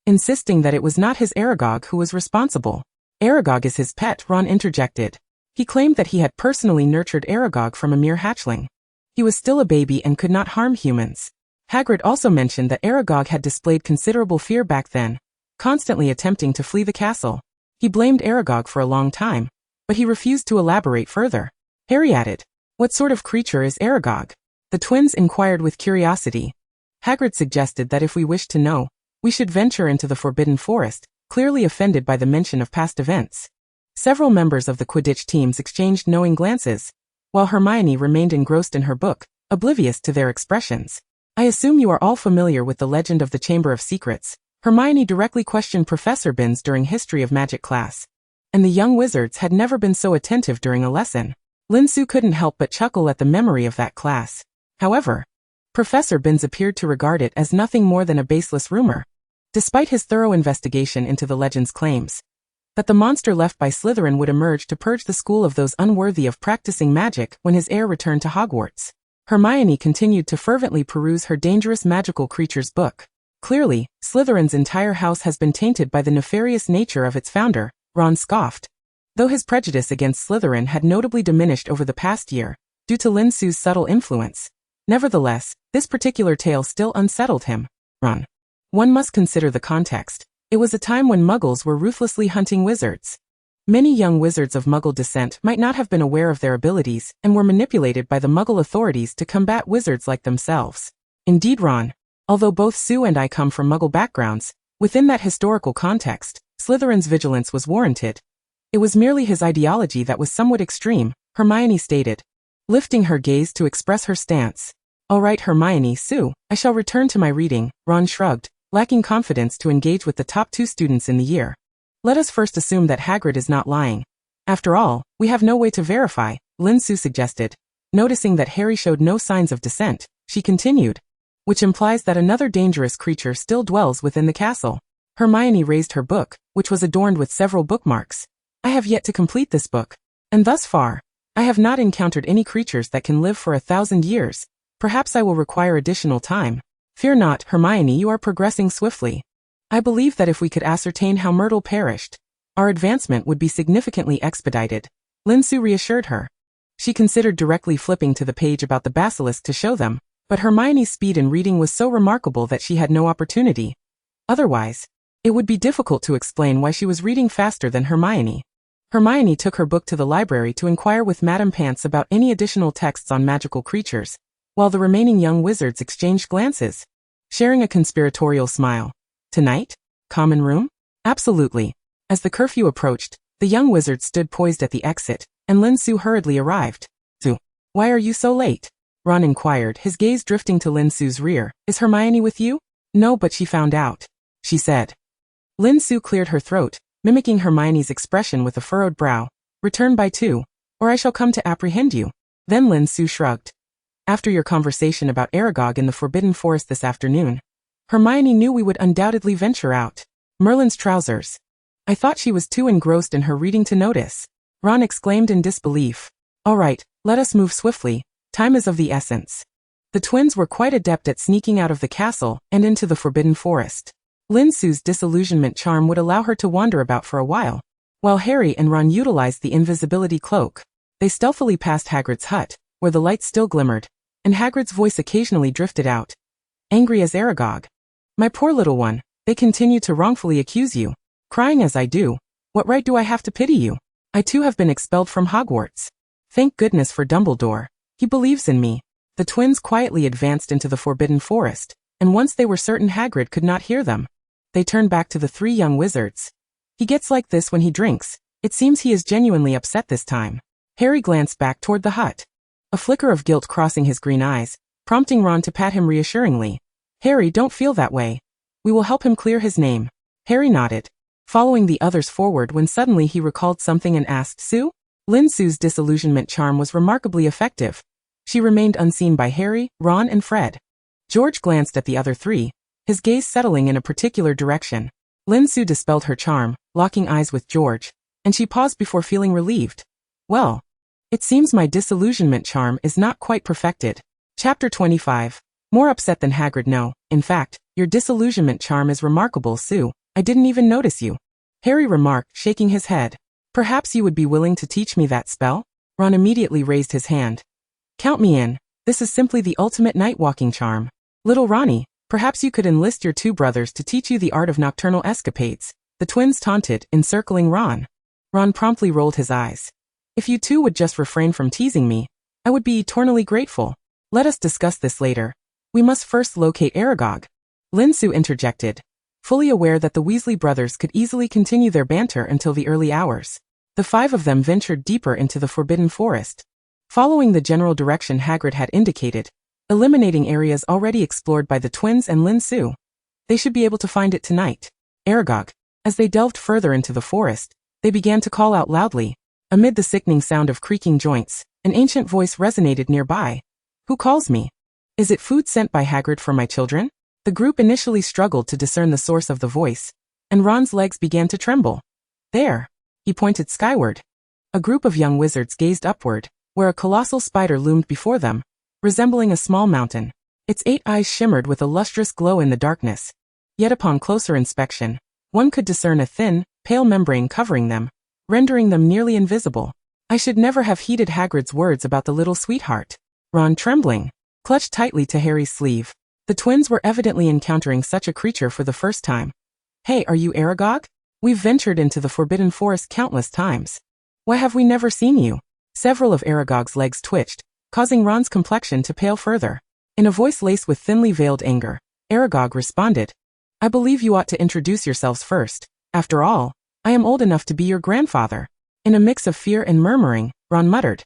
insisting that it was not his Aragog who was responsible. Aragog is his pet, Ron interjected. He claimed that he had personally nurtured Aragog from a mere hatchling. He was still a baby and could not harm humans. Hagrid also mentioned that Aragog had displayed considerable fear back then, constantly attempting to flee the castle. He blamed Aragog for a long time, but he refused to elaborate further. Harry added, "What sort of creature is Aragog?" The twins inquired with curiosity. Hagrid suggested that if we wished to know, we should venture into the Forbidden Forest, clearly offended by the mention of past events. Several members of the Quidditch teams exchanged knowing glances, while Hermione remained engrossed in her book, oblivious to their expressions. I assume you are all familiar with the legend of the Chamber of Secrets. Hermione directly questioned Professor Binns during History of Magic class, and the young wizards had never been so attentive during a lesson. Lin Su couldn't help but chuckle at the memory of that class. However, Professor Binns appeared to regard it as nothing more than a baseless rumor, despite his thorough investigation into the legend's claims that the monster left by Slytherin would emerge to purge the school of those unworthy of practicing magic when his heir returned to Hogwarts. Hermione continued to fervently peruse her Dangerous Magical Creatures book. Clearly, Slytherin's entire house has been tainted by the nefarious nature of its founder, Ron scoffed. Though his prejudice against Slytherin had notably diminished over the past year, due to Lin Su's subtle influence, nevertheless, this particular tale still unsettled him. Ron. One must consider the context. It was a time when Muggles were ruthlessly hunting wizards. Many young wizards of Muggle descent might not have been aware of their abilities and were manipulated by the Muggle authorities to combat wizards like themselves. Indeed, Ron, although both Sue and I come from Muggle backgrounds, within that historical context, Slytherin's vigilance was warranted. It was merely his ideology that was somewhat extreme, Hermione stated, lifting her gaze to express her stance. All right, Hermione, Sue, I shall return to my reading, Ron shrugged, lacking confidence to engage with the top 2 students in the year. Let us first assume that Hagrid is not lying. After all, we have no way to verify, Lin Su suggested. Noticing that Harry showed no signs of dissent, she continued, which implies that another dangerous creature still dwells within the castle. Hermione raised her book, which was adorned with several bookmarks. I have yet to complete this book, and thus far, I have not encountered any creatures that can live for 1,000 years. Perhaps I will require additional time. Fear not, Hermione, you are progressing swiftly. I believe that if we could ascertain how Myrtle perished, our advancement would be significantly expedited. Lin Su reassured her. She considered directly flipping to the page about the basilisk to show them, but Hermione's speed in reading was so remarkable that she had no opportunity. Otherwise, it would be difficult to explain why she was reading faster than Hermione. Hermione took her book to the library to inquire with Madame Pants about any additional texts on magical creatures, while the remaining young wizards exchanged glances, sharing a conspiratorial smile. Tonight? Common room? Absolutely. As the curfew approached, the young wizard stood poised at the exit, and Lin Su hurriedly arrived. Su, why are you so late? Ron inquired, his gaze drifting to Lin Su's rear. Is Hermione with you? No, but she found out, she said. Lin Su cleared her throat, mimicking Hermione's expression with a furrowed brow. Return by 2, or I shall come to apprehend you. Then Lin Su shrugged. After your conversation about Aragog in the Forbidden Forest this afternoon, Hermione knew we would undoubtedly venture out. Merlin's trousers. I thought she was too engrossed in her reading to notice. Ron exclaimed in disbelief. All right, let us move swiftly. Time is of the essence. The twins were quite adept at sneaking out of the castle and into the Forbidden Forest. Lin Su's disillusionment charm would allow her to wander about for a while Harry and Ron utilized the invisibility cloak. They stealthily passed Hagrid's hut, where the light still glimmered, and Hagrid's voice occasionally drifted out. Angry as Aragog. My poor little one, they continue to wrongfully accuse you. Crying as I do, what right do I have to pity you? I too have been expelled from Hogwarts. Thank goodness for Dumbledore. He believes in me. The twins quietly advanced into the Forbidden Forest, and once they were certain Hagrid could not hear them, they turned back to the 3 young wizards. He gets like this when he drinks. It seems he is genuinely upset this time. Harry glanced back toward the hut, a flicker of guilt crossing his green eyes, prompting Ron to pat him reassuringly. Harry, don't feel that way. We will help him clear his name. Harry nodded, following the others forward when suddenly he recalled something and asked, Su? Lin Su's disillusionment charm was remarkably effective. She remained unseen by Harry, Ron, and Fred. George glanced at the other 3, his gaze settling in a particular direction. Lin Su dispelled her charm, locking eyes with George, and she paused before feeling relieved. Well, it seems my disillusionment charm is not quite perfected. Chapter 25. More upset than Hagrid, no. In fact, your disillusionment charm is remarkable, Su. I didn't even notice you. Harry remarked, shaking his head. Perhaps you would be willing to teach me that spell? Ron immediately raised his hand. Count me in. This is simply the ultimate night-walking charm. Little Ronnie, perhaps you could enlist your 2 brothers to teach you the art of nocturnal escapades, the twins taunted, encircling Ron. Ron promptly rolled his eyes. If you 2 would just refrain from teasing me, I would be eternally grateful. Let us discuss this later. We must first locate Aragog. Lin Su interjected, fully aware that the Weasley brothers could easily continue their banter until the early hours. The 5 of them ventured deeper into the Forbidden Forest, following the general direction Hagrid had indicated, eliminating areas already explored by the twins and Lin Su. They should be able to find it tonight. Aragog. As they delved further into the forest, they began to call out loudly. Amid the sickening sound of creaking joints, an ancient voice resonated nearby. Who calls me? Is it food sent by Hagrid for my children? The group initially struggled to discern the source of the voice, and Ron's legs began to tremble. There. He pointed skyward. A group of young wizards gazed upward, where a colossal spider loomed before them, resembling a small mountain. Its 8 eyes shimmered with a lustrous glow in the darkness. Yet upon closer inspection, one could discern a thin, pale membrane covering them, rendering them nearly invisible. I should never have heeded Hagrid's words about the little sweetheart. Ron, trembling, clutched tightly to Harry's sleeve. The twins were evidently encountering such a creature for the first time. Hey, are you Aragog? We've ventured into the Forbidden Forest countless times. Why have we never seen you? Several of Aragog's legs twitched, causing Ron's complexion to pale further. In a voice laced with thinly veiled anger, Aragog responded, I believe you ought to introduce yourselves first. After all, I am old enough to be your grandfather. In a mix of fear and murmuring, Ron muttered,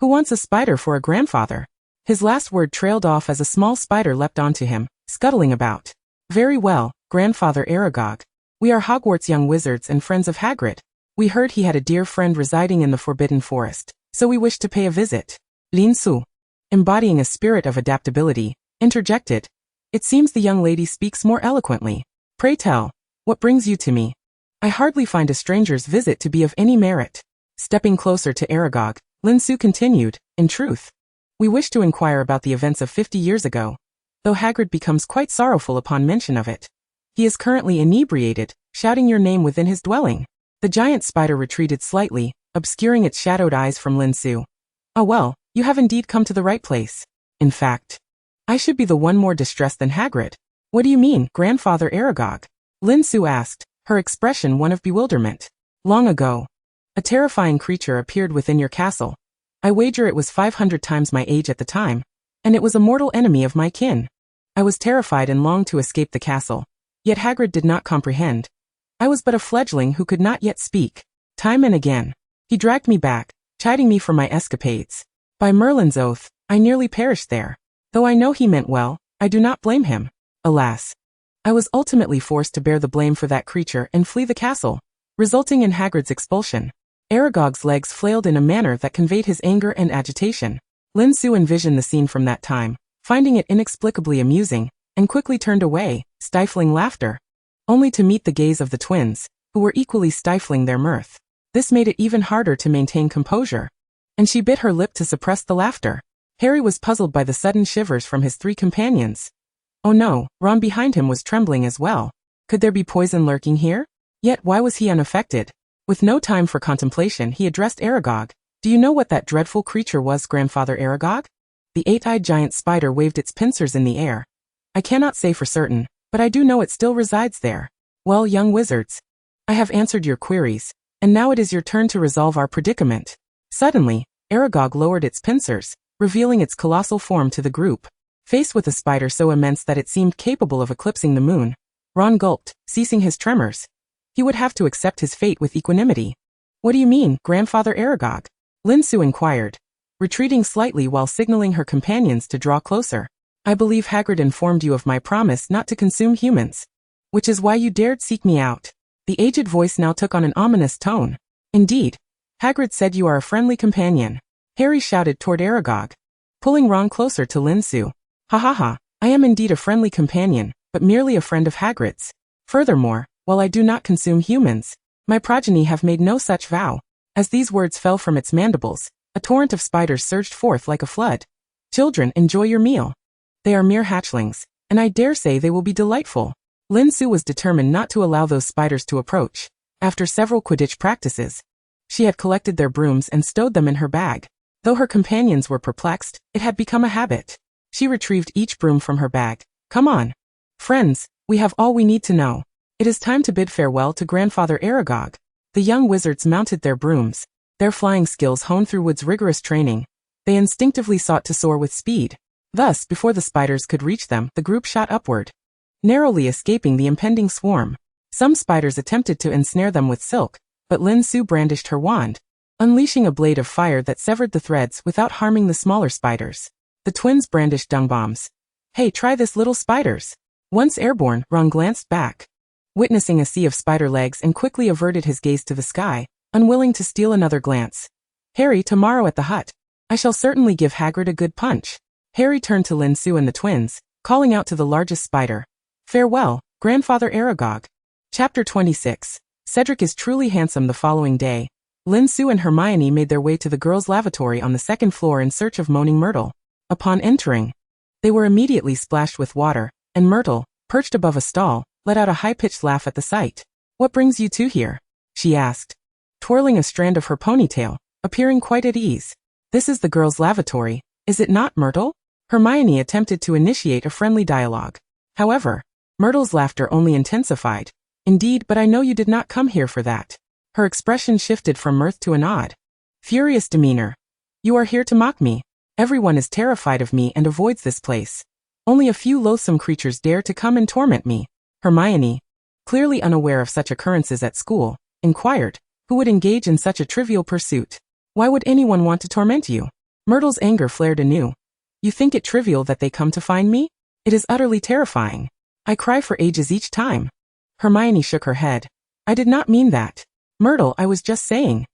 Who wants a spider for a grandfather? His last word trailed off as a small spider leapt onto him, scuttling about. Very well, Grandfather Aragog. We are Hogwarts young wizards and friends of Hagrid. We heard he had a dear friend residing in the Forbidden Forest, so we wished to pay a visit. Lin Su, embodying a spirit of adaptability, interjected. It seems the young lady speaks more eloquently. Pray tell, what brings you to me? I hardly find a stranger's visit to be of any merit. Stepping closer to Aragog, Lin Su continued, in truth, we wish to inquire about the events of 50 years ago, though Hagrid becomes quite sorrowful upon mention of it. He is currently inebriated, shouting your name within his dwelling. The giant spider retreated slightly, obscuring its shadowed eyes from Lin Su. Oh well, you have indeed come to the right place. In fact, I should be the one more distressed than Hagrid. What do you mean, Grandfather Aragog? Lin Su asked, her expression one of bewilderment. Long ago, a terrifying creature appeared within your castle. I wager it was 500 times my age at the time, and it was a mortal enemy of my kin. I was terrified and longed to escape the castle, yet Hagrid did not comprehend. I was but a fledgling who could not yet speak. Time and again, he dragged me back, chiding me for my escapades. By Merlin's oath, I nearly perished there. Though I know he meant well, I do not blame him. Alas, I was ultimately forced to bear the blame for that creature and flee the castle, resulting in Hagrid's expulsion. Aragog's legs flailed in a manner that conveyed his anger and agitation. Lin Su envisioned the scene from that time, finding it inexplicably amusing, and quickly turned away, stifling laughter, only to meet the gaze of the twins, who were equally stifling their mirth. This made it even harder to maintain composure, and she bit her lip to suppress the laughter. Harry was puzzled by the sudden shivers from his three companions. Oh no, Ron behind him was trembling as well. Could there be poison lurking here? Yet why was he unaffected? With no time for contemplation, he addressed Aragog. Do you know what that dreadful creature was, Grandfather Aragog? The eight-eyed giant spider waved its pincers in the air. I cannot say for certain, but I do know it still resides there. Well, young wizards, I have answered your queries, and now it is your turn to resolve our predicament. Suddenly, Aragog lowered its pincers, revealing its colossal form to the group. Faced with a spider so immense that it seemed capable of eclipsing the moon, Ron gulped, ceasing his tremors. He would have to accept his fate with equanimity. What do you mean, Grandfather Aragog? Lin Su inquired, retreating slightly while signaling her companions to draw closer. I believe Hagrid informed you of my promise not to consume humans, which is why you dared seek me out. The aged voice now took on an ominous tone. Indeed, Hagrid said you are a friendly companion. Harry shouted toward Aragog, pulling Ron closer to Lin Su. Ha ha ha, I am indeed a friendly companion, but merely a friend of Hagrid's. Furthermore, while I do not consume humans, my progeny have made no such vow. As these words fell from its mandibles, a torrent of spiders surged forth like a flood. Children, enjoy your meal. They are mere hatchlings, and I dare say they will be delightful. Lin Su was determined not to allow those spiders to approach. After several Quidditch practices, she had collected their brooms and stowed them in her bag. Though her companions were perplexed, it had become a habit. She retrieved each broom from her bag. Come on, friends, we have all we need to know. It is time to bid farewell to Grandfather Aragog. The young wizards mounted their brooms. Their flying skills honed through Wood's rigorous training, they instinctively sought to soar with speed. Thus, before the spiders could reach them, the group shot upward, narrowly escaping the impending swarm. Some spiders attempted to ensnare them with silk, but Lin Su brandished her wand, unleashing a blade of fire that severed the threads without harming the smaller spiders. The twins brandished dung bombs. Hey, try this, little spiders. Once airborne, Ron glanced back, witnessing a sea of spider legs, and quickly averted his gaze to the sky, unwilling to steal another glance. Harry, tomorrow at the hut, I shall certainly give Hagrid a good punch. Harry turned to Lin Su and the twins, calling out to the largest spider. Farewell, Grandfather Aragog. Chapter 26. Cedric is truly handsome. The following day, Lin Su and Hermione made their way to the girls' lavatory on the second floor in search of Moaning Myrtle. Upon entering, they were immediately splashed with water, and Myrtle, perched above a stall, let out a high-pitched laugh at the sight. What brings you two here? She asked, twirling a strand of her ponytail, appearing quite at ease. This is the girls' lavatory, is it not, Myrtle? Hermione attempted to initiate a friendly dialogue. However, Myrtle's laughter only intensified. Indeed, but I know you did not come here for that. Her expression shifted from mirth to an odd, furious demeanor. You are here to mock me. Everyone is terrified of me and avoids this place. Only a few loathsome creatures dare to come and torment me. Hermione, clearly unaware of such occurrences at school, inquired, who would engage in such a trivial pursuit? Why would anyone want to torment you? Myrtle's anger flared anew. You think it trivial that they come to find me? It is utterly terrifying. I cry for ages each time. Hermione shook her head. I did not mean that. Myrtle, I was just saying.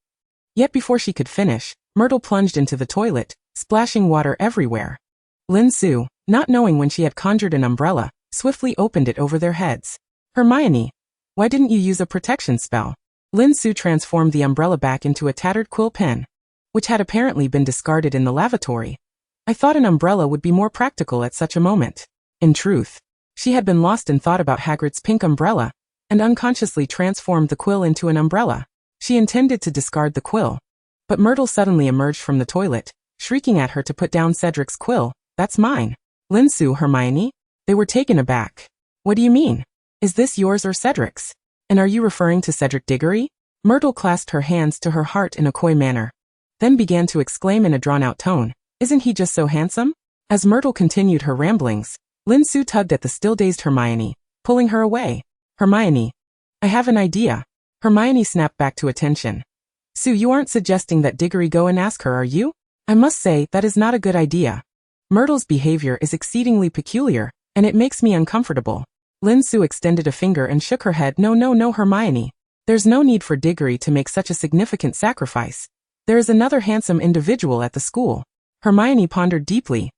Yet before she could finish, Myrtle plunged into the toilet, splashing water everywhere. Lin Su, not knowing when she had conjured an umbrella, swiftly opened it over their heads. Hermione, why didn't you use a protection spell? Lin Su transformed the umbrella back into a tattered quill pen, which had apparently been discarded in the lavatory. I thought an umbrella would be more practical at such a moment. In truth, she had been lost in thought about Hagrid's pink umbrella, and unconsciously transformed the quill into an umbrella. She intended to discard the quill, but Myrtle suddenly emerged from the toilet, shrieking at her to put down Cedric's quill. That's mine. Lin Su, Hermione? They were taken aback. What do you mean? Is this yours or Cedric's? And are you referring to Cedric Diggory? Myrtle clasped her hands to her heart in a coy manner, then began to exclaim in a drawn-out tone, isn't he just so handsome? As Myrtle continued her ramblings, Lin Su tugged at the still-dazed Hermione, pulling her away. Hermione, I have an idea. Hermione snapped back to attention. Sue, you aren't suggesting that Diggory go and ask her, are you? I must say, that is not a good idea. Myrtle's behavior is exceedingly peculiar, and it makes me uncomfortable. Lin Su extended a finger and shook her head. No, Hermione. There's no need for Diggory to make such a significant sacrifice. There is another handsome individual at the school. Hermione pondered deeply,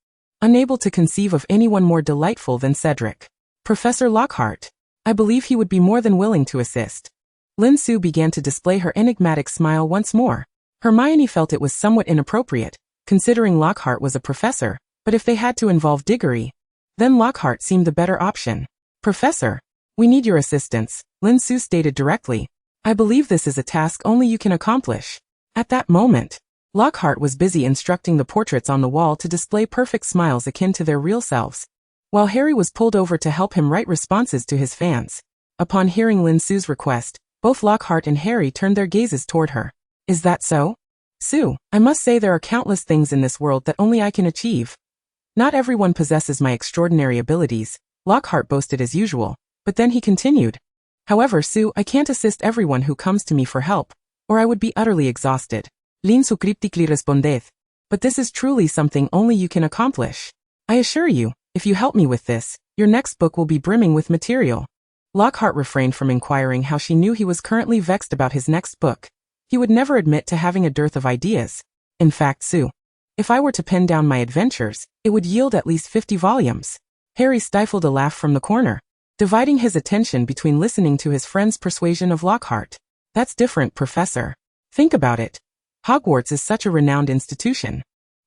unable to conceive of anyone more delightful than Cedric. Professor Lockhart. I believe he would be more than willing to assist. Lin Su began to display her enigmatic smile once more. Hermione felt it was somewhat inappropriate, considering Lockhart was a professor, but if they had to involve Diggory, then Lockhart seemed the better option. Professor, we need your assistance, Lin Su stated directly. I believe this is a task only you can accomplish. At that moment, Lockhart was busy instructing the portraits on the wall to display perfect smiles akin to their real selves, while Harry was pulled over to help him write responses to his fans. Upon hearing Lin Su's request, both Lockhart and Harry turned their gazes toward her. Is that so? Sue, I must say there are countless things in this world that only I can achieve. Not everyone possesses my extraordinary abilities, Lockhart boasted as usual, but then he continued. However, Sue, I can't assist everyone who comes to me for help, or I would be utterly exhausted. Lin Su cryptically responded. But this is truly something only you can accomplish. I assure you, if you help me with this, your next book will be brimming with material. Lockhart refrained from inquiring how she knew he was currently vexed about his next book. He would never admit to having a dearth of ideas. In fact, Sue, if I were to pen down my adventures, it would yield at least 50 volumes. Harry stifled a laugh from the corner, dividing his attention between listening to his friend's persuasion of Lockhart. That's different, Professor. Think about it. Hogwarts is such a renowned institution.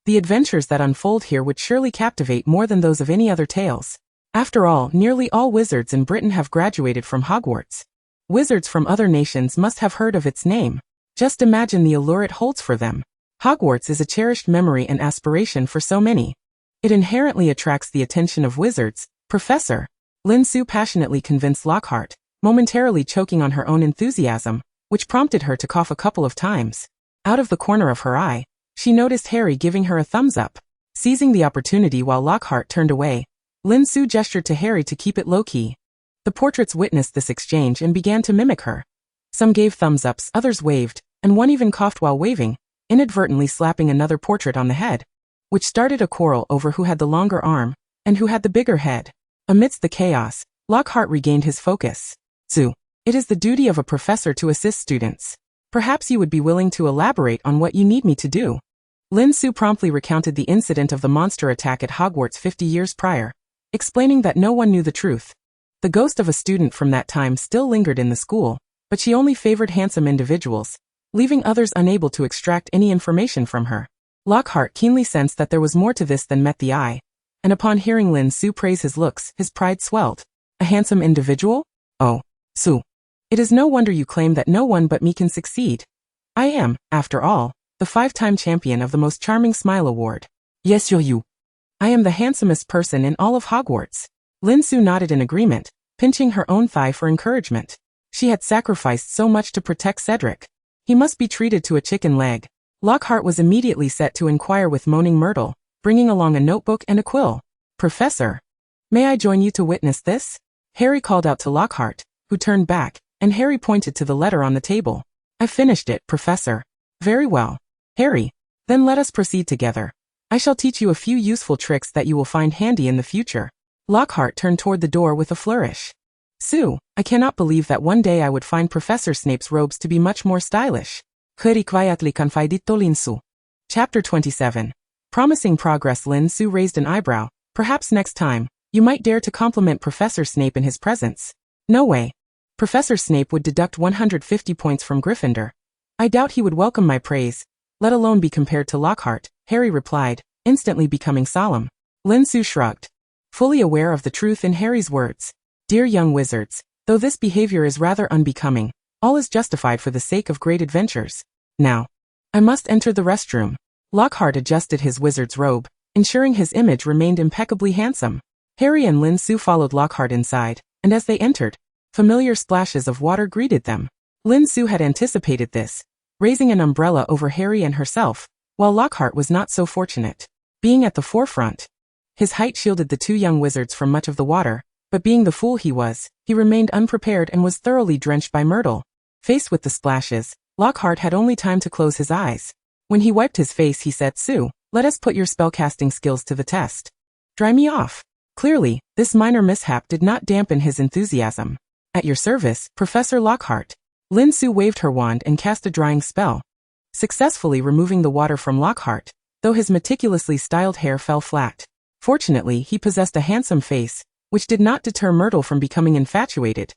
The adventures that unfold here would surely captivate more than those of any other tales. After all, nearly all wizards in Britain have graduated from Hogwarts. Wizards from other nations must have heard of its name. Just imagine the allure it holds for them. Hogwarts is a cherished memory and aspiration for so many. It inherently attracts the attention of wizards, Professor. Lin Su passionately convinced Lockhart, momentarily choking on her own enthusiasm, which prompted her to cough a couple of times. Out of the corner of her eye, she noticed Harry giving her a thumbs up. Seizing the opportunity while Lockhart turned away, Lin Su gestured to Harry to keep it low-key. The portraits witnessed this exchange and began to mimic her. Some gave thumbs-ups, others waved, and one even coughed while waving, inadvertently slapping another portrait on the head, which started a quarrel over who had the longer arm, and who had the bigger head. Amidst the chaos, Lockhart regained his focus. Su, it is the duty of a professor to assist students. Perhaps you would be willing to elaborate on what you need me to do. Lin Su promptly recounted the incident of the monster attack at Hogwarts 50 years prior, explaining that no one knew the truth. The ghost of a student from that time still lingered in the school, but she only favored handsome individuals, leaving others unable to extract any information from her. Lockhart keenly sensed that there was more to this than met the eye, and upon hearing Lin Su praise his looks, his pride swelled. A handsome individual? Oh, Su. It is no wonder you claim that no one but me can succeed. I am, after all, the 5-time champion of the Most Charming Smile Award. Yes, you. I am the handsomest person in all of Hogwarts. Lin Su nodded in agreement, pinching her own thigh for encouragement. She had sacrificed so much to protect Cedric. He must be treated to a chicken leg. Lockhart was immediately set to inquire with moaning Myrtle, bringing along a notebook and a quill. Professor, may I join you to witness this? Harry called out to Lockhart, who turned back, and Harry pointed to the letter on the table. I finished it, Professor. Very well. Harry, then let us proceed together. I shall teach you a few useful tricks that you will find handy in the future. Lockhart turned toward the door with a flourish. Sue, I cannot believe that one day I would find Professor Snape's robes to be much more stylish. Query quietly confidito Lin Su. Chapter 27. Promising progress. Lin Su raised an eyebrow. Perhaps next time, you might dare to compliment Professor Snape in his presence. No way. Professor Snape would deduct 150 points from Gryffindor. I doubt he would welcome my praise, let alone be compared to Lockhart, Harry replied, instantly becoming solemn. Lin Su shrugged, fully aware of the truth in Harry's words. Dear young wizards, though this behavior is rather unbecoming, all is justified for the sake of great adventures. Now, I must enter the restroom. Lockhart adjusted his wizard's robe, ensuring his image remained impeccably handsome. Harry and Lin Su followed Lockhart inside, and as they entered, familiar splashes of water greeted them. Lin Su had anticipated this, raising an umbrella over Harry and herself, while Lockhart was not so fortunate. Being at the forefront, his height shielded the two young wizards from much of the water, But being the fool he was, he remained unprepared and was thoroughly drenched by Myrtle. Faced with the splashes, Lockhart had only time to close his eyes. When he wiped his face he said, "Sue, let us put your spellcasting skills to the test. Dry me off." Clearly, this minor mishap did not dampen his enthusiasm. "At your service, Professor Lockhart." Lin Su waved her wand and cast a drying spell, successfully removing the water from Lockhart, though his meticulously styled hair fell flat. Fortunately, he possessed a handsome face, which did not deter Myrtle from becoming infatuated.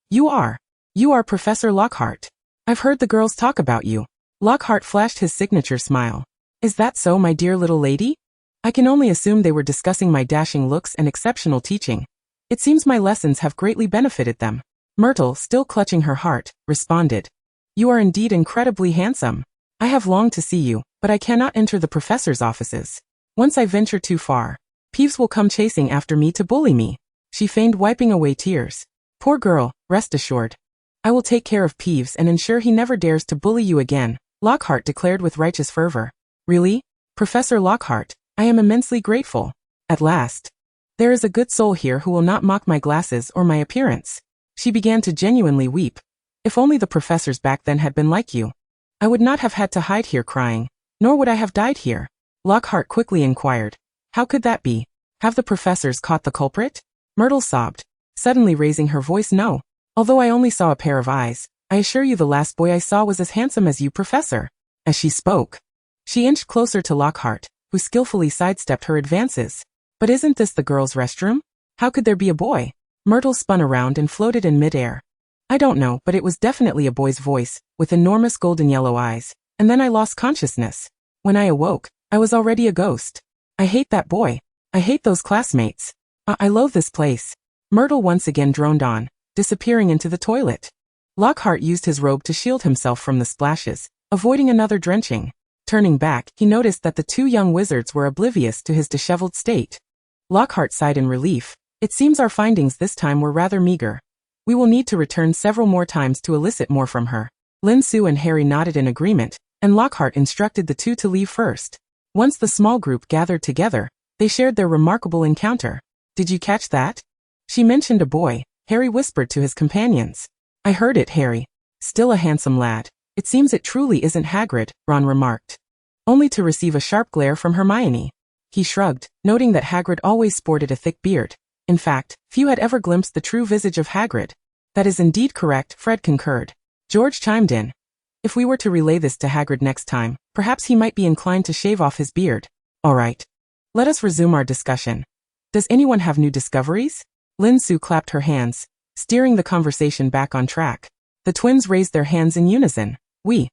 You are Professor Lockhart. I've heard the girls talk about you." Lockhart flashed his signature smile. "Is that so, my dear little lady?" "I can only assume they were discussing my dashing looks and exceptional teaching. It seems my lessons have greatly benefited them." Myrtle, still clutching her heart, responded. "You are indeed incredibly handsome. I have longed to see you, but I cannot enter the professor's offices. Once I venture too far, Peeves will come chasing after me to bully me." She feigned wiping away tears. "Poor girl, rest assured. I will take care of Peeves and ensure he never dares to bully you again," Lockhart declared with righteous fervor. "Really? Professor Lockhart, I am immensely grateful. At last. There is a good soul here who will not mock my glasses or my appearance." She began to genuinely weep. "If only the professors back then had been like you. I would not have had to hide here crying, nor would I have died here." Lockhart quickly inquired, "How could that be? Have the professors caught the culprit?" Myrtle sobbed, suddenly raising her voice. "No. Although I only saw a pair of eyes, I assure you the last boy I saw was as handsome as you, Professor." As she spoke, she inched closer to Lockhart, who skillfully sidestepped her advances. "But isn't this the girls' restroom? How could there be a boy?" Myrtle spun around and floated in midair. "I don't know, but it was definitely a boy's voice, with enormous golden yellow eyes, and then I lost consciousness. When I awoke, I was already a ghost. I hate that boy. I hate those classmates. I loathe this place." Myrtle once again droned on, disappearing into the toilet. Lockhart used his robe to shield himself from the splashes, avoiding another drenching. Turning back, he noticed that the two young wizards were oblivious to his disheveled state. Lockhart sighed in relief. "It seems our findings this time were rather meager. We will need to return several more times to elicit more from her." Lin Su and Harry nodded in agreement, and Lockhart instructed the two to leave first. Once the small group gathered together, they shared their remarkable encounter. "Did you catch that?" She mentioned a boy, Harry whispered to his companions. "I heard it, Harry. Still a handsome lad. It seems it truly isn't Hagrid," Ron remarked, only to receive a sharp glare from Hermione. He shrugged, noting that Hagrid always sported a thick beard. In fact, few had ever glimpsed the true visage of Hagrid. "That is indeed correct," Fred concurred. George chimed in. "If we were to relay this to Hagrid next time, perhaps he might be inclined to shave off his beard." "All right. Let us resume our discussion. Does anyone have new discoveries?" Lin Su clapped her hands, steering the conversation back on track. The twins raised their hands in unison. We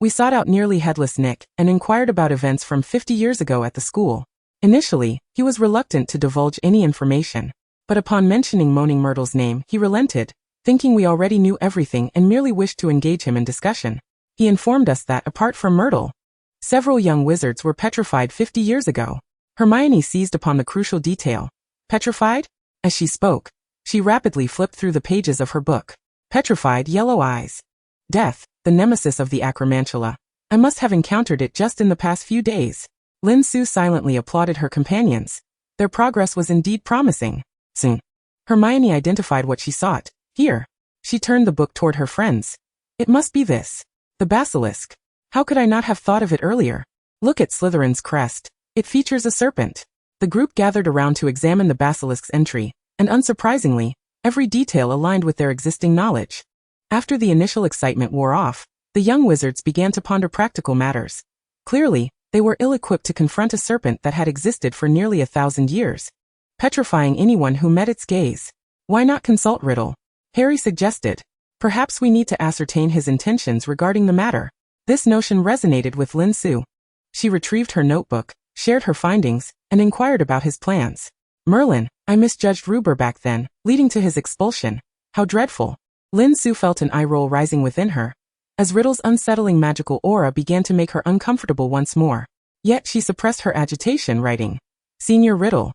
sought out nearly headless Nick and inquired about events from 50 years ago at the school. Initially, he was reluctant to divulge any information, but upon mentioning Moaning Myrtle's name, he relented, thinking we already knew everything and merely wished to engage him in discussion. He informed us that, apart from Myrtle, several young wizards were petrified 50 years ago. Hermione seized upon the crucial detail. "Petrified?" As she spoke, she rapidly flipped through the pages of her book. "Petrified yellow eyes. Death, the nemesis of the acromantula. I must have encountered it just in the past few days." Lin Su silently applauded her companions. Their progress was indeed promising. Soon, Hermione identified what she sought. "Here." She turned the book toward her friends. "It must be this. The basilisk. How could I not have thought of it earlier? Look at Slytherin's crest. It features a serpent." The group gathered around to examine the basilisk's entry, and unsurprisingly, every detail aligned with their existing knowledge. After the initial excitement wore off, the young wizards began to ponder practical matters. Clearly, they were ill-equipped to confront a serpent that had existed for nearly 1,000 years, petrifying anyone who met its gaze. "Why not consult Riddle?" Harry suggested. "Perhaps we need to ascertain his intentions regarding the matter." This notion resonated with Lin Su. She retrieved her notebook, shared her findings, and inquired about his plans. "Merlin, I misjudged Ruber back then, leading to his expulsion. How dreadful." Lin Su felt an eye roll rising within her, as Riddle's unsettling magical aura began to make her uncomfortable once more. Yet she suppressed her agitation, writing, "Senior Riddle,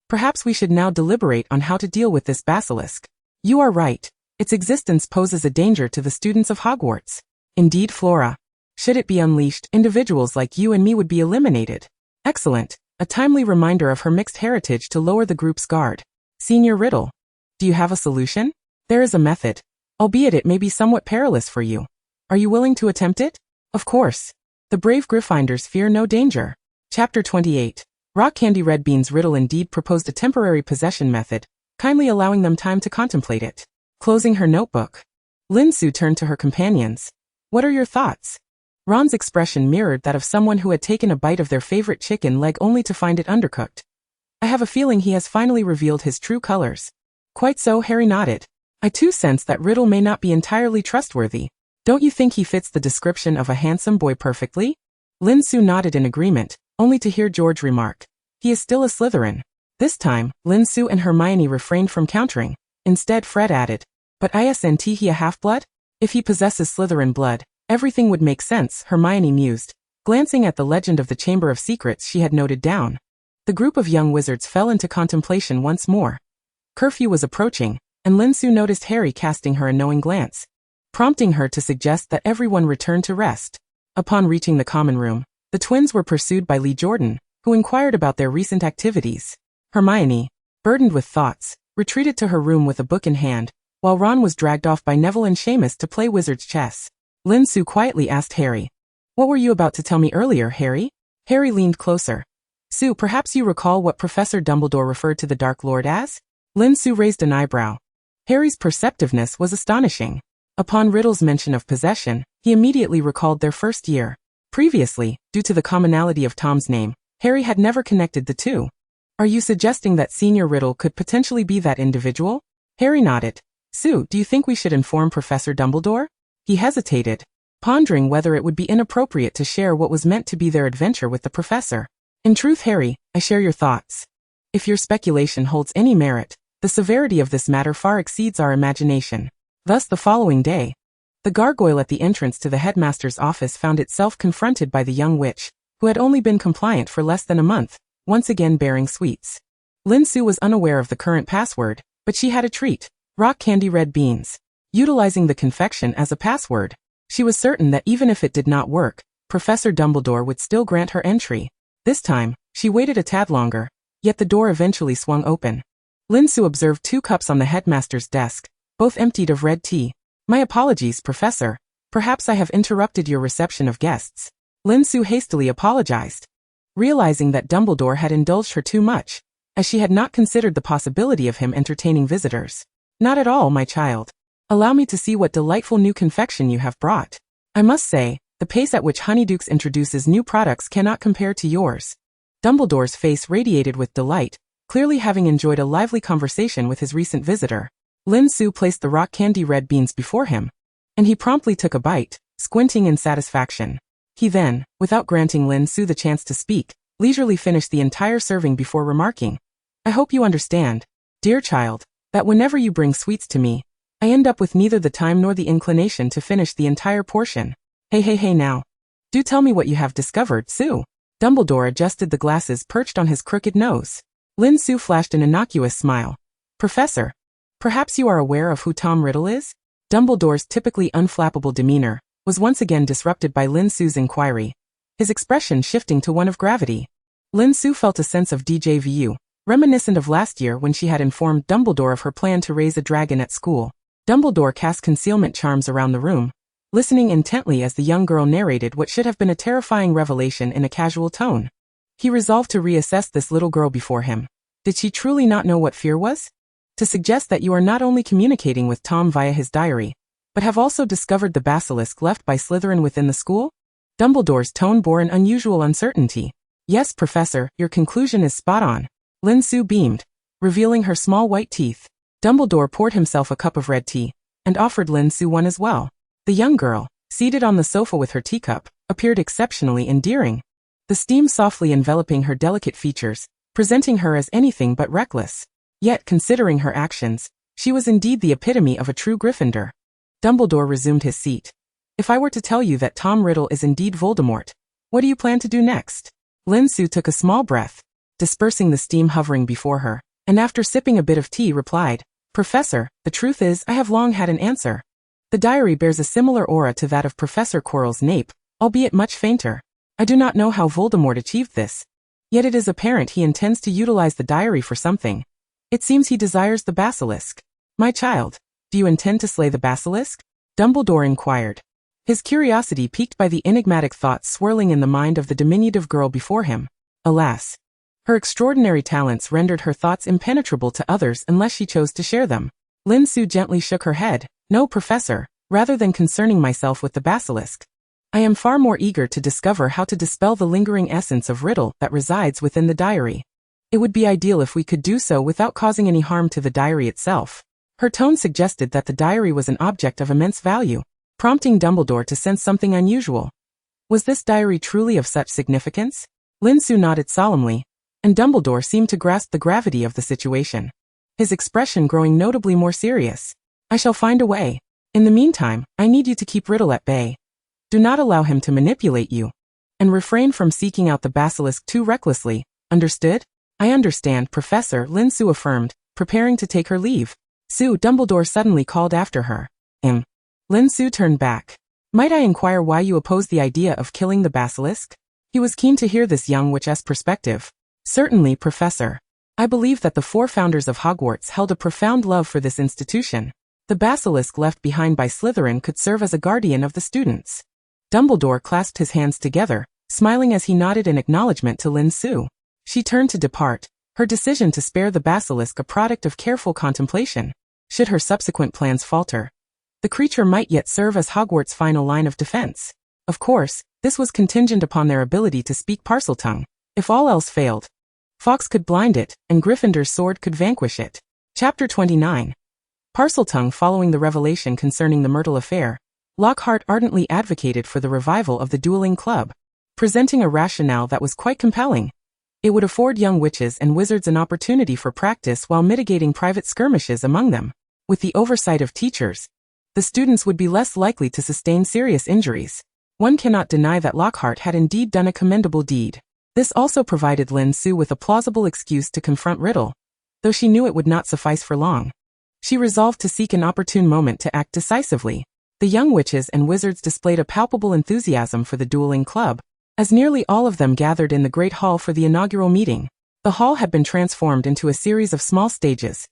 perhaps we should now deliberate on how to deal with this basilisk. You are right. Its existence poses a danger to the students of Hogwarts. Indeed, Flora. Should it be unleashed, individuals like you and me would be eliminated." Excellent. A timely reminder of her mixed heritage to lower the group's guard. "Senior Riddle, Do you have a solution? There is a method, albeit it may be somewhat perilous for you. Are you willing to attempt it? Of course. The brave Gryffindors fear no danger. Chapter 28. Rock Candy Red Bean's riddle indeed proposed a temporary possession method, kindly allowing them time to contemplate it. Closing her notebook, Lin Su turned to her companions. What are your thoughts? Ron's expression mirrored that of someone who had taken a bite of their favorite chicken leg only to find it undercooked. I have a feeling he has finally revealed his true colors. Quite so, Harry nodded. I too sense that riddle may not be entirely trustworthy. Don't you think he fits the description of a handsome boy perfectly? Lin Su nodded in agreement, only to hear George remark. He is still a Slytherin. This time, Lin Su and Hermione refrained from countering. Instead, Fred added, but isn't he a half-blood? If he possesses Slytherin blood, everything would make sense, Hermione mused, glancing at the legend of the Chamber of Secrets she had noted down. The group of young wizards fell into contemplation once more. Curfew was approaching, and Lin Su noticed Harry casting her a knowing glance, prompting her to suggest that everyone return to rest. Upon reaching the common room, the twins were pursued by Lee Jordan, who inquired about their recent activities. Hermione, burdened with thoughts, retreated to her room with a book in hand, while Ron was dragged off by Neville and Seamus to play wizard's chess. Lin Su quietly asked Harry, "What were you about to tell me earlier, Harry?" Harry leaned closer. "Sue, perhaps you recall what Professor Dumbledore referred to the Dark Lord as?" Lin Su raised an eyebrow. Harry's perceptiveness was astonishing. Upon Riddle's mention of possession, he immediately recalled their first year. Previously, due to the commonality of Tom's name, Harry had never connected the two. "Are you suggesting that Senior Riddle could potentially be that individual?" Harry nodded. "Sue, do you think we should inform Professor Dumbledore?" He hesitated, pondering whether it would be inappropriate to share what was meant to be their adventure with the professor. "In truth, Harry, I share your thoughts. If your speculation holds any merit, the severity of this matter far exceeds our imagination." Thus the following day, the gargoyle at the entrance to the headmaster's office found itself confronted by the young witch, who had only been compliant for less than a month, once again bearing sweets. Lin Su was unaware of the current password, but she had a treat: Rock Candy Red Beans. Utilizing the confection as a password, she was certain that even if it did not work, Professor Dumbledore would still grant her entry. This time, she waited a tad longer, yet the door eventually swung open. Lin Su observed 2 cups on the headmaster's desk, both emptied of red tea. "My apologies, Professor. Perhaps I have interrupted your reception of guests." Lin Su hastily apologized, realizing that Dumbledore had indulged her too much, as she had not considered the possibility of him entertaining visitors. "Not at all, my child. Allow me to see what delightful new confection you have brought. I must say, the pace at which Honeydukes introduces new products cannot compare to yours." Dumbledore's face radiated with delight, clearly having enjoyed a lively conversation with his recent visitor. Lin Su placed the rock candy red beans before him, and he promptly took a bite, squinting in satisfaction. He then, without granting Lin Su the chance to speak, leisurely finished the entire serving before remarking, "I hope you understand, dear child, that whenever you bring sweets to me, I end up with neither the time nor the inclination to finish the entire portion. Hey now. Do tell me what you have discovered, Sue." Dumbledore adjusted the glasses perched on his crooked nose. Lin Su flashed an innocuous smile. "Professor, perhaps you are aware of who Tom Riddle is?" Dumbledore's typically unflappable demeanor was once again disrupted by Lin Su's inquiry, his expression shifting to one of gravity. Lin Su felt a sense of déjà vu, reminiscent of last year when she had informed Dumbledore of her plan to raise a dragon at school. Dumbledore cast concealment charms around the room, listening intently as the young girl narrated what should have been a terrifying revelation in a casual tone. He resolved to reassess this little girl before him. Did she truly not know what fear was? To suggest that you are not only communicating with Tom via his diary, but have also discovered the basilisk left by Slytherin within the school? Dumbledore's tone bore an unusual uncertainty. "Yes, Professor, your conclusion is spot on." Lin Su beamed, revealing her small white teeth. Dumbledore poured himself a cup of red tea, and offered Lin Su one as well. The young girl, seated on the sofa with her teacup, appeared exceptionally endearing, the steam softly enveloping her delicate features, presenting her as anything but reckless. Yet, considering her actions, she was indeed the epitome of a true Gryffindor. Dumbledore resumed his seat. "If I were to tell you that Tom Riddle is indeed Voldemort, what do you plan to do next?" Lin Su took a small breath, dispersing the steam hovering before her, and after sipping a bit of tea replied, "Professor, the truth is I have long had an answer. The diary bears a similar aura to that of Professor Quirrell's nape, albeit much fainter. I do not know how Voldemort achieved this, yet it is apparent he intends to utilize the diary for something. It seems he desires the basilisk. My child, do you intend to slay the basilisk? Dumbledore inquired, his curiosity piqued by the enigmatic thoughts swirling in the mind of the diminutive girl before him. Alas, her extraordinary talents rendered her thoughts impenetrable to others unless she chose to share them. Lin Su gently shook her head. No, Professor, rather than concerning myself with the basilisk, I am far more eager to discover how to dispel the lingering essence of riddle that resides within the diary. It would be ideal if we could do so without causing any harm to the diary itself. Her tone suggested that the diary was an object of immense value, prompting Dumbledore to sense something unusual. Was this diary truly of such significance? Lin Su nodded solemnly, and Dumbledore seemed to grasp the gravity of the situation, his expression growing notably more serious. I shall find a way. In the meantime, I need you to keep Riddle at bay. Do not allow him to manipulate you, and refrain from seeking out the basilisk too recklessly. Understood? I understand, Professor, Lin Su affirmed, preparing to take her leave. Su, Dumbledore suddenly called after her. Lin Su turned back. Might I inquire why you oppose the idea of killing the basilisk? He was keen to hear this young witch's perspective. Certainly, Professor. I believe that the 4 founders of Hogwarts held a profound love for this institution. The basilisk left behind by Slytherin could serve as a guardian of the students. Dumbledore clasped his hands together, smiling as he nodded in acknowledgement to Lin Su. She turned to depart, her decision to spare the basilisk a product of careful contemplation. Should her subsequent plans falter, the creature might yet serve as Hogwarts' final line of defense. Of course, this was contingent upon their ability to speak Parseltongue. If all else failed, Fawkes could blind it, and Gryffindor's sword could vanquish it. Chapter 29. Parseltongue. Following the revelation concerning the Myrtle affair, Lockhart ardently advocated for the revival of the dueling club, presenting a rationale that was quite compelling. It would afford young witches and wizards an opportunity for practice while mitigating private skirmishes among them. With the oversight of teachers, the students would be less likely to sustain serious injuries. One cannot deny that Lockhart had indeed done a commendable deed. This also provided Lin Su with a plausible excuse to confront Riddle, though she knew it would not suffice for long. She resolved to seek an opportune moment to act decisively. The young witches and wizards displayed a palpable enthusiasm for the dueling club, as nearly all of them gathered in the Great Hall for the inaugural meeting. The hall had been transformed into a series of small stages,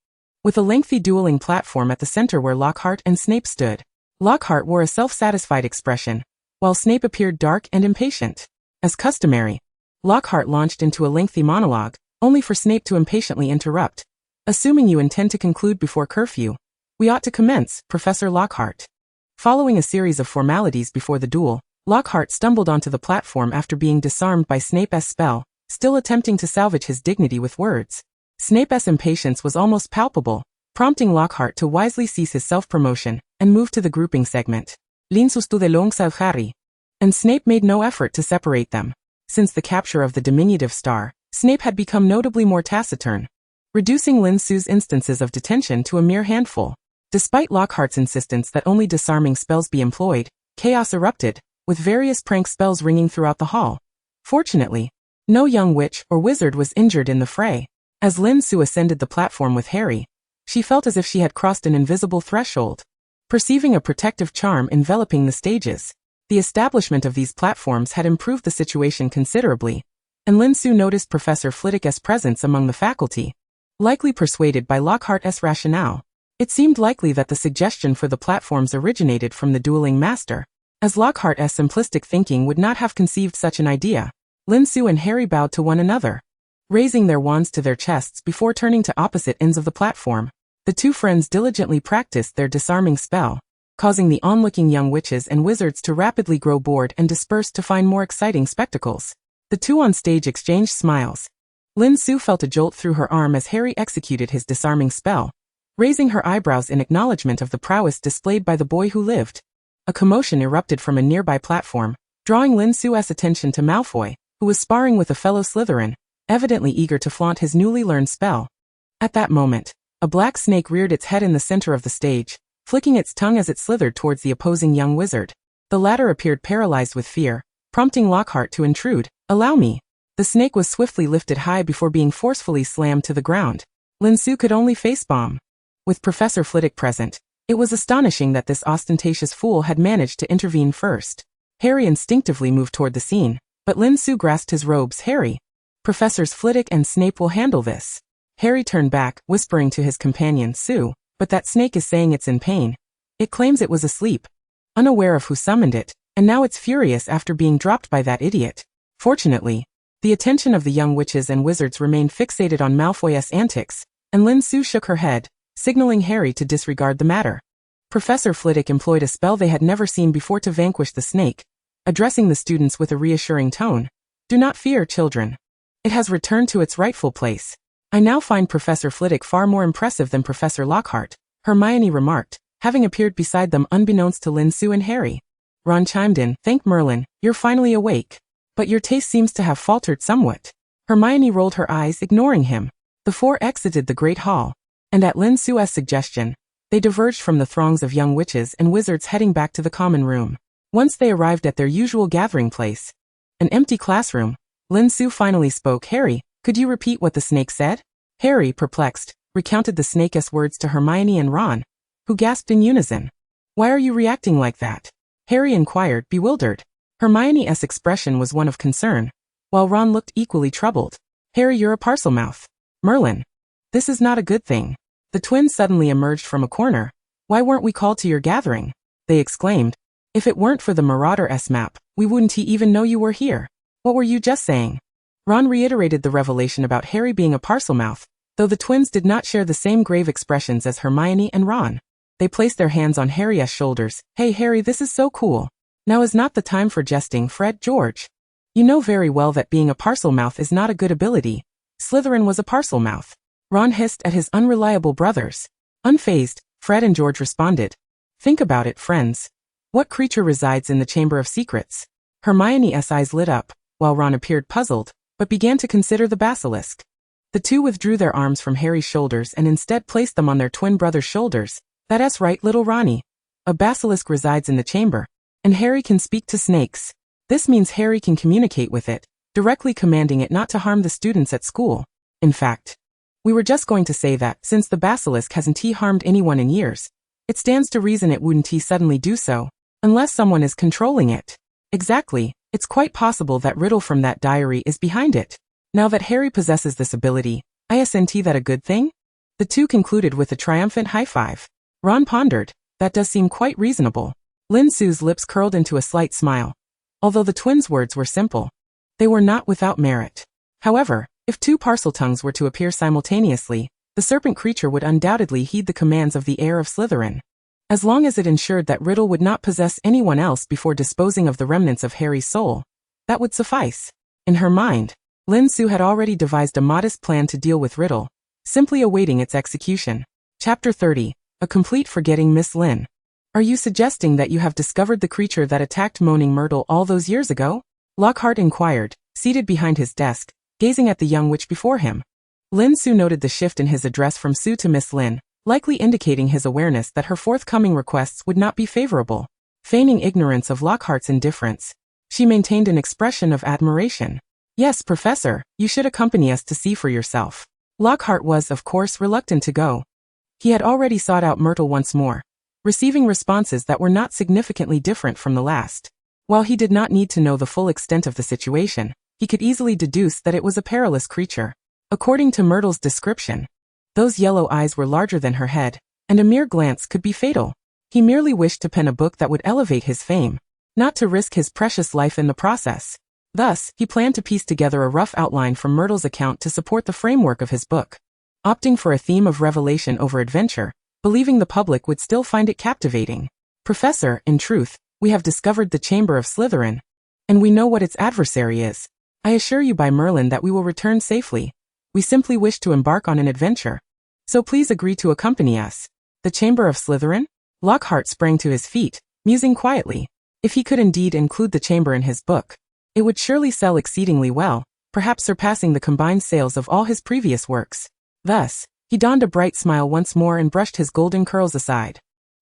with a lengthy dueling platform at the center where Lockhart and Snape stood. Lockhart wore a self-satisfied expression, while Snape appeared dark and impatient. As customary, Lockhart launched into a lengthy monologue, only for Snape to impatiently interrupt. Assuming you intend to conclude before curfew, we ought to commence, Professor Lockhart. Following a series of formalities before the duel, Lockhart stumbled onto the platform after being disarmed by Snape's spell, still attempting to salvage his dignity with words. Snape's impatience was almost palpable, prompting Lockhart to wisely cease his self-promotion and move to the grouping segment. Lin Su de long sa Harry. And Snape made no effort to separate them. Since the capture of the diminutive star, Snape had become notably more taciturn, reducing Lin Su's instances of detention to a mere handful. Despite Lockhart's insistence that only disarming spells be employed, chaos erupted, with various prank spells ringing throughout the hall. Fortunately, no young witch or wizard was injured in the fray. As Lin Su ascended the platform with Harry, she felt as if she had crossed an invisible threshold, perceiving a protective charm enveloping the stages. The establishment of these platforms had improved the situation considerably, and Lin Su noticed Professor Flitwick's presence among the faculty. Likely persuaded by Lockhart's rationale, it seemed likely that the suggestion for the platforms originated from the dueling master, as Lockhart's simplistic thinking would not have conceived such an idea. Lin Su and Harry bowed to one another, raising their wands to their chests before turning to opposite ends of the platform. The two friends diligently practiced their disarming spell, causing the onlooking young witches and wizards to rapidly grow bored and disperse to find more exciting spectacles. The two on stage exchanged smiles. Lin Su felt a jolt through her arm as Harry executed his disarming spell, raising her eyebrows in acknowledgement of the prowess displayed by the boy who lived. A commotion erupted from a nearby platform, drawing Lin Su's attention to Malfoy, who was sparring with a fellow Slytherin, evidently eager to flaunt his newly learned spell. At that moment, a black snake reared its head in the center of the stage, flicking its tongue as it slithered towards the opposing young wizard. The latter appeared paralyzed with fear, prompting Lockhart to intrude. Allow me. The snake was swiftly lifted high before being forcefully slammed to the ground. Lin Su could only facepalm. With Professor Flitwick present, it was astonishing that this ostentatious fool had managed to intervene first. Harry instinctively moved toward the scene, but Lin Su grasped his robes. Harry, Professors Flitwick and Snape will handle this. Harry turned back, whispering to his companion Sue, but that snake is saying it's in pain. It claims it was asleep, unaware of who summoned it, and now it's furious after being dropped by that idiot. Fortunately, the attention of the young witches and wizards remained fixated on Malfoy's antics, and Lin Su shook her head, signaling Harry to disregard the matter. Professor Flitwick employed a spell they had never seen before to vanquish the snake, addressing the students with a reassuring tone. Do not fear, children. It has returned to its rightful place. I now find Professor Flitwick far more impressive than Professor Lockhart, Hermione remarked, having appeared beside them unbeknownst to Lin Su and Harry. Ron chimed in, thank Merlin, you're finally awake. But your taste seems to have faltered somewhat. Hermione rolled her eyes, ignoring him. The four exited the great hall, and at Lin Su's suggestion, they diverged from the throngs of young witches and wizards heading back to the common room. Once they arrived at their usual gathering place, an empty classroom, Lin Su finally spoke. Harry, could you repeat what the snake said? Harry, perplexed, recounted the snake's words to Hermione and Ron, who gasped in unison. Why are you reacting like that? Harry inquired, bewildered. Hermione's expression was one of concern, while Ron looked equally troubled. Harry, you're a Parselmouth. Merlin. This is not a good thing. The twins suddenly emerged from a corner. Why weren't we called to your gathering? They exclaimed. If it weren't for the Marauder's map, we wouldn't even know you were here. What were you just saying? Ron reiterated the revelation about Harry being a Parselmouth, though the twins did not share the same grave expressions as Hermione and Ron. They placed their hands on Harry's shoulders. Hey Harry, this is so cool. Now is not the time for jesting, Fred. George. You know very well that being a Parselmouth is not a good ability. Slytherin was a Parselmouth. Ron hissed at his unreliable brothers. Unfazed, Fred and George responded. Think about it, friends. What creature resides in the Chamber of Secrets? Hermione's eyes lit up, while Ron appeared puzzled, but began to consider the basilisk. The two withdrew their arms from Harry's shoulders and instead placed them on their twin brother's shoulders. That's right, little Ronnie. A basilisk resides in the chamber, and Harry can speak to snakes. This means Harry can communicate with it, directly commanding it not to harm the students at school. In fact, we were just going to say that, since the basilisk hasn't harmed anyone in years, it stands to reason it wouldn't suddenly do so, unless someone is controlling it. Exactly, it's quite possible that Riddle from that diary is behind it. Now that Harry possesses this ability, isn't that a good thing? The two concluded with a triumphant high five. Ron pondered, that does seem quite reasonable. Lin Su's lips curled into a slight smile. Although the twins' words were simple, they were not without merit. However, if two Parseltongues were to appear simultaneously, the serpent creature would undoubtedly heed the commands of the heir of Slytherin. As long as it ensured that Riddle would not possess anyone else before disposing of the remnants of Harry's soul, that would suffice. In her mind, Lin Su had already devised a modest plan to deal with Riddle, simply awaiting its execution. Chapter 30. A complete forgetting. Miss Lin. Are you suggesting that you have discovered the creature that attacked Moaning Myrtle all those years ago? Lockhart inquired, seated behind his desk, gazing at the young witch before him. Lin Su noted the shift in his address from Sue to Miss Lin, likely indicating his awareness that her forthcoming requests would not be favorable. Feigning ignorance of Lockhart's indifference, she maintained an expression of admiration. Yes, Professor, you should accompany us to see for yourself. Lockhart was, of course, reluctant to go. He had already sought out Myrtle once more, receiving responses that were not significantly different from the last. While he did not need to know the full extent of the situation, he could easily deduce that it was a perilous creature. According to Myrtle's description, those yellow eyes were larger than her head, and a mere glance could be fatal. He merely wished to pen a book that would elevate his fame, not to risk his precious life in the process. Thus, he planned to piece together a rough outline from Myrtle's account to support the framework of his book, opting for a theme of revelation over adventure, believing the public would still find it captivating. Professor, in truth, we have discovered the Chamber of Slytherin, and we know what its adversary is. I assure you by Merlin that we will return safely. We simply wish to embark on an adventure. So please agree to accompany us. The Chamber of Slytherin? Lockhart sprang to his feet, musing quietly. If he could indeed include the chamber in his book, it would surely sell exceedingly well, perhaps surpassing the combined sales of all his previous works. Thus, he donned a bright smile once more and brushed his golden curls aside.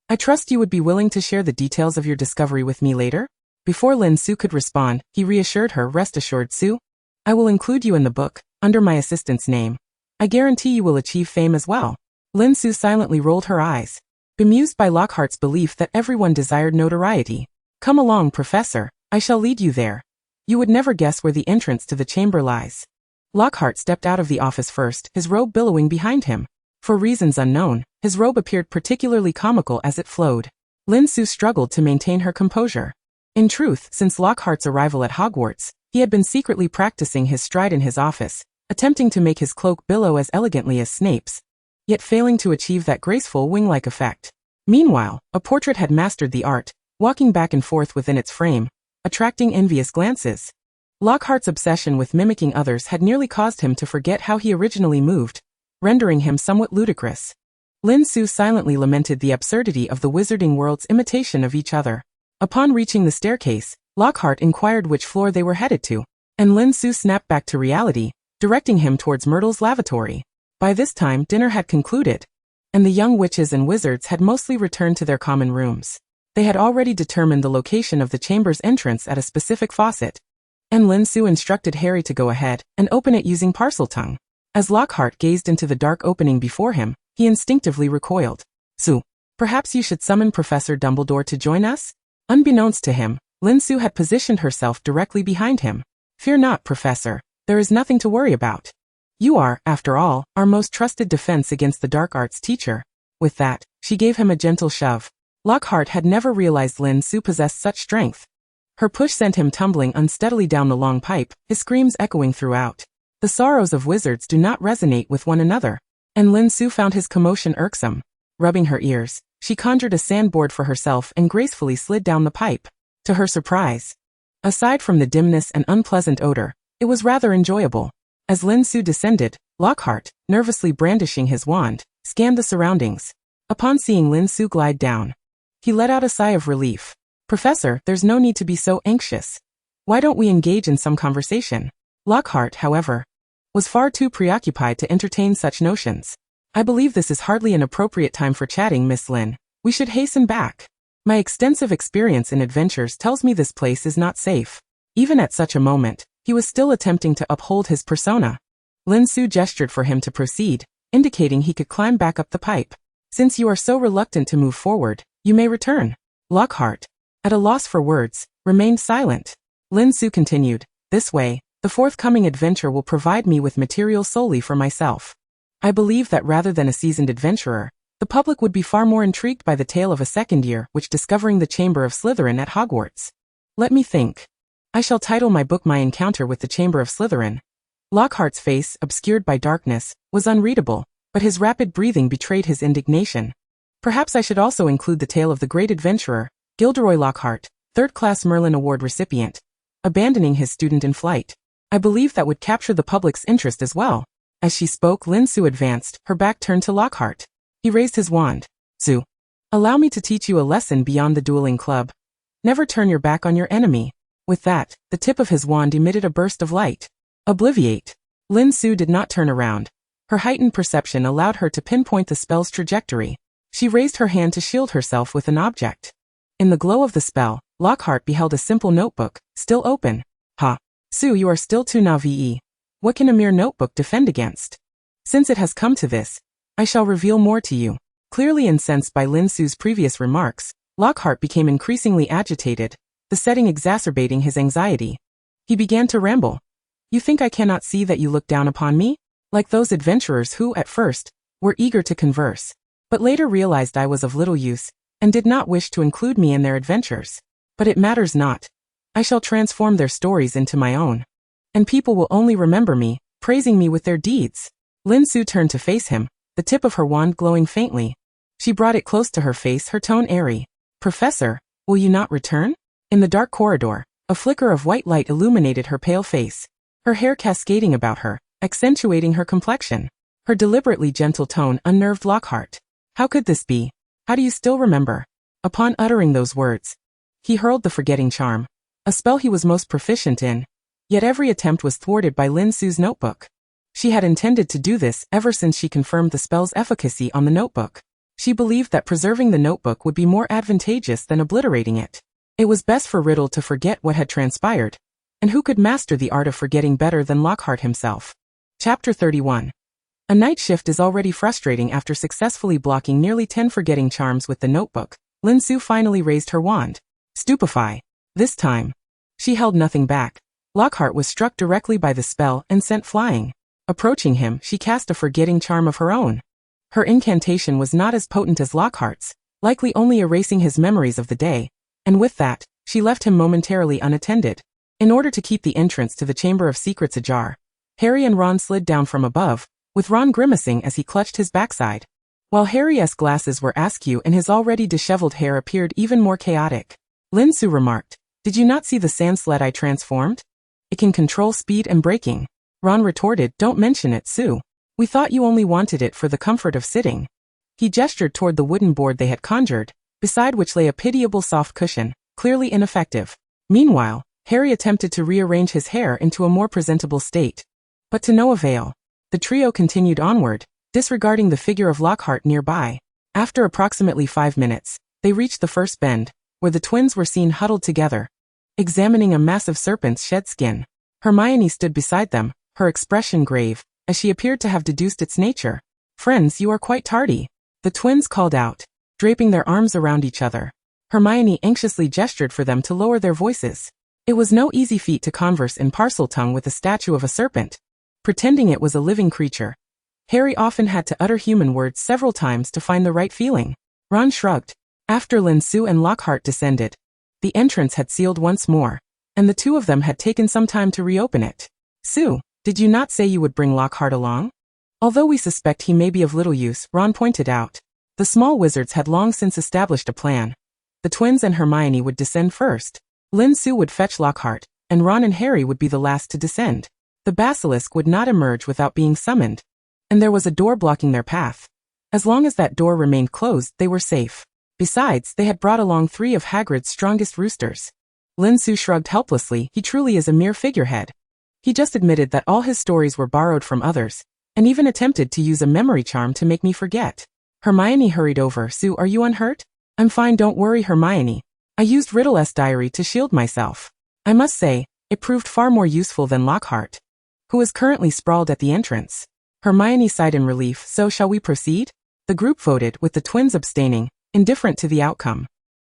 I trust you would be willing to share the details of your discovery with me later? Before Lin Su could respond, he reassured her. Rest assured, Sue. I will include you in the book, under my assistant's name. I guarantee you will achieve fame as well. Lin Su silently rolled her eyes, bemused by Lockhart's belief that everyone desired notoriety. Come along, Professor, I shall lead you there. You would never guess where the entrance to the chamber lies. Lockhart stepped out of the office first, his robe billowing behind him. For reasons unknown, his robe appeared particularly comical as it flowed. Lin Su struggled to maintain her composure. In truth, since Lockhart's arrival at Hogwarts, he had been secretly practicing his stride in his office, attempting to make his cloak billow as elegantly as Snape's, yet failing to achieve that graceful wing-like effect. Meanwhile, a portrait had mastered the art, walking back and forth within its frame, attracting envious glances. Lockhart's obsession with mimicking others had nearly caused him to forget how he originally moved, rendering him somewhat ludicrous. Lin Su silently lamented the absurdity of the wizarding world's imitation of each other. Upon reaching the staircase, Lockhart inquired which floor they were headed to, and Lin Su snapped back to reality, directing him towards Myrtle's lavatory. By this time dinner had concluded, and the young witches and wizards had mostly returned to their common rooms. They had already determined the location of the chamber's entrance at a specific faucet, and Lin Su instructed Harry to go ahead and open it using Parseltongue. As Lockhart gazed into the dark opening before him, he instinctively recoiled. "Su, perhaps you should summon Professor Dumbledore to join us?" Unbeknownst to him, Lin Su had positioned herself directly behind him. "Fear not, Professor. There is nothing to worry about. You are, after all, our most trusted defense against the dark arts teacher." With that, she gave him a gentle shove. Lockhart had never realized Lin Su possessed such strength. Her push sent him tumbling unsteadily down the long pipe, his screams echoing throughout. The sorrows of wizards do not resonate with one another, and Lin Su found his commotion irksome. Rubbing her ears, she conjured a sandboard for herself and gracefully slid down the pipe. To her surprise, aside from the dimness and unpleasant odor, it was rather enjoyable. As Lin Su descended, Lockhart, nervously brandishing his wand, scanned the surroundings. Upon seeing Lin Su glide down, he let out a sigh of relief. "Professor, there's no need to be so anxious. Why don't we engage in some conversation?" Lockhart, however, was far too preoccupied to entertain such notions. "I believe this is hardly an appropriate time for chatting, Miss Lin. We should hasten back. My extensive experience in adventures tells me this place is not safe." Even at such a moment, he was still attempting to uphold his persona. Lin Su gestured for him to proceed, indicating he could climb back up the pipe. "Since you are so reluctant to move forward, you may return." Lockhart, at a loss for words, remained silent. Lin Su continued, "This way, the forthcoming adventure will provide me with material solely for myself. I believe that rather than a seasoned adventurer, the public would be far more intrigued by the tale of a second year which discovering the Chamber of Slytherin at Hogwarts. Let me think. I shall title my book My Encounter with the Chamber of Slytherin." Lockhart's face, obscured by darkness, was unreadable, but his rapid breathing betrayed his indignation. "Perhaps I should also include the tale of the great adventurer, Gilderoy Lockhart, third-class Merlin Award recipient, abandoning his student in flight. I believe that would capture the public's interest as well." As she spoke, Lin Su advanced, her back turned to Lockhart. He raised his wand. "Su, allow me to teach you a lesson beyond the dueling club. Never turn your back on your enemy." With that, the tip of his wand emitted a burst of light. "Obliviate." Lin Su did not turn around. Her heightened perception allowed her to pinpoint the spell's trajectory. She raised her hand to shield herself with an object. In the glow of the spell, Lockhart beheld a simple notebook, still open. "Ha! Su, you are still too naive. What can a mere notebook defend against? Since it has come to this, I shall reveal more to you." Clearly incensed by Lin Su's previous remarks, Lockhart became increasingly agitated, the setting exacerbating his anxiety. He began to ramble. "You think I cannot see that you look down upon me? Like those adventurers who, at first, were eager to converse, but later realized I was of little use, and did not wish to include me in their adventures. But it matters not. I shall transform their stories into my own, and people will only remember me, praising me with their deeds." Lin Su turned to face him, the tip of her wand glowing faintly. She brought it close to her face, her tone airy. "Professor, will you not return?" In the dark corridor, a flicker of white light illuminated her pale face, her hair cascading about her, accentuating her complexion. Her deliberately gentle tone unnerved Lockhart. How could this be? "How do you still remember?" Upon uttering those words, he hurled the forgetting charm, a spell he was most proficient in, yet every attempt was thwarted by Lin Su's notebook. She had intended to do this ever since she confirmed the spell's efficacy on the notebook. She believed that preserving the notebook would be more advantageous than obliterating it. It was best for Riddle to forget what had transpired, and who could master the art of forgetting better than Lockhart himself? Chapter 31. A night shift is already frustrating. After successfully blocking nearly 10 forgetting charms with the notebook, Lin Su finally raised her wand. Stupefy. This time, she held nothing back. Lockhart was struck directly by the spell and sent flying. Approaching him, she cast a forgetting charm of her own. Her incantation was not as potent as Lockhart's, likely only erasing his memories of the day, and with that, she left him momentarily unattended. In order to keep the entrance to the Chamber of Secrets ajar, Harry and Ron slid down from above, with Ron grimacing as he clutched his backside. While Harry's glasses were askew and his already disheveled hair appeared even more chaotic. Lin Su remarked, "Did you not see the sand sled I transformed? It can control speed and braking." Ron retorted, "Don't mention it, Su. We thought you only wanted it for the comfort of sitting." He gestured toward the wooden board they had conjured, beside which lay a pitiable soft cushion, clearly ineffective. Meanwhile, Harry attempted to rearrange his hair into a more presentable state. But to no avail. The trio continued onward, disregarding the figure of Lockhart nearby. After approximately 5 minutes, they reached the first bend, where the twins were seen huddled together, examining a massive serpent's shed skin. Hermione stood beside them, her expression grave, as she appeared to have deduced its nature. "Friends, you are quite tardy," the twins called out, draping their arms around each other. Hermione anxiously gestured for them to lower their voices. It was no easy feat to converse in Parseltongue with a statue of a serpent, pretending it was a living creature. Harry often had to utter human words several times to find the right feeling. Ron shrugged. After Lin Su and Lockhart descended, the entrance had sealed once more, and the two of them had taken some time to reopen it. "Su, did you not say you would bring Lockhart along? Although we suspect he may be of little use," Ron pointed out. The small wizards had long since established a plan. The twins and Hermione would descend first. Lin Su would fetch Lockhart, and Ron and Harry would be the last to descend. The basilisk would not emerge without being summoned, and there was a door blocking their path. As long as that door remained closed, they were safe. Besides, they had brought along 3 of Hagrid's strongest roosters. Lin Su shrugged helplessly. He truly is a mere figurehead. He just admitted that all his stories were borrowed from others, and even attempted to use a memory charm to make me forget. Hermione hurried over. "Su, are you unhurt?" "I'm fine, don't worry, Hermione. I used Riddle's diary to shield myself. I must say, it proved far more useful than Lockhart, who is currently sprawled at the entrance." Hermione sighed in relief. "So shall we proceed?" The group voted, with the twins abstaining, indifferent to the outcome.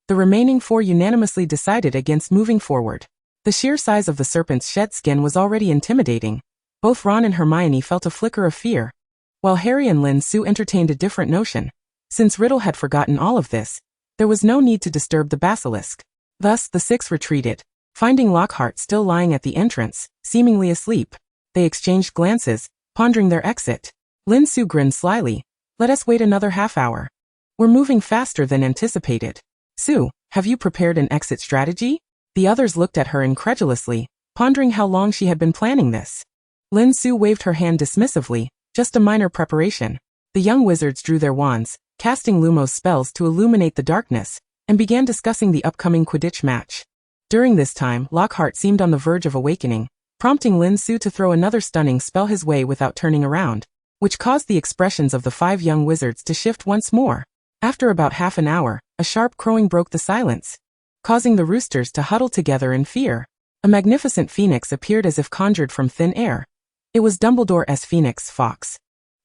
The remaining 4 unanimously decided against moving forward. The sheer size of the serpent's shed skin was already intimidating. Both Ron and Hermione felt a flicker of fear, while Harry and Lin Su entertained a different notion. Since Riddle had forgotten all of this, there was no need to disturb the basilisk. Thus, the 6 retreated, finding Lockhart still lying at the entrance, seemingly asleep. They exchanged glances, pondering their exit. Lin Su grinned slyly. "Let us wait another half hour. We're moving faster than anticipated. Su, have you prepared an exit strategy?" The others looked at her incredulously, pondering how long she had been planning this. Lin Su waved her hand dismissively. "Just a minor preparation." The young wizards drew their wands, casting Lumos spells to illuminate the darkness, and began discussing the upcoming Quidditch match. During this time, Lockhart seemed on the verge of awakening, prompting Lin Su to throw another stunning spell his way without turning around, which caused the expressions of the 5 young wizards to shift once more. After about half an hour, a sharp crowing broke the silence, causing the roosters to huddle together in fear. A magnificent phoenix appeared as if conjured from thin air. It was Dumbledore's phoenix, Fawkes.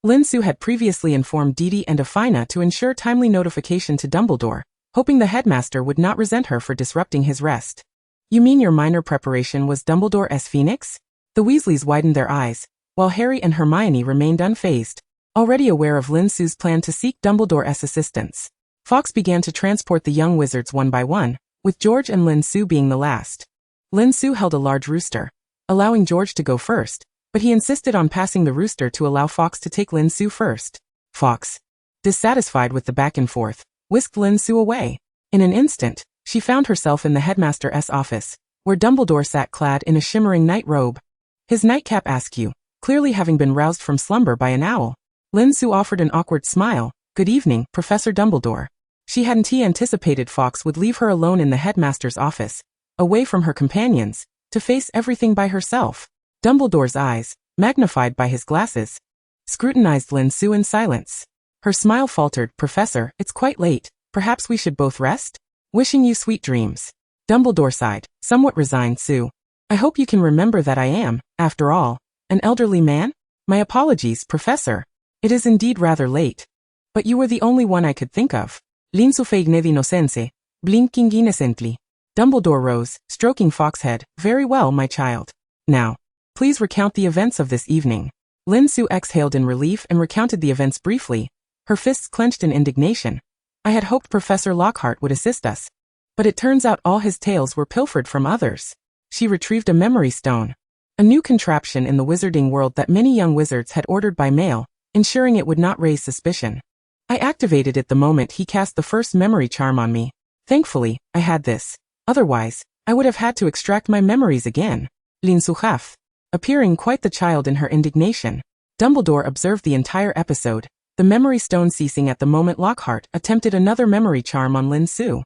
Lin Su had previously informed Dee Dee and Afina to ensure timely notification to Dumbledore, hoping the headmaster would not resent her for disrupting his rest. "You mean your minor preparation was Dumbledore's phoenix?" The Weasleys widened their eyes, while Harry and Hermione remained unfazed, already aware of Lin Su's plan to seek Dumbledore's assistance. Fawkes began to transport the young wizards one by one, with George and Lin Su being the last. Lin Su held a large rooster, allowing George to go first, but he insisted on passing the rooster to allow Fawkes to take Lin Su first. Fawkes, dissatisfied with the back and forth, whisked Lin Su away. In an instant, she found herself in the headmaster's office, where Dumbledore sat clad in a shimmering night robe, his nightcap askew, clearly having been roused from slumber by an owl. Lin Su offered an awkward smile. "Good evening, Professor Dumbledore." She hadn't anticipated Fawkes would leave her alone in the headmaster's office, away from her companions, to face everything by herself. Dumbledore's eyes, magnified by his glasses, scrutinized Lin Su in silence. Her smile faltered. "Professor, it's quite late. Perhaps we should both rest? Wishing you sweet dreams." Dumbledore sighed, somewhat resigned. "Su, I hope you can remember that I am, after all, an elderly man? My apologies, Professor. It is indeed rather late. But you were the only one I could think of." Lin Su feigned innocence, blinking innocently. Dumbledore rose, stroking Fawkes' head. "Very well, my child. Now, please recount the events of this evening. Lin Su exhaled in relief and recounted the events briefly, her fists clenched in indignation. I had hoped Professor Lockhart would assist us. But it turns out all his tales were pilfered from others. She retrieved a memory stone, a new contraption in the wizarding world that many young wizards had ordered by mail, ensuring it would not raise suspicion. I activated it the moment he cast the first memory charm on me. Thankfully, I had this. Otherwise, I would have had to extract my memories again. Lin Su huffed, appearing quite the child in her indignation. Dumbledore observed the entire episode, the memory stone ceasing at the moment Lockhart attempted another memory charm on Lin Su.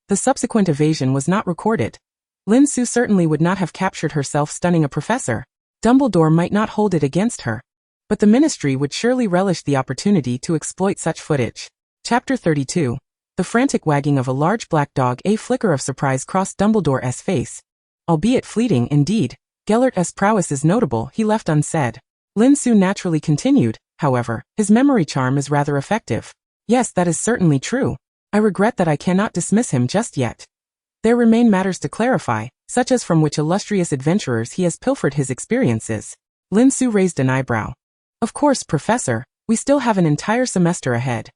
The subsequent evasion was not recorded. Lin Su certainly would not have captured herself stunning a professor. Dumbledore might not hold it against her. But the Ministry would surely relish the opportunity to exploit such footage. Chapter 32. The frantic wagging of a large black dog. A flicker of surprise crossed Dumbledore's face. Albeit fleeting indeed, Gellert's prowess is notable, he left unsaid. Lin Su naturally continued, however, his memory charm is rather effective. Yes, that is certainly true. I regret that I cannot dismiss him just yet. There remain matters to clarify, such as from which illustrious adventurers he has pilfered his experiences. Lin Su raised an eyebrow. Of course, Professor, we still have an entire semester ahead.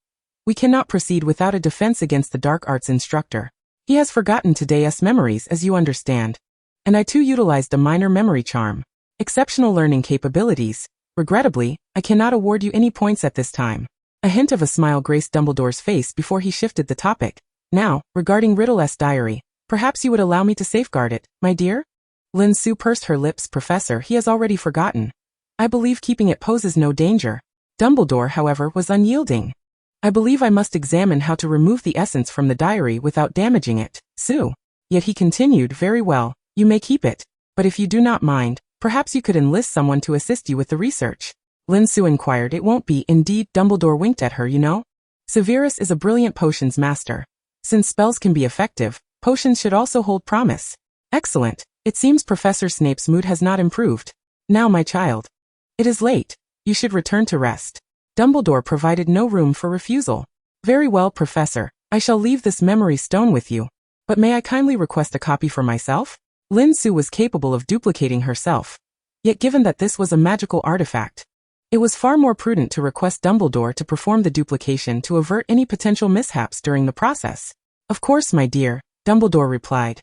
We cannot proceed without a defense against the dark arts instructor. He has forgotten today's memories, as you understand. And I too utilized a minor memory charm. Exceptional learning capabilities. Regrettably, I cannot award you any points at this time. A hint of a smile graced Dumbledore's face before he shifted the topic. Now, regarding Riddle's diary, perhaps you would allow me to safeguard it, my dear? Lin Su pursed her lips. Professor, he has already forgotten. I believe keeping it poses no danger. Dumbledore, however, was unyielding. I believe I must examine how to remove the essence from the diary without damaging it, Su. Yet he continued, very well, you may keep it. But if you do not mind, perhaps you could enlist someone to assist you with the research. Lin Su inquired. It won't be. Indeed, Dumbledore winked at her. You know? Severus is a brilliant potions master. Since spells can be effective, potions should also hold promise. Excellent. It seems Professor Snape's mood has not improved. Now, my child. It is late. You should return to rest. Dumbledore provided no room for refusal. Very well, Professor. I shall leave this memory stone with you. But may I kindly request a copy for myself? Lin Su was capable of duplicating herself. Yet given that this was a magical artifact, it was far more prudent to request Dumbledore to perform the duplication to avert any potential mishaps during the process. Of course, my dear, Dumbledore replied,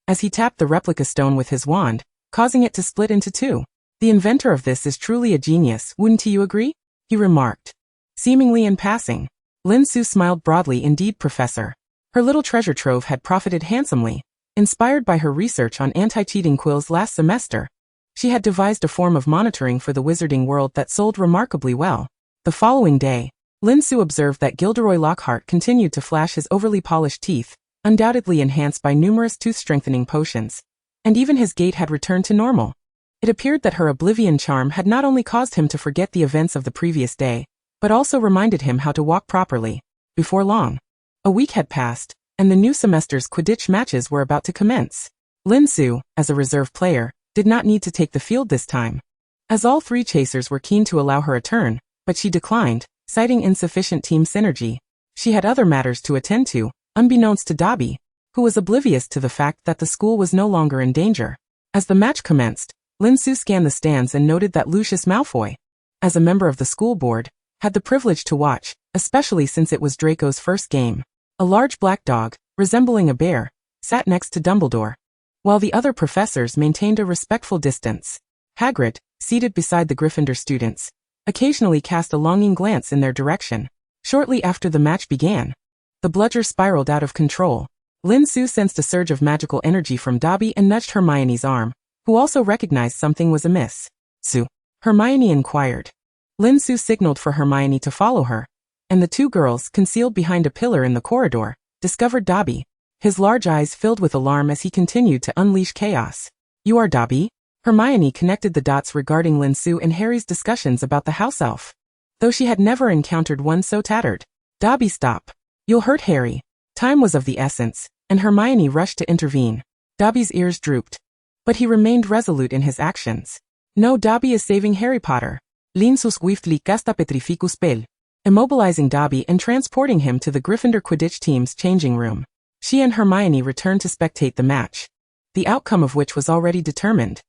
as he tapped the replica stone with his wand, causing it to split into two. The inventor of this is truly a genius, wouldn't you agree? He remarked, seemingly in passing. Lin Su smiled broadly. Indeed, Professor. Her little treasure trove had profited handsomely. Inspired by her research on anti-cheating quills last semester, she had devised a form of monitoring for the wizarding world that sold remarkably well. The following day, Lin Su observed that Gilderoy Lockhart continued to flash his overly polished teeth, undoubtedly enhanced by numerous tooth-strengthening potions. And even his gait had returned to normal. It appeared that her oblivion charm had not only caused him to forget the events of the previous day, but also reminded him how to walk properly. Before long, a week had passed, and the new semester's Quidditch matches were about to commence. Lin Su, as a reserve player, did not need to take the field this time, as all three chasers were keen to allow her a turn, but she declined, citing insufficient team synergy. She had other matters to attend to, unbeknownst to Dobby, who was oblivious to the fact that the school was no longer in danger. As the match commenced, Lin Su scanned the stands and noted that Lucius Malfoy, as a member of the school board, had the privilege to watch, especially since it was Draco's first game. A large black dog, resembling a bear, sat next to Dumbledore, while the other professors maintained a respectful distance. Hagrid, seated beside the Gryffindor students, occasionally cast a longing glance in their direction. Shortly after the match began, the bludger spiraled out of control. Lin Su sensed a surge of magical energy from Dobby and nudged Hermione's arm, who also recognized something was amiss. Su? Hermione inquired. Lin Su signaled for Hermione to follow her, and the two girls, concealed behind a pillar in the corridor, discovered Dobby. His large eyes filled with alarm as he continued to unleash chaos. You are Dobby? Hermione connected the dots regarding Lin Su and Harry's discussions about the house elf, though she had never encountered one so tattered. Dobby, stop. You'll hurt Harry. Time was of the essence, and Hermione rushed to intervene. Dobby's ears drooped, but he remained resolute in his actions. No, Dobby is saving Harry Potter. Lin Su swiftly cast a petrificus spell, immobilizing Dobby and transporting him to the Gryffindor Quidditch team's changing room. She and Hermione returned to spectate the match, the outcome of which was already determined.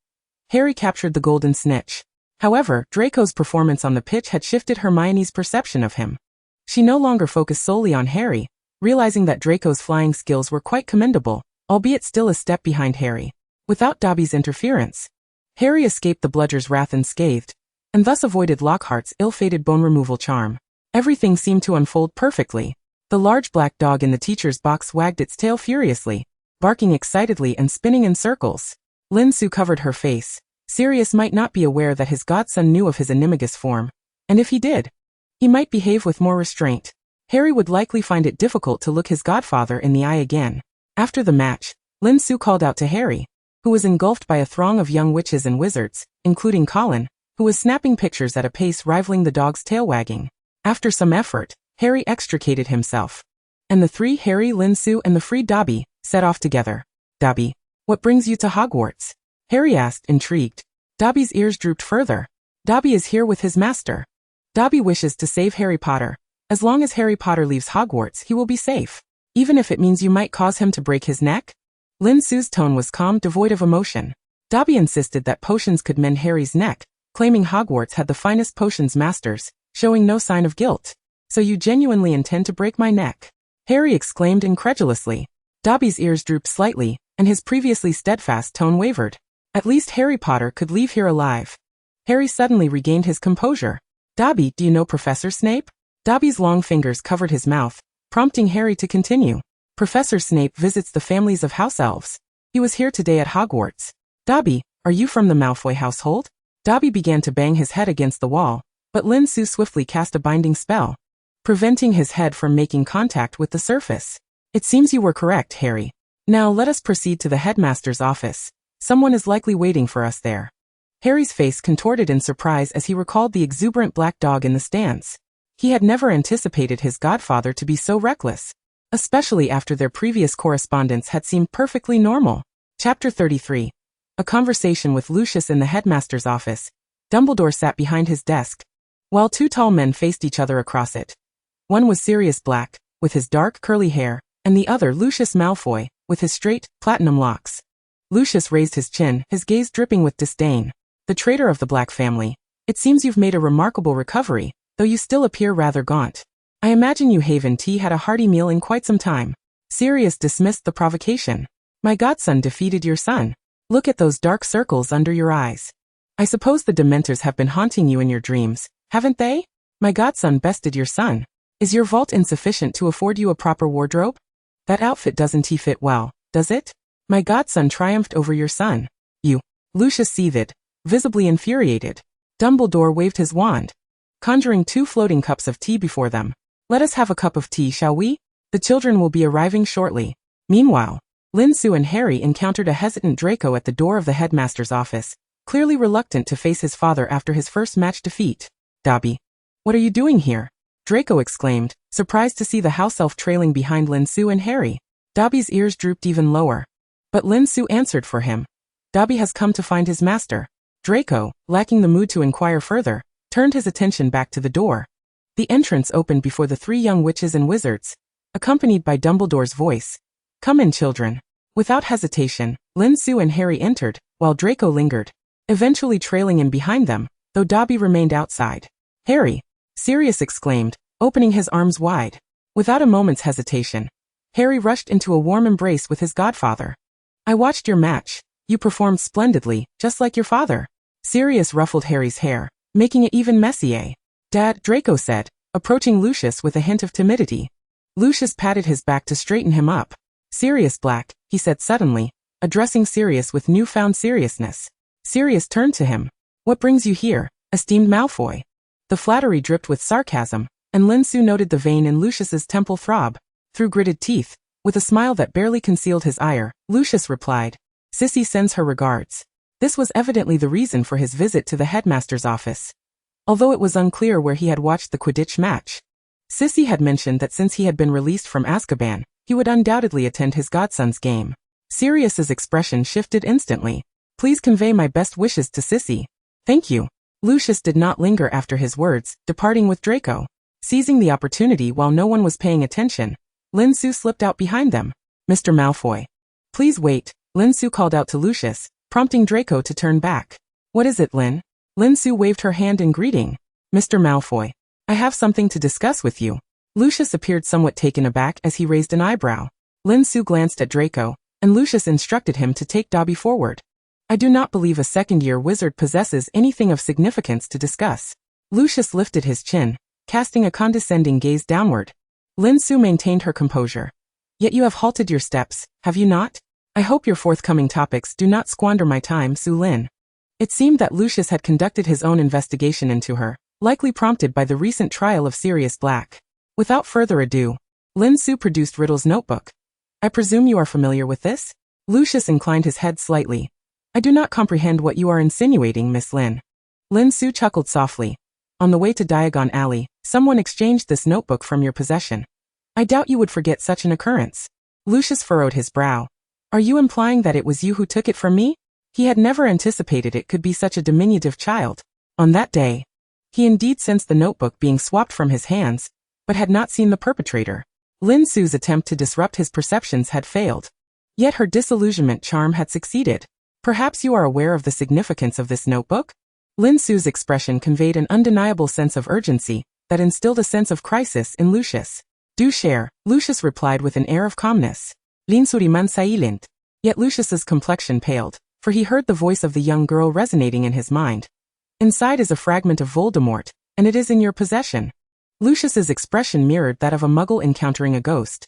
Harry captured the golden snitch. However, Draco's performance on the pitch had shifted Hermione's perception of him. She no longer focused solely on Harry, realizing that Draco's flying skills were quite commendable, albeit still a step behind Harry. Without Dobby's interference, Harry escaped the bludger's wrath unscathed, and thus avoided Lockhart's ill-fated bone removal charm. Everything seemed to unfold perfectly. The large black dog in the teacher's box wagged its tail furiously, barking excitedly and spinning in circles. Lin Su covered her face. Sirius might not be aware that his godson knew of his animagus form, and if he did, he might behave with more restraint. Harry would likely find it difficult to look his godfather in the eye again. After the match, Lin Su called out to Harry, who was engulfed by a throng of young witches and wizards, including Colin, who was snapping pictures at a pace rivaling the dog's tail wagging. After some effort, Harry extricated himself, and the three, Harry, Lin Su, and the freed Dobby, set off together. Dobby, what brings you to Hogwarts? Harry asked, intrigued. Dobby's ears drooped further. Dobby is here with his master. Dobby wishes to save Harry Potter. As long as Harry Potter leaves Hogwarts, he will be safe. Even if it means you might cause him to break his neck? Lin Su's tone was calm, devoid of emotion. Dobby insisted that potions could mend Harry's neck, claiming Hogwarts had the finest potions masters, showing no sign of guilt. So you genuinely intend to break my neck? Harry exclaimed incredulously. Dobby's ears drooped slightly, and his previously steadfast tone wavered. At least Harry Potter could leave here alive. Harry suddenly regained his composure. Dobby, do you know Professor Snape? Dobby's long fingers covered his mouth, prompting Harry to continue. Professor Snape visits the families of house elves. He was here today at Hogwarts. Dobby, are you from the Malfoy household? Dobby began to bang his head against the wall, but Lin Su swiftly cast a binding spell, preventing his head from making contact with the surface. It seems you were correct, Harry. Now let us proceed to the headmaster's office. Someone is likely waiting for us there. Harry's face contorted in surprise as he recalled the exuberant black dog in the stands. He had never anticipated his godfather to be so reckless, especially after their previous correspondence had seemed perfectly normal. Chapter 33. A conversation with Lucius in the headmaster's office. Dumbledore sat behind his desk, while two tall men faced each other across it. One was Sirius Black, with his dark curly hair, and the other Lucius Malfoy, with his straight, platinum locks. Lucius raised his chin, his gaze dripping with disdain. The traitor of the Black family. It seems you've made a remarkable recovery, though you still appear rather gaunt. I imagine you haven't had a hearty meal in quite some time. Sirius dismissed the provocation. My godson defeated your son. Look at those dark circles under your eyes. I suppose the Dementors have been haunting you in your dreams, haven't they? My godson bested your son. Is your vault insufficient to afford you a proper wardrobe? That outfit doesn't fit well, does it? My godson triumphed over your son. You. Lucius seethed, visibly infuriated. Dumbledore waved his wand, conjuring two floating cups of tea before them. Let us have a cup of tea, shall we? The children will be arriving shortly. Meanwhile, Lin Su and Harry encountered a hesitant Draco at the door of the headmaster's office, clearly reluctant to face his father after his first match defeat. Dobby, what are you doing here? Draco exclaimed, surprised to see the house elf trailing behind Lin Su and Harry. Dobby's ears drooped even lower, but Lin Su answered for him. Dobby has come to find his master. Draco, lacking the mood to inquire further, turned his attention back to the door. The entrance opened before the three young witches and wizards, accompanied by Dumbledore's voice. Come in, children. Without hesitation, Lin Su and Harry entered, while Draco lingered, eventually trailing in behind them, though Dobby remained outside. Harry! Sirius exclaimed, opening his arms wide. Without a moment's hesitation, Harry rushed into a warm embrace with his godfather. I watched your match. You performed splendidly, just like your father. Sirius ruffled Harry's hair, making it even messier. Dad, Draco said, approaching Lucius with a hint of timidity. Lucius patted his back to straighten him up. Sirius Black, he said suddenly, addressing Sirius with newfound seriousness. Sirius turned to him. What brings you here, esteemed Malfoy? The flattery dripped with sarcasm, and Lin Su noted the vein in Lucius's temple throb. Through gritted teeth, with a smile that barely concealed his ire, Lucius replied, Sissy sends her regards. This was evidently the reason for his visit to the headmaster's office. Although it was unclear where he had watched the Quidditch match, Sissy had mentioned that since he had been released from Azkaban, he would undoubtedly attend his godson's game. Sirius's expression shifted instantly. Please convey my best wishes to Sissy. Thank you. Lucius did not linger after his words, departing with Draco. Seizing the opportunity while no one was paying attention, Lin Su slipped out behind them. Mr. Malfoy. Please wait, Lin Su called out to Lucius, prompting Draco to turn back. What is it, Lin? Lin Su waved her hand in greeting. Mr. Malfoy, I have something to discuss with you. Lucius appeared somewhat taken aback as he raised an eyebrow. Lin Su glanced at Draco, and Lucius instructed him to take Dobby forward. I do not believe a second-year wizard possesses anything of significance to discuss. Lucius lifted his chin, casting a condescending gaze downward. Lin Su maintained her composure. Yet you have halted your steps, have you not? I hope your forthcoming topics do not squander my time, Su Lin. It seemed that Lucius had conducted his own investigation into her, likely prompted by the recent trial of Sirius Black. Without further ado, Lin Su produced Riddle's notebook. I presume you are familiar with this? Lucius inclined his head slightly. I do not comprehend what you are insinuating, Miss Lin. Lin Su chuckled softly. On the way to Diagon Alley, someone exchanged this notebook from your possession. I doubt you would forget such an occurrence. Lucius furrowed his brow. Are you implying that it was you who took it from me? He had never anticipated it could be such a diminutive child. On that day, he indeed sensed the notebook being swapped from his hands, but had not seen the perpetrator. Lin Su's attempt to disrupt his perceptions had failed. Yet her disillusionment charm had succeeded. Perhaps you are aware of the significance of this notebook? Lin Su's expression conveyed an undeniable sense of urgency that instilled a sense of crisis in Lucius. Do share, Lucius replied with an air of calmness. Lin Su riman silent. Yet Lucius's complexion paled, for he heard the voice of the young girl resonating in his mind. Inside is a fragment of Voldemort, and it is in your possession. Lucius's expression mirrored that of a Muggle encountering a ghost.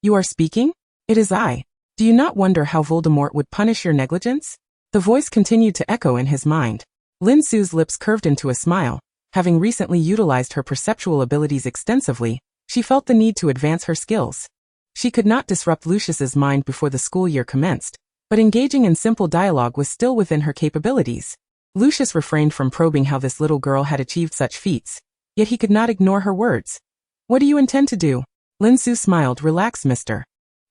You are speaking? It is I. Do you not wonder how Voldemort would punish your negligence? The voice continued to echo in his mind. Lin Su's lips curved into a smile. Having recently utilized her perceptual abilities extensively, she felt the need to advance her skills. She could not disrupt Lucius's mind before the school year commenced, but engaging in simple dialogue was still within her capabilities. Lucius refrained from probing how this little girl had achieved such feats, yet he could not ignore her words. What do you intend to do? Lin Su smiled. Relax, Mr.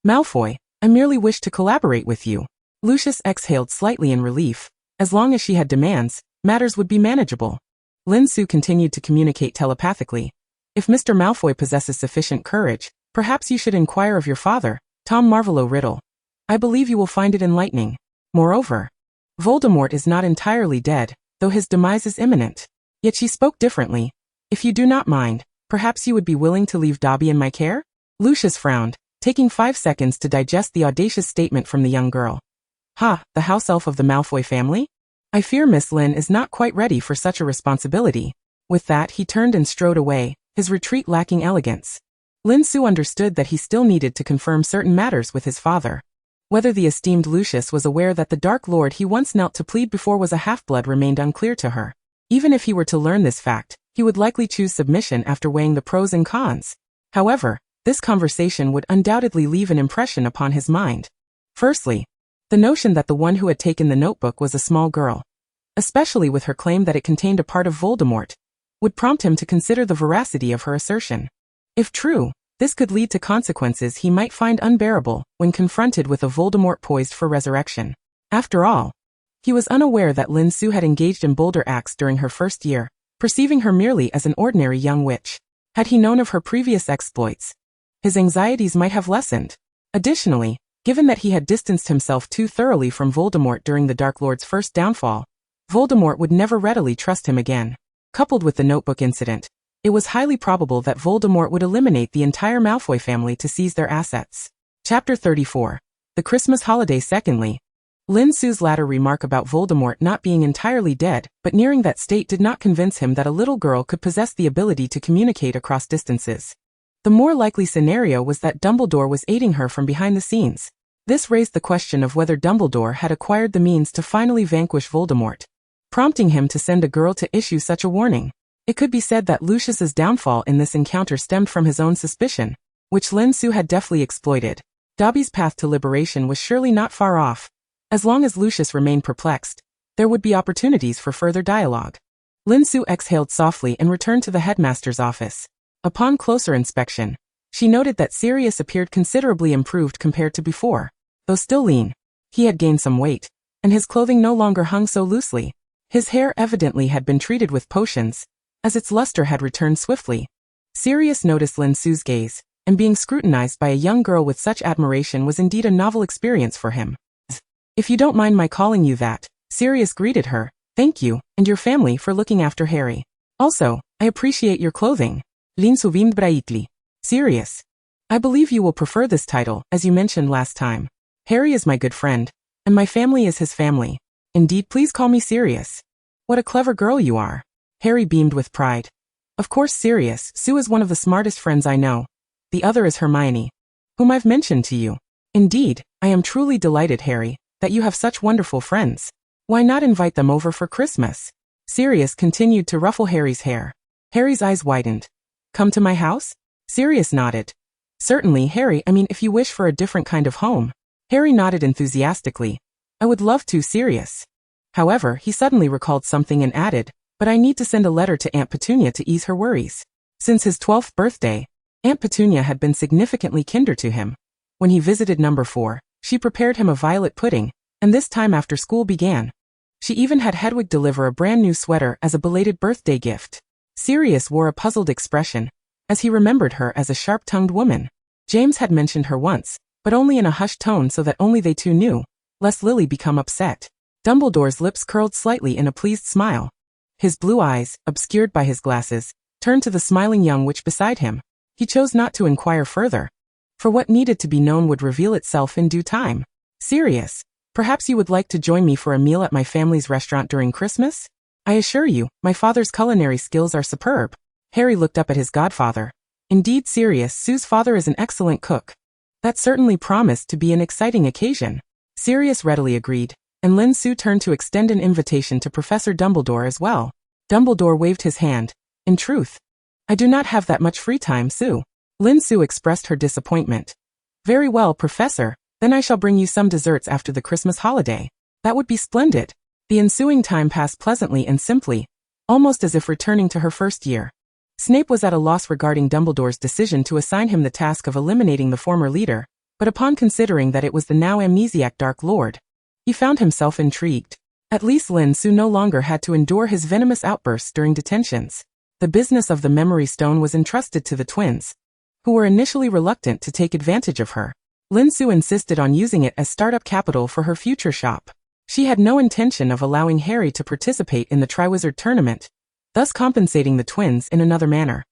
Malfoy. I merely wish to collaborate with you. Lucius exhaled slightly in relief. As long as she had demands, matters would be manageable. Lin Su continued to communicate telepathically. If Mr. Malfoy possesses sufficient courage, perhaps you should inquire of your father, Tom Marvolo Riddle. I believe you will find it enlightening. Moreover, Voldemort is not entirely dead, though his demise is imminent. Yet she spoke differently. If you do not mind, perhaps you would be willing to leave Dobby in my care? Lucius frowned, taking 5 seconds to digest the audacious statement from the young girl. Ha, the house elf of the Malfoy family? I fear Miss Lin is not quite ready for such a responsibility. With that he turned and strode away, his retreat lacking elegance. Lin Su understood that he still needed to confirm certain matters with his father. Whether the esteemed Lucius was aware that the Dark Lord he once knelt to plead before was a half-blood remained unclear to her. Even if he were to learn this fact, he would likely choose submission after weighing the pros and cons. However, this conversation would undoubtedly leave an impression upon his mind. Firstly, the notion that the one who had taken the notebook was a small girl, especially with her claim that it contained a part of Voldemort, would prompt him to consider the veracity of her assertion. If true, this could lead to consequences he might find unbearable when confronted with a Voldemort poised for resurrection. After all, he was unaware that Lin Su had engaged in bolder acts during her first year, perceiving her merely as an ordinary young witch. Had he known of her previous exploits, his anxieties might have lessened. Additionally, given that he had distanced himself too thoroughly from Voldemort during the Dark Lord's first downfall, Voldemort would never readily trust him again. Coupled with the notebook incident, it was highly probable that Voldemort would eliminate the entire Malfoy family to seize their assets. Chapter 34. The Christmas Holiday. Secondly, Lin Su's latter remark about Voldemort not being entirely dead, but nearing that state did not convince him that a little girl could possess the ability to communicate across distances. The more likely scenario was that Dumbledore was aiding her from behind the scenes. This raised the question of whether Dumbledore had acquired the means to finally vanquish Voldemort, prompting him to send a girl to issue such a warning. It could be said that Lucius's downfall in this encounter stemmed from his own suspicion, which Lin Su had deftly exploited. Dobby's path to liberation was surely not far off. As long as Lucius remained perplexed, there would be opportunities for further dialogue. Lin Su exhaled softly and returned to the headmaster's office. Upon closer inspection, she noted that Sirius appeared considerably improved compared to before. Though still lean, he had gained some weight, and his clothing no longer hung so loosely. His hair evidently had been treated with potions, as its luster had returned swiftly. Sirius noticed Lin Su's gaze, and being scrutinized by a young girl with such admiration was indeed a novel experience for him. If you don't mind my calling you that, Sirius greeted her, Thank you, and your family for looking after Harry. Also, I appreciate your clothing. Lin Su brightly. Sirius. I believe you will prefer this title, as you mentioned last time. Harry is my good friend, and my family is his family. Indeed, please call me Sirius. What a clever girl you are. Harry beamed with pride. Of course, Sirius. Sue is one of the smartest friends I know. The other is Hermione, whom I've mentioned to you. Indeed, I am truly delighted, Harry, that you have such wonderful friends. Why not invite them over for Christmas? Sirius continued to ruffle Harry's hair. Harry's eyes widened. Come to my house? Sirius nodded. Certainly, Harry, if you wish for a different kind of home. Harry nodded enthusiastically. I would love to, Sirius. However, he suddenly recalled something and added, but I need to send a letter to Aunt Petunia to ease her worries. Since his 12th birthday, Aunt Petunia had been significantly kinder to him. When he visited number 4, she prepared him a violet pudding, and this time after school began. She even had Hedwig deliver a brand new sweater as a belated birthday gift. Sirius wore a puzzled expression, as he remembered her as a sharp-tongued woman. James had mentioned her once, but only in a hushed tone so that only they two knew, lest Lily become upset. Dumbledore's lips curled slightly in a pleased smile. His blue eyes, obscured by his glasses, turned to the smiling young witch beside him. He chose not to inquire further, for what needed to be known would reveal itself in due time. Sirius, perhaps you would like to join me for a meal at my family's restaurant during Christmas? I assure you, my father's culinary skills are superb. Harry looked up at his godfather. Indeed, Sirius, Sue's father is an excellent cook. That certainly promised to be an exciting occasion. Sirius readily agreed, and Lin Su turned to extend an invitation to Professor Dumbledore as well. Dumbledore waved his hand. In truth, I do not have that much free time, Su. Lin Su expressed her disappointment. Very well, Professor, then I shall bring you some desserts after the Christmas holiday. That would be splendid. The ensuing time passed pleasantly and simply, almost as if returning to her first year. Snape was at a loss regarding Dumbledore's decision to assign him the task of eliminating the former leader, but upon considering that it was the now amnesiac Dark Lord, he found himself intrigued. At least Lin Su no longer had to endure his venomous outbursts during detentions. The business of the Memory Stone was entrusted to the twins, who were initially reluctant to take advantage of her. Lin Su insisted on using it as startup capital for her future shop. She had no intention of allowing Harry to participate in the Triwizard Tournament, thus compensating the twins in another manner.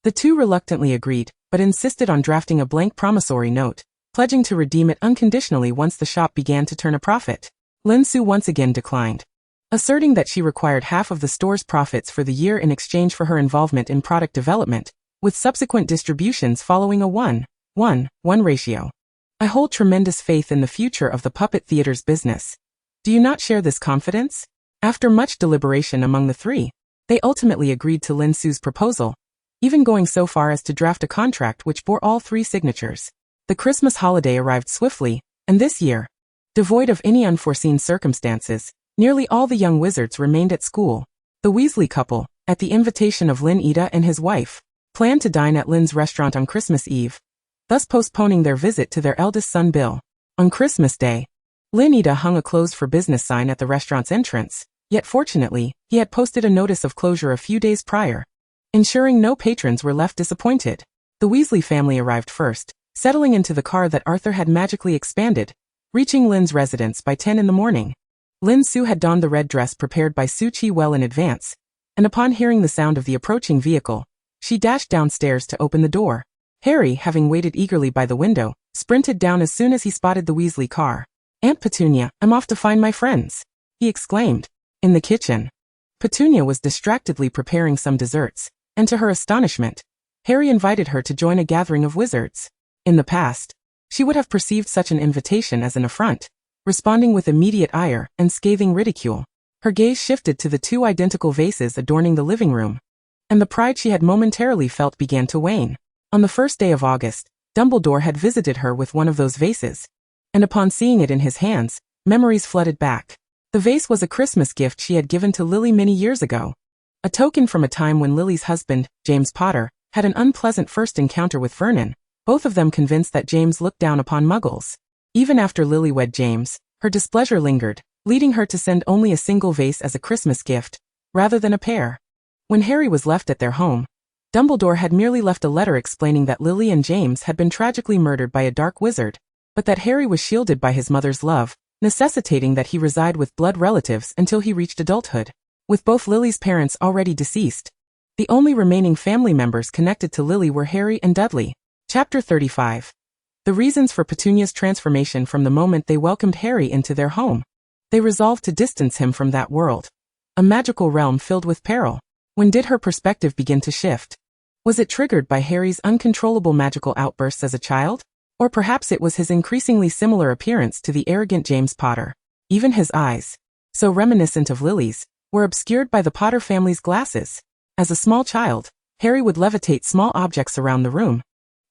The two reluctantly agreed, but insisted on drafting a blank promissory note, pledging to redeem it unconditionally once the shop began to turn a profit. Lin Su once again declined, asserting that she required half of the store's profits for the year in exchange for her involvement in product development, with subsequent distributions following a 1:1 ratio. I hold tremendous faith in the future of the puppet theater's business. Do you not share this confidence? After much deliberation among the three, they ultimately agreed to Lin Su's proposal, even going so far as to draft a contract which bore all three signatures. The Christmas holiday arrived swiftly, and this year, devoid of any unforeseen circumstances, nearly all the young wizards remained at school. The Weasley couple, at the invitation of Lin Ida and his wife, planned to dine at Lin's restaurant on Christmas Eve, thus postponing their visit to their eldest son Bill. On Christmas Day, Lin Ida hung a closed for business sign at the restaurant's entrance, yet fortunately, he had posted a notice of closure a few days prior, ensuring no patrons were left disappointed. The Weasley family arrived first, settling into the car that Arthur had magically expanded, reaching Lin's residence by 10 in the morning. Lin Su had donned the red dress prepared by Su Chi well in advance, and upon hearing the sound of the approaching vehicle, she dashed downstairs to open the door. Harry, having waited eagerly by the window, sprinted down as soon as he spotted the Weasley car. Aunt Petunia, I'm off to find my friends, he exclaimed. In the kitchen, Petunia was distractedly preparing some desserts, and to her astonishment, Harry invited her to join a gathering of wizards. In the past, she would have perceived such an invitation as an affront, responding with immediate ire and scathing ridicule. Her gaze shifted to the two identical vases adorning the living room, and the pride she had momentarily felt began to wane. On the first day of August, Dumbledore had visited her with one of those vases, and upon seeing it in his hands, memories flooded back. The vase was a Christmas gift she had given to Lily many years ago, a token from a time when Lily's husband, James Potter, had an unpleasant first encounter with Vernon, both of them convinced that James looked down upon Muggles. Even after Lily wed James, her displeasure lingered, leading her to send only a single vase as a Christmas gift, rather than a pair. When Harry was left at their home, Dumbledore had merely left a letter explaining that Lily and James had been tragically murdered by a dark wizard, but that Harry was shielded by his mother's love, necessitating that he reside with blood relatives until he reached adulthood. With both Lily's parents already deceased, the only remaining family members connected to Lily were Harry and Dudley. Chapter 35. The reasons for Petunia's transformation from the moment they welcomed Harry into their home. They resolved to distance him from that world, a magical realm filled with peril. When did her perspective begin to shift? Was it triggered by Harry's uncontrollable magical outbursts as a child? Or perhaps it was his increasingly similar appearance to the arrogant James Potter. Even his eyes, so reminiscent of Lily's, were obscured by the Potter family's glasses. As a small child, Harry would levitate small objects around the room,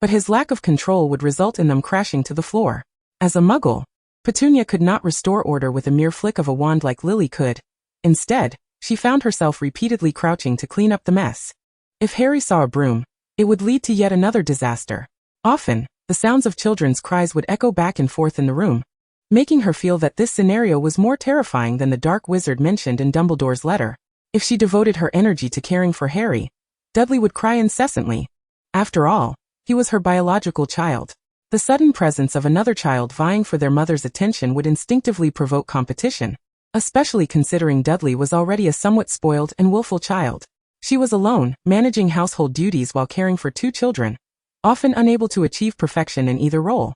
but his lack of control would result in them crashing to the floor. As a Muggle, Petunia could not restore order with a mere flick of a wand like Lily could. Instead, she found herself repeatedly crouching to clean up the mess. If Harry saw a broom, it would lead to yet another disaster. Often, the sounds of children's cries would echo back and forth in the room, making her feel that this scenario was more terrifying than the dark wizard mentioned in Dumbledore's letter. If she devoted her energy to caring for Harry, Dudley would cry incessantly. After all, he was her biological child. The sudden presence of another child vying for their mother's attention would instinctively provoke competition, especially considering Dudley was already a somewhat spoiled and willful child. She was alone, managing household duties while caring for two children, often unable to achieve perfection in either role.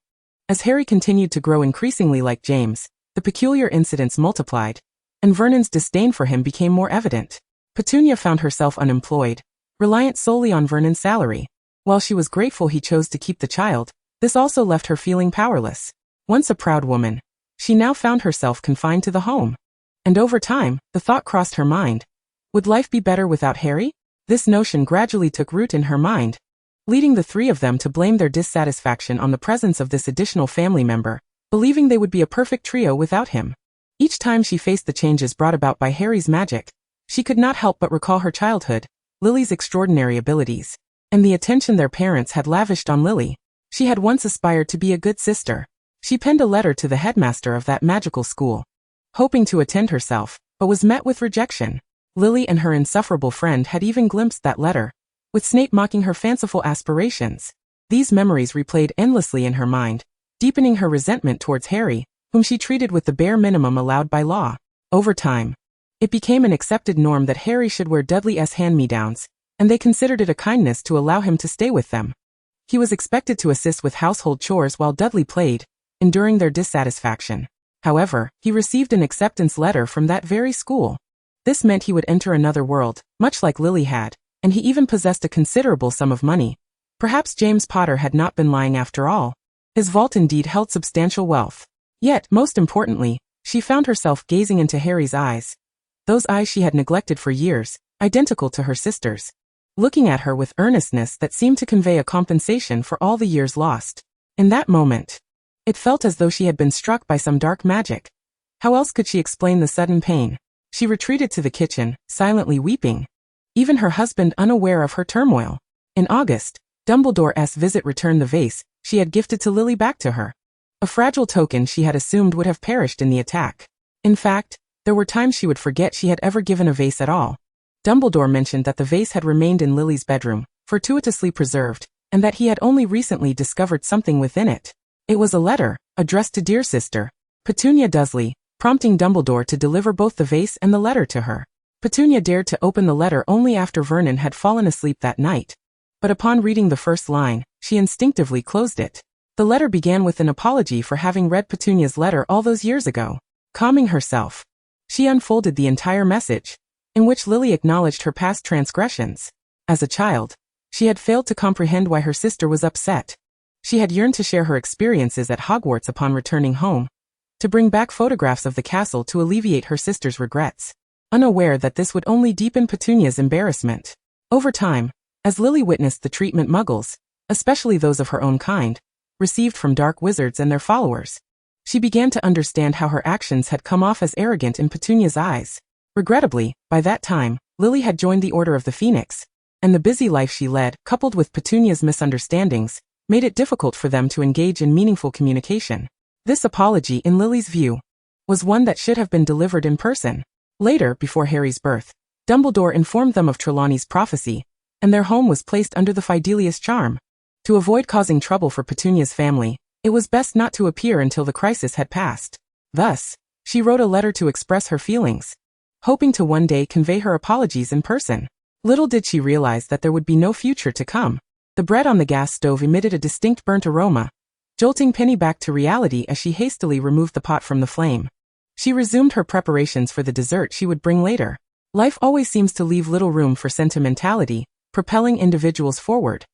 As Harry continued to grow increasingly like James, the peculiar incidents multiplied, and Vernon's disdain for him became more evident. Petunia found herself unemployed, reliant solely on Vernon's salary. While she was grateful he chose to keep the child, this also left her feeling powerless. Once a proud woman, she now found herself confined to the home. And over time, the thought crossed her mind. Would life be better without Harry? This notion gradually took root in her mind, leading the three of them to blame their dissatisfaction on the presence of this additional family member, believing they would be a perfect trio without him. Each time she faced the changes brought about by Harry's magic, she could not help but recall her childhood, Lily's extraordinary abilities, and the attention their parents had lavished on Lily. She had once aspired to be a good sister. She penned a letter to the headmaster of that magical school, hoping to attend herself, but was met with rejection. Lily and her insufferable friend had even glimpsed that letter, with Snape mocking her fanciful aspirations. These memories replayed endlessly in her mind, deepening her resentment towards Harry, whom she treated with the bare minimum allowed by law. Over time, it became an accepted norm that Harry should wear Dudley's hand-me-downs, and they considered it a kindness to allow him to stay with them. He was expected to assist with household chores while Dudley played, enduring their dissatisfaction. However, he received an acceptance letter from that very school. This meant he would enter another world, much like Lily had, and he even possessed a considerable sum of money. Perhaps James Potter had not been lying after all. His vault indeed held substantial wealth. Yet, most importantly, she found herself gazing into Harry's eyes. Those eyes she had neglected for years, identical to her sister's, looking at her with earnestness that seemed to convey a compensation for all the years lost. In that moment, it felt as though she had been struck by some dark magic. How else could she explain the sudden pain? She retreated to the kitchen, silently weeping, even her husband unaware of her turmoil. In August, Dumbledore's visit returned the vase she had gifted to Lily back to her, a fragile token she had assumed would have perished in the attack. In fact, there were times she would forget she had ever given a vase at all. Dumbledore mentioned that the vase had remained in Lily's bedroom, fortuitously preserved, and that he had only recently discovered something within it. It was a letter, addressed to dear sister, Petunia Dursley, prompting Dumbledore to deliver both the vase and the letter to her. Petunia dared to open the letter only after Vernon had fallen asleep that night. But upon reading the first line, she instinctively closed it. The letter began with an apology for having read Petunia's letter all those years ago. Calming herself, she unfolded the entire message, in which Lily acknowledged her past transgressions. As a child, she had failed to comprehend why her sister was upset. She had yearned to share her experiences at Hogwarts upon returning home, to bring back photographs of the castle to alleviate her sister's regrets, unaware that this would only deepen Petunia's embarrassment. Over time, as Lily witnessed the treatment Muggles, especially those of her own kind, received from dark wizards and their followers, she began to understand how her actions had come off as arrogant in Petunia's eyes. Regrettably, by that time, Lily had joined the Order of the Phoenix, and the busy life she led, coupled with Petunia's misunderstandings, made it difficult for them to engage in meaningful communication. This apology, in Lily's view, was one that should have been delivered in person. Later, before Harry's birth, Dumbledore informed them of Trelawney's prophecy, and their home was placed under the Fidelius charm. To avoid causing trouble for Petunia's family, it was best not to appear until the crisis had passed. Thus, she wrote a letter to express her feelings. hoping to one day convey her apologies in person. Little did she realize that there would be no future to come. The bread on the gas stove emitted a distinct burnt aroma, jolting Penny back to reality as she hastily removed the pot from the flame. She resumed her preparations for the dessert she would bring later. Life always seems to leave little room for sentimentality, propelling individuals forward.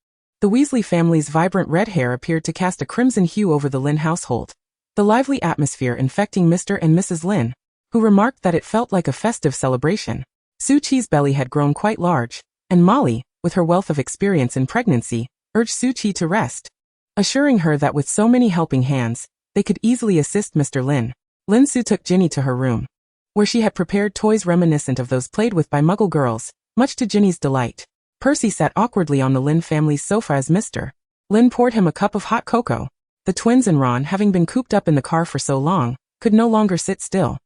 The Weasley family's vibrant red hair appeared to cast a crimson hue over the Lin household, the lively atmosphere infecting Mr. and Mrs. Lin, who remarked that it felt like a festive celebration. Su-Chi's belly had grown quite large, and Molly, with her wealth of experience in pregnancy, urged Su-Chi to rest, assuring her that with so many helping hands, they could easily assist Mr. Lin. Lin Su took Ginny to her room, where she had prepared toys reminiscent of those played with by Muggle girls, much to Ginny's delight. Percy sat awkwardly on the Lin family's sofa as Mr. Lin poured him a cup of hot cocoa. The twins and Ron, having been cooped up in the car for so long, could no longer sit still.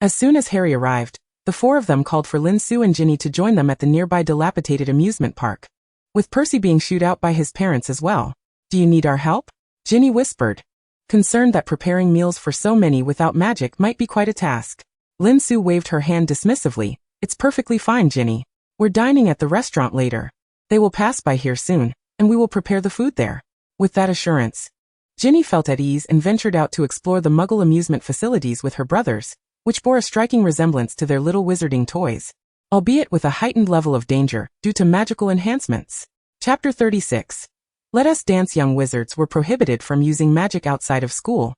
As soon as Harry arrived, the four of them called for Lin Su and Ginny to join them at the nearby dilapidated amusement park, with Percy being shooed out by his parents as well. "Do you need our help?" Ginny whispered, concerned that preparing meals for so many without magic might be quite a task. Lin Su waved her hand dismissively. "It's perfectly fine, Ginny. We're dining at the restaurant later. They will pass by here soon, and we will prepare the food there." With that assurance, Ginny felt at ease and ventured out to explore the Muggle amusement facilities with her brothers, which bore a striking resemblance to their little wizarding toys, albeit with a heightened level of danger due to magical enhancements. Chapter 36. Let Us Dance. Young wizards were prohibited from using magic outside of school,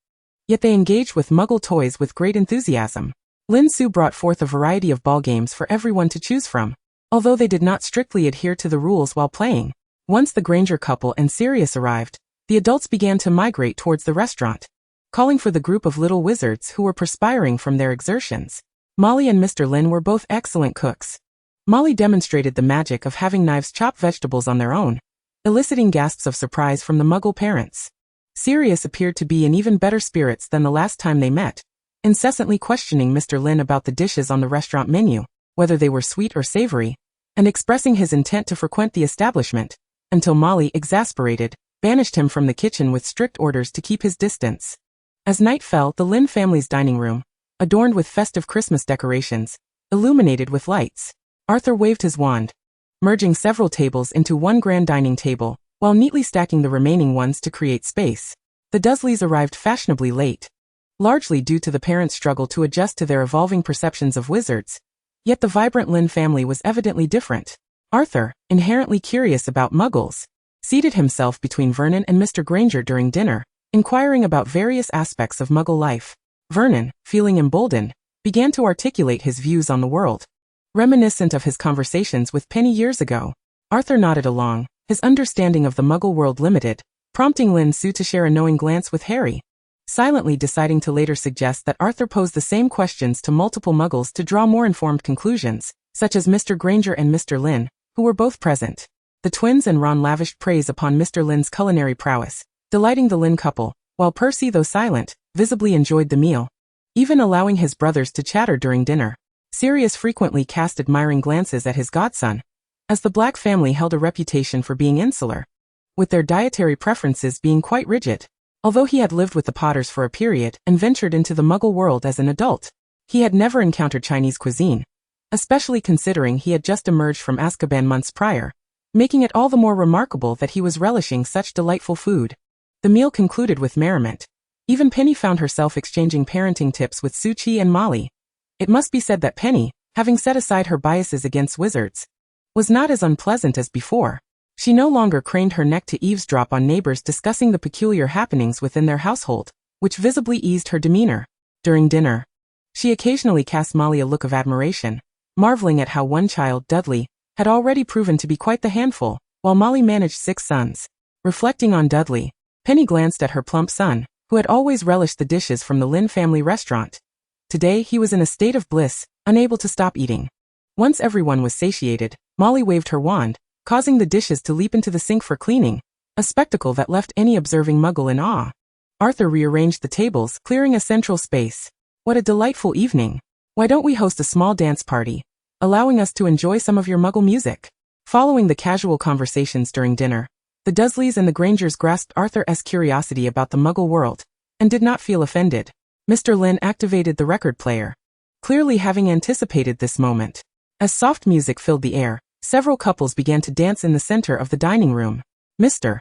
yet they engaged with Muggle toys with great enthusiasm. Lin Su brought forth a variety of ball games for everyone to choose from, although they did not strictly adhere to the rules while playing. Once the Granger couple and Sirius arrived, the adults began to migrate towards the restaurant, calling for the group of little wizards who were perspiring from their exertions. Molly and Mr. Lin were both excellent cooks. Molly demonstrated the magic of having knives chop vegetables on their own, eliciting gasps of surprise from the Muggle parents. Sirius appeared to be in even better spirits than the last time they met, incessantly questioning Mr. Lin about the dishes on the restaurant menu, whether they were sweet or savory, and expressing his intent to frequent the establishment, until Molly, exasperated, banished him from the kitchen with strict orders to keep his distance. As night fell, the Lin family's dining room, adorned with festive Christmas decorations, illuminated with lights. Arthur waved his wand, merging several tables into one grand dining table, while neatly stacking the remaining ones to create space. The Dursleys arrived fashionably late, largely due to the parents' struggle to adjust to their evolving perceptions of wizards, yet the vibrant Lin family was evidently different. Arthur, inherently curious about Muggles, seated himself between Vernon and Mr. Granger during dinner, inquiring about various aspects of Muggle life. Vernon, feeling emboldened, began to articulate his views on the world, reminiscent of his conversations with Penny years ago. Arthur nodded along, his understanding of the Muggle world limited, prompting Lin Su to share a knowing glance with Harry, silently deciding to later suggest that Arthur pose the same questions to multiple Muggles to draw more informed conclusions, such as Mr. Granger and Mr. Lin, who were both present. The twins and Ron lavished praise upon Mr. Lin's culinary prowess, delighting the Lin couple, while Percy, though silent, visibly enjoyed the meal, even allowing his brothers to chatter during dinner. Sirius frequently cast admiring glances at his godson, as the Black family held a reputation for being insular, with their dietary preferences being quite rigid. Although he had lived with the Potters for a period and ventured into the Muggle world as an adult, he had never encountered Chinese cuisine, especially considering he had just emerged from Azkaban months prior, making it all the more remarkable that he was relishing such delightful food. The meal concluded with merriment. Even Penny found herself exchanging parenting tips with Su-Chi and Molly. It must be said that Penny, having set aside her biases against wizards, was not as unpleasant as before. She no longer craned her neck to eavesdrop on neighbors discussing the peculiar happenings within their household, which visibly eased her demeanor. During dinner, she occasionally cast Molly a look of admiration, marveling at how one child, Dudley, had already proven to be quite the handful, while Molly managed 6 sons. Reflecting on Dudley, Penny glanced at her plump son, who had always relished the dishes from the Lin family restaurant. Today he was in a state of bliss, unable to stop eating. Once everyone was satiated, Molly waved her wand, causing the dishes to leap into the sink for cleaning, a spectacle that left any observing Muggle in awe. Arthur rearranged the tables, clearing a central space. What a delightful evening. Why don't we host a small dance party, allowing us to enjoy some of your Muggle music? Following the casual conversations during dinner, the Dursleys and the Grangers grasped Arthur's curiosity about the Muggle world, and did not feel offended. Mr. Lin activated the record player, clearly having anticipated this moment. As soft music filled the air, several couples began to dance in the center of the dining room. Mr.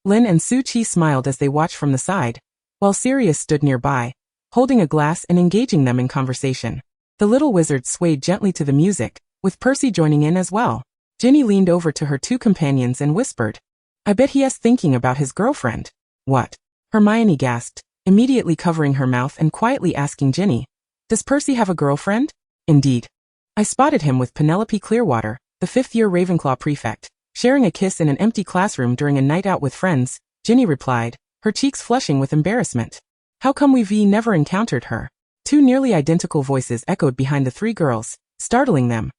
Lin and Su-Chi smiled as they watched from the side, while Sirius stood nearby, holding a glass and engaging them in conversation. The little wizard swayed gently to the music, with Percy joining in as well. Ginny leaned over to her two companions and whispered, "I bet he is thinking about his girlfriend." "What?" Hermione gasped, immediately covering her mouth and quietly asking Ginny, "Does Percy have a girlfriend?" "Indeed. I spotted him with Penelope Clearwater, the fifth-year Ravenclaw prefect, sharing a kiss in an empty classroom during a night out with friends," Ginny replied, her cheeks flushing with embarrassment. "How come we've never encountered her?" Two nearly identical voices echoed behind the three girls, startling them.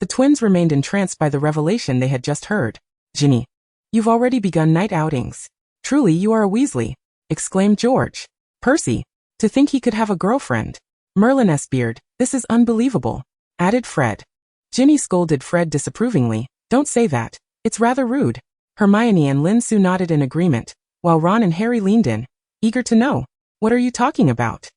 The twins remained entranced by the revelation they had just heard. "Ginny, you've already begun night outings. Truly you are a Weasley," exclaimed George. "Percy, to think he could have a girlfriend. Merlin S. Beard, this is unbelievable," added Fred. Ginny scolded Fred disapprovingly, "Don't say that, it's rather rude." Hermione and Lin Su nodded in agreement, while Ron and Harry leaned in, eager to know, "What are you talking about?"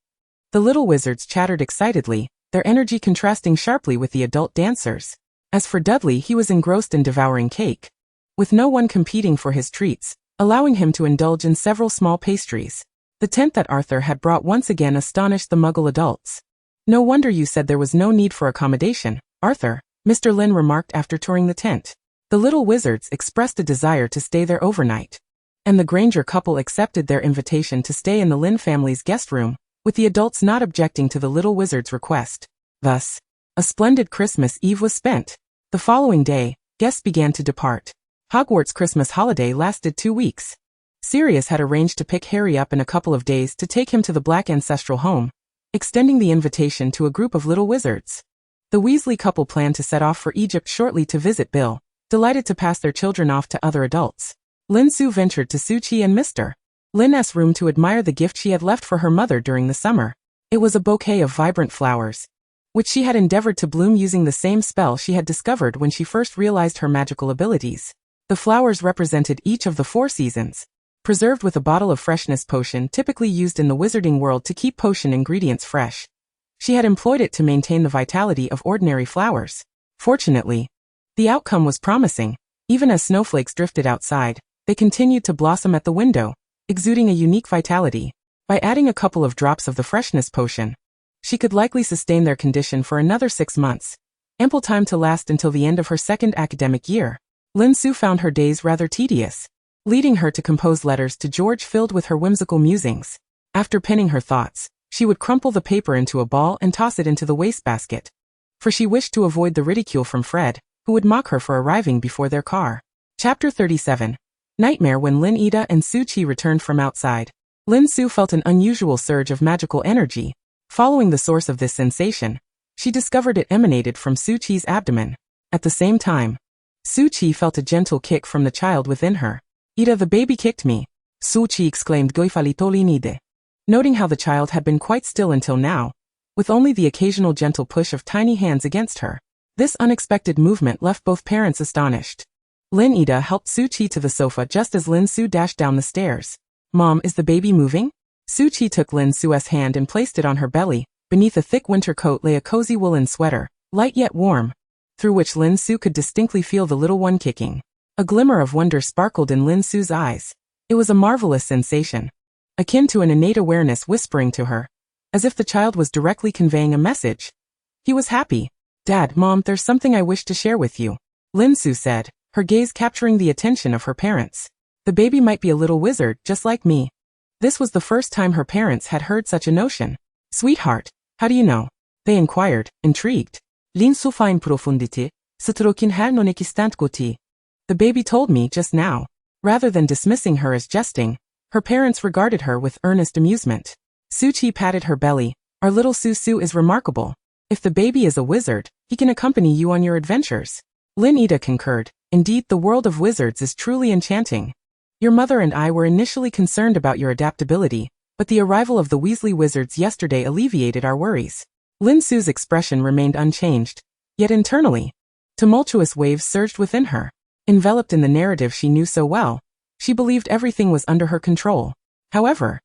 The little wizards chattered excitedly, their energy contrasting sharply with the adult dancers. As for Dudley, he was engrossed in devouring cake, with no one competing for his treats, allowing him to indulge in several small pastries. The tent that Arthur had brought once again astonished the Muggle adults. "No wonder you said there was no need for accommodation, Arthur," Mr. Lin remarked after touring the tent. The little wizards expressed a desire to stay there overnight, and the Granger couple accepted their invitation to stay in the Lin family's guest room, with the adults not objecting to the little wizard's request. Thus, a splendid Christmas Eve was spent. The following day, guests began to depart. Hogwarts' Christmas holiday lasted 2 weeks. Sirius had arranged to pick Harry up in a couple of days to take him to the Black ancestral home, extending the invitation to a group of little wizards. The Weasley couple planned to set off for Egypt shortly to visit Bill, delighted to pass their children off to other adults. Lin Su ventured to Su-Chi and Mr. Lin's room to admire the gift she had left for her mother during the summer. It was a bouquet of vibrant flowers, which she had endeavored to bloom using the same spell she had discovered when she first realized her magical abilities. The flowers represented each of the 4 seasons, preserved with a bottle of freshness potion typically used in the wizarding world to keep potion ingredients fresh. She had employed it to maintain the vitality of ordinary flowers. Fortunately, the outcome was promising. Even as snowflakes drifted outside, they continued to blossom at the window, exuding a unique vitality. By adding a couple of drops of the freshness potion, she could likely sustain their condition for another 6 months, ample time to last until the end of her 2nd academic year. Lin Su found her days rather tedious, leading her to compose letters to George filled with her whimsical musings. After penning her thoughts, she would crumple the paper into a ball and toss it into the wastebasket, for she wished to avoid the ridicule from Fred, who would mock her for arriving before their car. Chapter 37. Nightmare. When Lin Ida and Su-Chi returned from outside, Lin Su felt an unusual surge of magical energy. Following the source of this sensation, she discovered it emanated from Su-Chi's abdomen. At the same time, Su-Chi felt a gentle kick from the child within her. "Ida, the baby kicked me," Su-Chi exclaimed goifalitolini. Noting how the child had been quite still until now, with only the occasional gentle push of tiny hands against her. This unexpected movement left both parents astonished. Lin Ida helped Su-Chi to the sofa just as Lin Su dashed down the stairs. "Mom, is the baby moving?" Su-Chi took Lin Su's hand and placed it on her belly. Beneath a thick winter coat lay a cozy woolen sweater, light yet warm, through which Lin Su could distinctly feel the little one kicking. A glimmer of wonder sparkled in Lin Su's eyes. It was a marvelous sensation, akin to an innate awareness whispering to her, as if the child was directly conveying a message. He was happy. "Dad, Mom, there's something I wish to share with you," Lin Su said, her gaze capturing the attention of her parents. The baby might be a little wizard, just like me. This was the first time her parents had heard such a notion. "Sweetheart, how do you know?" they inquired, intrigued. "Lin Su fa in profundité, strokin her non existant goti." "The baby told me just now." Rather than dismissing her as jesting, her parents regarded her with earnest amusement. Su-Chi patted her belly. "Our little Su-Su is remarkable. If the baby is a wizard, he can accompany you on your adventures." Lin Ida concurred. "Indeed, the world of wizards is truly enchanting. Your mother and I were initially concerned about your adaptability, but the arrival of the Weasley wizards yesterday alleviated our worries." Lin Su's expression remained unchanged, yet internally, tumultuous waves surged within her. Enveloped in the narrative she knew so well, she believed everything was under her control. However,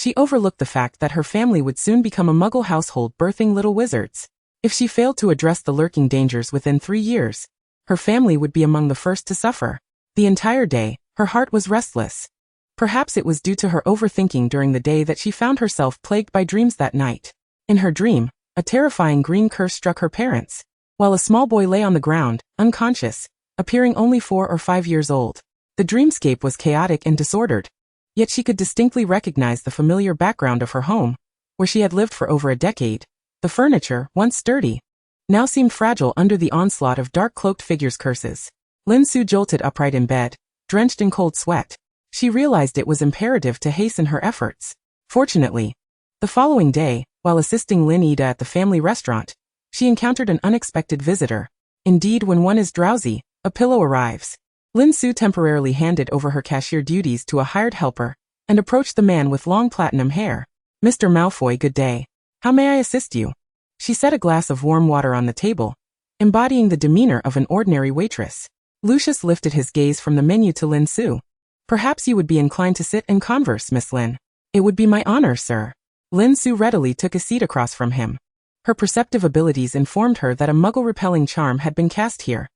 She overlooked the fact that her family would soon become a Muggle household birthing little wizards. If she failed to address the lurking dangers within 3 years, her family would be among the first to suffer. The entire day, her heart was restless. Perhaps it was due to her overthinking during the day that she found herself plagued by dreams that night. In her dream, a terrifying green curse struck her parents, while a small boy lay on the ground, unconscious, appearing only 4 or 5 years old. The dreamscape was chaotic and disordered, yet she could distinctly recognize the familiar background of her home, where she had lived for over a decade. The furniture, once sturdy, now seemed fragile under the onslaught of dark-cloaked figures' curses. Lin Su jolted upright in bed, drenched in cold sweat. She realized it was imperative to hasten her efforts. Fortunately, the following day, while assisting Lin Ida at the family restaurant, she encountered an unexpected visitor. Indeed, when one is drowsy, a pillow arrives. Lin Su temporarily handed over her cashier duties to a hired helper and approached the man with long platinum hair. "Mr. Malfoy, good day. How may I assist you?" She set a glass of warm water on the table, embodying the demeanor of an ordinary waitress. Lucius lifted his gaze from the menu to Lin Su. "Perhaps you would be inclined to sit and converse, Miss Lin." "It would be my honor, sir." Lin Su readily took a seat across from him. Her perceptive abilities informed her that a Muggle-repelling charm had been cast here.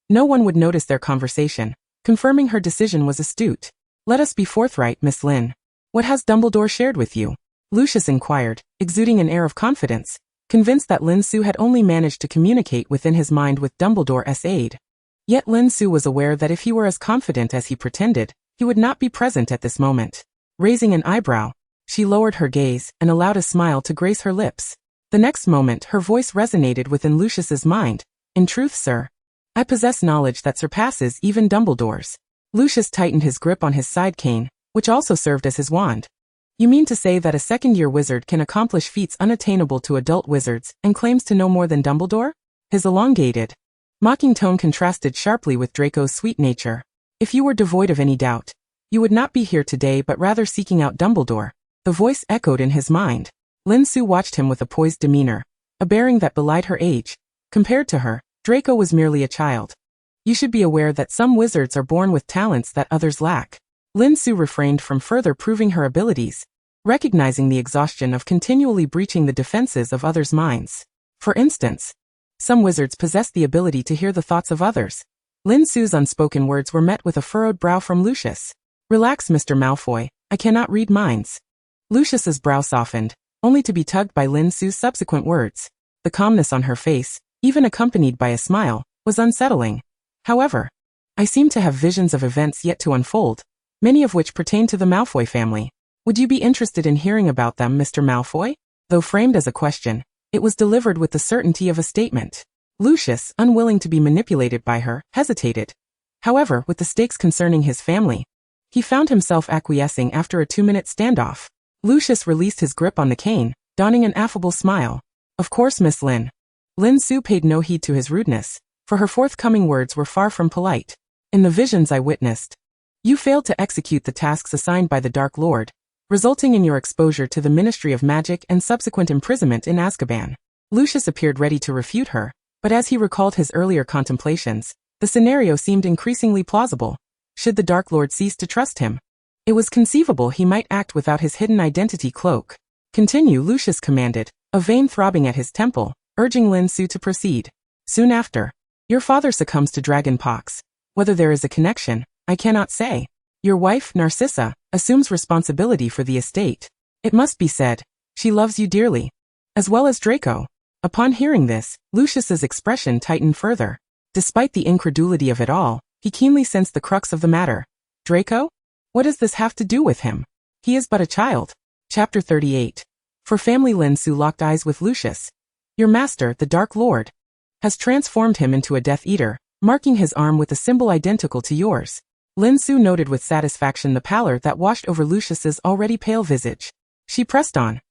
No one would notice their conversation, confirming her decision was astute. "Let us be forthright, Miss Lin. What has Dumbledore shared with you?" Lucius inquired, exuding an air of confidence, convinced that Lin Su had only managed to communicate within his mind with Dumbledore's aid. Yet Lin Su was aware that if he were as confident as he pretended, he would not be present at this moment. Raising an eyebrow, she lowered her gaze and allowed a smile to grace her lips. The next moment her voice resonated within Lucius's mind. "In truth, sir, I possess knowledge that surpasses even Dumbledore's." Lucius tightened his grip on his side cane, which also served as his wand. "You mean to say that a second-year wizard can accomplish feats unattainable to adult wizards and claims to know more than Dumbledore?" His elongated, mocking tone contrasted sharply with Draco's sweet nature. "If you were devoid of any doubt, you would not be here today but rather seeking out Dumbledore." The voice echoed in his mind. Lin Su watched him with a poised demeanor, a bearing that belied her age. Compared to her, Draco was merely a child. "You should be aware that some wizards are born with talents that others lack." Lin Su refrained from further proving her abilities, recognizing the exhaustion of continually breaching the defenses of others' minds. For instance, some wizards possess the ability to hear the thoughts of others. Lin Su's unspoken words were met with a furrowed brow from Lucius. "Relax, Mr. Malfoy, I cannot read minds." Lucius's brow softened, only to be tugged by Lin Su's subsequent words. The calmness on her face, even accompanied by a smile, was unsettling. "However, I seem to have visions of events yet to unfold, many of which pertain to the Malfoy family. Would you be interested in hearing about them, Mr. Malfoy?" Though framed as a question, it was delivered with the certainty of a statement. Lucius, unwilling to be manipulated by her, hesitated. However, with the stakes concerning his family, he found himself acquiescing after a 2-minute standoff. Lucius released his grip on the cane, donning an affable smile. "Of course, Miss Lin." Lin Su paid no heed to his rudeness, for her forthcoming words were far from polite. "In the visions I witnessed, you failed to execute the tasks assigned by the Dark Lord, resulting in your exposure to the Ministry of Magic and subsequent imprisonment in Azkaban." Lucius appeared ready to refute her, but as he recalled his earlier contemplations, the scenario seemed increasingly plausible. Should the Dark Lord cease to trust him, it was conceivable he might act without his hidden identity cloak. "Continue," Lucius commanded, a vein throbbing at his temple, urging Lin Su to proceed. "Soon after, your father succumbs to dragon pox. Whether there is a connection, I cannot say. Your wife, Narcissa, assumes responsibility for the estate. It must be said, she loves you dearly, as well as Draco." Upon hearing this, Lucius's expression tightened further. Despite the incredulity of it all, he keenly sensed the crux of the matter. "Draco? What does this have to do with him? He is but a child." Chapter 38. For family. Lin Su locked eyes with Lucius. "Your master, the Dark Lord, has transformed him into a Death Eater, marking his arm with a symbol identical to yours." Lin Su noted with satisfaction the pallor that washed over Lucius's already pale visage. She pressed on.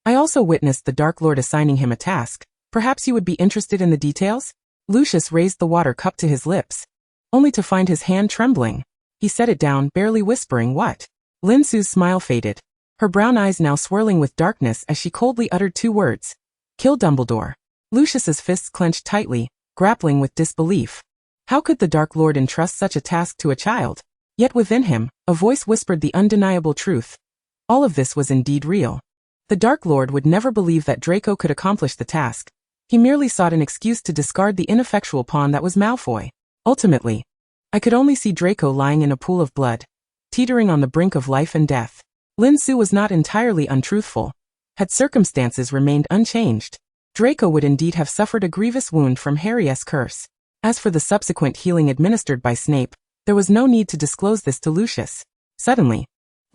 "I also witnessed the Dark Lord assigning him a task. Perhaps you would be interested in the details?" Lucius raised the water cup to his lips, only to find his hand trembling. He set it down, barely whispering, "What?" Lin Su's smile faded, her brown eyes now swirling with darkness as she coldly uttered 2 words. "Kill Dumbledore." Lucius's fists clenched tightly, grappling with disbelief. How could the Dark Lord entrust such a task to a child? Yet within him, a voice whispered the undeniable truth. All of this was indeed real. The Dark Lord would never believe that Draco could accomplish the task. He merely sought an excuse to discard the ineffectual pawn that was Malfoy. Ultimately, I could only see Draco lying in a pool of blood, teetering on the brink of life and death. Lin Su was not entirely untruthful. Had circumstances remained unchanged, Draco would indeed have suffered a grievous wound from Harry's curse. As for the subsequent healing administered by Snape, there was no need to disclose this to Lucius. Suddenly,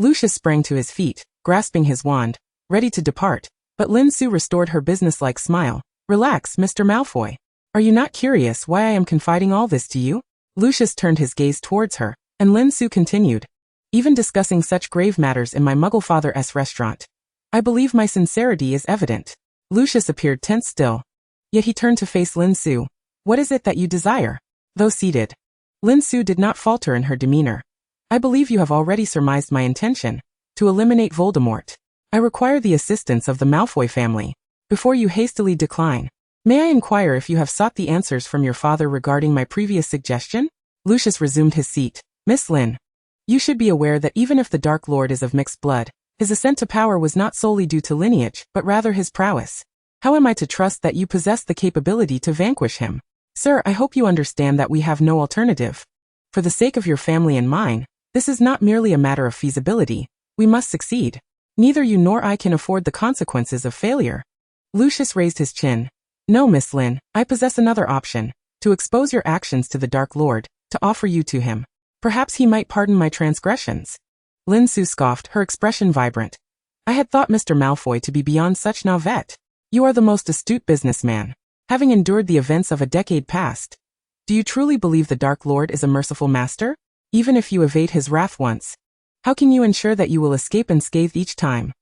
Lucius sprang to his feet, grasping his wand, ready to depart, but Lin Su restored her businesslike smile. "Relax, Mr. Malfoy. Are you not curious why I am confiding all this to you?" Lucius turned his gaze towards her, and Lin Su continued, "Even discussing such grave matters in my Muggle father's restaurant. I believe my sincerity is evident." Lucius appeared tense still. Yet he turned to face Lin Su. "What is it that you desire?" Though seated, Lin Su did not falter in her demeanor. "I believe you have already surmised my intention, to eliminate Voldemort. I require the assistance of the Malfoy family. Before you hastily decline, may I inquire if you have sought the answers from your father regarding my previous suggestion?" Lucius resumed his seat. "Miss Lin, you should be aware that even if the Dark Lord is of mixed blood, his ascent to power was not solely due to lineage, but rather his prowess. How am I to trust that you possess the capability to vanquish him? Sir, I hope you understand that we have no alternative. For the sake of your family and mine, this is not merely a matter of feasibility. We must succeed. Neither you nor I can afford the consequences of failure." Lucius raised his chin. "No, Miss Lin, I possess another option, to expose your actions to the Dark Lord, to offer you to him. Perhaps he might pardon my transgressions." Lin Su scoffed, her expression vibrant. "I had thought Mr. Malfoy to be beyond such naivete. You are the most astute businessman, having endured the events of a decade past. Do you truly believe the Dark Lord is a merciful master? Even if you evade his wrath once, how can you ensure that you will escape unscathed each time?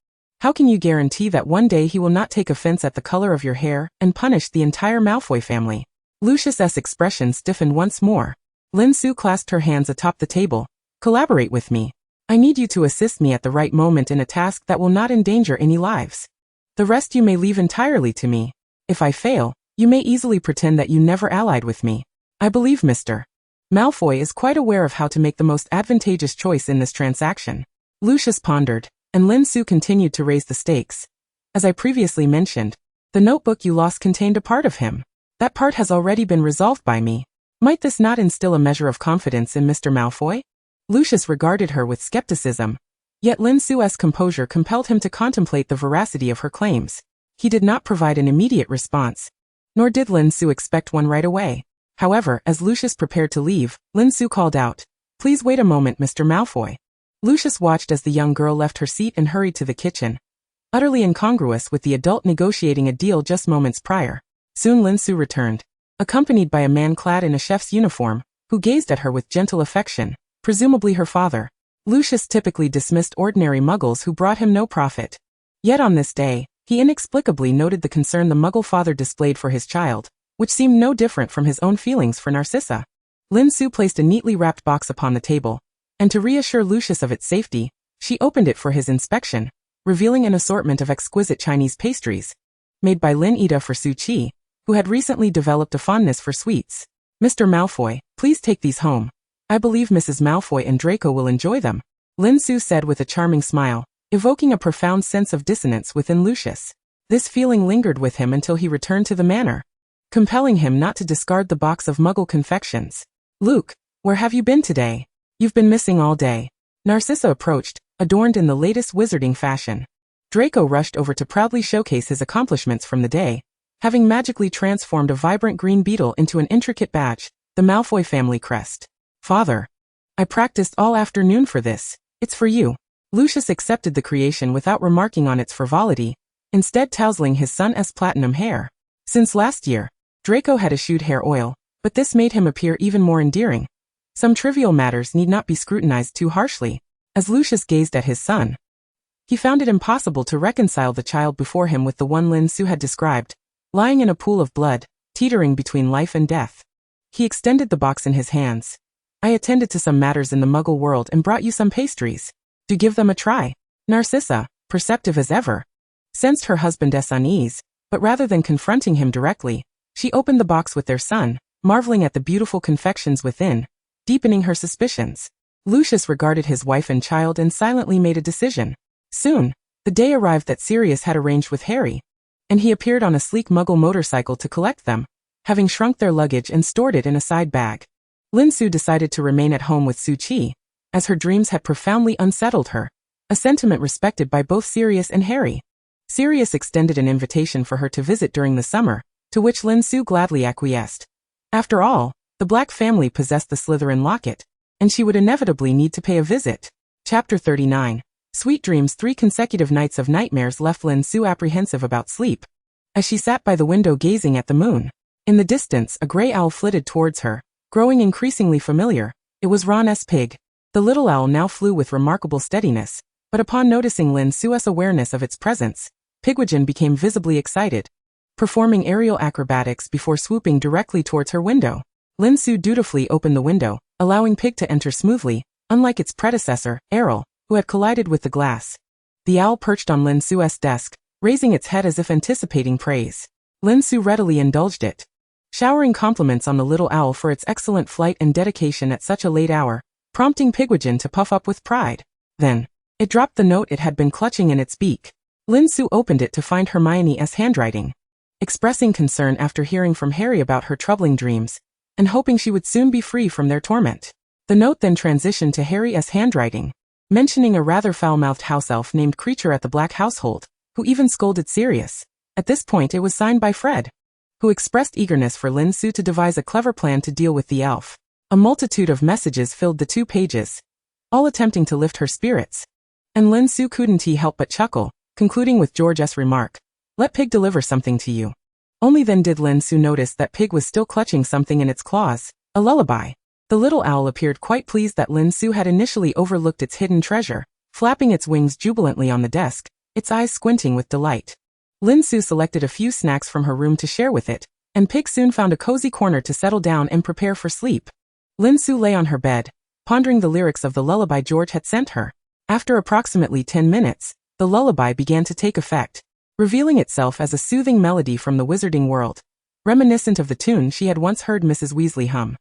How can you guarantee that one day he will not take offense at the color of your hair and punish the entire Malfoy family?" Lucius's expression stiffened once more. Lin Su clasped her hands atop the table. "Collaborate with me. I need you to assist me at the right moment in a task that will not endanger any lives. The rest you may leave entirely to me. If I fail, you may easily pretend that you never allied with me. I believe Mr. Malfoy is quite aware of how to make the most advantageous choice in this transaction." Lucius pondered, and Lin Su continued to raise the stakes. "As I previously mentioned, the notebook you lost contained a part of him. That part has already been resolved by me. Might this not instill a measure of confidence in Mr. Malfoy?" Lucius regarded her with skepticism. Yet Lin Su's composure compelled him to contemplate the veracity of her claims. He did not provide an immediate response, nor did Lin Su expect one right away. However, as Lucius prepared to leave, Lin Su called out, "Please wait a moment, Mr. Malfoy." Lucius watched as the young girl left her seat and hurried to the kitchen, utterly incongruous with the adult negotiating a deal just moments prior. Soon Lin Su returned, accompanied by a man clad in a chef's uniform, who gazed at her with gentle affection, presumably her father. Lucius typically dismissed ordinary Muggles who brought him no profit. Yet on this day, he inexplicably noted the concern the Muggle father displayed for his child, which seemed no different from his own feelings for Narcissa. Lin Su placed a neatly wrapped box upon the table, and to reassure Lucius of its safety, she opened it for his inspection, revealing an assortment of exquisite Chinese pastries, made by Lin Ida for Su Chi, who had recently developed a fondness for sweets. "Mr. Malfoy, please take these home. I believe Mrs. Malfoy and Draco will enjoy them," Lin Su said with a charming smile, evoking a profound sense of dissonance within Lucius. This feeling lingered with him until he returned to the manor, compelling him not to discard the box of Muggle confections. "Luke, where have you been today? You've been missing all day." Narcissa approached, adorned in the latest wizarding fashion. Draco rushed over to proudly showcase his accomplishments from the day, having magically transformed a vibrant green beetle into an intricate badge, the Malfoy family crest. "Father, I practiced all afternoon for this. It's for you." Lucius accepted the creation without remarking on its frivolity, instead tousling his son's platinum hair. Since last year, Draco had eschewed hair oil, but this made him appear even more endearing. Some trivial matters need not be scrutinized too harshly. As Lucius gazed at his son, he found it impossible to reconcile the child before him with the one Lin Su had described, lying in a pool of blood, teetering between life and death. He extended the box in his hands. "I attended to some matters in the Muggle world and brought you some pastries. Do give them a try." Narcissa, perceptive as ever, sensed her husband's unease, but rather than confronting him directly, she opened the box with their son, marveling at the beautiful confections within, deepening her suspicions. Lucius regarded his wife and child and silently made a decision. Soon, the day arrived that Sirius had arranged with Harry, and he appeared on a sleek Muggle motorcycle to collect them, having shrunk their luggage and stored it in a side bag. Lin Su decided to remain at home with Su Chi, as her dreams had profoundly unsettled her, a sentiment respected by both Sirius and Harry. Sirius extended an invitation for her to visit during the summer, to which Lin Su gladly acquiesced. After all, the Black family possessed the Slytherin locket, and she would inevitably need to pay a visit. Chapter 39. Sweet dreams. 3 consecutive nights of nightmares left Lin Su apprehensive about sleep, as she sat by the window gazing at the moon. In the distance, a gray owl flitted towards her, growing increasingly familiar. It was Ron's pig. The little owl now flew with remarkable steadiness, but upon noticing Lin Su's awareness of its presence, Pigwidgeon became visibly excited, performing aerial acrobatics before swooping directly towards her window. Lin Su dutifully opened the window, allowing Pig to enter smoothly, unlike its predecessor, Errol, who had collided with the glass. The owl perched on Lin Su's desk, raising its head as if anticipating praise. Lin Su readily indulged it, showering compliments on the little owl for its excellent flight and dedication at such a late hour, prompting Pigwidgeon to puff up with pride. Then, it dropped the note it had been clutching in its beak. Lin Su opened it to find Hermione's handwriting. Expressing concern after hearing from Harry about her troubling dreams, and hoping she would soon be free from their torment. The note then transitioned to Harry's handwriting, mentioning a rather foul-mouthed house elf named Creature at the Black household, who even scolded Sirius. At this point it was signed by Fred, who expressed eagerness for Lin Su to devise a clever plan to deal with the elf. A multitude of messages filled the 2 pages, all attempting to lift her spirits. And Lin Su couldn't help but chuckle, concluding with George's remark, "Let Pig deliver something to you." Only then did Lin Su notice that Pig was still clutching something in its claws, a lullaby. The little owl appeared quite pleased that Lin Su had initially overlooked its hidden treasure, flapping its wings jubilantly on the desk, its eyes squinting with delight. Lin Su selected a few snacks from her room to share with it, and Pig soon found a cozy corner to settle down and prepare for sleep. Lin Su lay on her bed, pondering the lyrics of the lullaby George had sent her. After approximately 10 minutes, the lullaby began to take effect, revealing itself as a soothing melody from the wizarding world, reminiscent of the tune she had once heard Mrs. Weasley hum.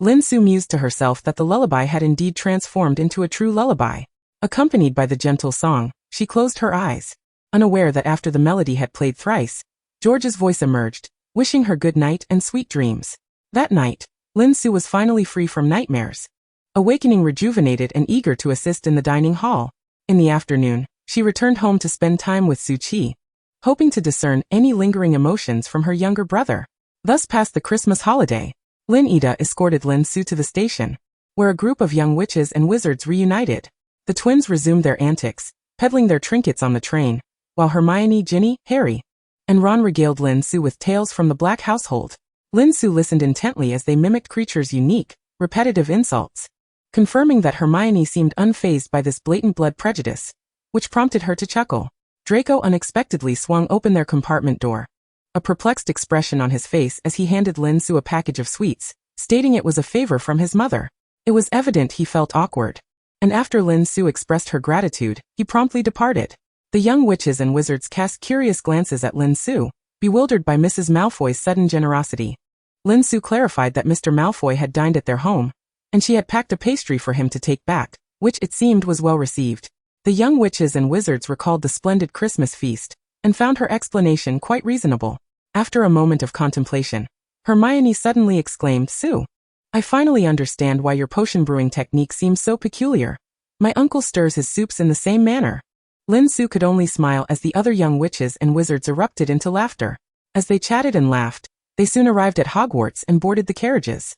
Lin Su mused to herself that the lullaby had indeed transformed into a true lullaby. Accompanied by the gentle song, she closed her eyes, unaware that after the melody had played thrice, George's voice emerged, wishing her good night and sweet dreams. That night, Lin Su was finally free from nightmares, awakening rejuvenated and eager to assist in the dining hall. In the afternoon, she returned home to spend time with Su Chi, hoping to discern any lingering emotions from her younger brother. Thus passed the Christmas holiday. Lin Ida escorted Lin Su to the station, where a group of young witches and wizards reunited. The twins resumed their antics, peddling their trinkets on the train, while Hermione, Ginny, Harry, and Ron regaled Lin Su with tales from the Black household. Lin Su listened intently as they mimicked Creature's unique, repetitive insults, confirming that Hermione seemed unfazed by this blatant blood prejudice, which prompted her to chuckle. Draco unexpectedly swung open their compartment door, a perplexed expression on his face as he handed Lin Su a package of sweets, stating it was a favor from his mother. It was evident he felt awkward, and after Lin Su expressed her gratitude, he promptly departed. The young witches and wizards cast curious glances at Lin Su, bewildered by Mrs. Malfoy's sudden generosity. Lin Su clarified that Mr. Malfoy had dined at their home, and she had packed a pastry for him to take back, which it seemed was well received. The young witches and wizards recalled the splendid Christmas feast, and found her explanation quite reasonable. After a moment of contemplation, Hermione suddenly exclaimed, "Su, I finally understand why your potion brewing technique seems so peculiar. My uncle stirs his soups in the same manner." Lin Su could only smile as the other young witches and wizards erupted into laughter. As they chatted and laughed, they soon arrived at Hogwarts and boarded the carriages.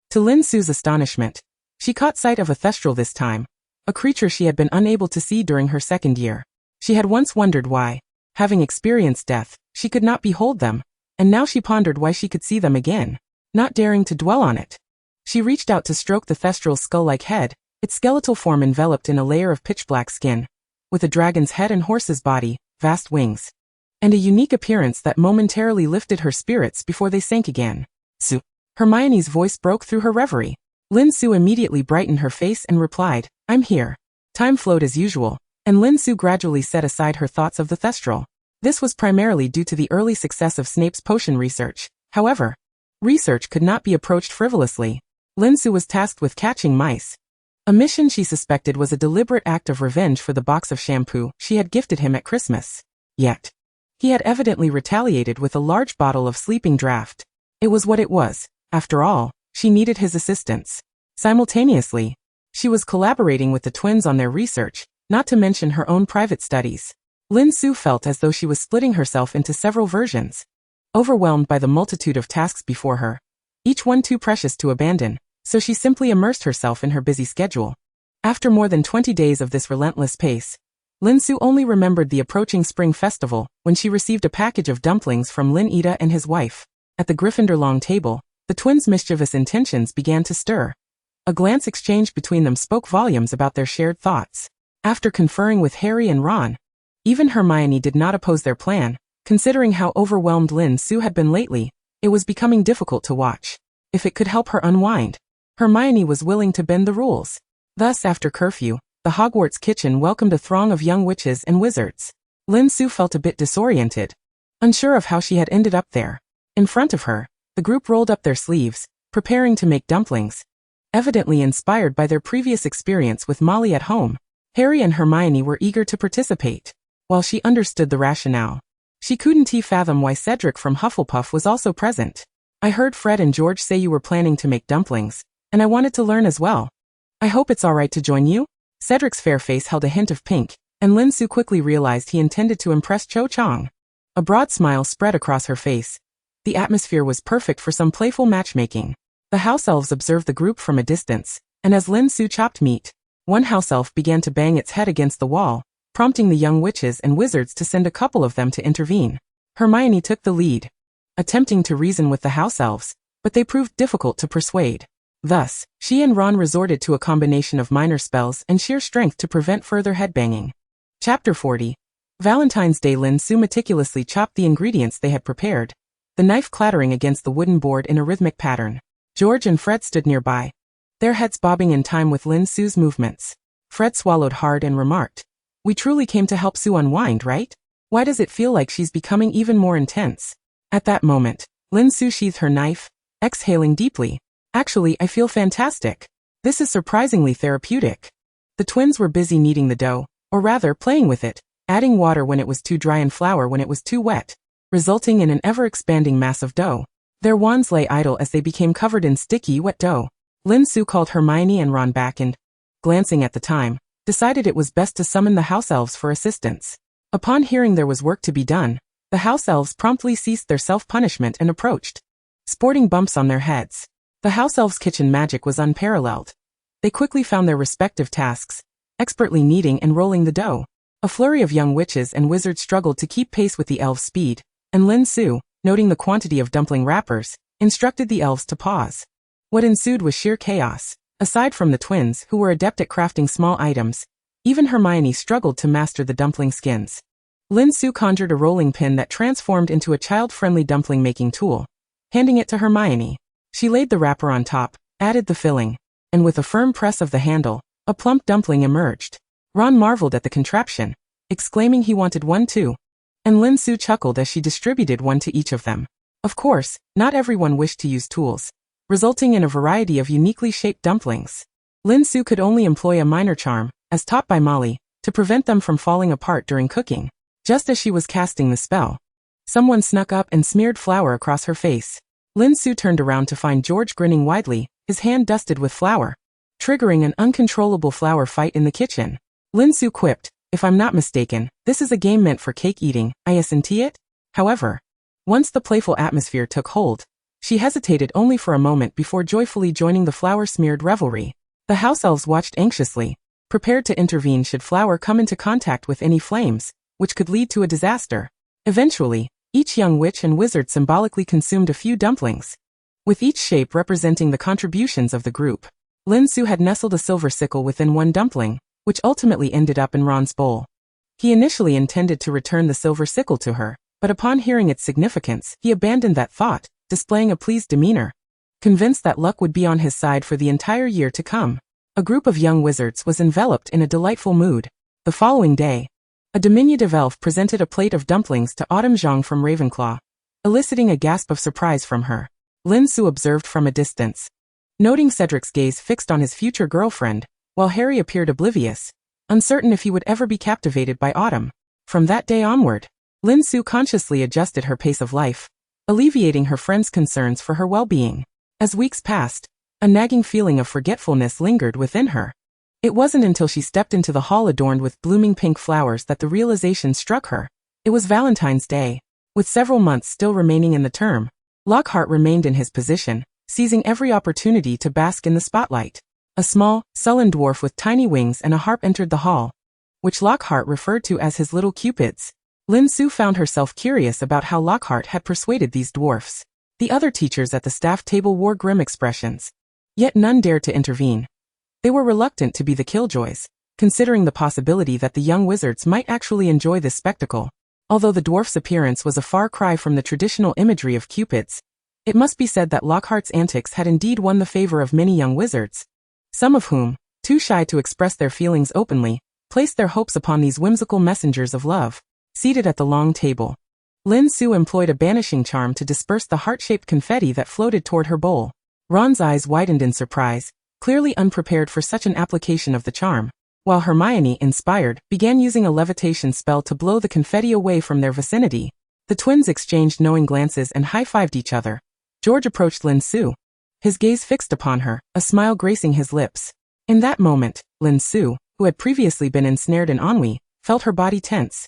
To Lin Su's astonishment, she caught sight of a thestral this time, a creature she had been unable to see during her second year. She had once wondered why, having experienced death, she could not behold them, and now she pondered why she could see them again, not daring to dwell on it. She reached out to stroke the thestral's skull-like head, its skeletal form enveloped in a layer of pitch-black skin, with a dragon's head and horse's body, vast wings, and a unique appearance that momentarily lifted her spirits before they sank again. "Su." Hermione's voice broke through her reverie. Lin Su immediately brightened her face and replied, "I'm here." Time flowed as usual, and Lin Su gradually set aside her thoughts of the thestral. This was primarily due to the early success of Snape's potion research. However, research could not be approached frivolously. Lin Su was tasked with catching mice, A mission she suspected was a deliberate act of revenge for the box of shampoo she had gifted him at Christmas. Yet, he had evidently retaliated with a large bottle of sleeping draught. It was what it was. After all, she needed his assistance. Simultaneously, she was collaborating with the twins on their research, not to mention her own private studies. Lin Su felt as though she was splitting herself into several versions. Overwhelmed by the multitude of tasks before her, each one too precious to abandon, so she simply immersed herself in her busy schedule. After more than 20 days of this relentless pace, Lin Su only remembered the approaching spring festival when she received a package of dumplings from Lin Ida and his wife. At the Gryffindor long table, the twins' mischievous intentions began to stir. A glance exchanged between them spoke volumes about their shared thoughts. After conferring with Harry and Ron, even Hermione did not oppose their plan. Considering how overwhelmed Lin Su had been lately, it was becoming difficult to watch. If it could help her unwind, Hermione was willing to bend the rules. Thus, after curfew, the Hogwarts kitchen welcomed a throng of young witches and wizards. Lin Su felt a bit disoriented, unsure of how she had ended up there. In front of her, the group rolled up their sleeves, preparing to make dumplings. Evidently inspired by their previous experience with Molly at home, Harry and Hermione were eager to participate. While she understood the rationale, she couldn't fathom why Cedric from Hufflepuff was also present. I heard Fred and George say you were planning to make dumplings, and I wanted to learn as well. I hope it's alright to join you? Cedric's fair face held a hint of pink, and Lin Su quickly realized he intended to impress Cho Chang. A broad smile spread across her face. The atmosphere was perfect for some playful matchmaking. The house elves observed the group from a distance, and as Lin Su chopped meat, one house elf began to bang its head against the wall, prompting the young witches and wizards to send a couple of them to intervene. Hermione took the lead, attempting to reason with the house elves, but they proved difficult to persuade. Thus, she and Ron resorted to a combination of minor spells and sheer strength to prevent further headbanging. Chapter 40. Valentine's Day. Lin Su meticulously chopped the ingredients they had prepared, the knife clattering against the wooden board in a rhythmic pattern. George and Fred stood nearby, their heads bobbing in time with Lin Su's movements. Fred swallowed hard and remarked, "We truly came to help Sue unwind, right? Why does it feel like she's becoming even more intense?" At that moment, Lin Su sheathed her knife, exhaling deeply. "Actually, I feel fantastic. This is surprisingly therapeutic." The twins were busy kneading the dough, or rather playing with it, adding water when it was too dry and flour when it was too wet, resulting in an ever-expanding mass of dough. Their wands lay idle as they became covered in sticky, wet dough. Lin Su called Hermione and Ron back and, glancing at the time, decided it was best to summon the house elves for assistance. Upon hearing there was work to be done, the house elves promptly ceased their self-punishment and approached, sporting bumps on their heads. The house elves' kitchen magic was unparalleled. They quickly found their respective tasks, expertly kneading and rolling the dough. A flurry of young witches and wizards struggled to keep pace with the elves' speed, and Lin Su, noting the quantity of dumpling wrappers, instructed the elves to pause. What ensued was sheer chaos. Aside from the twins, who were adept at crafting small items, even Hermione struggled to master the dumpling skins. Lin Su conjured a rolling pin that transformed into a child-friendly dumpling-making tool. Handing it to Hermione, she laid the wrapper on top, added the filling, and with a firm press of the handle, a plump dumpling emerged. Ron marveled at the contraption, exclaiming he wanted one too, and Lin Su chuckled as she distributed one to each of them. Of course, not everyone wished to use tools, resulting in a variety of uniquely shaped dumplings. Lin Su could only employ a minor charm, as taught by Molly, to prevent them from falling apart during cooking. Just as she was casting the spell, someone snuck up and smeared flour across her face. Lin Su turned around to find George grinning widely, his hand dusted with flour, triggering an uncontrollable flour fight in the kitchen. Lin Su quipped, "If I'm not mistaken, this is a game meant for cake eating, isn't it?" However, once the playful atmosphere took hold, she hesitated only for a moment before joyfully joining the flour-smeared revelry. The house elves watched anxiously, prepared to intervene should flour come into contact with any flames, which could lead to a disaster. Eventually, each young witch and wizard symbolically consumed a few dumplings, with each shape representing the contributions of the group. Lin Su had nestled a silver sickle within one dumpling, which ultimately ended up in Ron's bowl. He initially intended to return the silver sickle to her, but upon hearing its significance, he abandoned that thought, displaying a pleased demeanor, convinced that luck would be on his side for the entire year to come. A group of young wizards was enveloped in a delightful mood. The following day, a diminutive elf presented a plate of dumplings to Autumn Zhang from Ravenclaw, eliciting a gasp of surprise from her. Lin Su observed from a distance. Noting Cedric's gaze fixed on his future girlfriend, while Harry appeared oblivious, uncertain if he would ever be captivated by Autumn. From that day onward, Lin Su consciously adjusted her pace of life, alleviating her friend's concerns for her well-being. As weeks passed, a nagging feeling of forgetfulness lingered within her. It wasn't until she stepped into the hall adorned with blooming pink flowers that the realization struck her. It was Valentine's Day. With several months still remaining in the term, Lockhart remained in his position, seizing every opportunity to bask in the spotlight. A small, sullen dwarf with tiny wings and a harp entered the hall, which Lockhart referred to as his little cupids. Lin Su found herself curious about how Lockhart had persuaded these dwarfs. The other teachers at the staff table wore grim expressions, yet none dared to intervene. They were reluctant to be the killjoys, considering the possibility that the young wizards might actually enjoy this spectacle. Although the dwarf's appearance was a far cry from the traditional imagery of cupids, it must be said that Lockhart's antics had indeed won the favor of many young wizards, some of whom, too shy to express their feelings openly, placed their hopes upon these whimsical messengers of love. Seated at the long table, Lin Su employed a banishing charm to disperse the heart-shaped confetti that floated toward her bowl. Ron's eyes widened in surprise, clearly unprepared for such an application of the charm, while Hermione, inspired, began using a levitation spell to blow the confetti away from their vicinity. The twins exchanged knowing glances and high-fived each other. George approached Lin Su, his gaze fixed upon her, a smile gracing his lips. In that moment, Lin Su, who had previously been ensnared in ennui, felt her body tense.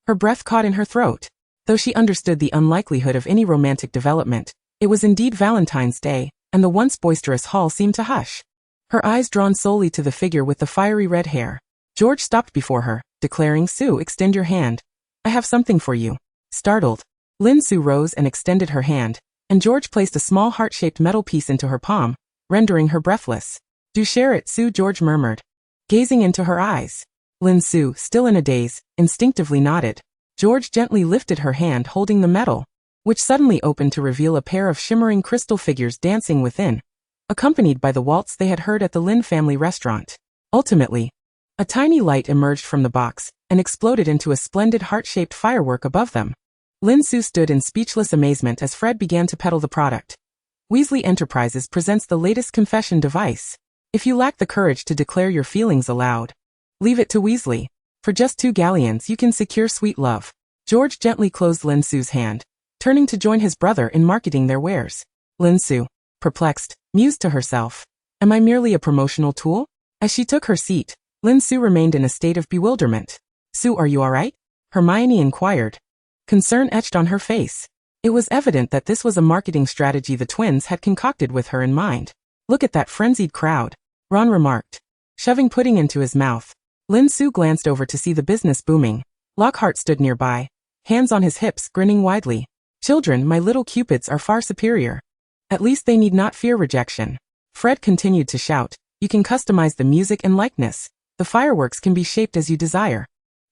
Her breath caught in her throat. Though she understood the unlikelihood of any romantic development, it was indeed Valentine's Day, and the once boisterous hall seemed to hush. Her eyes drawn solely to the figure with the fiery red hair. George stopped before her, declaring, "Sue, extend your hand. I have something for you." Startled, Lin Su rose and extended her hand, and George placed a small heart-shaped metal piece into her palm, rendering her breathless. "Do share it, Sue," George murmured, gazing into her eyes. Lin Su, still in a daze, instinctively nodded. George gently lifted her hand holding the metal, which suddenly opened to reveal a pair of shimmering crystal figures dancing within, accompanied by the waltz they had heard at the Lin family restaurant. Ultimately, a tiny light emerged from the box and exploded into a splendid heart-shaped firework above them. Lin Su stood in speechless amazement as Fred began to peddle the product. Weasley Enterprises presents the latest confession device. If you lack the courage to declare your feelings aloud, leave it to Weasley. For just 2 galleons you can secure sweet love. George gently closed Lin Su's hand, turning to join his brother in marketing their wares. Lin Su, perplexed, mused to herself, "Am I merely a promotional tool?" As she took her seat, Lin Su remained in a state of bewilderment. "Sue, are you alright?" Hermione inquired. Concern etched on her face. It was evident that this was a marketing strategy the twins had concocted with her in mind. "Look at that frenzied crowd," Ron remarked, shoving pudding into his mouth. Lin Su glanced over to see the business booming. Lockhart stood nearby, hands on his hips, grinning widely. "Children, my little cupids are far superior. At least they need not fear rejection." Fred continued to shout, "You can customize the music and likeness. The fireworks can be shaped as you desire.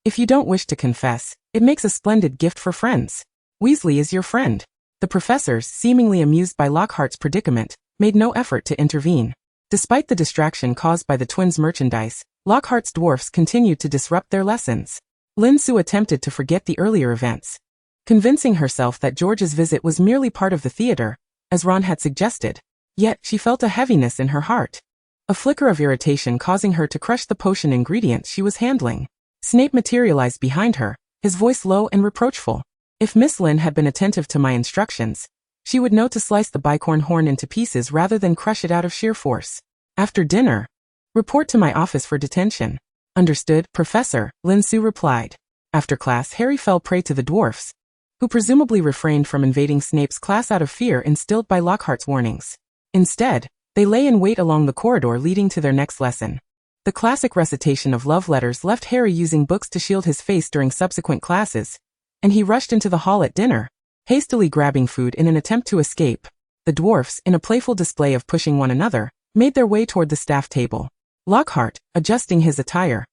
If you don't wish to confess, it makes a splendid gift for friends. Weasley is your friend." The professors, seemingly amused by Lockhart's predicament, made no effort to intervene. Despite the distraction caused by the twins' merchandise, Lockhart's dwarfs continued to disrupt their lessons. Lin Su attempted to forget the earlier events, convincing herself that George's visit was merely part of the theater, as Ron had suggested. Yet, she felt a heaviness in her heart, a flicker of irritation causing her to crush the potion ingredients she was handling. Snape materialized behind her, his voice low and reproachful. "If Miss Lin had been attentive to my instructions, she would know to slice the bicorn horn into pieces rather than crush it out of sheer force. After dinner, report to my office for detention." "Understood, Professor," Lin Su replied. After class, Harry fell prey to the dwarfs, who presumably refrained from invading Snape's class out of fear instilled by Lockhart's warnings. Instead, they lay in wait along the corridor leading to their next lesson. The classic recitation of love letters left Harry using books to shield his face during subsequent classes, and he rushed into the hall at dinner, hastily grabbing food in an attempt to escape. The dwarfs, in a playful display of pushing one another, made their way toward the staff table. Lockhart, adjusting his attire,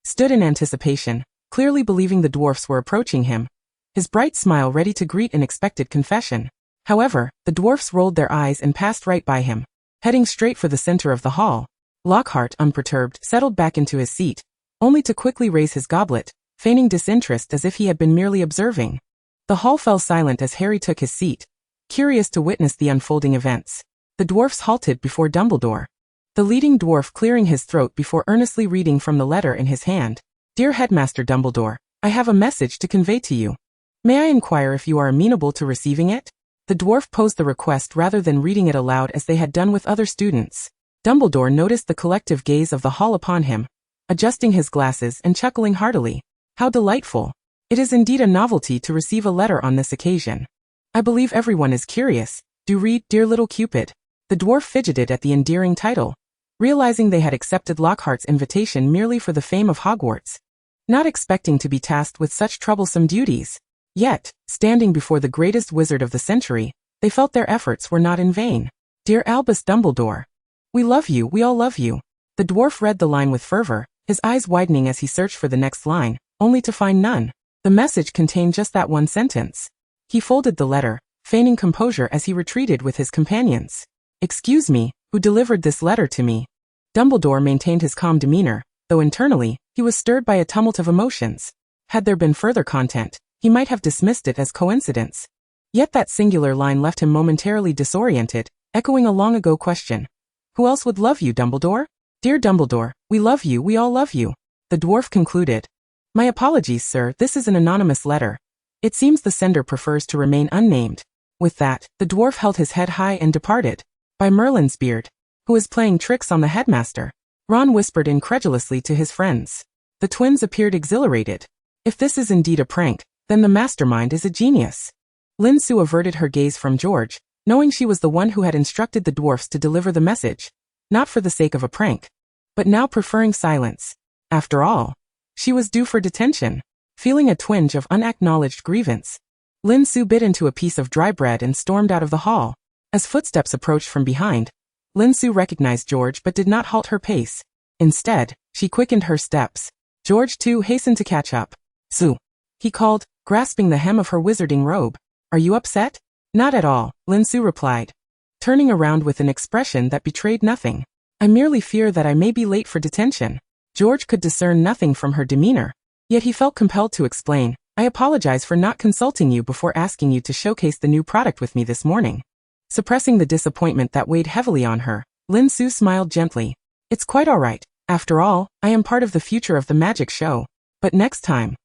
stood in anticipation, clearly believing the dwarfs were approaching him, his bright smile ready to greet an expected confession. However, the dwarfs rolled their eyes and passed right by him, heading straight for the center of the hall. Lockhart, unperturbed, settled back into his seat, only to quickly raise his goblet, feigning disinterest as if he had been merely observing. The hall fell silent as Harry took his seat, curious to witness the unfolding events. The dwarfs halted before Dumbledore, The leading dwarf clearing his throat before earnestly reading from the letter in his hand. Dear Headmaster Dumbledore, I have a message to convey to you. May I inquire if you are amenable to receiving it? The dwarf posed the request rather than reading it aloud as they had done with other students. Dumbledore noticed the collective gaze of the hall upon him, adjusting his glasses and chuckling heartily. How delightful. It is indeed a novelty to receive a letter on this occasion. I believe everyone is curious. Do read, dear little Cupid. The dwarf fidgeted at the endearing title, realizing they had accepted Lockhart's invitation merely for the fame of Hogwarts, not expecting to be tasked with such troublesome duties. Yet, standing before the greatest wizard of the century, they felt their efforts were not in vain. Dear Albus Dumbledore. We love you, we all love you. The dwarf read the line with fervor, his eyes widening as he searched for the next line, only to find none. The message contained just that one sentence. He folded the letter, feigning composure as he retreated with his companions. Excuse me, who delivered this letter to me? Dumbledore maintained his calm demeanor, though internally, he was stirred by a tumult of emotions. Had there been further content, he might have dismissed it as coincidence. Yet that singular line left him momentarily disoriented, echoing a long-ago question. Who else would love you, Dumbledore? Dear Dumbledore, we love you, we all love you. The dwarf concluded. My apologies, sir, this is an anonymous letter. It seems the sender prefers to remain unnamed. With that, the dwarf held his head high and departed. By Merlin's beard. Who is playing tricks on the headmaster? Ron whispered incredulously to his friends. The twins appeared exhilarated. If this is indeed a prank, then the mastermind is a genius. Lin Su averted her gaze from George, knowing she was the one who had instructed the dwarfs to deliver the message, not for the sake of a prank, but now preferring silence. After all, she was due for detention. Feeling a twinge of unacknowledged grievance, Lin Su bit into a piece of dry bread and stormed out of the hall. As footsteps approached from behind, Lin Su recognized George but did not halt her pace. Instead, she quickened her steps. George too hastened to catch up. Su, he called, grasping the hem of her wizarding robe. Are you upset? Not at all, Lin Su replied, turning around with an expression that betrayed nothing. I merely fear that I may be late for detention. George could discern nothing from her demeanor, yet he felt compelled to explain. I apologize for not consulting you before asking you to showcase the new product with me this morning. Suppressing the disappointment that weighed heavily on her, Lin Su smiled gently. It's quite all right. After all, I am part of the future of the magic show. But next time,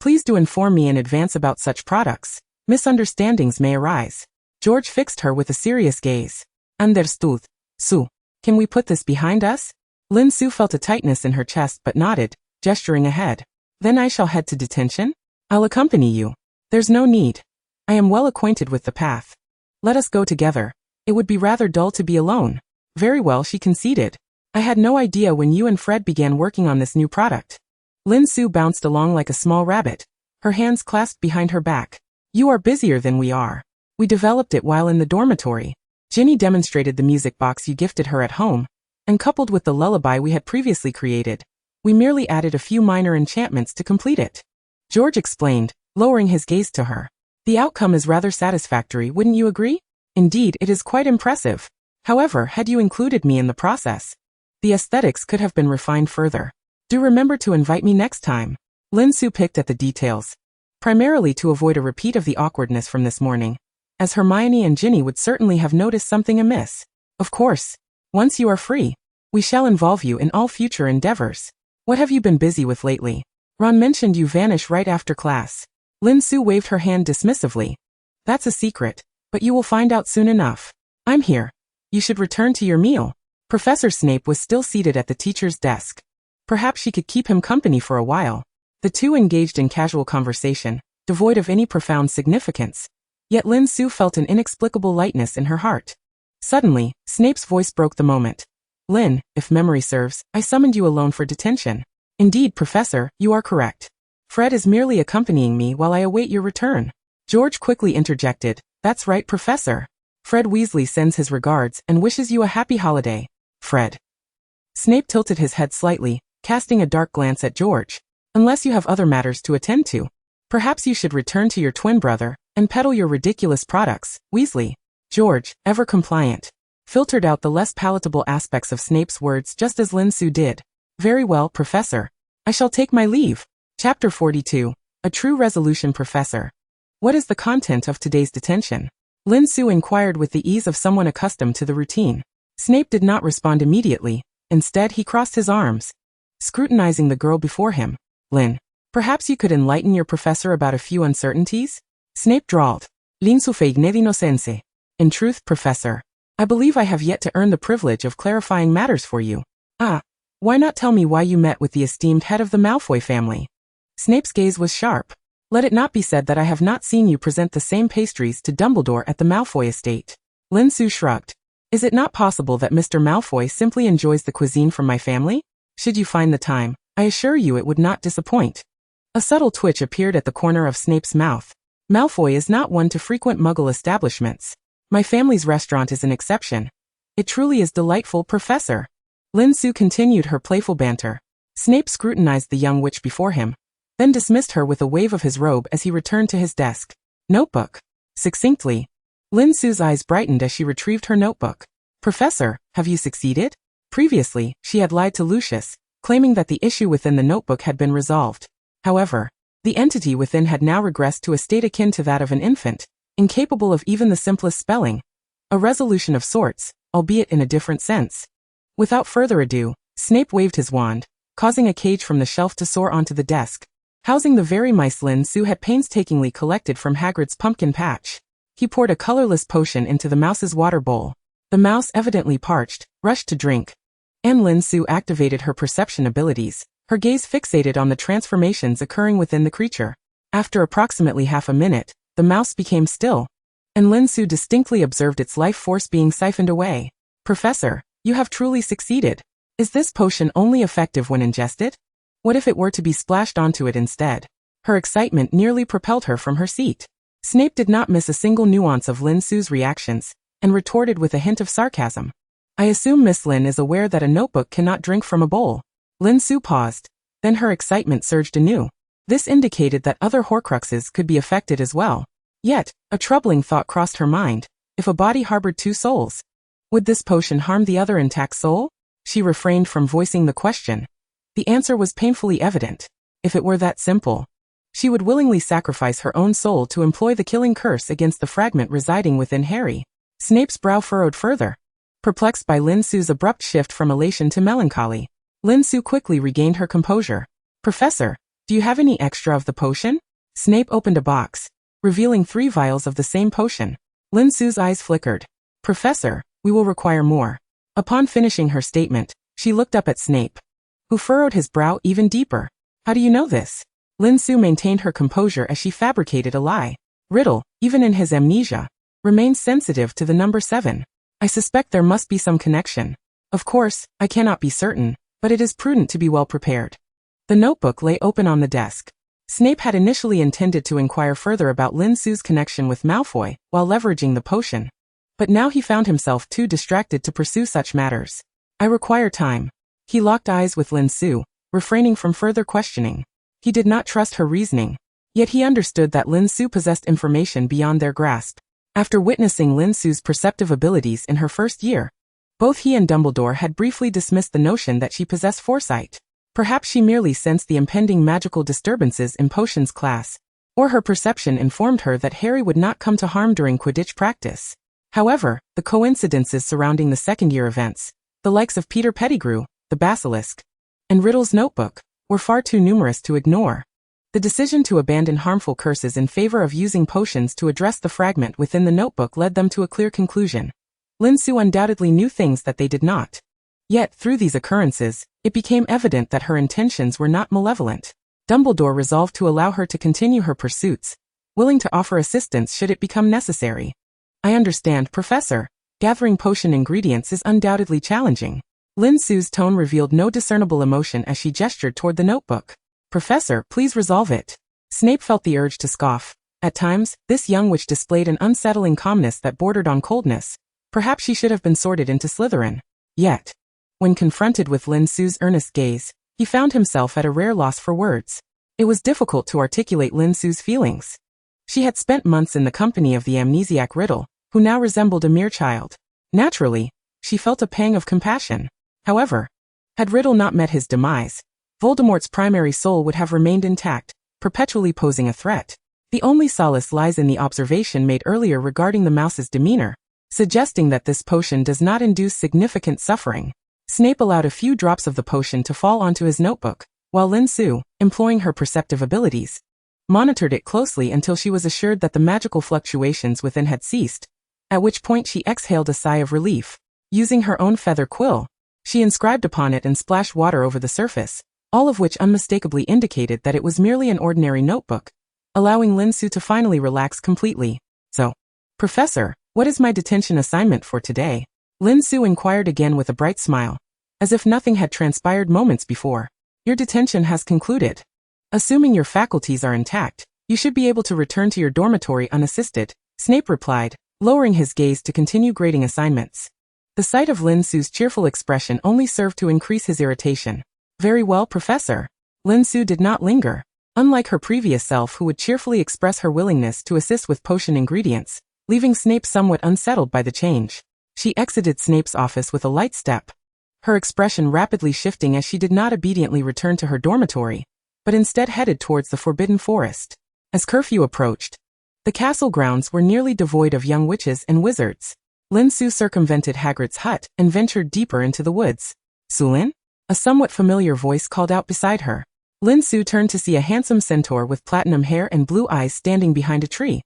please do inform me in advance about such products. Misunderstandings may arise. George fixed her with a serious gaze. Understood. Su, can we put this behind us? Lin Su felt a tightness in her chest but nodded, gesturing ahead. Then I shall head to detention? I'll accompany you. There's no need. I am well acquainted with the path. Let us go together. It would be rather dull to be alone. Very well, she conceded. I had no idea when you and Fred began working on this new product. Lin Su bounced along like a small rabbit, her hands clasped behind her back. You are busier than we are. We developed it while in the dormitory. Ginny demonstrated the music box you gifted her at home, and coupled with the lullaby we had previously created, we merely added a few minor enchantments to complete it. George explained, lowering his gaze to her. The outcome is rather satisfactory, wouldn't you agree? Indeed, it is quite impressive. However, had you included me in the process, the aesthetics could have been refined further. Do remember to invite me next time. Lin Su picked at the details, primarily to avoid a repeat of the awkwardness from this morning, as Hermione and Ginny would certainly have noticed something amiss. Of course, once you are free, we shall involve you in all future endeavors. What have you been busy with lately? Ron mentioned you vanish right after class. Lin Su waved her hand dismissively. That's a secret, but you will find out soon enough. I'm here. You should return to your meal. Professor Snape was still seated at the teacher's desk. Perhaps she could keep him company for a while. The two engaged in casual conversation, devoid of any profound significance. Yet Lin Su felt an inexplicable lightness in her heart. Suddenly, Snape's voice broke the moment. Lin, if memory serves, I summoned you alone for detention. Indeed, Professor, you are correct. Fred is merely accompanying me while I await your return. George quickly interjected, That's right, Professor. Fred Weasley sends his regards and wishes you a happy holiday. Fred. Snape tilted his head slightly, casting a dark glance at George. Unless you have other matters to attend to, perhaps you should return to your twin brother and peddle your ridiculous products, Weasley. George, ever compliant, filtered out the less palatable aspects of Snape's words just as Lin Su did. Very well, Professor. I shall take my leave. Chapter 42. A True Resolution Professor. What is the content of today's detention? Lin Su inquired with the ease of someone accustomed to the routine. Snape did not respond immediately. Instead, he crossed his arms, scrutinizing the girl before him. Lin, perhaps you could enlighten your professor about a few uncertainties? Snape drawled. Lin Su inocense. In truth, Professor, I believe I have yet to earn the privilege of clarifying matters for you. Why not tell me why you met with the esteemed head of the Malfoy family? Snape's gaze was sharp. Let it not be said that I have not seen you present the same pastries to Dumbledore at the Malfoy estate. Lin Su shrugged. Is it not possible that Mr. Malfoy simply enjoys the cuisine from my family? Should you find the time, I assure you it would not disappoint. A subtle twitch appeared at the corner of Snape's mouth. Malfoy is not one to frequent Muggle establishments. My family's restaurant is an exception. It truly is delightful, Professor. Lin Su continued her playful banter. Snape scrutinized the young witch before him, then dismissed her with a wave of his robe as he returned to his desk. Notebook. Succinctly. Lin Su's eyes brightened as she retrieved her notebook. Professor, have you succeeded? Previously, she had lied to Lucius, claiming that the issue within the notebook had been resolved. However, the entity within had now regressed to a state akin to that of an infant, incapable of even the simplest spelling. A resolution of sorts, albeit in a different sense. Without further ado, Snape waved his wand, causing a cage from the shelf to soar onto the desk, housing the very mice Lin Su had painstakingly collected from Hagrid's pumpkin patch. He poured a colorless potion into the mouse's water bowl. The mouse, evidently parched, rushed to drink. And Lin Su activated her perception abilities, her gaze fixated on the transformations occurring within the creature. After approximately half a minute, the mouse became still, and Lin Su distinctly observed its life force being siphoned away. Professor, you have truly succeeded. Is this potion only effective when ingested? What if it were to be splashed onto it instead? Her excitement nearly propelled her from her seat. Snape did not miss a single nuance of Lin Su's reactions, and retorted with a hint of sarcasm. I assume Miss Lin is aware that a notebook cannot drink from a bowl. Lin Su paused. Then her excitement surged anew. This indicated that other Horcruxes could be affected as well. Yet, a troubling thought crossed her mind. If a body harbored two souls, would this potion harm the other intact soul? She refrained from voicing the question. The answer was painfully evident. If it were that simple, she would willingly sacrifice her own soul to employ the killing curse against the fragment residing within Harry. Snape's brow furrowed further. Perplexed by Lin Su's abrupt shift from elation to melancholy, Lin Su quickly regained her composure. Professor, do you have any extra of the potion? Snape opened a box, revealing 3 vials of the same potion. Lin Su's eyes flickered. Professor, we will require more. Upon finishing her statement, she looked up at Snape, who furrowed his brow even deeper. How do you know this? Lin Su maintained her composure as she fabricated a lie. Riddle, even in his amnesia, remains sensitive to the number 7. I suspect there must be some connection. Of course, I cannot be certain, but it is prudent to be well prepared. The notebook lay open on the desk. Snape had initially intended to inquire further about Lin Su's connection with Malfoy while leveraging the potion. But now he found himself too distracted to pursue such matters. I require time. He locked eyes with Lin Su, refraining from further questioning. He did not trust her reasoning, yet he understood that Lin Su possessed information beyond their grasp. After witnessing Lin Su's perceptive abilities in her first year, both he and Dumbledore had briefly dismissed the notion that she possessed foresight. Perhaps she merely sensed the impending magical disturbances in potions class, or her perception informed her that Harry would not come to harm during Quidditch practice. However, the coincidences surrounding the second-year events, the likes of Peter Pettigrew, the Basilisk, and Riddle's notebook, were far too numerous to ignore. The decision to abandon harmful curses in favor of using potions to address the fragment within the notebook led them to a clear conclusion. Lin Su undoubtedly knew things that they did not. Yet, through these occurrences, it became evident that her intentions were not malevolent. Dumbledore resolved to allow her to continue her pursuits, willing to offer assistance should it become necessary. I understand, Professor. Gathering potion ingredients is undoubtedly challenging. Lin Su's tone revealed no discernible emotion as she gestured toward the notebook. Professor, please resolve it. Snape felt the urge to scoff. At times, this young witch displayed an unsettling calmness that bordered on coldness. Perhaps she should have been sorted into Slytherin. Yet, when confronted with Lin Su's earnest gaze, he found himself at a rare loss for words. It was difficult to articulate Lin Su's feelings. She had spent months in the company of the amnesiac Riddle, who now resembled a mere child. Naturally, she felt a pang of compassion. However, had Riddle not met his demise, Voldemort's primary soul would have remained intact, perpetually posing a threat. The only solace lies in the observation made earlier regarding the mouse's demeanor. suggesting that this potion does not induce significant suffering. Snape allowed a few drops of the potion to fall onto his notebook, while Lin Su, employing her perceptive abilities, monitored it closely until she was assured that the magical fluctuations within had ceased, at which point she exhaled a sigh of relief. Using her own feather quill, she inscribed upon it and splashed water over the surface, all of which unmistakably indicated that it was merely an ordinary notebook, allowing Lin Su to finally relax completely. So, Professor, what is my detention assignment for today? Lin Su inquired again with a bright smile, as if nothing had transpired moments before. Your detention has concluded. Assuming your faculties are intact, you should be able to return to your dormitory unassisted, Snape replied, lowering his gaze to continue grading assignments. The sight of Lin Su's cheerful expression only served to increase his irritation. Very well, Professor. Lin Su did not linger. Unlike her previous self who would cheerfully express her willingness to assist with potion ingredients, leaving Snape somewhat unsettled by the change. She exited Snape's office with a light step, her expression rapidly shifting as she did not obediently return to her dormitory, but instead headed towards the Forbidden Forest. As curfew approached, the castle grounds were nearly devoid of young witches and wizards. Lin Su circumvented Hagrid's hut and ventured deeper into the woods. Sulin? A somewhat familiar voice called out beside her. Lin Su turned to see a handsome centaur with platinum hair and blue eyes standing behind a tree,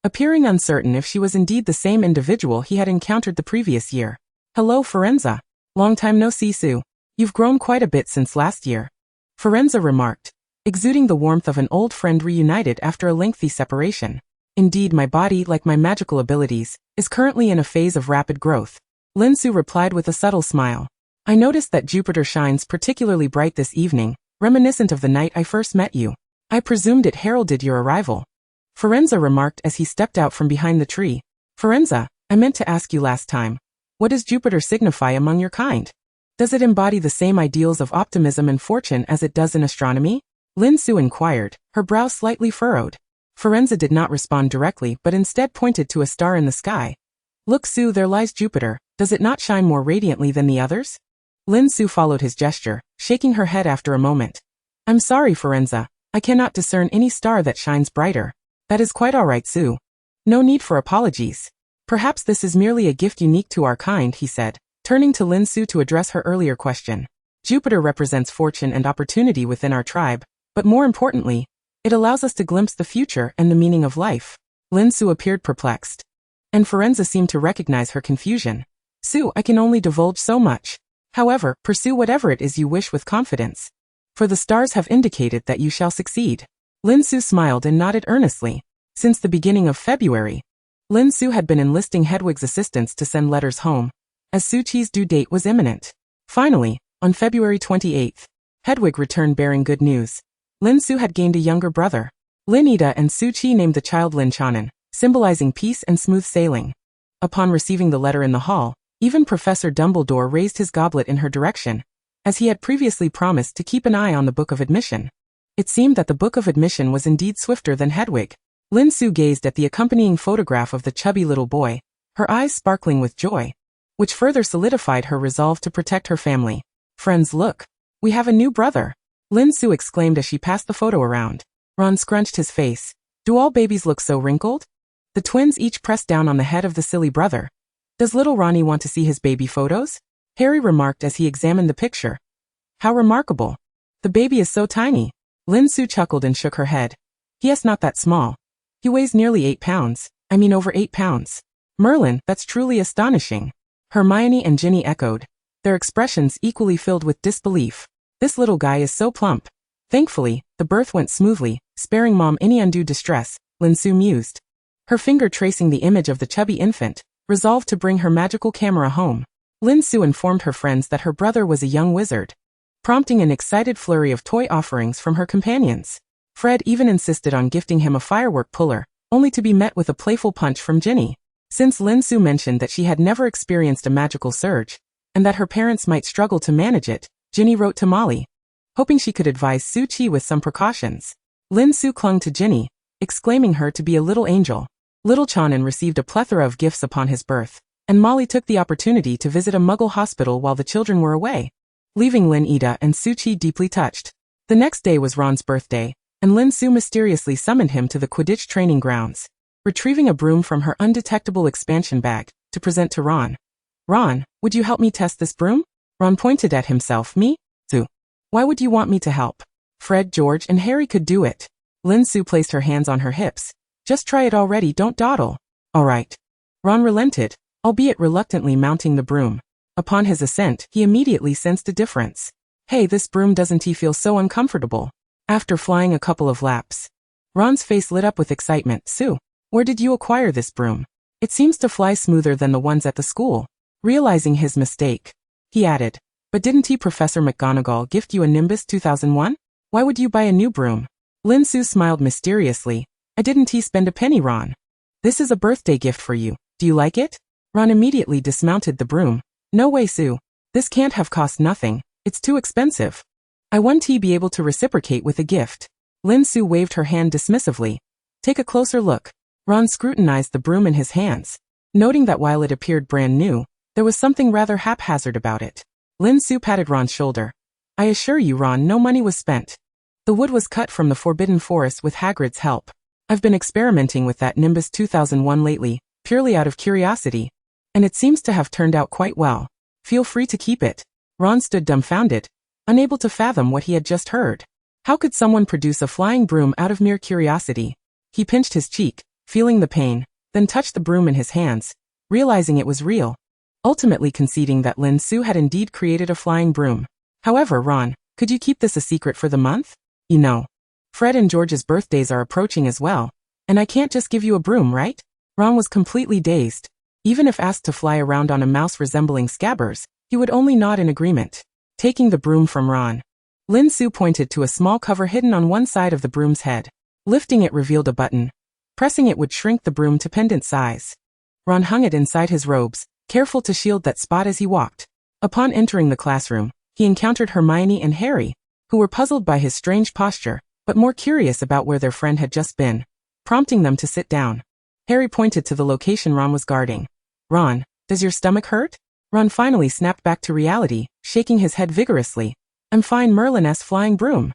appearing uncertain if she was indeed the same individual he had encountered the previous year. Hello, Firenze. Long time no see, Su. You've grown quite a bit since last year, Firenze remarked, exuding the warmth of an old friend reunited after a lengthy separation. Indeed, my body, like my magical abilities, is currently in a phase of rapid growth. Lin Su replied with a subtle smile. I noticed that Jupiter shines particularly bright this evening, reminiscent of the night I first met you. I presumed it heralded your arrival. Firenze remarked as he stepped out from behind the tree. Firenze, I meant to ask you last time. What does Jupiter signify among your kind? Does it embody the same ideals of optimism and fortune as it does in astronomy? Lin Su inquired, her brow slightly furrowed. Firenze did not respond directly but instead pointed to a star in the sky. Look, Su, there lies Jupiter. Does it not shine more radiantly than the others? Lin Su followed his gesture, shaking her head after a moment. I'm sorry, Firenze. I cannot discern any star that shines brighter. That is quite all right, Su. No need for apologies. Perhaps this is merely a gift unique to our kind, he said, turning to Lin Su to address her earlier question. Jupiter represents fortune and opportunity within our tribe, but more importantly, it allows us to glimpse the future and the meaning of life. Lin Su appeared perplexed, and Firenze seemed to recognize her confusion. Su, I can only divulge so much. However, pursue whatever it is you wish with confidence, for the stars have indicated that you shall succeed. Lin Su smiled and nodded earnestly. Since the beginning of February, Lin Su had been enlisting Hedwig's assistance to send letters home, as Su-Chi's due date was imminent. Finally, on February 28th, Hedwig returned bearing good news. Lin Su had gained a younger brother. Lin Ida and Su-Chi named the child Lin Chanan, symbolizing peace and smooth sailing. Upon receiving the letter in the hall, even Professor Dumbledore raised his goblet in her direction, as he had previously promised to keep an eye on the Book of Admission. It seemed that the Book of Admission was indeed swifter than Hedwig. Lin Su gazed at the accompanying photograph of the chubby little boy, her eyes sparkling with joy, which further solidified her resolve to protect her family. Friends, look. We have a new brother, Lin Su exclaimed as she passed the photo around. Ron scrunched his face. Do all babies look so wrinkled? The twins each pressed down on the head of the silly brother. Does little Ronnie want to see his baby photos? Harry remarked as he examined the picture. How remarkable. The baby is so tiny. Lin Su chuckled and shook her head. He is not that small. He weighs nearly 8 pounds. I mean over 8 pounds. Merlin, that's truly astonishing. Hermione and Ginny echoed, their expressions equally filled with disbelief. This little guy is so plump. Thankfully, the birth went smoothly, sparing Mom any undue distress, Lin Su mused, her finger tracing the image of the chubby infant, resolved to bring her magical camera home. Lin Su informed her friends that her brother was a young wizard, prompting an excited flurry of toy offerings from her companions. Fred even insisted on gifting him a firework puller, only to be met with a playful punch from Ginny. Since Lin Su mentioned that she had never experienced a magical surge, and that her parents might struggle to manage it, Ginny wrote to Molly, hoping she could advise Su-Chi with some precautions. Lin Su clung to Ginny, exclaiming her to be a little angel. Little Chanan received a plethora of gifts upon his birth, and Molly took the opportunity to visit a Muggle hospital while the children were away, leaving Lin Ida and Su-Chi deeply touched. The next day was Ron's birthday, and Lin Su mysteriously summoned him to the Quidditch training grounds. Retrieving a broom from her undetectable expansion bag, to present to Ron. Ron, would you help me test this broom? Ron pointed at himself. Me? Su. Why would you want me to help? Fred, George, and Harry could do it. Lin Su placed her hands on her hips. Just try it already, don't dawdle. All right. Ron relented, albeit reluctantly mounting the broom. Upon his ascent, he immediately sensed a difference. Hey, this broom doesn't feel so uncomfortable. After flying a couple of laps, Ron's face lit up with excitement. Su, where did you acquire this broom? It seems to fly smoother than the ones at the school. Realizing his mistake, he added, but didn't Professor McGonagall gift you a Nimbus 2001? Why would you buy a new broom? Lin Su smiled mysteriously. I didn't spend a penny, Ron. This is a birthday gift for you. Do you like it? Ron immediately dismounted the broom. No way, Su. This can't have cost nothing. It's too expensive. I want to be able to reciprocate with a gift. Lin Su waved her hand dismissively. Take a closer look. Ron scrutinized the broom in his hands, noting that while it appeared brand new, there was something rather haphazard about it. Lin Su patted Ron's shoulder. I assure you, Ron, no money was spent. The wood was cut from the Forbidden Forest with Hagrid's help. I've been experimenting with that Nimbus 2001 lately, purely out of curiosity, and it seems to have turned out quite well. Feel free to keep it. Ron stood dumbfounded, unable to fathom what he had just heard. How could someone produce a flying broom out of mere curiosity? He pinched his cheek, feeling the pain, then touched the broom in his hands, realizing it was real, ultimately conceding that Lin Su had indeed created a flying broom. However, Ron, could you keep this a secret for the month? You know, Fred and George's birthdays are approaching as well, and I can't just give you a broom, right? Ron was completely dazed. Even if asked to fly around on a mouse resembling Scabbers, he would only nod in agreement. Taking the broom from Ron, Lin Su pointed to a small cover hidden on one side of the broom's head. Lifting it revealed a button. Pressing it would shrink the broom to pendant size. Ron hung it inside his robes, careful to shield that spot as he walked. Upon entering the classroom, he encountered Hermione and Harry, who were puzzled by his strange posture, but more curious about where their friend had just been, prompting them to sit down. Harry pointed to the location Ron was guarding. Ron, does your stomach hurt? Ron finally snapped back to reality, shaking his head vigorously. I'm fine, Merlin's flying broom.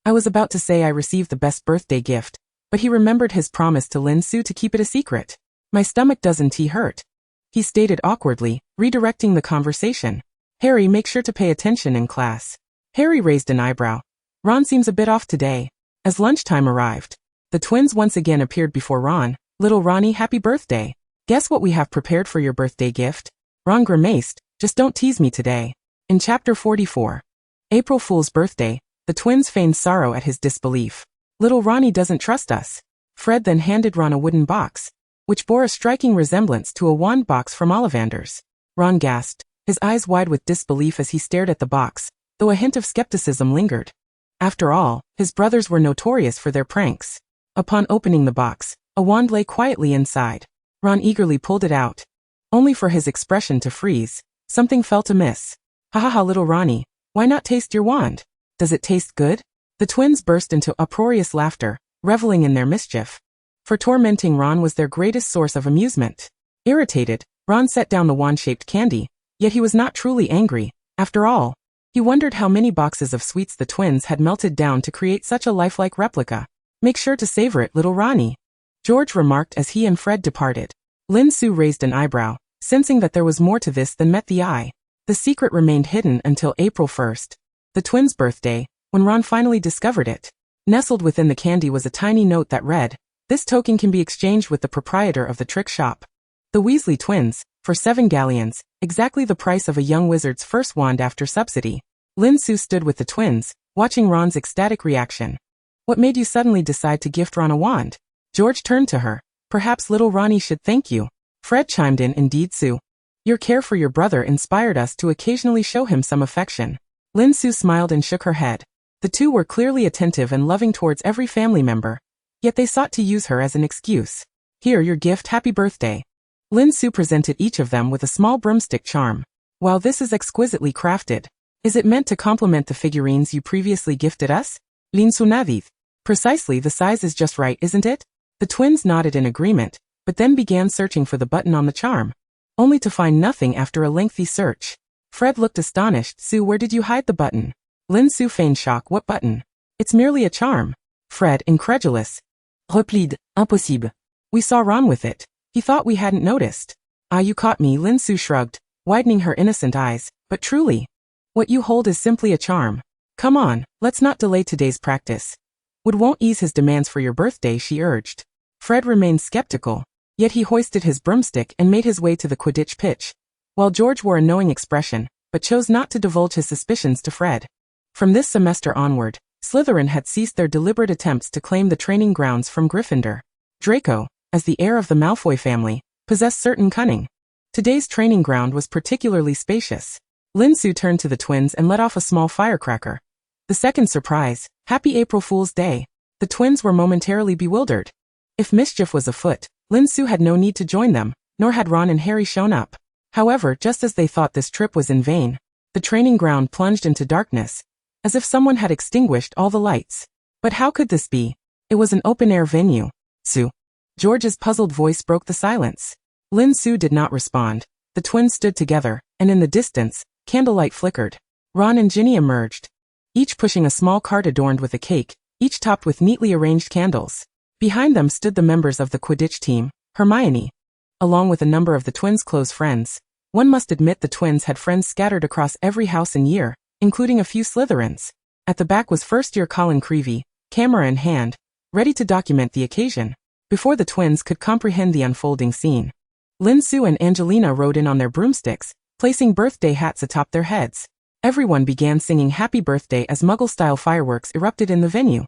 I was about to say I received the best birthday gift, but he remembered his promise to Lin Su to keep it a secret. My stomach doesn't hurt, he stated awkwardly, redirecting the conversation. Harry, make sure to pay attention in class. Harry raised an eyebrow. Ron seems a bit off today. As lunchtime arrived, the twins once again appeared before Ron. Little Ronnie, happy birthday. Guess what we have prepared for your birthday gift? Ron grimaced, just don't tease me today. In Chapter 44, April Fool's Birthday, the twins feigned sorrow at his disbelief. Little Ronnie doesn't trust us. Fred then handed Ron a wooden box, which bore a striking resemblance to a wand box from Ollivander's. Ron gasped, his eyes wide with disbelief as he stared at the box, though a hint of skepticism lingered. After all, his brothers were notorious for their pranks. Upon opening the box, a wand lay quietly inside. Ron eagerly pulled it out, only for his expression to freeze. Something felt amiss. Ha ha ha, little Ronnie, why not taste your wand? Does it taste good? The twins burst into uproarious laughter, reveling in their mischief. For tormenting Ron was their greatest source of amusement. Irritated, Ron set down the wand-shaped candy, yet he was not truly angry. After all, he wondered how many boxes of sweets the twins had melted down to create such a lifelike replica. Make sure to savor it, little Ronnie, George remarked as he and Fred departed. Lin Su raised an eyebrow, sensing that there was more to this than met the eye. The secret remained hidden until April 1st, the twins' birthday, when Ron finally discovered it. Nestled within the candy was a tiny note that read, "This token can be exchanged with the proprietor of the trick shop." The Weasley twins, for 7 galleons, exactly the price of a young wizard's first wand after subsidy. Lin Su stood with the twins, watching Ron's ecstatic reaction. What made you suddenly decide to gift Ron a wand? George turned to her. Perhaps little Ronnie should thank you. Fred chimed in, indeed, Su. Your care for your brother inspired us to occasionally show him some affection. Lin Su smiled and shook her head. The two were clearly attentive and loving towards every family member, yet they sought to use her as an excuse. Here, your gift, happy birthday. Lin Su presented each of them with a small broomstick charm. While this is exquisitely crafted, is it meant to complement the figurines you previously gifted us? Lin Su nodded. Precisely, the size is just right, isn't it? The twins nodded in agreement, but then began searching for the button on the charm, only to find nothing after a lengthy search. Fred looked astonished. Su, where did you hide the button? Lin Su feigned shock. What button? It's merely a charm. Fred, incredulous. Replied, impossible. We saw Ron with it. He thought we hadn't noticed. Ah, you caught me, Lin Su shrugged, widening her innocent eyes, but truly, what you hold is simply a charm. Come on, let's not delay today's practice. Wood won't ease his demands for your birthday, she urged. Fred remained skeptical, yet he hoisted his broomstick and made his way to the Quidditch pitch, while George wore a knowing expression, but chose not to divulge his suspicions to Fred. From this semester onward, Slytherin had ceased their deliberate attempts to claim the training grounds from Gryffindor. Draco, as the heir of the Malfoy family, possessed certain cunning. Today's training ground was particularly spacious. Lin Su turned to the twins and let off a small firecracker. The second surprise, Happy April Fool's Day. The twins were momentarily bewildered. If mischief was afoot, Lin Su had no need to join them, nor had Ron and Harry shown up. However, just as they thought this trip was in vain, the training ground plunged into darkness, as if someone had extinguished all the lights. But how could this be? It was an open-air venue. Su. George's puzzled voice broke the silence. Lin Su did not respond. The twins stood together, and in the distance, candlelight flickered. Ron and Ginny emerged, each pushing a small cart adorned with a cake, each topped with neatly arranged candles. Behind them stood the members of the Quidditch team, Hermione, along with a number of the twins' close friends. One must admit the twins had friends scattered across every house and year, including a few Slytherins. At the back was first-year Colin Creevey, camera in hand, ready to document the occasion. Before the twins could comprehend the unfolding scene, Lin Su and Angelina rode in on their broomsticks, placing birthday hats atop their heads. Everyone began singing Happy Birthday as Muggle-style fireworks erupted in the venue,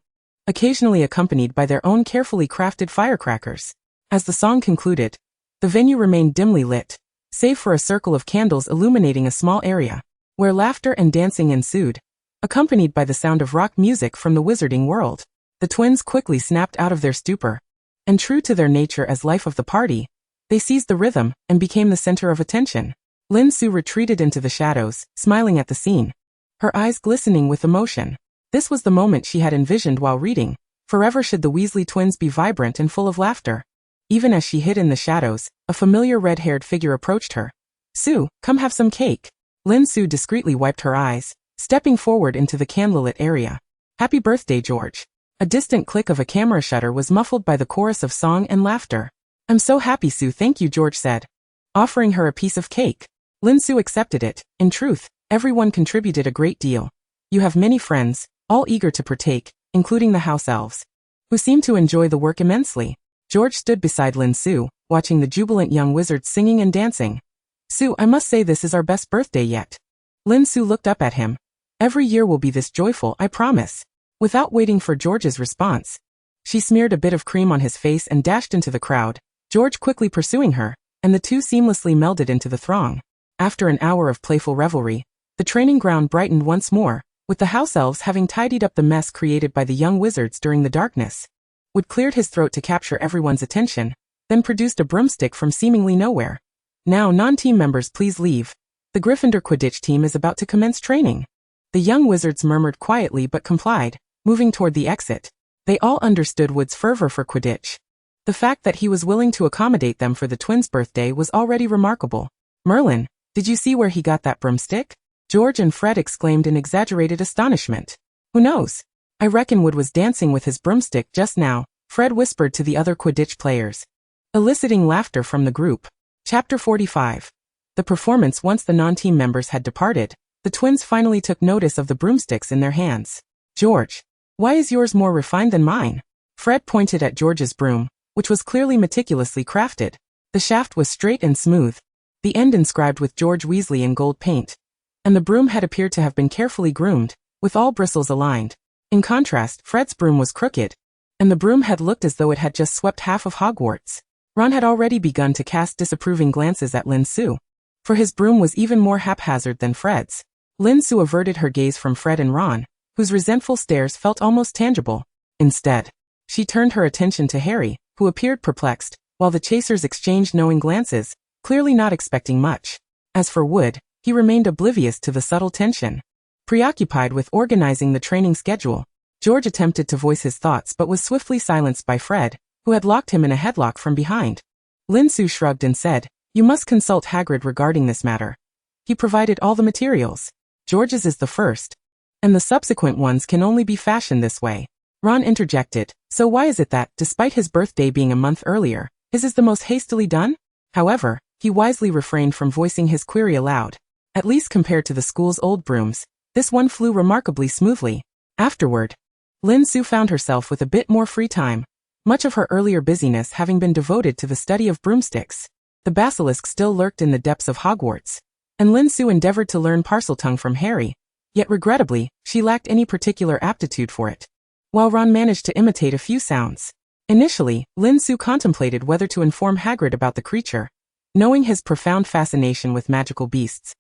occasionally accompanied by their own carefully crafted firecrackers. As the song concluded, the venue remained dimly lit, save for a circle of candles illuminating a small area, where laughter and dancing ensued, accompanied by the sound of rock music from the wizarding world. The twins quickly snapped out of their stupor, and true to their nature as life of the party, they seized the rhythm and became the center of attention. Lin Su retreated into the shadows, smiling at the scene, her eyes glistening with emotion. This was the moment she had envisioned while reading. Forever should the Weasley twins be vibrant and full of laughter. Even as she hid in the shadows, a familiar red-haired figure approached her. Su, come have some cake. Lin Su discreetly wiped her eyes, stepping forward into the candlelit area. Happy birthday, George. A distant click of a camera shutter was muffled by the chorus of song and laughter. I'm so happy, Su, thank you, George said, offering her a piece of cake. Lin Su accepted it. In truth, everyone contributed a great deal. You have many friends, all eager to partake, including the house elves, who seemed to enjoy the work immensely. George stood beside Lin Su, watching the jubilant young wizards singing and dancing. Su, I must say this is our best birthday yet. Lin Su looked up at him. Every year will be this joyful, I promise. Without waiting for George's response, she smeared a bit of cream on his face and dashed into the crowd, George quickly pursuing her, and the two seamlessly melded into the throng. After an hour of playful revelry, the training ground brightened once more, with the house elves having tidied up the mess created by the young wizards during the darkness. Wood cleared his throat to capture everyone's attention, then produced a broomstick from seemingly nowhere. Now, non-team members, please leave. The Gryffindor Quidditch team is about to commence training. The young wizards murmured quietly but complied, moving toward the exit. They all understood Wood's fervor for Quidditch. The fact that he was willing to accommodate them for the twins' birthday was already remarkable. Merlin, did you see where he got that broomstick? George and Fred exclaimed in exaggerated astonishment. Who knows? I reckon Wood was dancing with his broomstick just now, Fred whispered to the other Quidditch players, eliciting laughter from the group. Chapter 45. The performance. Once the non-team members had departed, the twins finally took notice of the broomsticks in their hands. George, why is yours more refined than mine? Fred pointed at George's broom, which was clearly meticulously crafted. The shaft was straight and smooth, the end inscribed with George Weasley in gold paint, and the broom head appeared to have been carefully groomed, with all bristles aligned. In contrast, Fred's broom was crooked, and the broom head looked as though it had just swept half of Hogwarts. Ron had already begun to cast disapproving glances at Lin Su, for his broom was even more haphazard than Fred's. Lin Su averted her gaze from Fred and Ron, whose resentful stares felt almost tangible. Instead, she turned her attention to Harry, who appeared perplexed, while the chasers exchanged knowing glances, clearly not expecting much. As for Wood, he remained oblivious to the subtle tension. Preoccupied with organizing the training schedule, George attempted to voice his thoughts but was swiftly silenced by Fred, who had locked him in a headlock from behind. Lin Su shrugged and said, You must consult Hagrid regarding this matter. He provided all the materials. George's is the first, and the subsequent ones can only be fashioned this way. Ron interjected, So why is it that, despite his birthday being a month earlier, his is the most hastily done? However, He wisely refrained from voicing his query aloud. At least compared to the school's old brooms, this one flew remarkably smoothly. Afterward, Lin Su found herself with a bit more free time, much of her earlier busyness having been devoted to the study of broomsticks. The basilisk still lurked in the depths of Hogwarts, and Lin Su endeavored to learn Parseltongue from Harry, yet regrettably, she lacked any particular aptitude for it. While Ron managed to imitate a few sounds. Initially, Lin Su contemplated whether to inform Hagrid about the creature, knowing his profound fascination with magical beasts,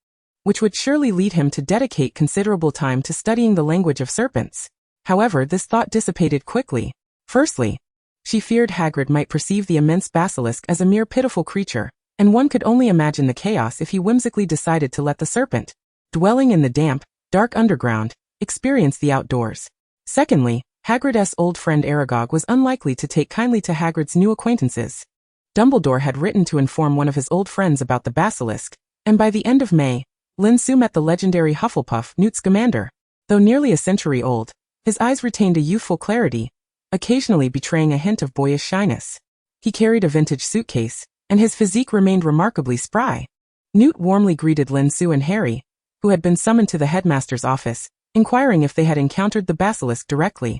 which would surely lead him to dedicate considerable time to studying the language of serpents. However, this thought dissipated quickly. Firstly, she feared Hagrid might perceive the immense basilisk as a mere pitiful creature, and one could only imagine the chaos if he whimsically decided to let the serpent, dwelling in the damp, dark underground, experience the outdoors. Secondly, Hagrid's old friend Aragog was unlikely to take kindly to Hagrid's new acquaintances. Dumbledore had written to inform one of his old friends about the basilisk, and by the end of May, Lin Su met the legendary Hufflepuff Newt Scamander. Though nearly a century old, his eyes retained a youthful clarity, occasionally betraying a hint of boyish shyness. He carried a vintage suitcase, and his physique remained remarkably spry. Newt warmly greeted Lin Su and Harry, who had been summoned to the headmaster's office, inquiring if they had encountered the basilisk directly.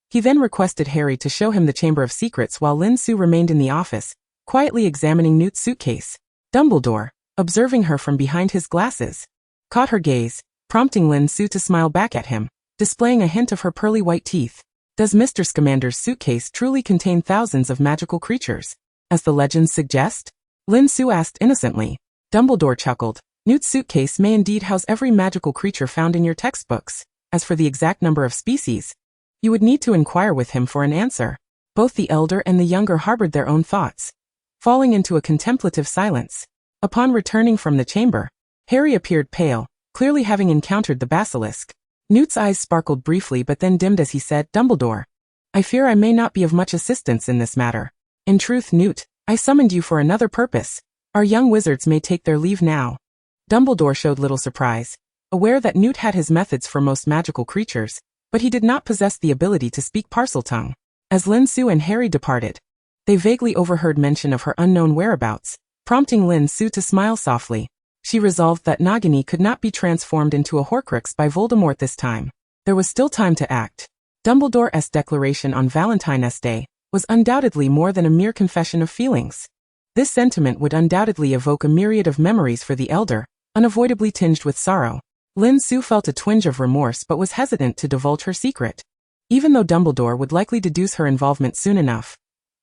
He then requested Harry to show him the Chamber of Secrets while Lin Su remained in the office, quietly examining Newt's suitcase. Dumbledore, observing her from behind his glasses, caught her gaze, prompting Lin Su to smile back at him, displaying a hint of her pearly white teeth. Does Mr. Scamander's suitcase truly contain thousands of magical creatures, as the legends suggest? Lin Su asked innocently. Dumbledore chuckled. Newt's suitcase may indeed house every magical creature found in your textbooks. As for the exact number of species, you would need to inquire with him for an answer. Both the elder and the younger harbored their own thoughts, falling into a contemplative silence. Upon returning from the chamber, Harry appeared pale, clearly having encountered the basilisk. Newt's eyes sparkled briefly but then dimmed as he said, Dumbledore, I fear I may not be of much assistance in this matter. In truth, Newt, I summoned you for another purpose. Our young wizards may take their leave now. Dumbledore showed little surprise, aware that Newt had his methods for most magical creatures, but he did not possess the ability to speak Parseltongue. As Lin Su and Harry departed, they vaguely overheard mention of her unknown whereabouts, prompting Lin Su to smile softly. She resolved that Nagini could not be transformed into a Horcrux by Voldemort this time. There was still time to act. Dumbledore's declaration on Valentine's Day was undoubtedly more than a mere confession of feelings. This sentiment would undoubtedly evoke a myriad of memories for the elder, unavoidably tinged with sorrow. Lin Su felt a twinge of remorse but was hesitant to divulge her secret. Even though Dumbledore would likely deduce her involvement soon enough,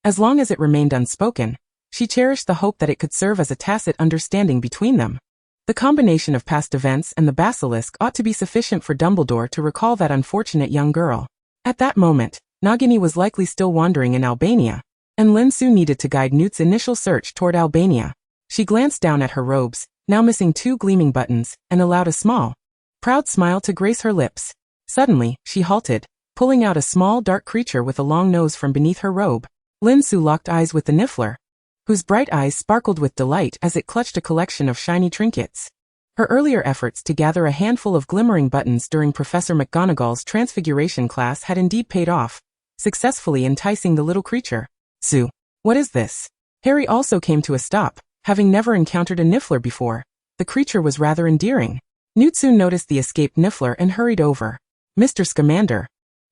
as long as it remained unspoken, she cherished the hope that it could serve as a tacit understanding between them. The combination of past events and the basilisk ought to be sufficient for Dumbledore to recall that unfortunate young girl. At that moment, Nagini was likely still wandering in Albania, and Lin Su needed to guide Newt's initial search toward Albania. She glanced down at her robes, now missing 2 gleaming buttons, and allowed a small, proud smile to grace her lips. Suddenly, she halted, pulling out a small dark creature with a long nose from beneath her robe. Lin Su locked eyes with the Niffler, whose bright eyes sparkled with delight as it clutched a collection of shiny trinkets. Her earlier efforts to gather a handful of glimmering buttons during Professor McGonagall's transfiguration class had indeed paid off, successfully enticing the little creature. Su, what is this? Harry also came to a stop, having never encountered a Niffler before. The creature was rather endearing. Newt soon noticed the escaped Niffler and hurried over. Mr. Scamander,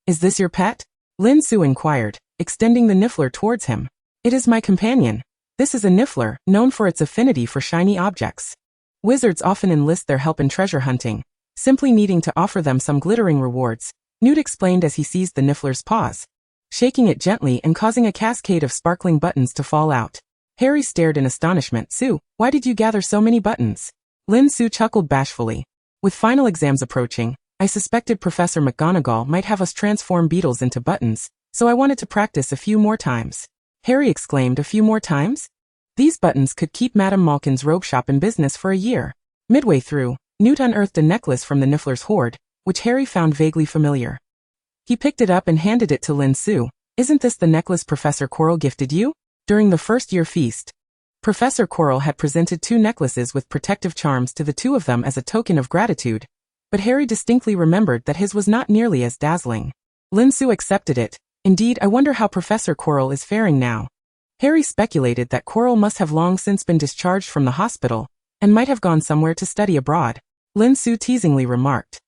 is this your pet? Lin Su inquired, extending the Niffler towards him. It is my companion. This is a Niffler, known for its affinity for shiny objects. Wizards often enlist their help in treasure hunting, simply needing to offer them some glittering rewards, Newt explained as he seized the Niffler's paws, shaking it gently and causing a cascade of sparkling buttons to fall out. Harry stared in astonishment. Su, why did you gather so many buttons? Lin Su chuckled bashfully. With final exams approaching, I suspected Professor McGonagall might have us transform beetles into buttons, so I wanted to practice a few more times. Harry exclaimed, a few more times? These buttons could keep Madame Malkin's robe shop in business for a year. Midway through, Newt unearthed a necklace from the Niffler's hoard, which Harry found vaguely familiar. He picked it up and handed it to Lin Su. Isn't this the necklace Professor Quirrell gifted you? During the first-year feast, Professor Quirrell had presented 2 necklaces with protective charms to the 2 of them as a token of gratitude, but Harry distinctly remembered that his was not nearly as dazzling. Lin Su accepted it. Indeed, I wonder how Professor Quirrell is faring now. Harry speculated that Quirrell must have long since been discharged from the hospital, and might have gone somewhere to study abroad. Lin Su teasingly remarked.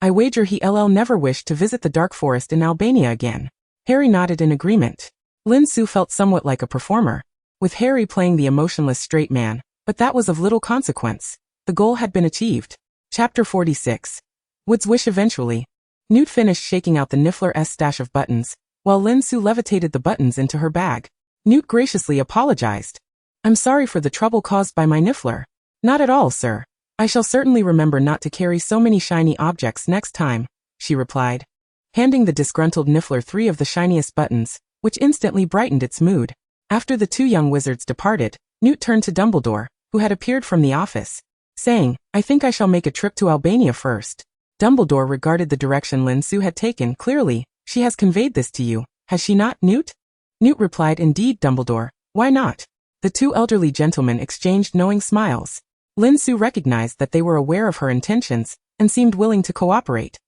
I wager he'll never wish to visit the Dark Forest in Albania again. Harry nodded in agreement. Lin Su felt somewhat like a performer, with Harry playing the emotionless straight man, but that was of little consequence. The goal had been achieved. Chapter 46. Wood's wish eventually. Newt finished shaking out the Niffler's stash of buttons, while Lin Su levitated the buttons into her bag. Newt graciously apologized. I'm sorry for the trouble caused by my Niffler. Not at all, sir. I shall certainly remember not to carry so many shiny objects next time, she replied, handing the disgruntled Niffler 3 of the shiniest buttons, which instantly brightened its mood. After the two young wizards departed, Newt turned to Dumbledore, who had appeared from the office, saying, I think I shall make a trip to Albania first. Dumbledore regarded the direction Lin Su had taken. Clearly, she has conveyed this to you, has she not, Newt? Newt replied, Indeed, Dumbledore, why not? The two elderly gentlemen exchanged knowing smiles. Lin Su recognized that they were aware of her intentions, and seemed willing to cooperate,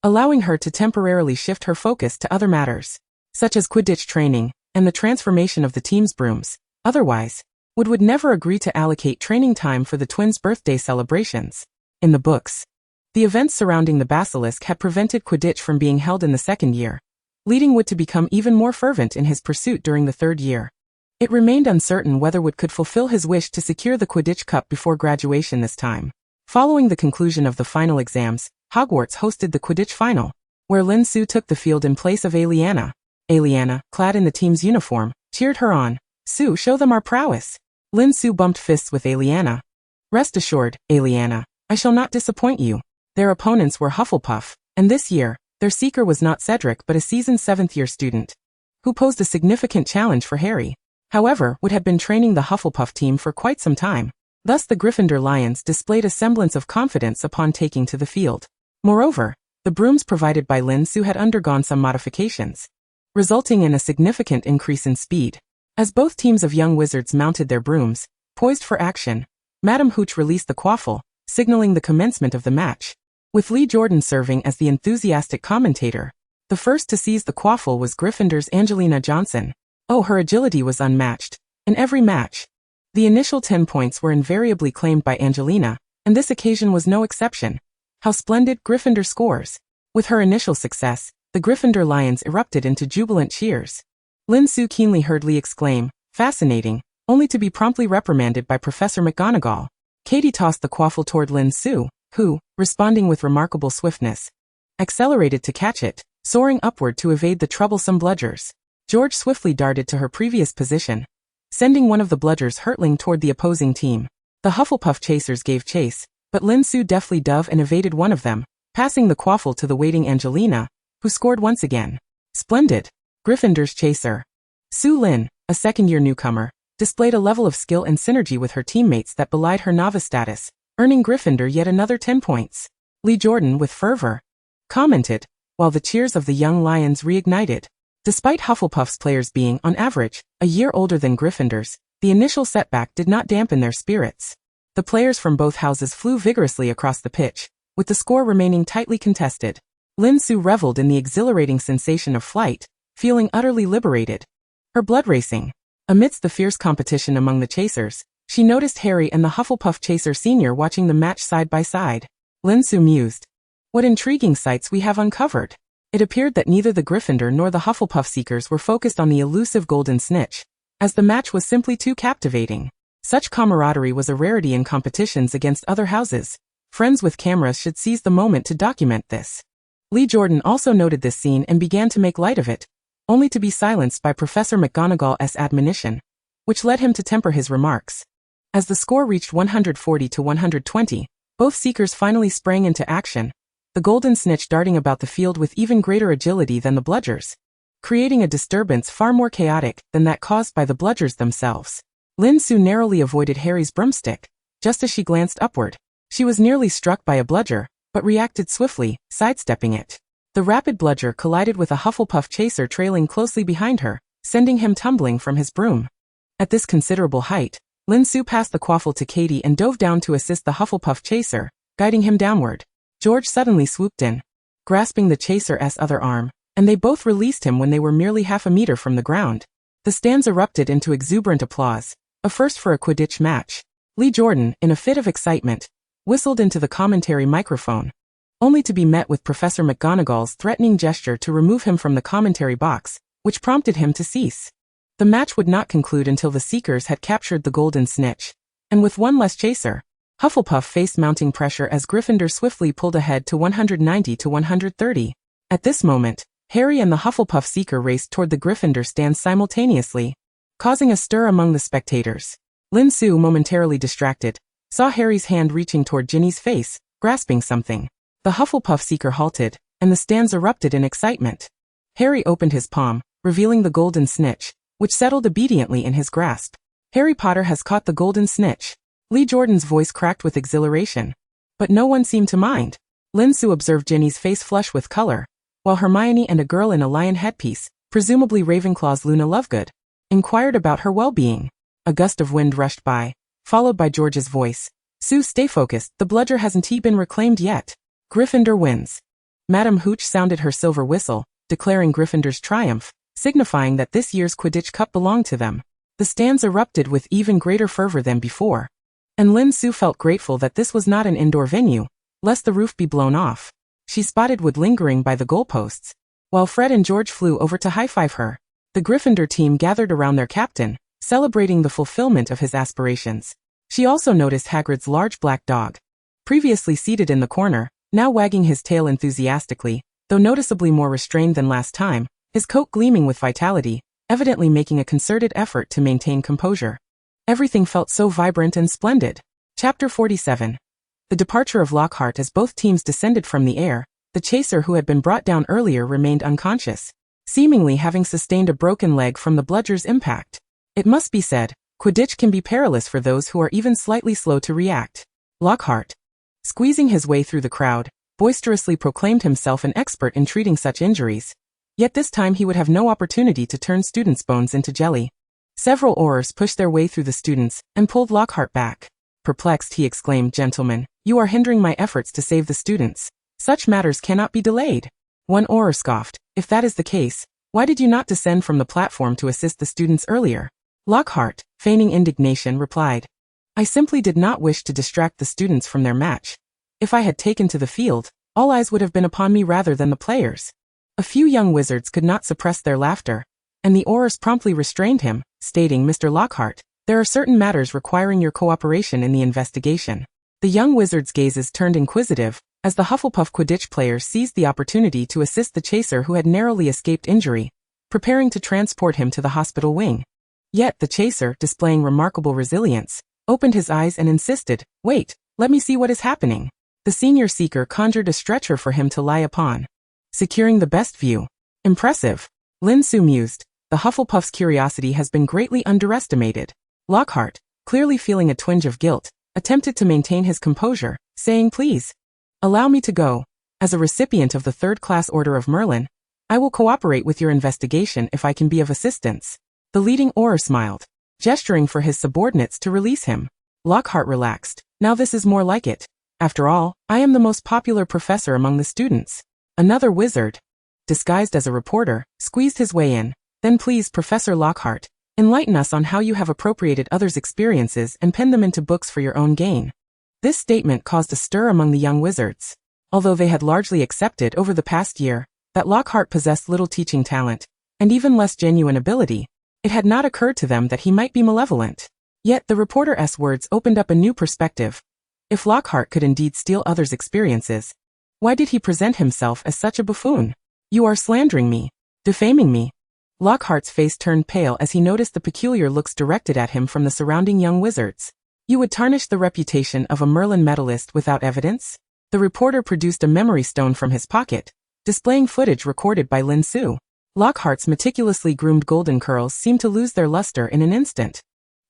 allowing her to temporarily shift her focus to other matters, such as Quidditch training, and the transformation of the team's brooms. Otherwise, Wood would never agree to allocate training time for the twins' birthday celebrations. In the books, the events surrounding the basilisk had prevented Quidditch from being held in the second year, leading Wood to become even more fervent in his pursuit during the third year. It remained uncertain whether Wood could fulfill his wish to secure the Quidditch Cup before graduation this time. Following the conclusion of the final exams, Hogwarts hosted the Quidditch final, where Lin Su took the field in place of Aliana. Aliana, clad in the team's uniform, cheered her on. Su, show them our prowess. Lin Su bumped fists with Aliana. Rest assured, Aliana, I shall not disappoint you. Their opponents were Hufflepuff, and this year, their seeker was not Cedric but a seasoned 7th-year student, who posed a significant challenge for Harry. However, Wood had been training the Hufflepuff team for quite some time. Thus the Gryffindor Lions displayed a semblance of confidence upon taking to the field. Moreover, the brooms provided by Lin Su had undergone some modifications, resulting in a significant increase in speed. As both teams of young wizards mounted their brooms, poised for action, Madame Hooch released the quaffle, signaling the commencement of the match. With Lee Jordan serving as the enthusiastic commentator, the first to seize the quaffle was Gryffindor's Angelina Johnson. Oh, her agility was unmatched. In every match, the initial 10 points were invariably claimed by Angelina, and this occasion was no exception. How splendid, Gryffindor scores! With her initial success, the Gryffindor Lions erupted into jubilant cheers. Lin Su keenly heard Lee exclaim, fascinating, only to be promptly reprimanded by Professor McGonagall. Katie tossed the quaffle toward Lin Su, who, responding with remarkable swiftness, accelerated to catch it, soaring upward to evade the troublesome bludgers. George swiftly darted to her previous position, sending one of the bludgers hurtling toward the opposing team. The Hufflepuff chasers gave chase, but Lin Su deftly dove and evaded one of them, passing the quaffle to the waiting Angelina, who scored once again. Splendid! Gryffindor's chaser. Su Lin, a second-year newcomer, displayed a level of skill and synergy with her teammates that belied her novice status, earning Gryffindor yet another 10 points. Lee Jordan, with fervor, commented, while the cheers of the young Lions reignited. Despite Hufflepuff's players being, on average, a year older than Gryffindor's, the initial setback did not dampen their spirits. The players from both houses flew vigorously across the pitch, with the score remaining tightly contested. Lin Su reveled in the exhilarating sensation of flight, feeling utterly liberated. Her blood racing. Amidst the fierce competition among the chasers, she noticed Harry and the Hufflepuff chaser senior watching the match side by side. Lin Su mused. What intriguing sights we have uncovered. It appeared that neither the Gryffindor nor the Hufflepuff seekers were focused on the elusive golden snitch, as the match was simply too captivating. Such camaraderie was a rarity in competitions against other houses. Friends with cameras should seize the moment to document this. Lee Jordan also noted this scene and began to make light of it, only to be silenced by Professor McGonagall's admonition, which led him to temper his remarks. As the score reached 140 to 120, both seekers finally sprang into action, the golden snitch darting about the field with even greater agility than the bludgers, creating a disturbance far more chaotic than that caused by the bludgers themselves. Lin Su narrowly avoided Harry's broomstick. Just as she glanced upward, she was nearly struck by a bludger, but reacted swiftly, sidestepping it. The rapid bludger collided with a Hufflepuff chaser trailing closely behind her, sending him tumbling from his broom. At this considerable height, Lin Su passed the quaffle to Katie and dove down to assist the Hufflepuff chaser, guiding him downward. George suddenly swooped in, grasping the chaser's other arm, and they both released him when they were merely half a meter from the ground. The stands erupted into exuberant applause, a first for a Quidditch match. Lee Jordan, in a fit of excitement, whistled into the commentary microphone, only to be met with Professor McGonagall's threatening gesture to remove him from the commentary box, which prompted him to cease. The match would not conclude until the Seekers had captured the golden snitch, and with one less chaser, Hufflepuff faced mounting pressure as Gryffindor swiftly pulled ahead to 190 to 130. At this moment, Harry and the Hufflepuff Seeker raced toward the Gryffindor stands simultaneously, causing a stir among the spectators. Lin Su, momentarily distracted, saw Harry's hand reaching toward Ginny's face, grasping something. The Hufflepuff Seeker halted, and the stands erupted in excitement. Harry opened his palm, revealing the golden snitch, which settled obediently in his grasp. Harry Potter has caught the golden snitch. Lee Jordan's voice cracked with exhilaration. But no one seemed to mind. Lin Su observed Ginny's face flush with color, while Hermione and a girl in a lion headpiece, presumably Ravenclaw's Luna Lovegood, inquired about her well-being. A gust of wind rushed by, followed by George's voice. "Sue, stay focused, the bludger hasn't been reclaimed yet. Gryffindor wins." Madame Hooch sounded her silver whistle, declaring Gryffindor's triumph, signifying that this year's Quidditch Cup belonged to them. The stands erupted with even greater fervor than before. And Lin Su felt grateful that this was not an indoor venue, lest the roof be blown off. She spotted Wood lingering by the goalposts, while Fred and George flew over to high-five her. The Gryffindor team gathered around their captain, celebrating the fulfillment of his aspirations. She also noticed Hagrid's large black dog, previously seated in the corner, now wagging his tail enthusiastically, though noticeably more restrained than last time, his coat gleaming with vitality, evidently making a concerted effort to maintain composure. Everything felt so vibrant and splendid. Chapter 47. The departure of Lockhart. As both teams descended from the air, the chaser who had been brought down earlier remained unconscious, seemingly having sustained a broken leg from the bludger's impact. It must be said, Quidditch can be perilous for those who are even slightly slow to react. Lockhart, squeezing his way through the crowd, boisterously proclaimed himself an expert in treating such injuries. Yet this time he would have no opportunity to turn students' bones into jelly. Several Aurors pushed their way through the students and pulled Lockhart back. Perplexed, he exclaimed, "Gentlemen, you are hindering my efforts to save the students. Such matters cannot be delayed." One Auror scoffed, "If that is the case, why did you not descend from the platform to assist the students earlier?" Lockhart, feigning indignation, replied, "I simply did not wish to distract the students from their match. If I had taken to the field, all eyes would have been upon me rather than the players." A few young wizards could not suppress their laughter, and the Aurors promptly restrained him, stating, "Mr. Lockhart, there are certain matters requiring your cooperation in the investigation." The young wizard's gazes turned inquisitive, as the Hufflepuff Quidditch players seized the opportunity to assist the chaser who had narrowly escaped injury, preparing to transport him to the hospital wing. Yet the chaser, displaying remarkable resilience, opened his eyes and insisted, "Wait, let me see what is happening." The senior seeker conjured a stretcher for him to lie upon, securing the best view. "Impressive," Lin Su mused. "The Hufflepuff's curiosity has been greatly underestimated." Lockhart, clearly feeling a twinge of guilt, attempted to maintain his composure, saying, "Please, allow me to go. As a recipient of the third-class Order of Merlin, I will cooperate with your investigation if I can be of assistance." The leading Auror smiled, gesturing for his subordinates to release him. Lockhart relaxed. "Now this is more like it. After all, I am the most popular professor among the students." Another wizard, disguised as a reporter, squeezed his way in. "Then please, Professor Lockhart, enlighten us on how you have appropriated others' experiences and penned them into books for your own gain." This statement caused a stir among the young wizards. Although they had largely accepted over the past year that Lockhart possessed little teaching talent, and even less genuine ability, it had not occurred to them that he might be malevolent. Yet the reporter's words opened up a new perspective. If Lockhart could indeed steal others' experiences, why did he present himself as such a buffoon? "You are slandering me, defaming me." Lockhart's face turned pale as he noticed the peculiar looks directed at him from the surrounding young wizards. "You would tarnish the reputation of a Merlin medalist without evidence?" The reporter produced a memory stone from his pocket, displaying footage recorded by Lin Su. Lockhart's meticulously groomed golden curls seemed to lose their luster in an instant.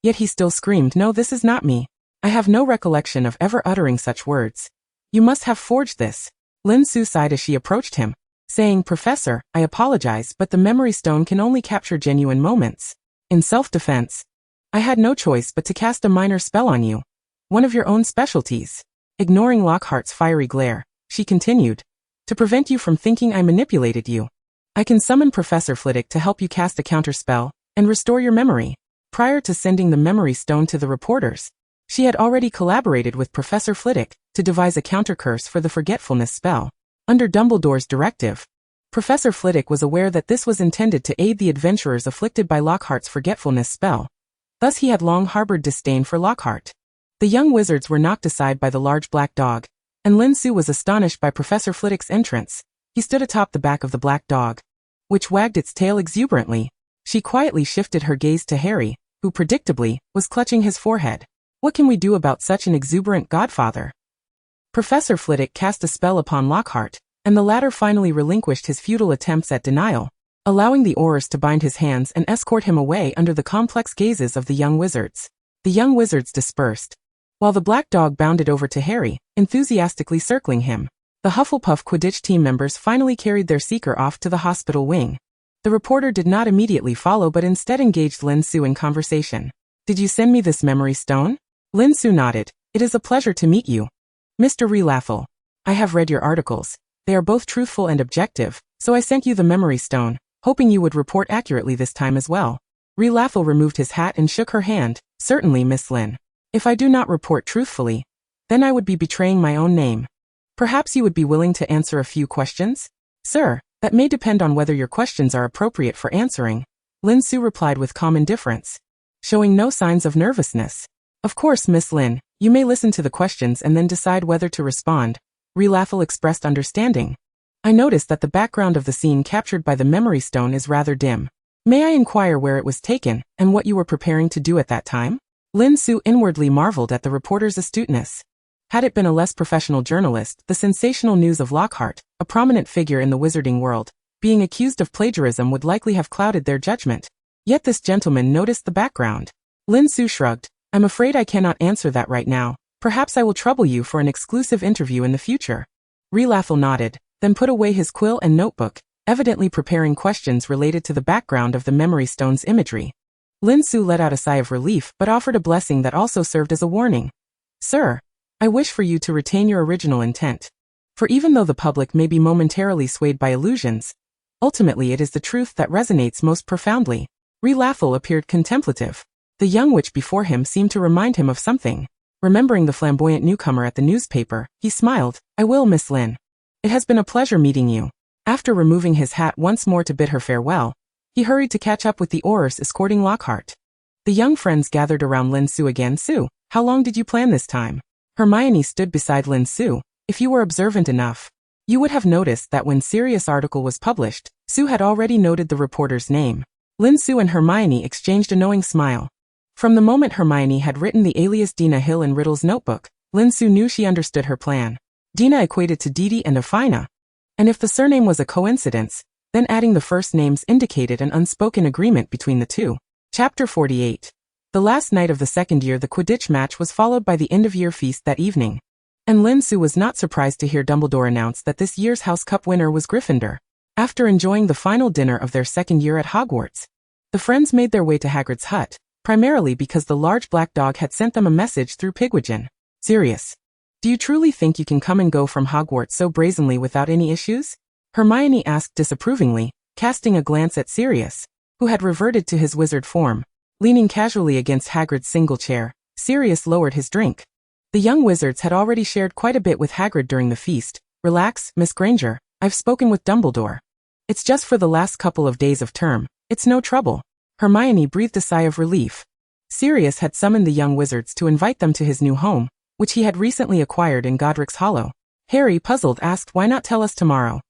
Yet he still screamed, "No, this is not me. I have no recollection of ever uttering such words. You must have forged this." Lin Su sighed as she approached him, saying, "Professor, I apologize, but the memory stone can only capture genuine moments. In self-defense, I had no choice but to cast a minor spell on you, one of your own specialties." Ignoring Lockhart's fiery glare, she continued, "To prevent you from thinking I manipulated you, I can summon Professor Flitwick to help you cast a counterspell, and restore your memory. Prior to sending the memory stone to the reporters, she had already collaborated with Professor Flitwick to devise a counter-curse for the forgetfulness spell. Under Dumbledore's directive, Professor Flitwick was aware that this was intended to aid the adventurers afflicted by Lockhart's forgetfulness spell. Thus he had long harbored disdain for Lockhart. The young wizards were knocked aside by the large black dog, and Lin Su was astonished by Professor Flitwick's entrance. He stood atop the back of the black dog, which wagged its tail exuberantly. She quietly shifted her gaze to Harry, who predictably was clutching his forehead. What can we do about such an exuberant godfather? Professor Flitwick cast a spell upon Lockhart, and the latter finally relinquished his futile attempts at denial, allowing the Aurors to bind his hands and escort him away under the complex gazes of the young wizards. The young wizards dispersed, while the black dog bounded over to Harry, enthusiastically circling him. The Hufflepuff Quidditch team members finally carried their seeker off to the hospital wing. The reporter did not immediately follow but instead engaged Lin Su in conversation. "Did you send me this memory stone?" Lin Su nodded. "It is a pleasure to meet you, Mr. Rehabilitation. I have read your articles. They are both truthful and objective, so I sent you the memory stone, hoping you would report accurately this time as well." Rehabilitation removed his hat and shook her hand. "Certainly, Miss Lin. If I do not report truthfully, then I would be betraying my own name. Perhaps you would be willing to answer a few questions?" "Sir, that may depend on whether your questions are appropriate for answering," Lin Su replied with calm indifference, showing no signs of nervousness. "Of course, Miss Lin, you may listen to the questions and then decide whether to respond." Rehabilitation expressed understanding. "I noticed that the background of the scene captured by the memory stone is rather dim. May I inquire where it was taken, and what you were preparing to do at that time?" Lin Su inwardly marveled at the reporter's astuteness. Had it been a less professional journalist, the sensational news of Lockhart, a prominent figure in the wizarding world, being accused of plagiarism would likely have clouded their judgment. Yet this gentleman noticed the background. Lin Su shrugged. "I'm afraid I cannot answer that right now. Perhaps I will trouble you for an exclusive interview in the future." Rehabilitation nodded, then put away his quill and notebook, evidently preparing questions related to the background of the memory stone's imagery. Lin Su let out a sigh of relief but offered a blessing that also served as a warning. "Sir, I wish for you to retain your original intent. For even though the public may be momentarily swayed by illusions, ultimately it is the truth that resonates most profoundly." Rehabilitation appeared contemplative. The young witch before him seemed to remind him of something. Remembering the flamboyant newcomer at the newspaper, he smiled. "I will, Miss Lin. It has been a pleasure meeting you." After removing his hat once more to bid her farewell, he hurried to catch up with the Aurors escorting Lockhart. The young friends gathered around Lin Su again. "Su, how long did you plan this time?" Hermione stood beside Lin Su. "If you were observant enough, you would have noticed that when Sirius' article was published, Su had already noted the reporter's name." Lin Su and Hermione exchanged a knowing smile. From the moment Hermione had written the alias Dina Hill in Riddle's notebook, Lin Su knew she understood her plan. Dina equated to Didi and Afina. And if the surname was a coincidence, then adding the first names indicated an unspoken agreement between the two. Chapter 48. The last night of the second year the Quidditch match was followed by the end-of-year feast that evening. And Lin Su was not surprised to hear Dumbledore announce that this year's House Cup winner was Gryffindor. After enjoying the final dinner of their second year at Hogwarts, the friends made their way to Hagrid's hut, primarily because the large black dog had sent them a message through Pigwidgeon. "Sirius, do you truly think you can come and go from Hogwarts so brazenly without any issues?" Hermione asked disapprovingly, casting a glance at Sirius, who had reverted to his wizard form. Leaning casually against Hagrid's single chair, Sirius lowered his drink. The young wizards had already shared quite a bit with Hagrid during the feast. "Relax, Miss Granger, I've spoken with Dumbledore. It's just for the last couple of days of term. It's no trouble." Hermione breathed a sigh of relief. Sirius had summoned the young wizards to invite them to his new home, which he had recently acquired in Godric's Hollow. Harry, puzzled, asked, "Why not tell us tomorrow?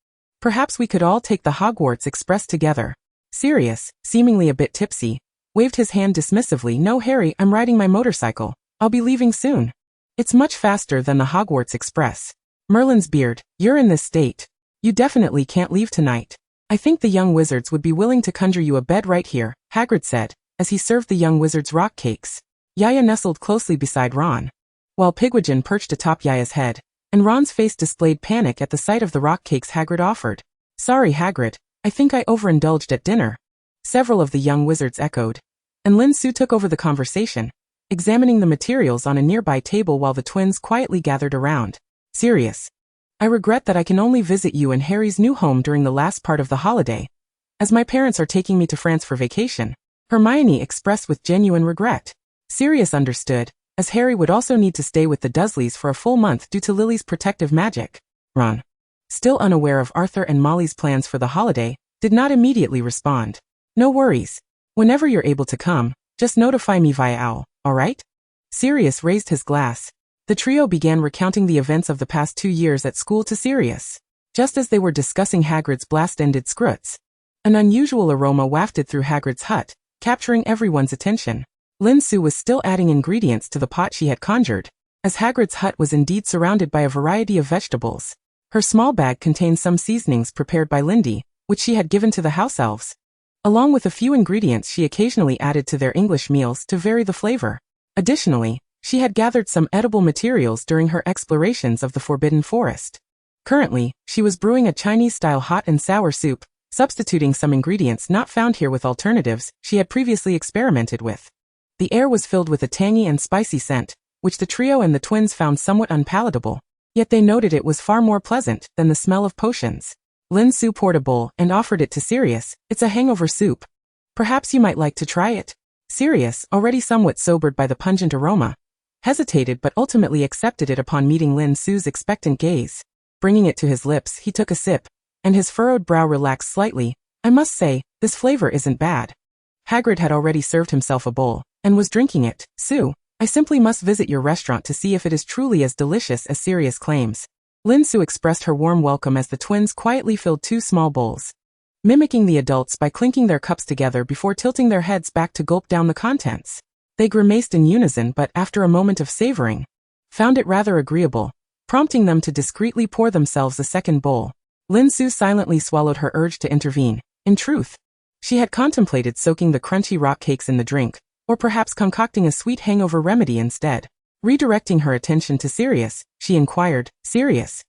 Perhaps we could all take the Hogwarts Express together." Sirius, seemingly a bit tipsy, waved his hand dismissively. "No, Harry, I'm riding my motorcycle. I'll be leaving soon. It's much faster than the Hogwarts Express." Merlin's beard, "You're in this state. You definitely can't leave tonight. I think the young wizards would be willing to conjure you a bed right here," Hagrid said, as he served the young wizards rock cakes. Yaya nestled closely beside Ron, while Pigwidgeon perched atop Yaya's head, and Ron's face displayed panic at the sight of the rock cakes Hagrid offered. "Sorry, Hagrid, I think I overindulged at dinner," several of the young wizards echoed, and Lin Su took over the conversation, examining the materials on a nearby table while the twins quietly gathered around. "Sirius, I regret that I can only visit you and Harry's new home during the last part of the holiday, as my parents are taking me to France for vacation." Hermione expressed with genuine regret. Sirius understood, as Harry would also need to stay with the Dursleys for a full month due to Lily's protective magic. Ron, still unaware of Arthur and Molly's plans for the holiday, did not immediately respond. No worries. Whenever you're able to come, just notify me via owl, alright? Sirius raised his glass. The trio began recounting the events of the past 2 years at school to Sirius. Just as they were discussing Hagrid's blast-ended scroots, an unusual aroma wafted through Hagrid's hut, capturing everyone's attention. Lin Su was still adding ingredients to the pot she had conjured, as Hagrid's hut was indeed surrounded by a variety of vegetables. Her small bag contained some seasonings prepared by Lindy, which she had given to the house elves, along with a few ingredients she occasionally added to their English meals to vary the flavor. Additionally, she had gathered some edible materials during her explorations of the Forbidden Forest. Currently, she was brewing a Chinese-style hot and sour soup, substituting some ingredients not found here with alternatives she had previously experimented with. The air was filled with a tangy and spicy scent, which the trio and the twins found somewhat unpalatable, yet they noted it was far more pleasant than the smell of potions. Lin Su poured a bowl and offered it to Sirius. It's a hangover soup. Perhaps you might like to try it? Sirius, already somewhat sobered by the pungent aroma, hesitated but ultimately accepted it upon meeting Lin Su's expectant gaze. Bringing it to his lips, he took a sip, and his furrowed brow relaxed slightly. I must say, this flavor isn't bad. Hagrid had already served himself a bowl, and was drinking it. Su, I simply must visit your restaurant to see if it is truly as delicious as Sirius claims. Lin Su expressed her warm welcome as the twins quietly filled 2 small bowls, mimicking the adults by clinking their cups together before tilting their heads back to gulp down the contents. They grimaced in unison but after a moment of savoring, found it rather agreeable, prompting them to discreetly pour themselves a second bowl. Lin Su silently swallowed her urge to intervene. In truth, she had contemplated soaking the crunchy rock cakes in the drink, or perhaps concocting a sweet hangover remedy instead. Redirecting her attention to Sirius, she inquired, Sirius,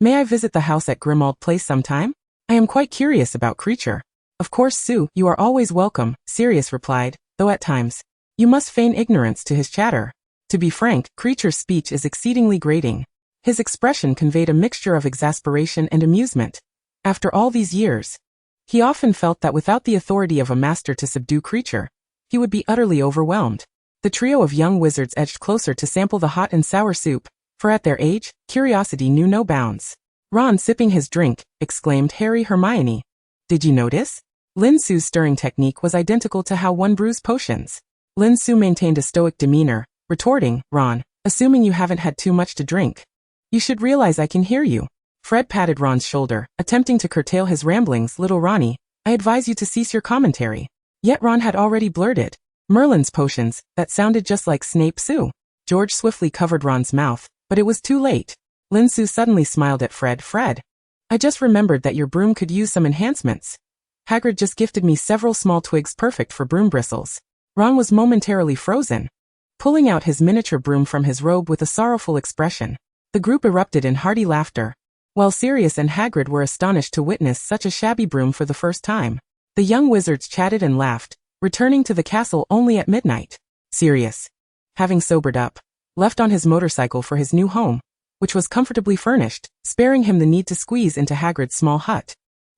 may I visit the house at Grimmauld Place sometime? I am quite curious about Creature. Of course, Su, you are always welcome, Sirius replied, though at times, you must feign ignorance to his chatter. To be frank, Creature's speech is exceedingly grating. His expression conveyed a mixture of exasperation and amusement. After all these years, he often felt that without the authority of a master to subdue Creature, he would be utterly overwhelmed. The trio of young wizards edged closer to sample the hot and sour soup, for at their age, curiosity knew no bounds. Ron, sipping his drink, exclaimed Harry, Hermione. Did you notice? Lin Su's stirring technique was identical to how one brews potions. Lin Su maintained a stoic demeanor, retorting, Ron, assuming you haven't had too much to drink. You should realize I can hear you. Fred patted Ron's shoulder, attempting to curtail his ramblings. Little Ronnie, I advise you to cease your commentary. Yet Ron had already blurted, Merlin's potions, that sounded just like Snape. Su. George swiftly covered Ron's mouth, but it was too late. Lin Su suddenly smiled at Fred. Fred, I just remembered that your broom could use some enhancements. Hagrid just gifted me several small twigs perfect for broom bristles. Ron was momentarily frozen, pulling out his miniature broom from his robe with a sorrowful expression. The group erupted in hearty laughter, while Sirius and Hagrid were astonished to witness such a shabby broom for the first time. The young wizards chatted and laughed, returning to the castle only at midnight. Sirius, having sobered up, left on his motorcycle for his new home, which was comfortably furnished, sparing him the need to squeeze into Hagrid's small hut.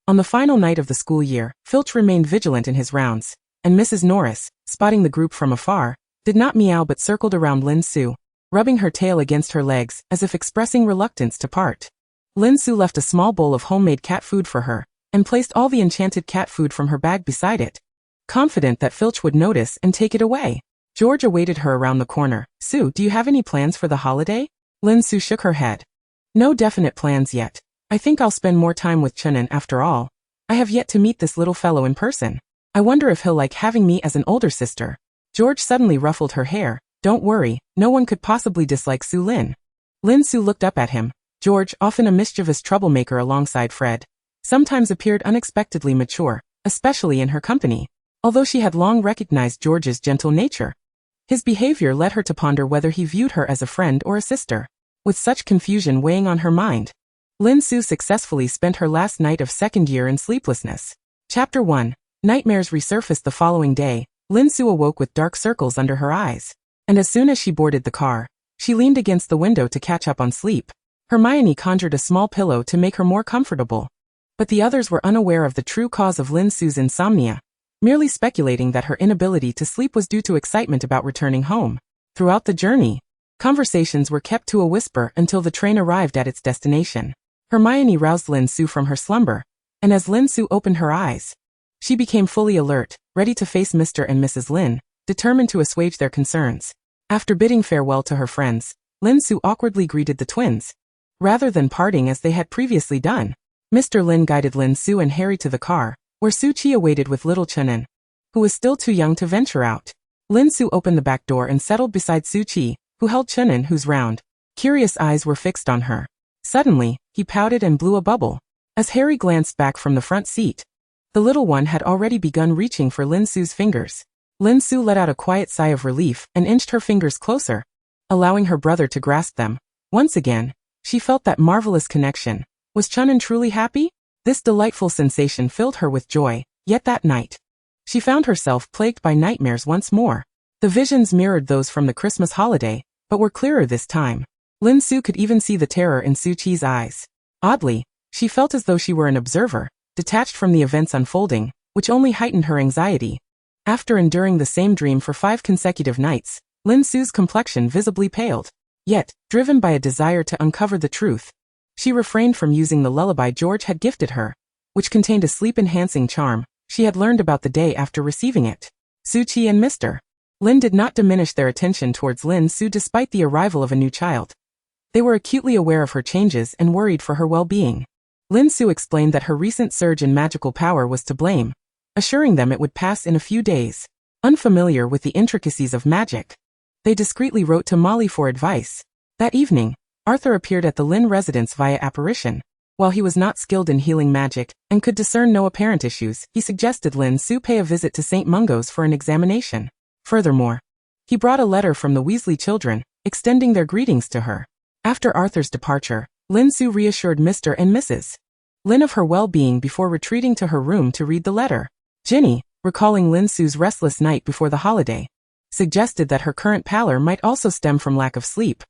On the final night of the school year, Filch remained vigilant in his rounds, and Mrs. Norris, spotting the group from afar, did not meow but circled around Lin Su, rubbing her tail against her legs as if expressing reluctance to part. Lin Su left a small bowl of homemade cat food for her, and placed all the enchanted cat food from her bag beside it, confident that Filch would notice and take it away. George awaited her around the corner. Su, do you have any plans for the holiday? Lin Su shook her head. No definite plans yet. I think I'll spend more time with Chunin after all. I have yet to meet this little fellow in person. I wonder if he'll like having me as an older sister. George suddenly ruffled her hair. Don't worry, no one could possibly dislike Su Lin. Lin Su looked up at him. George, often a mischievous troublemaker alongside Fred, sometimes appeared unexpectedly mature, especially in her company. Although she had long recognized George's gentle nature, his behavior led her to ponder whether he viewed her as a friend or a sister. With such confusion weighing on her mind, Lin Su successfully spent her last night of second year in sleeplessness. Chapter 1. Nightmares resurfaced the following day. Lin Su awoke with dark circles under her eyes, and as soon as she boarded the car, she leaned against the window to catch up on sleep. Hermione conjured a small pillow to make her more comfortable, but the others were unaware of the true cause of Lin Su's insomnia. merely speculating that her inability to sleep was due to excitement about returning home. Throughout the journey, conversations were kept to a whisper until the train arrived at its destination. Hermione roused Lin Su from her slumber, and as Lin Su opened her eyes, she became fully alert, ready to face Mr. and Mrs. Lin, determined to assuage their concerns. After bidding farewell to her friends, Lin Su awkwardly greeted the twins. Rather than parting as they had previously done, Mr. Lin guided Lin Su and Harry to the car, where Su Chi awaited with little Chunin, who was still too young to venture out. Lin Su opened the back door and settled beside Su Chi, who held Chunin, whose round, curious eyes were fixed on her. Suddenly, he pouted and blew a bubble. As Harry glanced back from the front seat, the little one had already begun reaching for Lin Su's fingers. Lin Su let out a quiet sigh of relief and inched her fingers closer, allowing her brother to grasp them. Once again, she felt that marvelous connection. Was Chunin truly happy? This delightful sensation filled her with joy, yet that night, she found herself plagued by nightmares once more. The visions mirrored those from the Christmas holiday, but were clearer this time. Lin Su could even see the terror in Su Chi's eyes. Oddly, she felt as though she were an observer, detached from the events unfolding, which only heightened her anxiety. After enduring the same dream for 5 consecutive nights, Lin Su's complexion visibly paled. Yet, driven by a desire to uncover the truth, she refrained from using the lullaby George had gifted her, which contained a sleep-enhancing charm she had learned about the day after receiving it. Su Chi and Mr. Lin did not diminish their attention towards Lin Su despite the arrival of a new child. They were acutely aware of her changes and worried for her well-being. Lin Su explained that her recent surge in magical power was to blame, assuring them it would pass in a few days. Unfamiliar with the intricacies of magic, they discreetly wrote to Molly for advice. That evening, Arthur appeared at the Lin residence via apparition. While he was not skilled in healing magic and could discern no apparent issues, he suggested Lin Su pay a visit to St. Mungo's for an examination. Furthermore, he brought a letter from the Weasley children, extending their greetings to her. After Arthur's departure, Lin Su reassured Mr. and Mrs. Lin of her well-being before retreating to her room to read the letter. Ginny, recalling Lin Su's restless night before the holiday, suggested that her current pallor might also stem from lack of sleep,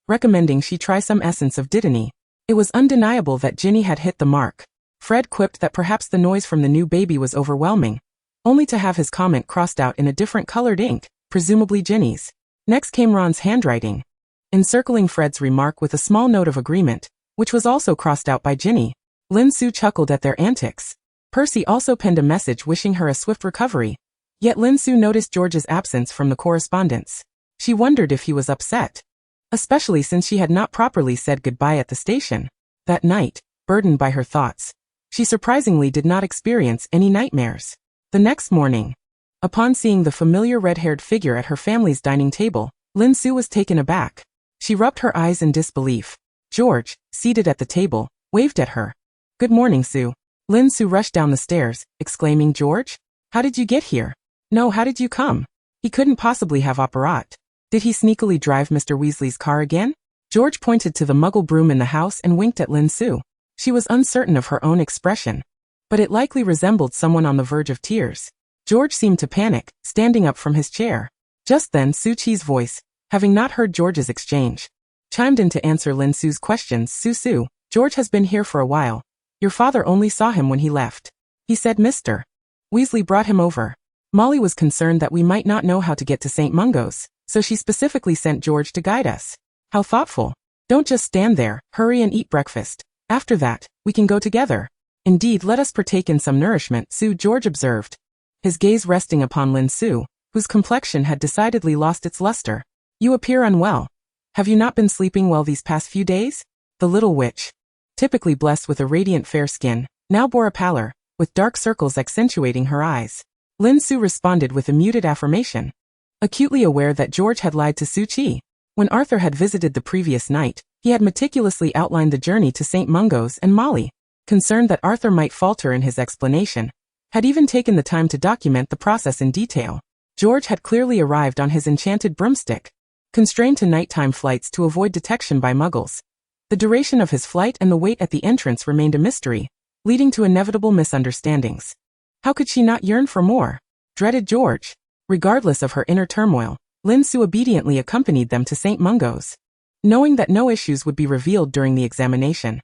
recommending she try some essence of Dittany. It was undeniable that Ginny had hit the mark. Fred quipped that perhaps the noise from the new baby was overwhelming, only to have his comment crossed out in a different colored ink, presumably Ginny's. Next came Ron's handwriting, encircling Fred's remark with a small note of agreement, which was also crossed out by Ginny. Lin Su chuckled at their antics. Percy also penned a message wishing her a swift recovery. Yet Lin Su noticed George's absence from the correspondence. She wondered if he was upset, especially since she had not properly said goodbye at the station. That night, burdened by her thoughts, she surprisingly did not experience any nightmares. The next morning, upon seeing the familiar red-haired figure at her family's dining table, Lin Su was taken aback. She rubbed her eyes in disbelief. George, seated at the table, waved at her. "Good morning, Su." Lin Su rushed down the stairs, exclaiming, "George? How did you get here? No, how did you come? He couldn't possibly have apparat. Did he sneakily drive Mr. Weasley's car again?" George pointed to the Muggle broom in the house and winked at Lin Su. She was uncertain of her own expression, but it likely resembled someone on the verge of tears. George seemed to panic, standing up from his chair. Just then Su Chi's voice, having not heard George's exchange, chimed in to answer Lin Su's questions. Su, George has been here for a while. Your father only saw him when he left. He said Mr. Weasley brought him over. Molly was concerned that we might not know how to get to St. Mungo's, so she specifically sent George to guide us. How thoughtful. Don't just stand there, hurry and eat breakfast. After that, we can go together. Indeed, let us partake in some nourishment, George observed, his gaze resting upon Lin Su, whose complexion had decidedly lost its luster. You appear unwell. Have you not been sleeping well these past few days? The little witch, typically blessed with a radiant fair skin, now bore a pallor, with dark circles accentuating her eyes. Lin Su responded with a muted affirmation, acutely aware that George had lied to Su Chi. When Arthur had visited the previous night, he had meticulously outlined the journey to St. Mungo's, and Molly, concerned that Arthur might falter in his explanation, had even taken the time to document the process in detail. George had clearly arrived on his enchanted broomstick, constrained to nighttime flights to avoid detection by Muggles. The duration of his flight and the wait at the entrance remained a mystery, leading to inevitable misunderstandings. How could she not yearn for more? Dreaded George. Regardless of her inner turmoil, Lin Su obediently accompanied them to St. Mungo's, knowing that no issues would be revealed during the examination.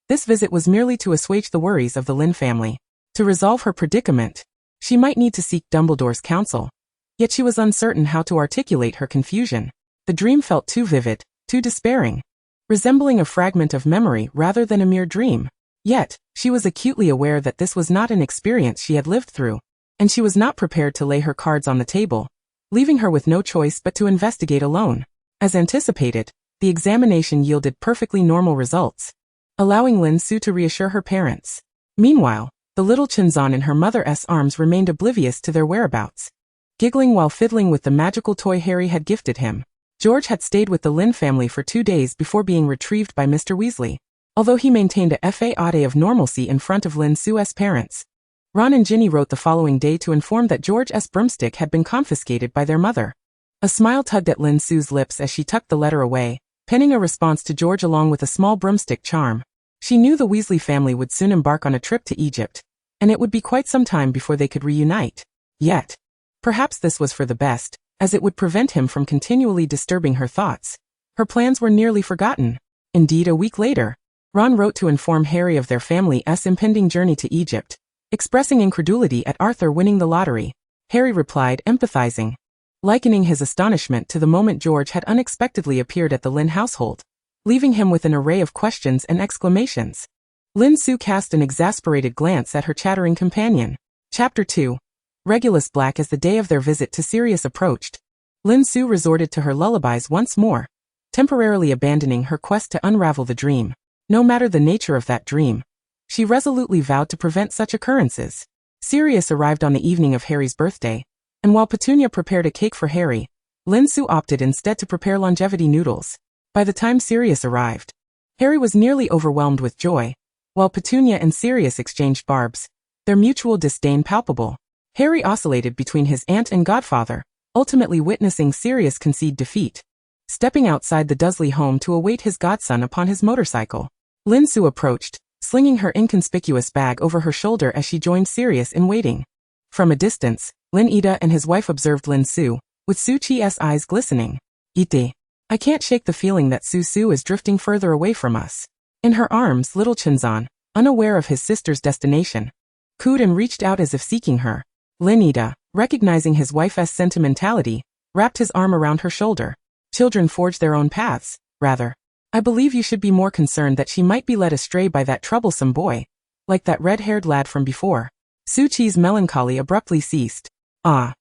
This visit was merely to assuage the worries of the Lin family. To resolve her predicament, She might need to seek Dumbledore's counsel. Yet she was uncertain how to articulate her confusion. The dream felt too vivid, too despairing, resembling a fragment of memory rather than a mere dream. Yet, she was acutely aware that this was not an experience she had lived through, and she was not prepared to lay her cards on the table, leaving her with no choice but to investigate alone. As anticipated, the examination yielded perfectly normal results, allowing Lin Su to reassure her parents. Meanwhile, the little Chinzan in her mother's arms remained oblivious to their whereabouts, giggling while fiddling with the magical toy Harry had gifted him. George had stayed with the Lin family for 2 days before being retrieved by Mr. Weasley. Although he maintained a facade of normalcy in front of Lin Su's parents, Ron and Ginny wrote the following day to inform that George's broomstick had been confiscated by their mother. A smile tugged at Lin Su's lips as she tucked the letter away, penning a response to George along with a small broomstick charm. She knew the Weasley family would soon embark on a trip to Egypt, and it would be quite some time before they could reunite. Yet, perhaps this was for the best, as it would prevent him from continually disturbing her thoughts. Her plans were nearly forgotten. Indeed, a week later, Ron wrote to inform Harry of their family's impending journey to Egypt, expressing incredulity at Arthur winning the lottery. Harry replied, empathizing, likening his astonishment to the moment George had unexpectedly appeared at the Lin household, leaving him with an array of questions and exclamations. Lin Su cast an exasperated glance at her chattering companion. Chapter 2. Regulus Black. As the day of their visit to Sirius approached, Lin Su resorted to her lullabies once more, temporarily abandoning her quest to unravel the dream. No matter the nature of that dream, she resolutely vowed to prevent such occurrences. Sirius arrived on the evening of Harry's birthday, and while Petunia prepared a cake for Harry, Lin Su opted instead to prepare longevity noodles. By the time Sirius arrived, Harry was nearly overwhelmed with joy, while Petunia and Sirius exchanged barbs, their mutual disdain palpable. Harry oscillated between his aunt and godfather, ultimately witnessing Sirius concede defeat, stepping outside the Dursley home to await his godson upon his motorcycle. Lin Su approached, slinging her inconspicuous bag over her shoulder as she joined Sirius in waiting. From a distance, Lin Ida and his wife observed Lin Su, with Su Chi's eyes glistening. Ite. I can't shake the feeling that Su Su is drifting further away from us. In her arms, little Chinzan, unaware of his sister's destination, cooed and reached out as if seeking her. Lin Ida, recognizing his wife's sentimentality, wrapped his arm around her shoulder. Children forge their own paths, rather. I believe you should be more concerned that she might be led astray by that troublesome boy, like that red-haired lad from before. Su Chi's melancholy abruptly ceased. Ah.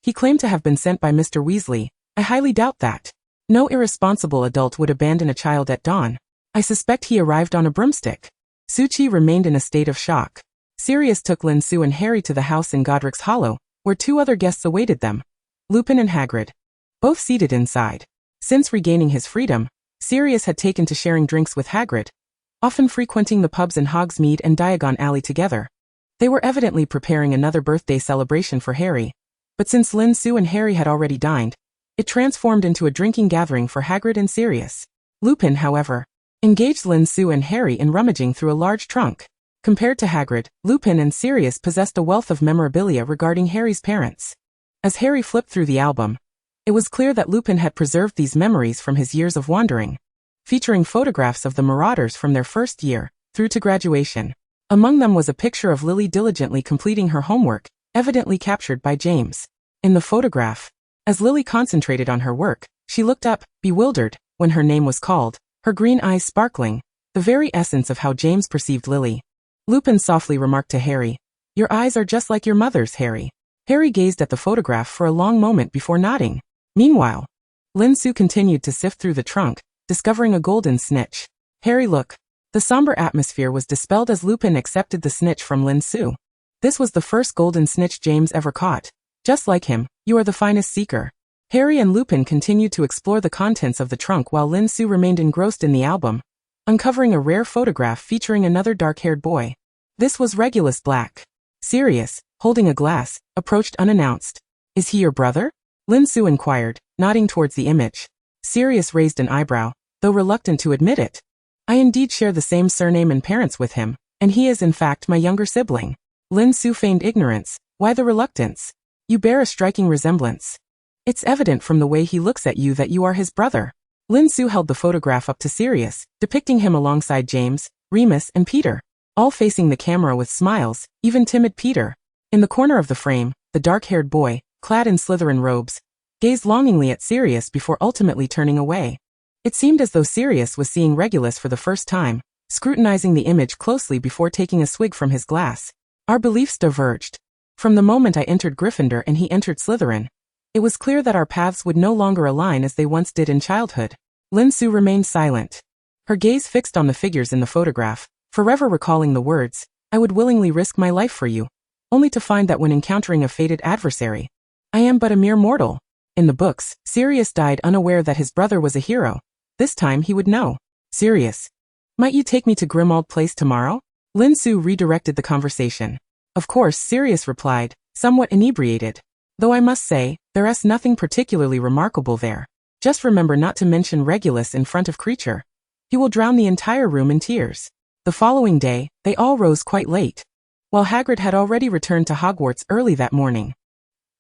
He claimed to have been sent by Mr. Weasley. I highly doubt that. No irresponsible adult would abandon a child at dawn. I suspect he arrived on a broomstick. Su Chi remained in a state of shock. Sirius took Lin Su and Harry to the house in Godric's Hollow, where 2 other guests awaited them, Lupin and Hagrid, both seated inside. Since regaining his freedom, Sirius had taken to sharing drinks with Hagrid, often frequenting the pubs in Hogsmeade and Diagon Alley together. They were evidently preparing another birthday celebration for Harry, but since Lin Su and Harry had already dined, it transformed into a drinking gathering for Hagrid and Sirius. Lupin, however, engaged Lin Su and Harry in rummaging through a large trunk. Compared to Hagrid, Lupin and Sirius possessed a wealth of memorabilia regarding Harry's parents. As Harry flipped through the album, it was clear that Lupin had preserved these memories from his years of wandering, featuring photographs of the Marauders from their first year, through to graduation. Among them was a picture of Lily diligently completing her homework, evidently captured by James. In the photograph, as Lily concentrated on her work, she looked up, bewildered, when her name was called, her green eyes sparkling, the very essence of how James perceived Lily. Lupin softly remarked to Harry, "Your eyes are just like your mother's, Harry." Harry gazed at the photograph for a long moment before nodding. Meanwhile, Lin Su continued to sift through the trunk, discovering a golden snitch. Harry, look. The somber atmosphere was dispelled as Lupin accepted the snitch from Lin Su. This was the first golden snitch James ever caught. Just like him, you are the finest seeker. Harry and Lupin continued to explore the contents of the trunk while Lin Su remained engrossed in the album, uncovering a rare photograph featuring another dark-haired boy. This was Regulus Black. Sirius, holding a glass, approached unannounced. "Is he your brother?" Lin Su inquired, nodding towards the image. Sirius raised an eyebrow, though reluctant to admit it. "I indeed share the same surname and parents with him, and he is in fact my younger sibling." Lin Su feigned ignorance. "Why the reluctance? You bear a striking resemblance. It's evident from the way he looks at you that you are his brother." Lin Su held the photograph up to Sirius, depicting him alongside James, Remus, and Peter, all facing the camera with smiles, even timid Peter. In the corner of the frame, the dark-haired boy, clad in Slytherin robes, gazed longingly at Sirius before ultimately turning away. It seemed as though Sirius was seeing Regulus for the first time, scrutinizing the image closely before taking a swig from his glass. Our beliefs diverged. From the moment I entered Gryffindor and he entered Slytherin, it was clear that our paths would no longer align as they once did in childhood. Lin Su remained silent, her gaze fixed on the figures in the photograph, forever recalling the words, "I would willingly risk my life for you," only to find that when encountering a fated adversary, I am but a mere mortal. In the books, Sirius died unaware that his brother was a hero. This time he would know. "Sirius, might you take me to Grimmauld Place tomorrow?" Lin Su redirected the conversation. Of course, Sirius replied, somewhat inebriated. "Though I must say, there's nothing particularly remarkable there. Just remember not to mention Regulus in front of Creature. He will drown the entire room in tears." The following day, they all rose quite late. While Hagrid had already returned to Hogwarts early that morning.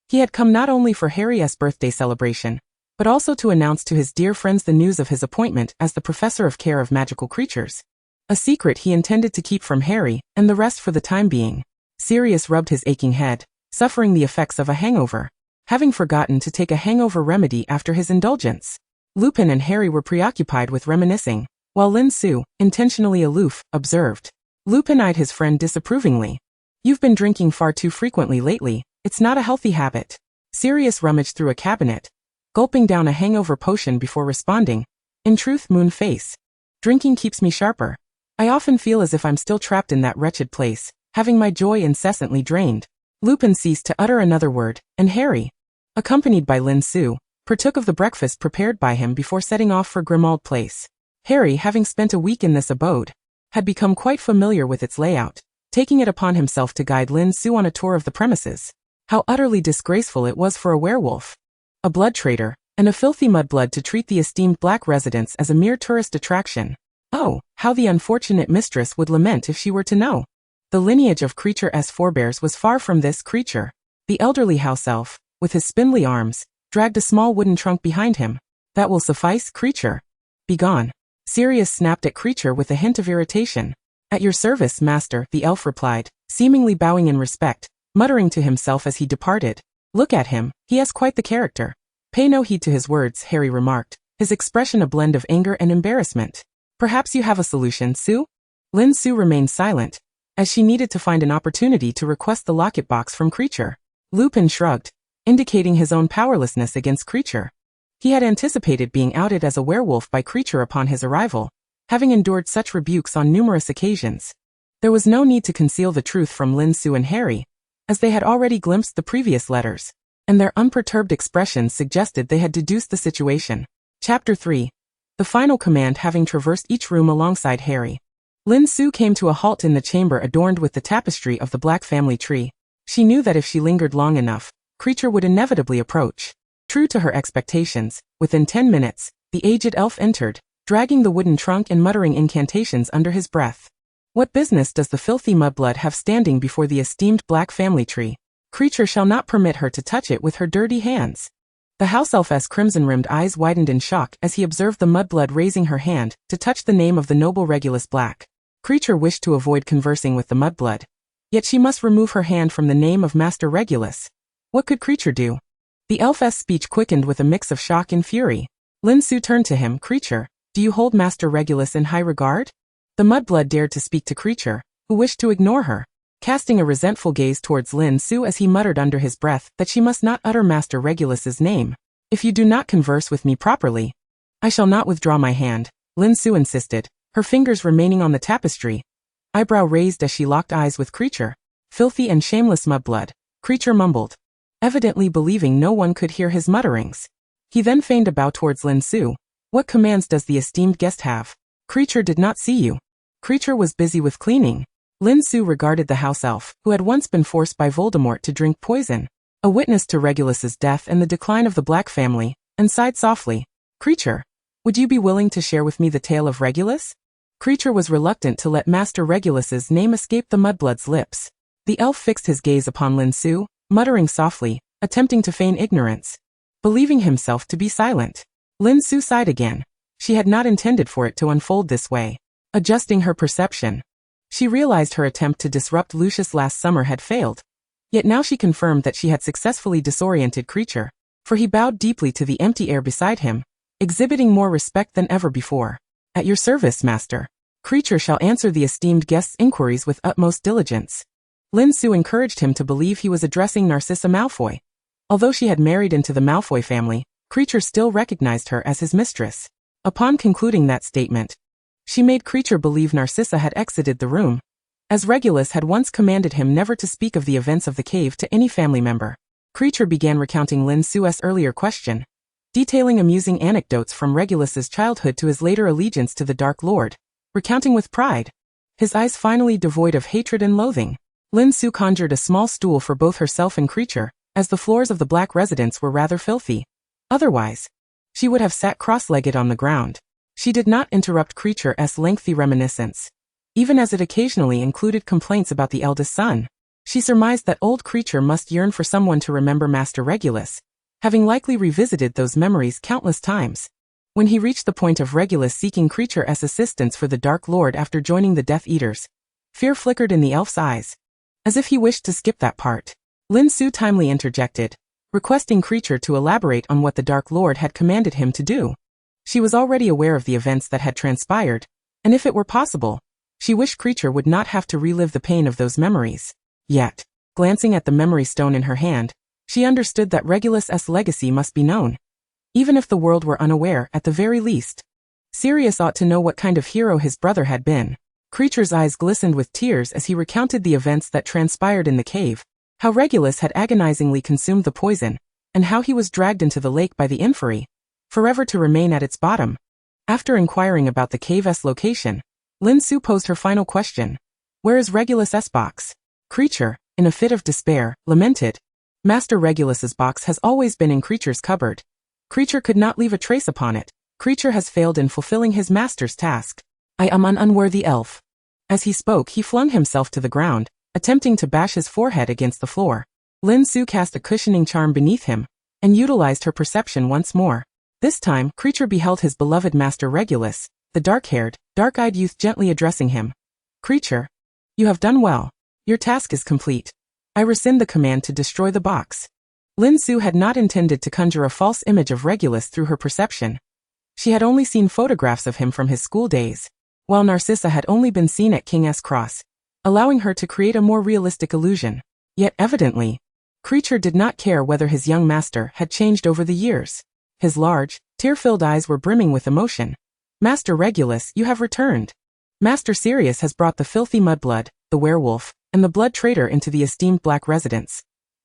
He had come not only for Harry's birthday celebration, but also to announce to his dear friends the news of his appointment as the Professor of Care of Magical Creatures. A secret he intended to keep from Harry and the rest for the time being. Sirius rubbed his aching head, suffering the effects of a hangover, having forgotten to take a hangover remedy after his indulgence. Lupin and Harry were preoccupied with reminiscing, while Lin Su, intentionally aloof, observed. Lupin eyed his friend disapprovingly. "You've been drinking far too frequently lately. It's not a healthy habit." Sirius rummaged through a cabinet, gulping down a hangover potion before responding, "In truth, moon face. Drinking keeps me sharper. I often feel as if I'm still trapped in that wretched place, having my joy incessantly drained." Lupin ceased to utter another word, and Harry, accompanied by Lin Su, partook of the breakfast prepared by him before setting off for Grimmauld Place. Harry, having spent a week in this abode, had become quite familiar with its layout, taking it upon himself to guide Lin Su on a tour of the premises. How utterly disgraceful it was for a werewolf, a blood traitor, and a filthy mudblood to treat the esteemed black residents as a mere tourist attraction. Oh, how the unfortunate mistress would lament if she were to know. The lineage of Creature's forebears was far from this Creature. The elderly house elf, with his spindly arms, dragged a small wooden trunk behind him. "That will suffice, Creature. Begone." Sirius snapped at Creature with a hint of irritation. "At your service, master," the elf replied, seemingly bowing in respect, muttering to himself as he departed. "Look at him, he has quite the character." "Pay no heed to his words," Harry remarked, his expression a blend of anger and embarrassment. "Perhaps you have a solution, Su?" Lin Su remained silent, as she needed to find an opportunity to request the locket box from Creature. Lupin shrugged, indicating his own powerlessness against Creature. He had anticipated being outed as a werewolf by Creature upon his arrival, having endured such rebukes on numerous occasions. There was no need to conceal the truth from Lin Su and Harry, as they had already glimpsed the previous letters, and their unperturbed expressions suggested they had deduced the situation. Chapter 3. The final command. Having traversed each room alongside Harry, Lin Su came to a halt in the chamber adorned with the tapestry of the Black family tree. She knew that if she lingered long enough, Creature would inevitably approach. True to her expectations, within 10 minutes, the aged elf entered, dragging the wooden trunk and muttering incantations under his breath. What business does the filthy mudblood have standing before the esteemed Black family tree? Creature shall not permit her to touch it with her dirty hands. The house elf's crimson-rimmed eyes widened in shock as he observed the mudblood raising her hand to touch the name of the noble Regulus Black. Creature wished to avoid conversing with the mudblood, yet she must remove her hand from the name of Master Regulus. What could Creature do? The elf's speech quickened with a mix of shock and fury. Lin Su turned to him. "Creature, do you hold Master Regulus in high regard?" The mudblood dared to speak to Creature, who wished to ignore her, casting a resentful gaze towards Lin Su as he muttered under his breath that she must not utter Master Regulus's name. "If you do not converse with me properly, I shall not withdraw my hand," Lin Su insisted, her fingers remaining on the tapestry, eyebrow raised as she locked eyes with Creature. "Filthy and shameless mudblood," Creature mumbled, evidently believing no one could hear his mutterings. He then feigned a bow towards Lin Su. "What commands does the esteemed guest have?" "Creature did not see you." Creature was busy with cleaning. Lin Su regarded the house elf, who had once been forced by Voldemort to drink poison, a witness to Regulus's death and the decline of the Black family, and sighed softly. "Creature, would you be willing to share with me the tale of Regulus?" Creature was reluctant to let Master Regulus's name escape the mudblood's lips. The elf fixed his gaze upon Lin Su, muttering softly, attempting to feign ignorance, believing himself to be silent. Lin Su sighed again. She had not intended for it to unfold this way. Adjusting her perception, she realized her attempt to disrupt Lucius last summer had failed. Yet now she confirmed that she had successfully disoriented Creature, for he bowed deeply to the empty air beside him, exhibiting more respect than ever before. At your service, master. Creature shall answer the esteemed guest's inquiries with utmost diligence. Lin Su encouraged him to believe he was addressing Narcissa Malfoy. Although she had married into the Malfoy family, Creature still recognized her as his mistress. Upon concluding that statement, she made Creature believe Narcissa had exited the room, as Regulus had once commanded him never to speak of the events of the cave to any family member. Creature began recounting Lin Su's earlier question, detailing amusing anecdotes from Regulus's childhood to his later allegiance to the Dark Lord, recounting with pride, his eyes finally devoid of hatred and loathing. Lin Su conjured a small stool for both herself and Creature, as the floors of the black residence were rather filthy. Otherwise, she would have sat cross-legged on the ground. She did not interrupt Creature's lengthy reminiscence, even as it occasionally included complaints about the eldest son. She surmised that old Creature must yearn for someone to remember Master Regulus, having likely revisited those memories countless times. When he reached the point of Regulus seeking Creature's assistance for the Dark Lord after joining the Death Eaters, fear flickered in the elf's eyes, as if he wished to skip that part. Lin Su timely interjected, requesting Creature to elaborate on what the Dark Lord had commanded him to do. She was already aware of the events that had transpired, and if it were possible, she wished Creature would not have to relive the pain of those memories. Yet, glancing at the memory stone in her hand, she understood that Regulus's legacy must be known. Even if the world were unaware, at the very least, Sirius ought to know what kind of hero his brother had been. Creature's eyes glistened with tears as he recounted the events that transpired in the cave, how Regulus had agonizingly consumed the poison, and how he was dragged into the lake by the inferi, forever to remain at its bottom. After inquiring about the cave's location, Lin Su posed her final question. Where is Regulus's box? Creature, in a fit of despair, lamented. Master Regulus's box has always been in Creature's cupboard. Creature could not leave a trace upon it. Creature has failed in fulfilling his master's task. I am an unworthy elf. As he spoke, he flung himself to the ground, attempting to bash his forehead against the floor. Lin Su cast a cushioning charm beneath him, and utilized her perception once more. This time, Creature beheld his beloved Master Regulus, the dark-haired, dark-eyed youth gently addressing him. Creature, you have done well. Your task is complete. I rescind the command to destroy the box. Lin Su had not intended to conjure a false image of Regulus through her perception. She had only seen photographs of him from his school days, while Narcissa had only been seen at King's Cross, allowing her to create a more realistic illusion. Yet evidently, Creature did not care whether his young master had changed over the years. His large, tear-filled eyes were brimming with emotion. Master Regulus, you have returned. Master Sirius has brought the filthy mudblood, the werewolf, and the blood traitor into the esteemed black residence.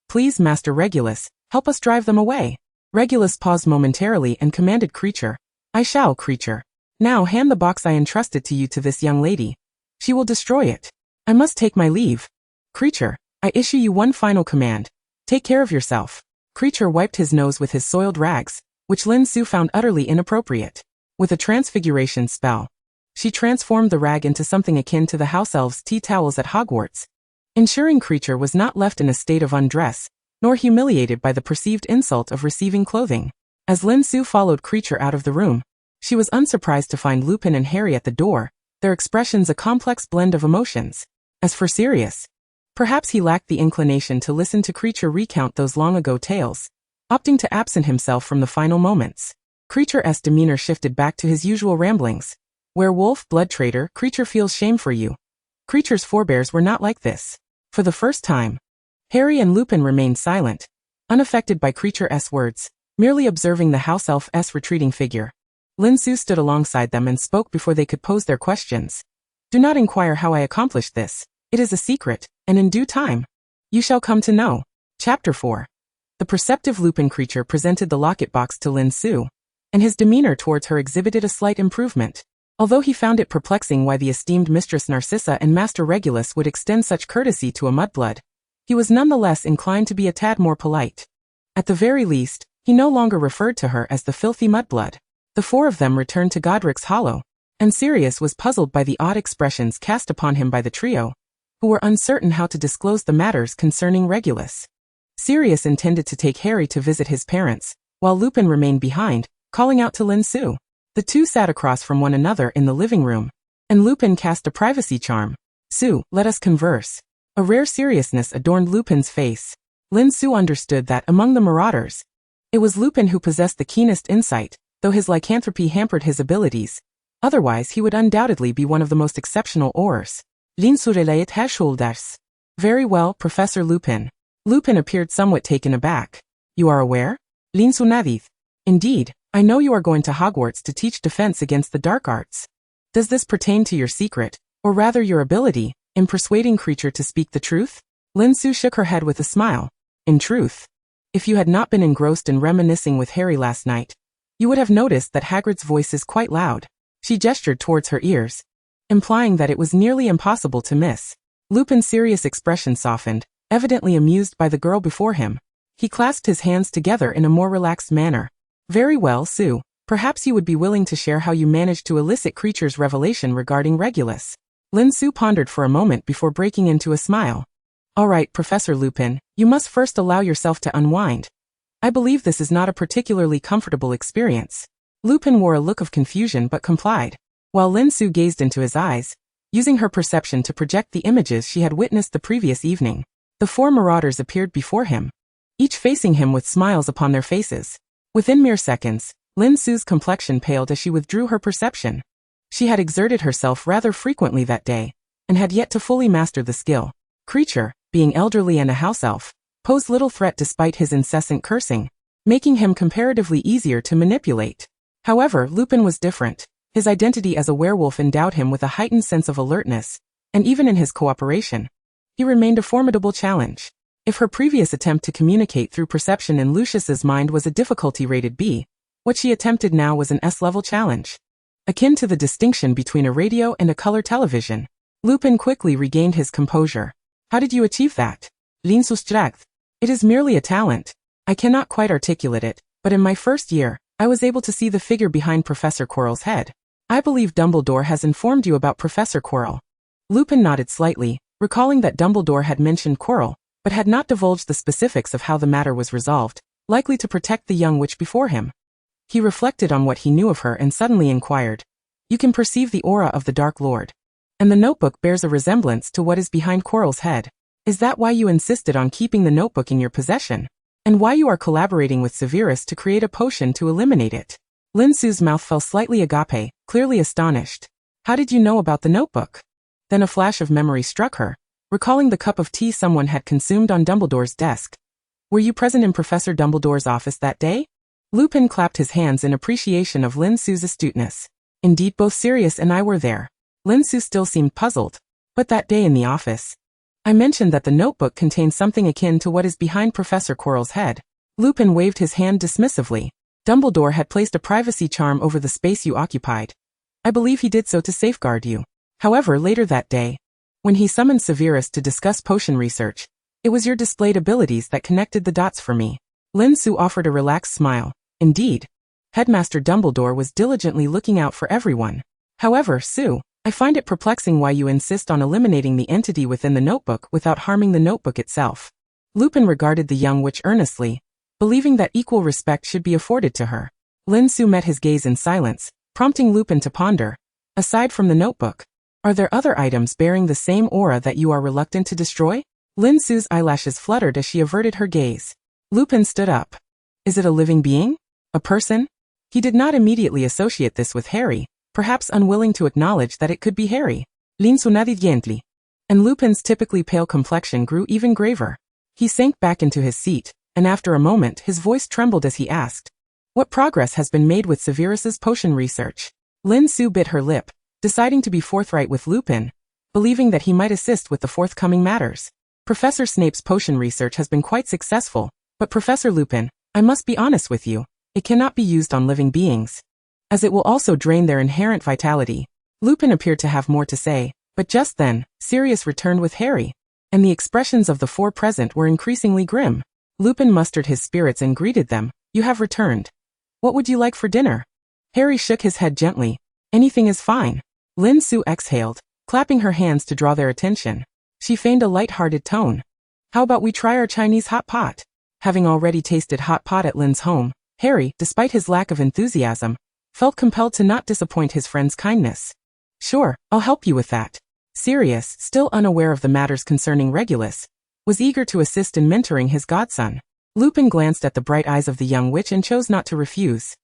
Please, Master Regulus, help us drive them away. Regulus paused momentarily and commanded Creature. I shall, Creature. Now hand the box I entrusted to you to this young lady. She will destroy it. I must take my leave. Creature, I issue you one final command. Take care of yourself. Creature wiped his nose with his soiled rags, which Lin Su found utterly inappropriate. With a transfiguration spell, she transformed the rag into something akin to the house elves' tea towels at Hogwarts, ensuring Creature was not left in a state of undress, nor humiliated by the perceived insult of receiving clothing. As Lin Su followed Creature out of the room, she was unsurprised to find Lupin and Harry at the door, their expressions a complex blend of emotions. As for Sirius, perhaps he lacked the inclination to listen to Creature recount those long-ago tales, opting to absent himself from the final moments. Creature's demeanor shifted back to his usual ramblings. Werewolf, blood traitor, Creature feels shame for you. Creature's forebears were not like this. For the first time, Harry and Lupin remained silent, unaffected by Creature's words, merely observing the house elf's retreating figure. Lin Su stood alongside them and spoke before they could pose their questions. Do not inquire how I accomplished this. It is a secret, and in due time, you shall come to know. Chapter 4. The perceptive Lupin Creature presented the locket box to Lin Su, and his demeanor towards her exhibited a slight improvement. Although he found it perplexing why the esteemed Mistress Narcissa and Master Regulus would extend such courtesy to a mudblood, he was nonetheless inclined to be a tad more polite. At the very least, he no longer referred to her as the filthy mudblood. The four of them returned to Godric's Hollow, and Sirius was puzzled by the odd expressions cast upon him by the trio, who were uncertain how to disclose the matters concerning Regulus. Sirius intended to take Harry to visit his parents, while Lupin remained behind, calling out to Lin Su. The two sat across from one another in the living room, and Lupin cast a privacy charm. Su, let us converse. A rare seriousness adorned Lupin's face. Lin Su understood that, among the marauders, it was Lupin who possessed the keenest insight, though his lycanthropy hampered his abilities. Otherwise he would undoubtedly be one of the most exceptional aurors. Lin Su relayed Hashoulders. Very well, Professor Lupin. Lupin appeared somewhat taken aback. You are aware? Lin Su nodded. Indeed, I know you are going to Hogwarts to teach defense against the dark arts. Does this pertain to your secret, or rather your ability, in persuading creature to speak the truth? Lin Su shook her head with a smile. In truth, if you had not been engrossed in reminiscing with Harry last night, you would have noticed that Hagrid's voice is quite loud. She gestured towards her ears, implying that it was nearly impossible to miss. Lupin's serious expression softened, evidently amused by the girl before him. He clasped his hands together in a more relaxed manner. Very well, Su. Perhaps you would be willing to share how you managed to elicit creature's revelation regarding Regulus. Lin Su pondered for a moment before breaking into a smile. All right, Professor Lupin, you must first allow yourself to unwind. I believe this is not a particularly comfortable experience. Lupin wore a look of confusion but complied, while Lin Su gazed into his eyes, using her perception to project the images she had witnessed the previous evening. The four marauders appeared before him, each facing him with smiles upon their faces. Within mere seconds, Lin Su's complexion paled as she withdrew her perception. She had exerted herself rather frequently that day, and had yet to fully master the skill. Creature, being elderly and a house elf, posed little threat despite his incessant cursing, making him comparatively easier to manipulate. However, Lupin was different. His identity as a werewolf endowed him with a heightened sense of alertness, and even in his cooperation, he remained a formidable challenge. If her previous attempt to communicate through perception in Lucius's mind was a difficulty rated B, what she attempted now was an S-level challenge, akin to the distinction between a radio and a color television. Lupin quickly regained his composure. How did you achieve that? Lin Su strength. It is merely a talent. I cannot quite articulate it, but in my first year, I was able to see the figure behind Professor Quirrell's head. I believe Dumbledore has informed you about Professor Quirrell. Lupin nodded slightly, recalling that Dumbledore had mentioned Quirrell, but had not divulged the specifics of how the matter was resolved, likely to protect the young witch before him. He reflected on what he knew of her and suddenly inquired. You can perceive the aura of the Dark Lord. And the notebook bears a resemblance to what is behind Quirrell's head. Is that why you insisted on keeping the notebook in your possession? And why you are collaborating with Severus to create a potion to eliminate it? Lin Su's mouth fell slightly agape, clearly astonished. How did you know about the notebook? Then a flash of memory struck her, recalling the cup of tea someone had consumed on Dumbledore's desk. Were you present in Professor Dumbledore's office that day? Lupin clapped his hands in appreciation of Lin Su's astuteness. Indeed, both Sirius and I were there. Lin Su still seemed puzzled. But that day in the office, I mentioned that the notebook contained something akin to what is behind Professor Quirrell's head. Lupin waved his hand dismissively. Dumbledore had placed a privacy charm over the space you occupied. I believe he did so to safeguard you. However, later that day, when he summoned Severus to discuss potion research, it was your displayed abilities that connected the dots for me. Lin Su offered a relaxed smile. Indeed, Headmaster Dumbledore was diligently looking out for everyone. However, Su, I find it perplexing why you insist on eliminating the entity within the notebook without harming the notebook itself. Lupin regarded the young witch earnestly, believing that equal respect should be afforded to her. Lin Su met his gaze in silence, prompting Lupin to ponder. Aside from the notebook, are there other items bearing the same aura that you are reluctant to destroy? Lin Su's eyelashes fluttered as she averted her gaze. Lupin stood up. Is it a living being? A person? He did not immediately associate this with Harry, perhaps unwilling to acknowledge that it could be Harry. Lin Su nodded gently, and Lupin's typically pale complexion grew even graver. He sank back into his seat, and after a moment his voice trembled as he asked, what progress has been made with Severus's potion research? Lin Su bit her lip, deciding to be forthright with Lupin, believing that he might assist with the forthcoming matters. Professor Snape's potion research has been quite successful, but Professor Lupin, I must be honest with you, it cannot be used on living beings, as it will also drain their inherent vitality. Lupin appeared to have more to say, but just then, Sirius returned with Harry, and the expressions of the four present were increasingly grim. Lupin mustered his spirits and greeted them. You have returned. What would you like for dinner? Harry shook his head gently. Anything is fine. Lin Su exhaled, clapping her hands to draw their attention. She feigned a light-hearted tone. How about we try our Chinese hot pot? Having already tasted hot pot at Lin's home, Harry, despite his lack of enthusiasm, felt compelled to not disappoint his friend's kindness. Sure, I'll help you with that. Sirius, still unaware of the matters concerning Regulus, was eager to assist in mentoring his godson. Lupin glanced at the bright eyes of the young witch and chose not to refuse.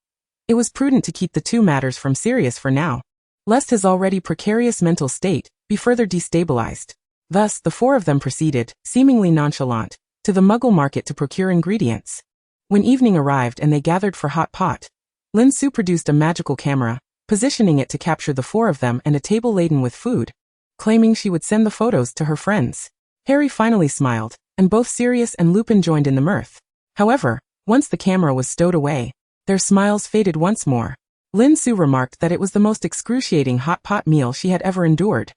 It was prudent to keep the two matters from Sirius for now, lest his already precarious mental state be further destabilized. Thus, the four of them proceeded, seemingly nonchalant, to the Muggle market to procure ingredients. When evening arrived and they gathered for hot pot, Lin Su produced a magical camera, positioning it to capture the four of them and a table laden with food, claiming she would send the photos to her friends. Harry finally smiled, and both Sirius and Lupin joined in the mirth. However, once the camera was stowed away, their smiles faded once more. Lin Su remarked that it was the most excruciating hot pot meal she had ever endured.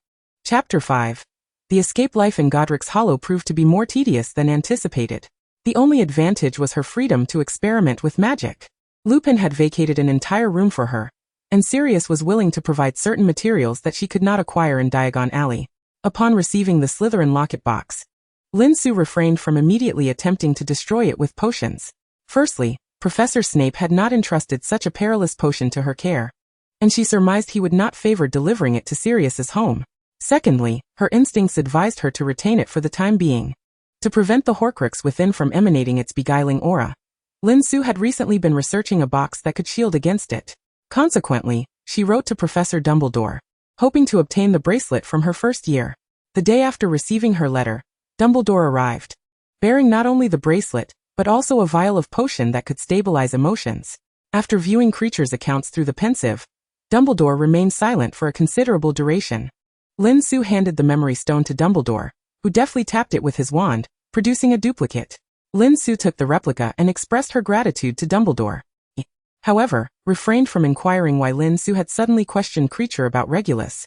Chapter 5. The escape life in Godric's Hollow proved to be more tedious than anticipated. The only advantage was her freedom to experiment with magic. Lupin had vacated an entire room for her, and Sirius was willing to provide certain materials that she could not acquire in Diagon Alley. Upon receiving the Slytherin locket box, Lin Su refrained from immediately attempting to destroy it with potions. Firstly, Professor Snape had not entrusted such a perilous potion to her care, and she surmised he would not favor delivering it to Sirius's home. Secondly, her instincts advised her to retain it for the time being, to prevent the Horcrux within from emanating its beguiling aura. Lin Su had recently been researching a box that could shield against it. Consequently, she wrote to Professor Dumbledore, hoping to obtain the bracelet from her first year. The day after receiving her letter, Dumbledore arrived, bearing not only the bracelet, but also a vial of potion that could stabilize emotions. After viewing creatures' accounts through the pensive, Dumbledore remained silent for a considerable duration. Lin Su handed the memory stone to Dumbledore, who deftly tapped it with his wand, producing a duplicate. Lin Su took the replica and expressed her gratitude to Dumbledore. He, however, refrained from inquiring why Lin Su had suddenly questioned Creature about Regulus.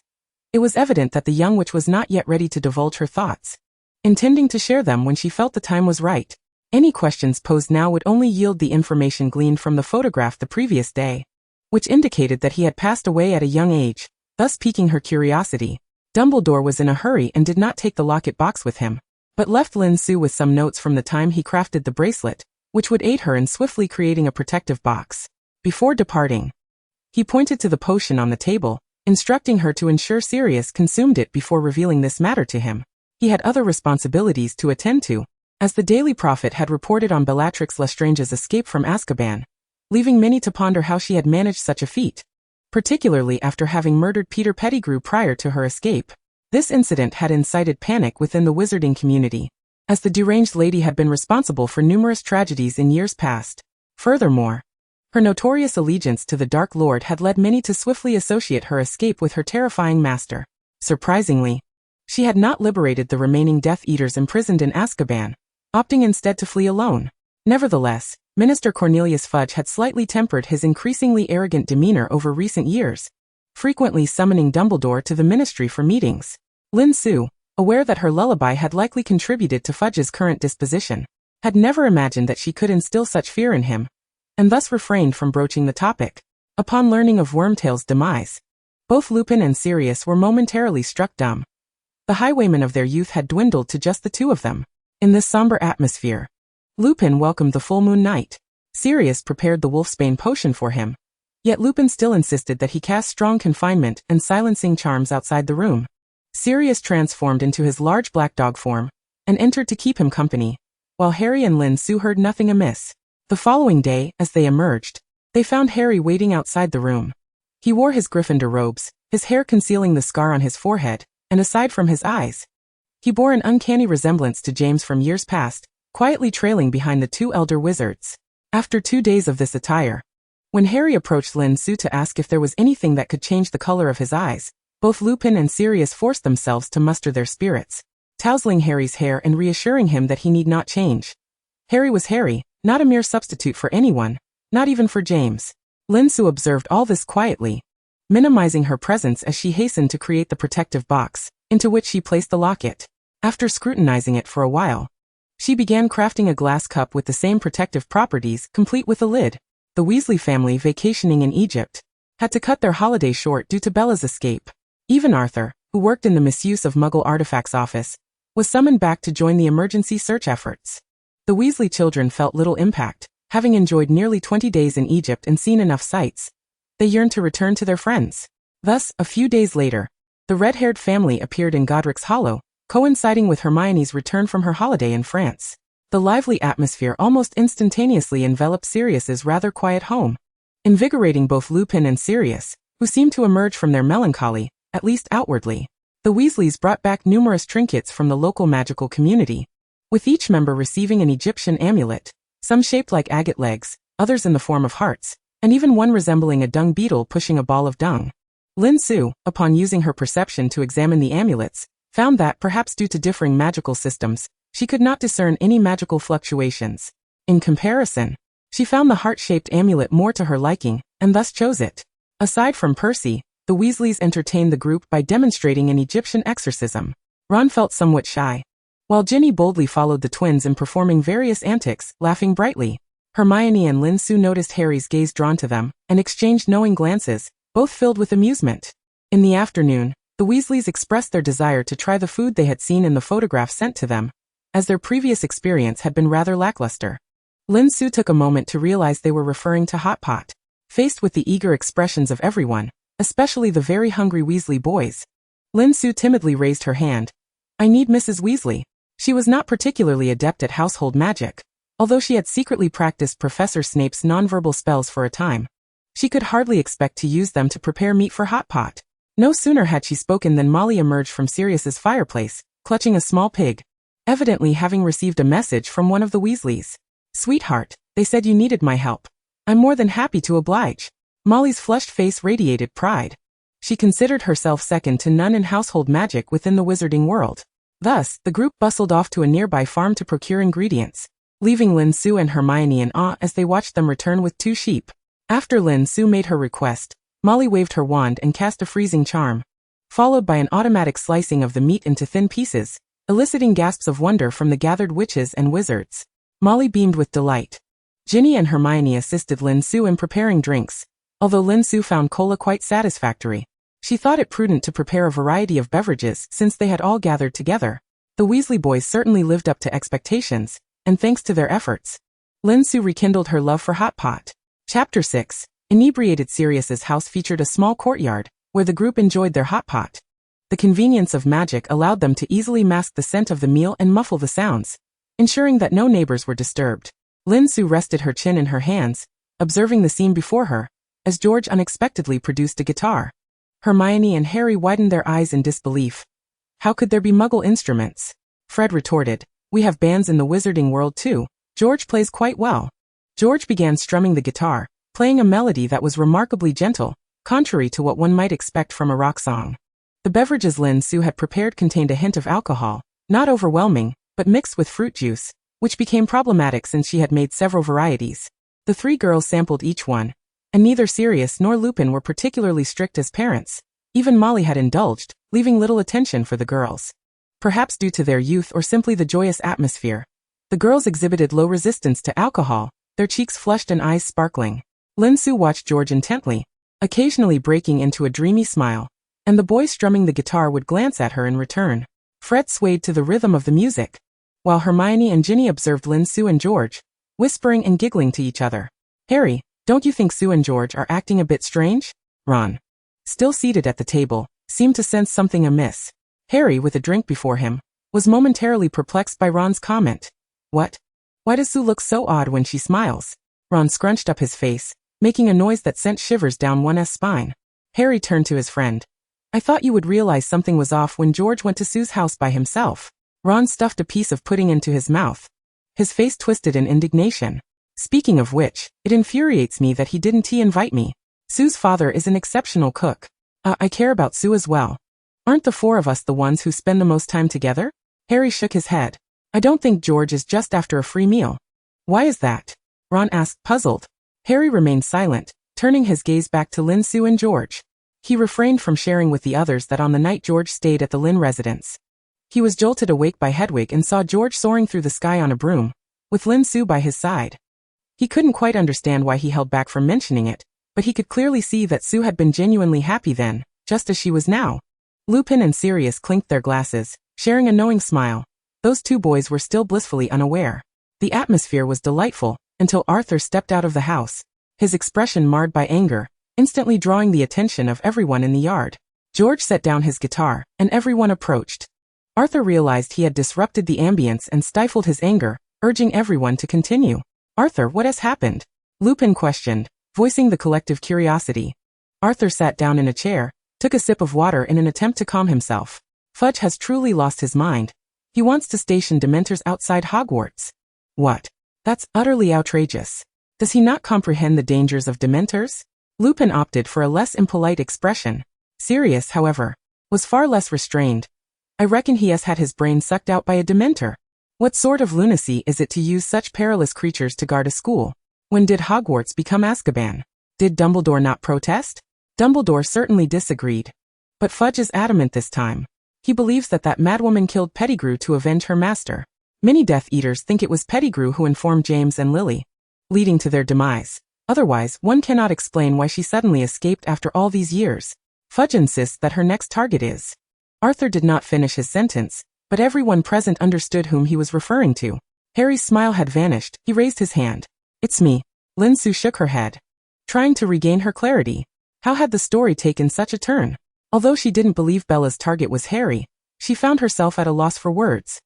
It was evident that the young witch was not yet ready to divulge her thoughts, intending to share them when she felt the time was right. Any questions posed now would only yield the information gleaned from the photograph the previous day, which indicated that he had passed away at a young age, thus piquing her curiosity. Dumbledore was in a hurry and did not take the locket box with him, but left Lin Su with some notes from the time he crafted the bracelet, which would aid her in swiftly creating a protective box. Before departing, he pointed to the potion on the table, instructing her to ensure Sirius consumed it before revealing this matter to him. He had other responsibilities to attend to, as the Daily Prophet had reported on Bellatrix Lestrange's escape from Azkaban, leaving many to ponder how she had managed such a feat, particularly after having murdered Peter Pettigrew prior to her escape. This incident had incited panic within the wizarding community, as the deranged lady had been responsible for numerous tragedies in years past. Furthermore, her notorious allegiance to the Dark Lord had led many to swiftly associate her escape with her terrifying master. Surprisingly, she had not liberated the remaining Death Eaters imprisoned in Azkaban, opting instead to flee alone. Nevertheless, Minister Cornelius Fudge had slightly tempered his increasingly arrogant demeanor over recent years, frequently summoning Dumbledore to the ministry for meetings. Lin Su, aware that her lullaby had likely contributed to Fudge's current disposition, had never imagined that she could instill such fear in him, and thus refrained from broaching the topic. Upon learning of Wormtail's demise, both Lupin and Sirius were momentarily struck dumb. The highwaymen of their youth had dwindled to just the two of them. In this somber atmosphere, Lupin welcomed the full moon night. Sirius prepared the wolfsbane potion for him, yet Lupin still insisted that he cast strong confinement and silencing charms outside the room. Sirius transformed into his large black dog form, and entered to keep him company, while Harry and Lin Su heard nothing amiss. The following day, as they emerged, they found Harry waiting outside the room. He wore his Gryffindor robes, his hair concealing the scar on his forehead, and aside from his eyes, he bore an uncanny resemblance to James from years past, quietly trailing behind the two elder wizards. After 2 days of this attire, when Harry approached Lin Su to ask if there was anything that could change the color of his eyes, both Lupin and Sirius forced themselves to muster their spirits, tousling Harry's hair and reassuring him that he need not change. Harry was Harry, not a mere substitute for anyone, not even for James. Lin Su observed all this quietly, minimizing her presence as she hastened to create the protective box, into which she placed the locket. After scrutinizing it for a while, she began crafting a glass cup with the same protective properties, complete with a lid. The Weasley family, vacationing in Egypt, had to cut their holiday short due to Bella's escape. Even Arthur, who worked in the misuse of Muggle artifacts office, was summoned back to join the emergency search efforts. The Weasley children felt little impact, having enjoyed nearly 20 days in Egypt and seen enough sights. They yearned to return to their friends. Thus, a few days later, The red-haired family appeared in Godric's Hollow, coinciding with Hermione's return from her holiday in France. The lively atmosphere almost instantaneously enveloped Sirius's rather quiet home, invigorating both Lupin and Sirius, who seemed to emerge from their melancholy, at least outwardly. The Weasleys brought back numerous trinkets from the local magical community, with each member receiving an Egyptian amulet, some shaped like agate legs, others in the form of hearts, and even one resembling a dung beetle pushing a ball of dung. Lin Su, upon using her perception to examine the amulets, found that, perhaps due to differing magical systems, she could not discern any magical fluctuations. In comparison, she found the heart-shaped amulet more to her liking, and thus chose it. Aside from Percy, the Weasleys entertained the group by demonstrating an Egyptian exorcism. Ron felt somewhat shy, while Ginny boldly followed the twins in performing various antics, laughing brightly. Hermione and Lin Su noticed Harry's gaze drawn to them, and exchanged knowing glances, both filled with amusement. In the afternoon, the Weasleys expressed their desire to try the food they had seen in the photograph sent to them, as their previous experience had been rather lackluster. Lin Su took a moment to realize they were referring to Hot Pot. Faced with the eager expressions of everyone, especially the very hungry Weasley boys, Lin Su timidly raised her hand. "I need Mrs. Weasley." She was not particularly adept at household magic, although she had secretly practiced Professor Snape's nonverbal spells for a time. She could hardly expect to use them to prepare meat for Hot Pot. No sooner had she spoken than Molly emerged from Sirius's fireplace, clutching a small pig, evidently having received a message from one of the Weasleys. "Sweetheart, they said you needed my help. I'm more than happy to oblige." Molly's flushed face radiated pride. She considered herself second to none in household magic within the wizarding world. Thus, the group bustled off to a nearby farm to procure ingredients, leaving Lin Su and Hermione in awe as they watched them return with 2 sheep. After Lin Su made her request, Molly waved her wand and cast a freezing charm, followed by an automatic slicing of the meat into thin pieces, eliciting gasps of wonder from the gathered witches and wizards. Molly beamed with delight. Ginny and Hermione assisted Lin Su in preparing drinks, although Lin Su found cola quite satisfactory. She thought it prudent to prepare a variety of beverages since they had all gathered together. The Weasley boys certainly lived up to expectations, and thanks to their efforts, Lin Su rekindled her love for Hot Pot. Chapter 6. Inebriated. Sirius's house featured a small courtyard, where the group enjoyed their hot pot. The convenience of magic allowed them to easily mask the scent of the meal and muffle the sounds, ensuring that no neighbors were disturbed. Lin Su rested her chin in her hands, observing the scene before her, as George unexpectedly produced a guitar. Hermione and Harry widened their eyes in disbelief. "How could there be Muggle instruments?" Fred retorted. "We have bands in the wizarding world too. George plays quite well." George began strumming the guitar, playing a melody that was remarkably gentle, contrary to what one might expect from a rock song. The beverages Lin Su had prepared contained a hint of alcohol, not overwhelming, but mixed with fruit juice, which became problematic since she had made several varieties. The 3 girls sampled each one, and neither Sirius nor Lupin were particularly strict as parents. Even Molly had indulged, leaving little attention for the girls. Perhaps due to their youth or simply the joyous atmosphere, the girls exhibited low resistance to alcohol, their cheeks flushed and eyes sparkling. Lin Su watched George intently, occasionally breaking into a dreamy smile, and the boy strumming the guitar would glance at her in return. Fred swayed to the rhythm of the music, while Hermione and Ginny observed Lin Su and George, whispering and giggling to each other. "Harry, don't you think Sue and George are acting a bit strange?" Ron, still seated at the table, seemed to sense something amiss. Harry, with a drink before him, was momentarily perplexed by Ron's comment. "What? Why does Sue look so odd when she smiles?" Ron scrunched up his face, making a noise that sent shivers down one's spine. Harry turned to his friend. "I thought you would realize something was off when George went to Sue's house by himself." Ron stuffed a piece of pudding into his mouth, his face twisted in indignation. "Speaking of which, it infuriates me that he didn't invite me. Sue's father is an exceptional cook. I care about Sue as well. Aren't the 4 of us the ones who spend the most time together?" Harry shook his head. "I don't think George is just after a free meal." "Why is that?" Ron asked, puzzled. Harry remained silent, turning his gaze back to Lin Su and George. He refrained from sharing with the others that on the night George stayed at the Lin residence, he was jolted awake by Hedwig and saw George soaring through the sky on a broom, with Lin Su by his side. He couldn't quite understand why he held back from mentioning it, but he could clearly see that Sue had been genuinely happy then, just as she was now. Lupin and Sirius clinked their glasses, sharing a knowing smile. Those 2 boys were still blissfully unaware. The atmosphere was delightful, until Arthur stepped out of the house, his expression marred by anger, instantly drawing the attention of everyone in the yard. George set down his guitar, and everyone approached. Arthur realized he had disrupted the ambience and stifled his anger, urging everyone to continue. Arthur, what has happened? Lupin questioned, voicing the collective curiosity. Arthur sat down in a chair, took a sip of water in an attempt to calm himself. Fudge has truly lost his mind. He wants to station Dementors outside Hogwarts. What? That's utterly outrageous. Does he not comprehend the dangers of Dementors? Lupin opted for a less impolite expression. Sirius, however, was far less restrained. I reckon he has had his brain sucked out by a Dementor. What sort of lunacy is it to use such perilous creatures to guard a school? When did Hogwarts become Azkaban? Did Dumbledore not protest? Dumbledore certainly disagreed. But Fudge is adamant this time. He believes that madwoman killed Pettigrew to avenge her master. Many Death Eaters think it was Pettigrew who informed James and Lily, leading to their demise. Otherwise, one cannot explain why she suddenly escaped after all these years. Fudge insists that her next target is. Arthur did not finish his sentence, but everyone present understood whom he was referring to. Harry's smile had vanished. He raised his hand. It's me. Lin Su shook her head, trying to regain her clarity. How had the story taken such a turn? Although she didn't believe Bella's target was Harry, she found herself at a loss for words.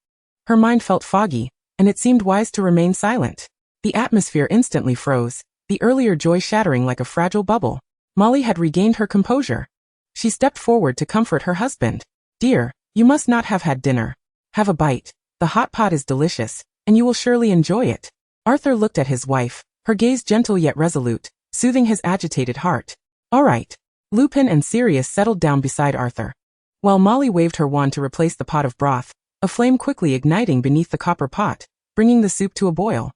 Her mind felt foggy, and it seemed wise to remain silent. The atmosphere instantly froze, the earlier joy shattering like a fragile bubble. Molly had regained her composure. She stepped forward to comfort her husband. Dear, you must not have had dinner. Have a bite. The hot pot is delicious, and you will surely enjoy it. Arthur looked at his wife, her gaze gentle yet resolute, soothing his agitated heart. All right. Lupin and Sirius settled down beside Arthur. While Molly waved her wand to replace the pot of broth, a flame quickly igniting beneath the copper pot, bringing the soup to a boil.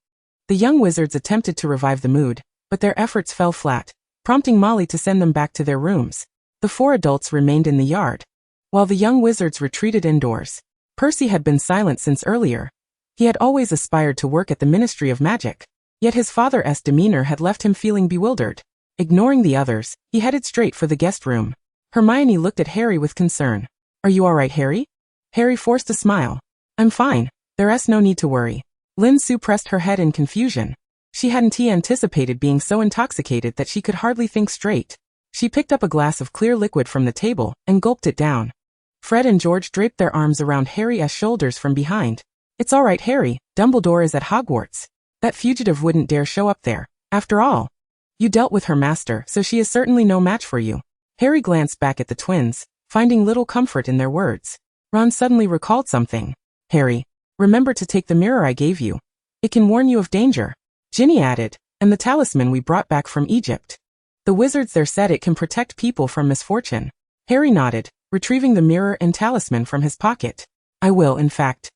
The young wizards attempted to revive the mood, but their efforts fell flat, prompting Molly to send them back to their rooms. The four adults remained in the yard, while the young wizards retreated indoors. Percy had been silent since earlier. He had always aspired to work at the Ministry of Magic, yet his father's demeanor had left him feeling bewildered. Ignoring the others, he headed straight for the guest room. Hermione looked at Harry with concern. Are you all right, Harry? Harry forced a smile. I'm fine. There's no need to worry. Lin Su pressed her head in confusion. She hadn't anticipated being so intoxicated that she could hardly think straight. She picked up a glass of clear liquid from the table and gulped it down. Fred and George draped their arms around Harry's shoulders from behind. It's all right, Harry. Dumbledore is at Hogwarts. That fugitive wouldn't dare show up there. After all, you dealt with her master, so she is certainly no match for you. Harry glanced back at the twins, finding little comfort in their words. Ron suddenly recalled something. Harry, remember to take the mirror I gave you. It can warn you of danger. Ginny added, and the talisman we brought back from Egypt. The wizards there said it can protect people from misfortune. Harry nodded, retrieving the mirror and talisman from his pocket. I will, in fact.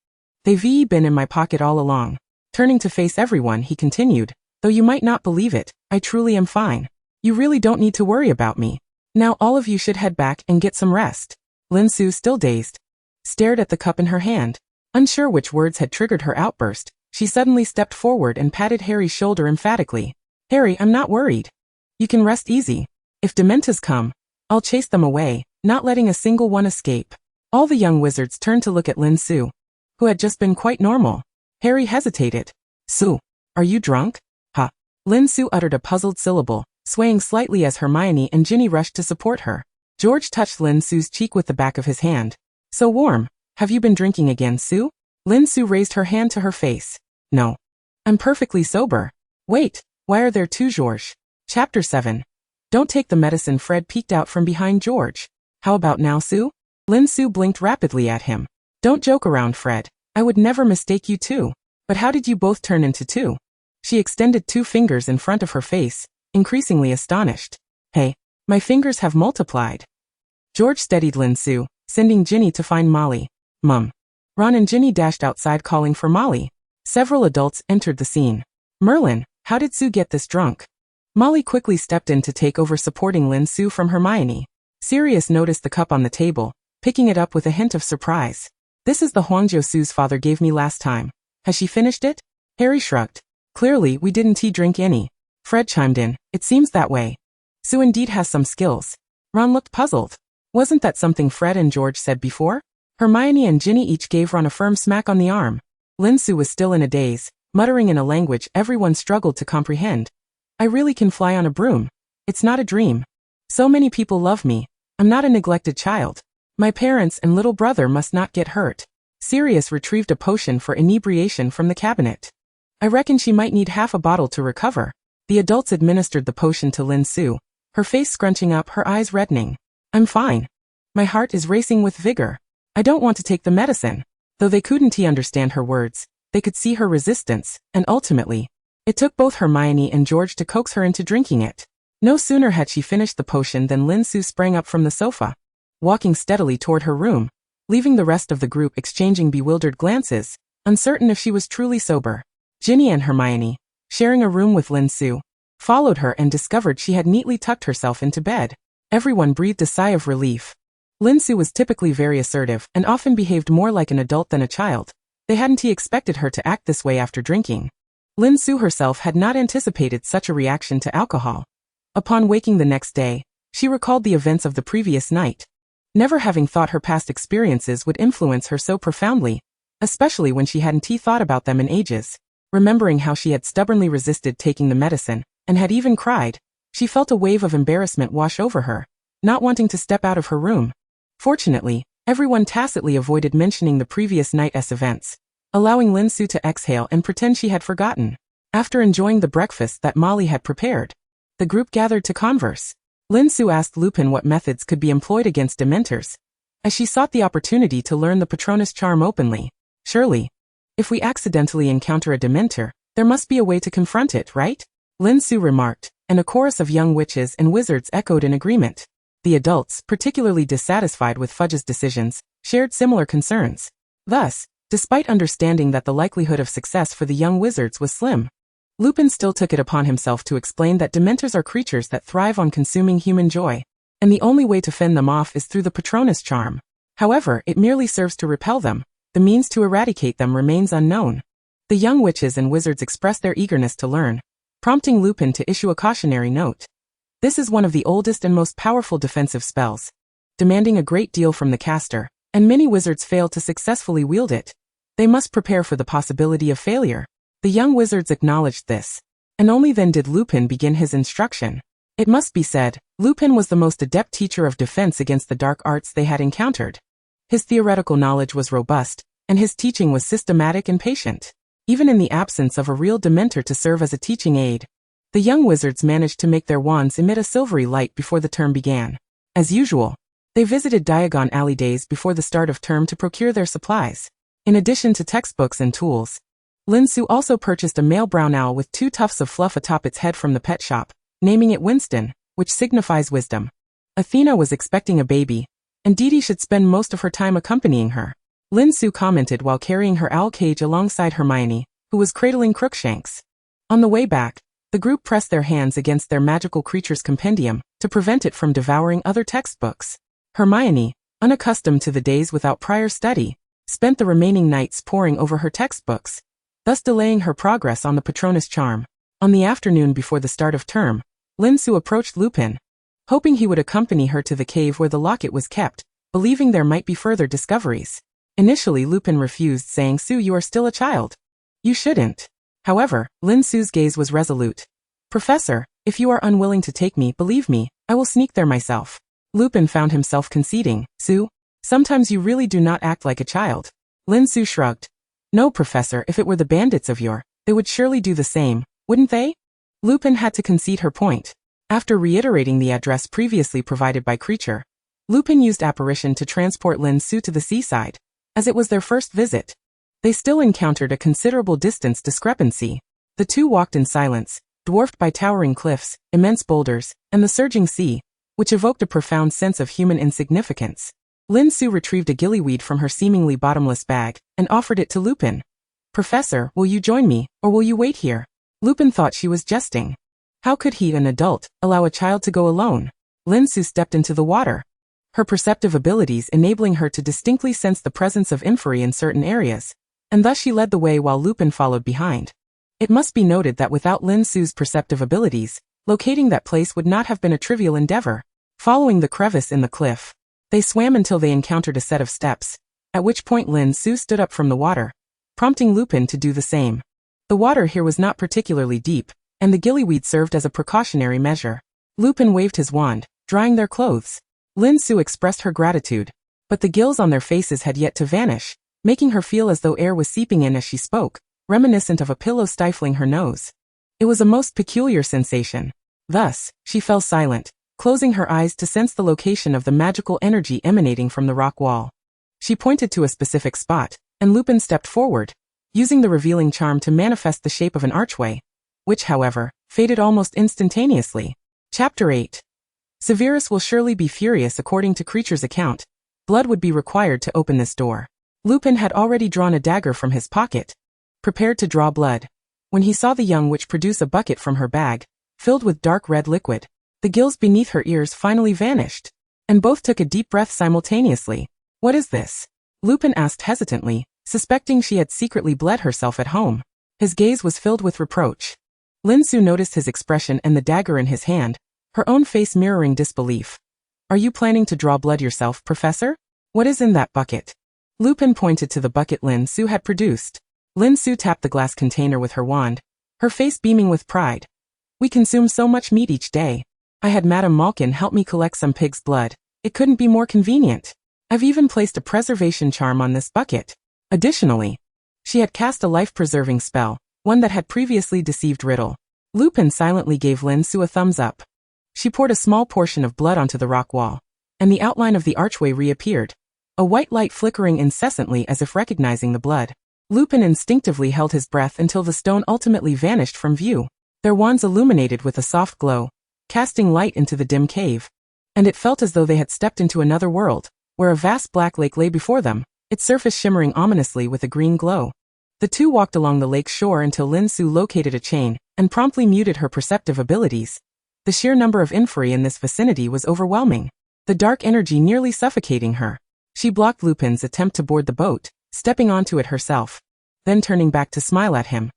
They've been in my pocket all along. Turning to face everyone, he continued, though you might not believe it, I truly am fine. You really don't need to worry about me. Now all of you should head back and get some rest. Lin Su, still dazed, stared at the cup in her hand. Unsure which words had triggered her outburst, she suddenly stepped forward and patted Harry's shoulder emphatically. Harry, I'm not worried. You can rest easy. If Dementors come, I'll chase them away, not letting a single one escape. All the young wizards turned to look at Lin Su, who had just been quite normal. Harry hesitated. Su, are you drunk? Ha. Lin Su uttered a puzzled syllable, swaying slightly as Hermione and Ginny rushed to support her. George touched Lin Su's cheek with the back of his hand. So warm. Have you been drinking again, Su? Lin Su raised her hand to her face. No. I'm perfectly sober. Wait, why are there two George? Chapter 7. Don't take the medicine. Fred peeked out from behind George. How about now, Su? Lin Su blinked rapidly at him. Don't joke around, Fred. I would never mistake you two. But how did you both turn into two? She extended 2 fingers in front of her face, increasingly astonished. Hey, my fingers have multiplied. George steadied Lin Su, sending Ginny to find Molly. Mum. Ron and Ginny dashed outside calling for Molly. Several adults entered the scene. Merlin, how did Su get this drunk? Molly quickly stepped in to take over, supporting Lin Su from Hermione. Sirius noticed the cup on the table, picking it up with a hint of surprise. This is the Huangjiu Su's father gave me last time. Has she finished it? Harry shrugged. Clearly, we didn't drink any. Fred chimed in. It seems that way. Su indeed has some skills. Ron looked puzzled. Wasn't that something Fred and George said before? Hermione and Ginny each gave Ron a firm smack on the arm. Lin Su was still in a daze, muttering in a language everyone struggled to comprehend. I really can fly on a broom. It's not a dream. So many people love me. I'm not a neglected child. My parents and little brother must not get hurt. Sirius retrieved a potion for inebriation from the cabinet. I reckon she might need half a bottle to recover. The adults administered the potion to Lin Su, her face scrunching up, her eyes reddening. I'm fine. My heart is racing with vigor. I don't want to take the medicine. Though they couldn't understand her words, they could see her resistance, and ultimately, it took both Hermione and George to coax her into drinking it. No sooner had she finished the potion than Lin Su sprang up from the sofa, walking steadily toward her room, leaving the rest of the group exchanging bewildered glances, uncertain if she was truly sober. Ginny and Hermione, sharing a room with Lin Su, followed her and discovered she had neatly tucked herself into bed. Everyone breathed a sigh of relief. Lin Su was typically very assertive and often behaved more like an adult than a child. They hadn't expected her to act this way after drinking. Lin Su herself had not anticipated such a reaction to alcohol. Upon waking the next day, she recalled the events of the previous night, never having thought her past experiences would influence her so profoundly, especially when she hadn't thought about them in ages. Remembering how she had stubbornly resisted taking the medicine, and had even cried, she felt a wave of embarrassment wash over her, not wanting to step out of her room. Fortunately, everyone tacitly avoided mentioning the previous night's events, allowing Lin Su to exhale and pretend she had forgotten. After enjoying the breakfast that Molly had prepared, the group gathered to converse. Lin Su asked Lupin what methods could be employed against Dementors, as she sought the opportunity to learn the Patronus charm openly. Surely, if we accidentally encounter a Dementor, there must be a way to confront it, right? Lin Su remarked, and a chorus of young witches and wizards echoed in agreement. The adults, particularly dissatisfied with Fudge's decisions, shared similar concerns. Thus, despite understanding that the likelihood of success for the young wizards was slim, Lupin still took it upon himself to explain that Dementors are creatures that thrive on consuming human joy, and the only way to fend them off is through the Patronus charm. However, it merely serves to repel them. The means to eradicate them remains unknown. The young witches and wizards expressed their eagerness to learn, prompting Lupin to issue a cautionary note. This is one of the oldest and most powerful defensive spells, demanding a great deal from the caster, and many wizards fail to successfully wield it. They must prepare for the possibility of failure. The young wizards acknowledged this, and only then did Lupin begin his instruction. It must be said, Lupin was the most adept teacher of defense against the dark arts they had encountered. His theoretical knowledge was robust, and his teaching was systematic and patient. Even in the absence of a real Dementor to serve as a teaching aid, the young wizards managed to make their wands emit a silvery light before the term began. As usual, they visited Diagon Alley days before the start of term to procure their supplies. In addition to textbooks and tools, Lin Su also purchased a male brown owl with 2 tufts of fluff atop its head from the pet shop, naming it Winston, which signifies wisdom. Athena was expecting a baby, and Dee Dee should spend most of her time accompanying her. Lin Su commented while carrying her owl cage alongside Hermione, who was cradling Crookshanks. On the way back, the group pressed their hands against their magical creature's compendium to prevent it from devouring other textbooks. Hermione, unaccustomed to the days without prior study, spent the remaining nights poring over her textbooks, thus delaying her progress on the Patronus charm. On the afternoon before the start of term, Lin Su approached Lupin, hoping he would accompany her to the cave where the locket was kept, believing there might be further discoveries. Initially Lupin refused, saying, "Su, you are still a child. You shouldn't." However, Lin Su's gaze was resolute. "Professor, if you are unwilling to take me, believe me, I will sneak there myself." Lupin found himself conceding, "Su, sometimes you really do not act like a child." Lin Su shrugged. "No, Professor, if it were the bandits of yore, they would surely do the same, wouldn't they?" Lupin had to concede her point. After reiterating the address previously provided by Creature, Lupin used apparition to transport Lin Su to the seaside, as it was their first visit. They still encountered a considerable distance discrepancy. The two walked in silence, dwarfed by towering cliffs, immense boulders, and the surging sea, which evoked a profound sense of human insignificance. Lin Su retrieved a gillyweed from her seemingly bottomless bag, and offered it to Lupin. "Professor, will you join me, or will you wait here?" Lupin thought she was jesting. How could he, an adult, allow a child to go alone? Lin Su stepped into the water, her perceptive abilities enabling her to distinctly sense the presence of inferi in certain areas, and thus she led the way while Lupin followed behind. It must be noted that without Lin Su's perceptive abilities, locating that place would not have been a trivial endeavor. Following the crevice in the cliff, they swam until they encountered a set of steps, at which point Lin Su stood up from the water, prompting Lupin to do the same. The water here was not particularly deep, and the gillyweed served as a precautionary measure. Lupin waved his wand, drying their clothes. Lin Su expressed her gratitude, but the gills on their faces had yet to vanish, making her feel as though air was seeping in as she spoke, reminiscent of a pillow stifling her nose. It was a most peculiar sensation. Thus, she fell silent, closing her eyes to sense the location of the magical energy emanating from the rock wall. She pointed to a specific spot, and Lupin stepped forward, using the revealing charm to manifest the shape of an archway, which, however, faded almost instantaneously. Chapter 8. Severus will surely be furious. According to Creature's account, blood would be required to open this door. Lupin had already drawn a dagger from his pocket, prepared to draw blood, when he saw the young witch produce a bucket from her bag, filled with dark red liquid. The gills beneath her ears finally vanished, and both took a deep breath simultaneously. "What is this?" Lupin asked hesitantly, suspecting she had secretly bled herself at home. His gaze was filled with reproach. Lin Su noticed his expression and the dagger in his hand, her own face mirroring disbelief. "Are you planning to draw blood yourself, Professor? What is in that bucket?" Lupin pointed to the bucket Lin Su had produced. Lin Su tapped the glass container with her wand, her face beaming with pride. "We consume so much meat each day. I had Madame Malkin help me collect some pig's blood. It couldn't be more convenient. I've even placed a preservation charm on this bucket." Additionally, she had cast a life-preserving spell, one that had previously deceived Riddle. Lupin silently gave Lin Su a thumbs up. She poured a small portion of blood onto the rock wall, and the outline of the archway reappeared, a white light flickering incessantly as if recognizing the blood. Lupin instinctively held his breath until the stone ultimately vanished from view. Their wands illuminated with a soft glow, casting light into the dim cave, and it felt as though they had stepped into another world, where a vast black lake lay before them, its surface shimmering ominously with a green glow. The two walked along the lake's shore until Lin Su located a chain, and promptly muted her perceptive abilities. The sheer number of inferi in this vicinity was overwhelming, the dark energy nearly suffocating her. She blocked Lupin's attempt to board the boat, stepping onto it herself, then turning back to smile at him.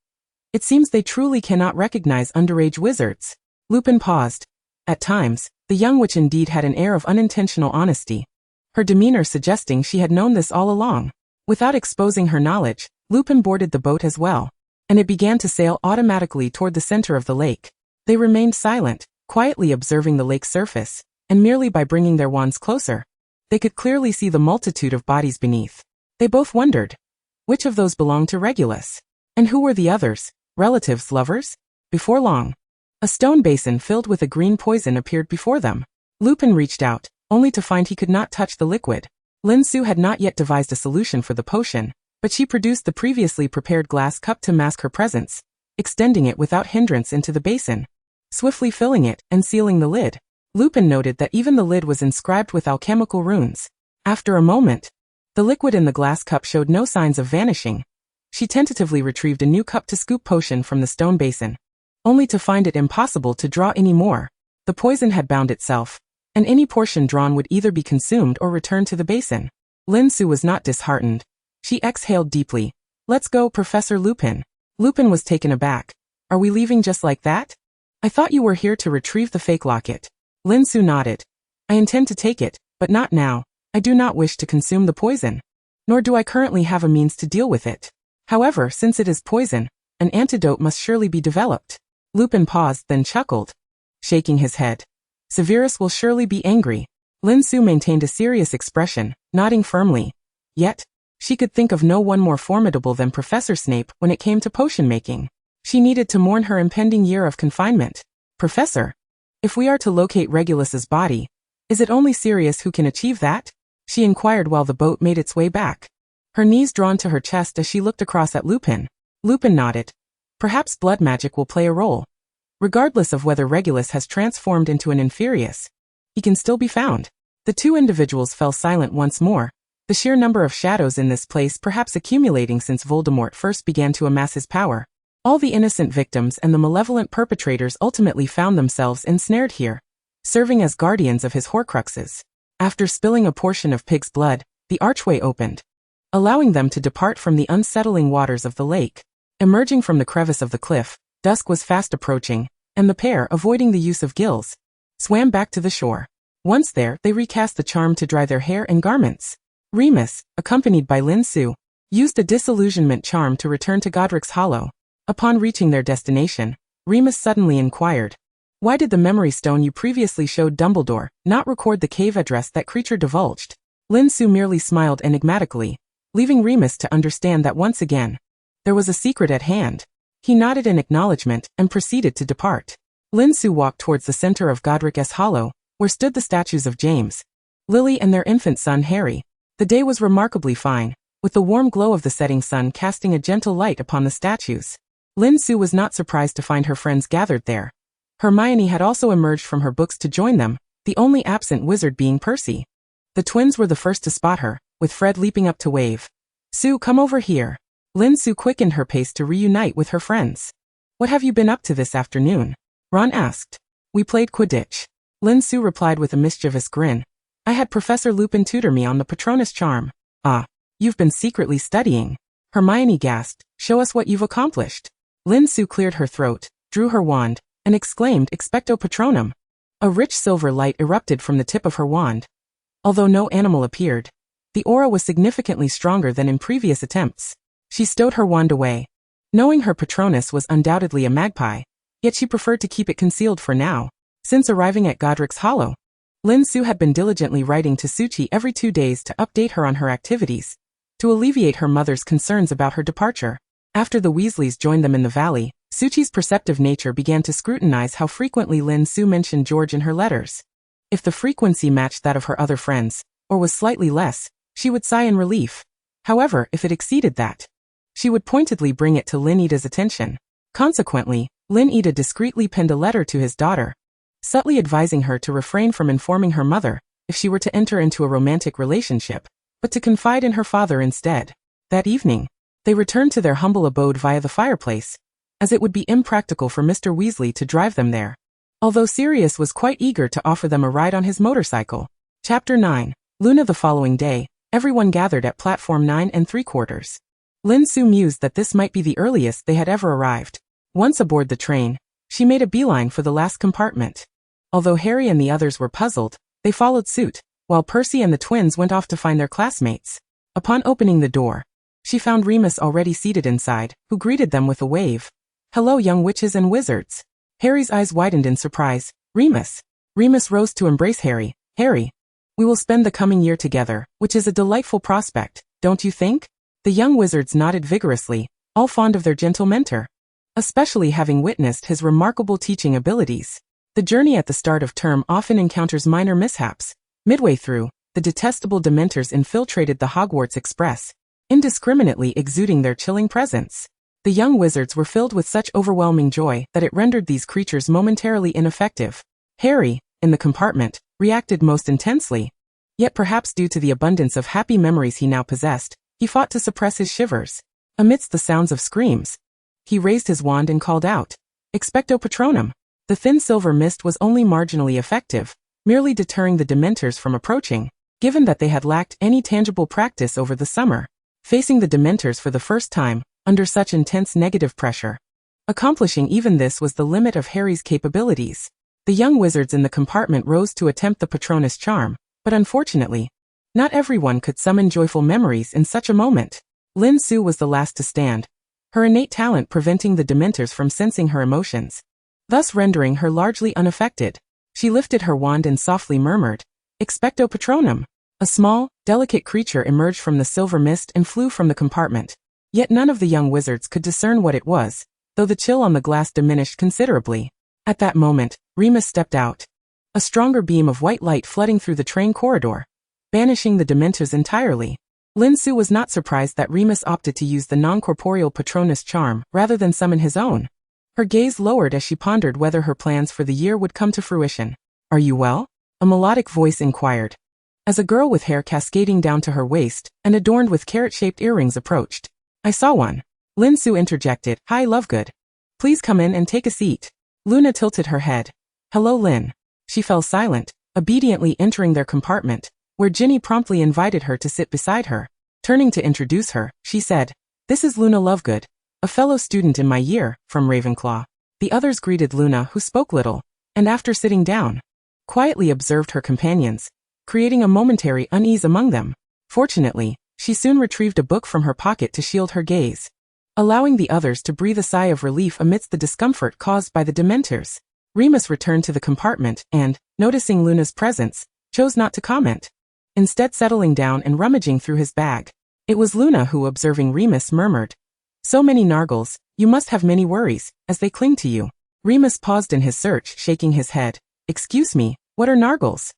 "It seems they truly cannot recognize underage wizards." Lupin paused. At times, the young witch indeed had an air of unintentional honesty, her demeanor suggesting she had known this all along. Without exposing her knowledge, Lupin boarded the boat as well, and it began to sail automatically toward the center of the lake. They remained silent, quietly observing the lake's surface, and merely by bringing their wands closer, they could clearly see the multitude of bodies beneath. They both wondered, which of those belonged to Regulus? And who were the others? Relatives, lovers? Before long, a stone basin filled with a green poison appeared before them. Lupin reached out, only to find he could not touch the liquid. Lin Su had not yet devised a solution for the potion, but she produced the previously prepared glass cup to mask her presence, extending it without hindrance into the basin, swiftly filling it and sealing the lid. Lupin noted that even the lid was inscribed with alchemical runes. After a moment, the liquid in the glass cup showed no signs of vanishing. She tentatively retrieved a new cup to scoop potion from the stone basin, only to find it impossible to draw any more. The poison had bound itself, and any portion drawn would either be consumed or returned to the basin. Lin Su was not disheartened. She exhaled deeply. "Let's go, Professor Lupin." Lupin was taken aback. "Are we leaving just like that? I thought you were here to retrieve the fake locket." Lin Su nodded. "I intend to take it, but not now. I do not wish to consume the poison, nor do I currently have a means to deal with it. However, since it is poison, an antidote must surely be developed." Lupin paused, then chuckled, shaking his head. "Severus will surely be angry." Lin Su maintained a serious expression, nodding firmly. Yet, she could think of no one more formidable than Professor Snape when it came to potion making. She needed to mourn her impending year of confinement. "Professor, if we are to locate Regulus's body, is it only Sirius who can achieve that?" she inquired while the boat made its way back, her knees drawn to her chest as she looked across at Lupin. Lupin nodded. "Perhaps blood magic will play a role. Regardless of whether Regulus has transformed into an Inferius, he can still be found." The two individuals fell silent once more, the sheer number of shadows in this place perhaps accumulating since Voldemort first began to amass his power. All the innocent victims and the malevolent perpetrators ultimately found themselves ensnared here, serving as guardians of his Horcruxes. After spilling a portion of pig's blood, the archway opened, allowing them to depart from the unsettling waters of the lake. Emerging from the crevice of the cliff, dusk was fast approaching, and the pair, avoiding the use of gills, swam back to the shore. Once there, they recast the charm to dry their hair and garments. Remus, accompanied by Lin Su, used a disillusionment charm to return to Godric's Hollow. Upon reaching their destination, Remus suddenly inquired, Why did the memory stone you previously showed Dumbledore not record the cave address that creature divulged? Lin Su merely smiled enigmatically, leaving Remus to understand that once again, there was a secret at hand. He nodded in acknowledgement and proceeded to depart. Lin Su walked towards the center of Godric's Hollow, where stood the statues of James, Lily and their infant son Harry. The day was remarkably fine, with the warm glow of the setting sun casting a gentle light upon the statues. Lin Su was not surprised to find her friends gathered there. Hermione had also emerged from her books to join them, the only absent wizard being Percy. The twins were the first to spot her, with Fred leaping up to wave. "Sue, come over here." Lin Su quickened her pace to reunite with her friends. "What have you been up to this afternoon?" Ron asked. "We played Quidditch." Lin Su replied with a mischievous grin. "I had Professor Lupin tutor me on the Patronus charm." "Ah, you've been secretly studying." Hermione gasped. "Show us what you've accomplished." Lin Su cleared her throat, drew her wand, and exclaimed expecto patronum. A rich silver light erupted from the tip of her wand. Although no animal appeared, the aura was significantly stronger than in previous attempts. She stowed her wand away. Knowing her Patronus was undoubtedly a magpie, yet she preferred to keep it concealed for now. Since arriving at Godric's Hollow, Lin Su had been diligently writing to Suchi every 2 days to update her on her activities, to alleviate her mother's concerns about her departure. After the Weasleys joined them in the valley, Suchi's perceptive nature began to scrutinize how frequently Lin Su mentioned George in her letters. If the frequency matched that of her other friends, or was slightly less, she would sigh in relief. However, if it exceeded that, she would pointedly bring it to Lin Ida's attention. Consequently, Lin Ida discreetly penned a letter to his daughter, subtly advising her to refrain from informing her mother if she were to enter into a romantic relationship, but to confide in her father instead. That evening, they returned to their humble abode via the fireplace, as it would be impractical for Mr. Weasley to drive them there. Although Sirius was quite eager to offer them a ride on his motorcycle. Chapter 9. Luna. The following day, everyone gathered at platform 9 3/4. Lin Su mused that this might be the earliest they had ever arrived. Once aboard the train, she made a beeline for the last compartment. Although Harry and the others were puzzled, they followed suit, while Percy and the twins went off to find their classmates. Upon opening the door, she found Remus already seated inside, who greeted them with a wave. "Hello, young witches and wizards." Harry's eyes widened in surprise. "Remus." Remus rose to embrace Harry. "Harry, we will spend the coming year together, which is a delightful prospect, don't you think?" The young wizards nodded vigorously, all fond of their gentle mentor, especially having witnessed his remarkable teaching abilities. The journey at the start of term often encounters minor mishaps. Midway through, the detestable Dementors infiltrated the Hogwarts Express, indiscriminately exuding their chilling presence. The young wizards were filled with such overwhelming joy that it rendered these creatures momentarily ineffective. Harry, in the compartment, reacted most intensely. Yet perhaps due to the abundance of happy memories he now possessed, he fought to suppress his shivers. Amidst the sounds of screams, he raised his wand and called out, "Expecto Patronum." The thin silver mist was only marginally effective, merely deterring the Dementors from approaching, given that they had lacked any tangible practice over the summer, facing the Dementors for the first time, under such intense negative pressure. Accomplishing even this was the limit of Harry's capabilities. The young wizards in the compartment rose to attempt the Patronus charm, but unfortunately, not everyone could summon joyful memories in such a moment. Lin Su was the last to stand, her innate talent preventing the Dementors from sensing her emotions, thus rendering her largely unaffected. She lifted her wand and softly murmured, "Expecto Patronum." A small, delicate creature emerged from the silver mist and flew from the compartment. Yet none of the young wizards could discern what it was, though the chill on the glass diminished considerably. At that moment, Remus stepped out, a stronger beam of white light flooding through the train corridor, banishing the Dementors entirely. Lin Su was not surprised that Remus opted to use the non-corporeal Patronus charm rather than summon his own. Her gaze lowered as she pondered whether her plans for the year would come to fruition. "Are you well?" a melodic voice inquired, as a girl with hair cascading down to her waist and adorned with carrot-shaped earrings approached. "I saw one." Lin Su interjected, "Hi Lovegood. Please come in and take a seat." Luna tilted her head. "Hello Lin." She fell silent, obediently entering their compartment, where Ginny promptly invited her to sit beside her. Turning to introduce her, she said, "This is Luna Lovegood, a fellow student in my year, from Ravenclaw." The others greeted Luna, who spoke little, and after sitting down, quietly observed her companions, creating a momentary unease among them. Fortunately, she soon retrieved a book from her pocket to shield her gaze, allowing the others to breathe a sigh of relief amidst the discomfort caused by the Dementors. Remus returned to the compartment and, noticing Luna's presence, chose not to comment, instead settling down and rummaging through his bag. It was Luna who, observing Remus, murmured, "So many nargles, you must have many worries, as they cling to you." Remus paused in his search, shaking his head. "Excuse me, what are nargles?"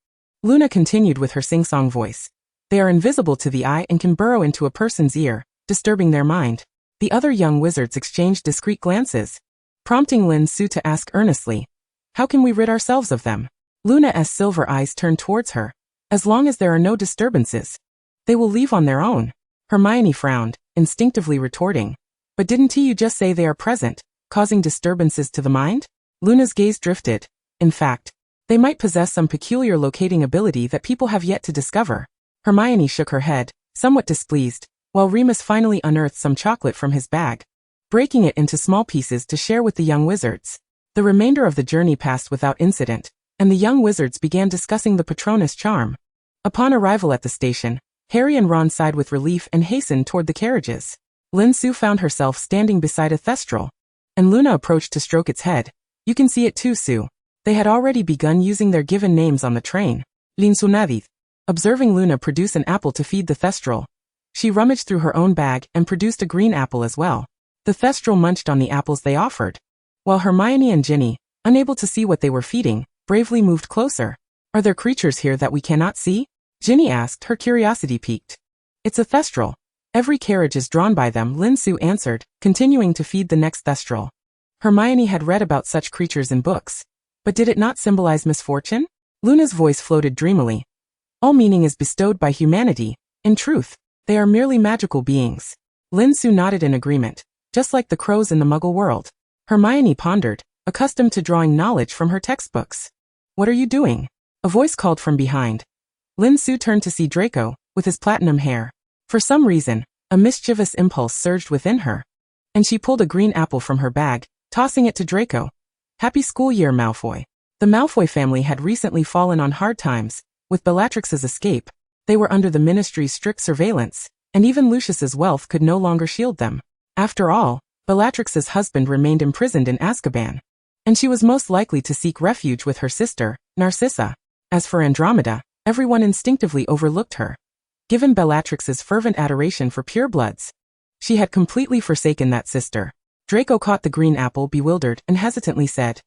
Luna continued with her sing-song voice. "They are invisible to the eye and can burrow into a person's ear, disturbing their mind." The other young wizards exchanged discreet glances, prompting Lin Su to ask earnestly, "How can we rid ourselves of them?" Luna's silver eyes turned towards her. "As long as there are no disturbances, they will leave on their own." Hermione frowned, instinctively retorting, "But didn't you just say they are present, causing disturbances to the mind?" Luna's gaze drifted. "In fact, they might possess some peculiar locating ability that people have yet to discover." Hermione shook her head, somewhat displeased, while Remus finally unearthed some chocolate from his bag, breaking it into small pieces to share with the young wizards. The remainder of the journey passed without incident, and the young wizards began discussing the Patronus charm. Upon arrival at the station, Harry and Ron sighed with relief and hastened toward the carriages. Lin Su found herself standing beside a thestral, and Luna approached to stroke its head. "You can see it too, Su." They had already begun using their given names on the train. Lin Su. Observing Luna produce an apple to feed the thestral, she rummaged through her own bag and produced a green apple as well. The thestral munched on the apples they offered, while Hermione and Ginny, unable to see what they were feeding, bravely moved closer. "Are there creatures here that we cannot see?" Ginny asked, her curiosity piqued. "It's a thestral. Every carriage is drawn by them," Lin Su answered, continuing to feed the next thestral. Hermione had read about such creatures in books, but did it not symbolize misfortune? Luna's voice floated dreamily. "All meaning is bestowed by humanity. In truth, they are merely magical beings." Lin Su nodded in agreement, just like the crows in the Muggle world. Hermione pondered, accustomed to drawing knowledge from her textbooks. "What are you doing?" A voice called from behind. Lin Su turned to see Draco, with his platinum hair. For some reason, a mischievous impulse surged within her, and she pulled a green apple from her bag, tossing it to Draco. "Happy school year, Malfoy." The Malfoy family had recently fallen on hard times. With Bellatrix's escape, they were under the Ministry's strict surveillance, and even Lucius's wealth could no longer shield them. After all, Bellatrix's husband remained imprisoned in Azkaban, and she was most likely to seek refuge with her sister, Narcissa. As for Andromeda, everyone instinctively overlooked her. Given Bellatrix's fervent adoration for purebloods, she had completely forsaken that sister. Draco caught the green apple, bewildered, and hesitantly said,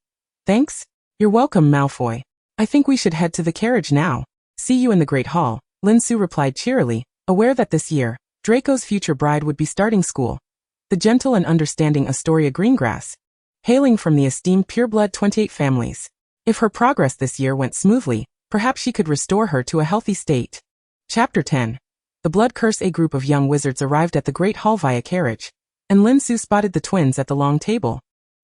"Thanks? You're welcome, Malfoy. I think we should head to the carriage now." "See you in the Great Hall," Lin Su replied cheerily, aware that this year, Draco's future bride would be starting school. The gentle and understanding Astoria Greengrass, hailing from the esteemed pureblood 28 families. If her progress this year went smoothly, perhaps she could restore her to a healthy state. Chapter 10. The Blood Curse. A group of young wizards arrived at the Great Hall via carriage, and Lin Su spotted the twins at the long table.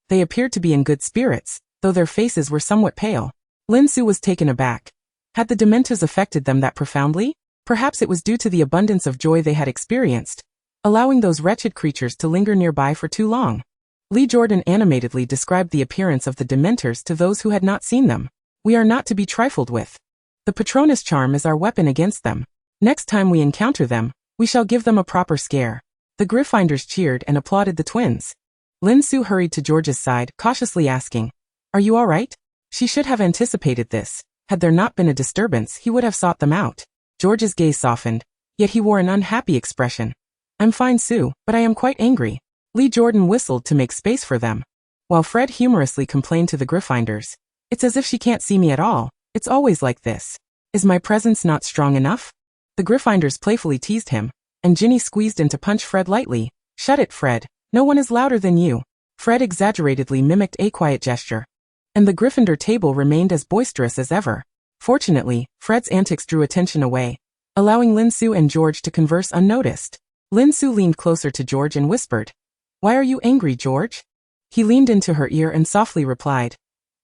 They appeared to be in good spirits, though their faces were somewhat pale. Lin Su was taken aback. Had the Dementors affected them that profoundly? Perhaps it was due to the abundance of joy they had experienced, allowing those wretched creatures to linger nearby for too long. Lee Jordan animatedly described the appearance of the Dementors to those who had not seen them. "We are not to be trifled with. The Patronus charm is our weapon against them. Next time we encounter them, we shall give them a proper scare." The Gryffindors cheered and applauded the twins. Lin Su hurried to George's side, cautiously asking, "Are you all right?" She should have anticipated this. Had there not been a disturbance, he would have sought them out. George's gaze softened, yet he wore an unhappy expression. "I'm fine, Sue, but I am quite angry." Lee Jordan whistled to make space for them, while Fred humorously complained to the Gryffindors, "It's as if she can't see me at all. It's always like this. Is my presence not strong enough?" The Gryffindors playfully teased him, and Ginny squeezed in to punch Fred lightly. "Shut it, Fred. No one is louder than you." Fred exaggeratedly mimicked a quiet gesture, and the Gryffindor table remained as boisterous as ever. Fortunately, Fred's antics drew attention away, allowing Lin Su and George to converse unnoticed. Lin Su leaned closer to George and whispered, "Why are you angry, George?" He leaned into her ear and softly replied,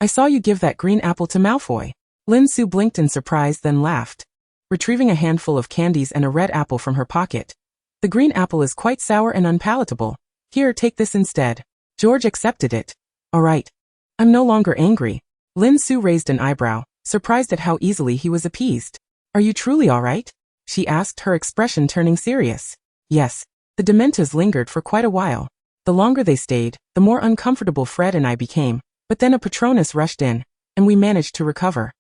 "I saw you give that green apple to Malfoy." Lin Su blinked in surprise, then laughed, retrieving a handful of candies and a red apple from her pocket. "The green apple is quite sour and unpalatable. Here, take this instead." George accepted it. "All right. I'm no longer angry." Lin Su raised an eyebrow, surprised at how easily he was appeased. "Are you truly all right?" she asked, her expression turning serious. "Yes." The Dementors lingered for quite a while. The longer they stayed, the more uncomfortable Fred and I became. But then a Patronus rushed in, and we managed to recover.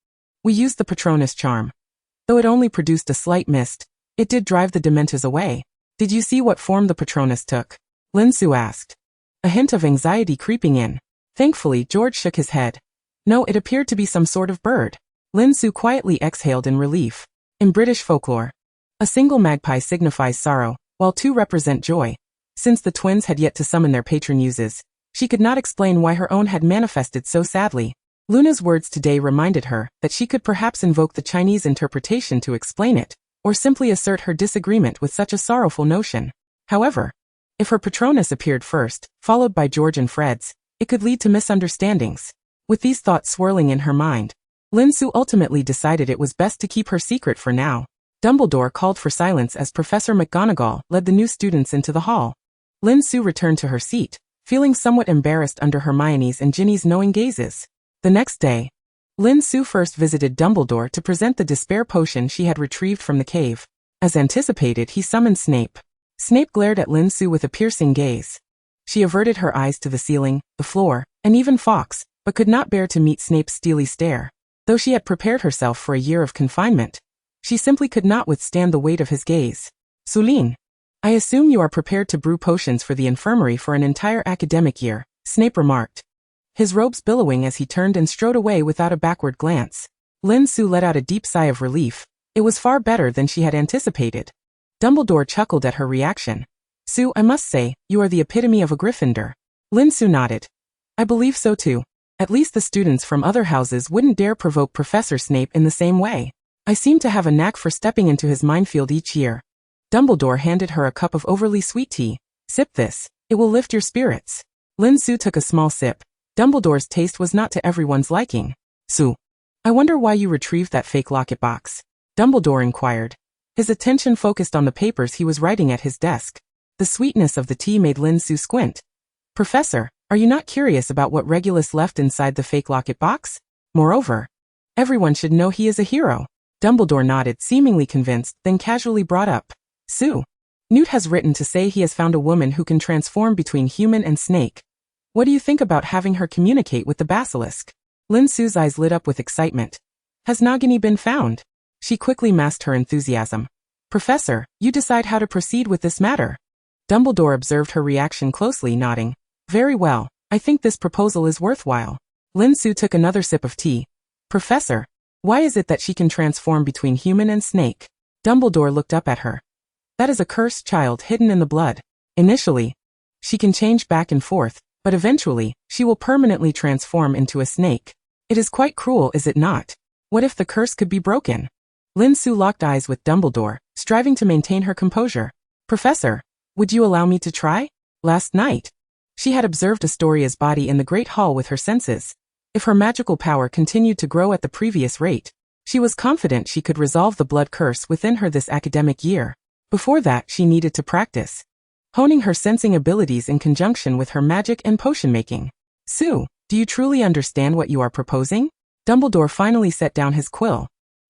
We used the Patronus charm. Though it only produced a slight mist, it did drive the Dementors away. Did you see what form the Patronus took? Lin Su asked. A hint of anxiety creeping in. Thankfully, George shook his head. No, it appeared to be some sort of bird. Lin Su quietly exhaled in relief. In British folklore, a single magpie signifies sorrow, while two represent joy. Since the twins had yet to summon their patron muses, she could not explain why her own had manifested so sadly. Luna's words today reminded her that she could perhaps invoke the Chinese interpretation to explain it, or simply assert her disagreement with such a sorrowful notion. However, if her Patronus appeared first, followed by George and Fred's, it could lead to misunderstandings. With these thoughts swirling in her mind, Lin Su ultimately decided it was best to keep her secret for now. Dumbledore called for silence as Professor McGonagall led the new students into the hall. Lin Su returned to her seat, feeling somewhat embarrassed under Hermione's and Ginny's knowing gazes. The next day, Lin Su first visited Dumbledore to present the despair potion she had retrieved from the cave. As anticipated, he summoned Snape. Snape glared at Lin Su with a piercing gaze. She averted her eyes to the ceiling, the floor, and even Fawkes, but could not bear to meet Snape's steely stare. Though she had prepared herself for a year of confinement, she simply could not withstand the weight of his gaze. Sulin, I assume you are prepared to brew potions for the infirmary for an entire academic year, Snape remarked, his robes billowing as he turned and strode away without a backward glance. Lin Su let out a deep sigh of relief. It was far better than she had anticipated. Dumbledore chuckled at her reaction. Su, I must say, you are the epitome of a Gryffindor. Lin Su nodded. I believe so too. At least the students from other houses wouldn't dare provoke Professor Snape in the same way. I seem to have a knack for stepping into his minefield each year. Dumbledore handed her a cup of overly sweet tea. Sip this. It will lift your spirits. Lin Su took a small sip. Dumbledore's taste was not to everyone's liking. Su, I wonder why you retrieved that fake locket box. Dumbledore inquired. His attention focused on the papers he was writing at his desk. The sweetness of the tea made Lin Su squint. Professor, are you not curious about what Regulus left inside the fake locket box? Moreover, everyone should know he is a hero. Dumbledore nodded, seemingly convinced, then casually brought up. Su, Newt has written to say he has found a woman who can transform between human and snake. What do you think about having her communicate with the basilisk? Lin Su's eyes lit up with excitement. Has Nagini been found? She quickly masked her enthusiasm. Professor, you decide how to proceed with this matter. Dumbledore observed her reaction closely, nodding. Very well, I think this proposal is worthwhile. Lin Su took another sip of tea. Professor, why is it that she can transform between human and snake? Dumbledore looked up at her. That is a cursed child hidden in the blood. Initially, she can change back and forth, but eventually, she will permanently transform into a snake. It is quite cruel, is it not? What if the curse could be broken? Lin Su locked eyes with Dumbledore, striving to maintain her composure. Professor, would you allow me to try? Last night, she had observed Astoria's body in the Great Hall with her senses. If her magical power continued to grow at the previous rate, she was confident she could resolve the blood curse within her this academic year. Before that, she needed to practice, honing her sensing abilities in conjunction with her magic and potion making. Su, do you truly understand what you are proposing? Dumbledore finally set down his quill.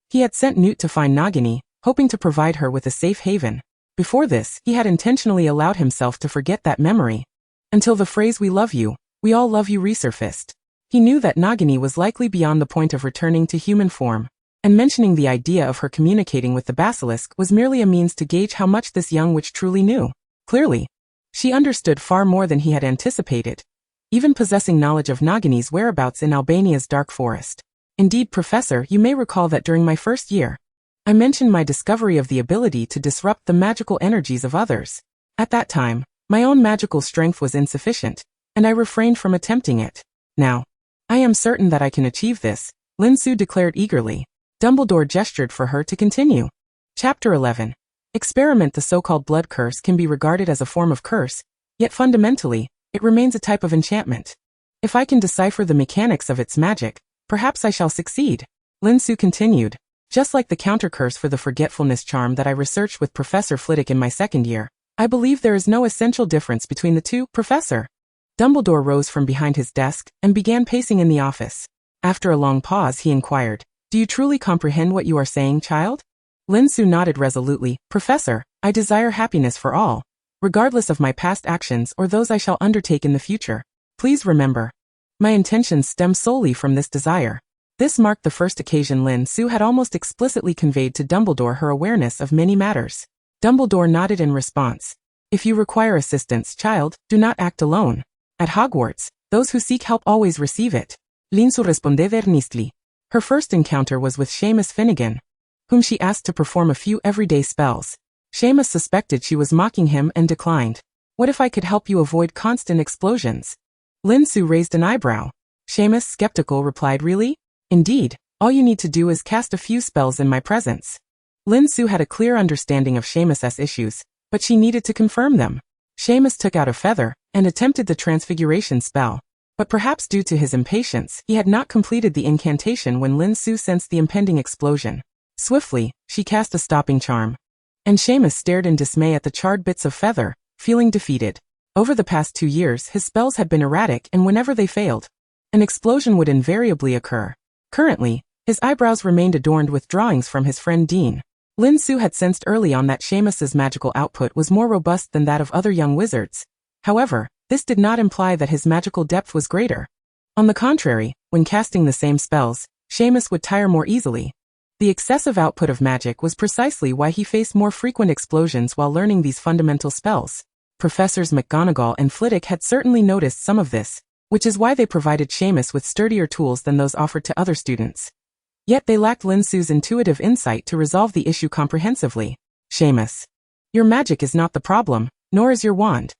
He had sent Newt to find Nagini, hoping to provide her with a safe haven. Before this, he had intentionally allowed himself to forget that memory. Until the phrase "we all love you" resurfaced. He knew that Nagini was likely beyond the point of returning to human form, and mentioning the idea of her communicating with the basilisk was merely a means to gauge how much this young witch truly knew. Clearly, she understood far more than he had anticipated, even possessing knowledge of Nagini's whereabouts in Albania's dark forest. Indeed, Professor, you may recall that during my first year, I mentioned my discovery of the ability to disrupt the magical energies of others. At that time, my own magical strength was insufficient, and I refrained from attempting it. Now, I am certain that I can achieve this, Lin Su declared eagerly. Dumbledore gestured for her to continue. Chapter 11. Experiment. The so-called blood curse can be regarded as a form of curse, yet fundamentally, it remains a type of enchantment. If I can decipher the mechanics of its magic, perhaps I shall succeed. Lin Su continued. Just like the counter-curse for the forgetfulness charm that I researched with Professor Flitwick in my second year, I believe there is no essential difference between the two, Professor. Dumbledore rose from behind his desk and began pacing in the office. After a long pause, he inquired, do you truly comprehend what you are saying, child? Lin Su nodded resolutely. Professor, I desire happiness for all, regardless of my past actions or those I shall undertake in the future. Please remember, My intentions stem solely from this desire. This marked the first occasion Lin Su had almost explicitly conveyed to Dumbledore her awareness of many matters. Dumbledore nodded in response. If you require assistance, child, do not act alone. At Hogwarts, those who seek help always receive it. Lin Su responded earnestly. Her first encounter was with Seamus Finnegan, whom she asked to perform a few everyday spells. Seamus suspected she was mocking him and declined. What if I could help you avoid constant explosions? Lin Su raised an eyebrow. Seamus, skeptical, replied, really? Indeed, all you need to do is cast a few spells in my presence. Lin Su had a clear understanding of Seamus's issues, but she needed to confirm them. Seamus took out a feather and attempted the transfiguration spell. But perhaps due to his impatience, he had not completed the incantation when Lin Su sensed the impending explosion. Swiftly, she cast a stopping charm. And Seamus stared in dismay at the charred bits of feather, feeling defeated. Over the past 2 years, his spells had been erratic, and whenever they failed, an explosion would invariably occur. Currently, his eyebrows remained adorned with drawings from his friend Dean. Lin Su had sensed early on that Seamus's magical output was more robust than that of other young wizards. However, this did not imply that his magical depth was greater. On the contrary, when casting the same spells, Seamus would tire more easily. The excessive output of magic was precisely why he faced more frequent explosions while learning these fundamental spells. Professors McGonagall and Flitwick had certainly noticed some of this, which is why they provided Seamus with sturdier tools than those offered to other students. Yet they lacked Lin Su's intuitive insight to resolve the issue comprehensively. Seamus, your magic is not the problem, nor is your wand.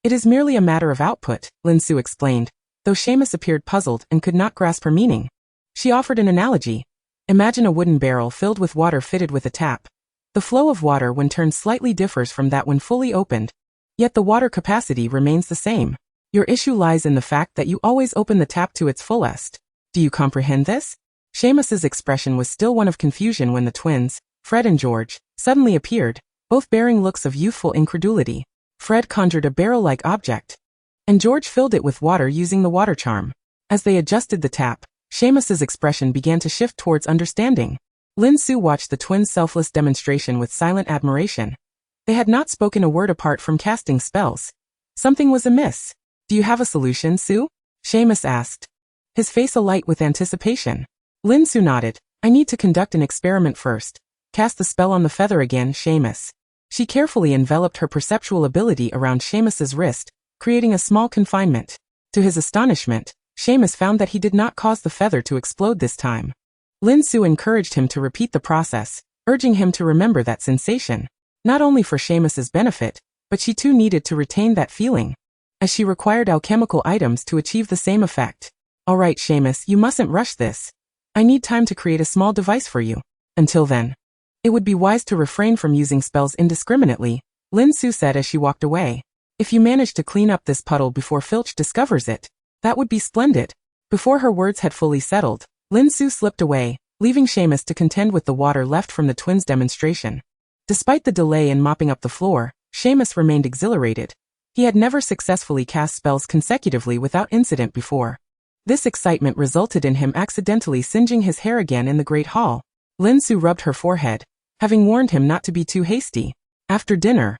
It is merely a matter of output, Lin Su explained, though Seamus appeared puzzled and could not grasp her meaning. She offered an analogy. Imagine a wooden barrel filled with water fitted with a tap. The flow of water when turned slightly differs from that when fully opened, yet the water capacity remains the same. Your issue lies in the fact that you always open the tap to its fullest. Do you comprehend this? Seamus's expression was still one of confusion when the twins, Fred and George, suddenly appeared, both bearing looks of youthful incredulity. Fred conjured a barrel-like object, and George filled it with water using the water charm. As they adjusted the tap, Seamus's expression began to shift towards understanding. Lin Su watched the twins' selfless demonstration with silent admiration. They had not spoken a word apart from casting spells. Something was amiss. Do you have a solution, Su? Seamus asked, his face alight with anticipation. Lin Su nodded. I need to conduct an experiment first. Cast the spell on the feather again, Seamus. She carefully enveloped her perceptual ability around Seamus's wrist, creating a small confinement. To his astonishment, Seamus found that he did not cause the feather to explode this time. Lin Su encouraged him to repeat the process, urging him to remember that sensation. Not only for Seamus's benefit, but she too needed to retain that feeling, as she required alchemical items to achieve the same effect. All right, Seamus, you mustn't rush this. I need time to create a small device for you. Until then, it would be wise to refrain from using spells indiscriminately, Lin Su said as she walked away. If you manage to clean up this puddle before Filch discovers it, that would be splendid. Before her words had fully settled, Lin Su slipped away, leaving Seamus to contend with the water left from the twins' demonstration. Despite the delay in mopping up the floor, Seamus remained exhilarated. He had never successfully cast spells consecutively without incident before. This excitement resulted in him accidentally singeing his hair again in the Great Hall. Lin Su rubbed her forehead, having warned him not to be too hasty. After dinner,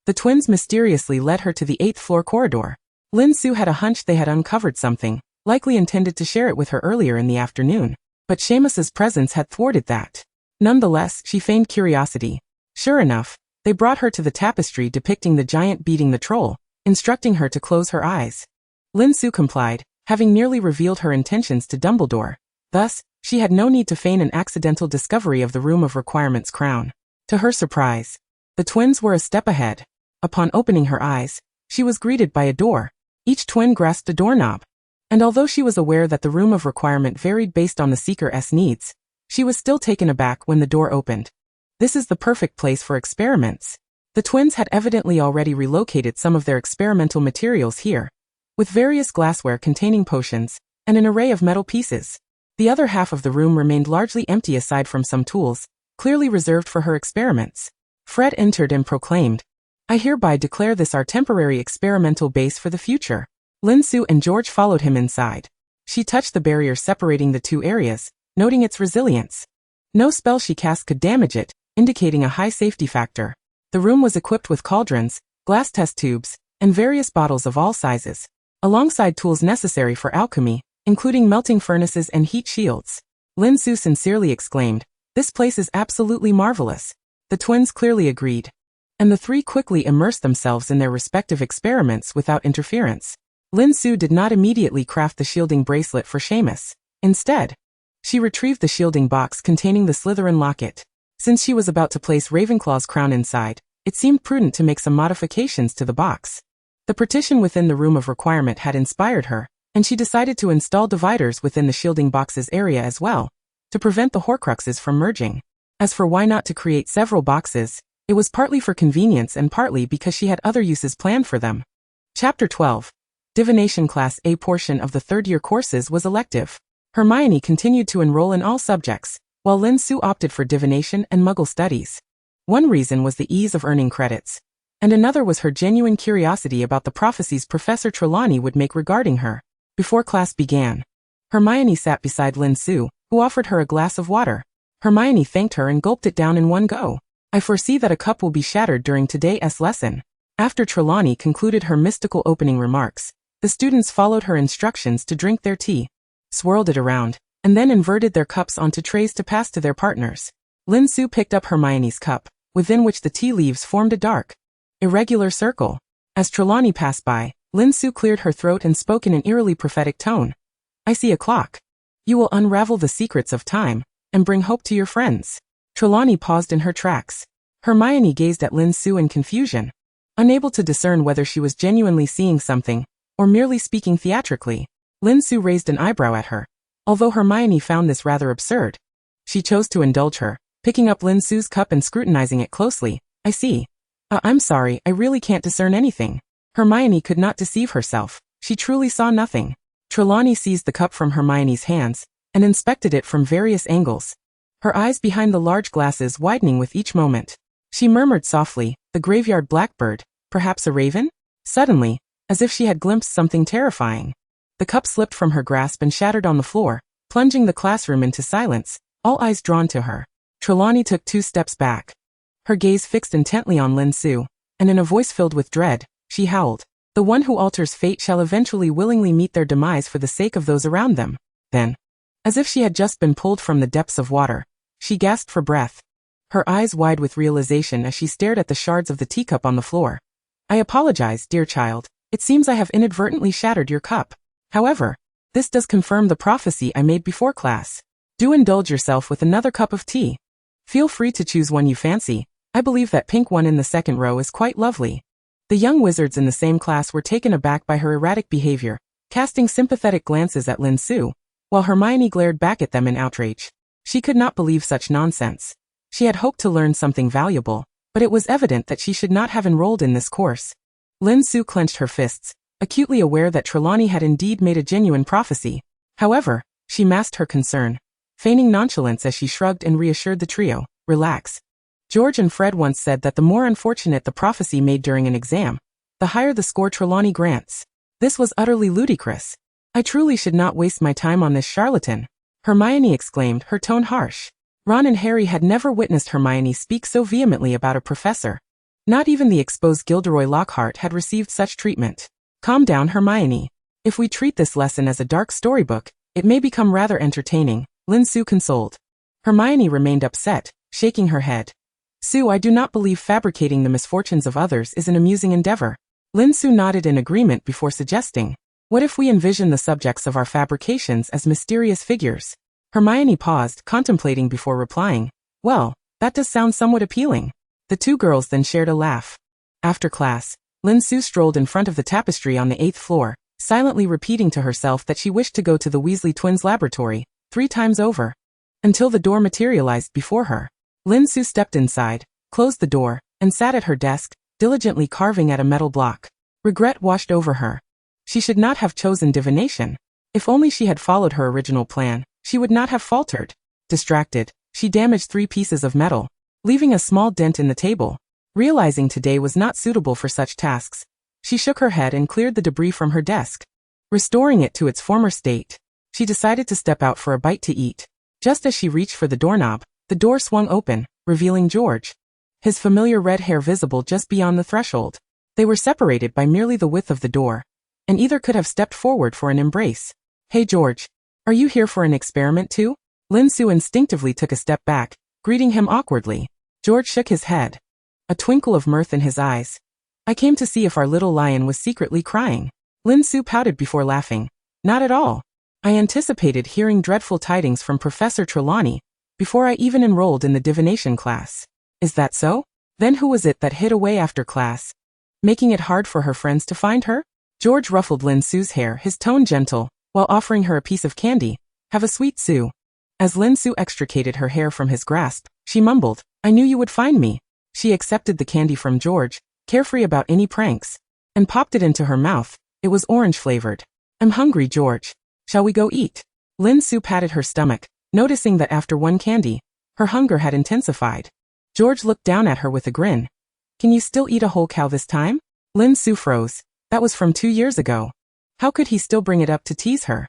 the twins mysteriously led her to the 8th floor corridor. Lin Su had a hunch they had uncovered something, likely intended to share it with her earlier in the afternoon. But Seamus's presence had thwarted that. Nonetheless, she feigned curiosity. Sure enough, they brought her to the tapestry depicting the giant beating the troll, instructing her to close her eyes. Lin Su complied, having nearly revealed her intentions to Dumbledore. Thus, she had no need to feign an accidental discovery of the Room of Requirement's crown. To her surprise, the twins were a step ahead. Upon opening her eyes, she was greeted by a door. Each twin grasped a doorknob. And although she was aware that the Room of Requirement varied based on the seeker's needs, she was still taken aback when the door opened. This is the perfect place for experiments. The twins had evidently already relocated some of their experimental materials here, with various glassware containing potions, and an array of metal pieces. The other half of the room remained largely empty aside from some tools, clearly reserved for her experiments. Fred entered and proclaimed, I hereby declare this our temporary experimental base for the future. Lin Su and George followed him inside. She touched the barrier separating the two areas, noting its resilience. No spell she cast could damage it, indicating a high safety factor. The room was equipped with cauldrons, glass test tubes, and various bottles of all sizes. alongside tools necessary for alchemy, including melting furnaces and heat shields. Lin Su sincerely exclaimed, "This place is absolutely marvelous." The twins clearly agreed, and the three quickly immersed themselves in their respective experiments without interference. Lin Su did not immediately craft the shielding bracelet for Seamus. Instead, she retrieved the shielding box containing the Slytherin locket. Since she was about to place Ravenclaw's crown inside, it seemed prudent to make some modifications to the box. The partition within the room of requirement had inspired her, and she decided to install dividers within the shielding box's area as well, to prevent the Horcruxes from merging. As for why not to create several boxes, it was partly for convenience and partly because she had other uses planned for them. Chapter 12. Divination Class A portion of the third-year courses was elective. Hermione continued to enroll in all subjects, while Lin Su opted for divination and Muggle studies. One reason was the ease of earning credits, and another was her genuine curiosity about the prophecies Professor Trelawney would make regarding her. Before class began, Hermione sat beside Lin Su, who offered her a glass of water. Hermione thanked her and gulped it down in one go. "I foresee that a cup will be shattered during today's lesson." After Trelawney concluded her mystical opening remarks, the students followed her instructions to drink their tea, swirled it around, and then inverted their cups onto trays to pass to their partners. Lin Su picked up Hermione's cup, within which the tea leaves formed a dark, irregular circle. As Trelawney passed by, Lin Su cleared her throat and spoke in an eerily prophetic tone. "I see a clock. You will unravel the secrets of time, and bring hope to your friends." Trelawney paused in her tracks. Hermione gazed at Lin Su in confusion, unable to discern whether she was genuinely seeing something, or merely speaking theatrically. Lin Su raised an eyebrow at her, although Hermione found this rather absurd. She chose to indulge her, picking up Lin Su's cup and scrutinizing it closely. "I see. I'm sorry, I really can't discern anything." Hermione could not deceive herself. She truly saw nothing. Trelawney seized the cup from Hermione's hands, and inspected it from various angles, her eyes behind the large glasses widening with each moment. She murmured softly, "The graveyard blackbird, perhaps a raven?" Suddenly, as if she had glimpsed something terrifying, the cup slipped from her grasp and shattered on the floor, plunging the classroom into silence, all eyes drawn to her. Trelawney took 2 steps back, her gaze fixed intently on Lin Su, and in a voice filled with dread, she howled, "The one who alters fate shall eventually willingly meet their demise for the sake of those around them." Then, as if she had just been pulled from the depths of water, she gasped for breath, her eyes wide with realization as she stared at the shards of the teacup on the floor. "I apologize, dear child. It seems I have inadvertently shattered your cup. However, this does confirm the prophecy I made before class. Do indulge yourself with another cup of tea. Feel free to choose one you fancy. I believe that pink one in the second row is quite lovely." The young wizards in the same class were taken aback by her erratic behavior, casting sympathetic glances at Lin Su, while Hermione glared back at them in outrage. She could not believe such nonsense. She had hoped to learn something valuable, but it was evident that she should not have enrolled in this course. Lin Su clenched her fists, acutely aware that Trelawney had indeed made a genuine prophecy. However, she masked her concern, feigning nonchalance as she shrugged and reassured the trio, "Relax. George and Fred once said that the more unfortunate the prophecy made during an exam, the higher the score Trelawney grants." This was utterly ludicrous. "I truly should not waste my time on this charlatan," Hermione exclaimed, her tone harsh. Ron and Harry had never witnessed Hermione speak so vehemently about a professor. Not even the exposed Gilderoy Lockhart had received such treatment. "Calm down, Hermione. If we treat this lesson as a dark storybook, it may become rather entertaining," Lin Su consoled. Hermione remained upset, shaking her head. "Sue, I do not believe fabricating the misfortunes of others is an amusing endeavor." Lin Su nodded in agreement before suggesting, "What if we envision the subjects of our fabrications as mysterious figures?" Hermione paused, contemplating before replying, "Well, that does sound somewhat appealing." The 2 girls then shared a laugh. After class, Lin Su strolled in front of the tapestry on the 8th floor, silently repeating to herself that she wished to go to the Weasley twins' laboratory 3 times over, until the door materialized before her. Lin Su stepped inside, closed the door, and sat at her desk, diligently carving at a metal block. Regret washed over her. She should not have chosen divination. If only she had followed her original plan, she would not have faltered. Distracted, she damaged 3 pieces of metal, leaving a small dent in the table. Realizing today was not suitable for such tasks, she shook her head and cleared the debris from her desk. Restoring it to its former state, she decided to step out for a bite to eat. Just as she reached for the doorknob, the door swung open, revealing George, his familiar red hair visible just beyond the threshold. They were separated by merely the width of the door, and either could have stepped forward for an embrace. Hey George, are you here for an experiment too? Lin Su instinctively took a step back, greeting him awkwardly. George shook his head, a twinkle of mirth in his eyes. I came to see if our little lion was secretly crying. Lin Su pouted before laughing. Not at all. I anticipated hearing dreadful tidings from Professor Trelawney before I even enrolled in the divination class. Is that so? Then who was it that hid away after class, making it hard for her friends to find her? George ruffled Lin Su's hair, his tone gentle, while offering her a piece of candy. Have a sweet Sue. As Lin Su extricated her hair from his grasp, she mumbled, I knew you would find me. She accepted the candy from George, carefree about any pranks, and popped it into her mouth. It was orange-flavored. I'm hungry, George. Shall we go eat? Lin Su patted her stomach, noticing that after one candy, her hunger had intensified. George looked down at her with a grin. Can you still eat a whole cow this time? Lin Su froze. That was from 2 years ago. How could he still bring it up to tease her?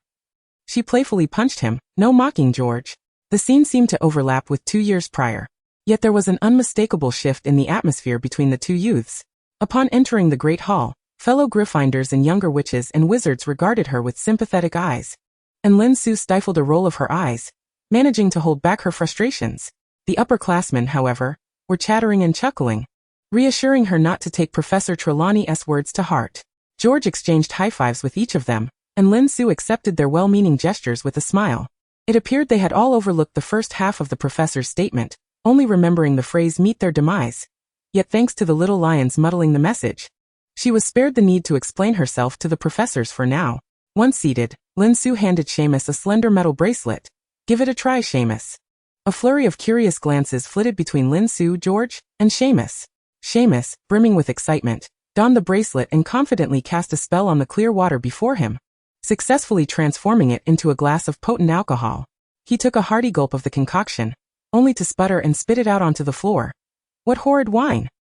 She playfully punched him. No mocking, George. The scene seemed to overlap with 2 years prior. Yet there was an unmistakable shift in the atmosphere between the two youths. Upon entering the Great Hall, fellow Gryffindors and younger witches and wizards regarded her with sympathetic eyes. And Lin Su stifled a roll of her eyes, managing to hold back her frustrations. The upperclassmen, however, were chattering and chuckling, reassuring her not to take Professor Trelawney's words to heart. George exchanged high-fives with each of them, and Lin Su accepted their well-meaning gestures with a smile. It appeared they had all overlooked the first half of the professor's statement, only remembering the phrase meet their demise. Yet thanks to the little lions muddling the message, she was spared the need to explain herself to the professors for now. Once seated, Lin Su handed Seamus a slender metal bracelet. Give it a try, Seamus. A flurry of curious glances flitted between Lin Su, George, and Seamus. Seamus, brimming with excitement, donned the bracelet and confidently cast a spell on the clear water before him, successfully transforming it into a glass of potent alcohol. He took a hearty gulp of the concoction, only to sputter and spit it out onto the floor. What horrid wine!